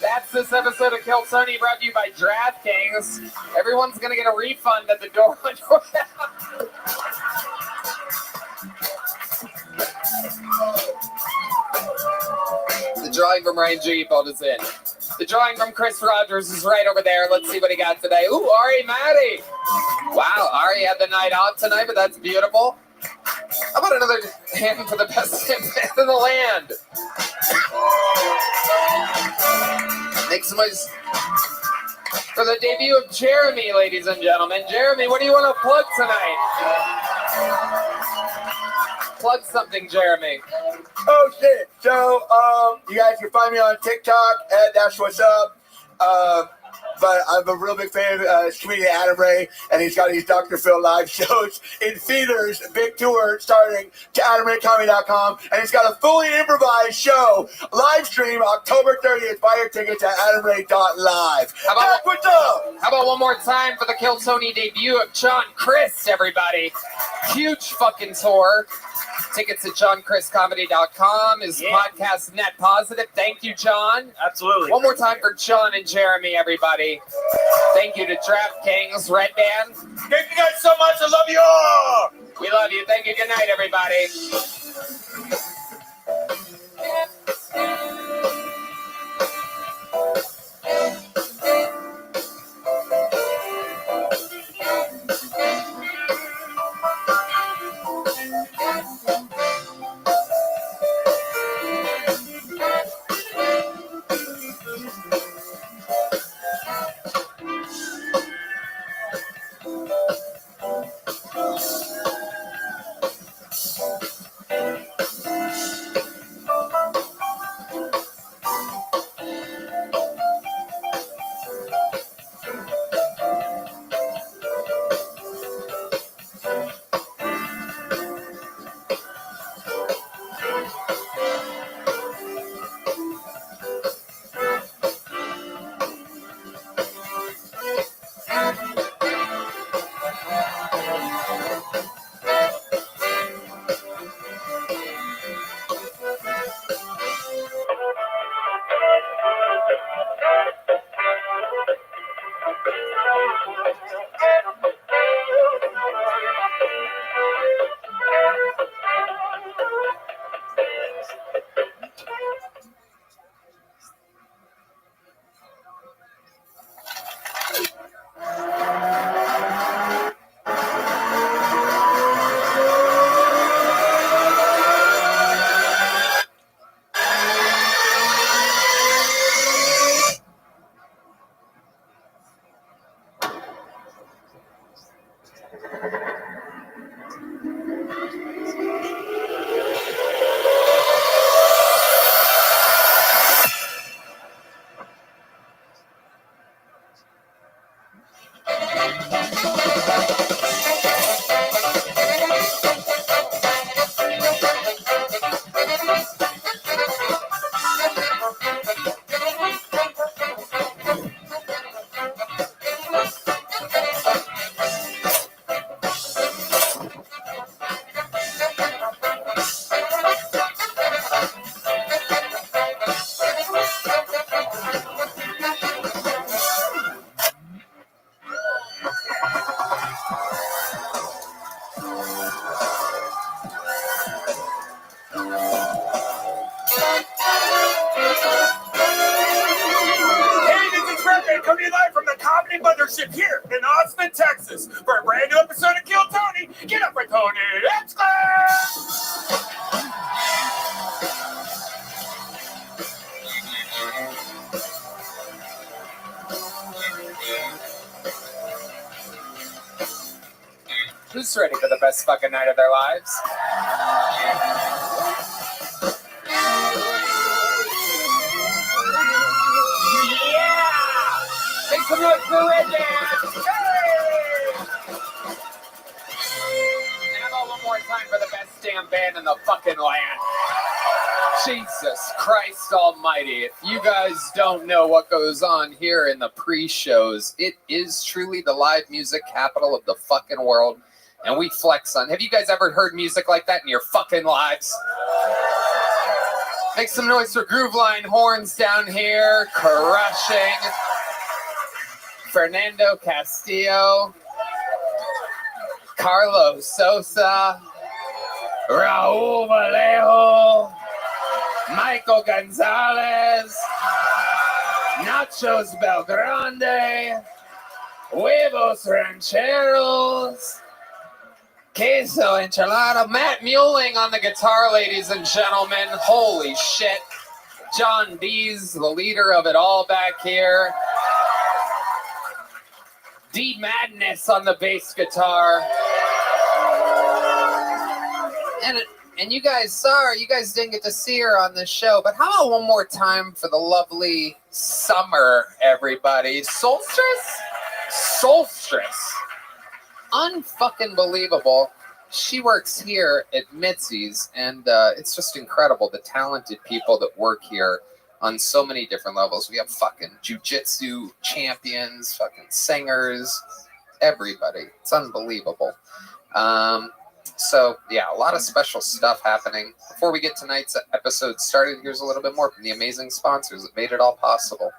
That's this episode of Kill Tony, brought to you by DraftKings. Everyone's gonna get a refund at the door. The drawing from Ryan G. Bolt is in. The drawing from Chris Rogers is right over there. Let's see what he got today. Ooh, Ari Maddie. Wow, Ari had the night off tonight, but that's beautiful. How about another hand for the best man in the land? Make some noise for the debut of Jeremy, ladies and gentlemen. Jeremy, what do you want to plug tonight? Plug something, Jeremy. Oh shit! So you guys can find me on TikTok at That's What's Up. But I'm a real big fan of comedian Adam Ray, and he's got these Dr. Phil live shows in theaters, big tour starting to AdamRayComedy.com, and he's got a fully improvised show, live stream October 30th. Buy your tickets at AdamRay.live. What's up? How about one more time for the Kill Tony debut of John Chris, everybody? Huge fucking tour. Tickets at JohnChrisComedy.com. His podcast Net Positive. Thank you, John. Absolutely. One more time for John and Jeremy, everybody. Thank you to DraftKings, Red Band. Thank you guys so much. I love you all. We love you. Thank you. Good night, everybody. Hey, this is Rabbi coming to you live from the Comedy Mothership here in Austin, Texas, for a brand new episode of Kill Tony. Get up for Tony. Let's go! Who's ready for the best fucking night of their lives? Make some noise for Red Band! And how about one more time for the best damn band in the fucking land? Jesus Christ almighty. If you guys don't know what goes on here in the pre-shows, it is truly the live music capital of the fucking world. And we flex on. Have you guys ever heard music like that in your fucking lives? Make some noise for Groove Line Horns down here, crushing. Fernando Castillo, Carlos Sosa, Raul Vallejo, Michael Gonzalez, Nachos Belgrande, Huevos Rancheros, Queso Enchilada, Matt Muelling on the guitar, ladies and gentlemen. Holy shit. John Dees, the leader of it all back here. D Madness on the bass guitar. And you guys didn't get to see her on the show, but how about one more time for the lovely Summer, everybody? Solstice? Unfucking believable. She works here at Mitzi's, and it's just incredible, the talented people that work here on so many different levels. We have fucking jujitsu champions, fucking singers, everybody. It's unbelievable. So, yeah, a lot of special stuff happening. Before we get tonight's episode started, here's a little bit more from the amazing sponsors that made it all possible.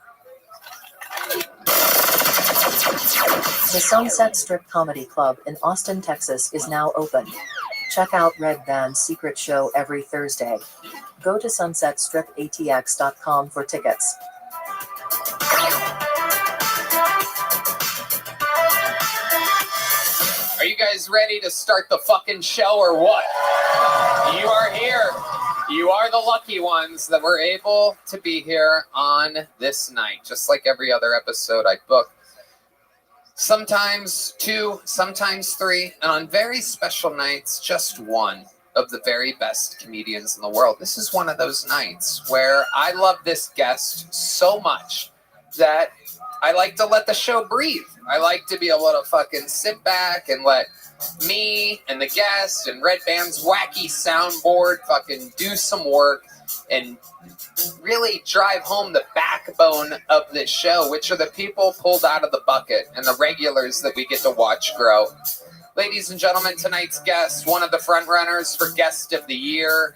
The Sunset Strip Comedy Club in Austin, Texas is now open. Check out Red Band's secret show every Thursday. Go to sunsetstripatx.com for tickets. Are you guys ready to start the fucking show or what? You are here. You are the lucky ones that were able to be here on this night, just like every other episode I book. Sometimes 2, sometimes 3, and on very special nights, just one of the very best comedians in the world. This is one of those nights where I love this guest so much that I like to let the show breathe. I like to be able to fucking sit back and let me and the guest and Red Band's wacky soundboard fucking do some work and really drive home the backbone of this show, which are the people pulled out of the bucket and the regulars that we get to watch grow. Ladies and gentlemen, tonight's guest, one of the front runners for Guest of the Year.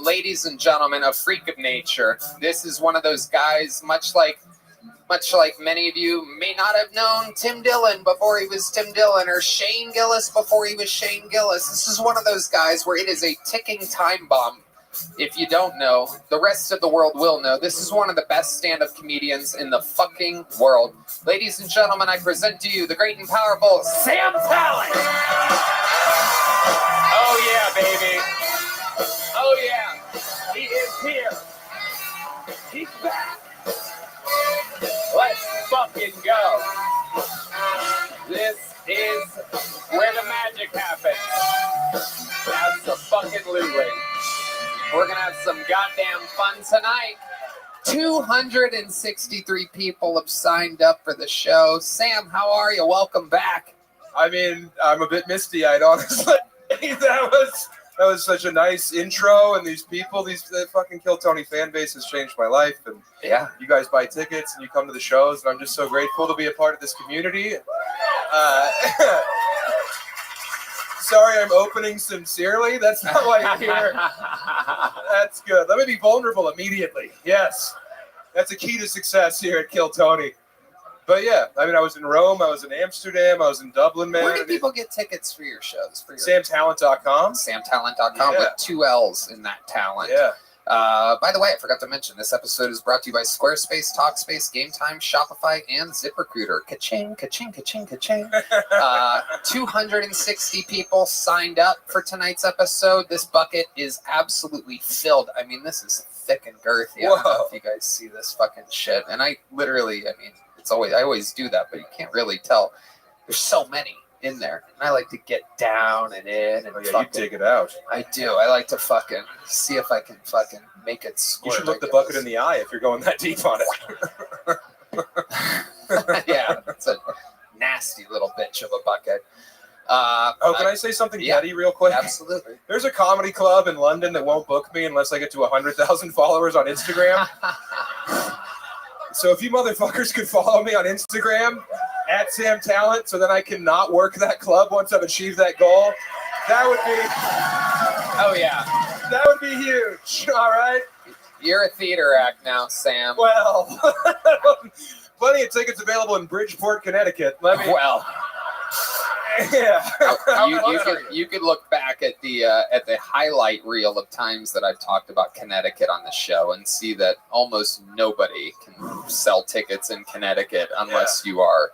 Ladies and gentlemen, a freak of nature. This is one of those guys, much like many of you may not have known Tim Dillon before he was Tim Dillon, or Shane Gillis before he was Shane Gillis. This is one of those guys where it is a ticking time bomb. If you don't know, the rest of the world will know. This is one of the best stand-up comedians in the fucking world. Ladies and gentlemen, I present to you the great and powerful Sam Talent. Oh yeah, baby. Oh yeah. He is here. He's back. Let's fucking go. This is where the magic happens. Absolutely. We're going to have some goddamn fun tonight. 263 people have signed up for the show. Sam, how are you? Welcome back. I mean, I'm a bit misty-eyed, honestly. That was such a nice intro, and these people, the fucking Kill Tony fan base has changed my life. And yeah, you guys buy tickets and you come to the shows, and I'm just so grateful to be a part of this community. Sorry, I'm opening sincerely. That's not why you're here. That's good. Let me be vulnerable immediately. Yes, that's a key to success here at Kill Tony. But yeah, I mean, I was in Rome, I was in Amsterdam, I was in Dublin, man. Where do people get tickets for your shows? SamTalent.com. SamTalent.com with 2 L's in that talent. Yeah. By the way, I forgot to mention, this episode is brought to you by Squarespace, Talkspace, Game Time, Shopify, and ZipRecruiter. Ka-ching, ka-ching, ka-ching, ka-ching. 260 people signed up for tonight's episode. This bucket is absolutely filled. I mean, this is thick and girthy. I don't know if you guys see this fucking shit. And I literally, I mean, I always do that, but you can't really tell. There's so many in there. And I like to get down and in and you dig it out. I do. I like to fucking see if I can fucking make it squirt. You should look the bucket in the eye if you're going that deep on it. Yeah, it's a nasty little bitch of a bucket. Can I say something petty real quick? Absolutely. There's a comedy club in London that won't book me unless I get to 100,000 followers on Instagram. So if you motherfuckers could follow me on Instagram at Sam Talent, so then I can not work that club once I've achieved that goal, that would be... Oh, yeah. That would be huge, all right? You're a theater act now, Sam. Well, plenty of tickets available in Bridgeport, Connecticut. Well... Yeah. You could look back at the highlight reel of times that I've talked about Connecticut on the show and see that almost nobody can sell tickets in Connecticut unless you are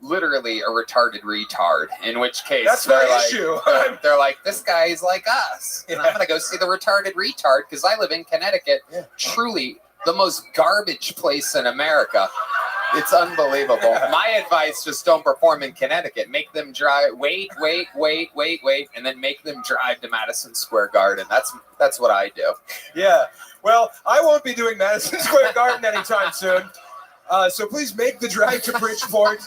literally a retarded retard. In which case, that's my issue. They're like, this guy's like us, and I'm gonna go see the retarded retard because I live in Connecticut. Yeah. Truly, the most garbage place in America. It's unbelievable. My advice, just don't perform in Connecticut. Make them drive, wait, and then make them drive to Madison Square Garden. That's what I do. Yeah. Well, I won't be doing Madison Square Garden anytime soon. So please make the drive to Bridgeport.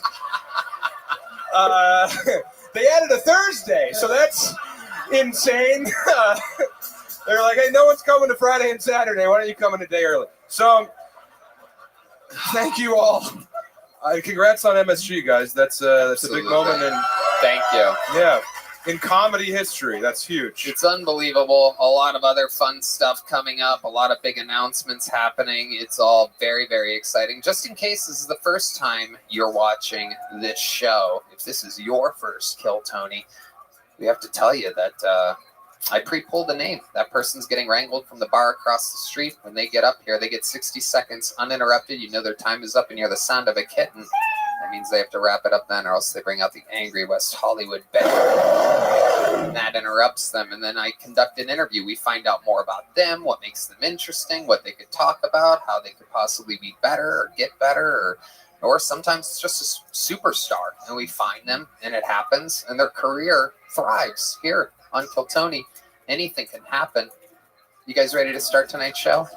They added a Thursday, so that's insane. They're like, hey, no one's coming to Friday and Saturday. Why don't you come in a day early? So... Thank you all. Congrats on MSG, guys. That's a big moment. And thank you. Yeah, in comedy history, that's huge. It's unbelievable. A lot of other fun stuff coming up. A lot of big announcements happening. It's all very, very exciting. Just in case this is the first time you're watching this show, if this is your first Kill Tony, we have to tell you that I pre-pulled the name. That person's getting wrangled from the bar across the street. When they get up here, they get 60 seconds uninterrupted. You know their time is up and you hear the sound of a kitten. That means they have to wrap it up then, or else they bring out the angry West Hollywood bear. And that interrupts them. And then I conduct an interview. We find out more about them, what makes them interesting, what they could talk about, how they could possibly be better or get better, or sometimes it's just a superstar. And we find them, and it happens, and their career thrives here on Kill Tony. Anything can happen. You guys ready to start tonight's show?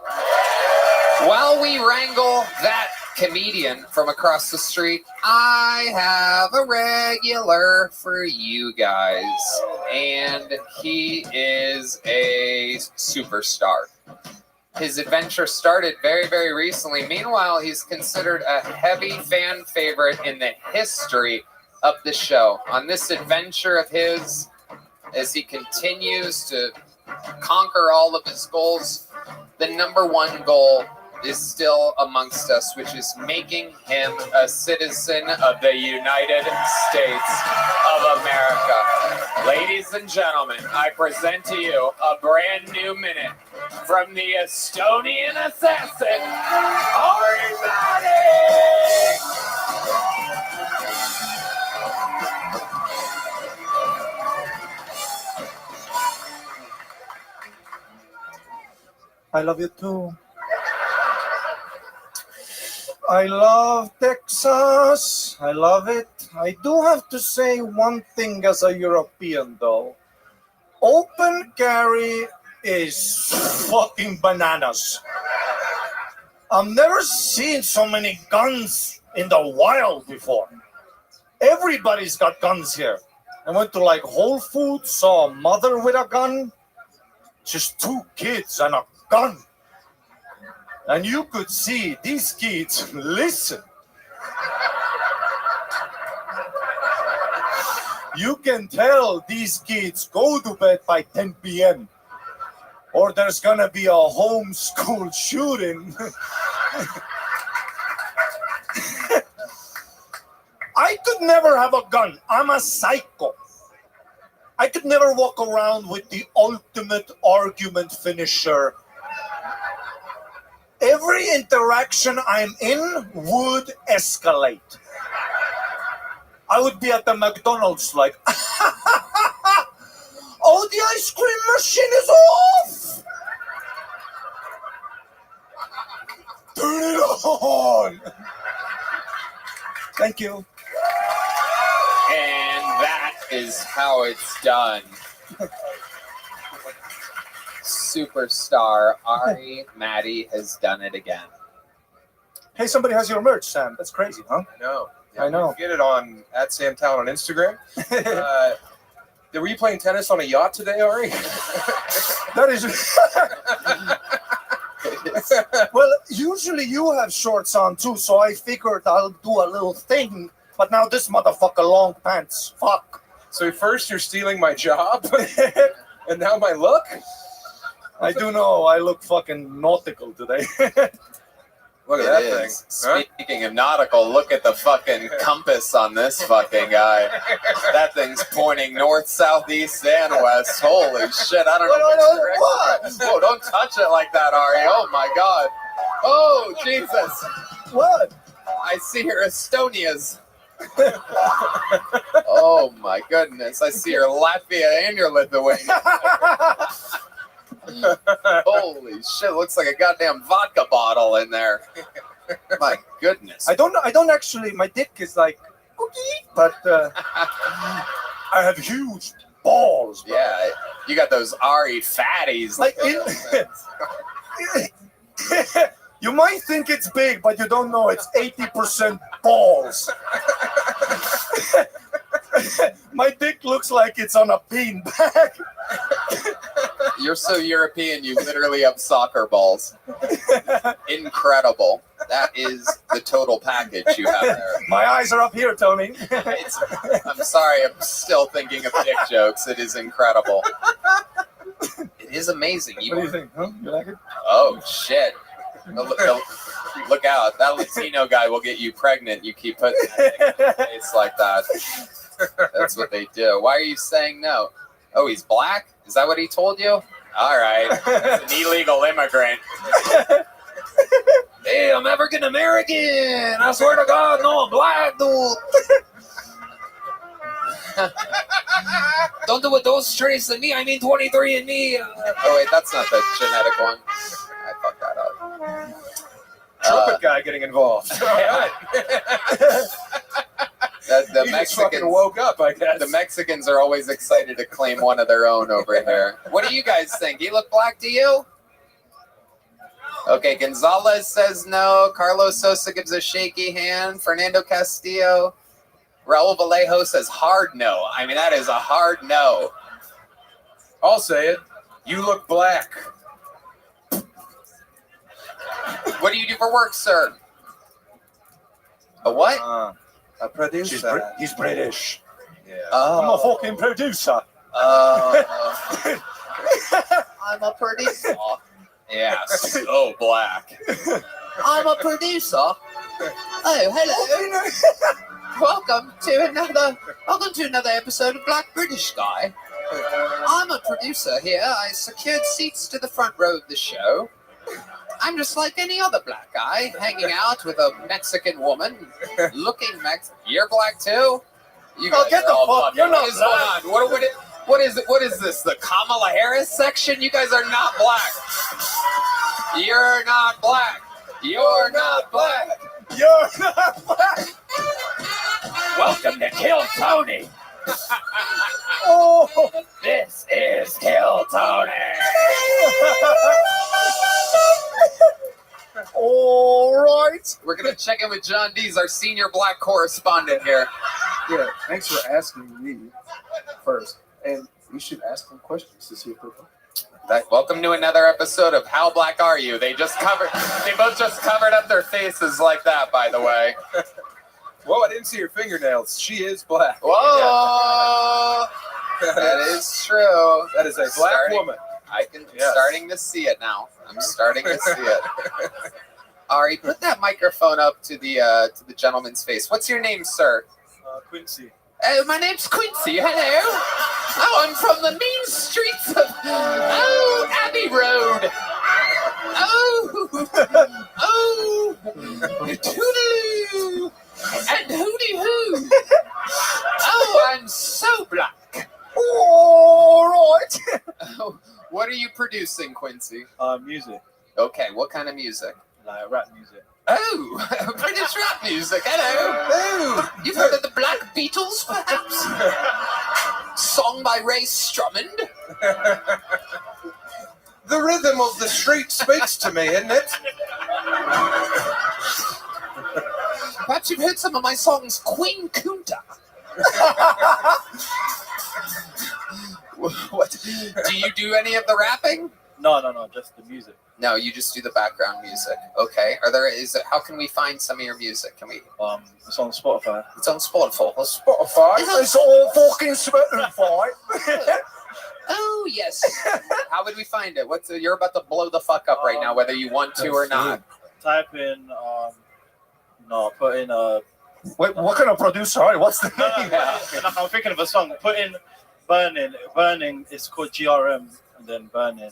While we wrangle that comedian from across the street, I have a regular for you guys. And he is a superstar. His adventure started very, very recently. Meanwhile, he's considered a heavy fan favorite in the history of the show. On this adventure of his, as he continues to conquer all of his goals, the number one goal is still amongst us, which is making him a citizen of the United States of America. Ladies and gentlemen, I present to you a brand new minute from the Estonian assassin, Ari. I love you too. I love Texas. I love it. I do have to say one thing as a European, though. Open carry is fucking bananas. I've never seen so many guns in the wild before. Everybody's got guns here. I went to like Whole Foods, saw a mother with a gun, just 2 kids and a gun. And you could see these kids listen. You can tell these kids go to bed by 10 p.m. or there's gonna be a homeschool shooting. I could never have a gun. I'm a psycho. I could never walk around with the ultimate argument finisher. Every interaction I'm in would escalate. I would be at the McDonald's like, oh, the ice cream machine is off! Turn it on! Thank you. And that is how it's done. Superstar Ari Maddie has done it again. Hey, somebody has your merch, Sam. That's crazy, huh? I know. I know. You can get it on @SamTown on Instagram. Were you playing tennis on a yacht today, Ari? That is. Well, usually you have shorts on too, so I figured I'll do a little thing. But now this motherfucker long pants. Fuck. So first you're stealing my job, and now my look? I do know. I look fucking nautical today. Look at that thing. Huh? Speaking of nautical, look at the fucking compass on this fucking guy. That thing's pointing north, south, east, and west. Holy shit, I don't know which direction. Whoa, don't touch it like that, Ari. Oh my god. Oh, Jesus. What? I see your Estonias. Oh my goodness. I see your Latvia and your Lithuania. Holy shit, looks like a goddamn vodka bottle in there. My goodness. I don't actually, my dick is like cookie, but I have huge balls, bro. Yeah, you got those Ari fatties. Like you might think it's big, but you don't know it's 80% balls. My dick looks like it's on a beanbag. You're so European, you literally have soccer balls. Incredible. That is the total package you have there. My eyes are up here, Tony. I'm sorry, I'm still thinking of dick jokes. It is incredible. It is amazing. What do you think? Huh? You like it? Oh, shit. Look out. That Latino guy will get you pregnant. You keep putting that thing in your face like that. That's what they do. Why are you saying no? Oh, he's black? Is that what he told you? All right. That's an illegal immigrant. Hey, I'm African American. I swear to God, no, I'm black, dude. Don't do what those traits to me. I mean 23 and me. Oh, wait, that's not the genetic one. I fucked that up. Trumpet guy getting involved. The He just Mexicans fucking woke up, I guess. The Mexicans are always excited to claim one of their own over here. What do you guys think? He look black to you? Okay, Gonzalez says no. Carlos Sosa gives a shaky hand. Fernando Castillo. Raul Vallejo says hard no. I mean, that is a hard no. I'll say it. You look black. What do you do for work, sir? A what? A producer. He's British. Yeah. I'm a fucking producer. I'm a producer. Yeah, so black. I'm a producer. Oh, hello. Welcome to another episode of Black British Guy. I'm a producer here. I secured seats to the front row of the show. I'm just like any other black guy, hanging out with a Mexican woman, looking Mexican. You're black too? You guys get are the all fuck. You're not fucking- black. What is this? The Kamala Harris section? You guys are not black. You're not black. You're not black. You're not black. Welcome to Kill Tony. Oh, This is Tony. All right. We're gonna check in with John Dees, our senior black correspondent here. Yeah, thanks for asking me first. And you should ask them questions to see if they're black. Welcome to another episode of How Black Are You? They both just covered up their faces like that, by the way. Whoa, I didn't see her fingernails. She is black. Whoa! That is true. That is a black woman. Starting to see it now. I'm starting to see it. Ari, put that microphone up to the gentleman's face. What's your name, sir? Quincy. Oh, my name's Quincy. Hello. Oh, I'm from the mean streets of Abbey Road. Oh, toodaloo and hooty hoo. Oh, I'm so black. All right. Oh, what are you producing, Quincy? Music. Okay, what kind of music? Like rap music. Oh, British rap music. Hello. Oh, you've heard of the Black Beatles, perhaps? Song by Ray Strummond. The rhythm of the street speaks to me, isn't it? Perhaps you've heard some of my songs, Queen Kunta. What? Do you do any of the rapping? No, just the music. No, you just do the background music. Okay. How can we find some of your music? Can we? It's on Spotify. It's on Spotify. Spotify. It's all fucking Spotify. Oh yes. How would we find it? You're about to blow the fuck up right now, whether you want to or not. Type in put in Wait, what kind of producer are you? What's the name? I'm thinking of a song. Put in Burning is called GRM, and then Burning.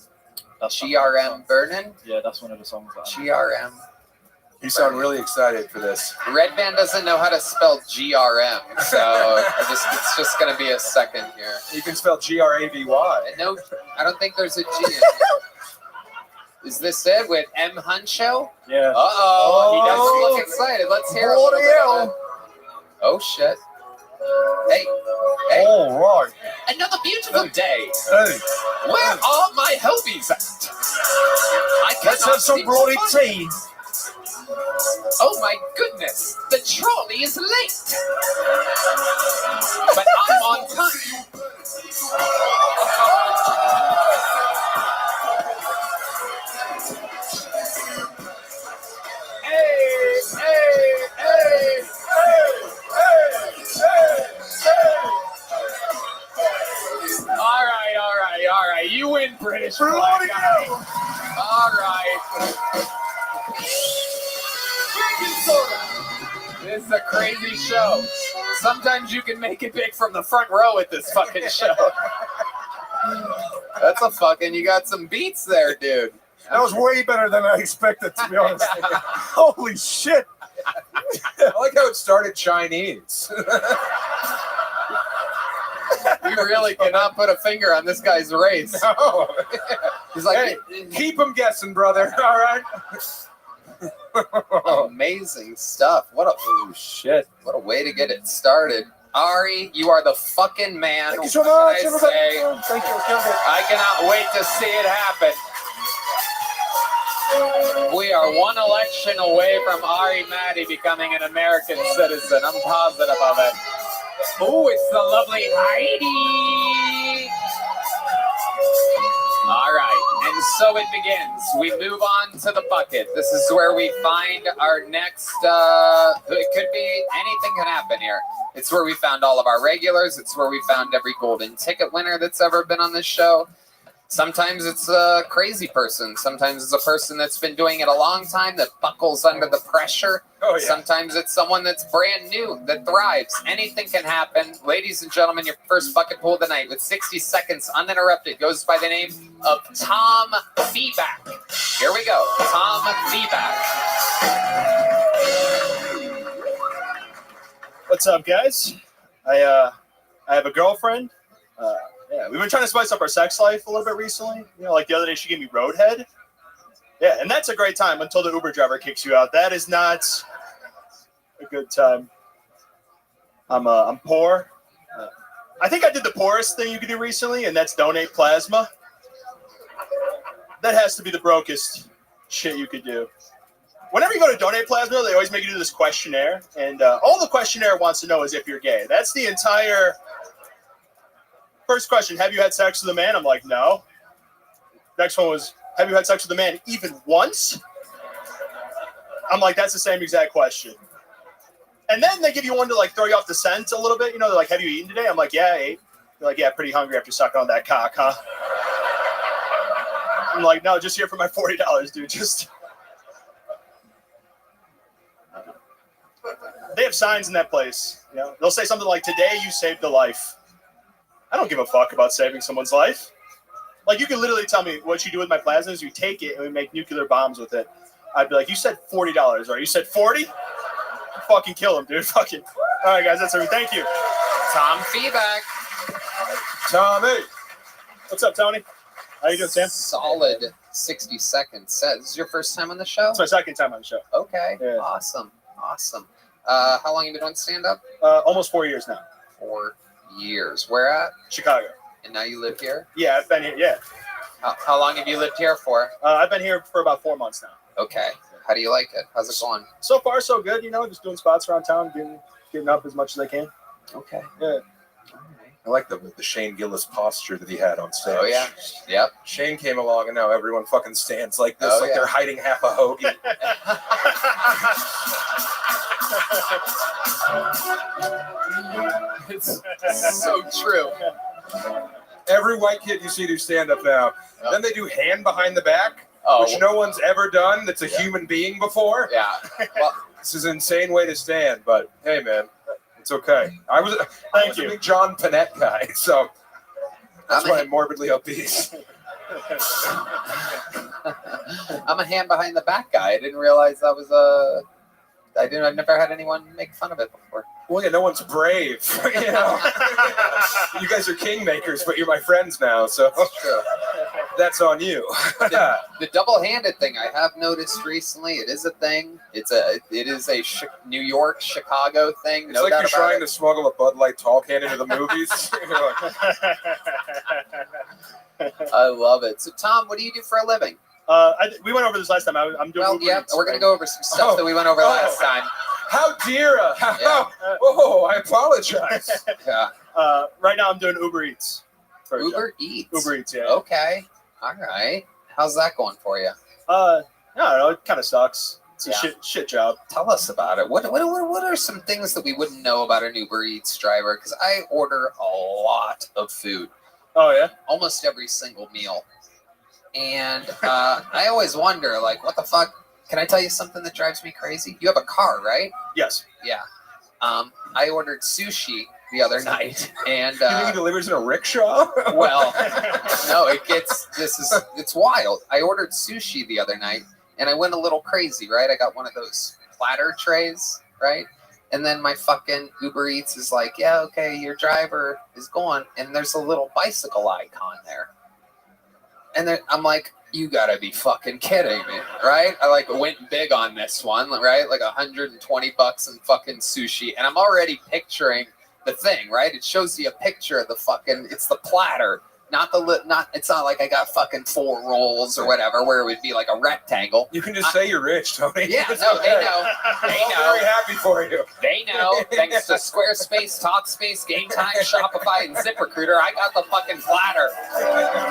That's GRM Burning? Yeah, that's one of the songs. GRM. You sound really excited for this. Red Band doesn't know how to spell GRM, so it's just going to be a second here. You can spell GRAVY. No, I don't think there's a G in it. Is this it with M. Huncho? Yeah. Uh-oh, he doesn't look excited. Let's hear a little bit of it. Oh, shit. Hey. All right. Another beautiful day. Hey. Where are my Hobies at? Let's have some bloody tea. Oh my goodness, the trolley is late. But I'm on time. All right. You win, British flag guy. All right. This is a crazy show. Sometimes you can make it big from the front row at this fucking show. That's you got some beats there, dude. That was way better than I expected, to be honest. Holy shit. I like how it started Chinese. You really cannot put a finger on this guy's race. No. He's like, hey, keep him guessing, brother. All right. Amazing stuff. What a way to get it started. Ari, you are the fucking man. Thank you so much. Thank you. I cannot wait to see it happen. We are one election away from Ari Maddie becoming an American citizen. I'm positive of it. Oh, it's the lovely Heidi. All right, and so it begins. We move on to the bucket. This is where we find our next, it could be, anything can happen here. It's where we found all of our regulars. It's where we found every golden ticket winner that's ever been on this show. Sometimes it's a crazy person. Sometimes it's a person that's been doing it a long time that buckles under the pressure. Oh, yeah. Sometimes it's someone that's brand new, that thrives. Anything can happen. Ladies and gentlemen, your first bucket pull of the night with 60 seconds uninterrupted goes by the name of Tom Feeback. Here we go. Tom Feeback. What's up, guys? I have a girlfriend. Yeah, we've been trying to spice up our sex life a little bit recently. You know, like the other day, she gave me Roadhead. Yeah, and that's a great time until the Uber driver kicks you out. That is not a good time. I'm poor. I think I did the poorest thing you could do recently, and that's donate plasma. That has to be the brokest shit you could do. Whenever you go to Donate Plasma, they always make you do this questionnaire, and all the questionnaire wants to know is if you're gay. That's the entire first question. Have you had sex with a man? I'm like, no. Next one was, have you had sex with a man even once? I'm like, that's the same exact question. And then they give you one to like throw you off the scent a little bit. You know, they're like, have you eaten today? I'm like, yeah, I ate. They're like, yeah, pretty hungry after sucking on that cock, huh? I'm like, no, just here for my $40, dude. Just. They have signs in that place. You know, they'll say something like, today you saved a life. I don't give a fuck about saving someone's life. Like, you can literally tell me what you do with my plasma is you take it and we make nuclear bombs with it. I'd be like, you said $40, right? You said 40? Fucking kill him, dude. Fucking. All right, guys, that's everything. Thank you. Tom feedback. Tommy. What's up, Tony? How you doing, Sam? Solid 60 seconds. This is your first time on the show? It's my second time on the show. Okay. Yeah. Awesome. How long have you been doing stand-up? Almost 4 years now. 4 years. Where at? Chicago. And now you live here? Yeah, I've been here. Yeah. How long have you lived here for? I've been here for about 4 months now. Okay. How do you like it? How's it going? So far, so good. You know, just doing spots around town, getting up as much as I can. Okay. Yeah. I like the Shane Gillis posture that he had on stage. Oh, yeah. Yep. Shane came along, and now everyone fucking stands like this, Oh, like yeah. they're hiding half a hoagie. It's so true. Every white kid you see do stand-up now. Then they do hand behind the back, Oh. which no one's ever done that's a human being before. Yeah. Well, this is an insane way to stand, but hey, man, it's okay. I was a big John Panette guy, so that's why I'm morbidly obese. I'm a hand behind the back guy. I didn't realize that was I've never had anyone make fun of it before. Well, yeah, no one's brave. You know, you guys are kingmakers, but you're my friends now, so that's on you. The double-handed thing I have noticed recently. It is a thing. It is a New York, Chicago thing. It's like you're trying to smuggle a Bud Light tall can into the movies. I love it. So, Tom, what do you do for a living? We went over this last time. I'm doing. Well, Uber yeah, Eats, we're going to go over some stuff that we went over last time. How dear! I apologize. Yeah. Right now, I'm doing Uber Eats. Uber Eats. Uber Eats, yeah. Okay. All right. How's that going for you? I don't know. It kind of sucks. It's a Yeah. shit job. Tell us about it. What are some things that we wouldn't know about an Uber Eats driver? Because I order a lot of food. Oh yeah. Almost every single meal. And I always wonder, like, what the fuck? Can I tell you something that drives me crazy? You have a car, right? Yes. Yeah. I ordered sushi the other night, and you think he delivers in a rickshaw? well, no, it's wild. I ordered sushi the other night, and I went a little crazy, right? I got one of those platter trays, right? And then my fucking Uber Eats is like, yeah, okay, your driver is gone, and there's a little bicycle icon there. And then I'm like, you gotta be fucking kidding me, right? I like went big on this one, right? Like $120 in fucking sushi, and I'm already picturing the thing, right? It shows you a picture of the fucking. It's the platter, It's not like I got fucking 4 rolls or whatever, where it would be like a rectangle. You can just say you're rich, Tony. Yeah, It's no, okay. they know. They I'm know. very happy for you. They know. Thanks to Squarespace, Talkspace, Game Time, Shopify, and ZipRecruiter, I got the fucking platter.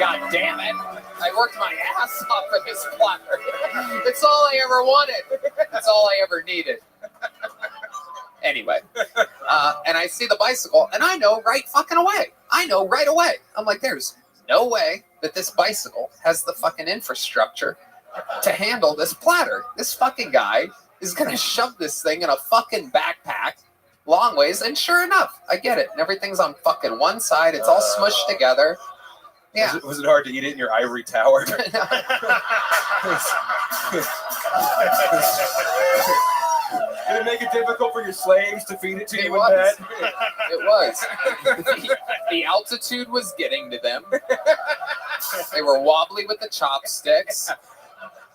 God damn it. I worked my ass off for this platter. It's all I ever wanted. That's all I ever needed. Anyway, and I see the bicycle, and I know right fucking away. I know right away. I'm like, there's no way that this bicycle has the fucking infrastructure to handle this platter. This fucking guy is going to shove this thing in a fucking backpack long ways, and sure enough, I get it. And everything's on fucking one side. It's all smushed together. Yeah. Was it hard to eat it in your ivory tower? Did it make it difficult for your slaves to feed it to you in bed? It was. The altitude was getting to them. They were wobbly with the chopsticks.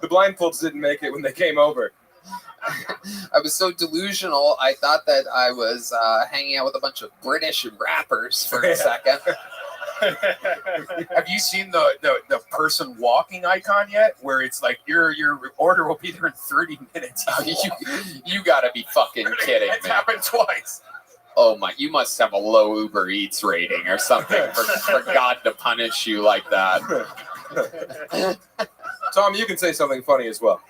The blindfolds didn't make it when they came over. I was so delusional, I thought that I was hanging out with a bunch of British rappers for a second. Have you seen the person walking icon yet? Where it's like your order will be there in 30 minutes. You gotta be fucking kidding It's me. happened twice. Oh my, you must have a low Uber Eats rating or something for God to punish you like that. Tom, you can say something funny as well.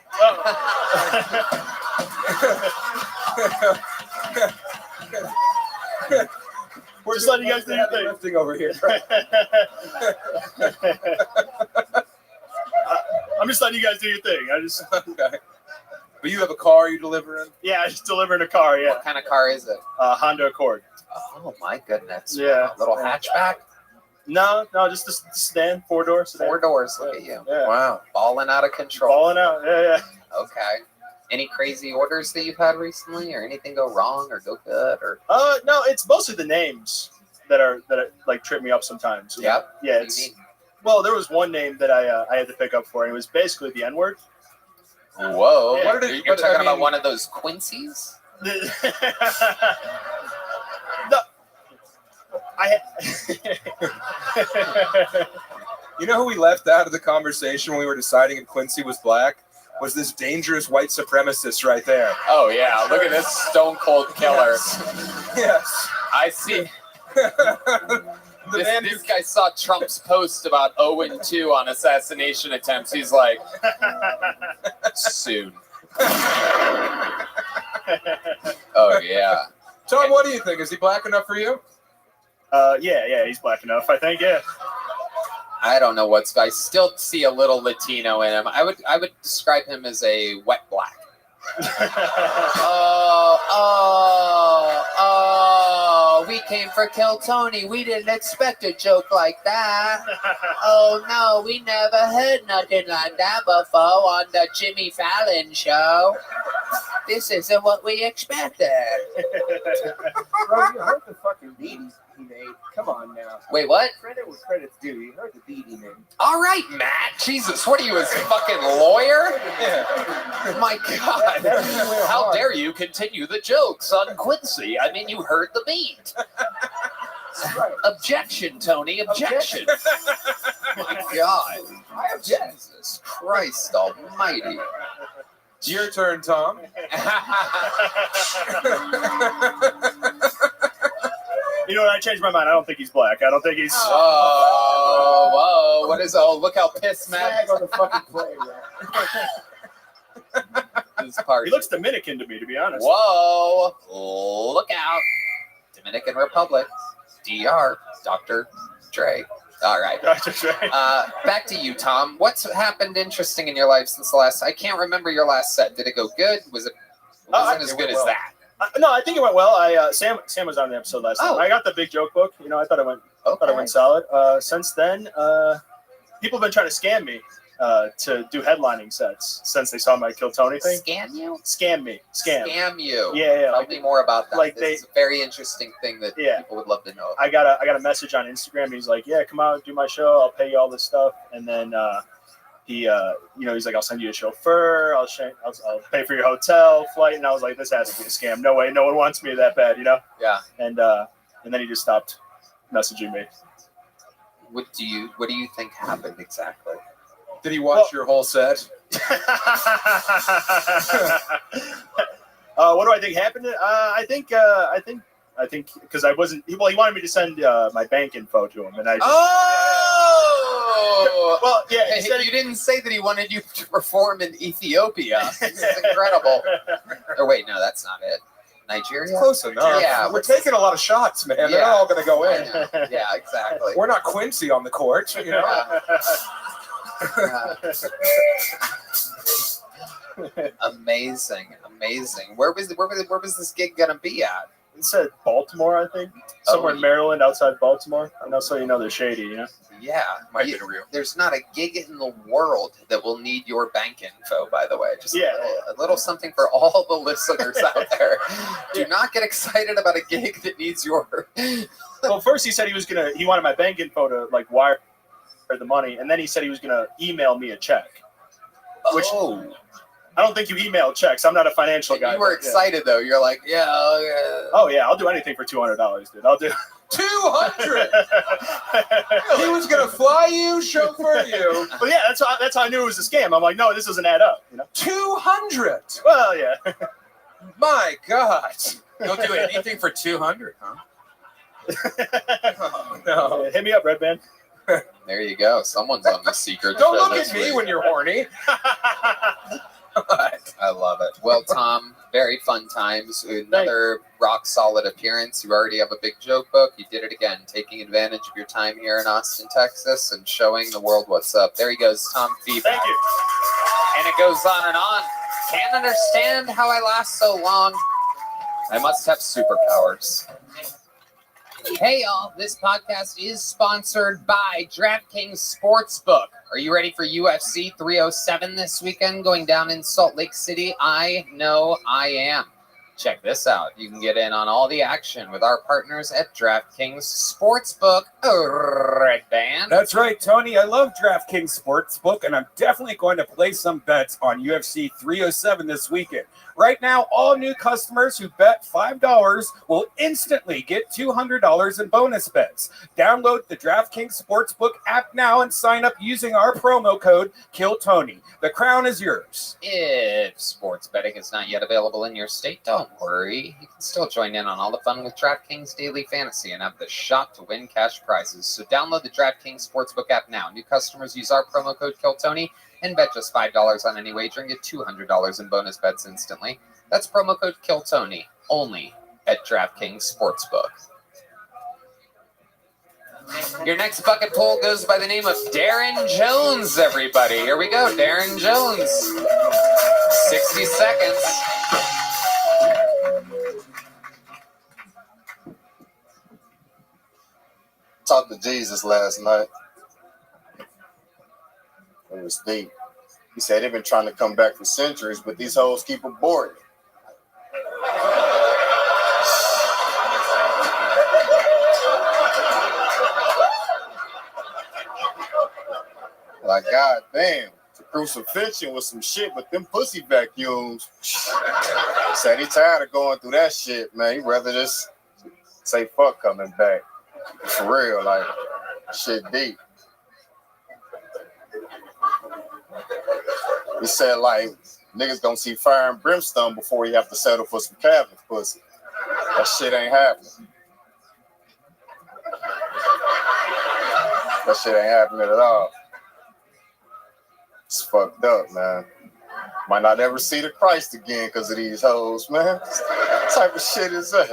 We're just letting you guys do your thing. Lifting over here. I'm just letting you guys do your thing. Okay. But you have a car you deliver in? Yeah, I just delivered a car. Yeah. What kind of car is it? Honda Accord. Oh my goodness. Yeah. A little hatchback? No, just a sedan, 4-door sedan. 4 doors. Look at you. Yeah. Wow. Balling out of control. Balling out. Yeah. Okay. Any crazy orders that you've had recently, or anything go wrong or go good, or? No, it's mostly the names that are like trip me up sometimes. Yep. Yeah. Well, there was one name that I had to pick up for, and it was basically the N-word. Whoa. Yeah. You're talking about one of those Quincy's? No. You know who we left out of the conversation when we were deciding if Quincy was black? Was this dangerous white supremacist right there. Oh, yeah. Look at this stone cold killer. Yes. I see. This guy saw Trump's post about 0-2 on assassination attempts. He's like, soon. Oh, yeah. Tom, what do you think? Is he black enough for you? Yeah, he's black enough, I think, yeah. I don't know I still see a little Latino in him. I would describe him as a wet black. We came for Kill Tony. We didn't expect a joke like that. Oh no, we never heard nothing like that before on the Jimmy Fallon show. This isn't what we expected. Bro, you heard the fucking beat he made. Come on now. Wait, what? Credit where credit's due. You heard the beat he made. All right, Matt. Jesus, what are you, a fucking lawyer? My God. How dare you continue the jokes on Quincy? I mean, you heard the beat. Objection, Tony. Objection. My God. I object. Jesus Christ Almighty. It's your turn, Tom. You know what? I changed my mind. I don't think he's black. I don't think he's. Whoa. What is. Oh, look how pissed Matt. on the fucking play, bro. He looks Dominican to me, to be honest. Whoa. Look out. Dominican Republic. DR. Dr. Dre. All right. Dr. Dre. Back to you, Tom. What's happened interesting in your life since the last? I can't remember your last set. Did it go good? Was it wasn't as good as that? No, I think it went well. Sam was on the episode last time. I got the big joke book. You know, I thought it went solid. Since then, people have been trying to scam me to do headlining sets since they saw my Kill Tony thing. Scam you? Scam me. Scam you. Yeah. Tell me more about that. Like this is a very interesting thing that people would love to know. I got a message on Instagram. He's like, "Yeah, come out, do my show. I'll pay you all this stuff." And then he's like, "I'll send you a chauffeur. I'll pay for your hotel, flight." And I was like, "This has to be a scam. No way. No one wants me that bad, you know?" Yeah. And then he just stopped messaging me. What do you think happened exactly? Did he watch your whole set? What do I think happened? I think because I wasn't. He wanted me to send my bank info to him, and I. Well, yeah. He said you didn't say that he wanted you to perform in Ethiopia. This is incredible. Or wait, no, that's not it. Nigeria. It's close enough. Yeah, we're taking a lot of shots, man. They're not all going to go in. Yeah, exactly. We're not Quincy on the court, you know. Amazing. Where was this gig gonna be at? It said Baltimore, I think. Somewhere in Maryland, outside Baltimore. I know, so you know they're shady, you know. Yeah, might be real. There's not a gig in the world that will need your bank info, by the way. Just a little something for all the listeners out there. Do not get excited about a gig that needs your. Well, first he said he wanted my bank info to like wire the money, and then he said he was gonna email me a check. Which I don't think you email checks. I'm not a financial guy. You were excited though. You're like, yeah. Oh yeah, I'll do anything for $200, dude. I'll do. 200. He was gonna fly you, chauffeur you. But yeah, that's how I knew it was a scam. I'm like, no, this doesn't add up. 200. Well, yeah. My God. You'll do anything for 200, huh? Oh, no. Hit me up, Red Band. There you go. Someone's on the secret. Don't show look this at me week. when you're horny. I love it. Well, Tom, very fun times. Another rock solid appearance. You already have a big joke book. You did it again, taking advantage of your time here in Austin, Texas, and showing the world what's up. There he goes, Tom Feeble. Thank you. And it goes on and on. Can't understand how I last so long. I must have superpowers. Hey, y'all. This podcast is sponsored by DraftKings Sportsbook. Are you ready for UFC 307 this weekend going down in Salt Lake City? I know I am. Check this out. You can get in on all the action with our partners at DraftKings Sportsbook. Red Band. That's right, Tony. I love DraftKings Sportsbook, and I'm definitely going to place some bets on UFC 307 this weekend. Right now, all new customers who bet $5 will instantly get $200 in bonus bets. Download the DraftKings Sportsbook app now and sign up using our promo code KillTony. The crown is yours. If sports betting is not yet available in your state, don't worry. You can still join in on all the fun with DraftKings Daily Fantasy and have the shot to win cash prizes. So download the DraftKings Sportsbook app now. New customers use our promo code KillTony and bet just $5 on any wager and get $200 in bonus bets instantly. That's promo code KillTony only at DraftKings Sportsbook. Your next bucket poll goes by the name of Darren Jones, everybody. Here we go, Darren Jones. 60 seconds. Talked to Jesus last night. It was deep. He said they've been trying to come back for centuries, but these hoes keep aborting. Like, god damn, the crucifixion was some shit, but them pussy vacuums. Said he tired of going through that shit, man. He'd rather just say fuck coming back. For real, like, shit deep. He said, like, niggas gonna see fire and brimstone before he have to settle for some cabin pussy. That shit ain't happening. That shit ain't happening at all. It's fucked up, man. Might not ever see the Christ again because of these hoes, man. What type of shit is that?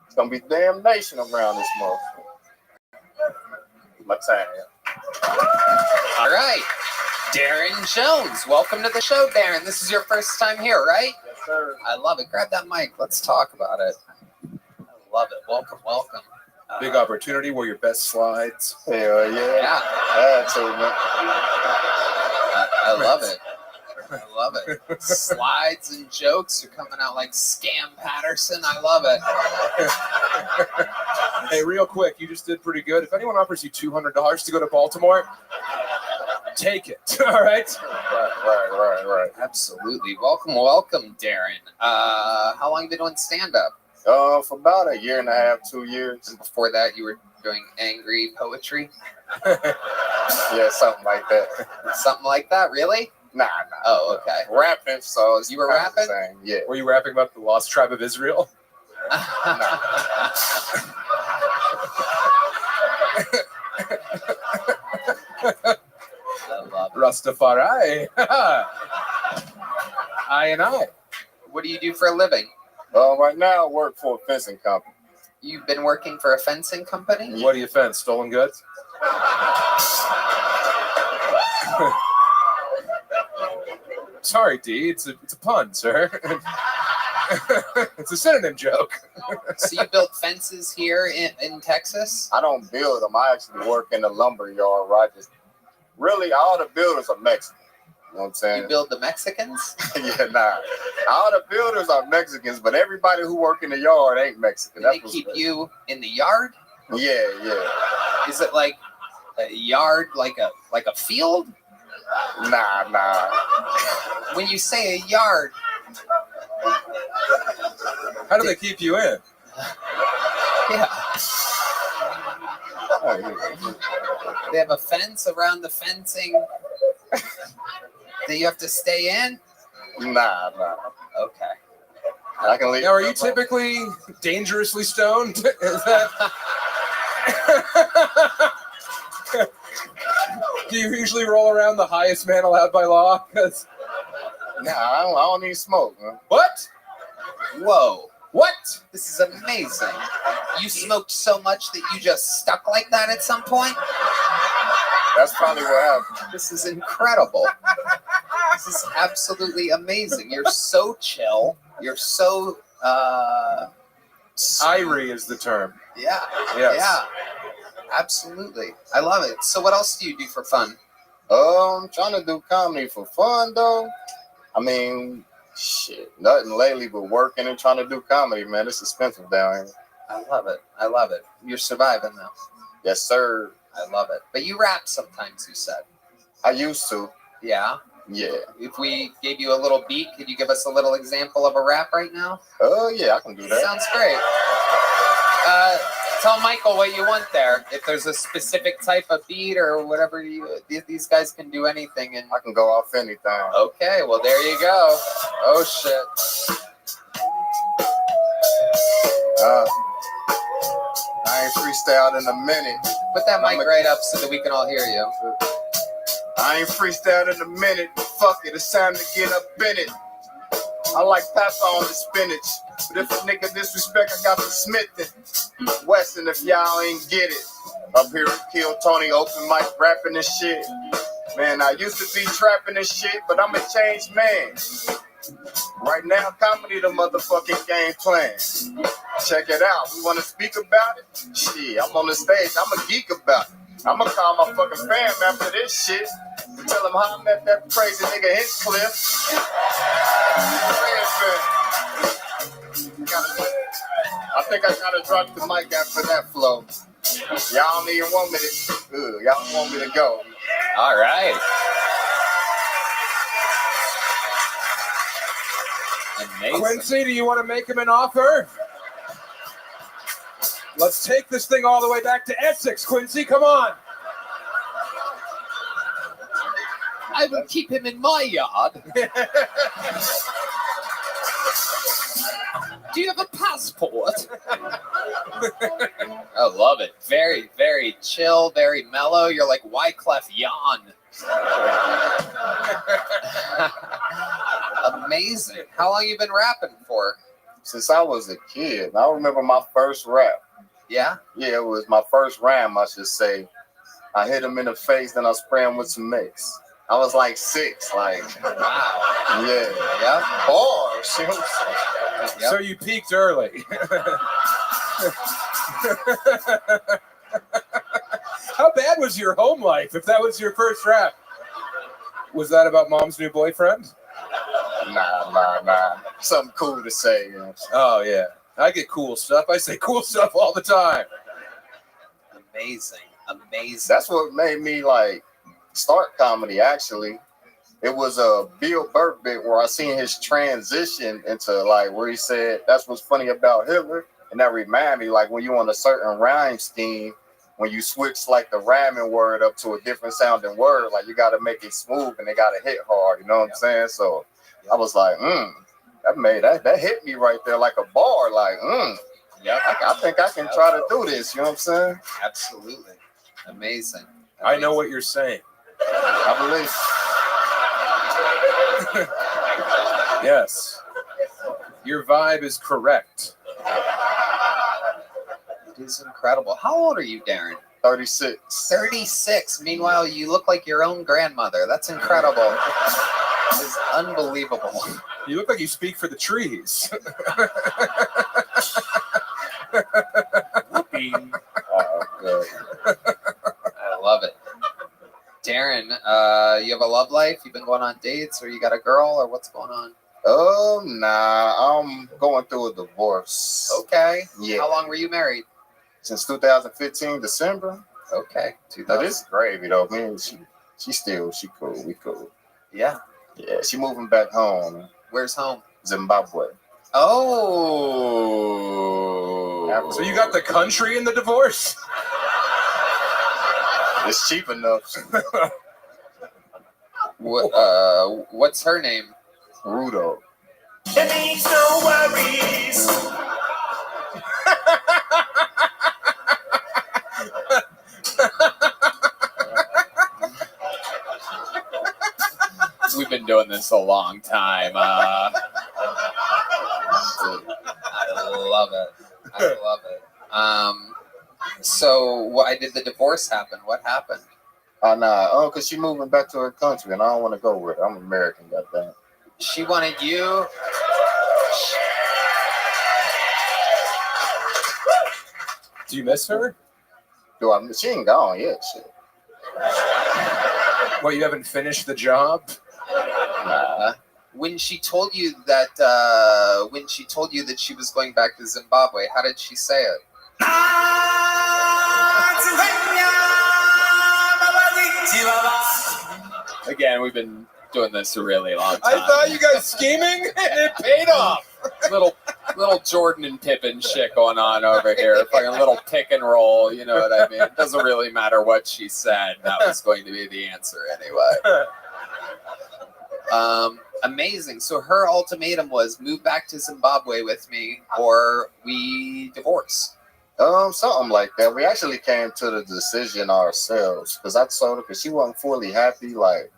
It's gonna be damnation around this motherfucker. My time. All right. Darren Jones, welcome to the show, Darren. This is your first time here, right? Yes, sir. I love it. Grab that mic. Let's talk about it. I love it. Welcome, welcome. Big opportunity. Where your best slides. Hell yeah. Yeah. That's it, man. I love it. I love it. Slides and jokes are coming out like Scam Patterson. I love it. Hey, real quick, you just did pretty good. If anyone offers you $200 to go to Baltimore, take it. All right? Right. Absolutely. Welcome, Darren. How long have you been doing stand-up? For about a year and a half, 2 years. And before that, you were doing angry poetry? Yeah, something like that. Something like that, really? Nah. Oh, okay. Rapping, so you were rapping? Yeah. Were you rapping about the lost tribe of Israel? Rastafari. I and I. What do you do for a living? Right now, I work for a fencing company. You've been working for a fencing company? What do you fence? Stolen goods? Sorry, D. It's a pun, sir. It's a synonym joke. So you built fences here in Texas? I don't build them. I actually work in the lumber yard where I just... Really, all the builders are Mexican. You know what I'm saying? You build the Mexicans? Yeah, nah. All the builders are Mexicans, but everybody who work in the yard ain't Mexican. They keep you in the yard? Yeah. Is it like a yard, like a field? Nah. When you say a yard, how do they keep you in? Yeah. They have a fence around the fencing that you have to stay in? Nah. Okay. I can leave. Now, are you typically dangerously stoned? Is that? Do you usually roll around the highest man allowed by law? Nah, I don't even smoke, man. What? Whoa. What? This is amazing. You smoked so much that you just stuck like that at some point? That's probably what happened. This is incredible. This is absolutely amazing. You're so chill. You're so Irie is the term. Yeah. Yes. Yeah. Absolutely. I love it. So what else do you do for fun? Trying to do comedy for fun though. I mean, shit, nothing lately but working and trying to do comedy, man. It's expensive down here. I love it. I love it. You're surviving though. Yes, sir. I love it. But you rap sometimes, you said. I used to. Yeah. Yeah. If we gave you a little beat, could you give us a little example of a rap right now? Oh, yeah, I can do that. Sounds great. Tell Michael what you want there. If there's a specific type of beat or whatever, these guys can do anything. And I can go off anything. Okay, well, there you go. Oh, shit. I ain't freestyled in a minute. Put that mic right up so that we can all hear you. I ain't freestyled in a minute. Fuck it, it's time to get up in it. I like papa on the spinach. But if a nigga disrespect, I got the Smith Weston if y'all ain't get it. Up here at Kill Tony, open mic rapping and shit. Man, I used to be trapping and shit, but I'm a changed man. Right now, comedy the motherfucking game plan. Check it out. We want to speak about it? Shit, I'm on the stage. I'm a geek about it. I'm going to call my fucking fam after this shit and tell them how I met that crazy nigga Hinchcliffe. I think I got to drop the mic after that flow. Y'all don't even want me to. Y'all want me to go. All right. Amazing. Quincy, do you want to make him an offer? Let's take this thing all the way back to Essex, Quincy. Come on. I will keep him in my yard. Do you have a passport? I love it. Very, very chill, very mellow. You're like Wyclef Yawn. Amazing. How long you been rapping for? Since I was a kid. I remember my first rap. Yeah? Yeah, it was my first rhyme, I should say. I hit him in the face, then I spray him with some mace. I was like 6, like, wow. Yeah. Yeah. Bars. So you peaked early. How bad was your home life if that was your first rap? Was that about mom's new boyfriend? Nah. Something cool to say. You know? Oh, yeah. I get cool stuff. I say cool stuff all the time. Amazing. That's what made me, like, start comedy, actually. It was a Bill Burr bit where I seen his transition into, like, where he said, that's what's funny about Hitler. And that reminded me, like, when you on a certain rhyme scheme, when you switch, like, the rhyming word up to a different sounding word, like, you got to make it smooth and they got to hit hard, you know what I'm saying? So I was like, that hit me right there like a bar, like, Yep. I think I can try to do this, you know what I'm saying? Absolutely. Amazing. I know what you're saying. I believe. Yes. Your vibe is correct. It is incredible. How old are you, Darren? 36. 36. Meanwhile, you look like your own grandmother. That's incredible. It's unbelievable. You look like you speak for the trees. I love it. Darren, you have a love life? You've been going on dates, or you got a girl, or what's going on? Nah, I'm going through a divorce. Okay. Yeah. How long were you married? Since 2015, December. Okay. Now, this is gravy, though. Man, she cool. We cool. Yeah. Yeah, she moving back home. Where's home? Zimbabwe. Oh. So you got the country in the divorce? It's cheap enough. What's her name? Rudolph. It means no worries. We've been doing this a long time. I love it. I love it. So why did the divorce happen? What happened? Cause she moving back to her country, and I don't want to go with her. I'm American, goddamn. She wanted you. Do you miss her? She ain't gone yet. Shit. Well, you haven't finished the job. When she told you that, she was going back to Zimbabwe, how did she say it? Again, we've been doing this a really long time. I thought you guys scheming, and it paid off. Little Jordan and Pippen shit going on over here. Fucking little pick and roll, you know what I mean? It doesn't really matter what she said. That was going to be the answer anyway. Amazing. So her ultimatum was move back to Zimbabwe with me or we divorce. Something like that. We actually came to the decision ourselves because I told her because she wasn't fully happy. Like,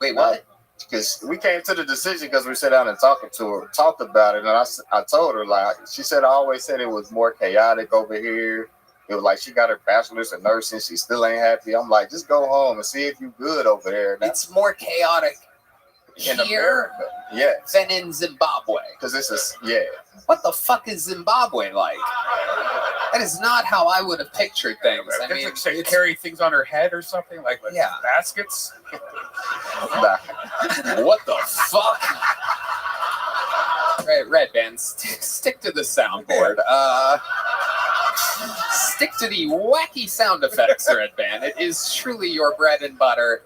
wait, what? Because we came to the decision because we sat down and talked about it, and I told her, like, she said I always said it was more chaotic over here. It was like she got her bachelor's in nursing, she still ain't happy. I'm like, just go home and see if you good over there. It's more chaotic in here than in Zimbabwe. Because this is What the fuck is Zimbabwe like? That is not how I would have pictured things. I mean, she carry things on her head or something like baskets. What the fuck? Right, Red Band, stick to the soundboard. Stick to the wacky sound effects, Red Band. It is truly your bread and butter.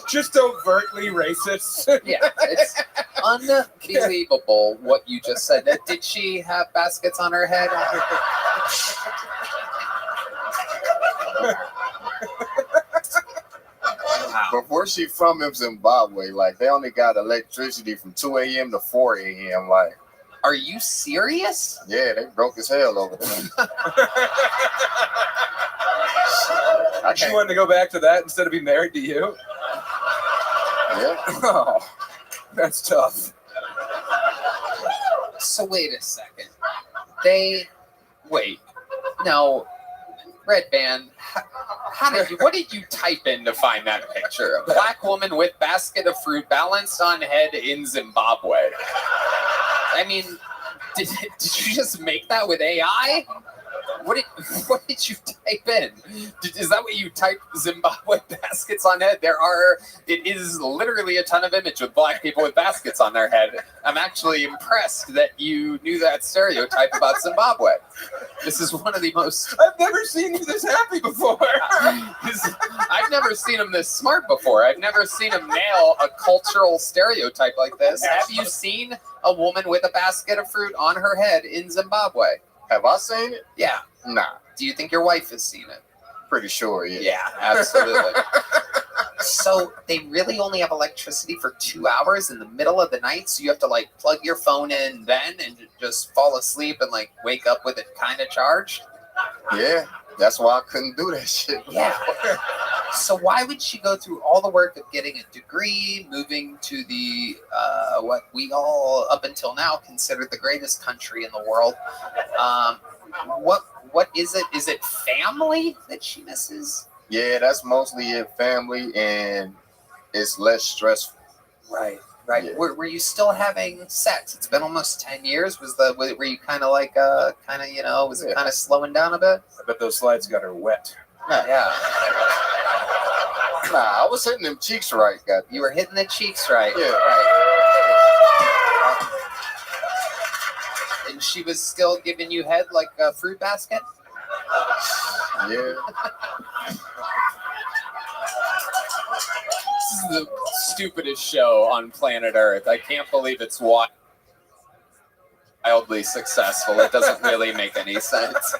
Just overtly racist. Yeah, it's unbelievable what you just said. Did she have baskets on her head? Before she from Zimbabwe, like they only got electricity from 2 a.m. to 4 a.m. Like, are you serious? Yeah, they broke as hell over there. She wanted to go back to that instead of be married to you. Yeah. Oh, that's tough. So wait a second. No, Red Band. What did you type in to find that picture? A black woman with basket of fruit balanced on head in Zimbabwe. I mean, did you just make that with AI? What did you type in? Is that what you typed? Zimbabwe baskets on head? It is literally a ton of image with black people with baskets on their head. I'm actually impressed that you knew that stereotype about Zimbabwe. This is one of the most... I've never seen you this happy before. I've never seen him this smart before. I've never seen him nail a cultural stereotype like this. Have you seen a woman with a basket of fruit on her head in Zimbabwe? Have I seen it? Yeah. Nah. Do you think your wife has seen it? Pretty sure, yeah. Yeah, absolutely. So they really only have electricity for 2 hours in the middle of the night, so you have to like plug your phone in then and just fall asleep and like wake up with it kind of charged? Yeah, that's why I couldn't do that shit. Yeah. So why would she go through all the work of getting a degree, moving to the what we all up until now considered the greatest country in the world? What is it? Is it family that she misses? Yeah, that's mostly it, family, and it's less stressful. Right. Yeah. Were you still having sex? It's been almost 10 years. Were you kind of like was it kind of slowing down a bit? I bet those slides got her wet. Yeah. Nah, I was hitting them cheeks right, God. You were hitting the cheeks right. Yeah. Right. And she was still giving you head like a fruit basket? Yeah. This is the stupidest show on planet Earth. I can't believe it's what. wildly successful. It doesn't really make any sense.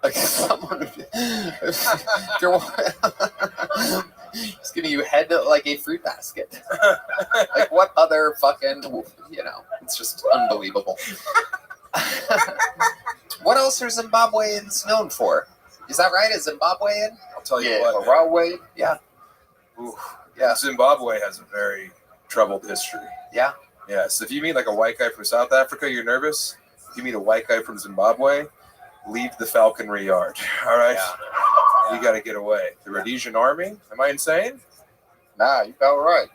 Like someone, if you're just giving you head like a fruit basket. Like what other fucking, it's just unbelievable. What else are Zimbabweans known for? Is that right? Is Zimbabwean? I'll tell you Yeah, what. Zimbabwe. Yeah. Ooh, Yeah. Zimbabwe has a very troubled history. Yeah. Yes. If you meet like a white guy from South Africa, you're nervous. If you meet a white guy from Zimbabwe, leave the falconry yard. All right. You got to get away. The Rhodesian army. Am I insane? Nah, you got right.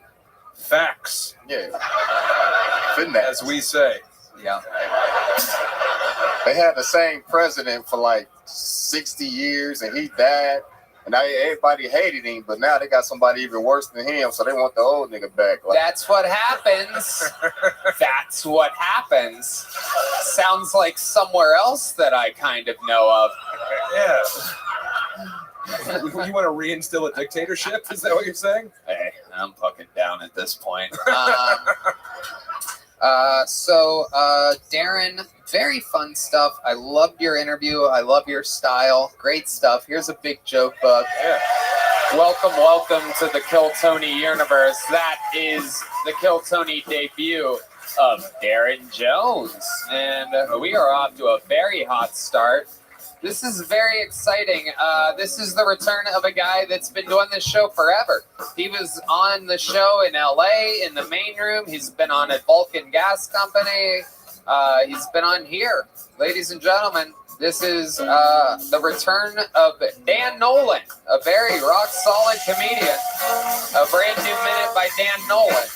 Facts. Yeah. As we say. Yeah. They had the same president for like 60 years, and he died. And now everybody hated him, but now they got somebody even worse than him, so they want the old nigga back. Like, That's what happens. That's what happens. Sounds like somewhere else that I kind of know of. Yeah. You want to reinstill a dictatorship? Is that what you're saying? Hey, I'm fucking down at this point. Darren, very fun stuff. I loved your interview. I love your style. Great stuff. Here's a big joke book. Yeah. Welcome to the Kill Tony universe. That is the Kill Tony debut of Darren Jones. And we are off to a very hot start. This is very exciting. This is the return of a guy that's been doing this show forever. He was on the show in LA in the main room. He's been on at Vulcan Gas Company. He's been on here. Ladies and gentlemen, this is the return of Dan Nolan, a very rock solid comedian. A brand new minute by Dan Nolan.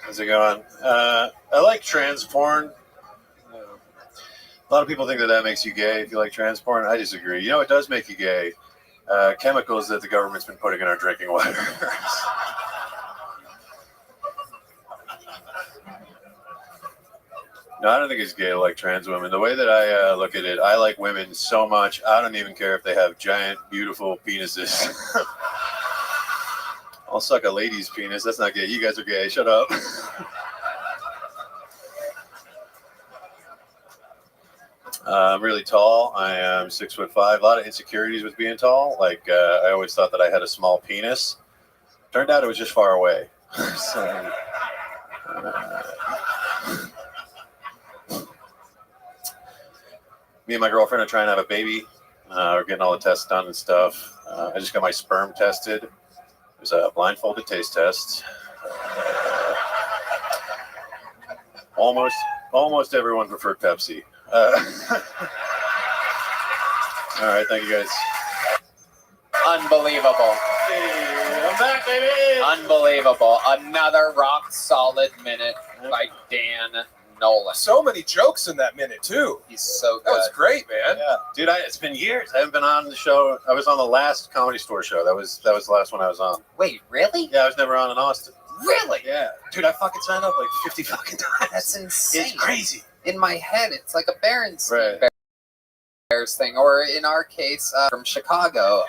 How's it going? I like trans porn. A lot of people think that makes you gay if you like trans porn. I disagree. You know, it does make you gay. Chemicals that the government's been putting in our drinking water. No, I don't think it's gay to like trans women. The way that I look at it, I like women so much, I don't even care if they have giant, beautiful penises. I'll suck a lady's penis. That's not gay. You guys are gay. Shut up. I'm really tall. I am 6'5". A lot of insecurities with being tall. Like I always thought that I had a small penis. Turned out it was just far away. So, me and my girlfriend are trying to have a baby. We're getting all the tests done and stuff. I just got my sperm tested. It was a blindfolded taste test. Almost everyone preferred Pepsi. All right, thank you guys. Unbelievable. Hey, I'm back, baby. Unbelievable. Another rock solid minute by Dan Nolan. So many jokes in that minute too. He's so good. That was great, man. Yeah, dude, it's been years. I haven't been on the show. I was on the last Comedy Store show. That was the last one I was on. Wait, really? Yeah, I was never on in Austin. Really? Yeah, dude, I fucking signed up like 50 fucking times. That's insane. It's crazy. In my head, it's like a Bears Right. Bears thing, or in our case, from Chicago.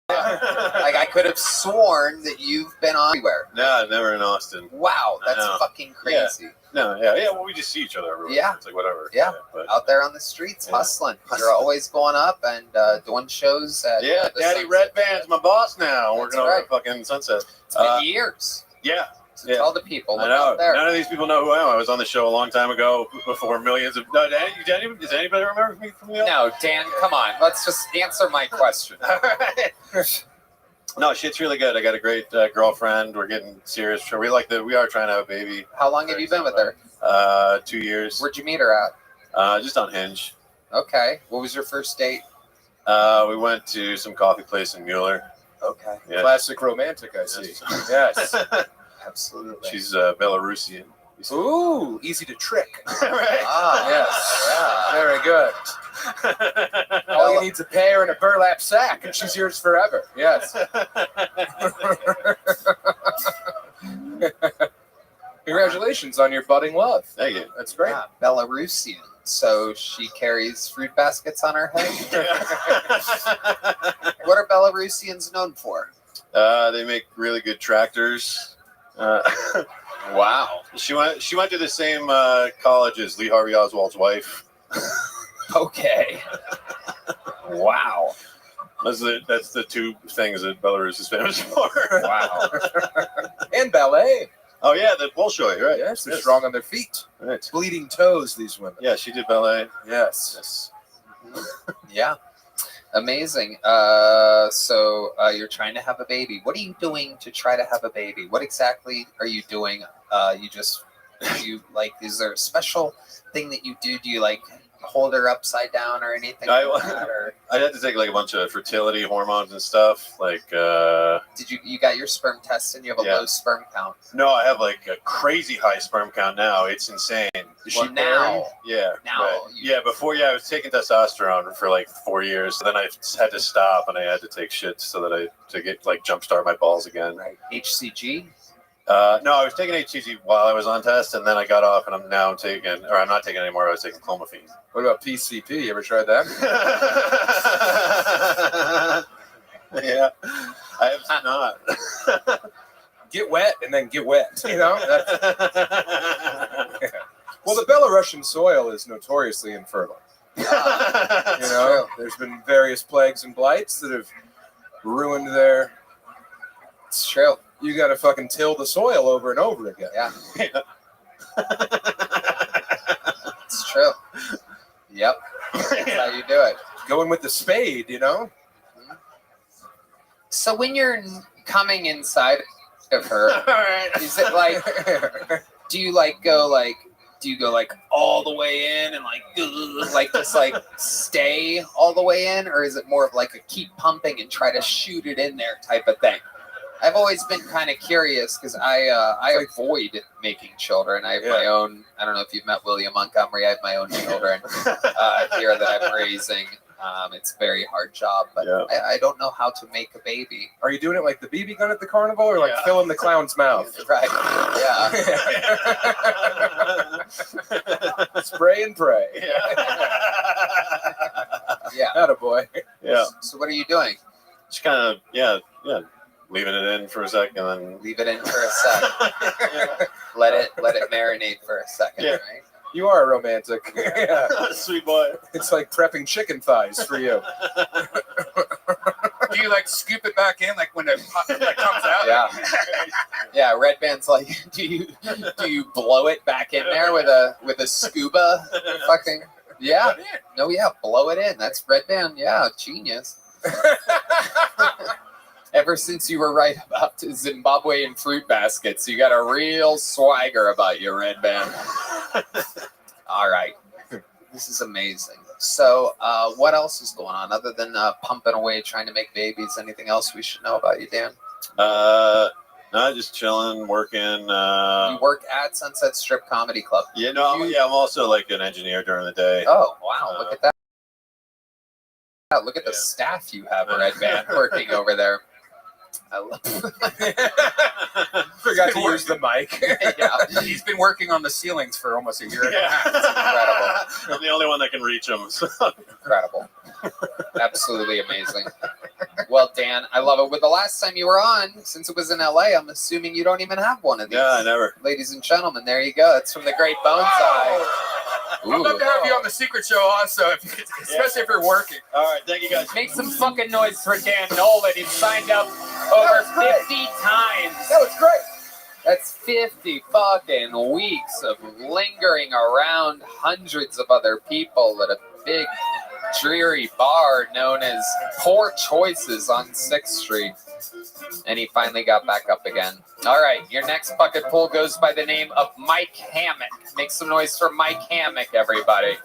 Like I could have sworn that you've been on everywhere. No, never in Austin. Wow, that's I know. fucking crazy. No, yeah. Well, we just see each other everywhere. Yeah. It's like whatever. Yeah, but out there on the streets, hustling. You're always going up and doing shows at yeah, the Daddy Sunset. Red Band's my boss now. That's Working over right. at fucking Sunset. It's been years. Yeah. So Yeah. tell the people. I Look know. out there. None of these people know who I am. I was on the show a long time ago before millions of. No, does anybody remember me from the? No, Dan, come on. Let's just answer my question. No, shit's really good. I got a great girlfriend. We're getting serious. We are trying to have a baby. How long have you been with her? 2 years. Where'd you meet her at? Just on Hinge. Okay. What was your first date? We went to some coffee place in Mueller. Okay. Yeah. Classic romantic, I see. Yes. Absolutely. She's Belarusian. Ooh, easy to trick. Right? Ah, Yes. Very good. All you need to pay her in a burlap sack, and she's yours forever. Yes. Congratulations on your budding love. Thank you. That's great. Ah, Belarusian. So she carries fruit baskets on her head? What are Belarusians known for? They make really good tractors. Wow. She went to the same college as Lee Harvey Oswald's wife. Okay. Wow. That's the two things that Belarus is famous for. Wow. And ballet. Oh yeah, the Bolshoi, right? Yes, they're strong on their feet. Right. Bleeding toes, these women. Yeah, she did ballet. Yes. Yeah. Amazing. So you're trying to have a baby. What are you doing to try to have a baby? What exactly are you doing? Is there a special thing that you do? Do you like hold her upside down or anything like that? Or I had to take like a bunch of fertility hormones and stuff. Like, did you got your sperm tested? You have a low sperm count. No, I have like a crazy high sperm count now. It's insane. Now. Yeah. Now. Right. Yeah. Before, I was taking testosterone for like 4 years. Then I had to stop and I had to take shit so that to get like jumpstart my balls again. Right. HCG. No, I was taking HCG while I was on test, and then I got off, and I'm not taking it anymore. I was taking clomiphene. What about PCP? You ever tried that? Yeah, I have not. Get wet and then get wet. You know. Well, the Belarusian soil is notoriously infertile. There's been various plagues and blights that have ruined their. It's true. You got to fucking till the soil over and over again. Yeah. It's true. Yep. That's how you do it. Going with the spade, you know? So when you're coming inside of her, is it like, do you go all the way in and just stay all the way in? Or is it more of like a keep pumping and try to shoot it in there type of thing? I've always been kind of curious because I avoid making children. I have my own. I don't know if you've met William Montgomery. I have my own children here that I'm raising. It's a very hard job, but I don't know how to make a baby. Are you doing it like the BB gun at the carnival, or like filling the clown's mouth? Right. Yeah. Spray and pray. Yeah. Attaboy. Yeah. So what are you doing? Just kind of leaving it in for a second, and then leave it in for a second. Let it marinate for a second, right? You are a romantic. Yeah. Sweet boy. It's like prepping chicken thighs for you. Do you like scoop it back in like when it comes out? Yeah. Yeah, Red Band's like, do you blow it back in there with a scuba fucking yeah. No, yeah, blow it in. That's Red Band, yeah, genius. Ever since you were right about Zimbabwean fruit baskets, you got a real swagger about you, Red Band. All right. This is amazing. So what else is going on other than pumping away, trying to make babies? Anything else we should know about you, Dan? No, just chilling, working. You work at Sunset Strip Comedy Club. Yeah, no, I'm also like an engineer during the day. Oh, wow. Look at that. Look at the staff you have, Red Band, working over there. I love Forgot to use the mic. Yeah. He's been working on the ceilings for almost a year and a half. It's incredible. I'm the only one that can reach them. So. Incredible. Absolutely amazing. Well, Dan, I love it. With the last time you were on, since it was in LA, I'm assuming you don't even have one of these. Yeah, never. Ladies and gentlemen, there you go. It's from the Great Bonsai. I'd love to have you on the secret show also, especially if you're working. All right, thank you guys. Make some fucking noise for Dan Nolan. He's signed up over 50 times. That was great. That's 50 fucking weeks of lingering around hundreds of other people at a big, dreary bar known as Poor Choices on 6th Street. And he finally got back up again. All right, your next bucket pull goes by the name of Mike Hammock. Make some noise for Mike Hammock, everybody.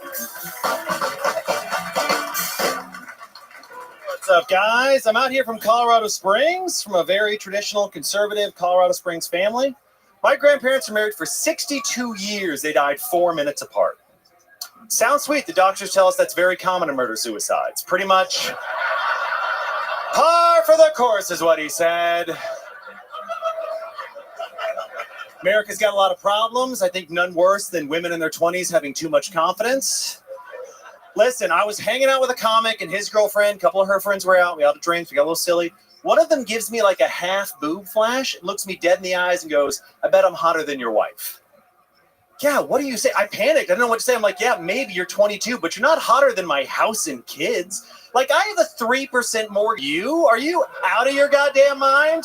What's up, guys? I'm out here from Colorado Springs, from a very traditional, conservative Colorado Springs family. My grandparents were married for 62 years. They died 4 minutes apart. Sounds sweet. The doctors tell us that's very common in murder-suicides. Pretty much par for the course is what he said. America's got a lot of problems. I think none worse than women in their 20s having too much confidence. Listen, I was hanging out with a comic and his girlfriend. A couple of her friends were out. We had drinks. We got a little silly. One of them gives me like a half boob flash, looks me dead in the eyes and goes, I bet I'm hotter than your wife. Yeah, what do you say? I panicked. I didn't know what to say. I'm like, yeah, maybe you're 22, but you're not hotter than my house and kids. Like, I have a 3% more you. Are you out of your goddamn mind?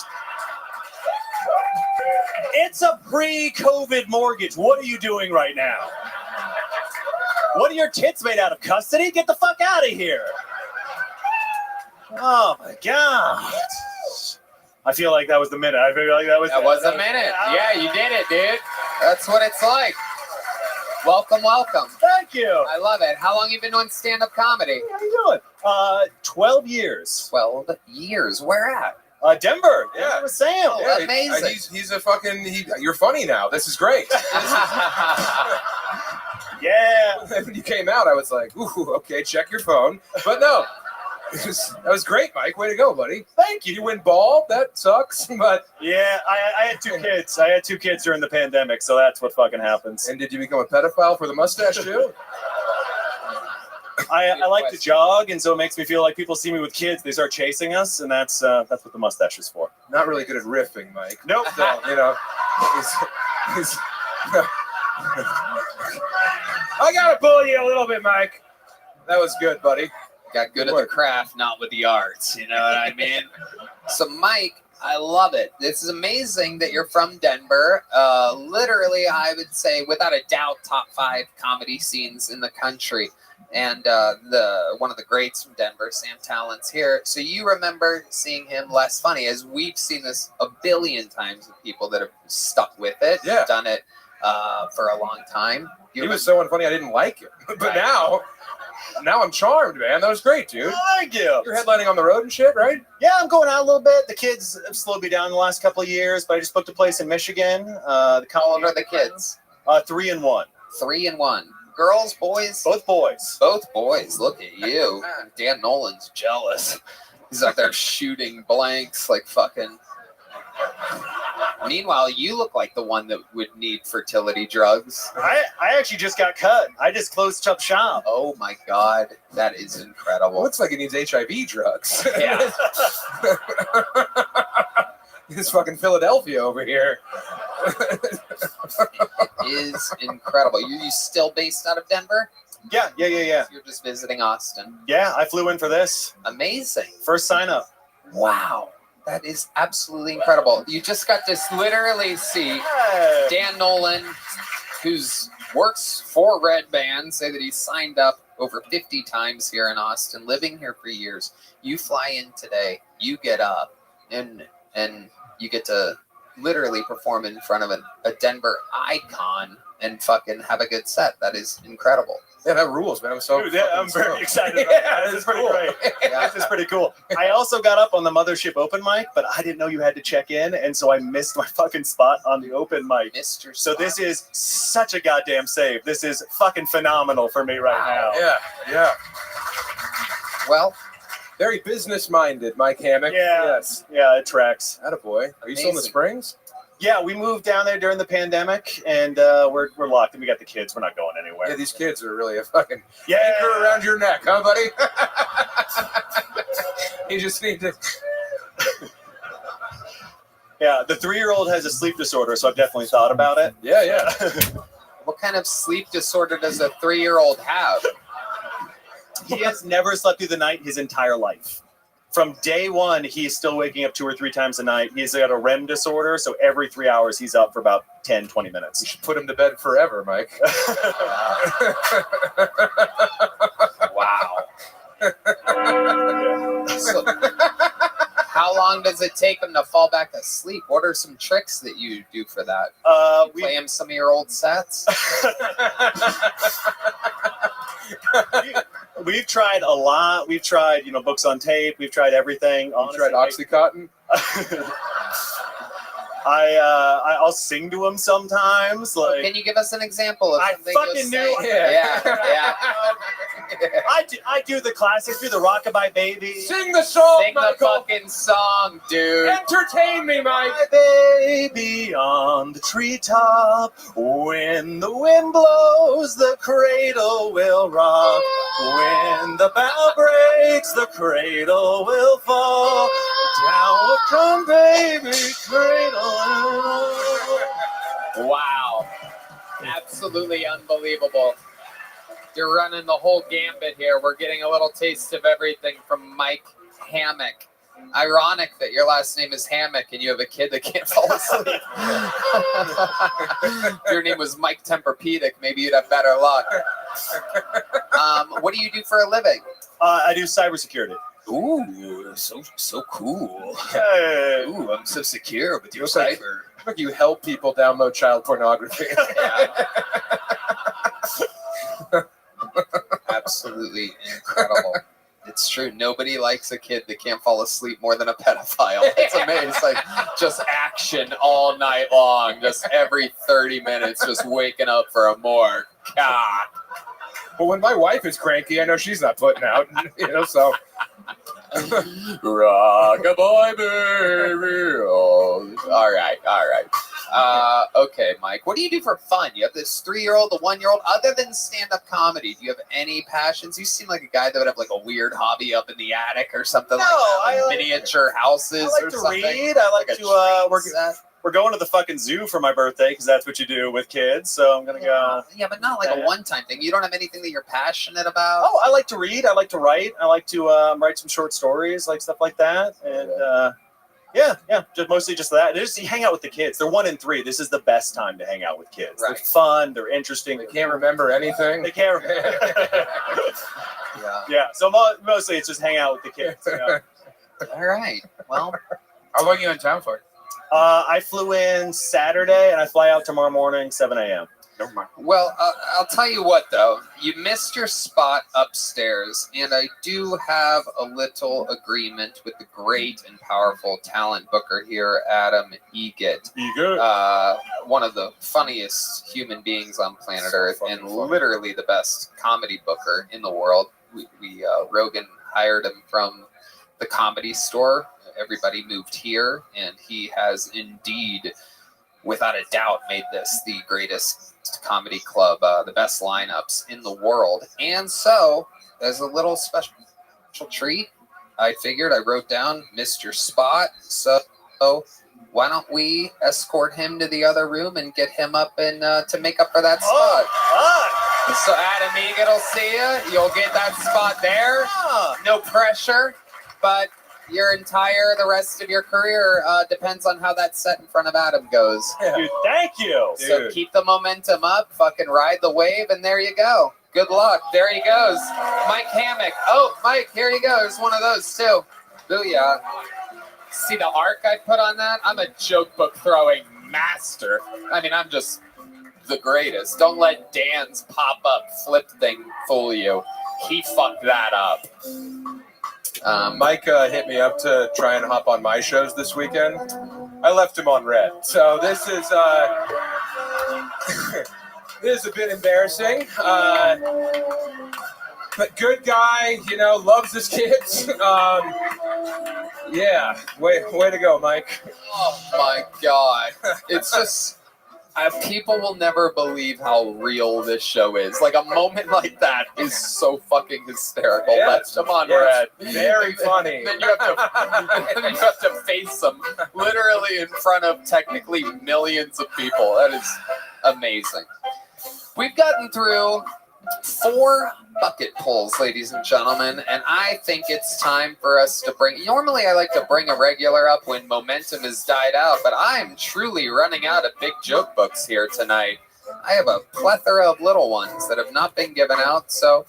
It's a pre-COVID mortgage. What are you doing right now? What are your tits made out of? Custody? Get the fuck out of here. Oh my God. I feel like that was the minute. I feel like that was a minute. Yeah, you did it, dude. That's what it's like. Welcome, welcome. Thank you. I love it. How long have you been doing stand-up comedy? How you doing? 12 years. 12 years. Where at? Denver. Yeah. Denver with Sam. Oh, amazing. He's a fucking. You're funny now. This is great. Yeah. When you came out, I was like, ooh, okay, check your phone. But no, that was great, Mike. Way to go, buddy. Thank you. You win bald. That sucks, but yeah, I had 2 kids. I had 2 kids during the pandemic, so that's what fucking happens. And did you become a pedophile for the mustache too? I like to jog, and so it makes me feel like people see me with kids, they start chasing us, and that's what the mustache is for. Not really good at riffing, Mike. Nope. So, you know, he's I gotta bully you a little bit, Mike. That was good, buddy. Got good at the craft, not with the arts. You know what I mean? So, Mike, I love it. This is amazing that you're from Denver. Literally, I would say, without a doubt, top 5 comedy scenes in the country. And one of the greats from Denver, Sam Talent's here. So you remember seeing him less funny, as we've seen this a billion times with people that have stuck with it, done it for a long time. He was so unfunny I didn't like him. But now I'm charmed, man. That was great, dude. Thank you. You're headlining on the road and shit, right? Yeah, I'm going out a little bit. The kids have slowed me down the last couple of years, but I just booked a place in Michigan. How old are the kids? 3 and 1. 3 and 1. Girls, boys? Both boys. Both boys. Look at you. Dan Nolan's jealous. He's out there shooting blanks like fucking. Meanwhile, you look like the one that would need fertility drugs. I actually just got cut. I just closed up shop. Oh my God. That is incredible. Looks like he needs HIV drugs. Yeah. This fucking Philadelphia over here. Is incredible. You still based out of Denver? Yeah. You're just visiting Austin. Yeah, I flew in for this. Amazing. First sign up. Wow. That is absolutely incredible. You just got to literally see Dan Nolan, who's works for Red Band, say that he's signed up over 50 times here in Austin, living here for years. You fly in today, you get up, and you get to literally perform in front of a Denver icon and fucking have a good set. That is incredible. Yeah, that rules, man. I'm very excited about that. This is pretty great. This is pretty cool. I also got up on the Mothership open mic, but I didn't know you had to check in, and so I missed my fucking spot on the open mic. So this is such a goddamn save. This is fucking phenomenal for me right now. Yeah. Well, very business-minded, Mike Hammock. Yeah. Yes. Yeah, it tracks. Attaboy. Are you still in the Springs? Yeah, we moved down there during the pandemic, and we're locked, and we got the kids. We're not going anywhere. Yeah, these kids are really a fucking anchor around your neck, huh, buddy? You just need to... Yeah, the 3-year-old has a sleep disorder, so I've definitely thought about it. Yeah. What kind of sleep disorder does a 3-year-old have? He has never slept through the night his entire life. From day one, he's still waking up 2 or 3 times a night. He's got a REM disorder, so every 3 hours he's up for about 10, 20 minutes. You should put him to bed forever, Mike. Wow. So, how long does it take him to fall back asleep? What are some tricks that you do for that? You play him some of your old sets? We've tried a lot. We've tried, books on tape. We've tried everything. You tried OxyContin? I'll sing to him sometimes. Like, can you give us an example of something? I fucking knew. Yeah. I do the classics. Do the Rockabye Baby. Sing the song, Sing Michael. the fucking song, dude. Entertain me, Mike. My baby on the treetop. When the wind blows, the cradle will rock. When the bough breaks, the cradle will fall. Down come baby cradle. Wow. Absolutely unbelievable. You're running the whole gambit here. We're getting a little taste of everything from Mike Hammock. Ironic that your last name is Hammock and you have a kid that can't fall asleep. If your name was Mike Tempur-Pedic, maybe you'd have better luck. What do you do for a living? I do cybersecurity. Ooh, so cool. Hey. Ooh, I'm so secure with your Looks like- cyber. Look, you help people download child pornography. Absolutely incredible. It's true. Nobody likes a kid that can't fall asleep more than a pedophile. It's amazing. It's like just action all night long, just every 30 minutes, just waking up for a more. God. But when my wife is cranky, I know she's not putting out. So. Rock-a-boy baby. Oh, all right. Okay, Mike. What do you do for fun? You have this 3-year-old, a 1-year-old. Other than stand-up comedy, do you have any passions? You seem like a guy that would have like a weird hobby up in the attic or something like that. Like miniature houses I like or to something. read. I like to we're going to the fucking zoo for my birthday because that's what you do with kids. So I'm gonna go. Yeah, but not like a one-time thing. You don't have anything that you're passionate about? Oh, I like to read. I like to write. I like to write some short stories, like stuff like that. And yeah, just mostly just that. Just you hang out with the kids. They're 1 and 3. This is the best time to hang out with kids. Right. They're fun. They're interesting. They can't remember anything. They can't. Yeah. So mostly it's just hang out with the kids. You know? All right. Well, how long are you in town for? I flew in Saturday and I fly out tomorrow morning, 7 a.m. Never mind. Well, I'll tell you what, though. You missed your spot upstairs, and I do have a little agreement with the great and powerful talent booker here, Adam Egget. One of the funniest human beings on planet Earth, and literally the best comedy booker in the world. Rogan hired him from the Comedy Store. Everybody moved here, and he has indeed, without a doubt, made this the greatest comedy club, the best lineups in the world. And so, as a little special treat, I figured, I wrote down Mr. Spot. So why don't we escort him to the other room and get him up and to make up for that spot? So Adam Egget will see you. You'll get that spot there. No pressure, but the rest of your career depends on how that set in front of Adam goes. Dude, thank you. So keep the momentum up, fucking ride the wave, and there you go. Good luck. There he goes. Mike Hammock. Oh, Mike, here he goes. One of those, too. Booyah. See the arc I put on that? I'm a joke book throwing master. I mean, I'm just the greatest. Don't let Dan's pop-up flip thing fool you. He fucked that up. Mike hit me up to try and hop on my shows this weekend. I left him on red. So this is this is a bit embarrassing. But good guy, loves his kids. Yeah, way to go, Mike. Oh my God. It's just, people will never believe how real this show is. Like a moment like that is so fucking hysterical. Let's come on, Red. Very funny. Then you have to face them literally in front of technically millions of people. That is amazing. We've gotten through 4 bucket pulls, ladies and gentlemen, and I think it's time for us to normally I like to bring a regular up when momentum has died out, but I'm truly running out of big joke books here tonight. I have a plethora of little ones that have not been given out, so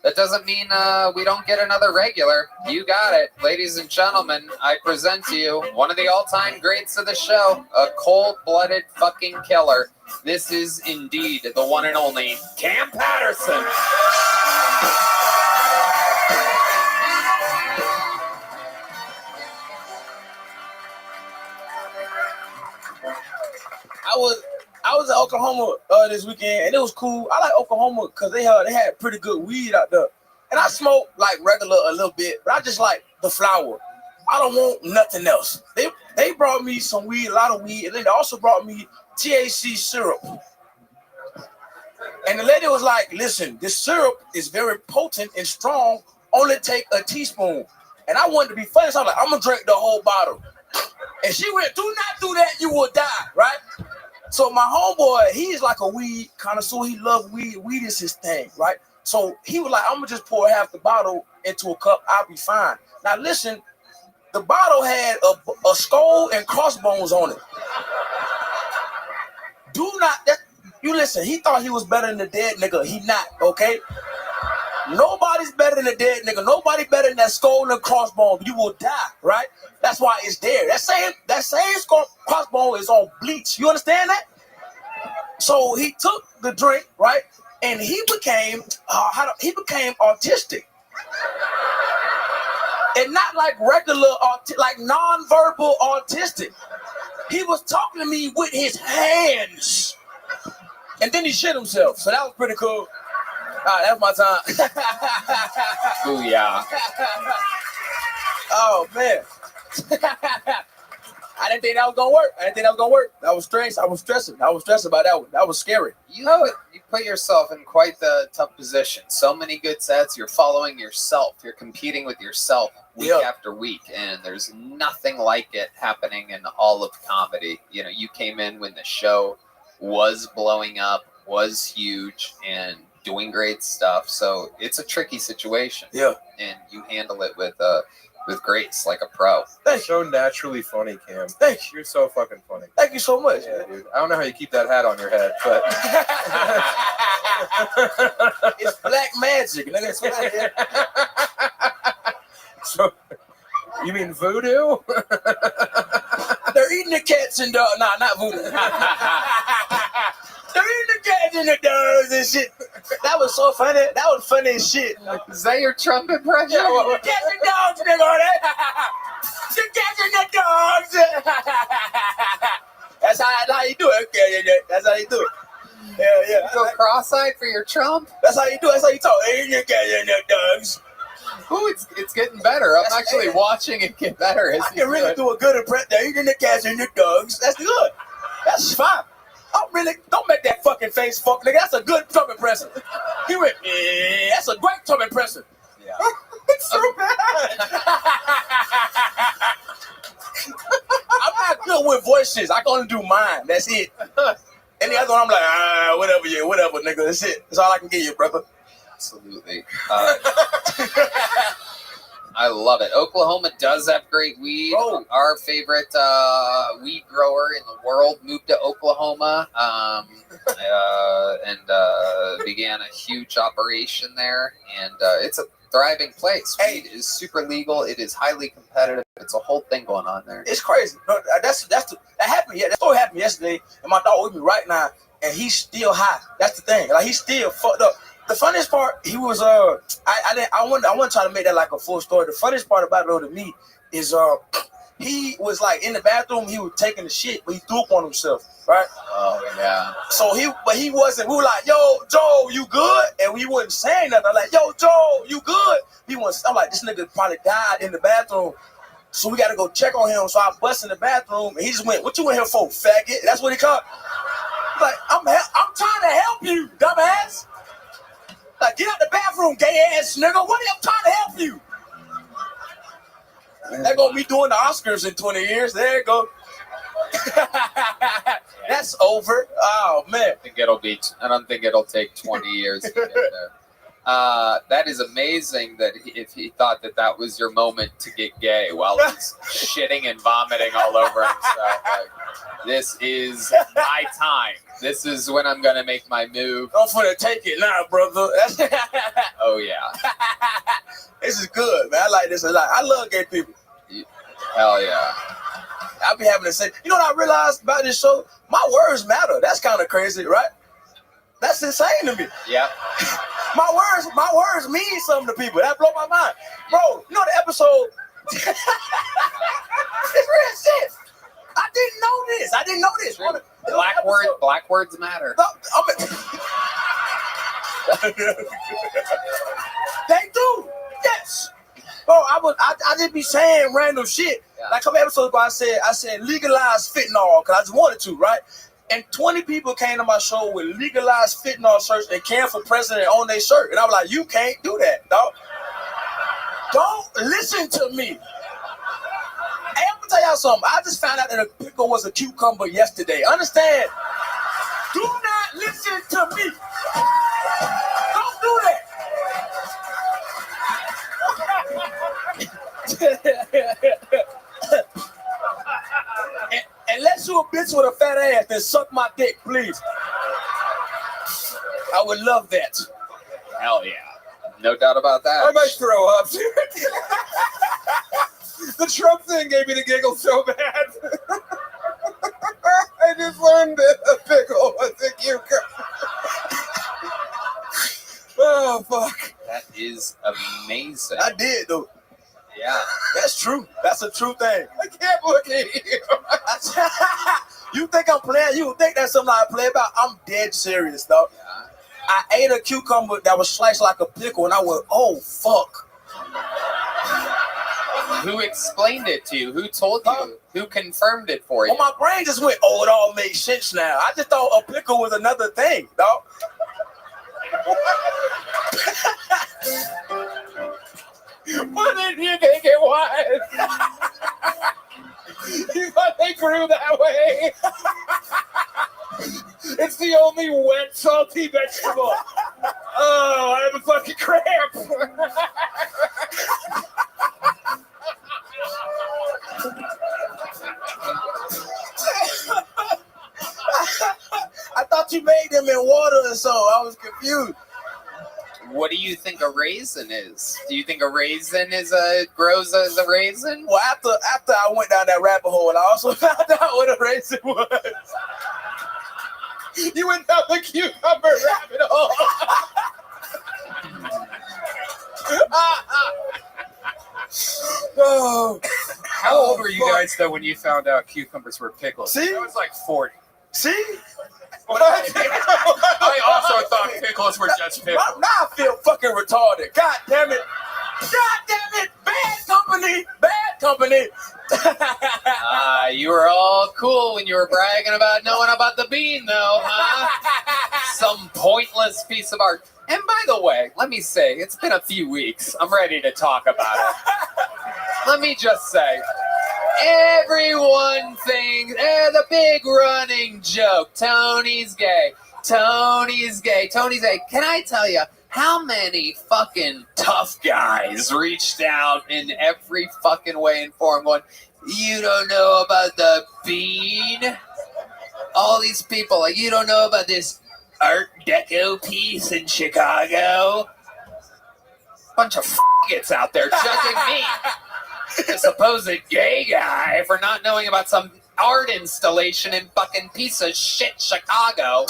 that doesn't mean we don't get another regular. You got it. Ladies and gentlemen, I present to you one of the all-time greats of the show, a cold-blooded fucking killer. This is indeed the one and only Cam Patterson. I was in Oklahoma this weekend, and it was cool. I like Oklahoma because they had pretty good weed out there. And I smoke like regular a little bit, but I just like the flower. I don't want nothing else. They brought me some weed, a lot of weed, and then they also brought me THC syrup. And the lady was like, listen, this syrup is very potent and strong. Only take a teaspoon. And I wanted to be funny, so I'm like, I'm gonna drink the whole bottle. And she went, do not do that, you will die, right? So my homeboy, he's like a weed connoisseur. He loves weed. Weed is his thing, right? So he was like, I'm gonna just pour half the bottle into a cup. I'll be fine. Now listen, the bottle had a skull and crossbones on it. Do not, you listen, he thought he was better than the dead nigga. He not, okay? Nobody's better than the dead nigga. Nobody better than that skull and crossbone. You will die, right? That's why it's there. That same skull crossbone is on bleach. You understand that? So he took the drink, right? And he became autistic. And not like regular like non-verbal autistic. He was talking to me with his hands. And then he shit himself. So that was pretty cool. All right, that's my time. Booyah. Oh, man. I didn't think that was gonna work. That was strange. I was stressing about that one. That was scary. You put yourself in quite the tough position. So many good sets. You're following yourself. You're competing with yourself week after week, and there's nothing like it happening in all of comedy. You know, you came in when the show was blowing up, was huge, and doing great stuff. So it's a tricky situation. Yeah, and you handle it with grace, like a pro. You're so naturally funny, Cam. Thank you. You're so fucking funny. Thank you so much. Yeah, dude. I don't know how you keep that hat on your head, but it's black magic. That's what I hear. So, you mean voodoo? They're eating the cats and dogs. Nah, not voodoo. They're eating the cats and the dogs and shit. That was so funny. That was funny as shit. Is that your Trump impression? Yeah, well, the cats and dogs, nigga. The cats and the dogs. That's how you do it. Okay, that's how you do it. Yeah. You go cross-eyed for your Trump? That's how you do it. That's how you talk. Hey, the cats and the dogs. Ooh, it's getting better. I'm actually watching it get better. I can really do a good impression. They're eating the cats and the dogs. That's good. That's fine. Don't make that fucking face, fuck nigga. That's a good Trump impression. He went, that's a great Trump impression. Yeah. It's so bad. I'm not good with voices. I can only do mine. That's it. Any other one, I'm like, whatever, nigga. That's it. That's all I can give you, brother. Absolutely. I love it. Oklahoma does have great weed. Oh. Our favorite weed grower in the world moved to Oklahoma and began a huge operation there. And it's a thriving place. Weed is super legal. It is highly competitive. It's a whole thing going on there. It's crazy. That happened. Yeah, that story happened yesterday, and my dog with me right now, and he's still high. That's the thing. Like, he's still fucked up. The funniest part, he was I want to try to make that like a full story. The funniest part about it though to me is he was like in the bathroom, he was taking the shit, but he threw up on himself, right? Oh yeah. So he wasn't. We were like, yo, Joe, you good? And we wasn't saying nothing. I'm like, yo, Joe, you good? I'm like, this nigga probably died in the bathroom. So we got to go check on him. So I bust in the bathroom, and he just went, "What you in here for, faggot?" That's what he called. Like, I'm trying to help you, dumbass. Like, get out the bathroom, gay ass nigga. What are you trying to help you? They're gonna be doing the Oscars in 20 years. There you go. That's over. Oh man. I don't think it'll take 20 years to get there. That is amazing that if he thought that was your moment to get gay while he's shitting and vomiting all over himself. Like, this is my time. This is when I'm going to make my move. I'm finna take it now, brother. Oh, yeah. This is good, man. I like this a lot. I love gay people. Hell yeah. I'll be having to say, you know what I realized about this show? My words matter. That's kind of crazy, right? That's insane to me. Yeah. My words mean something to people. That blow my mind. Bro, you know the episode? It's real shit. I didn't know this. Black words matter. They do. Yes. Bro, I just be saying random shit. Yeah. Like a couple episodes ago, I said legalize fentanyl because I just wanted to, right? And 20 people came to my show with legalized fentanyl shirts and Cam for president on their shirt. And I was like, you can't do that, dog. Don't listen to me. Hey, I'm gonna tell y'all something. I just found out that a pickle was a cucumber yesterday. Understand? Do not listen to me. Don't do that. Unless you a bitch with a fat ass, then suck my dick, please. I would love that. Hell yeah. No doubt about that. I might throw up. The Trump thing gave me the giggle so bad. I just learned that a pickle was a cucumber. Oh, fuck. That is amazing. I did, though. Yeah. That's true. That's a true thing. I can't look at you. You think I'm playing? You think that's something I play about? I'm dead serious, though. Yeah. I ate a cucumber that was sliced like a pickle, and I went, oh, fuck. Who explained it to you? Who told you? Who confirmed it for you? Well, my brain just went, oh, it all makes sense now. I just thought a pickle was another thing, dog. What did you think it was? You thought they grew that way? It's the only wet, salty vegetable. Oh, I have a fucking cramp. I thought you made them in water and so I was confused. What do you think a raisin is? Do you think a raisin grows as a raisin? Well, after I went down that rabbit hole, I also found out what a raisin was. You went down the cucumber rabbit hole. Oh. How old were you guys though when you found out cucumbers were pickles? See? I was like 40. See? I also thought pickles were just pickles. Now I feel fucking retarded. God damn it. God damn it. Bad company. Bad company. You were all cool when you were bragging about knowing about the bean, though, huh? Some pointless piece of art. And by the way, let me say, it's been a few weeks. I'm ready to talk about it. Let me just say, everyone thinks, the big running joke, Tony's gay. Tony's gay. Tony's gay. Can I tell you how many fucking tough guys reached out in every fucking way and form going, you don't know about the bean? All these people, like, you don't know about this Art Deco piece in Chicago? Bunch of f***its out there judging me, the supposed gay guy, for not knowing about some art installation in fucking piece of shit Chicago.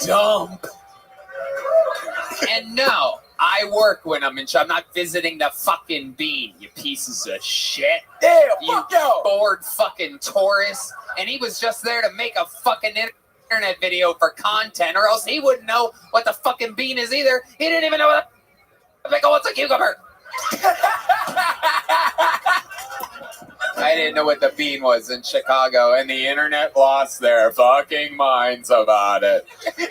Dump. And no, I work when I'm in. I'm not visiting the fucking bean, you pieces of shit. Yeah, you fuck y'all. bored fucking tourist. And he was just there to make a fucking internet video for content, or else he wouldn't know what the fucking bean is either. He didn't even know what the pickle was a cucumber. I didn't know what the bean was in Chicago, and the internet lost their fucking minds about it.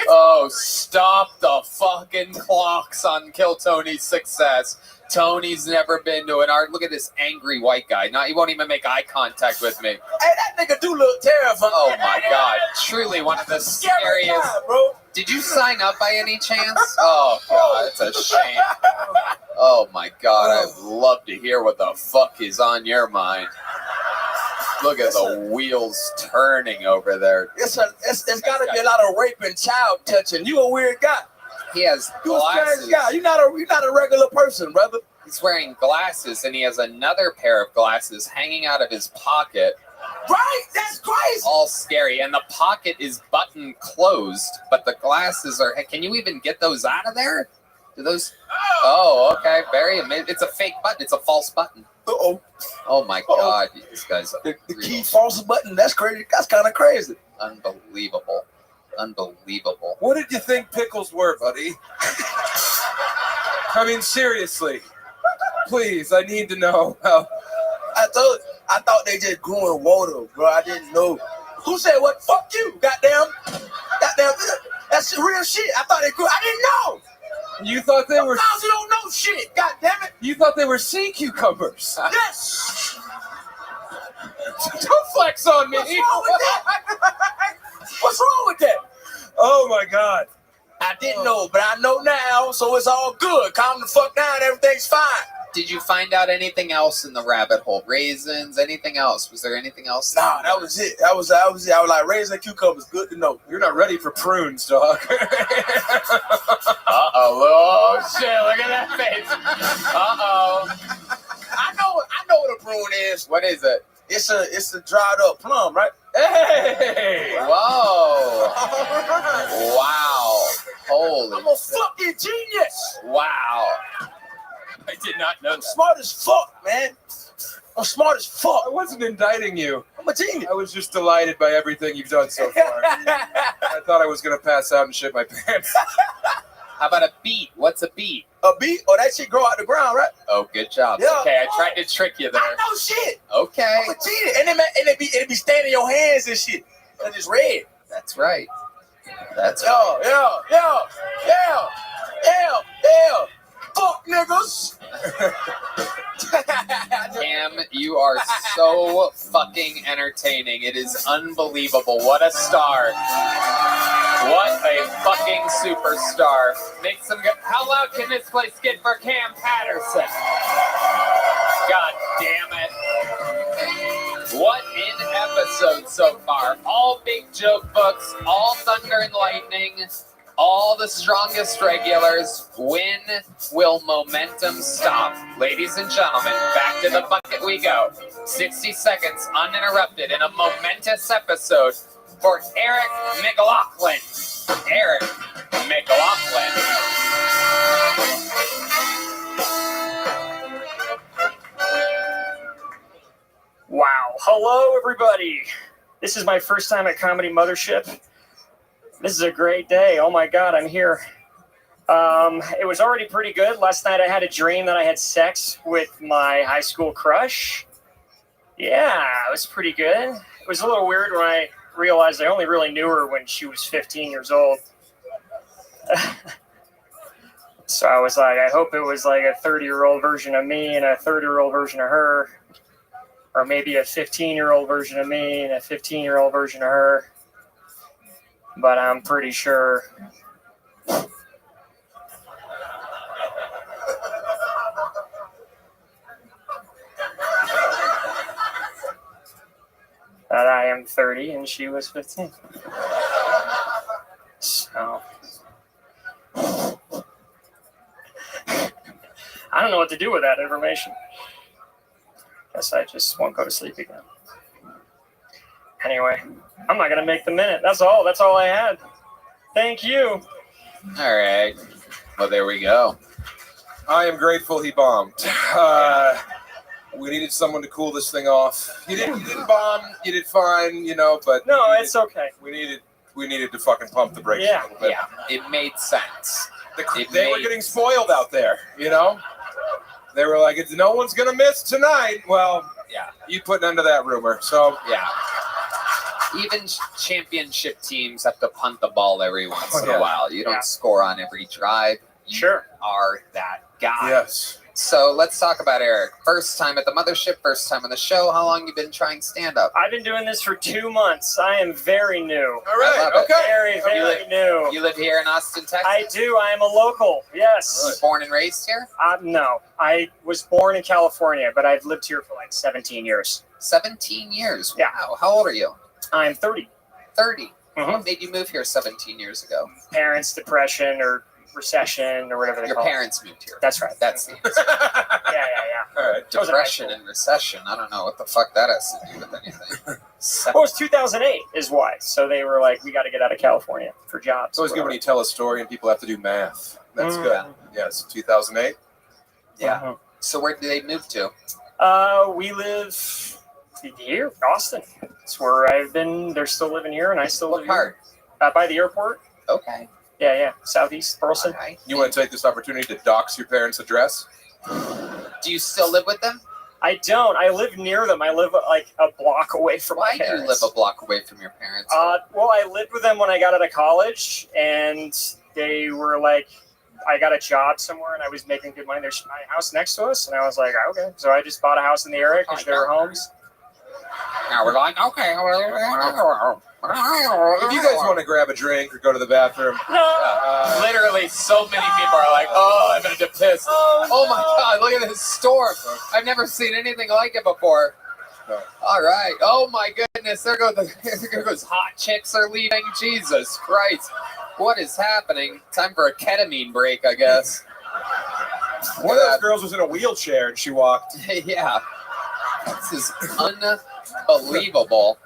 Oh, stop the fucking clocks on Kill Tony's success. Tony's never been to an art. Look at this angry white guy. He won't even make eye contact with me. Hey, that nigga do look terrifying. Oh my god. Truly one of the scariest. God, bro. Did you sign up by any chance? Oh god, it's a shame. Oh my god, I'd love to hear what the fuck is on your mind. Look at the wheels turning over there. It's got to be a lot of rape and child touching. You a weird guy. He has You a glasses. strange guy. You're not a regular person, brother. He's wearing glasses, and he has another pair of glasses hanging out of his pocket. Right? That's crazy. All scary, and the pocket is button closed, but the glasses are. Can you even get those out of there? Do those? Oh, okay. Very amazing. It's a fake button. It's a false button. Uh-oh. Oh my god, this guy's the key false button. That's crazy. That's kind of crazy. Unbelievable. Unbelievable. What did you think pickles were, buddy? I mean, seriously. Please, I need to know. I thought they just grew in water, bro. I didn't know. Who said what? Fuck you, goddamn. That's real shit. I thought they grew. I didn't know. You thought they were. Sometimes you don't know shit. God damn it. You thought they were sea cucumbers. Yes. Don't flex on me. What's wrong with that? What's wrong with that? Oh my God. I didn't know, but I know now, so it's all good. Calm the fuck down. Everything's fine. Did you find out anything else in the rabbit hole? Raisins? Anything else? Was there anything else? Nah, that was it. That was it. I was like, raising cucumbers, good to know. You're not ready for prunes, dog. Oh shit! Look at that face. I know what a prune is. What is it? It's a dried up plum, right? Hey! Whoa! Wow! Holy! I'm a fucking genius. Wow! I did not know I'm smart as fuck, man. I'm smart as fuck. I wasn't indicting you. I'm a genius. I was just delighted by everything you've done so far. I thought I was going to pass out and shit my pants. How about a beet? What's a beet? A beet? Oh, that shit grow out the ground, right? Oh, good job. Yeah. Okay, I tried to trick you there. I know shit. Okay. I'm a genius. And it be staying in your hands and shit. And it's red. That's right. That's Yeah. Fuck niggas. Cam, you are so fucking entertaining. It is unbelievable. What a star. What a fucking superstar. Make some good. How loud can this place get for Cam Patterson? God damn it. What an episode so far. All big joke books, all thunder and lightning, all the strongest regulars. When will momentum stop? Ladies and gentlemen, back to the bucket we go. 60 seconds uninterrupted in a momentous episode for Eric McLaughlin. Eric McLaughlin. Wow. Hello, everybody. This is my first time at Comedy Mothership. This is a great day. Oh my God, I'm here. It was already pretty good. Last night I had a dream that I had sex with my high school crush. Yeah, it was pretty good. It was a little weird when I realized I only really knew her when she was 15 years old. So I was like, I hope it was like a 30-year-old version of me and a 30-year-old version of her. Or maybe a 15-year-old version of me and a 15-year-old version of her. But I'm pretty sure. That I am 30 and she was 15. So. I don't know what to do with that information. Guess I just won't go to sleep again. Anyway, I'm not going to make the minute. That's all. That's all I had. Thank you. All right. Well, there we go. I am grateful he bombed. We needed someone to cool this thing off. You didn't bomb. You did fine, you know, but no, it's okay. We needed to fucking pump the brakes a little bit. Yeah, it made sense. They were getting spoiled out there, you know? They were like, no one's going to miss tonight. Well, yeah, you put an end to that rumor. So, yeah. Even championship teams have to punt the ball every once in a while. You don't score on every drive. You are that guy. Yes. So let's talk about Eric. First time at the mothership, first time on the show. How long you been trying stand-up? I've been doing this for 2 months. I am very new. All right, Very, very new. You live here in Austin, Texas? I do. I am a local, yes. Really? Born and raised here? No. I was born in California, but I've lived here for like 17 years. 17 years? Yeah. Wow. How old are you? I'm 30. 30? What made you move here 17 years ago? Parents' depression or recession or whatever they Your call it. parents moved here. That's right. That's the answer. Yeah. All right. Depression and recession. I don't know what the fuck that has to do with anything. Well, it was 2008 is why. So they were like, we got to get out of California for jobs. It's always good when you tell a story and people have to do math. That's good. Yes, 2008. Yeah. So where did they move to? We live here, Austin. It's where I've been. They're still living here, and I still live here. By the airport. Okay. Yeah. Southeast Burleson. Right. You want to take this opportunity to dox your parents' address? Do you still live with them? I don't. I live near them. I live like a block away from my Why do you parents. live a block away from your parents? Well, I lived with them when I got out of college, and they were like, I got a job somewhere and I was making good money. There's my house next to us, and I was like, okay. So I just bought a house in the area because there were homes. Now we're like, okay. If you guys want to grab a drink or go to the bathroom, Literally, so many people are like, oh, I'm gonna piss. Oh my God, look at this storm. I've never seen anything like it before. All right. Oh my goodness, there goes hot chicks are leaving. Jesus Christ, what is happening? Time for a ketamine break, I guess. One of those girls was in a wheelchair and she walked. Yeah, this is unbelievable.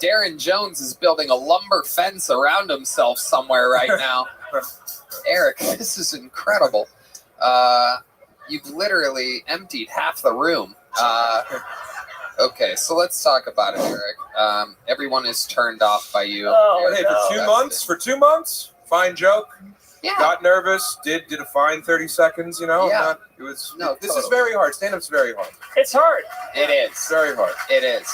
Darren Jones is building a lumber fence around himself somewhere right now. Eric, this is incredible. You've literally emptied half the room. Okay, so let's talk about it, Eric. Everyone is turned off by you. Hey, for 2 months, fine joke. Yeah. Got nervous. Did a fine 30 seconds. You know. Yeah. It was. No, This is very hard. Stand-up's very hard. It's hard. It is. Very hard. It is.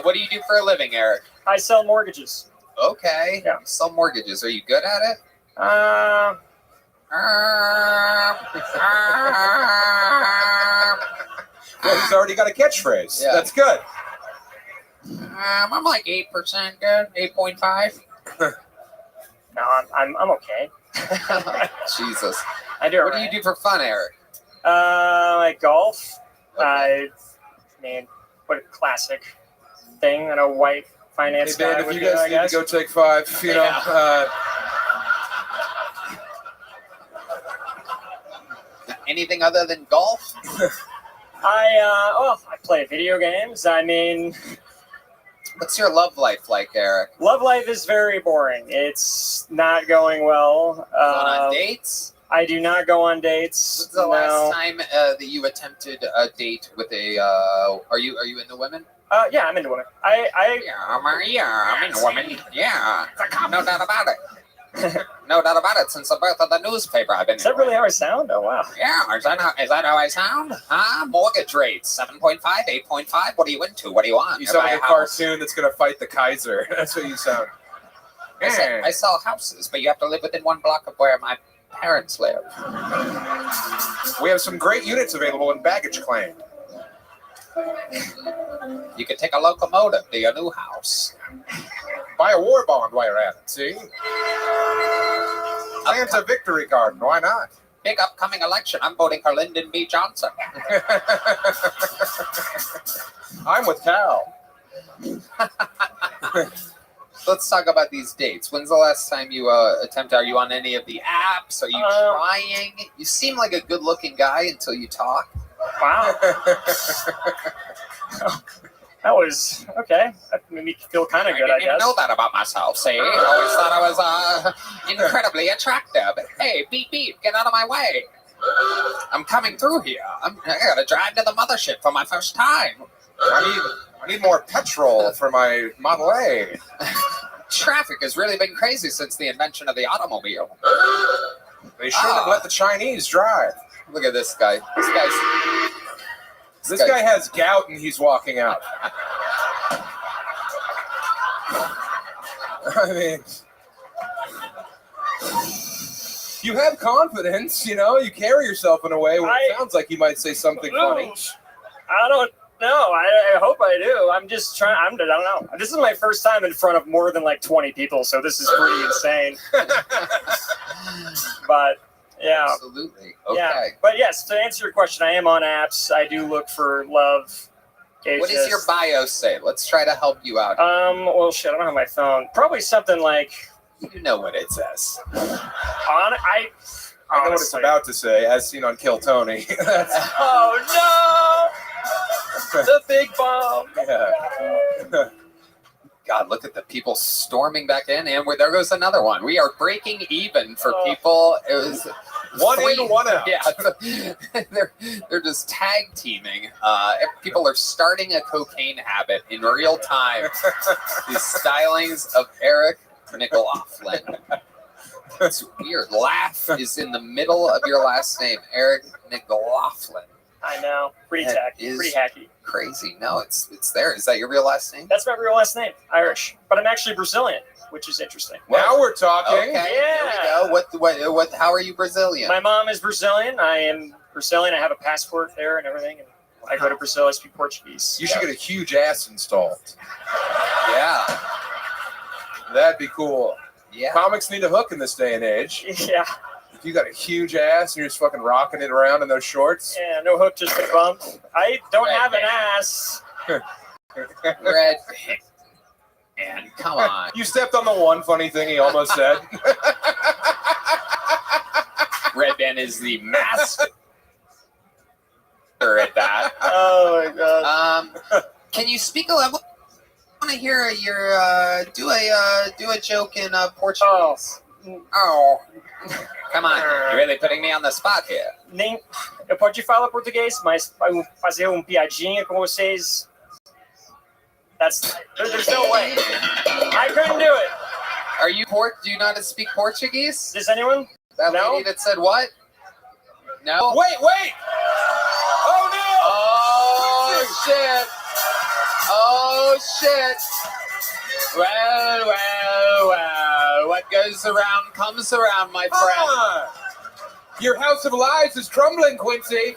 What do you do for a living, Eric? I sell mortgages. Okay. Yeah. You sell mortgages. Are you good at it? Well, he's already got a catchphrase. Yeah. That's good. I'm like 8% good. 8.5. No, I'm okay. Jesus. I do. What do you do for fun, Eric? Like golf. I mean, what a classic thing that a white finance Hey, guy babe, would if do, you guys I need to guess. go take 5, you know. Anything other than golf? I play video games. I mean, what's your love life like, Eric? Love life is very boring. It's not going well. Going on dates? I do not go on dates. When's the last time that you attempted a date with a? Are you into women? Yeah, I'm into women. I'm into women. Yeah, no doubt about it. No doubt about it. Since the birth of the newspaper, I've been. Is that really how I sound? Oh wow. Yeah, is that how I sound? Huh? Mortgage rates 7.5, 8.5. What are you into? What do you want? You sound like a cartoon that's going to fight the Kaiser. That's what you sound. I sell houses, but you have to live within 1 block of where my parents live. We have some great units available in baggage claim. You can take a locomotive to your new house. Buy a war bond while you're at it, see? Plant a victory garden, why not? Big upcoming election. I'm voting for Lyndon B. Johnson. I'm with Cal. Let's talk about these dates. When's the last time you attempted? Are you on any of the apps? Are you trying? You seem like a good-looking guy until you talk. Wow. That was okay. That made me feel kind of good, I didn't even guess. know that about myself. See, I always thought I was incredibly attractive. Hey, beep beep, get out of my way! I'm coming through here. I gotta drive to the mothership for my first time. I need more petrol for my Model A. Traffic has really been crazy since the invention of the automobile. They should have let the Chinese drive. Look at this guy. This guy has gout and he's walking out. I mean, you have confidence, you know, you carry yourself in a way where it sounds like you might say something funny. I don't know. I hope I do. I'm just trying. I don't know. This is my first time in front of more than like 20 people, so this is pretty insane. But yeah. Absolutely. Okay. Yeah. But yes, to answer your question, I am on apps. I do look for love. What does your bio say? Let's try to help you out. Well, shit, I don't have my phone. Probably something like. You know what it says. I know what it's about to say, as seen on Kill Tony. Oh no! The big bomb. Yeah. God, look at the people storming back in, and there goes another one. We are breaking even for people. It was one in, one out. Yeah, they're just tag teaming. People are starting a cocaine habit in real time. These stylings of Eric McLaughlin. It's weird. Laugh is in the middle of your last name, Eric McLaughlin. I know. Pretty tacky. Pretty hacky. Crazy. No, it's there. Is that your real last name? That's my real last name. Irish. But I'm actually Brazilian. which is interesting. Now we're talking. Okay, here we go. What? How are you Brazilian? My mom is Brazilian. I am Brazilian. I have a passport there and everything. And I go to Brazil. I speak Portuguese. You should get a huge ass installed. Yeah. That'd be cool. Yeah. Comics need a hook in this day and age. Yeah. If you got a huge ass and you're just fucking rocking it around in those shorts. Yeah, no hook, just a bump. I don't have an ass. Red. And come on. You stepped on the one funny thing he almost said. Red Band is the master at that. Oh my god. Can you speak a little? I want to hear your do a joke in Portuguese. Oh. Come on, you're really putting me on the spot here. Nem, eu pode falar português, mas fazer piadinha com vocês. There's no way. I couldn't do it. Are you do you know how to speak Portuguese? Does anyone? That No? lady that said what? No. Wait! Oh no! Oh shit! Oh shit! Well. What goes around comes around, my friend. Your house of lies is crumbling, Quincy.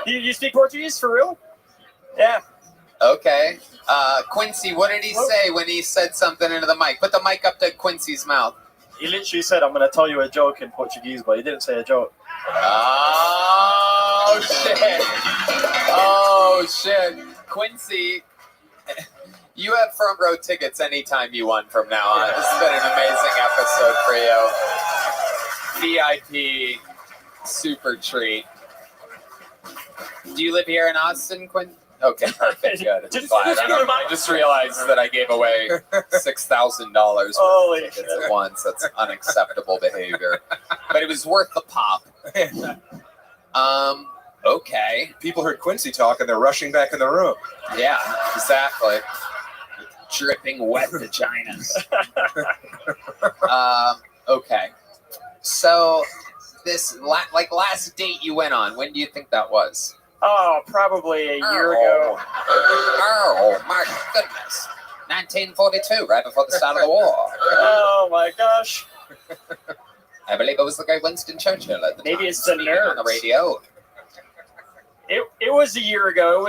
You speak Portuguese for real? Yeah. Okay. Quincy, what did he say when he said something into the mic? Put the mic up to Quincy's mouth. He literally said, "I'm going to tell you a joke" in Portuguese, but he didn't say a joke. Oh shit! Oh shit! Quincy, you have front row tickets anytime you want from now on. This has been an amazing episode for you. VIP, super treat. Do you live here in Austin, Quinn? Okay, perfect. Good. I just realized that I gave away $6,000 worth of tickets at once. That's unacceptable behavior. But it was worth the pop. Okay. People heard Quincy talk and they're rushing back in the room. Yeah, exactly. Dripping wet vaginas. Okay. So this last date you went on, when do you think that was? Oh, probably a year ago. Oh, my goodness. 1942, right before the start of the war. Oh my gosh. I believe it was the great Winston Churchill at the time. Maybe it's the nerds. On the radio. It was a year ago.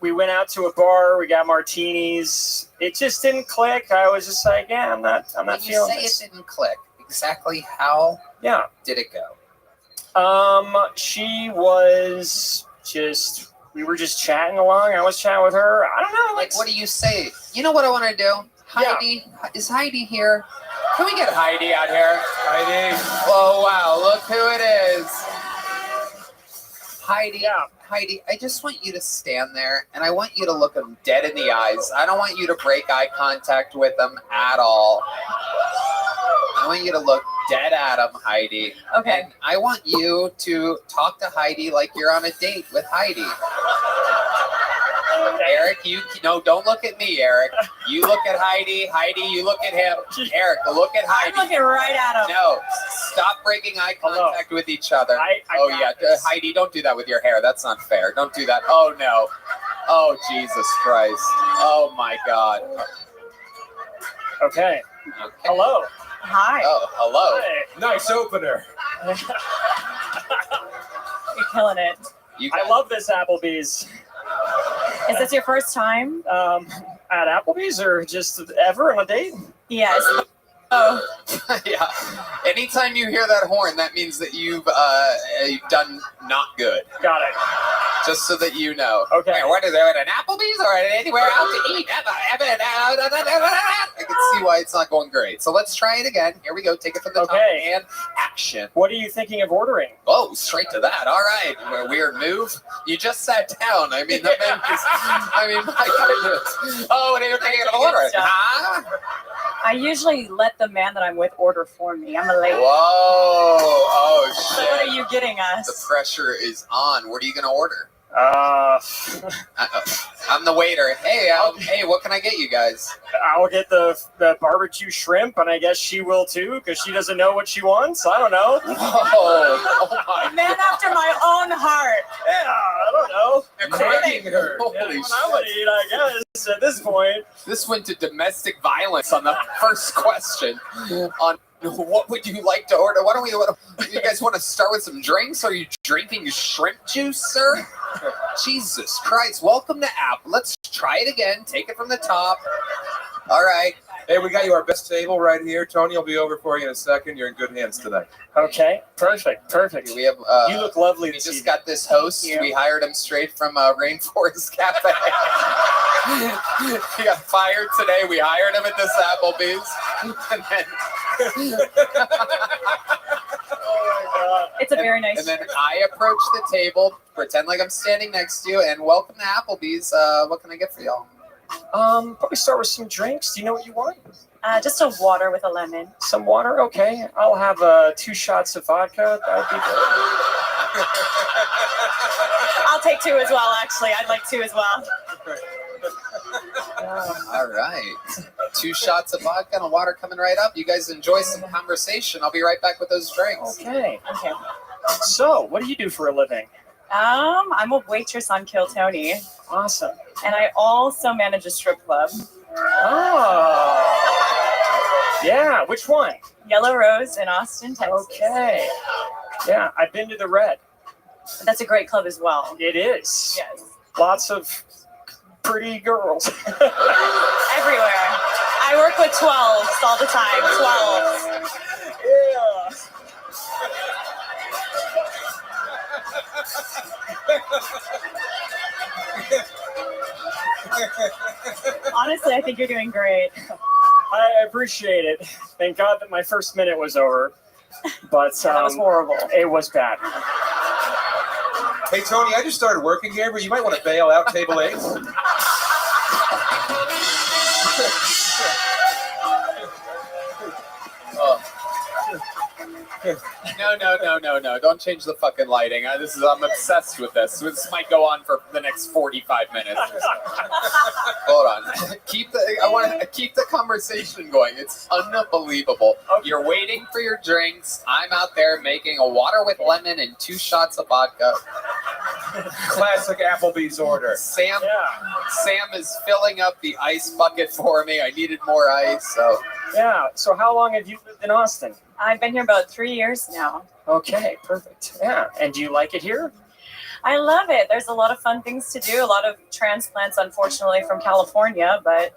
We went out to a bar. We got martinis. It just didn't click. I was just like, yeah, I'm not When you feeling say this. it didn't click, exactly how did it go? She was just. We were just chatting along. I was chatting with her. I don't know. Like, what do you say? You know what I want to do? Heidi, is Heidi here? Can we get Heidi out here? Heidi. Oh, wow. Look who it is. Heidi, Heidi, I just want you to stand there, and I want you to look them dead in the eyes. I don't want you to break eye contact with them at all. I want you to look dead at them, Heidi. Okay. And I want you to talk to Heidi like you're on a date with Heidi. Eric, don't look at me, Eric. You look at Heidi. Heidi, you look at him. Eric, look at Heidi. I'm looking right at him. No, stop breaking eye contact with each other. Heidi, don't do that with your hair. That's not fair. Don't do that. Oh, no. Oh, Jesus Christ. Oh, my God. Okay. Hello. Hi. Oh, hello. Nice opener. You're killing it. I love this Applebee's. Is this your first time? At Applebee's or just ever on a date? Yes. Oh. Yeah. Anytime you hear that horn, that means that you've done not good. Got it. Just so that you know. Okay. Wait, what is there at an Applebee's or anywhere else to eat? I can see why it's not going great. So let's try it again. Here we go. Take it from the top and action. What are you thinking of ordering? Oh, straight to that. All right. Weird move. You just sat down. I mean, my goodness. Oh, what are you thinking of ordering? Huh? I usually let the man that I'm with order for me. I'm a lady. Whoa. Oh, So shit. what are you getting us? The pressure is on. What are you going to order? I'm the waiter. Hey, what can I get you guys? I'll get the barbecue shrimp, and I guess she will too, because she doesn't know what she wants. I don't know. Oh my Man after my own heart. Yeah, I don't know. right. her. Holy Well, shit. I'm gonna eat, I guess, at this point. This went to domestic violence on the first question. On what would you like to order? Why don't we? You guys want to start with some drinks? Are you drinking shrimp juice, sir? Jesus Christ! Welcome to Apple. Let's try it again. Take it from the top. All right. Hey, we got you our best table right here. Tony will be over for you in a second. You're in good hands tonight. Okay, perfect. We have. You look lovely. We just got this host. We hired him straight from Rainforest Cafe. He got fired today. We hired him at this Applebee's, and then. It's a very nice. And then I approach the table, pretend like I'm standing next to you, and welcome to Applebee's. What can I get for y'all? Probably start with some drinks. Do you know what you want? Just a water with a lemon. Some water? Okay. I'll have 2 shots of vodka. That would be good. I'll take 2 as well, actually. I'd like 2 as well. All right. 2 shots of vodka and a water coming right up. You guys enjoy some conversation. I'll be right back with those drinks. Okay. Okay. So, what do you do for a living? I'm a waitress on Kill Tony. Awesome. And I also manage a strip club. Oh. Yeah, which one? Yellow Rose in Austin, Texas. Okay. Yeah, I've been to the Red. That's a great club as well. It is. Yes. Lots of pretty girls. Everywhere. I work with 12s all the time. 12s. Yeah. Honestly, I think you're doing great. I appreciate it. Thank God that my first minute was over. But That was horrible. It was bad. Hey, Tony, I just started working here, but you might want to bail out table 8. No. Don't change the fucking lighting. I'm obsessed with this. This might go on for the next 45 minutes. Hold on. I want to keep the conversation going. It's unbelievable. You're waiting for your drinks. I'm out there making a water with lemon and 2 shots of vodka. Classic Applebee's order. Sam is filling up the ice bucket for me. I needed more ice, so. Yeah. So how long have you lived in Austin? I've been here about 3 years now. Okay, perfect. Yeah. And do you like it here? I love it. There's a lot of fun things to do. A lot of transplants, unfortunately, from California, but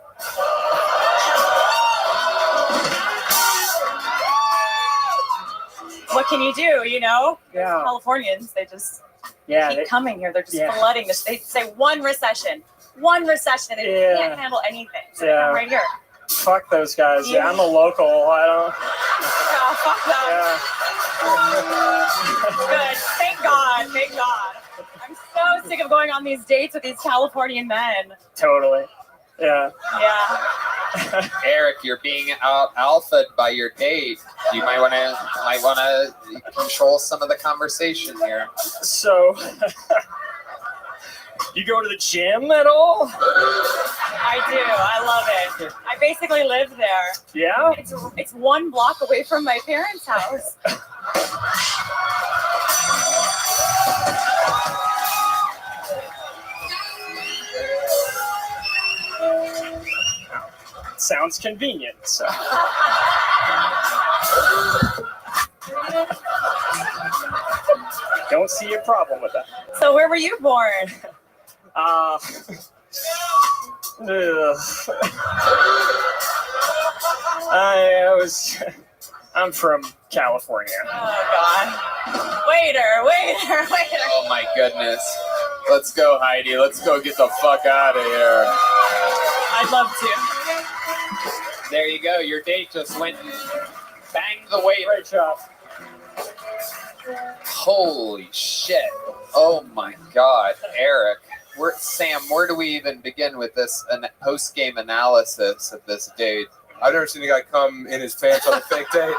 what can you do, you know? Yeah. Californians, they just Yeah. keep coming here. They're just Yeah. flooding this. They say one recession, and they can't handle anything. So they Yeah. come right here. Fuck those guys. Yeah, Yeah. I'm a local. I don't. Oh, fuck them. Good. Thank God. Thank God. I'm so sick of going on these dates with these Californian men. Totally. Yeah. Yeah. Eric, you're being alphaed by your date. You might want to control some of the conversation here. So, you go to the gym at all? I do. I love it. I basically live there. Yeah? It's 1 block away from my parents' house. Sounds convenient. So. Don't see a problem with that. So where were you born? I'm from California. Oh, God. Waiter. Oh, my goodness. Let's go, Heidi. Let's go get the fuck out of here. I'd love to. There you go. Your date just went and banged the waiter. Great job. Holy shit. Oh, my God. Eric. Sam, where do we even begin with this post-game analysis of this date? I've never seen a guy come in his pants on a fake date.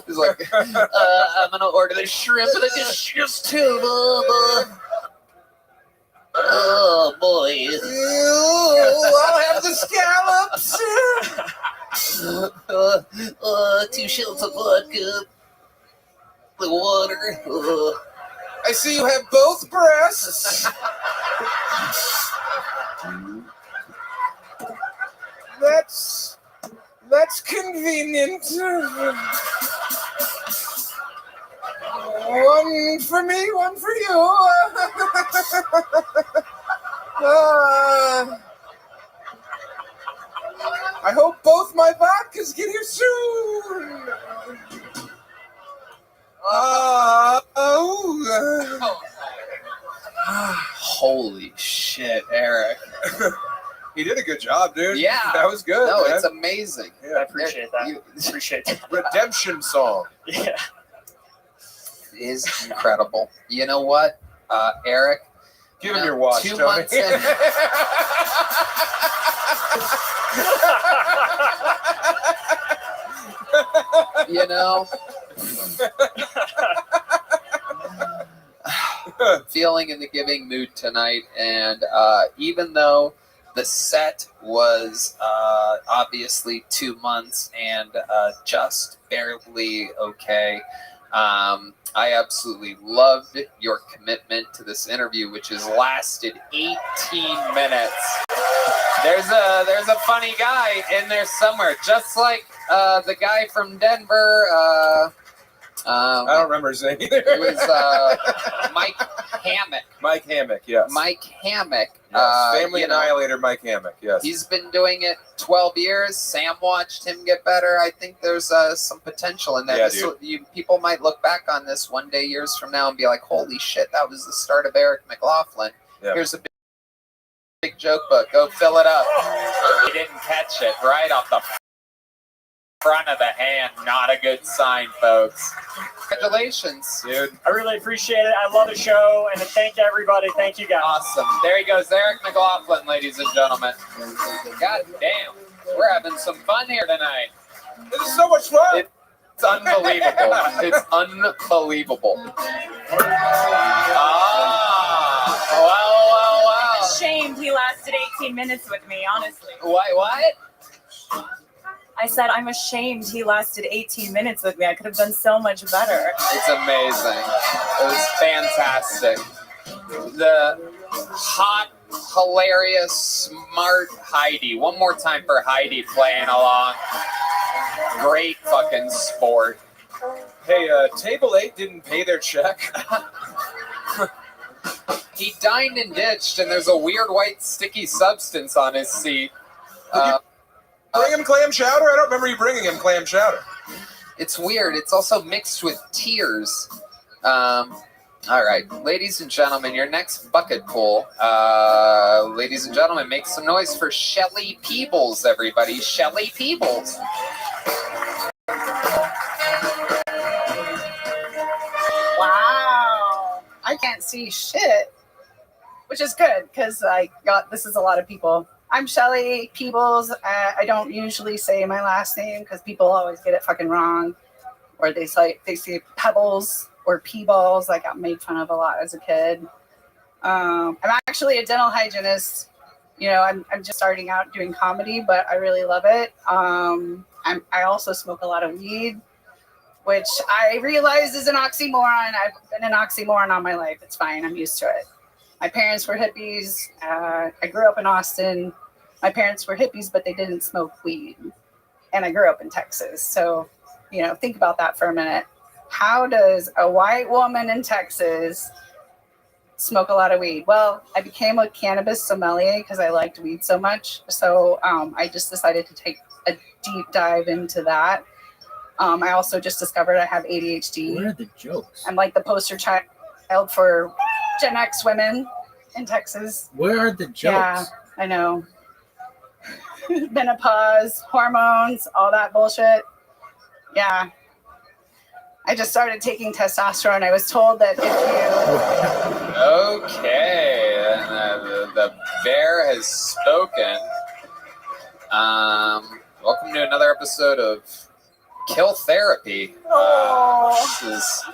He's like, I'm going to order the shrimp and just 2, Mama. Oh, boy. I'll have the scallops. 2 shots of vodka. The water. I see you have both breasts. That's convenient. One for me, one for you. I hope both my vodkas get here soon. Holy shit, Eric. He did a good job, dude. Yeah. That was good. No, man. it's amazing. Yeah. I appreciate that. Appreciate that. Redemption song. Yeah. Is incredible. You know what, Eric? Give him your watch, 2 Tony. months in. You know, feeling in the giving mood tonight, and even though the set was obviously 2 months and just barely okay, I absolutely loved your commitment to this interview, which has lasted 18 minutes. There's a funny guy in there somewhere, just like the guy from Denver. I don't remember his name either. It was Mike Hammock. Mike Hammock, yes. Mike Hammock. Yes. Family you know, Annihilator Mike Hammock, yes. He's been doing it 12 years. Sam watched him get better. I think there's some potential in that. Yeah, People might look back on this one day, years from now, and be like, holy shit, that was the start of Eric McLaughlin. Yeah. Here's a big joke book. Go fill it up. He didn't catch it right off the front of the hand. Not a good sign, folks. Congratulations, dude. I really appreciate it. I love the show, and thank you, everybody. Thank you, guys. Awesome. There he goes, Eric McLaughlin, ladies and gentlemen. God damn, we're having some fun here tonight. This is so much fun. It's unbelievable. It's unbelievable. Well. Ashamed he lasted 18 minutes with me, honestly. What? I said I'm ashamed he lasted 18 minutes with me. I could have done so much better. It's amazing. It was fantastic. The hot, hilarious, smart Heidi. One more time for Heidi playing along. Great fucking sport. Hey, Table 8 didn't pay their check. He dined and ditched, and there's a weird white sticky substance on his seat. Bring him clam chowder? I don't remember you bringing him clam chowder. It's weird. It's also mixed with tears. All right, ladies and gentlemen, your next bucket pool. Ladies and gentlemen, make some noise for Shelly Peebles, everybody. Shelly Peebles. Wow. I can't see shit, which is good because this is a lot of people. I'm Shelly Peebles. I don't usually say my last name because people always get it fucking wrong, or they say Pebbles or Peeballs. I got made fun of a lot as a kid. I'm actually a dental hygienist. You know, I'm just starting out doing comedy, but I really love it. I also smoke a lot of weed, which I realize is an oxymoron. I've been an oxymoron all my life. It's fine. I'm used to it. My parents were hippies. I grew up in Austin. My parents were hippies, but they didn't smoke weed. And I grew up in Texas. So, you know, think about that for a minute. How does a white woman in Texas smoke a lot of weed? Well, I became a cannabis sommelier because I liked weed so much. So I just decided to take a deep dive into that. I also just discovered I have ADHD. Where are the jokes? I'm like the poster child for Gen X women in Texas. Where are the jokes? Yeah, I know. Menopause, hormones, all that bullshit. Yeah. I just started taking testosterone. I was told that if you... Okay, and the bear has spoken. Welcome to another episode of Kill Therapy. This is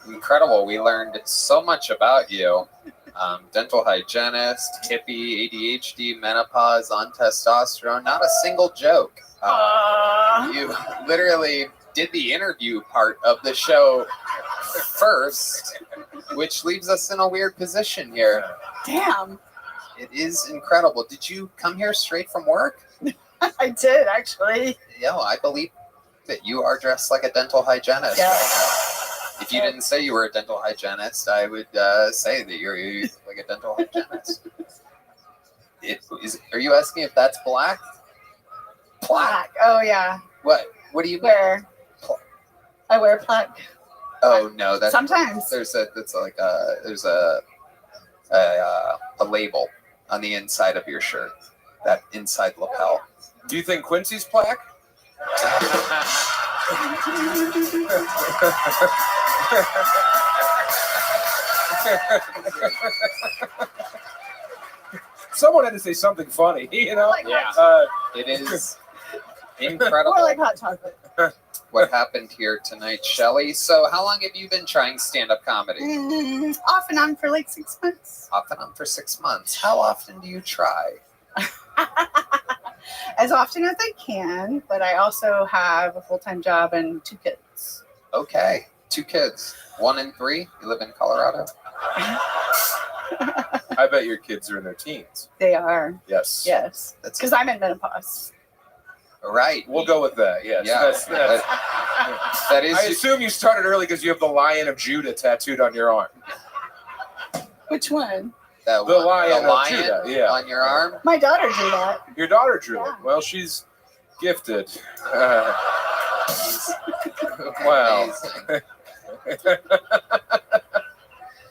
incredible. We learned so much about you. Dental hygienist, hippie, ADHD, menopause, on testosterone. Not a single joke. You literally did the interview part of the show first, which leaves us in a weird position here. Damn. It is incredible. Did you come here straight from work? I did, actually. Yeah, I believe that you are dressed like a dental hygienist. Yeah. If you didn't say you were a dental hygienist, I would say that you're like a dental hygienist. Are you asking if that's black? Plaque. Oh, yeah. What? What do you wear? I wear plaque. Oh no, that's Sometimes. there's a label on the inside of your shirt, that inside lapel. Do you think Quincy's plaque? Someone had to say something funny, you know? Yeah. It is incredible. More like hot chocolate. What happened here tonight, Shelley? So how long have you been trying stand-up comedy? Off and on for like 6 months. Off and on for 6 months. How often do you try? As often as I can, but I also have a full-time job and 2 kids. Okay. 2 kids. 1 and 3. You live in Colorado? I bet your kids are in their teens. They are. Yes. Yes. Because I'm in menopause. Right. We'll go with that. Yes. Yeah. That is. I assume you started early because you have the Lion of Judah tattooed on your arm. Which one? The Lion of lion Judah. Yeah. on your arm? My daughter drew that. Your daughter drew it. Well, she's gifted. Wow. At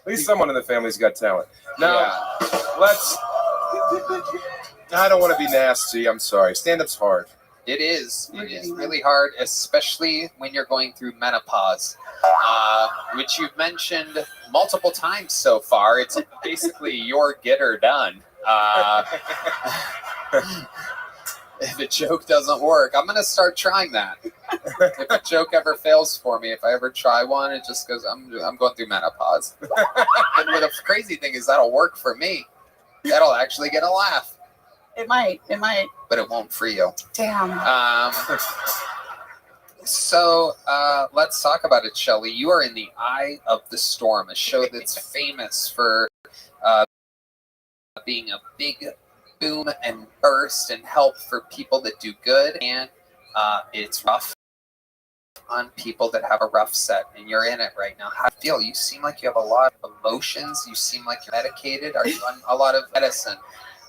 least someone in the family's got talent. Now, let's. I don't want to be nasty. I'm sorry. Stand-up's hard. It is. It is really hard, especially when you're going through menopause, which you've mentioned multiple times so far. It's basically your get her done. If a joke doesn't work, I'm going to start trying that. If a joke ever fails for me, if I ever try one, it just goes, I'm going through menopause. And the crazy thing is that'll work for me. That'll actually get a laugh. It might. It might. But it won't for you. Damn. So let's talk about it, Shelley. You are in the Eye of the Storm, a show that's famous for being a big boom and burst and help for people that do good. And it's rough on people that have a rough set. And you're in it right now. How do you feel? You seem like you have a lot of emotions. You seem like you're medicated. Are you on a lot of medicine?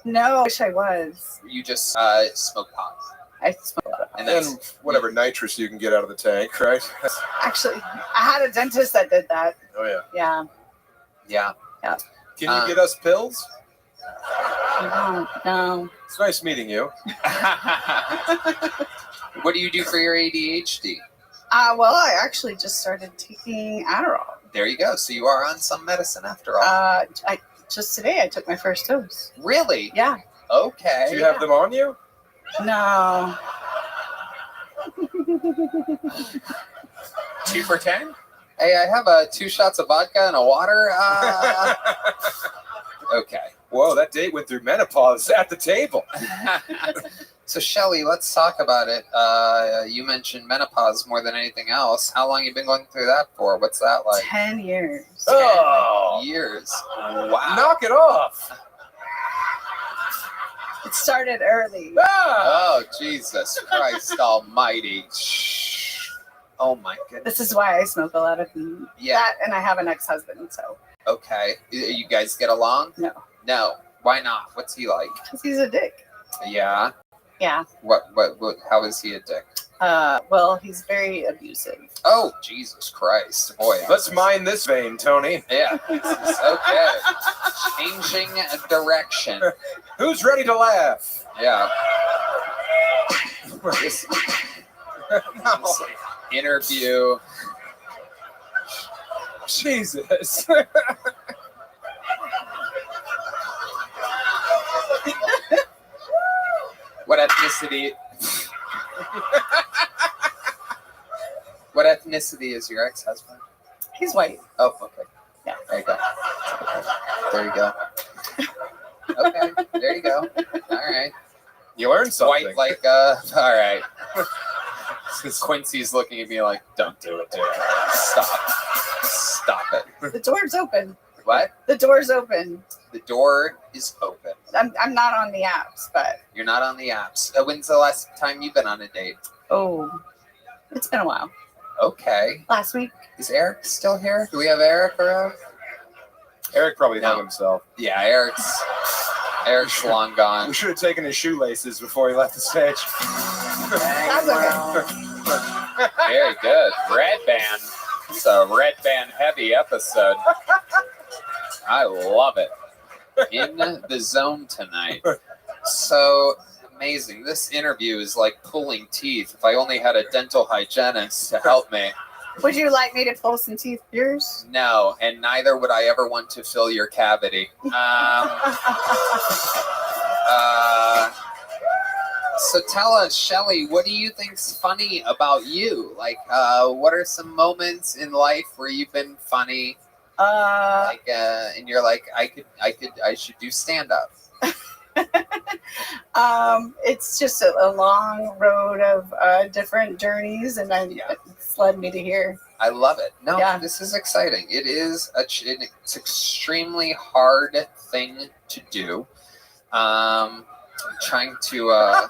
No, I wish I was. You just smoke pot. I smoke a lot. And whatever nitrous you can get out of the tank, right? Actually, I had a dentist that did that. Oh, yeah. Yeah. Yeah. Yeah. Can you get us pills? No. It's nice meeting you. What do you do for your ADHD? Well, I actually just started taking Adderall. There you go. So you are on some medicine after all. Just today I took my first dose. Really? Yeah. Okay. Do you have them on you? No. 2 for 10? Hey, I have 2 shots of vodka and a water. Okay. Whoa, that date went through menopause at the table. So, Shelley, let's talk about it. You mentioned menopause more than anything else. How long have you been going through that for? What's that like? 10 years. 10 years. Wow. Knock it off. It started early. Oh, Jesus Christ almighty. Oh, my goodness. This is why I smoke a lot of weed. Yeah. That, and I have an ex-husband, so. Okay. You guys get along? No. No. Why not? What's he like? Because he's a dick. Yeah. Yeah. What, how is he a dick? Well, he's very abusive. Oh, Jesus Christ. Boy. Let's mine this vein, Tony. Yeah. Okay. Changing direction. Who's ready to laugh? Yeah. This interview. Jesus. What ethnicity? What ethnicity is your ex-husband? He's white. Oh, okay. Yeah. There you go. There you go. Okay. There you go. All right. You learned something. White, like, all right. Quincy's looking at me like, don't do it, dude. Stop. Stop it. The door's open. What? The door's open. The door is open. I'm not on the apps, but You're not on the apps. When's the last time you've been on a date? oh, it's been a while. Okay. Last week. Is Eric still here? Do we have Eric around? Eric probably No. hung himself. Yeah, Eric's long gone. We should have taken his shoelaces before he left the stage. That's okay. Very good. Red Band. It's a Red Band heavy episode. I love it. In the zone tonight. So amazing. This interview is like pulling teeth. If I only had a dental hygienist to help me. Would you like me to pull some teeth of yours? No, and neither would I ever want to fill your cavity. So tell us, Shelly, what do you think's funny about you? Like, what are some moments in life where you've been funny? And you're like, I should do stand up. It's just a long road of different journeys, and it's led me to here. I love it. No, Yeah. This is exciting. It is it's extremely hard thing to do. I'm trying to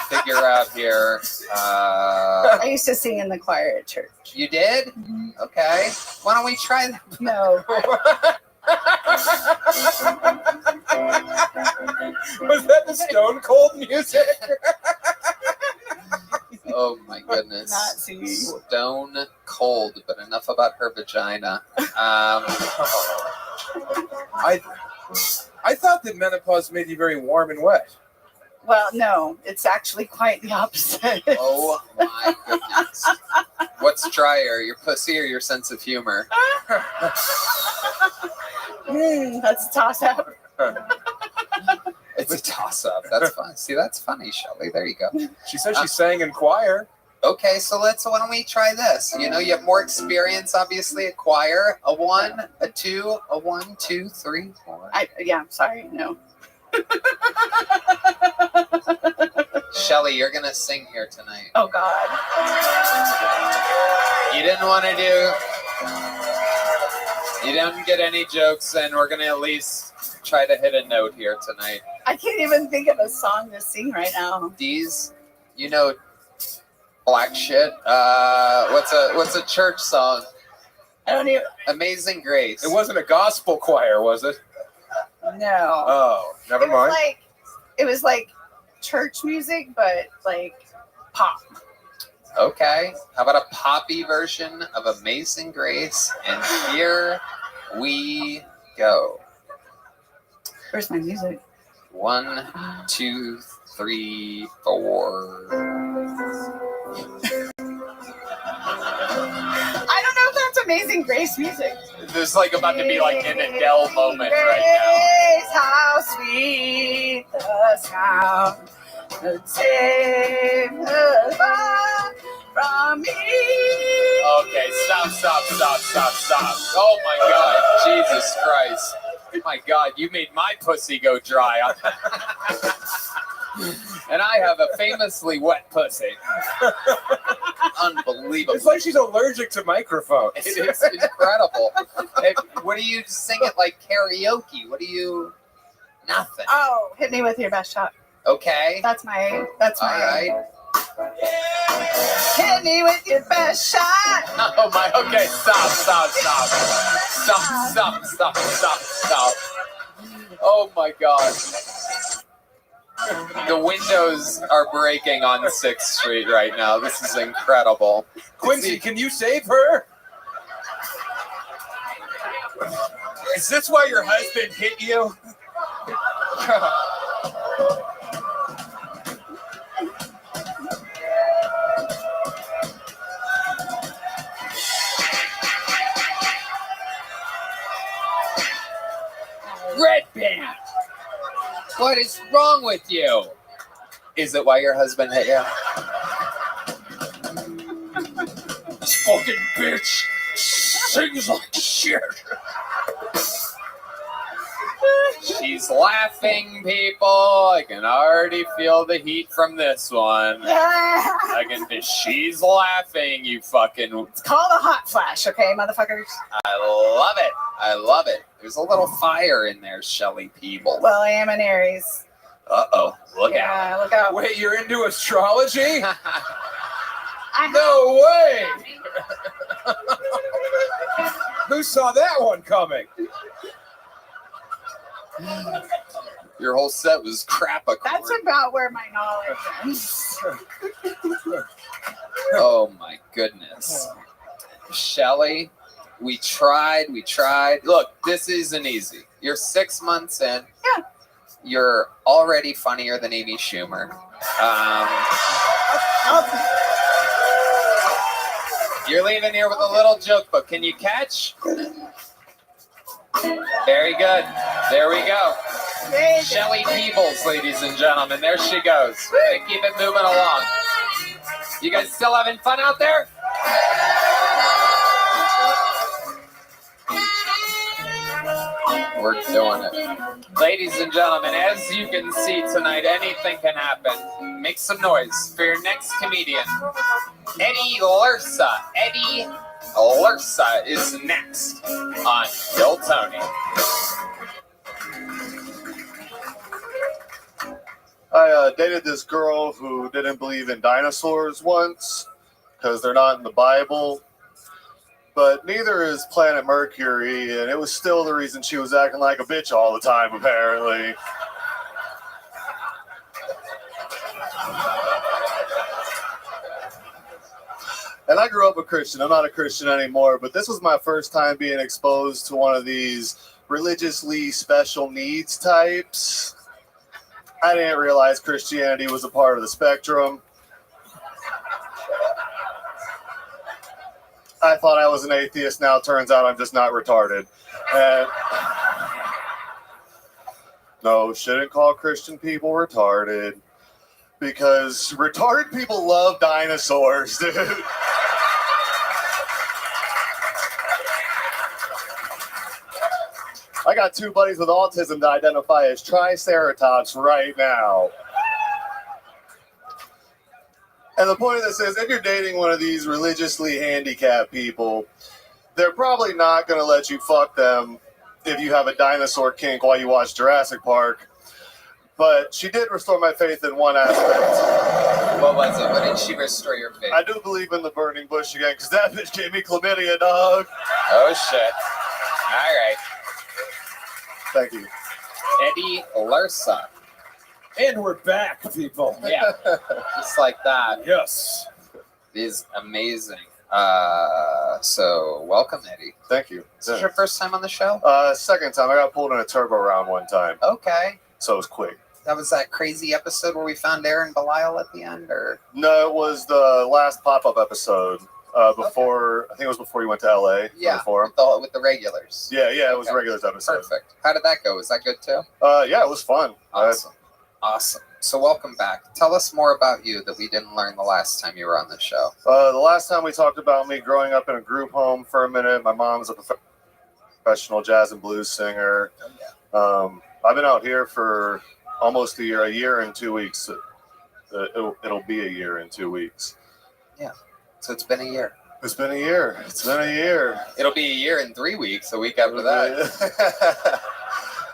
figure out here. I used to sing in the choir at church. You did? Okay. Why don't we try that? No. Was that the Stone Cold music? Oh my goodness. Not singing. Stone cold, but enough about her vagina. I thought that menopause made you very warm and wet. Well, no, it's actually quite the opposite. Oh my goodness. What's drier, your pussy or your sense of humor? That's a toss-up. It's a toss-up. That's fun. See, that's funny, Shelly. There you go. She said she sang in choir. Okay, so why don't we try this? You know, you have more experience, obviously, at choir. A 1, a 2, a 1, 2, 3, 4. Yeah, sorry, no. Shelly, you're gonna sing here tonight. Oh God. You didn't want to do. You didn't get any jokes, and we're gonna at least try to hit a note here tonight. I can't even think of a song to sing right now. These, you know, black shit. What's a church song? I don't even. Amazing Grace. It wasn't a gospel choir, was it? No. Oh, never mind. It was like church music, but like pop. Okay. How about a poppy version of Amazing Grace? And here we go. Where's my music? 1, 2, 3, 4. I don't know if that's Amazing Grace music. There's like about to be like an Adele moment Grace, right how sweet the sound that saved us from me. now. Okay, stop. Oh my God, Jesus Christ. Oh my God, you made my pussy go dry. And I have a famously wet pussy. Unbelievable. It's like she's allergic to microphones. It is incredible. What do you sing it like karaoke? What do you? Nothing. Oh, hit me with your best shot. Okay. That's my. All right. Hit me with your best shot. Oh my. Okay. Stop. Oh my God. The windows are breaking on 6th Street right now. This is incredible. Quincy, can you save her? Is this why your husband hit you? Red Band. What is wrong with you? Is it why your husband hit you? This fucking bitch sings like shit. She She's laughing, people. I can already feel the heat from this one. She's laughing, you fucking. It's called a hot flash, okay, motherfuckers? I love it. I love it. There's a little fire in there, Shelly Peebles. Well, I am an Aries. Uh-oh. Look Yeah, out. look out. Wait, you're into astrology? No way! Who saw that one coming? Your whole set was crap. That's about where my knowledge ends. Oh my goodness. Shelly, we tried. Look, this isn't easy. You're 6 months in. Yeah. You're already funnier than Amy Schumer. You're leaving here with a little joke book. Can you catch? Very good. There we go. Shelly Peebles, ladies and gentlemen. There she goes. We're gonna keep it moving along. You guys still having fun out there? We're doing it. Ladies and gentlemen, as you can see tonight, anything can happen. Make some noise for your next comedian. Eddie Lursa. Eddie Lursa is next on Bill Tony. I dated this girl who didn't believe in dinosaurs once because they're not in the Bible. But neither is Planet Mercury, and it was still the reason she was acting like a bitch all the time, apparently. And I grew up a Christian. I'm not a Christian anymore, but this was my first time being exposed to one of these religiously special needs types. I didn't realize Christianity was a part of the spectrum. I thought I was an atheist. Now it turns out I'm just not retarded. And no, shouldn't call Christian people retarded because retarded people love dinosaurs, dude. I got two buddies with autism that identify as triceratops right now. And the point of this is, if you're dating one of these religiously handicapped people, they're probably not going to let you fuck them if you have a dinosaur kink while you watch Jurassic Park. But she did restore my faith in one aspect. What was it? What did she restore your faith? I do believe in the burning bush again, because that bitch gave me chlamydia, dog. Oh, shit. All right. Thank you. Eddie Lursa. And we're back, people. Yeah, just like that. Yes. Is amazing. So welcome, Eddie. Thank you. Is this your first time on the show? Second time. I got pulled in a turbo round one time. Okay. So it was quick. That was that crazy episode where we found Aaron Belial at the end, or? No, it was the last pop-up episode. Before, I think it was before you went to LA. Yeah, with the regulars. Yeah, it was a regulars episode. Perfect. How did that go? Was that good too? Yeah, it was fun. Awesome. Awesome. So welcome back. Tell us more about you that we didn't learn the last time you were on the show. The last time we talked about me growing up in a group home for a minute. My mom's a professional jazz and blues singer. I've been out here for almost a year and 2 weeks. It'll be a year and 2 weeks. Yeah. So it's been a year. It's been a year. It's been a year. It'll be a year and 3 weeks, a week after that.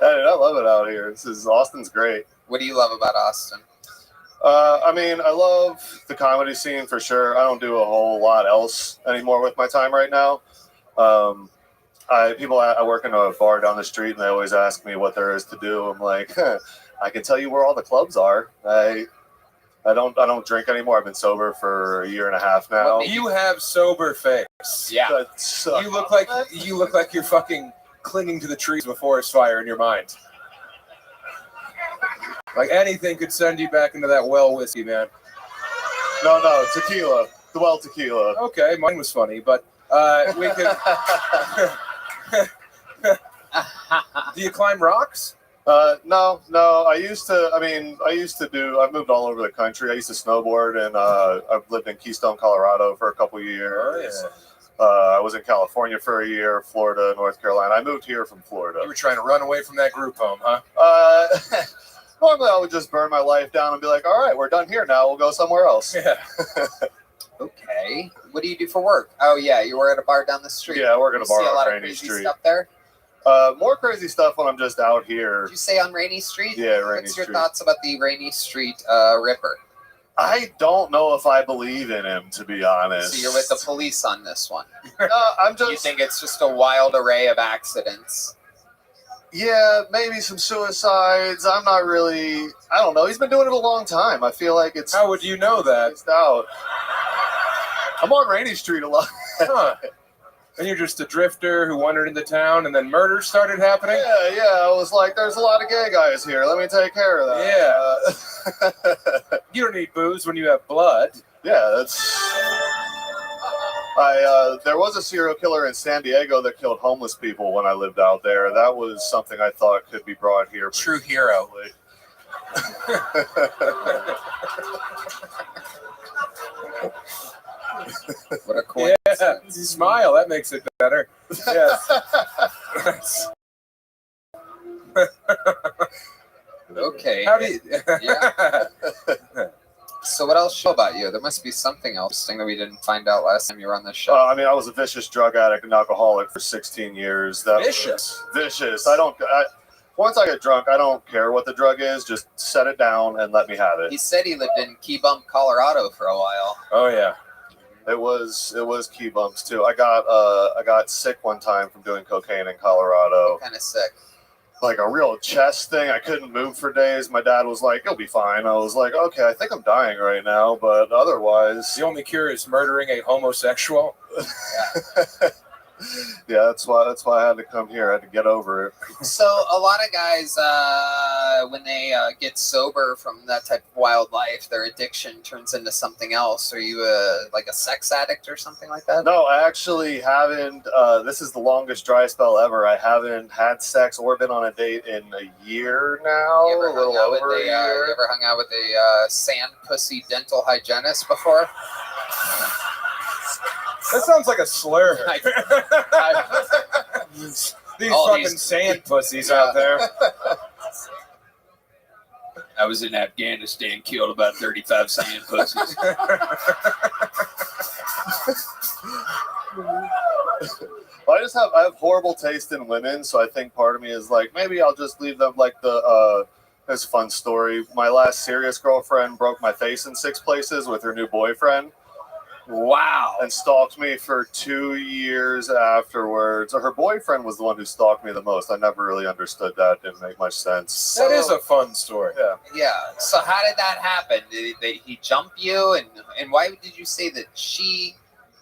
I love it out here. Austin's great. What do you love about Austin? I mean, I love the comedy scene for sure. I don't do a whole lot else anymore with my time right now. I work in a bar down the street, and they always ask me what there is to do. I'm like, I can tell you where all the clubs are. I don't drink anymore. I've been sober for a year and a half now. You have sober face. Yeah. You look like you're fucking clinging to the trees of a forest fire in your mind. Like anything could send you back into that well whiskey, man. No, tequila. The well tequila. Okay, mine was funny, but we could. Do you climb rocks? No. I used to. I've moved all over the country. I used to snowboard, and I've lived in Keystone, Colorado for a couple of years. Oh, yeah. I was in California for a year, Florida, North Carolina. I moved here from Florida. You were trying to run away from that group home, huh? Normally, I would just burn my life down and be like, all right, we're done here now. We'll go somewhere else. Yeah. Okay. What do you do for work? Oh, yeah, you were at a bar down the street. Yeah, I work at a bar See a on lot of Rainy crazy Street. stuff there? More crazy stuff when I'm just out here. Did you say on Rainy Street? Yeah, Rainy What's your Street. thoughts about the Rainy Street Ripper? I don't know if I believe in him, to be honest. So you're with the police on this one. I'm just. You think it's just a wild array of accidents? Yeah, maybe some suicides. I'm not really. I don't know. He's been doing it a long time. I feel like it's. How would you know that? It's out. I'm on Rainy Street a lot. Huh. And you're just a drifter who wandered into town, and then murder started happening? Yeah. I was like, there's a lot of gay guys here. Let me take care of that. Yeah. You don't need booze when you have blood. Yeah, that's. There was a serial killer in San Diego that killed homeless people when I lived out there. That was something I thought could be brought here. True hero. What a coincidence. Yeah. Smile, that makes it better. Yes. Okay. How do you... Yeah. So what else show about you? There must be something else that we didn't find out last time you were on this show. I mean, I was a vicious drug addict and alcoholic for 16 years. Vicious? Vicious. Once I get drunk, I don't care what the drug is. Just set it down and let me have it. He said he lived in Key Bump, Colorado for a while. Oh yeah, it was key bumps too. I got sick one time from doing cocaine in Colorado. Kind of sick. Like a real chest thing. I couldn't move for days. My dad was like, "You'll be fine." I was like, "Okay, I think I'm dying right now, but otherwise." The only cure is murdering a homosexual. Yeah, that's why I had to come here. I had to get over it. So a lot of guys, when they get sober from that type of wild life, their addiction turns into something else. Are you like a sex addict or something like that? No, I actually haven't. This is the longest dry spell ever. I haven't had sex or been on a date in a year now. You ever a little hung out with over a you year. ever hung out with a sand pussy dental hygienist before? That sounds like a slur. These fucking sand pussies out there. I was in Afghanistan, killed about 35 sand pussies. Well, I have horrible taste in women, so I think part of me is like, maybe I'll just leave them like the. It's a fun story. My last serious girlfriend broke my face in 6 places with her new boyfriend. Wow. And stalked me for 2 years afterwards. Her boyfriend was the one who stalked me the most. I never really understood that. Didn't make much sense. That is a fun story. Yeah. Yeah. So how did that happen? Did he jump you? And why did you say that she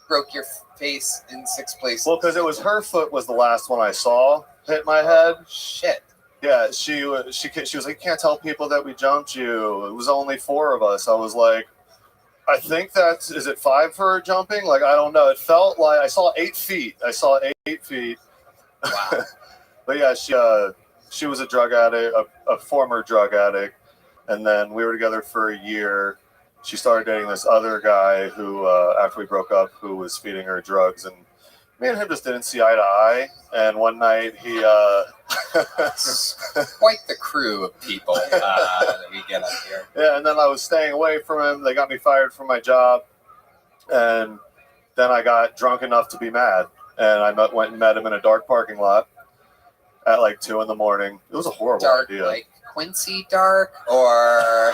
broke your face in 6 places? Well, because it was her foot was the last one I saw hit my head. Shit. Yeah, she was like, "You can't tell people that we jumped you. It was only 4 of us." I was like, I think is it 5 for jumping? Like, I don't know. It felt like I saw 8 feet. Wow. But yeah, she was a drug addict, a former drug addict. And then we were together for a year. She started dating this other guy who, after we broke up, who was feeding her drugs. And me and him just didn't see eye to eye. And one night he... Quite the crew of people that we get up here. Yeah, and then I was staying away from him. They got me fired from my job. And then I got drunk enough to be mad. And I went and met him in a dark parking lot at like 2 a.m. It was a horrible Dark, idea. like Quincy dark, or...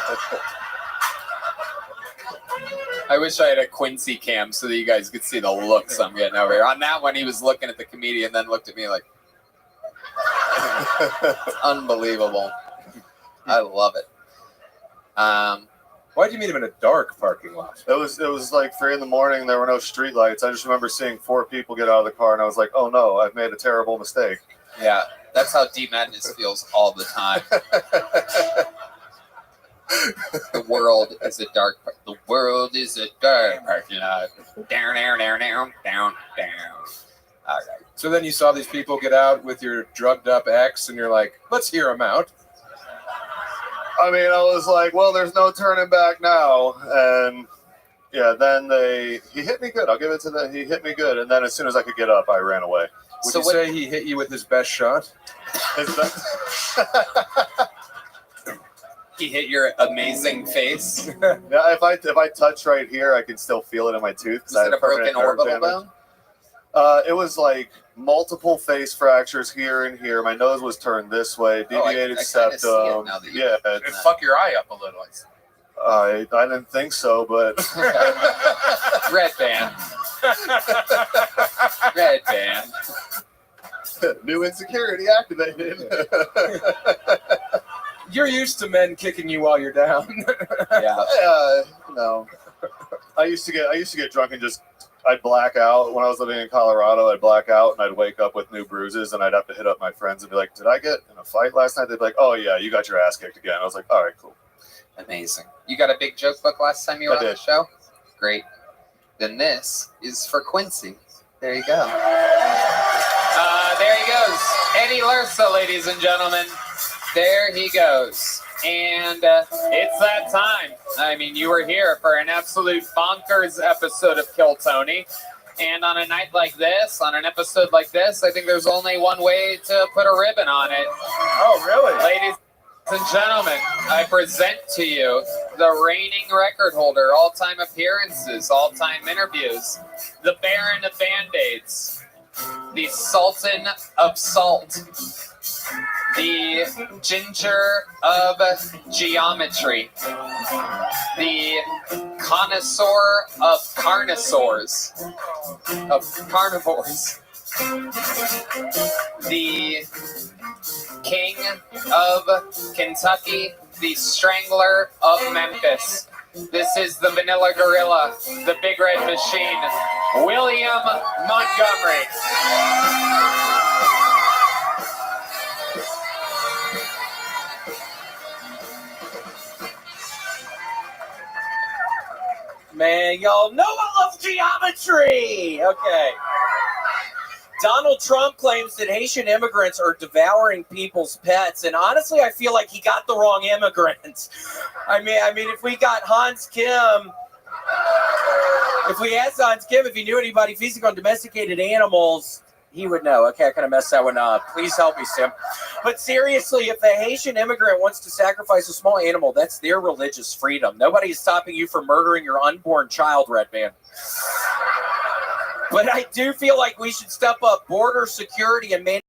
I wish I had a Quincy cam so that you guys could see the looks I'm getting over here. On that one, he was looking at the comedian, then looked at me like... Unbelievable. I love it. Why'd you meet him in a dark parking lot? It was like 3 a.m. There were no street lights. I just remember seeing 4 people get out of the car, and I was like, "Oh no, I've made a terrible mistake." Yeah, that's how Deep Madness feels all the time. The world is a dark parking lot. Down. All right. So then you saw these people get out with your drugged up ex, and you're like, let's hear them out. I mean, I was like, well, there's no turning back now. And Yeah, then he hit me good. I'll give it to he hit me good. And then as soon as I could get up, I ran away. Would you say he hit you with his best shot? He hit your amazing face. Yeah, if I touch right here, I can still feel it in my tooth. Was it a broken orbital bone? It was like multiple face fractures here and here. My nose was turned this way, deviated septum. Yeah, Fuck your eye up a little. I didn't think so, but Red band. Red band. New insecurity activated. You're used to men kicking you while you're down. Yeah. No. I used to get drunk and just I'd black out when I was living in Colorado. I'd black out and I'd wake up with new bruises and I'd have to hit up my friends and be like, "Did I get in a fight last night?" They'd be like, "Oh yeah, you got your ass kicked again." I was like, "All right, cool." Amazing. You got a big joke book last time you were I on did. the show? Great. Then this is for Quincy. There you go. There he goes. Eddie Lursa, ladies and gentlemen. There he goes. And it's that time. I mean, you were here for an absolute bonkers episode of Kill Tony. And on a night like this, on an episode like this, I think there's only one way to put a ribbon on it. Oh, really? Ladies and gentlemen, I present to you the reigning record holder, all-time appearances, all-time interviews, the Baron of Band-Aids, the Sultan of Salt, the Ginger of Geometry, the Connoisseur of Carnosaurs, of Carnivores, the King of Kentucky, the Strangler of Memphis. This is the Vanilla Gorilla, the Big Red Machine, William Montgomery. Man, y'all know I love geometry. Okay. Donald Trump claims that Haitian immigrants are devouring people's pets, and honestly, I feel like he got the wrong immigrants. I mean, if we got Hans Kim, if we asked Hans Kim if he knew anybody feasting on domesticated animals, he would know. Okay, I kind of messed that one up. Please help me, Sim. But seriously, if a Haitian immigrant wants to sacrifice a small animal, that's their religious freedom. Nobody is stopping you from murdering your unborn child, Red Band. But I do feel like we should step up border security and mandate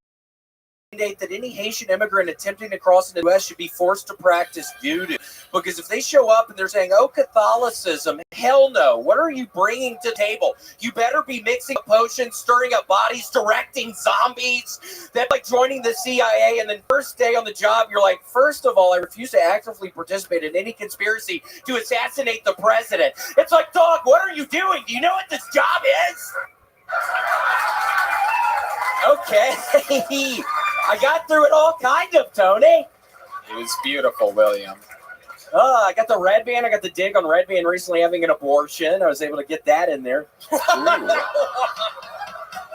that any Haitian immigrant attempting to cross into the U.S. should be forced to practice voodoo. Because if they show up and they're saying, "Oh, Catholicism," hell no. What are you bringing to the table? You better be mixing up potions, stirring up bodies, directing zombies. That's like joining the CIA, and then first day on the job, you're like, "First of all, I refuse to actively participate in any conspiracy to assassinate the president." It's like, dog, what are you doing? Do you know what this job is? Okay. I got through it all kind of, Tony. It was beautiful, William. I got the Red Band. I got the dig on Red Band recently having an abortion. I was able to get that in there.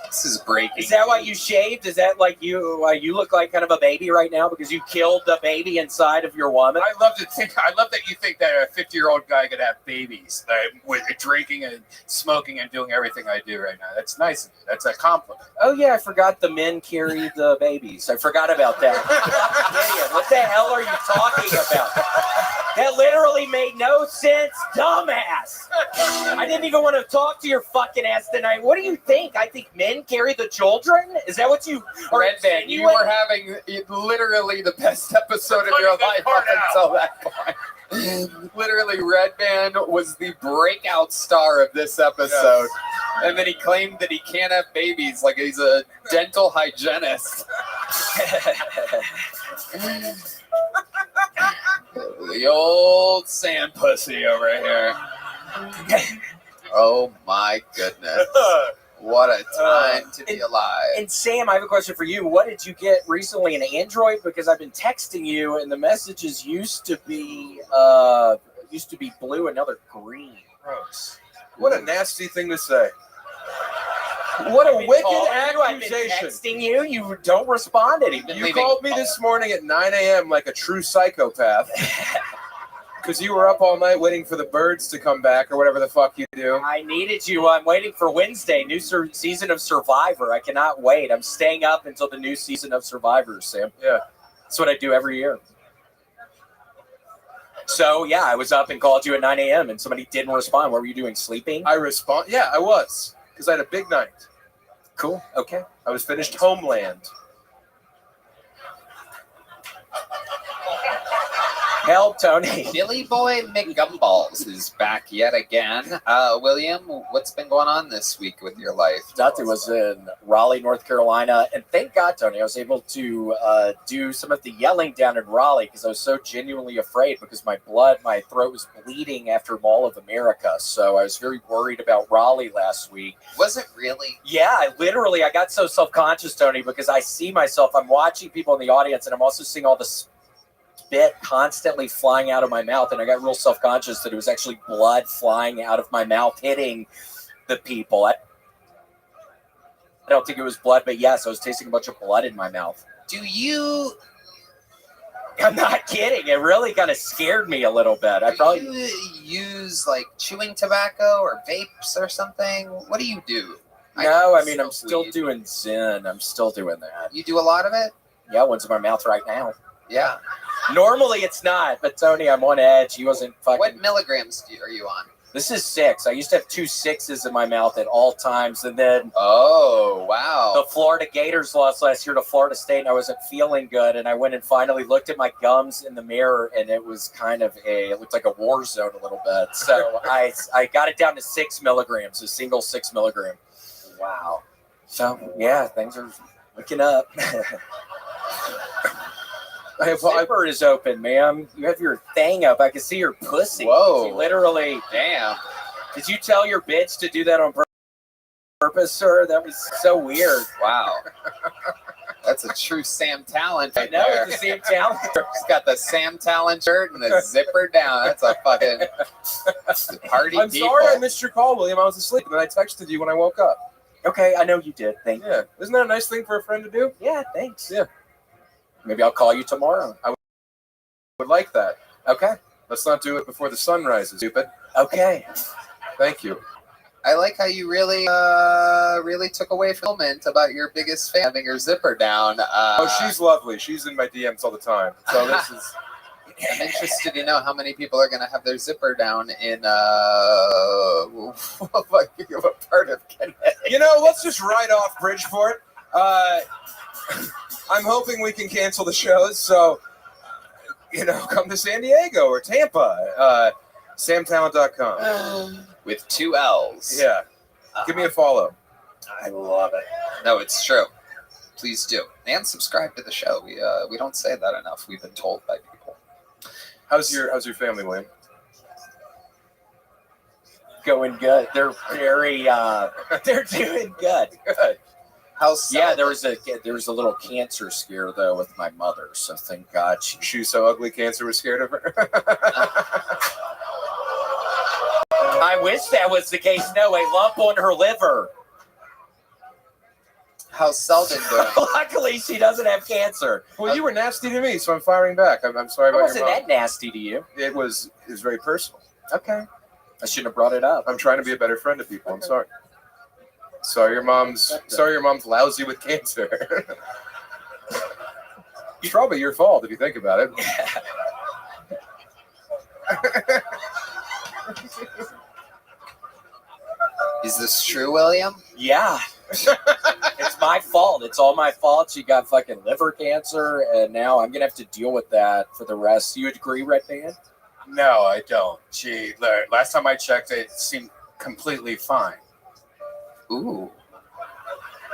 This is breaking. Is that why you shaved? Is that like you look like kind of a baby right now because you killed the baby inside of your woman? I love that you think that a 50-year-old guy could have babies with drinking and smoking and doing everything I do right now. That's nice of you. That's a compliment. Oh yeah, I forgot the men carry the babies. I forgot about that. Idiot. What the hell are you talking about? That literally made no sense, dumbass. I didn't even want to talk to your fucking ass tonight. What do you think? I think men carry the children? Is that what you are? Red Band, you were having literally the best episode of your life up until that point. Literally, Red Band was the breakout star of this episode. Yes. And then he claimed that he can't have babies like he's a dental hygienist. The old sand pussy over here. Oh my goodness. What a time to be alive. And Sam, I have a question for you. What did you get recently, an Android? Because I've been texting you and the messages used to be blue and now they're green. Gross. What a nasty thing to say. What a wicked accusation. I've been texting you. You don't respond to anything. You called me this morning at 9 a.m. like a true psychopath. Because you were up all night waiting for the birds to come back or whatever the fuck you do. I needed you. I'm waiting for Wednesday, new season of Survivor. I cannot wait. I'm staying up until the new season of Survivor, Sam. Yeah. That's what I do every year. So, yeah, I was up and called you at 9 a.m. and somebody didn't respond. What were you doing, sleeping? Yeah, I was. Because I had a big night. Cool. Okay. I was finished Homeland. Help, Tony. Billy Boy McGumballs is back yet again. William, what's been going on this week with your life? Nothing. Was in Raleigh, North Carolina, and thank God, Tony, I was able to do some of the yelling down in Raleigh because I was so genuinely afraid because my throat was bleeding after Mall of America. So I was very worried about Raleigh last week. Was it really? Yeah, I got so self-conscious, Tony, because I see myself. I'm watching people in the audience, and I'm also seeing all this spit constantly flying out of my mouth, and I got real self-conscious that it was actually blood flying out of my mouth hitting the people. I don't think it was blood, but yes, I was tasting a bunch of blood in my mouth. I'm not kidding. It really kind of scared me a little bit. Do you use like chewing tobacco or vapes or something? What do you do? No, I mean, I'm still doing Zen. I'm still doing that. You do a lot of it? Yeah, one's in my mouth right now. Yeah. Normally it's not, but Tony, I'm on edge. He wasn't fucking. What milligrams are you on? This is 6. I used to have 2 6s in my mouth at all times, and then oh wow, the Florida Gators lost last year to Florida State, and I wasn't feeling good, and I went and finally looked at my gums in the mirror, and it was it looked like a war zone a little bit. So I got it down to 6 milligrams, a single 6 milligram. Wow. So yeah, things are looking up. Zipper is open, ma'am. You have your thing up. I can see your pussy. Whoa. You literally. Damn. Did you tell your bitch to do that on purpose, sir? That was so weird. Wow. That's a true Sam Talent right I know, there. it's a Sam Talent. He's got the Sam Talent shirt and the zipper down. That's a fucking party I'm people. sorry I missed your call, William. I was asleep, and then I texted you when I woke up. Okay, I know you did. Thank you. Yeah. Isn't that a nice thing for a friend to do? Yeah, thanks. Yeah. Maybe I'll call you tomorrow. I would like that. Okay. Let's not do it before the sun rises, stupid. Okay. Thank you. I like how you really took away fulfillment about your biggest fan having her zipper down. She's lovely. She's in my DMs all the time. So this is. I'm interested to know how many people are going to have their zipper down in what part of Connecticut. You know, let's just ride off Bridgeport. I'm hoping we can cancel the shows, so, come to San Diego or Tampa. SamTalent.com. With 2 L's. Yeah. Give me a follow. I love it. No, it's true. Please do. And subscribe to the show. We don't say that enough. We've been told by people. How's your family, William? Going good. They're very they're doing good. Good. Yeah, there was a little cancer scare though with my mother, so thank God she was so ugly cancer was scared of her. I wish that was the case. No, a lump on her liver. How's Selden doing? Luckily, she doesn't have cancer. Well, you were nasty to me, so I'm firing back. I'm sorry about wasn't your mom. that nasty to you? It was very personal. Okay. I shouldn't have brought it up. I'm trying to be a better friend to people. I'm sorry. Sorry your mom's lousy with cancer. It's probably your fault if you think about it. Is this true, William? Yeah. It's my fault. It's all my fault. She got fucking liver cancer, and now I'm gonna have to deal with that for the rest. You agree, Red Band? No, I don't. Last time I checked, it seemed completely fine. Ooh.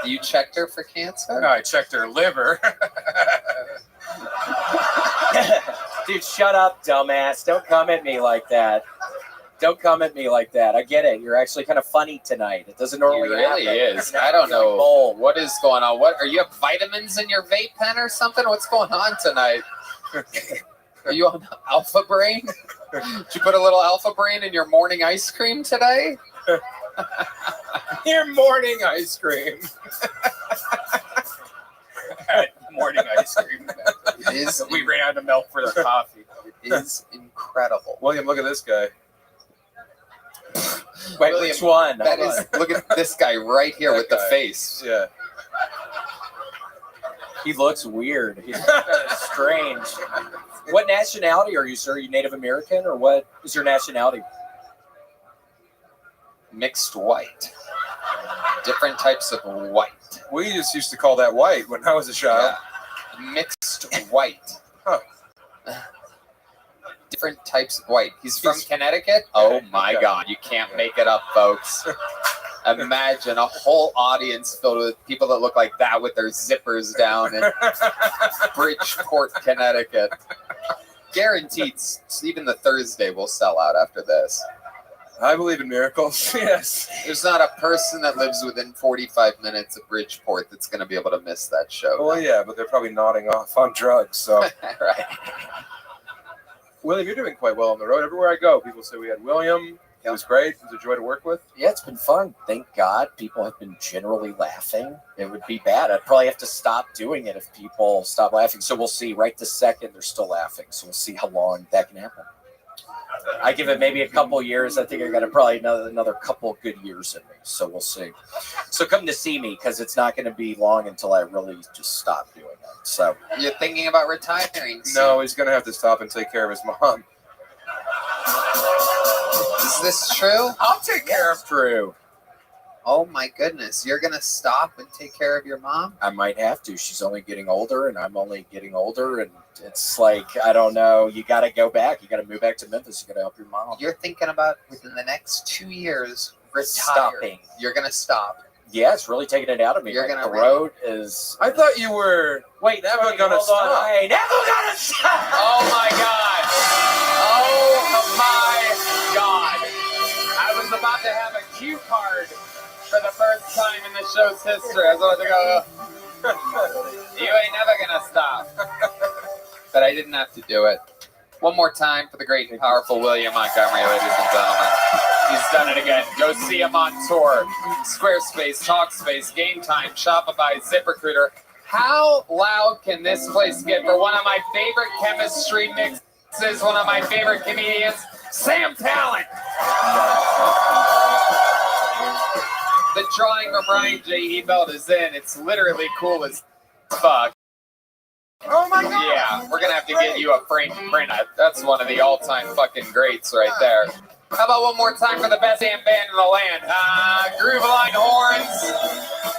You checked her for cancer? No, I checked her liver. Dude, shut up, dumbass. Don't come at me like that. Don't come at me like that. I get it. You're actually kind of funny tonight. It doesn't normally really happen. is. I don't know what is going on. What are you have vitamins in your vape pen or something? What's going on tonight? Are you on Alpha Brain? Did you put a little Alpha Brain in your morning ice cream today? Your morning ice cream. Morning ice cream. is We ran out of milk for the coffee. it is incredible. William, look at this guy. Wait, William, which one? That is. Look at this guy right here with the guy. face. Yeah. He looks weird. He's strange. What nationality are you, sir? Are you Native American, or what is your nationality? Mixed white. Different types of white. We just used to call that white when I was a child. Yeah. Mixed white. Huh. Different types of white. He's from Connecticut? Oh my God. You can't make it up, folks. Imagine a whole audience filled with people that look like that with their zippers down in Bridgeport, Connecticut. Guaranteed, even the Thursday will sell out after this. I believe in miracles. Yes. There's not a person that lives within 45 minutes of Bridgeport that's going to be able to miss that show. Well, yeah, but they're probably nodding off on drugs. So, right. William, you're doing quite well on the road. Everywhere I go, people say we had William. It was great. It was a joy to work with. Yeah, it's been fun. Thank God people have been generally laughing. It would be bad. I'd probably have to stop doing it if people stop laughing. So we'll see. Right this second, they're still laughing. So we'll see how long that can happen. I give it maybe a couple years. I think I got probably another couple good years in me. So we'll see. So come to see me, because it's not going to be long until I really just stop doing it. So you're thinking about retiring? No, he's going to have to stop and take care of his mom. Is this true? I'll take care of Drew. Oh my goodness. You're going to stop and take care of your mom? I might have to. She's only getting older, and I'm only getting older. And it's like, I don't know. You got to go back. You got to move back to Memphis. You got to help your mom. You're thinking about within the next 2 years retiring. Stopping. You're going to stop. Yeah, it's really taking it out of me. You're Like, gonna the road is. I thought you were. Wait, never wait, gonna hold on. stop. I ain't never gonna stop. Oh my God. Oh my God. I was about to have a cue card for the first time in the show's history. I was about to go, you ain't never gonna stop. But I didn't have to do it. One more time for the great and powerful William Montgomery, ladies and gentlemen. He's done it again. Go see him on tour. Squarespace, Talkspace, Game Time, Shopify, ZipRecruiter. How loud can this place get for one of my favorite chemistry mixes, one of my favorite comedians, Sam Talent? The drawing from Ryan J. Ebelt is in. It's literally cool as fuck. Oh my God! Yeah, we're gonna have to get you a framed print. That's one of the all-time fucking greats right there. How about one more time for the best damn band in the land? Groove Line Horns.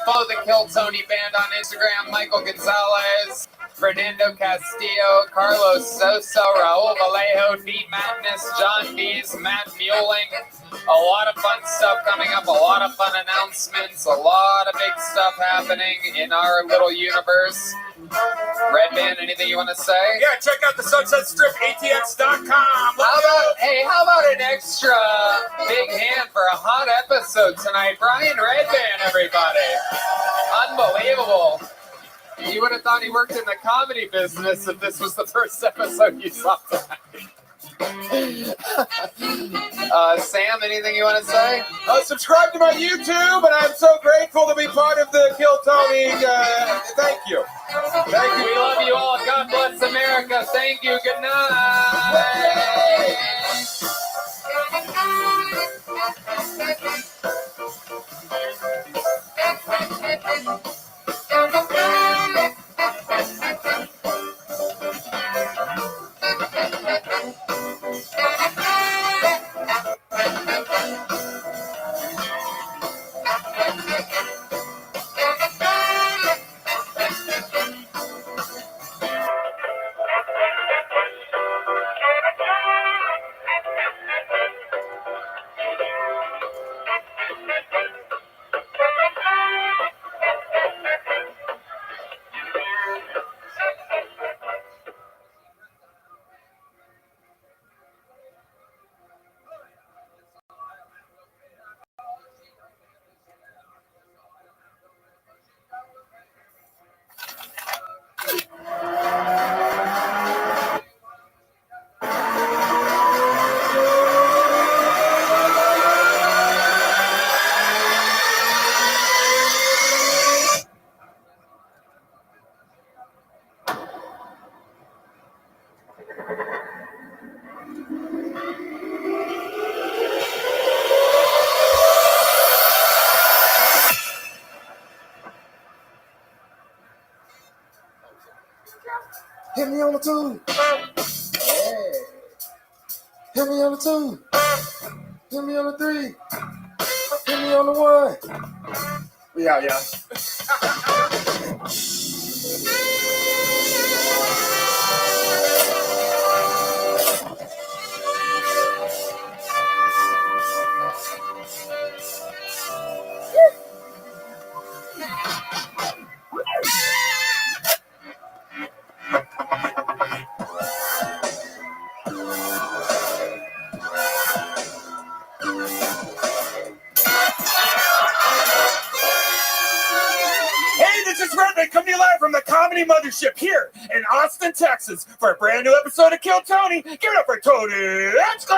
Follow the Kill Tony Band on Instagram. Michael Gonzalez, Fernando Castillo, Carlos Sosa, Raul Vallejo, D Madness, John Dees, Matt Mueling. A lot of fun stuff coming up. A lot of fun announcements. A lot of big stuff happening in our little universe. Red Band, anything you want to say? Yeah, check out the SunsetStripATX.com. How about an extra big hand for a hot episode tonight? Brian Red Band, everybody. Unbelievable. You would have thought he worked in the comedy business if this was the first episode you saw tonight. Sam, anything you want to say? Subscribe to my YouTube, and I'm so grateful to be part of the Kill Tony. Thank you. Thank you. We love you all. God bless America. Thank you. Good night. on the two. Hey. Hit me on the two. Hit me on the three. Hit me on the one. We out, y'all. Hey, this is Rabbi coming to you live from the Comedy Mothership here in Austin, Texas for a brand new episode of Kill Tony. Give it up for Tony. Let's go!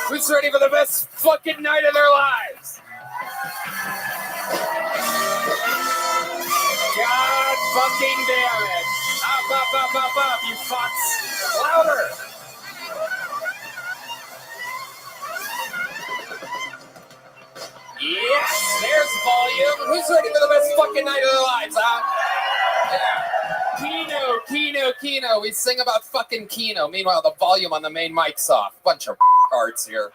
Who's ready for the best fucking night of their lives? God fucking damn it. Up, you fucks. Louder. Yes, there's volume. Who's ready for the best fucking night of their lives, huh? Yeah. Keno. We sing about fucking Keno. Meanwhile, the volume on the main mic's off. Bunch of retards here.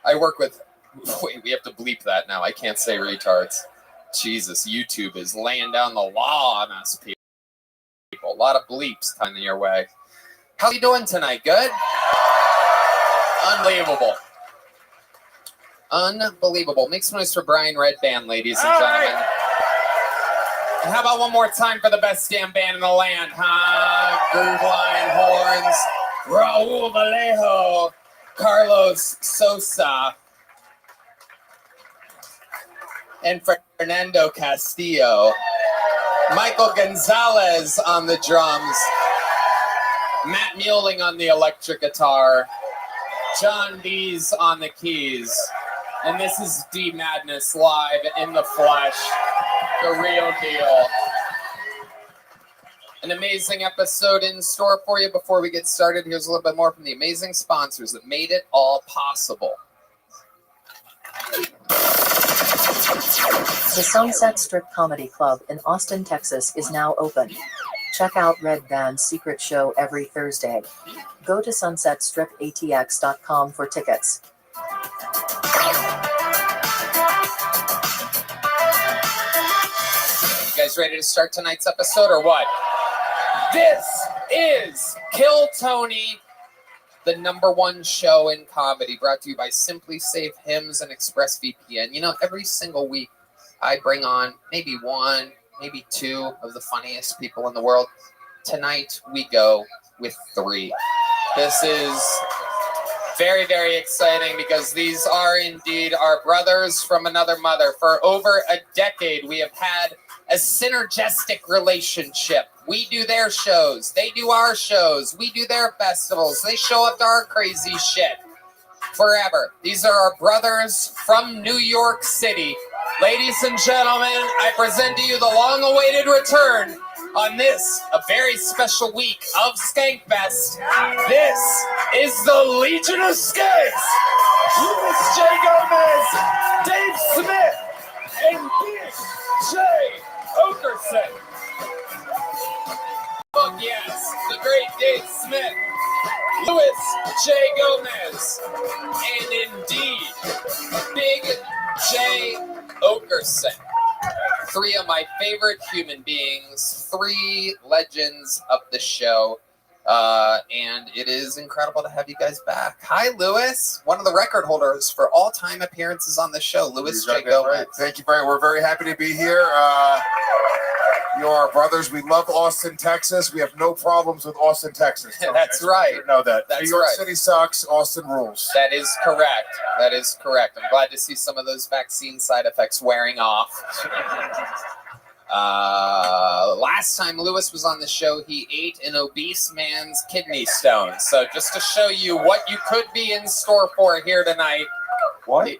I work with... Wait, we have to bleep that now. I can't say retards. Jesus, YouTube is laying down the law on us, people. A lot of bleeps coming your way. How you doing tonight? Good? Unbelievable. Make some noise for Brian Red Band, ladies and gentlemen. Right. And how about one more time for the best damn band in the land, huh? Groove Line Horns, Raul Vallejo, Carlos Sosa, and Fernando Castillo. Michael Gonzalez on the drums, Matt Mueling on the electric guitar, John Dees on the keys, and this is D Madness live in the flesh, the real deal. An amazing episode in store for you. Before we get started, here's a little bit more from the amazing sponsors that made it all possible. The Sunset Strip Comedy Club in Austin, Texas is now open. Check out Red Band's secret show every Thursday. Go to sunsetstripatx.com for tickets. You guys ready to start tonight's episode or what? This is Kill Tony, the #1 show in comedy, brought to you by Simply Safe Hymns and ExpressVPN. You know, every single week I bring on maybe one, maybe two of the funniest people in the world. Tonight we go with 3. This is very, very exciting because these are indeed our brothers from another mother. For over a decade, we have had a synergistic relationship. We do their shows, they do our shows, we do their festivals, they show up to our crazy shit. Forever. These are our brothers from New York City. Ladies and gentlemen, I present to you the long-awaited return on this, a very special week of Skankfest. This is the Legion of Skanks. Louis J. Gomez, Dave Smith, and Big J. Okerson. Fuck yes, the great Dave Smith, Louis J. Gomez, and indeed, Big J. Okerson. 3 of my favorite human beings, 3 legends of the show, and it is incredible to have you guys back. Hi, Louis, one of the record holders for all-time appearances on the show, Louis J. Gomez. Right. Thank you, Brian. We're very happy to be here. You are our brothers. We love Austin, Texas. We have no problems with Austin, Texas. So That's right. You know that. That's New York right. City sucks. Austin rules. That is correct. That is correct. I'm glad to see some of those vaccine side effects wearing off. Last time Louis was on the show, he ate an obese man's kidney stone. So just to show you what you could be in store for here tonight. What?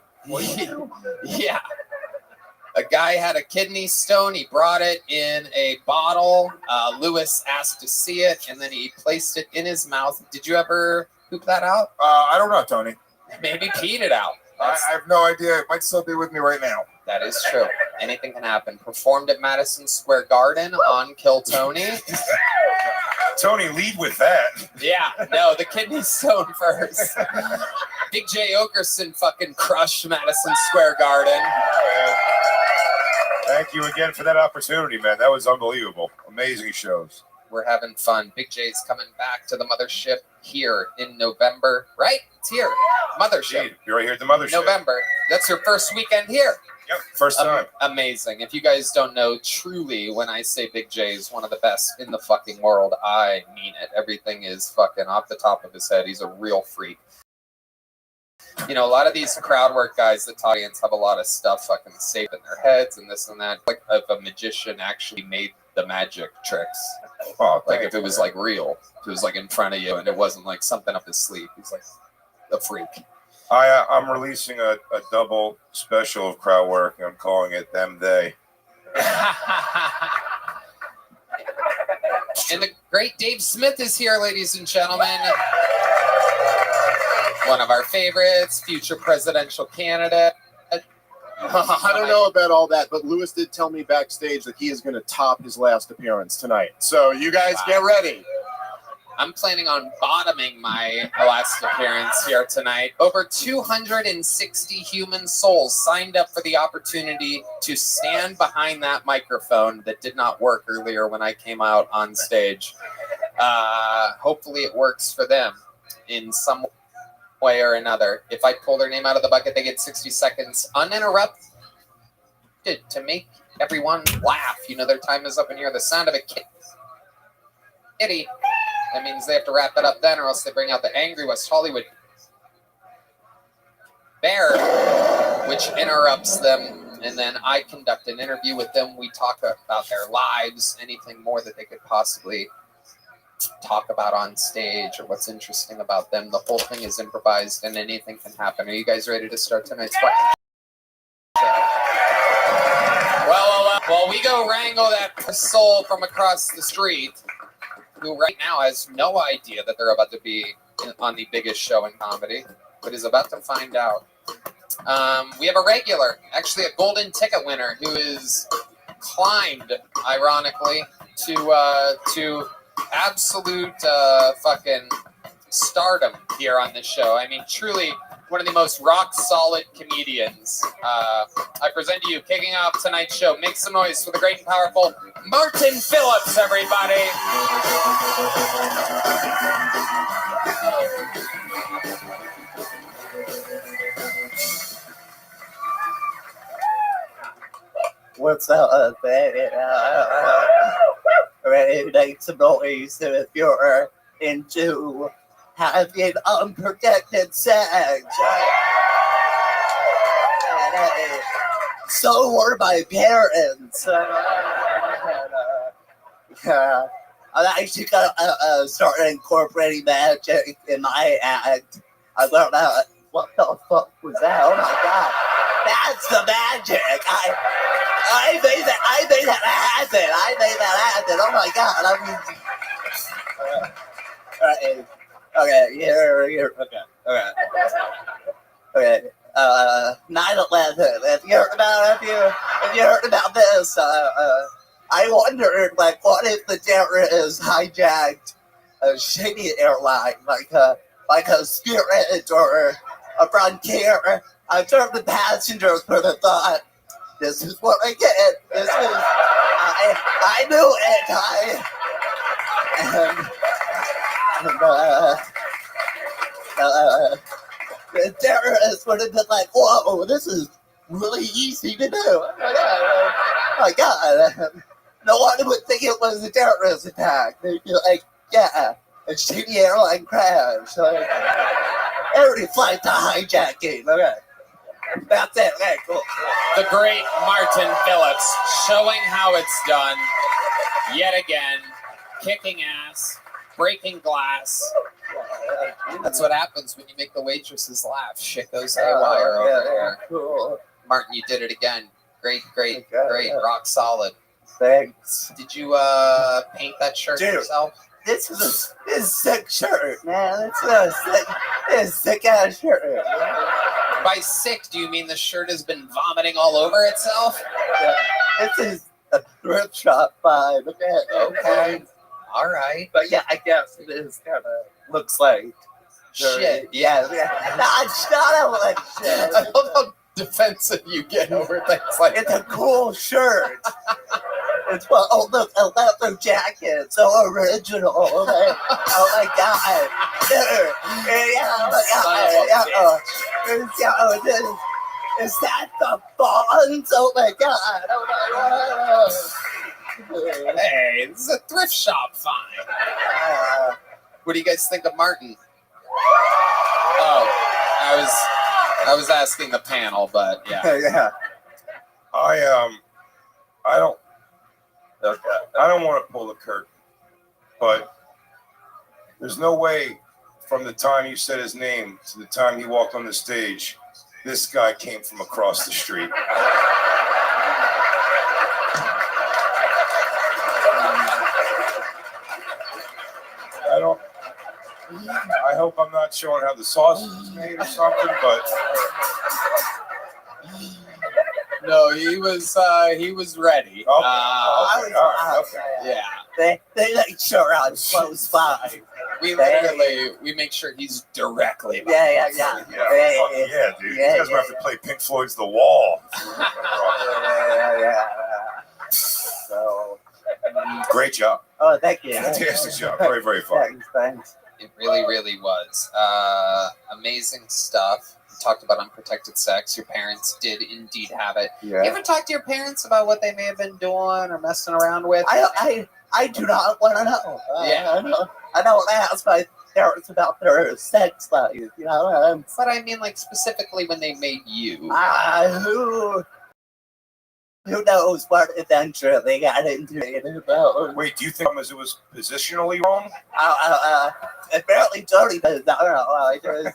Yeah. A guy had a kidney stone. He brought it in a bottle. Louis asked to see it, and then he placed it in his mouth. Did you ever poop that out? I don't know, Tony. Maybe peed it out. I have no idea. It might still be with me right now. That is true. Anything can happen. Performed at Madison Square Garden on Kill Tony. Tony, lead with that. Yeah, no, the kidney stone first. Big J. Okerson fucking crushed Madison Square Garden. Thank you again for that opportunity, man. That was unbelievable. Amazing shows. We're having fun. Big J's coming back to the mothership here in November, right? It's here. Mothership. You're right here at the mothership. November. That's your first weekend here. Yep, first time. Amazing. If you guys don't know, truly, when I say Big J is one of the best in the fucking world, I mean it. Everything is fucking off the top of his head. He's a real freak. You know, a lot of these crowd work guys, the audience, have a lot of stuff fucking saved in their heads and this and that. Like if a magician actually made the magic tricks. Oh, like if it was like real. If it was like in front of you and it wasn't like something up his sleeve. He's like a freak. I'm releasing a double special of crowd work. I'm calling it Them They. And the great Dave Smith is here, ladies and gentlemen. One of our favorites, future presidential candidate. I don't know about all that, but Lewis did tell me backstage that he is going to top his last appearance tonight. So you guys get ready. I'm planning on bottoming my last appearance here tonight. Over 260 human souls signed up for the opportunity to stand behind that microphone that did not work earlier when I came out on stage. Hopefully it works for them in some way or another. If I pull their name out of the bucket, they get 60 seconds uninterrupted to make everyone laugh. You know, their time is up in here. The sound of a kitty. That means they have to wrap it up then, or else they bring out the angry West Hollywood bear, which interrupts them. And then I conduct an interview with them. We talk about their lives, anything more that they could possibly talk about on stage or what's interesting about them. The whole thing is improvised and anything can happen. Are you guys ready to start tonight's fucking show? Well, we go wrangle that soul from across the street who right now has no idea that they're about to be on the biggest show in comedy, but is about to find out. We have a regular, actually a golden ticket winner, who is climbed, ironically, to absolute fucking stardom here on this show. I mean, truly one of the most rock-solid comedians. I present to you, kicking off tonight's show, make some noise for the great and powerful Martin Phillips, everybody. What's up, baby? Ready to make some noise if you're into having unprotected sex. So were my parents. I'm actually gonna start incorporating magic in my act. I learned out. What the fuck was that? Oh my god, that's the magic. I made that happen. Oh my god. I mean, okay, here. Okay. 9/11. If you heard about this, I wondered, like, what if the terrorists hijacked a shady airline, like a Spirit or a Frontier? I'm sure the passengers would have thought, this is what I get. I knew it. The terrorists would have been like, whoa, this is really easy to do. Oh my god. No one would think it was a terrorist attack. They'd be like, yeah, a shitty airline crash. Like, every flight's a hijacking. Okay. That's it. Okay, cool. The great Martin Phillips showing how it's done yet again, kicking ass, breaking glass. That's what happens when you make the waitresses laugh. Shit goes haywire over there. Cool. Martin, you did it again. Great, rock solid. Thanks. Did you paint that shirt yourself? This is a sick shirt, man. It's a sick ass shirt. By sick, do you mean the shirt has been vomiting all over itself? Yeah. This is a thrift shop vibe. Okay. All right. But yeah, I guess it is kind of looks like Shit. Yeah. Not like shit. I love how defensive you get over things like It's a cool shirt. It's what? Oh look, a leather jacket, so original. Oh my god, dude. Yeah, oh my god. Is that the Bonds? Oh my god. Oh my god. Hey, this is a thrift shop find. What do you guys think of Martin? Oh, I was asking the panel, but yeah. Yeah. I don't want to pull the curtain, but there's no way from the time you said his name to the time he walked on the stage, this guy came from across the street. I hope I'm not showing how the sausage is made or something, but No, he was ready. Okay. Yeah. They like sure on close by. We make sure he's directly. Yeah, dude. You guys will have to play Pink Floyd's The Wall. Yeah. So, great job. oh, thank you. Fantastic job. Very, very fun. Thanks. It really, really was. Amazing stuff. We talked about unprotected sex. Your parents did indeed have it. Yeah. You ever talk to your parents about what they may have been doing or messing around with? I do not want to know. Yeah. I don't ask my parents about their sex life. You know. But I mean, like, specifically when they made you. Who knows what adventure they got into it about. Wait, do you think it was positionally wrong? Apparently Tony does. I don't know. I don't know.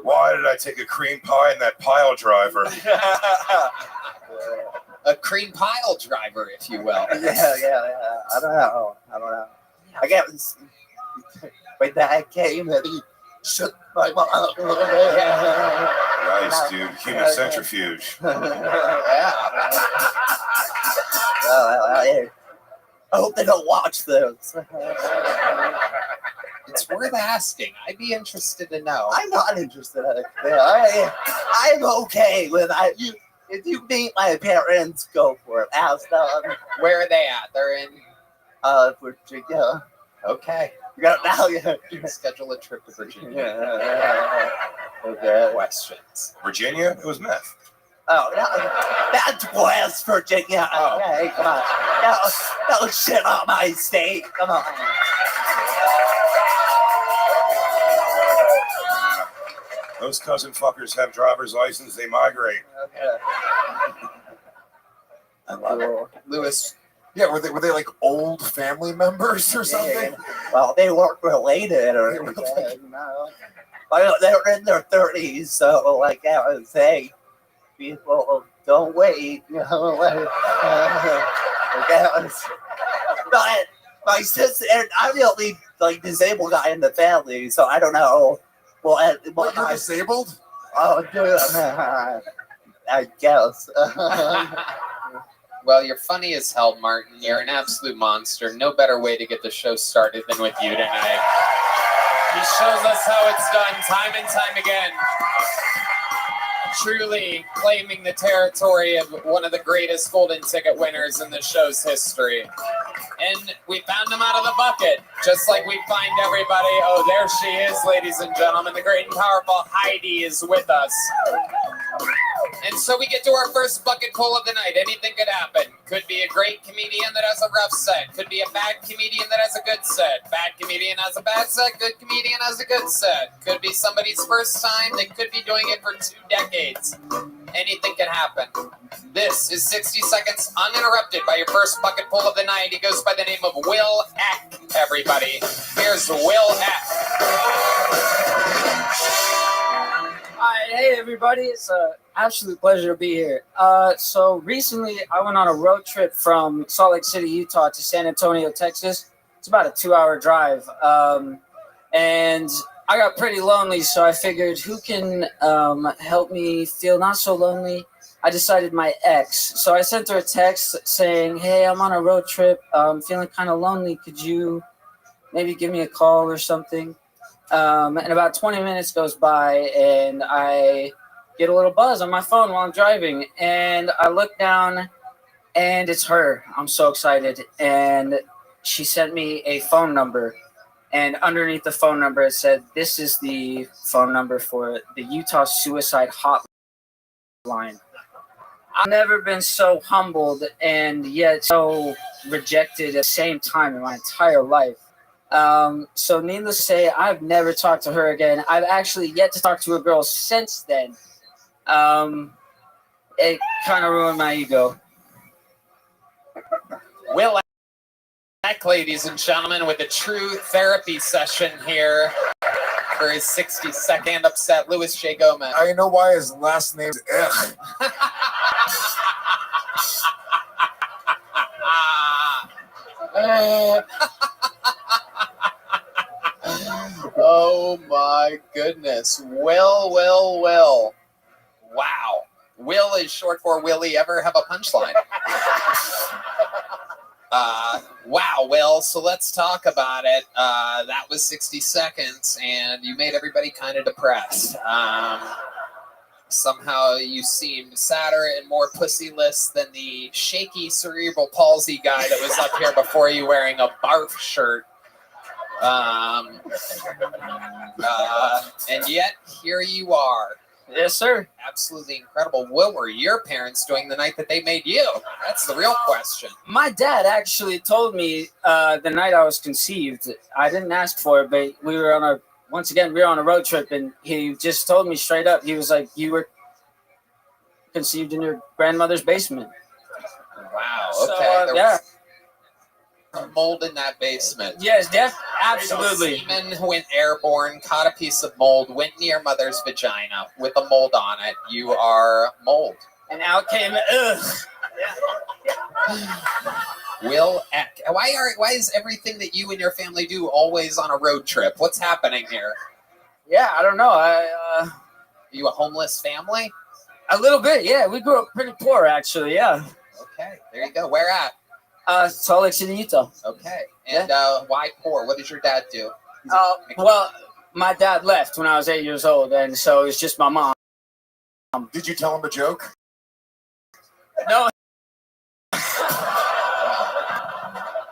Why did I take a cream pie in that pile driver? A cream pile driver, if you will. Yeah. I don't know. I guess when that came and he shook my mom. Nice, dude. Human centrifuge. Yeah. I hope they don't watch this. It's worth asking. I'd be interested to know. I'm not interested. I'm okay with it. If you meet my parents, go for it. Ask them. Where are they at? They're in Virginia. Okay. Now you schedule a trip to Virginia. Okay. Questions. Virginia? It was meth. Oh, that's West Virginia. Oh. Okay, come on. No shit on my state. Come on. Those cousin fuckers have driver's license. They migrate. Okay. I love it. Lewis. Yeah, were they like old family members or something? Well, they weren't related or anything. No. Well, they were in their 30s, so like I would say, people don't wait. You know, but my sister, I'm the only like disabled guy in the family, so I don't know. Well, you're disabled? Oh, dude, I guess. Well, you're funny as hell, Martin. You're an absolute monster. No better way to get the show started than with you tonight. He shows us how it's done time and time again. Truly claiming the territory of one of the greatest golden ticket winners in the show's history. And we found him out of the bucket, just like we find everybody. Oh, there she is, ladies and gentlemen. The great and powerful Heidi is with us. And so we get to our first bucket pull of the night. Anything could happen. Could be a great comedian that has a rough set. Could be a bad comedian that has a good set. Bad comedian has a bad set. Good comedian has a good set. Could be somebody's first time. They could be doing it for 2 decades. Anything can happen. This is 60 Seconds Uninterrupted by your first bucket pull of the night. He goes by the name of Will Eck, everybody. Here's Will Eck. Hi, hey everybody. It's an absolute pleasure to be here. So recently I went on a road trip from Salt Lake City, Utah to San Antonio, Texas. It's about a 2-hour drive. And I got pretty lonely, so I figured who can help me feel not so lonely. I decided my ex. So I sent her a text saying, hey, I'm on a road trip. I'm feeling kind of lonely. Could you maybe give me a call or something? And about 20 minutes goes by, and I get a little buzz on my phone while I'm driving. And I look down, and it's her. I'm so excited. And she sent me a phone number. And underneath the phone number, it said, this is the phone number for the Utah Suicide Hotline. I've never been so humbled and yet so rejected at the same time in my entire life. So needless to say, I've never talked to her again. I've actually yet to talk to a girl since then. It kind of ruined my ego. Will Eck, ladies and gentlemen, with a true therapy session here for his 60-second upset Louis J. Gomez. I know why his last name's Ech. Oh my goodness. Will. Wow. Will is short for Willie ever have a punchline? Wow, Will. So let's talk about it. That was 60 seconds, and you made everybody kind of depressed. Somehow you seemed sadder and more pussyless than the shaky cerebral palsy guy that was up here before you wearing a barf shirt. And yet, here you are. Yes, sir. Absolutely incredible. What were your parents doing the night that they made you? That's the real question. My dad actually told me the night I was conceived. I didn't ask for it, but we were on a road trip, and he just told me straight up. He was like, you were conceived in your grandmother's basement. Wow, So, okay. There yeah. was mold in that basement. Yes, absolutely. Semen went airborne, caught a piece of mold, went near your mother's vagina with a mold on it. You are mold. And out came, Will Eck. Why is everything that you and your family do always on a road trip? What's happening here? Yeah, I don't know. Are you a homeless family? A little bit, yeah. We grew up pretty poor, actually, yeah. Okay, there you go. Where at? Salt Lake City, Utah. Okay. And why poor? What does your dad do? Well, my dad left when I was 8 years old, and so it's just my mom. Did you tell him a joke? No.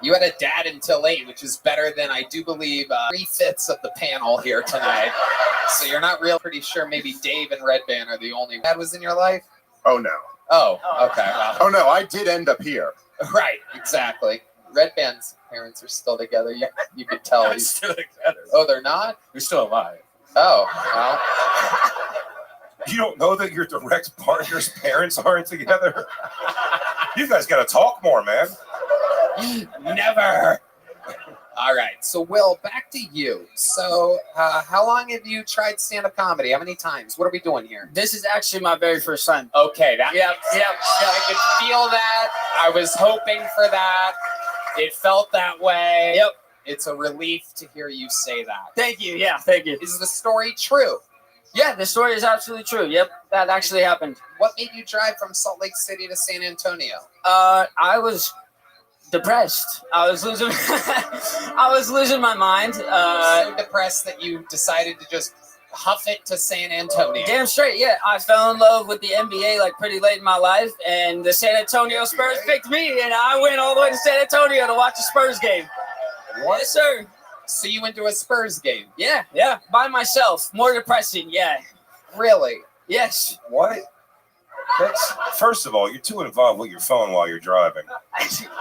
You had a dad until 8, which is better than, I do believe, 3/5 of the panel here tonight. So you're not real pretty sure maybe Dave and Red Band are the only dad was in your life? Oh, no. Oh, okay. Oh, no, I did end up here. Right, exactly. Red Band's parents are still together. You could tell. They're still together. Oh, they're not? They're still alive. Oh, well. You don't know that your direct partner's parents aren't together? You guys got to talk more, man. Never. All right. So, Will, back to you. So, how long have you tried stand-up comedy? How many times? What are we doing here? This is actually my very first time. Okay. Yep. I could feel that. I was hoping for that. It felt that way. Yep. It's a relief to hear you say that. Thank you. Yeah, thank you. Is the story true? Yeah, the story is absolutely true. Yep, that actually happened. What made you drive from Salt Lake City to San Antonio? I was depressed. I was losing my mind. So depressed that you decided to just huff it to San Antonio. Damn straight, yeah. I fell in love with the NBA like pretty late in my life, and the San Antonio Spurs picked me, and I went all the way to San Antonio to watch a Spurs game. What? Yes, sir. So you went to a Spurs game? Yeah, by myself. More depressing, yeah. Really? Yes. What? First of all, you're too involved with your phone while you're driving.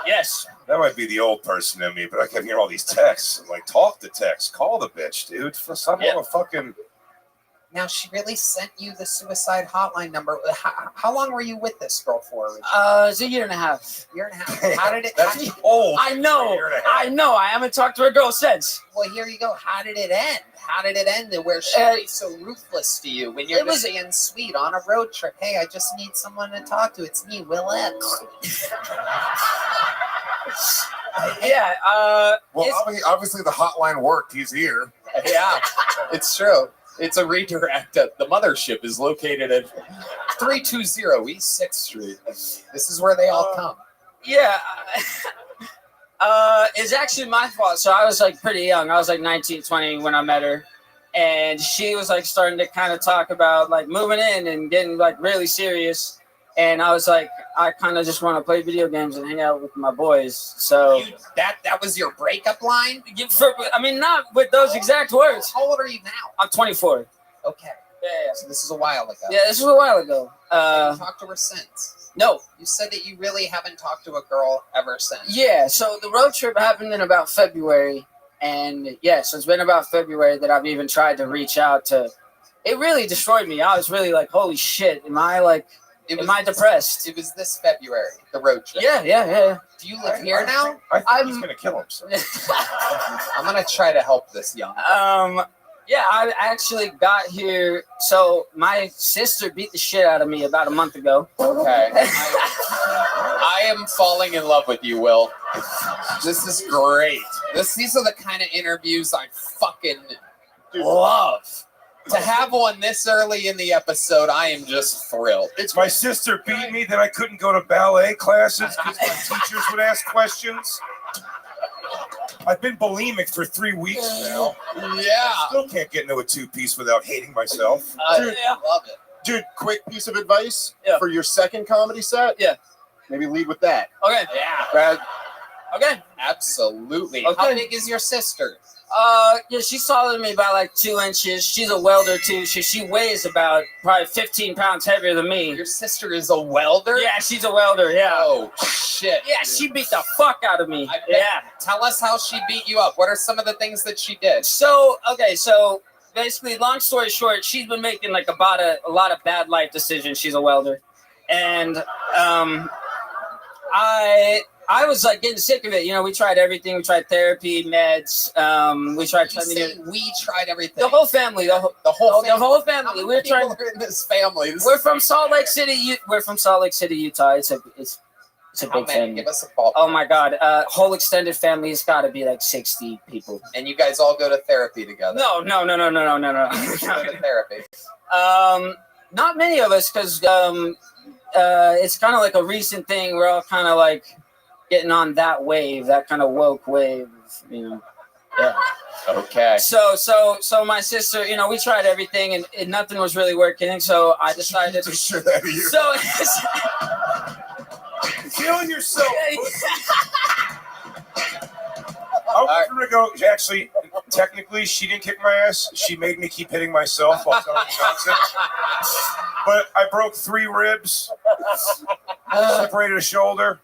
Yes. That might be the old person in me, but I kept hearing all these texts. I'm like, talk the text. Call the bitch, dude. For some of a fucking... Now, she really sent you the suicide hotline number. How long were you with this girl for? It's a year and a half. Year and a half. How did it... That's old. I know. I haven't talked to a girl since. Well, here you go. How did it end? How did it end where she was so ruthless to you when you're just being sweet on a road trip? Hey, I just need someone to talk to. It's me, Will X. Yeah. Well, obviously the hotline worked. He's here. Yeah, it's true. It's a redirect. The mothership is located at 320 East 6th Street. This is where they all come. Yeah. It's actually my fault. So I was like pretty young. I was like 19, 20 when I met her. And she was like starting to kind of talk about like moving in and getting like really serious. And I was like, I kind of just want to play video games and hang out with my boys. So that was your breakup line? I mean, not with those exact words. How old are you now? I'm 24. Okay. Yeah. So this is a while ago. Yeah, this was a while ago. Have you talked to her since? No. You said that you really haven't talked to a girl ever since. Yeah, so the road trip happened in about February. And yeah, so it's been about February that I've even tried to reach out to. It really destroyed me. I was really like, holy shit, am I depressed? It was this February, the road trip. Yeah. Do you live here now? I think he's gonna kill himself. I'm gonna try to help this young. Yeah, I actually got here. So my sister beat the shit out of me about a month ago. Okay. I am falling in love with you, Will. This is great. These are the kind of interviews I fucking love. To have one this early in the episode, I am just thrilled. It's my sister beat me that I couldn't go to ballet classes because my teachers would ask questions. I've been bulimic for 3 weeks now. Yeah. Still can't get into a two-piece without hating myself. Dude, I love it. Dude, quick piece of advice for your second comedy set. Yeah. Maybe lead with that. Okay. Yeah. Okay. Absolutely. Okay. How big is your sister? Yeah, she's taller than me by like 2 inches. She's a welder too. She weighs about probably 15 pounds heavier than me. Your sister is a welder? Yeah, she's a welder. Yeah. Oh shit. Yeah, she beat the fuck out of me. Yeah. Tell us how she beat you up. What are some of the things that she did? So basically, long story short, she's been making like a lot of bad life decisions. She's a welder, and I was like getting sick of it. You know, we tried everything. We tried therapy, meds. We tried. We tried everything. The whole family. The whole family. How many people are in this family? We're from Salt Lake City. We're from Salt Lake City, Utah. It's a big family. Give us a ball. Oh my god, whole extended family has got to be like 60 people. And you guys all go to therapy together? No. You go to therapy. Not many of us, because it's kind of like a recent thing. We're all kind of like getting on that wave, that kind of woke wave, you know. Yeah. Okay. So my sister, you know, we tried everything and nothing was really working. So I decided to shit out of you. So Feeling yourself. I was gonna go. Actually, technically, she didn't kick my ass. She made me keep hitting myself while telling me nonsense. But I broke 3 ribs, separated a shoulder.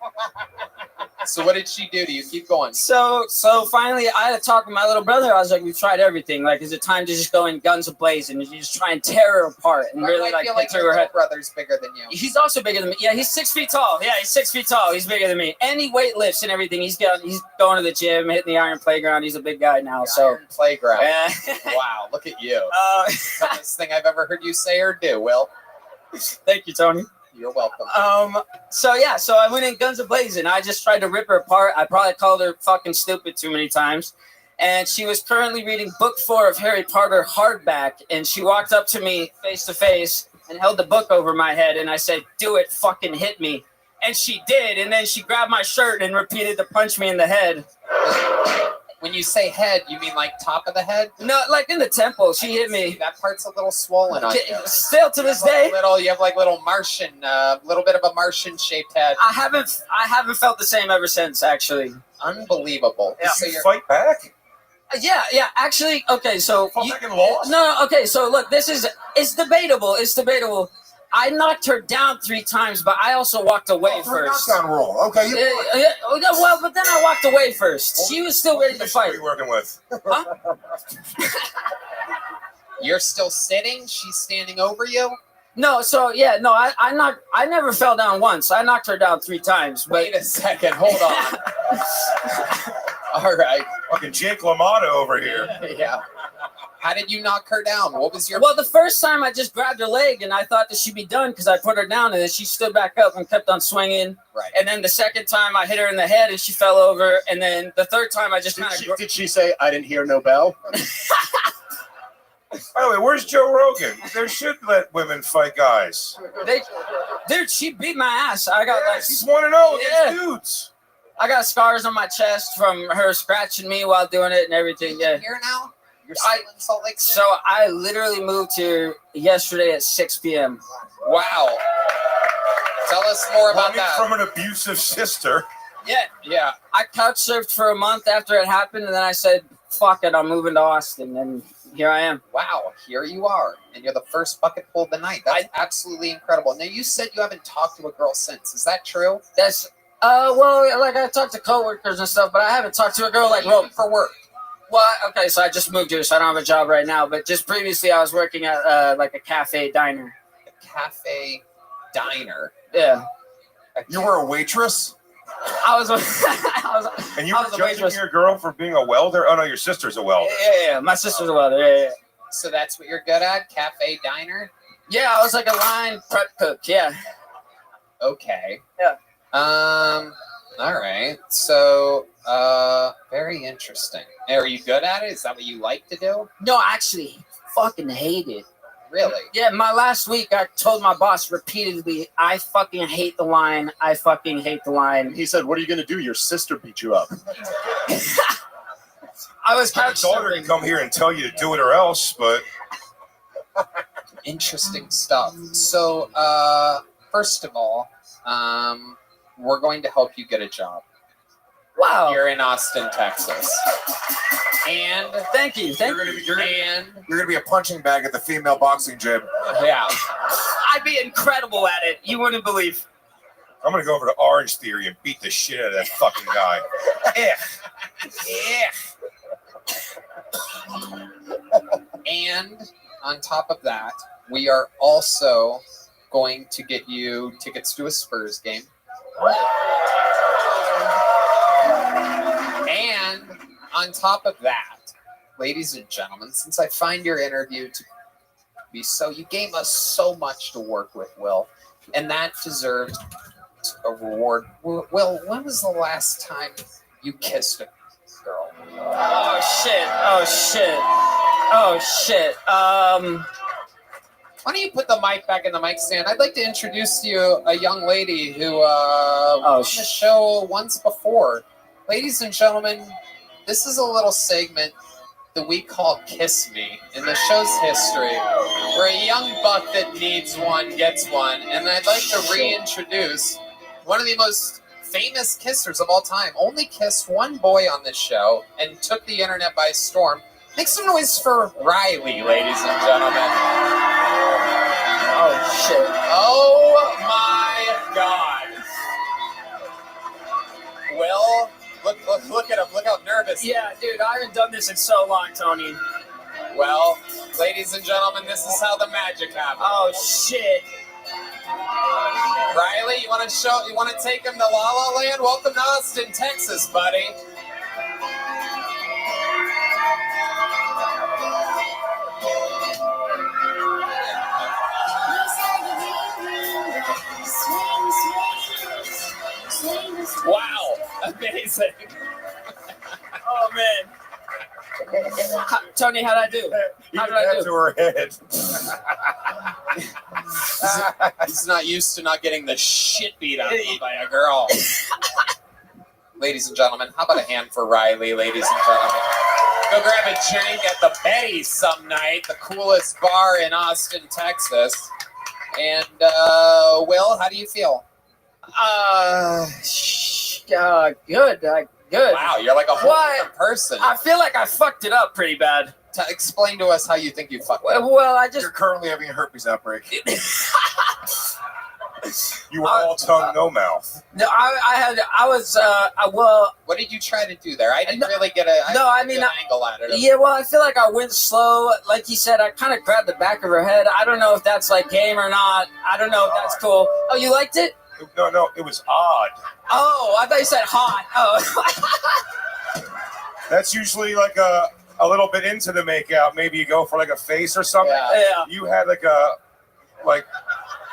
So what did she do to you? Keep going. So finally, I had to talk to my little brother. I was like, "We've tried everything. Like, is it time to just go in guns a-blazing and just try and tear her apart and really I feel like hit your her head?" brother's bigger than you. He's also bigger than me. Yeah, he's 6 feet tall. Yeah, he's 6 feet tall. He's bigger than me. And he weight lifts and everything. He's going to the gym, hitting the iron playground. He's a big guy now. Iron playground. Yeah. Wow, look at you. The best thing I've ever heard you say or do, Will. Thank you, Tony. You're welcome. So I went in guns a-blazing. I just tried to rip her apart. I probably called her fucking stupid too many times. And she was currently reading book 4 of Harry Potter hardback. And she walked up to me face to face and held the book over my head. And I said, "Do it, fucking hit me." And she did. And then she grabbed my shirt and repeated to punch me in the head. When you say head, you mean like top of the head? No, like in the temple. She hit me. That part's a little swollen on you. Still to this day. You have like little Martian, little bit of a Martian-shaped head. I haven't felt the same ever since, actually. Unbelievable. Yeah. Did you fight back? Yeah. Actually, okay. So back and lost? No. Okay. So look, it's debatable. It's debatable. I knocked her down 3 times, but I also walked away first. Knockdown roll. Okay. Well, but then I walked away first. She was still ready to fight. What are you working with? Huh? You're still sitting? She's standing over you? No. So yeah. No. I never fell down once. I knocked her down 3 times. But wait a second. Hold on. All right. Fucking Jake LaMotta over here. Yeah. How did you knock her down? What was your? Well, the first time I just grabbed her leg and I thought that she'd be done because I put her down and then she stood back up and kept on swinging. Right. And then the second time I hit her in the head and she fell over. And then the third time I just kind of. Did she say, I didn't hear no bell? By the way, where's Joe Rogan? They should let women fight guys. Dude, she beat my ass. I got like. She's 1-0 against dudes. I got scars on my chest from her scratching me while doing it and everything. Yeah. Here now? You're still in Salt Lake City? So I literally moved here yesterday at 6 p.m. Wow. Tell us more about that. From an abusive sister. Yeah. I couch surfed for a month after it happened, and then I said, fuck it, I'm moving to Austin, and here I am. Wow, here you are, and you're the first bucket pull of the night. That's absolutely incredible. Now, you said you haven't talked to a girl since. Is that true? That's, well, like I talked to coworkers and stuff, but I haven't talked to a girl like, well, for work. Well, okay, so I just moved here, so I don't have a job right now, but just previously I was working at like a cafe diner. A cafe diner? Yeah. You were a waitress? I was And you I were was a judging waitress. your girl for being a welder? Oh, no, your sister's a welder. Yeah, my sister's a welder, yeah. So that's what you're good at? Cafe diner? Yeah, I was like a line prep cook, yeah. Okay. Yeah. All right. So, very interesting. Are you good at it? Is that what you like to do? No, I actually fucking hate it. Really? Yeah, my last week I told my boss repeatedly, I fucking hate the line. I fucking hate the line. He said, what are you going to do? Your sister beat you up. I was My daughter can come here and tell you to do it or else, but... Interesting stuff. So, first of all, we're going to help you get a job. Wow. You're in Austin, Texas. And thank you. and You're gonna be a punching bag at the female boxing gym. yeah. I'd be incredible at it. You wouldn't believe. I'm gonna go over to Orange Theory and beat the shit out of that fucking guy. And on top of that, we are also going to get you tickets to a Spurs game. And on top of that, ladies and gentlemen, since I find your interview to be so, you gave us so much to work with, Will, and that deserves a reward. Will, when was the last time you kissed a girl? Oh shit. Why don't you put the mic back in the mic stand? I'd like to introduce to you a young lady who was on the show once before. Ladies and gentlemen, this is a little segment that we call Kiss Me in the show's history, where a young buck that needs one gets one. And I'd like to reintroduce one of the most famous kissers of all time. Only kissed one boy on this show and took the internet by storm. Make some noise for Riley, ladies and gentlemen. Oh shit. Oh my God. Will, look at him. Look how nervous. Yeah, dude, I haven't done this in so long, Tony. Well, ladies and gentlemen, this is how the magic happens. Oh shit. Riley, you want to take him to La La Land? Welcome to Austin, Texas, buddy. Wow, amazing. Oh man. Tony, how'd I do? How did I do? To her head. He's not used to not getting the shit beat out of him by a girl. Ladies and gentlemen, how about a hand for Riley, ladies and gentlemen? Go grab a drink at the Betty some night, the coolest bar in Austin, Texas. And, Will, how do you feel? Good. Good. Wow, you're like a whole different person. I feel like I fucked it up pretty bad. Explain to us how you think you fucked it up. Well, I just... You're currently having a herpes outbreak. You were all tongue, no mouth. No, What did you try to do there? I didn't really get an angle at it. Yeah, well, I feel like I went slow. Like you said, I kind of grabbed the back of her head. I don't know if that's like game or not. I don't know if that's cool. Oh, you liked it? No, it was odd. Oh, I thought you said hot. Oh. That's usually like a a little bit into the makeout, maybe you go for like a face or something. Yeah. You had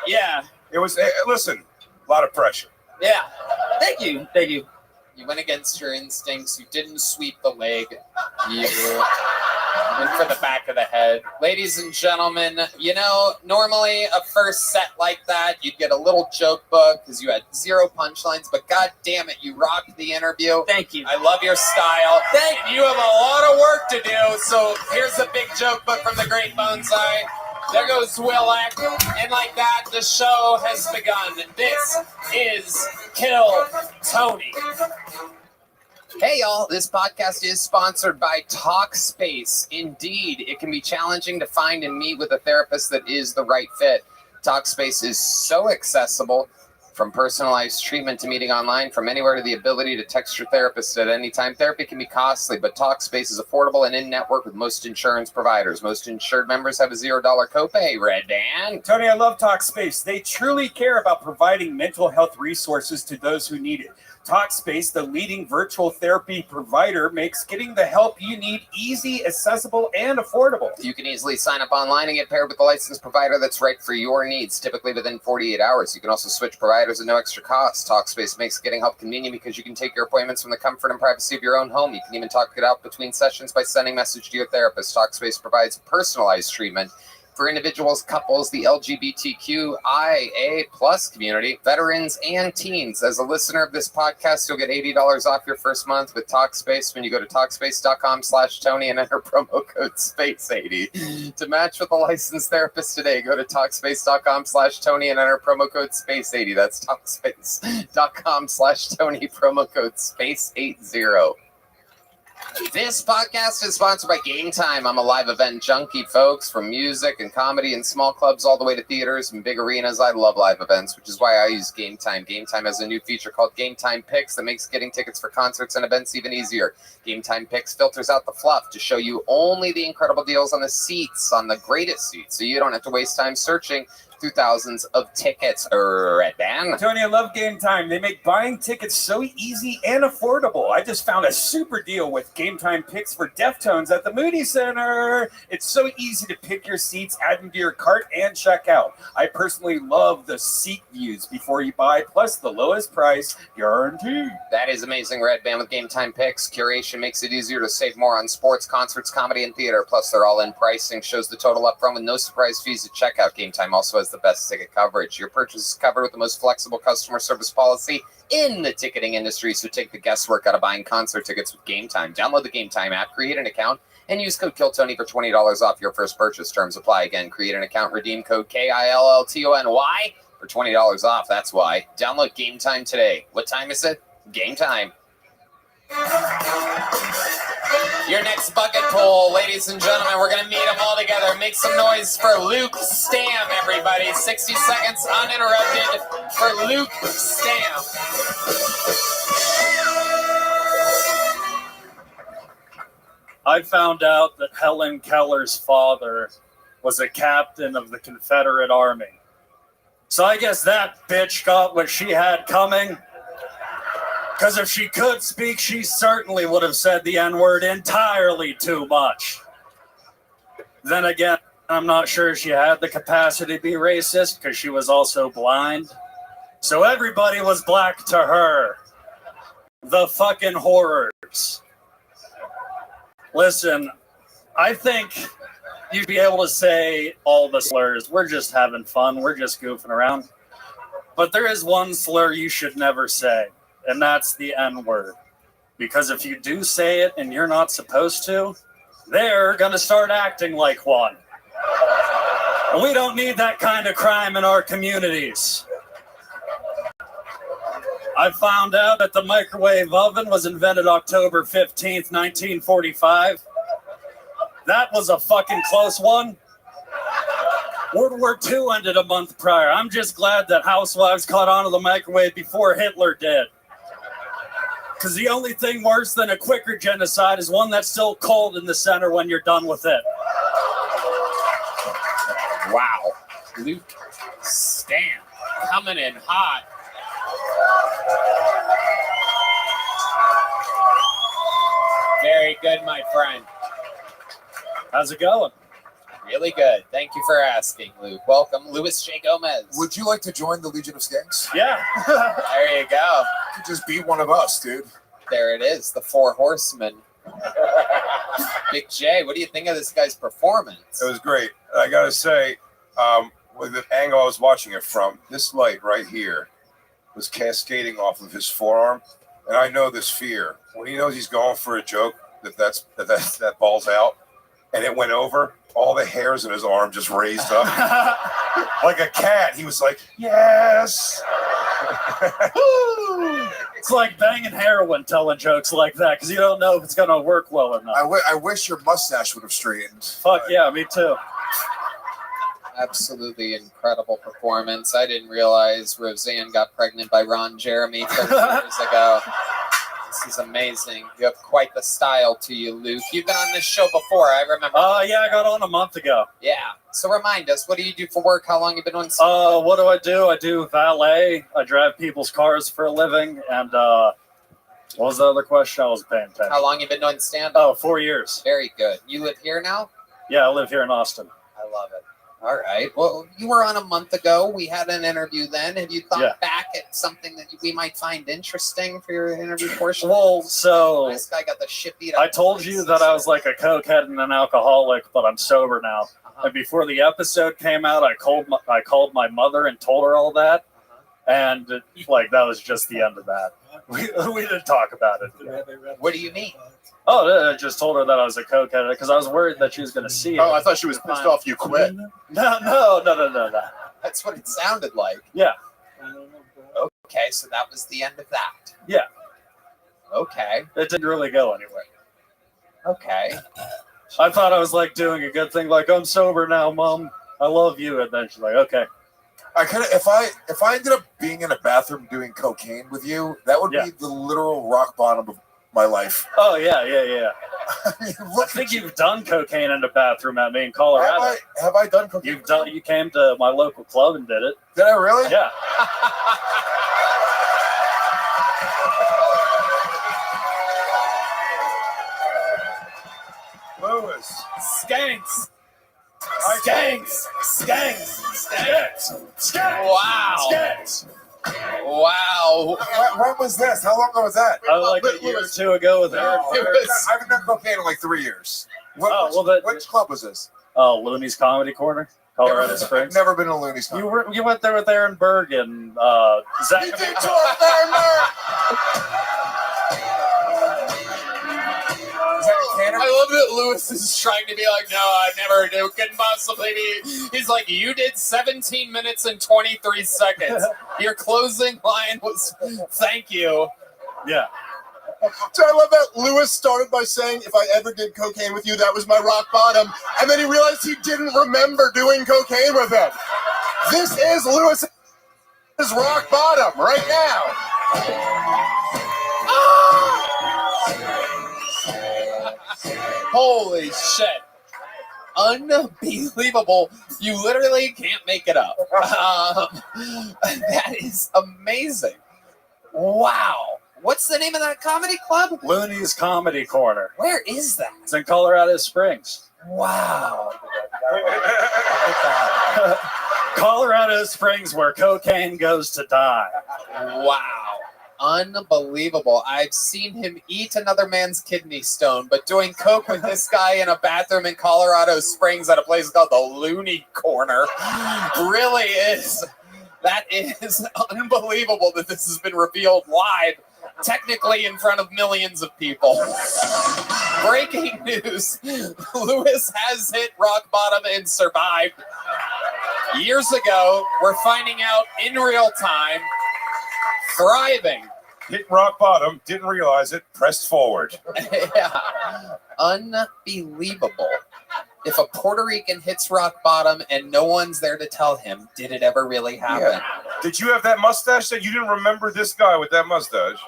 Yeah. It was, listen, a lot of pressure. Yeah. Thank you. Thank you. You went against your instincts. You didn't sweep the leg. You went for the back of the head. Ladies and gentlemen, you know, normally a first set like that, you'd get a little joke book because you had 0 punchlines, but god damn it, you rocked the interview. Thank you. I love your style. And you have a lot of work to do, so here's a big joke book from the great Bonsai. There goes Willock, and like that, the show has begun. This is Kill Tony. Hey y'all, this podcast is sponsored by Talkspace. Indeed, it can be challenging to find and meet with a therapist that is the right fit. Talkspace is so accessible, from personalized treatment to meeting online, from anywhere to the ability to text your therapist at any time. Therapy can be costly, but Talkspace is affordable and in-network with most insurance providers. Most insured members have a $0 copay. Red Band. Tony, I love Talkspace. They truly care about providing mental health resources to those who need it. Talkspace, the leading virtual therapy provider, makes getting the help you need easy, accessible, and affordable. You can easily sign up online and get paired with a licensed provider that's right for your needs, typically within 48 hours. You can also switch providers at no extra cost. Talkspace makes getting help convenient because you can take your appointments from the comfort and privacy of your own home. You can even talk it out between sessions by sending a message to your therapist. Talkspace provides personalized treatment for individuals, couples, the LGBTQIA plus community, veterans, and teens. As a listener of this podcast, you'll get $80 off your first month with Talkspace when you go to Talkspace.com/Tony and enter promo code SPACE80. To match with a licensed therapist today, go to Talkspace.com/Tony and enter promo code SPACE80. That's Talkspace.com/Tony, promo code SPACE80. This podcast is sponsored by Game Time. I'm a live event junkie, folks, from music and comedy and small clubs all the way to theaters and big arenas. I love live events, which is why I use Game Time. Game Time has a new feature called Game Time Picks that makes getting tickets for concerts and events even easier. Game Time Picks filters out the fluff to show you only the incredible deals on the seats, on the greatest seats, so you don't have to waste time searching through thousands of tickets. Red Band. Tony, I love Game Time. They make buying tickets so easy and affordable. I just found a super deal with Game Time Picks for Deftones at the Moody Center. It's so easy to pick your seats, add them to your cart, and check out. I personally love the seat views before you buy, plus the lowest price guarantee. That is amazing, Red Band. With Game Time Picks, curation makes it easier to save more on sports, concerts, comedy, and theater. Plus, they're all in pricing, shows the total up front with no surprise fees at checkout. Game Time also has the best ticket coverage. Your purchase is covered with the most flexible customer service policy in the ticketing industry, so take the guesswork out of buying concert tickets with Game Time. Download the Game Time app, create an account, and use code KILLTONY for $20 off your first purchase. Terms apply. Again, create an account, redeem code KILLTONY for $20 off. That's why. Download Game Time today. What time is it? Game time. Your next bucket pool, ladies and gentlemen, we're going to meet them all together. Make some noise for Luke Stam, everybody. 60 seconds uninterrupted for Luke Stam. I found out that Helen Keller's father was a captain of the Confederate Army. So I guess that bitch got what she had coming. Because if she could speak, she certainly would have said the N-word entirely too much. Then again, I'm not sure she had the capacity to be racist because she was also blind. So everybody was black to her. The fucking horrors. Listen, I think you'd be able to say all the slurs. We're just having fun. We're just goofing around. But there is one slur you should never say. And that's the N-word. Because if you do say it and you're not supposed to, they're going to start acting like one. And we don't need that kind of crime in our communities. I found out that the microwave oven was invented October 15th, 1945. That was a fucking close one. World War II ended a month prior. I'm just glad that housewives caught on to the microwave before Hitler did. Because the only thing worse than a quicker genocide is one that's still cold in the center when you're done with it. Wow. Luke Stam coming in hot. Very good, my friend. How's it going? Really good. Thank you for asking, Luke. Welcome, Louis J. Gomez. Would you like to join the Legion of Skanks? Yeah. There you go. You could just be one of us, dude. There it is, the Four Horsemen. Big J, what do you think of this guy's performance? It was great. I gotta say, with the angle I was watching it from, this light right here was cascading off of his forearm, and I know this fear. When he knows he's going for a joke, that ball's out, and it went over, all the hairs in his arm just raised up. Like a cat. He was like, yes. It's like banging heroin telling jokes like that because you don't know if it's going to work well or not. I wish your mustache would have straightened. Fuck yeah, me too. Absolutely incredible performance. I didn't realize Roseanne got pregnant by Ron Jeremy 30 years ago. This is amazing. You have quite the style to you, Luke. You've been on this show before, I remember. Yeah, I got on a month ago. Yeah. So remind us, what do you do for work? How long you been on? What do? I do valet. I drive people's cars for a living. And what was the other question? I was paying attention. How long you been doing stand-up? Oh, 4 years. Very good. You live here now? Yeah, I live here in Austin. I love it. All right. Well, you were on a month ago. We had an interview then. Have you thought back at something that we might find interesting for your interview portion? Well, so this guy got the shit beat up. I told you that I was like a cokehead and an alcoholic, but I'm sober now. And before the episode came out, I called my mother and told her all that, and like that was just the end of that. We didn't talk about it. What do you mean? Oh, I just told her that I was a cokehead because I was worried that she was going to see it. Oh, I thought she was pissed off you quit. No. That's what it sounded like. Yeah. Okay, so that was the end of that. Yeah. Okay. It didn't really go anywhere. Okay. I thought I was like doing a good thing, like I'm sober now, Mom. I love you, and then she's like, okay. I kind of, if I ended up being in a bathroom doing cocaine with you, that would be the literal rock bottom of my life. Oh yeah. I think you've done cocaine in the bathroom at me in Colorado. Have I done cocaine? You came to my local club and did it. Did I really? Yeah. Lewis. Skanks. Wow. Wow. When was this? How long ago was that? Like a year or two ago with Aaron. I haven't done cocaine in like 3 years. Which club was this? Oh, Looney's Comedy Corner, Colorado Springs. Never been to Looney's Comedy. You went there with Aaron Berg and Zach. You did tour with Aaron Berg. I love that Lewis is trying to be like, no, I never do. Couldn't possibly be. He's like, you did 17 minutes and 23 seconds. Your closing line was, thank you. Yeah. So I love that Lewis started by saying, if I ever did cocaine with you, that was my rock bottom. And then he realized he didn't remember doing cocaine with him. This is Lewis's rock bottom right now. Holy shit. Unbelievable. You literally can't make it up. That is amazing. Wow. What's the name of that comedy club? Looney's Comedy Corner. Where is that? It's in Colorado Springs. Wow. Colorado Springs, where cocaine goes to die. Wow. Unbelievable. I've seen him eat another man's kidney stone, but doing coke with this guy in a bathroom in Colorado Springs at a place called the Looney Corner really is. That is unbelievable that this has been revealed live, technically in front of millions of people. Breaking news. Lewis has hit rock bottom and survived. Years ago, we're finding out in real time. Thriving. Hit rock bottom, didn't realize it, pressed forward. Yeah. Unbelievable. If a Puerto Rican hits rock bottom and no one's there to tell him, did it ever really happen? Yeah. Did you have that mustache that you didn't remember this guy with that mustache?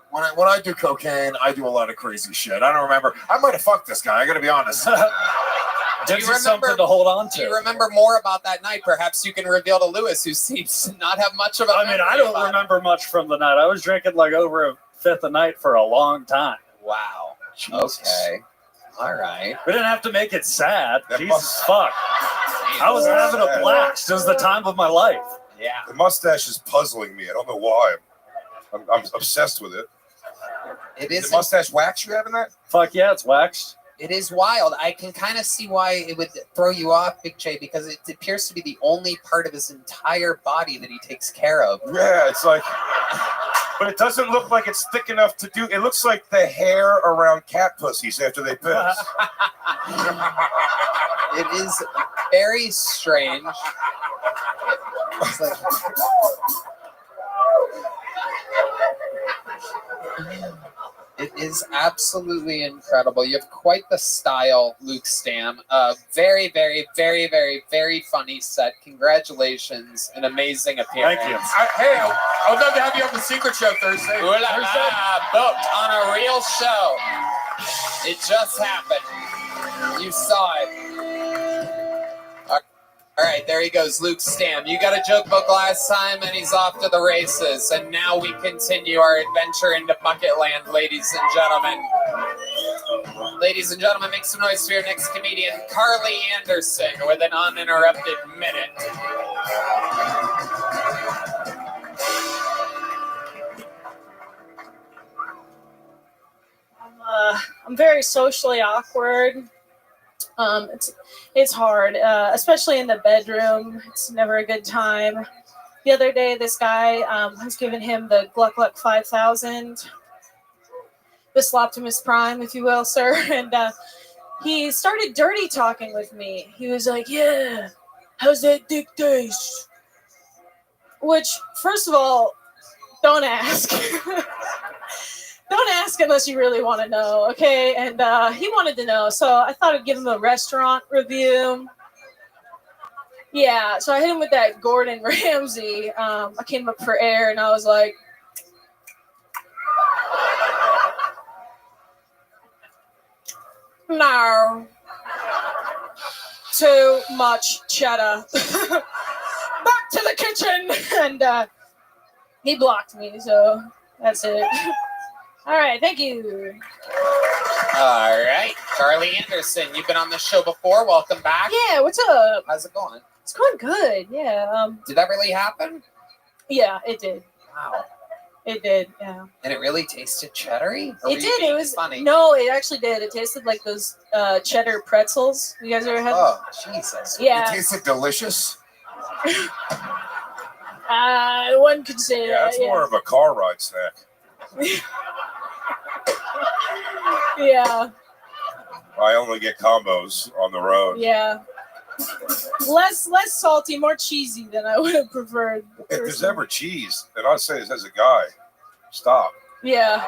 When I do cocaine, I do a lot of crazy shit. I don't remember. I might have fucked this guy. I gotta be honest. Gives you something to hold on to. Do you remember more about that night? Perhaps you can reveal to Lewis, who seems to not have much of a I mean, I don't remember much from the night. I was drinking like over a fifth a night for a long time. Wow. Jesus. Okay. All right. We didn't have to make it sad. Jesus fuck. I was having a blast. It was the time of my life. Yeah. The mustache is puzzling me. I don't know why. I'm obsessed with it. It Is is the mustache wax you having that? Fuck yeah, it's waxed. It is wild. I can kind of see why it would throw you off, Big J, because it appears to be the only part of his entire body that he takes care of. Yeah, it's like, but it doesn't look like it's thick enough to do. It looks like the hair around cat pussies after they piss. It is very strange. It's like, it is absolutely incredible. You have quite the style, Luke Stam. Very, very, very, very, very funny set. Congratulations. An amazing appearance. Thank you. Hey, I would love to have you on the Secret Show Thursday. Ooh la la, booked on a real show. It just happened. You saw it. All right, there he goes, Luke Stam. You got a joke book last time, and he's off to the races. And now we continue our adventure into Bucket Land, ladies and gentlemen. Ladies and gentlemen, make some noise for your next comedian, Carly Anderson, with an uninterrupted minute. I'm very socially awkward. It's hard, especially in the bedroom. It's never a good time. The other day, this guy was giving him the Gluck Gluck 5000, the Optimus Prime, if you will, sir. And he started dirty talking with me. He was like, "Yeah, how's that dick taste?" Which, first of all, don't ask. Don't ask unless you really want to know, okay? And he wanted to know, so I thought I'd give him a restaurant review. Yeah, so I hit him with that Gordon Ramsay. I came up for air, and I was like, "No. Too much cheddar." Back to the kitchen! And he blocked me, so that's it. All right, thank you. All right, Carly Anderson, you've been on the show before. Welcome back. Yeah, what's up? How's it going? It's going good, yeah. Did that really happen? Yeah, it did. Wow. It did, yeah. And it really tasted cheddary? Or were It you did. being It was funny. No, it actually did. It tasted like those cheddar pretzels. You guys ever had? Oh, Jesus. Yeah. It tasted delicious. One could say Yeah, that. it's more of a car ride snack. Yeah, I only get combos on the road. yeah. Less salty, more cheesy than I would have preferred. If there's ever cheese, and I'll say this as a guy, stop. Yeah.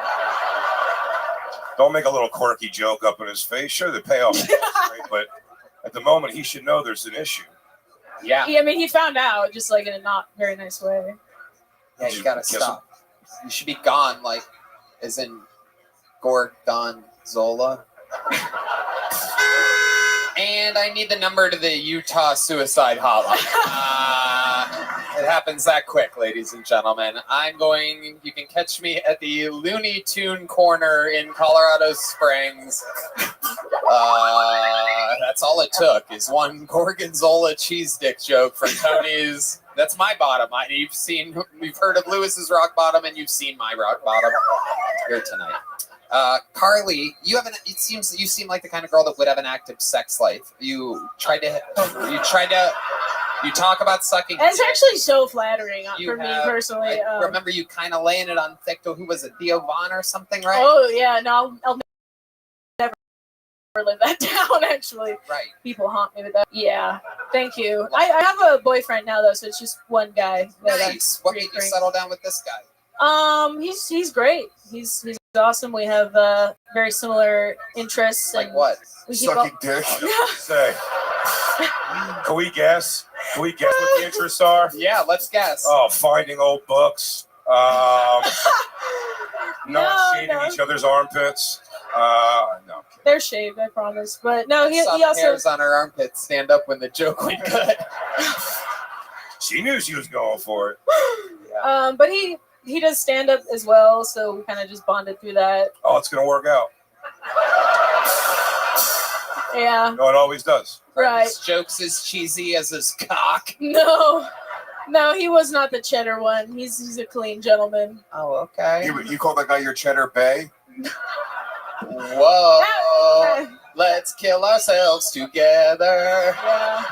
Don't make a little quirky joke up in his face. Sure, the payoff is great, but at the moment, he should know there's an issue. Yeah. I mean, he found out, just like in a not very nice way. Yeah, you gotta Kiss him. stop. You should be gone, like, as in Gorgonzola. And I need the number to the Utah suicide hotline. It happens that quick, ladies and gentlemen. You can catch me at the Looney Tune Corner in Colorado Springs. That's all it took, is one Gorgonzola cheese dick joke from Tony's. That's my bottom. You've heard of Lewis's rock bottom, and you've seen my rock bottom here tonight. Carly, you seem like the kind of girl that would have an active sex life. You talk about sucking. That's actually so flattering You for me have- personally. I remember you kind of laying it on thick to, who was it, Theo Vaughn or something, right? Oh yeah, no, I'll never live that down. Actually, right. People haunt me with that. Yeah, thank you. I have a boyfriend now though, so it's just one guy. Nice. What made you settle down with this guy? He's great. He's awesome. We have very similar interests. Like and what? We keep Sucking up- dick. Say, can we guess? Can we guess what the interests are? Yeah, let's guess. Oh, finding old books. Not No, shading no. each other's armpits. No. They're shaved, I promise. But no, he Saw the also. hairs on her armpits stand up when the joke went good. She knew she was going for it. But he does stand up as well, so we kind of just bonded through that. Oh, it's gonna work out. Yeah. No, it always does. Right. His jokes as cheesy as his cock. No, he was not the cheddar one. He's a clean gentleman. Oh, okay. You call that guy your Cheddar Bay? Whoa. Let's kill ourselves together. Yeah.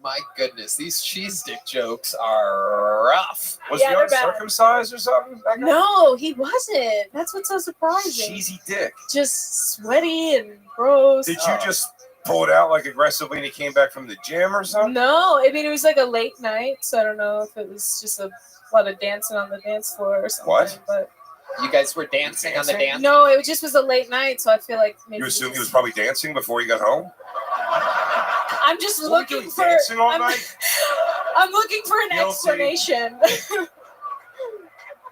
My goodness, these cheese dick jokes are rough. Was Yeah, he they're bad. uncircumcised or something? That guy? No, he wasn't. That's what's so surprising. Cheesy dick. Just sweaty and gross. Did you just pull it out like aggressively and he came back from the gym or something? No, I mean it was like a late night, so I don't know if it was just a lot of dancing on the dance floor or something. What? But You guys were dancing on the dance? no, it just was a late night, so I feel like maybe You assume he was probably dancing before he got home? I'm just looking for. Dancing all night? I'm looking for an Guilty. explanation.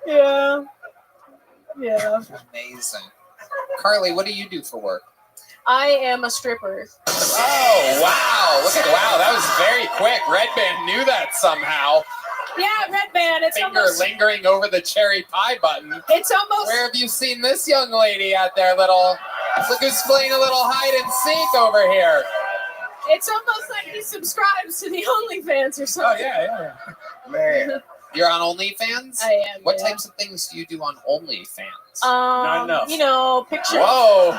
Yeah. Yeah. Amazing. Carly, what do you do for work? I am a stripper. Oh, wow. Wow, that was very quick. Red Band knew that somehow. Yeah, Red Band. It's Finger almost. lingering over the cherry pie button. It's almost. Where have you seen this young lady out there? Look who's playing a little hide and seek over here. It's almost like he subscribes to the OnlyFans or something. Oh, yeah. Man. You're on OnlyFans? I am. What yeah. types of things do you do on OnlyFans? Not enough. You know, pictures. Whoa.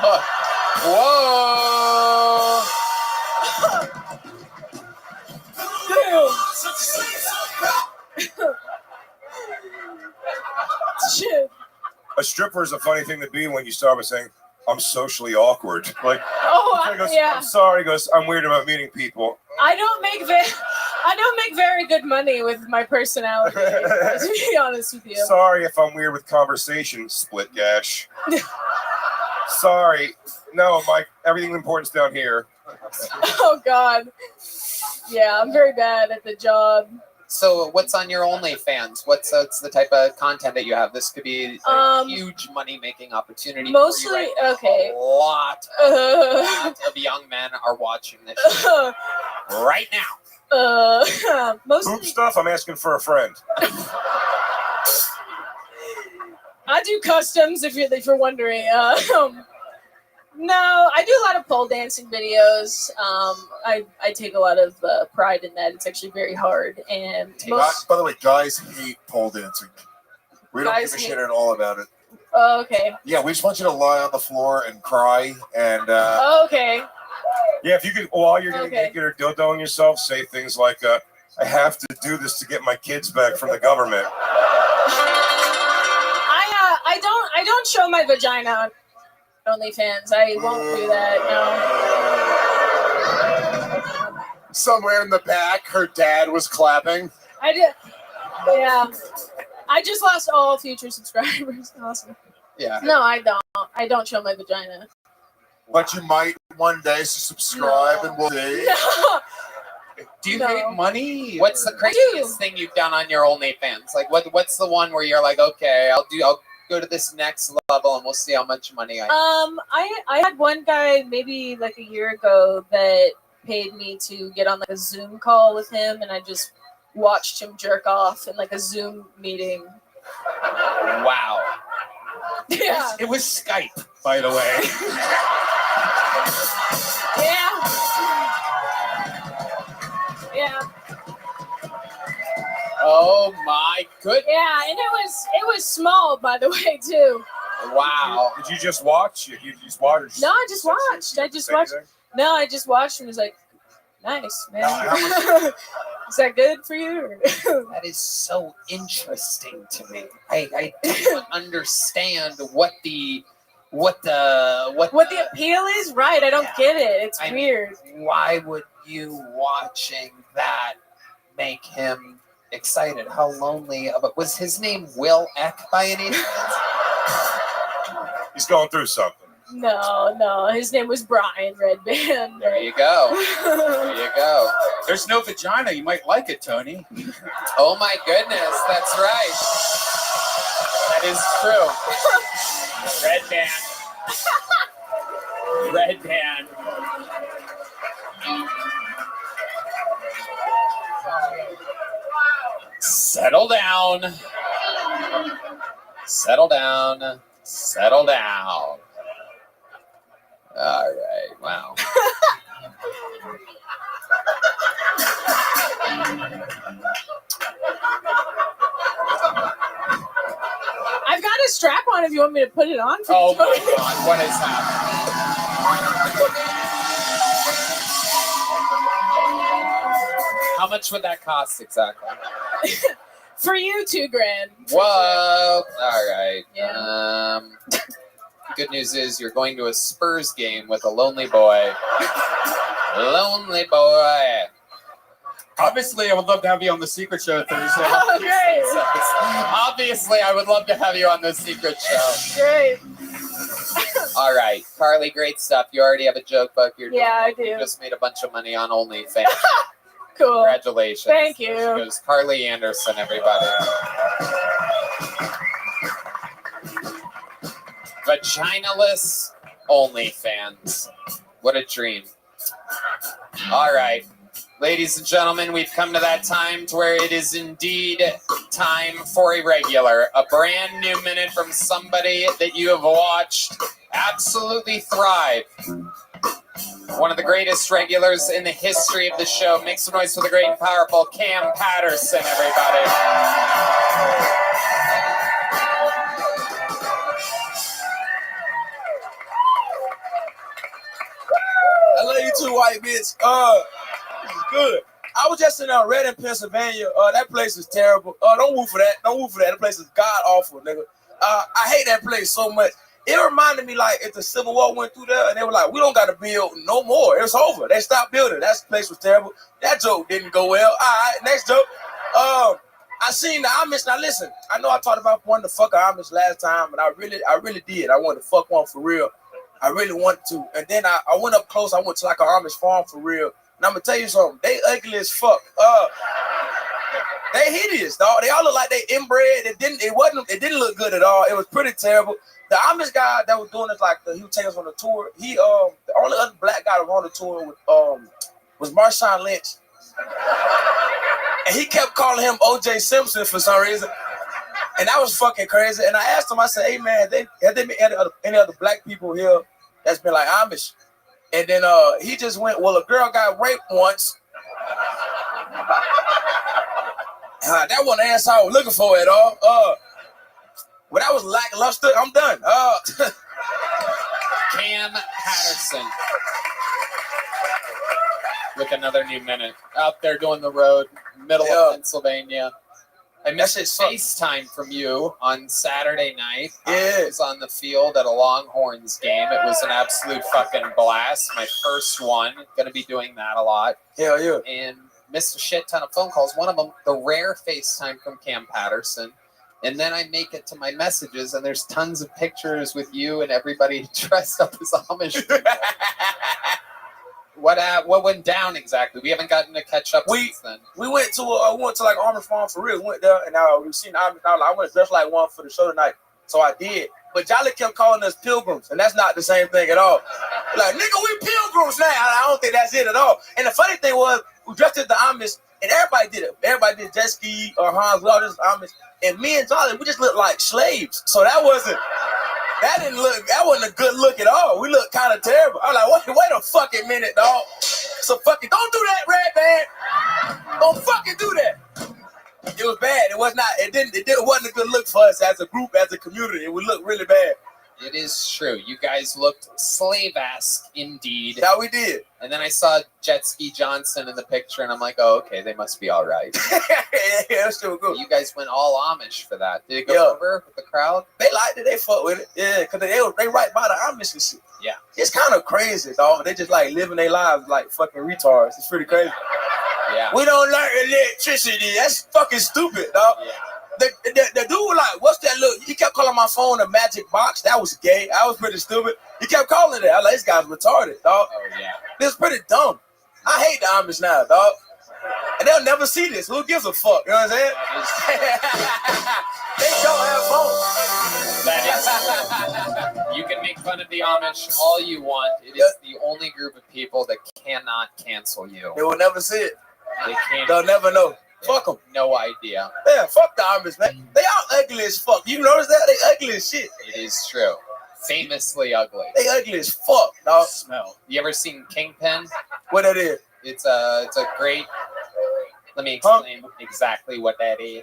Whoa. Shit. A stripper is a funny thing to be when you start by saying, I'm socially awkward. Like, he goes, yeah. I'm sorry. He goes, I'm weird about meeting people. I don't make very good money with my personality. To be honest with you. Sorry if I'm weird with conversation. Split gash. Sorry. No, Mike, everything important's down here. Oh God. Yeah, I'm very bad at the job. So what's on your OnlyFans? What's the type of content that you have? This could be a huge money-making opportunity. Mostly, for you right now. okay. A lot of young men are watching this shit right now. Mostly. Poop stuff, I'm asking for a friend. I do customs if you're wondering. No, I do a lot of pole dancing videos. I take a lot of pride in that. It's actually very hard. And By the way, guys hate pole dancing. We don't Guys give a hate- shit at all about it. Oh, okay. Yeah, we just want you to lie on the floor and cry and Oh, okay. Yeah, if you could, while you're getting Okay. naked or dildoing yourself, say things like, I have to do this to get my kids back from the government. I don't show my vagina on OnlyFans. I won't do that. No. Somewhere in the back, her dad was clapping. I did. Yeah. I just lost all future subscribers. Awesome. Yeah. No, I don't. I don't show my vagina. but you might one day subscribe and we'll see. Do you No. hate money? What's the craziest thing you've done on your OnlyFans? Like, what's the one where you're like, okay, I'll go to this next level and we'll see how much money I. I had one guy maybe like a year ago that paid me to get on like a Zoom call with him, and I just watched him jerk off in like a Zoom meeting. Wow. Yeah. It was Skype, by the way. Yeah. Yeah. Oh my goodness. Yeah, and it was small, by the way, too. Wow. Did you just watch? You just watched? No, I just watched. I just watched. No, I just watched and was like, nice, man. Is that good for you? That is so interesting to me. I don't understand what the appeal is. Right, I don't get it. It's weird. Why would you watching that make him excited? How lonely of it was his name? Will Eck by any chance? He's going through something. No, his name was Brian Redband. There you go. There you go. There's no vagina. You might like it, Tony. Oh my goodness, that's right. That is true. Red band. Settle down. Settle down. Settle down. All right. Wow. I've got a strap on if you want me to put it on. For Oh you. my God! What is happening? How much would that cost exactly? For you, $2,000. Whoa! All right. Yeah. Good news is you're going to a Spurs game with a lonely boy. Lonely boy. Obviously, I would love to have you on the Secret Show Thursday. Oh, great. Obviously, I would love to have you on the Secret Show. Great. All right, Carly, great stuff. You already have a joke book. I do. You just made a bunch of money on OnlyFans. Cool. Congratulations. Thank you. There she goes Carly Anderson, everybody. Vaginaless OnlyFans. What a dream. All right. Ladies and gentlemen, we've come to that time to where it is indeed time for Irregular, a brand new minute from somebody that you have watched absolutely thrive. One of the greatest regulars in the history of the show. Make some noise for the great and powerful Cam Patterson, everybody. I love you too, white bitch. Good. I was just in Reading, Pennsylvania. That place is terrible. Don't woo for that. Don't woo for that. That place is god awful, nigga. I hate that place so much. It reminded me like if the Civil War went through there and they were like, we don't got to build no more. It's over. They stopped building. That place was terrible. That joke didn't go well. All right, next joke. I seen the Amish. Now listen, I know I talked about wanting to fuck an Amish last time, and I really did. I wanted to fuck one for real. I really wanted to. And then I went up close. I went to like an Amish farm for real. And I'm gonna tell you something. They ugly as fuck. They hideous, dog. They all look like they inbred. It didn't look good at all. It was pretty terrible. The Amish guy that was doing this, like he would take us on the tour. He the only other black guy that was on the tour with was Marshawn Lynch. And he kept calling him O.J. Simpson for some reason. And that was fucking crazy. And I asked him, I said, hey man, have there been any other black people here that's been like Amish? And then he just went, well, a girl got raped once. That wasn't the answer I was looking for at all. When I was lackluster, I'm done. Cam Patterson with another new minute. Out there doing the road, middle of Pennsylvania. I missed a FaceTime from you on Saturday night. I was on the field at a Longhorns game. It was an absolute fucking blast. My first one. Going to be doing that a lot. Hell yeah. And missed a shit ton of phone calls. One of them, the rare FaceTime from Cam Patterson. And then I make it to my messages, and there's tons of pictures with you and everybody dressed up as Amish people. What went down exactly? We haven't gotten to catch up since then. We went to like Amish farm for real. We went there and we seen Amish. I went dressed like one for the show tonight, so I did. But Jolly kept calling us pilgrims, and that's not the same thing at all. Like, nigga, we pilgrims now. I don't think that's it at all. And the funny thing was, we dressed as the Amish, and everybody did it. Everybody did jet ski or Hans. We all just Amish, and me and Jolly, we just looked like slaves. So that wasn't a good look at all. We looked kind of terrible. I was like, wait a fucking minute, dog. So fucking don't do that, Red Band. Don't fucking do that. It was bad. It was not. It wasn't a good look for us as a group, as a community. It would look really bad. It is true. You guys looked slave-esque indeed. Yeah, we did. And then I saw Jet Ski Johnson in the picture, and I'm like, oh, okay, they must be all right. Yeah, that's still good. You guys went all Amish for that. Did it go over with the crowd? They liked it. They fuck with it. Yeah, because they right by the Amish and shit. Yeah. It's kind of crazy, dog. They just like living their lives like fucking retards. It's pretty crazy. Yeah. We don't learn electricity. That's fucking stupid, dog. Yeah. The dude, like, what's that look? He kept calling my phone a magic box. That was gay. I was pretty stupid. He kept calling it. I was like, this guy's retarded, dog. Oh, yeah. This is pretty dumb. I hate the Amish now, dog. And they'll never see this. Who gives a fuck? You know what I'm saying? They don't have phones. That is, you can make fun of the Amish all you want. It is the only group of people that cannot cancel you. They will never see it. They can't. They'll never know. Fuck them. No idea. Yeah, fuck the Amish, man. They all ugly as fuck. You notice that? They ugly as shit. It is true. famously ugly. They ugly as fuck, dog. Smell. You ever seen Kingpin? What that is? It's a great. Let me explain exactly what that is.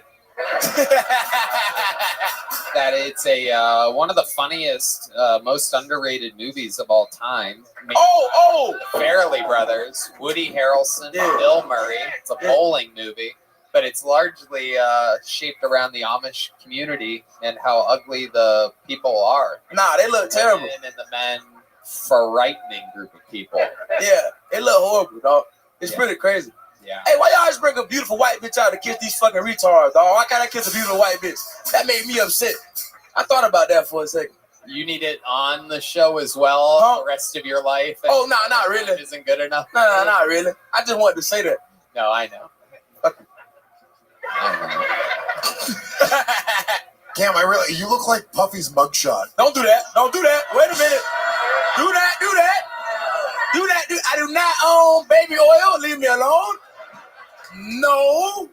That it's a one of the funniest, most underrated movies of all time. Oh! The Farrelly Brothers, Woody Harrelson, Bill Murray. It's a bowling movie, but it's largely shaped around the Amish community and how ugly the people are. Nah, they look terrible. The women and the men, frightening group of people. Yeah, they look horrible, dog. It's pretty crazy. Yeah. Hey, why y'all always bring a beautiful white bitch out to kiss these fucking retards, dog? Why can't I kiss a beautiful white bitch? That made me upset. I thought about that for a second. You need it on the show as well the rest of your life? Oh, no, not really. Isn't good enough? No, not really. I just wanted to say that. No, I know. Damn, you look like Puffy's mugshot. Don't do that. Don't do that. Wait a minute. Do that. I do not own baby oil. Leave me alone. No.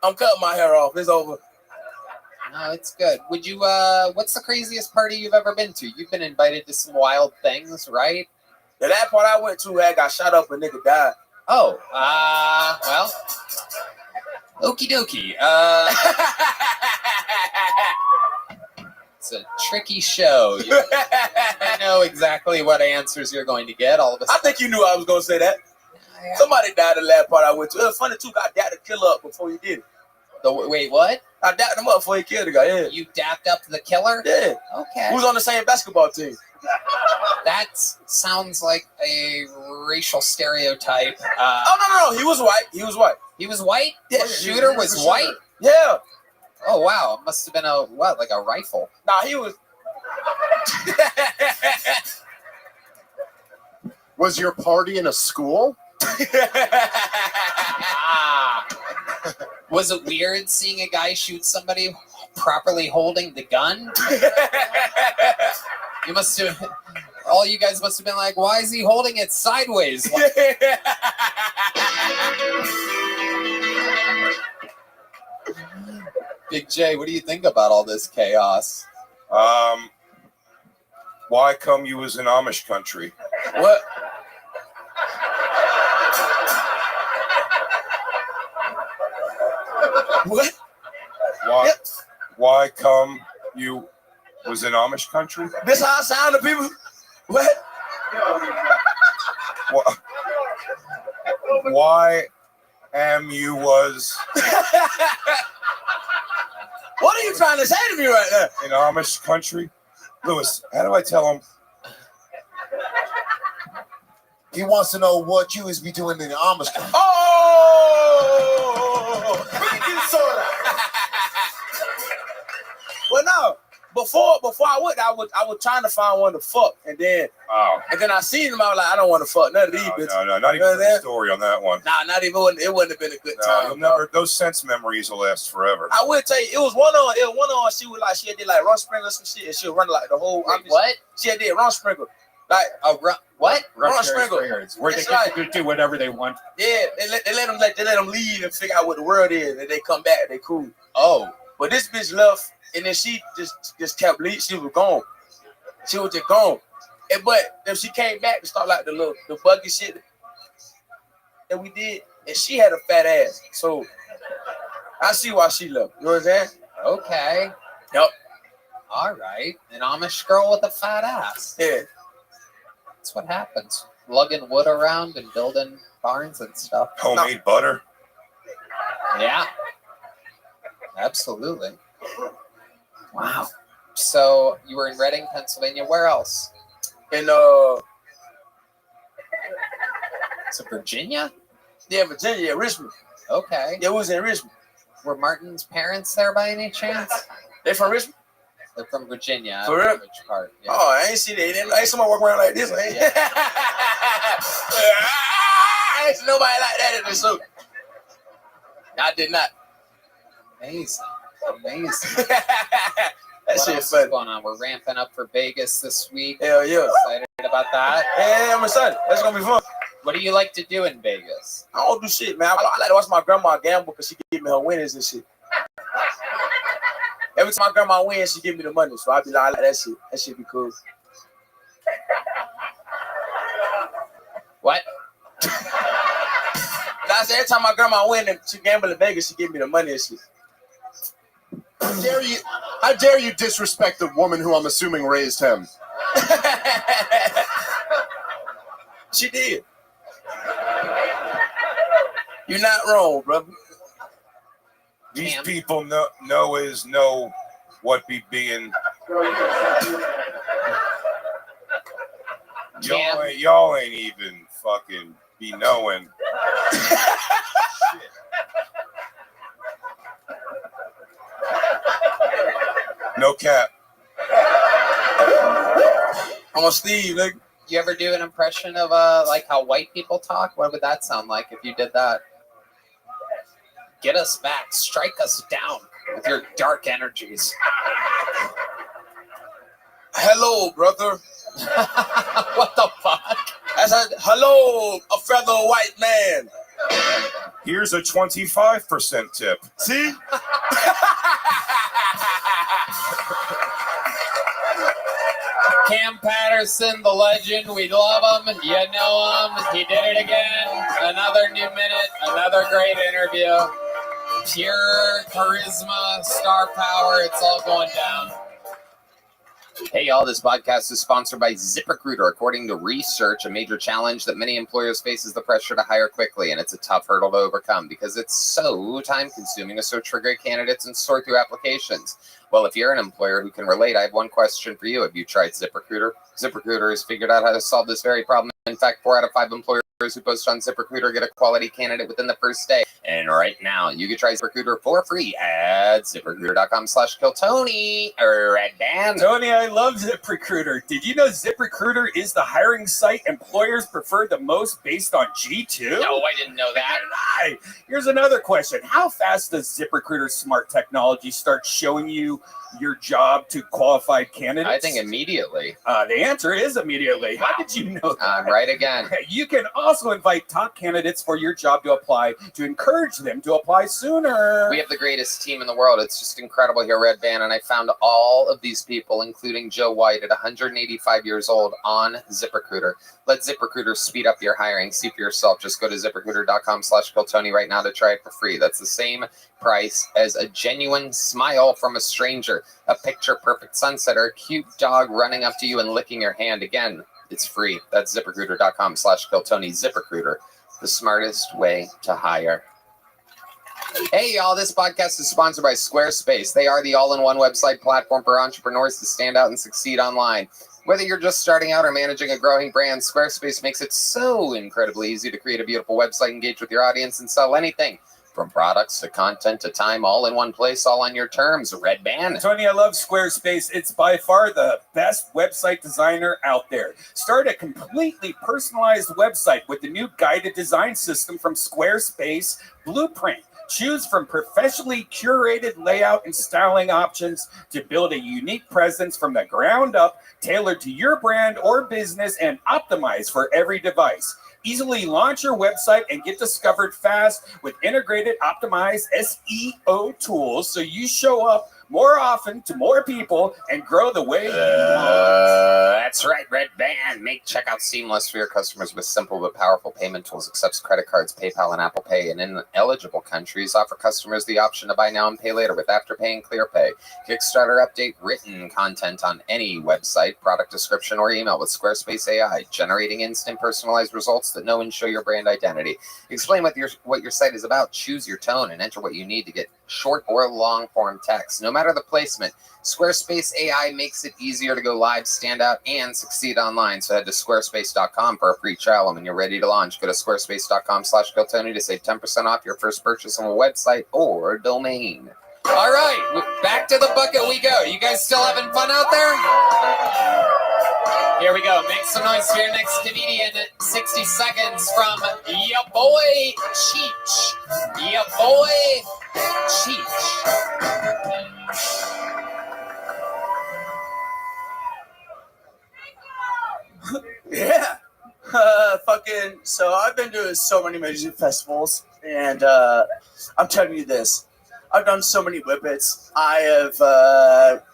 I'm cutting my hair off. It's over. No, it's good. Would you, what's the craziest party you've ever been to? You've been invited to some wild things, right? The last part I went to, I got shot up and nigga died. Oh, well, okie dokie. It's a tricky show. You know exactly what answers you're going to get all of a sudden. I think you knew I was going to say that. Somebody died the last part I went to. It was funny, too. I dapped the killer up before he did it. Wait, what? I dapped him up before he killed the guy, yeah. You dapped up the killer? Yeah. Okay. Who's on the same basketball team? That sounds like a racial stereotype. No. He was white. He was white. He was white? Yeah. The shooter was white? Yeah. Oh, wow. It must have been like a rifle? Nah, he was... Was your party in a school? Was it weird seeing a guy shoot somebody properly holding the gun? You must have... All you guys must have been like, why is he holding it sideways? Big J, what do you think about all this chaos? Why come you as an Amish country? What? What? Why come you was an Amish country? This how I sound to people? What? Why am you was... What are you trying to say to me right now? In Amish country? Lewis, how do I tell him? He wants to know what you is be doing in the Amish country. Oh! Baking soda! Well, no. Before I went, I was trying to find one to fuck, and then I seen him. I was like, I don't want to fuck none of these bitches. No, not even the story on that one. Nah, not even. It wouldn't have been a good time. Those sense memories will last forever. I would tell you, it was one on. She was like, she did like run sprinkle some shit, and she would run like the whole. What? She did run sprinkle, like a run. What? Run sprinkle. Where they get to do whatever they want. Yeah, they let them leave and figure out what the world is, and they come back. They cool. Oh, but this bitch left. And then she just kept leaving. She was gone. She was just gone. But then she came back to start like the buggy shit that we did. And she had a fat ass. So I see why she left. You know what I'm saying? Okay. Yep. All right. An Amish girl with a fat ass. Yeah. That's what happens. Lugging wood around and building barns and stuff. Homemade butter. Yeah. Absolutely. Wow. So you were in Reading, Pennsylvania. Where else? In is it Virginia? Yeah, Virginia, yeah, Richmond. Okay. Yeah, we was in Richmond. Were Martin's parents there by any chance? They from Richmond? They're from Virginia. For real? Which part? Yeah. Oh, I ain't see that. Ain't somebody walking around like this. I ain't see nobody like that in the suit. I did not. Amazing. That shit funny. Going on? We're ramping up for Vegas this week. Hell yeah. Excited about that? Yeah, I'm excited. That's gonna be fun. What do you like to do in Vegas? I don't do shit, man. I like to watch my grandma gamble because she give me her winnings and shit. Every time my grandma wins, she give me the money. So I be like, I like that shit. That shit be cool. What? That's every time my grandma win and she gamble in Vegas, she give me the money and shit. How dare you disrespect the woman who I'm assuming raised him? She did. You're not wrong, brother. These people know what be being. Y'all ain't even fucking be knowing. No cap. I'm a Steve, nigga. You ever do an impression of like how white people talk? What would that sound like if you did that? Get us back. Strike us down with your dark energies. Hello, brother. What the fuck? I said, hello, a fellow white man. Here's a 25% tip. See? Cam Patterson, the legend. We love him. You know him. He did it again. Another new minute. Another great interview. Pure charisma, star power. It's all going down. Hey, y'all. This podcast is sponsored by ZipRecruiter. According to research, a major challenge that many employers face is the pressure to hire quickly, and it's a tough hurdle to overcome because it's so time-consuming to search for great candidates and sort through applications. Well, if you're an employer who can relate, I have one question for you. Have you tried ZipRecruiter? ZipRecruiter has figured out how to solve this very problem. In fact, 4 out of 5 employers who post on ZipRecruiter get a quality candidate within the first day. And right now, you can try ZipRecruiter for free at ZipRecruiter.com/KillTony or at Dan. Tony, I love ZipRecruiter. Did you know ZipRecruiter is the hiring site employers prefer the most based on G2? No, I didn't know that. Here's another question. How fast does ZipRecruiter's smart technology start showing you your job to qualified candidates? I think immediately. The answer is immediately. How did you know that? I'm right again. You can also invite top candidates for your job to apply to encourage them to apply sooner. We have the greatest team in the world. It's just incredible here, Red Band. And I found all of these people, including Joe White at 185 years old, on ZipRecruiter. Let ZipRecruiter speed up your hiring. See for yourself. Just go to ZipRecruiter.com/KillTony right now to try it for free. That's the same price as a genuine smile from a stranger, a picture-perfect sunset, or a cute dog running up to you and licking your hand. Again, it's free. That's ZipRecruiter.com/KillTony. ZipRecruiter, the smartest way to hire. Hey, y'all, this podcast is sponsored by Squarespace. They are the all-in-one website platform for entrepreneurs to stand out and succeed online. Whether you're just starting out or managing a growing brand, Squarespace makes it so incredibly easy to create a beautiful website, engage with your audience, and sell anything. From products to content to time, all in one place, all on your terms. Red Band. Tony, I love Squarespace. It's by far the best website designer out there. Start a completely personalized website with the new guided design system from Squarespace Blueprint. Choose from professionally curated layout and styling options to build a unique presence from the ground up, tailored to your brand or business and optimized for every device. Easily launch your website and get discovered fast with integrated, optimized SEO tools so you show up more often to more people and grow the way you want. That's right, Red Band. Make checkout seamless for your customers with simple but powerful payment tools. Accepts credit cards, PayPal, and Apple Pay. And in eligible countries, offer customers the option to buy now and pay later with Afterpay and ClearPay. Kickstarter update written content on any website, product description, or email with Squarespace AI, generating instant personalized results that know and show your brand identity. Explain what your site is about. Choose your tone and enter what you need to get short or long form text. No matter the placement, Squarespace AI makes it easier to go live, stand out, and succeed online. So head to squarespace.com for a free trial. And when you're ready to launch, go to squarespace.com/KillTony to save 10% off your first purchase on a website or domain. All right, back to the bucket we go. You guys still having fun out there? Here we go. Make some noise for your next comedian. 60 seconds from ya boy Cheech. Ya boy Cheech. Yeah. So I've been doing so many music festivals, and I'm telling you this. I've done so many whippets. I have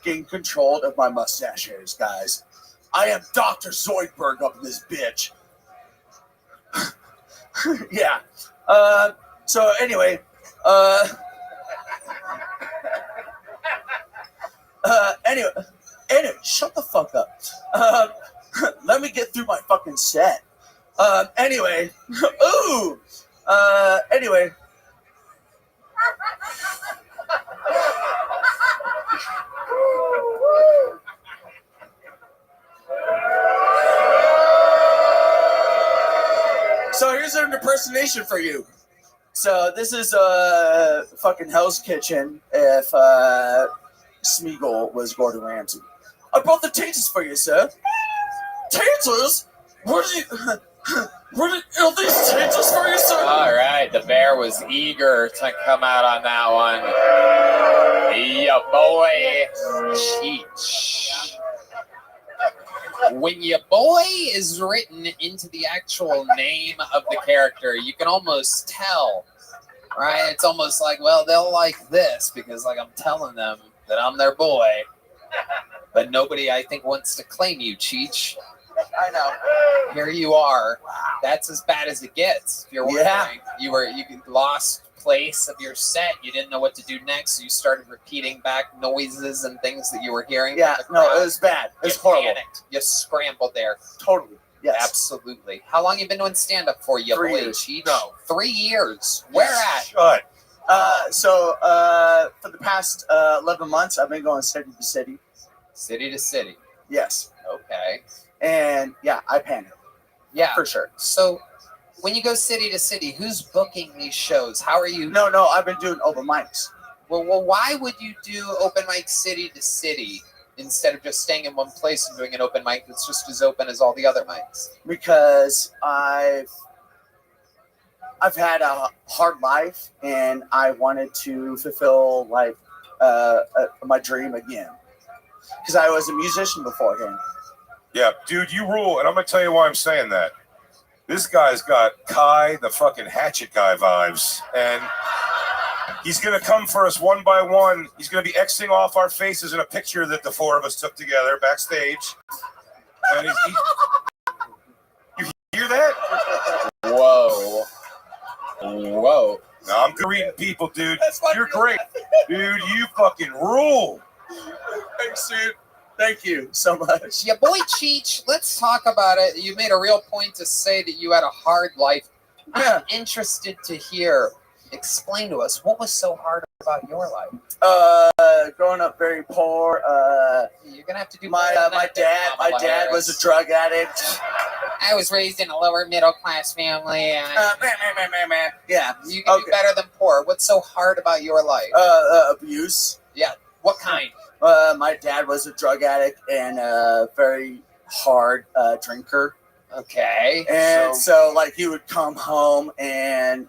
gained control of my mustache hairs, guys. I am Dr. Zoidberg up in this bitch. Yeah. So anyway, anyway, shut the fuck up. Let me get through my fucking set. Anyway, ooh. Anyway. So here's an impersonation for you. So this is fucking Hell's Kitchen if Smeagol was Gordon Ramsay. I brought the taters for you, sir. Taters? Are these taters for you, sir? All right, the bear was eager to come out on that one. Yeah, boy, Cheech. When your boy is written into the actual name of the character, you can almost tell, right? It's almost like, well, they'll like this because, like, I'm telling them that I'm their boy. But nobody, I think, wants to claim you, Cheech. I know. Here you are. Wow. That's as bad as it gets. If you're wondering, you lost place of your set. You didn't know what to do next, so you started repeating back noises and things that you were hearing. Yeah, no, it was bad. It was horrible. Panicked. You scrambled there. Totally. Yes. Absolutely. How long you been doing stand-up for, you 3 boy, years. Cheech? No. 3 years. Where at? Shut. So for the past 11 months, I've been going city to city. City to city. Yes. Okay. And yeah, I panic. Yeah. For sure. So when you go city to city, who's booking these shows? How are you? No, I've been doing open mics. Well, why would you do open mic city to city instead of just staying in one place and doing an open mic that's just as open as all the other mics? Because I've had a hard life and I wanted to fulfill like my dream again. Because I was a musician beforehand. Yeah, dude, you rule, and I'm gonna tell you why I'm saying that. This guy's got Kai, the fucking hatchet guy vibes, and he's gonna come for us one by one. He's gonna be Xing off our faces in a picture that the four of us took together backstage. And you hear that? Whoa. No, I'm good reading people, dude. You're great. Dude, you fucking rule. Thanks, dude. Thank you so much. Yeah, boy, Cheech, let's talk about it. You made a real point to say that you had a hard life. I'm interested to hear. Explain to us, what was so hard about your life? Growing up very poor. You're gonna have to do my dad was a drug addict. I was raised in a lower middle class family. Yeah. You can do better than poor. What's so hard about your life? Abuse. Yeah. What kind? My dad was a drug addict and a very hard drinker. Okay. And so like he would come home and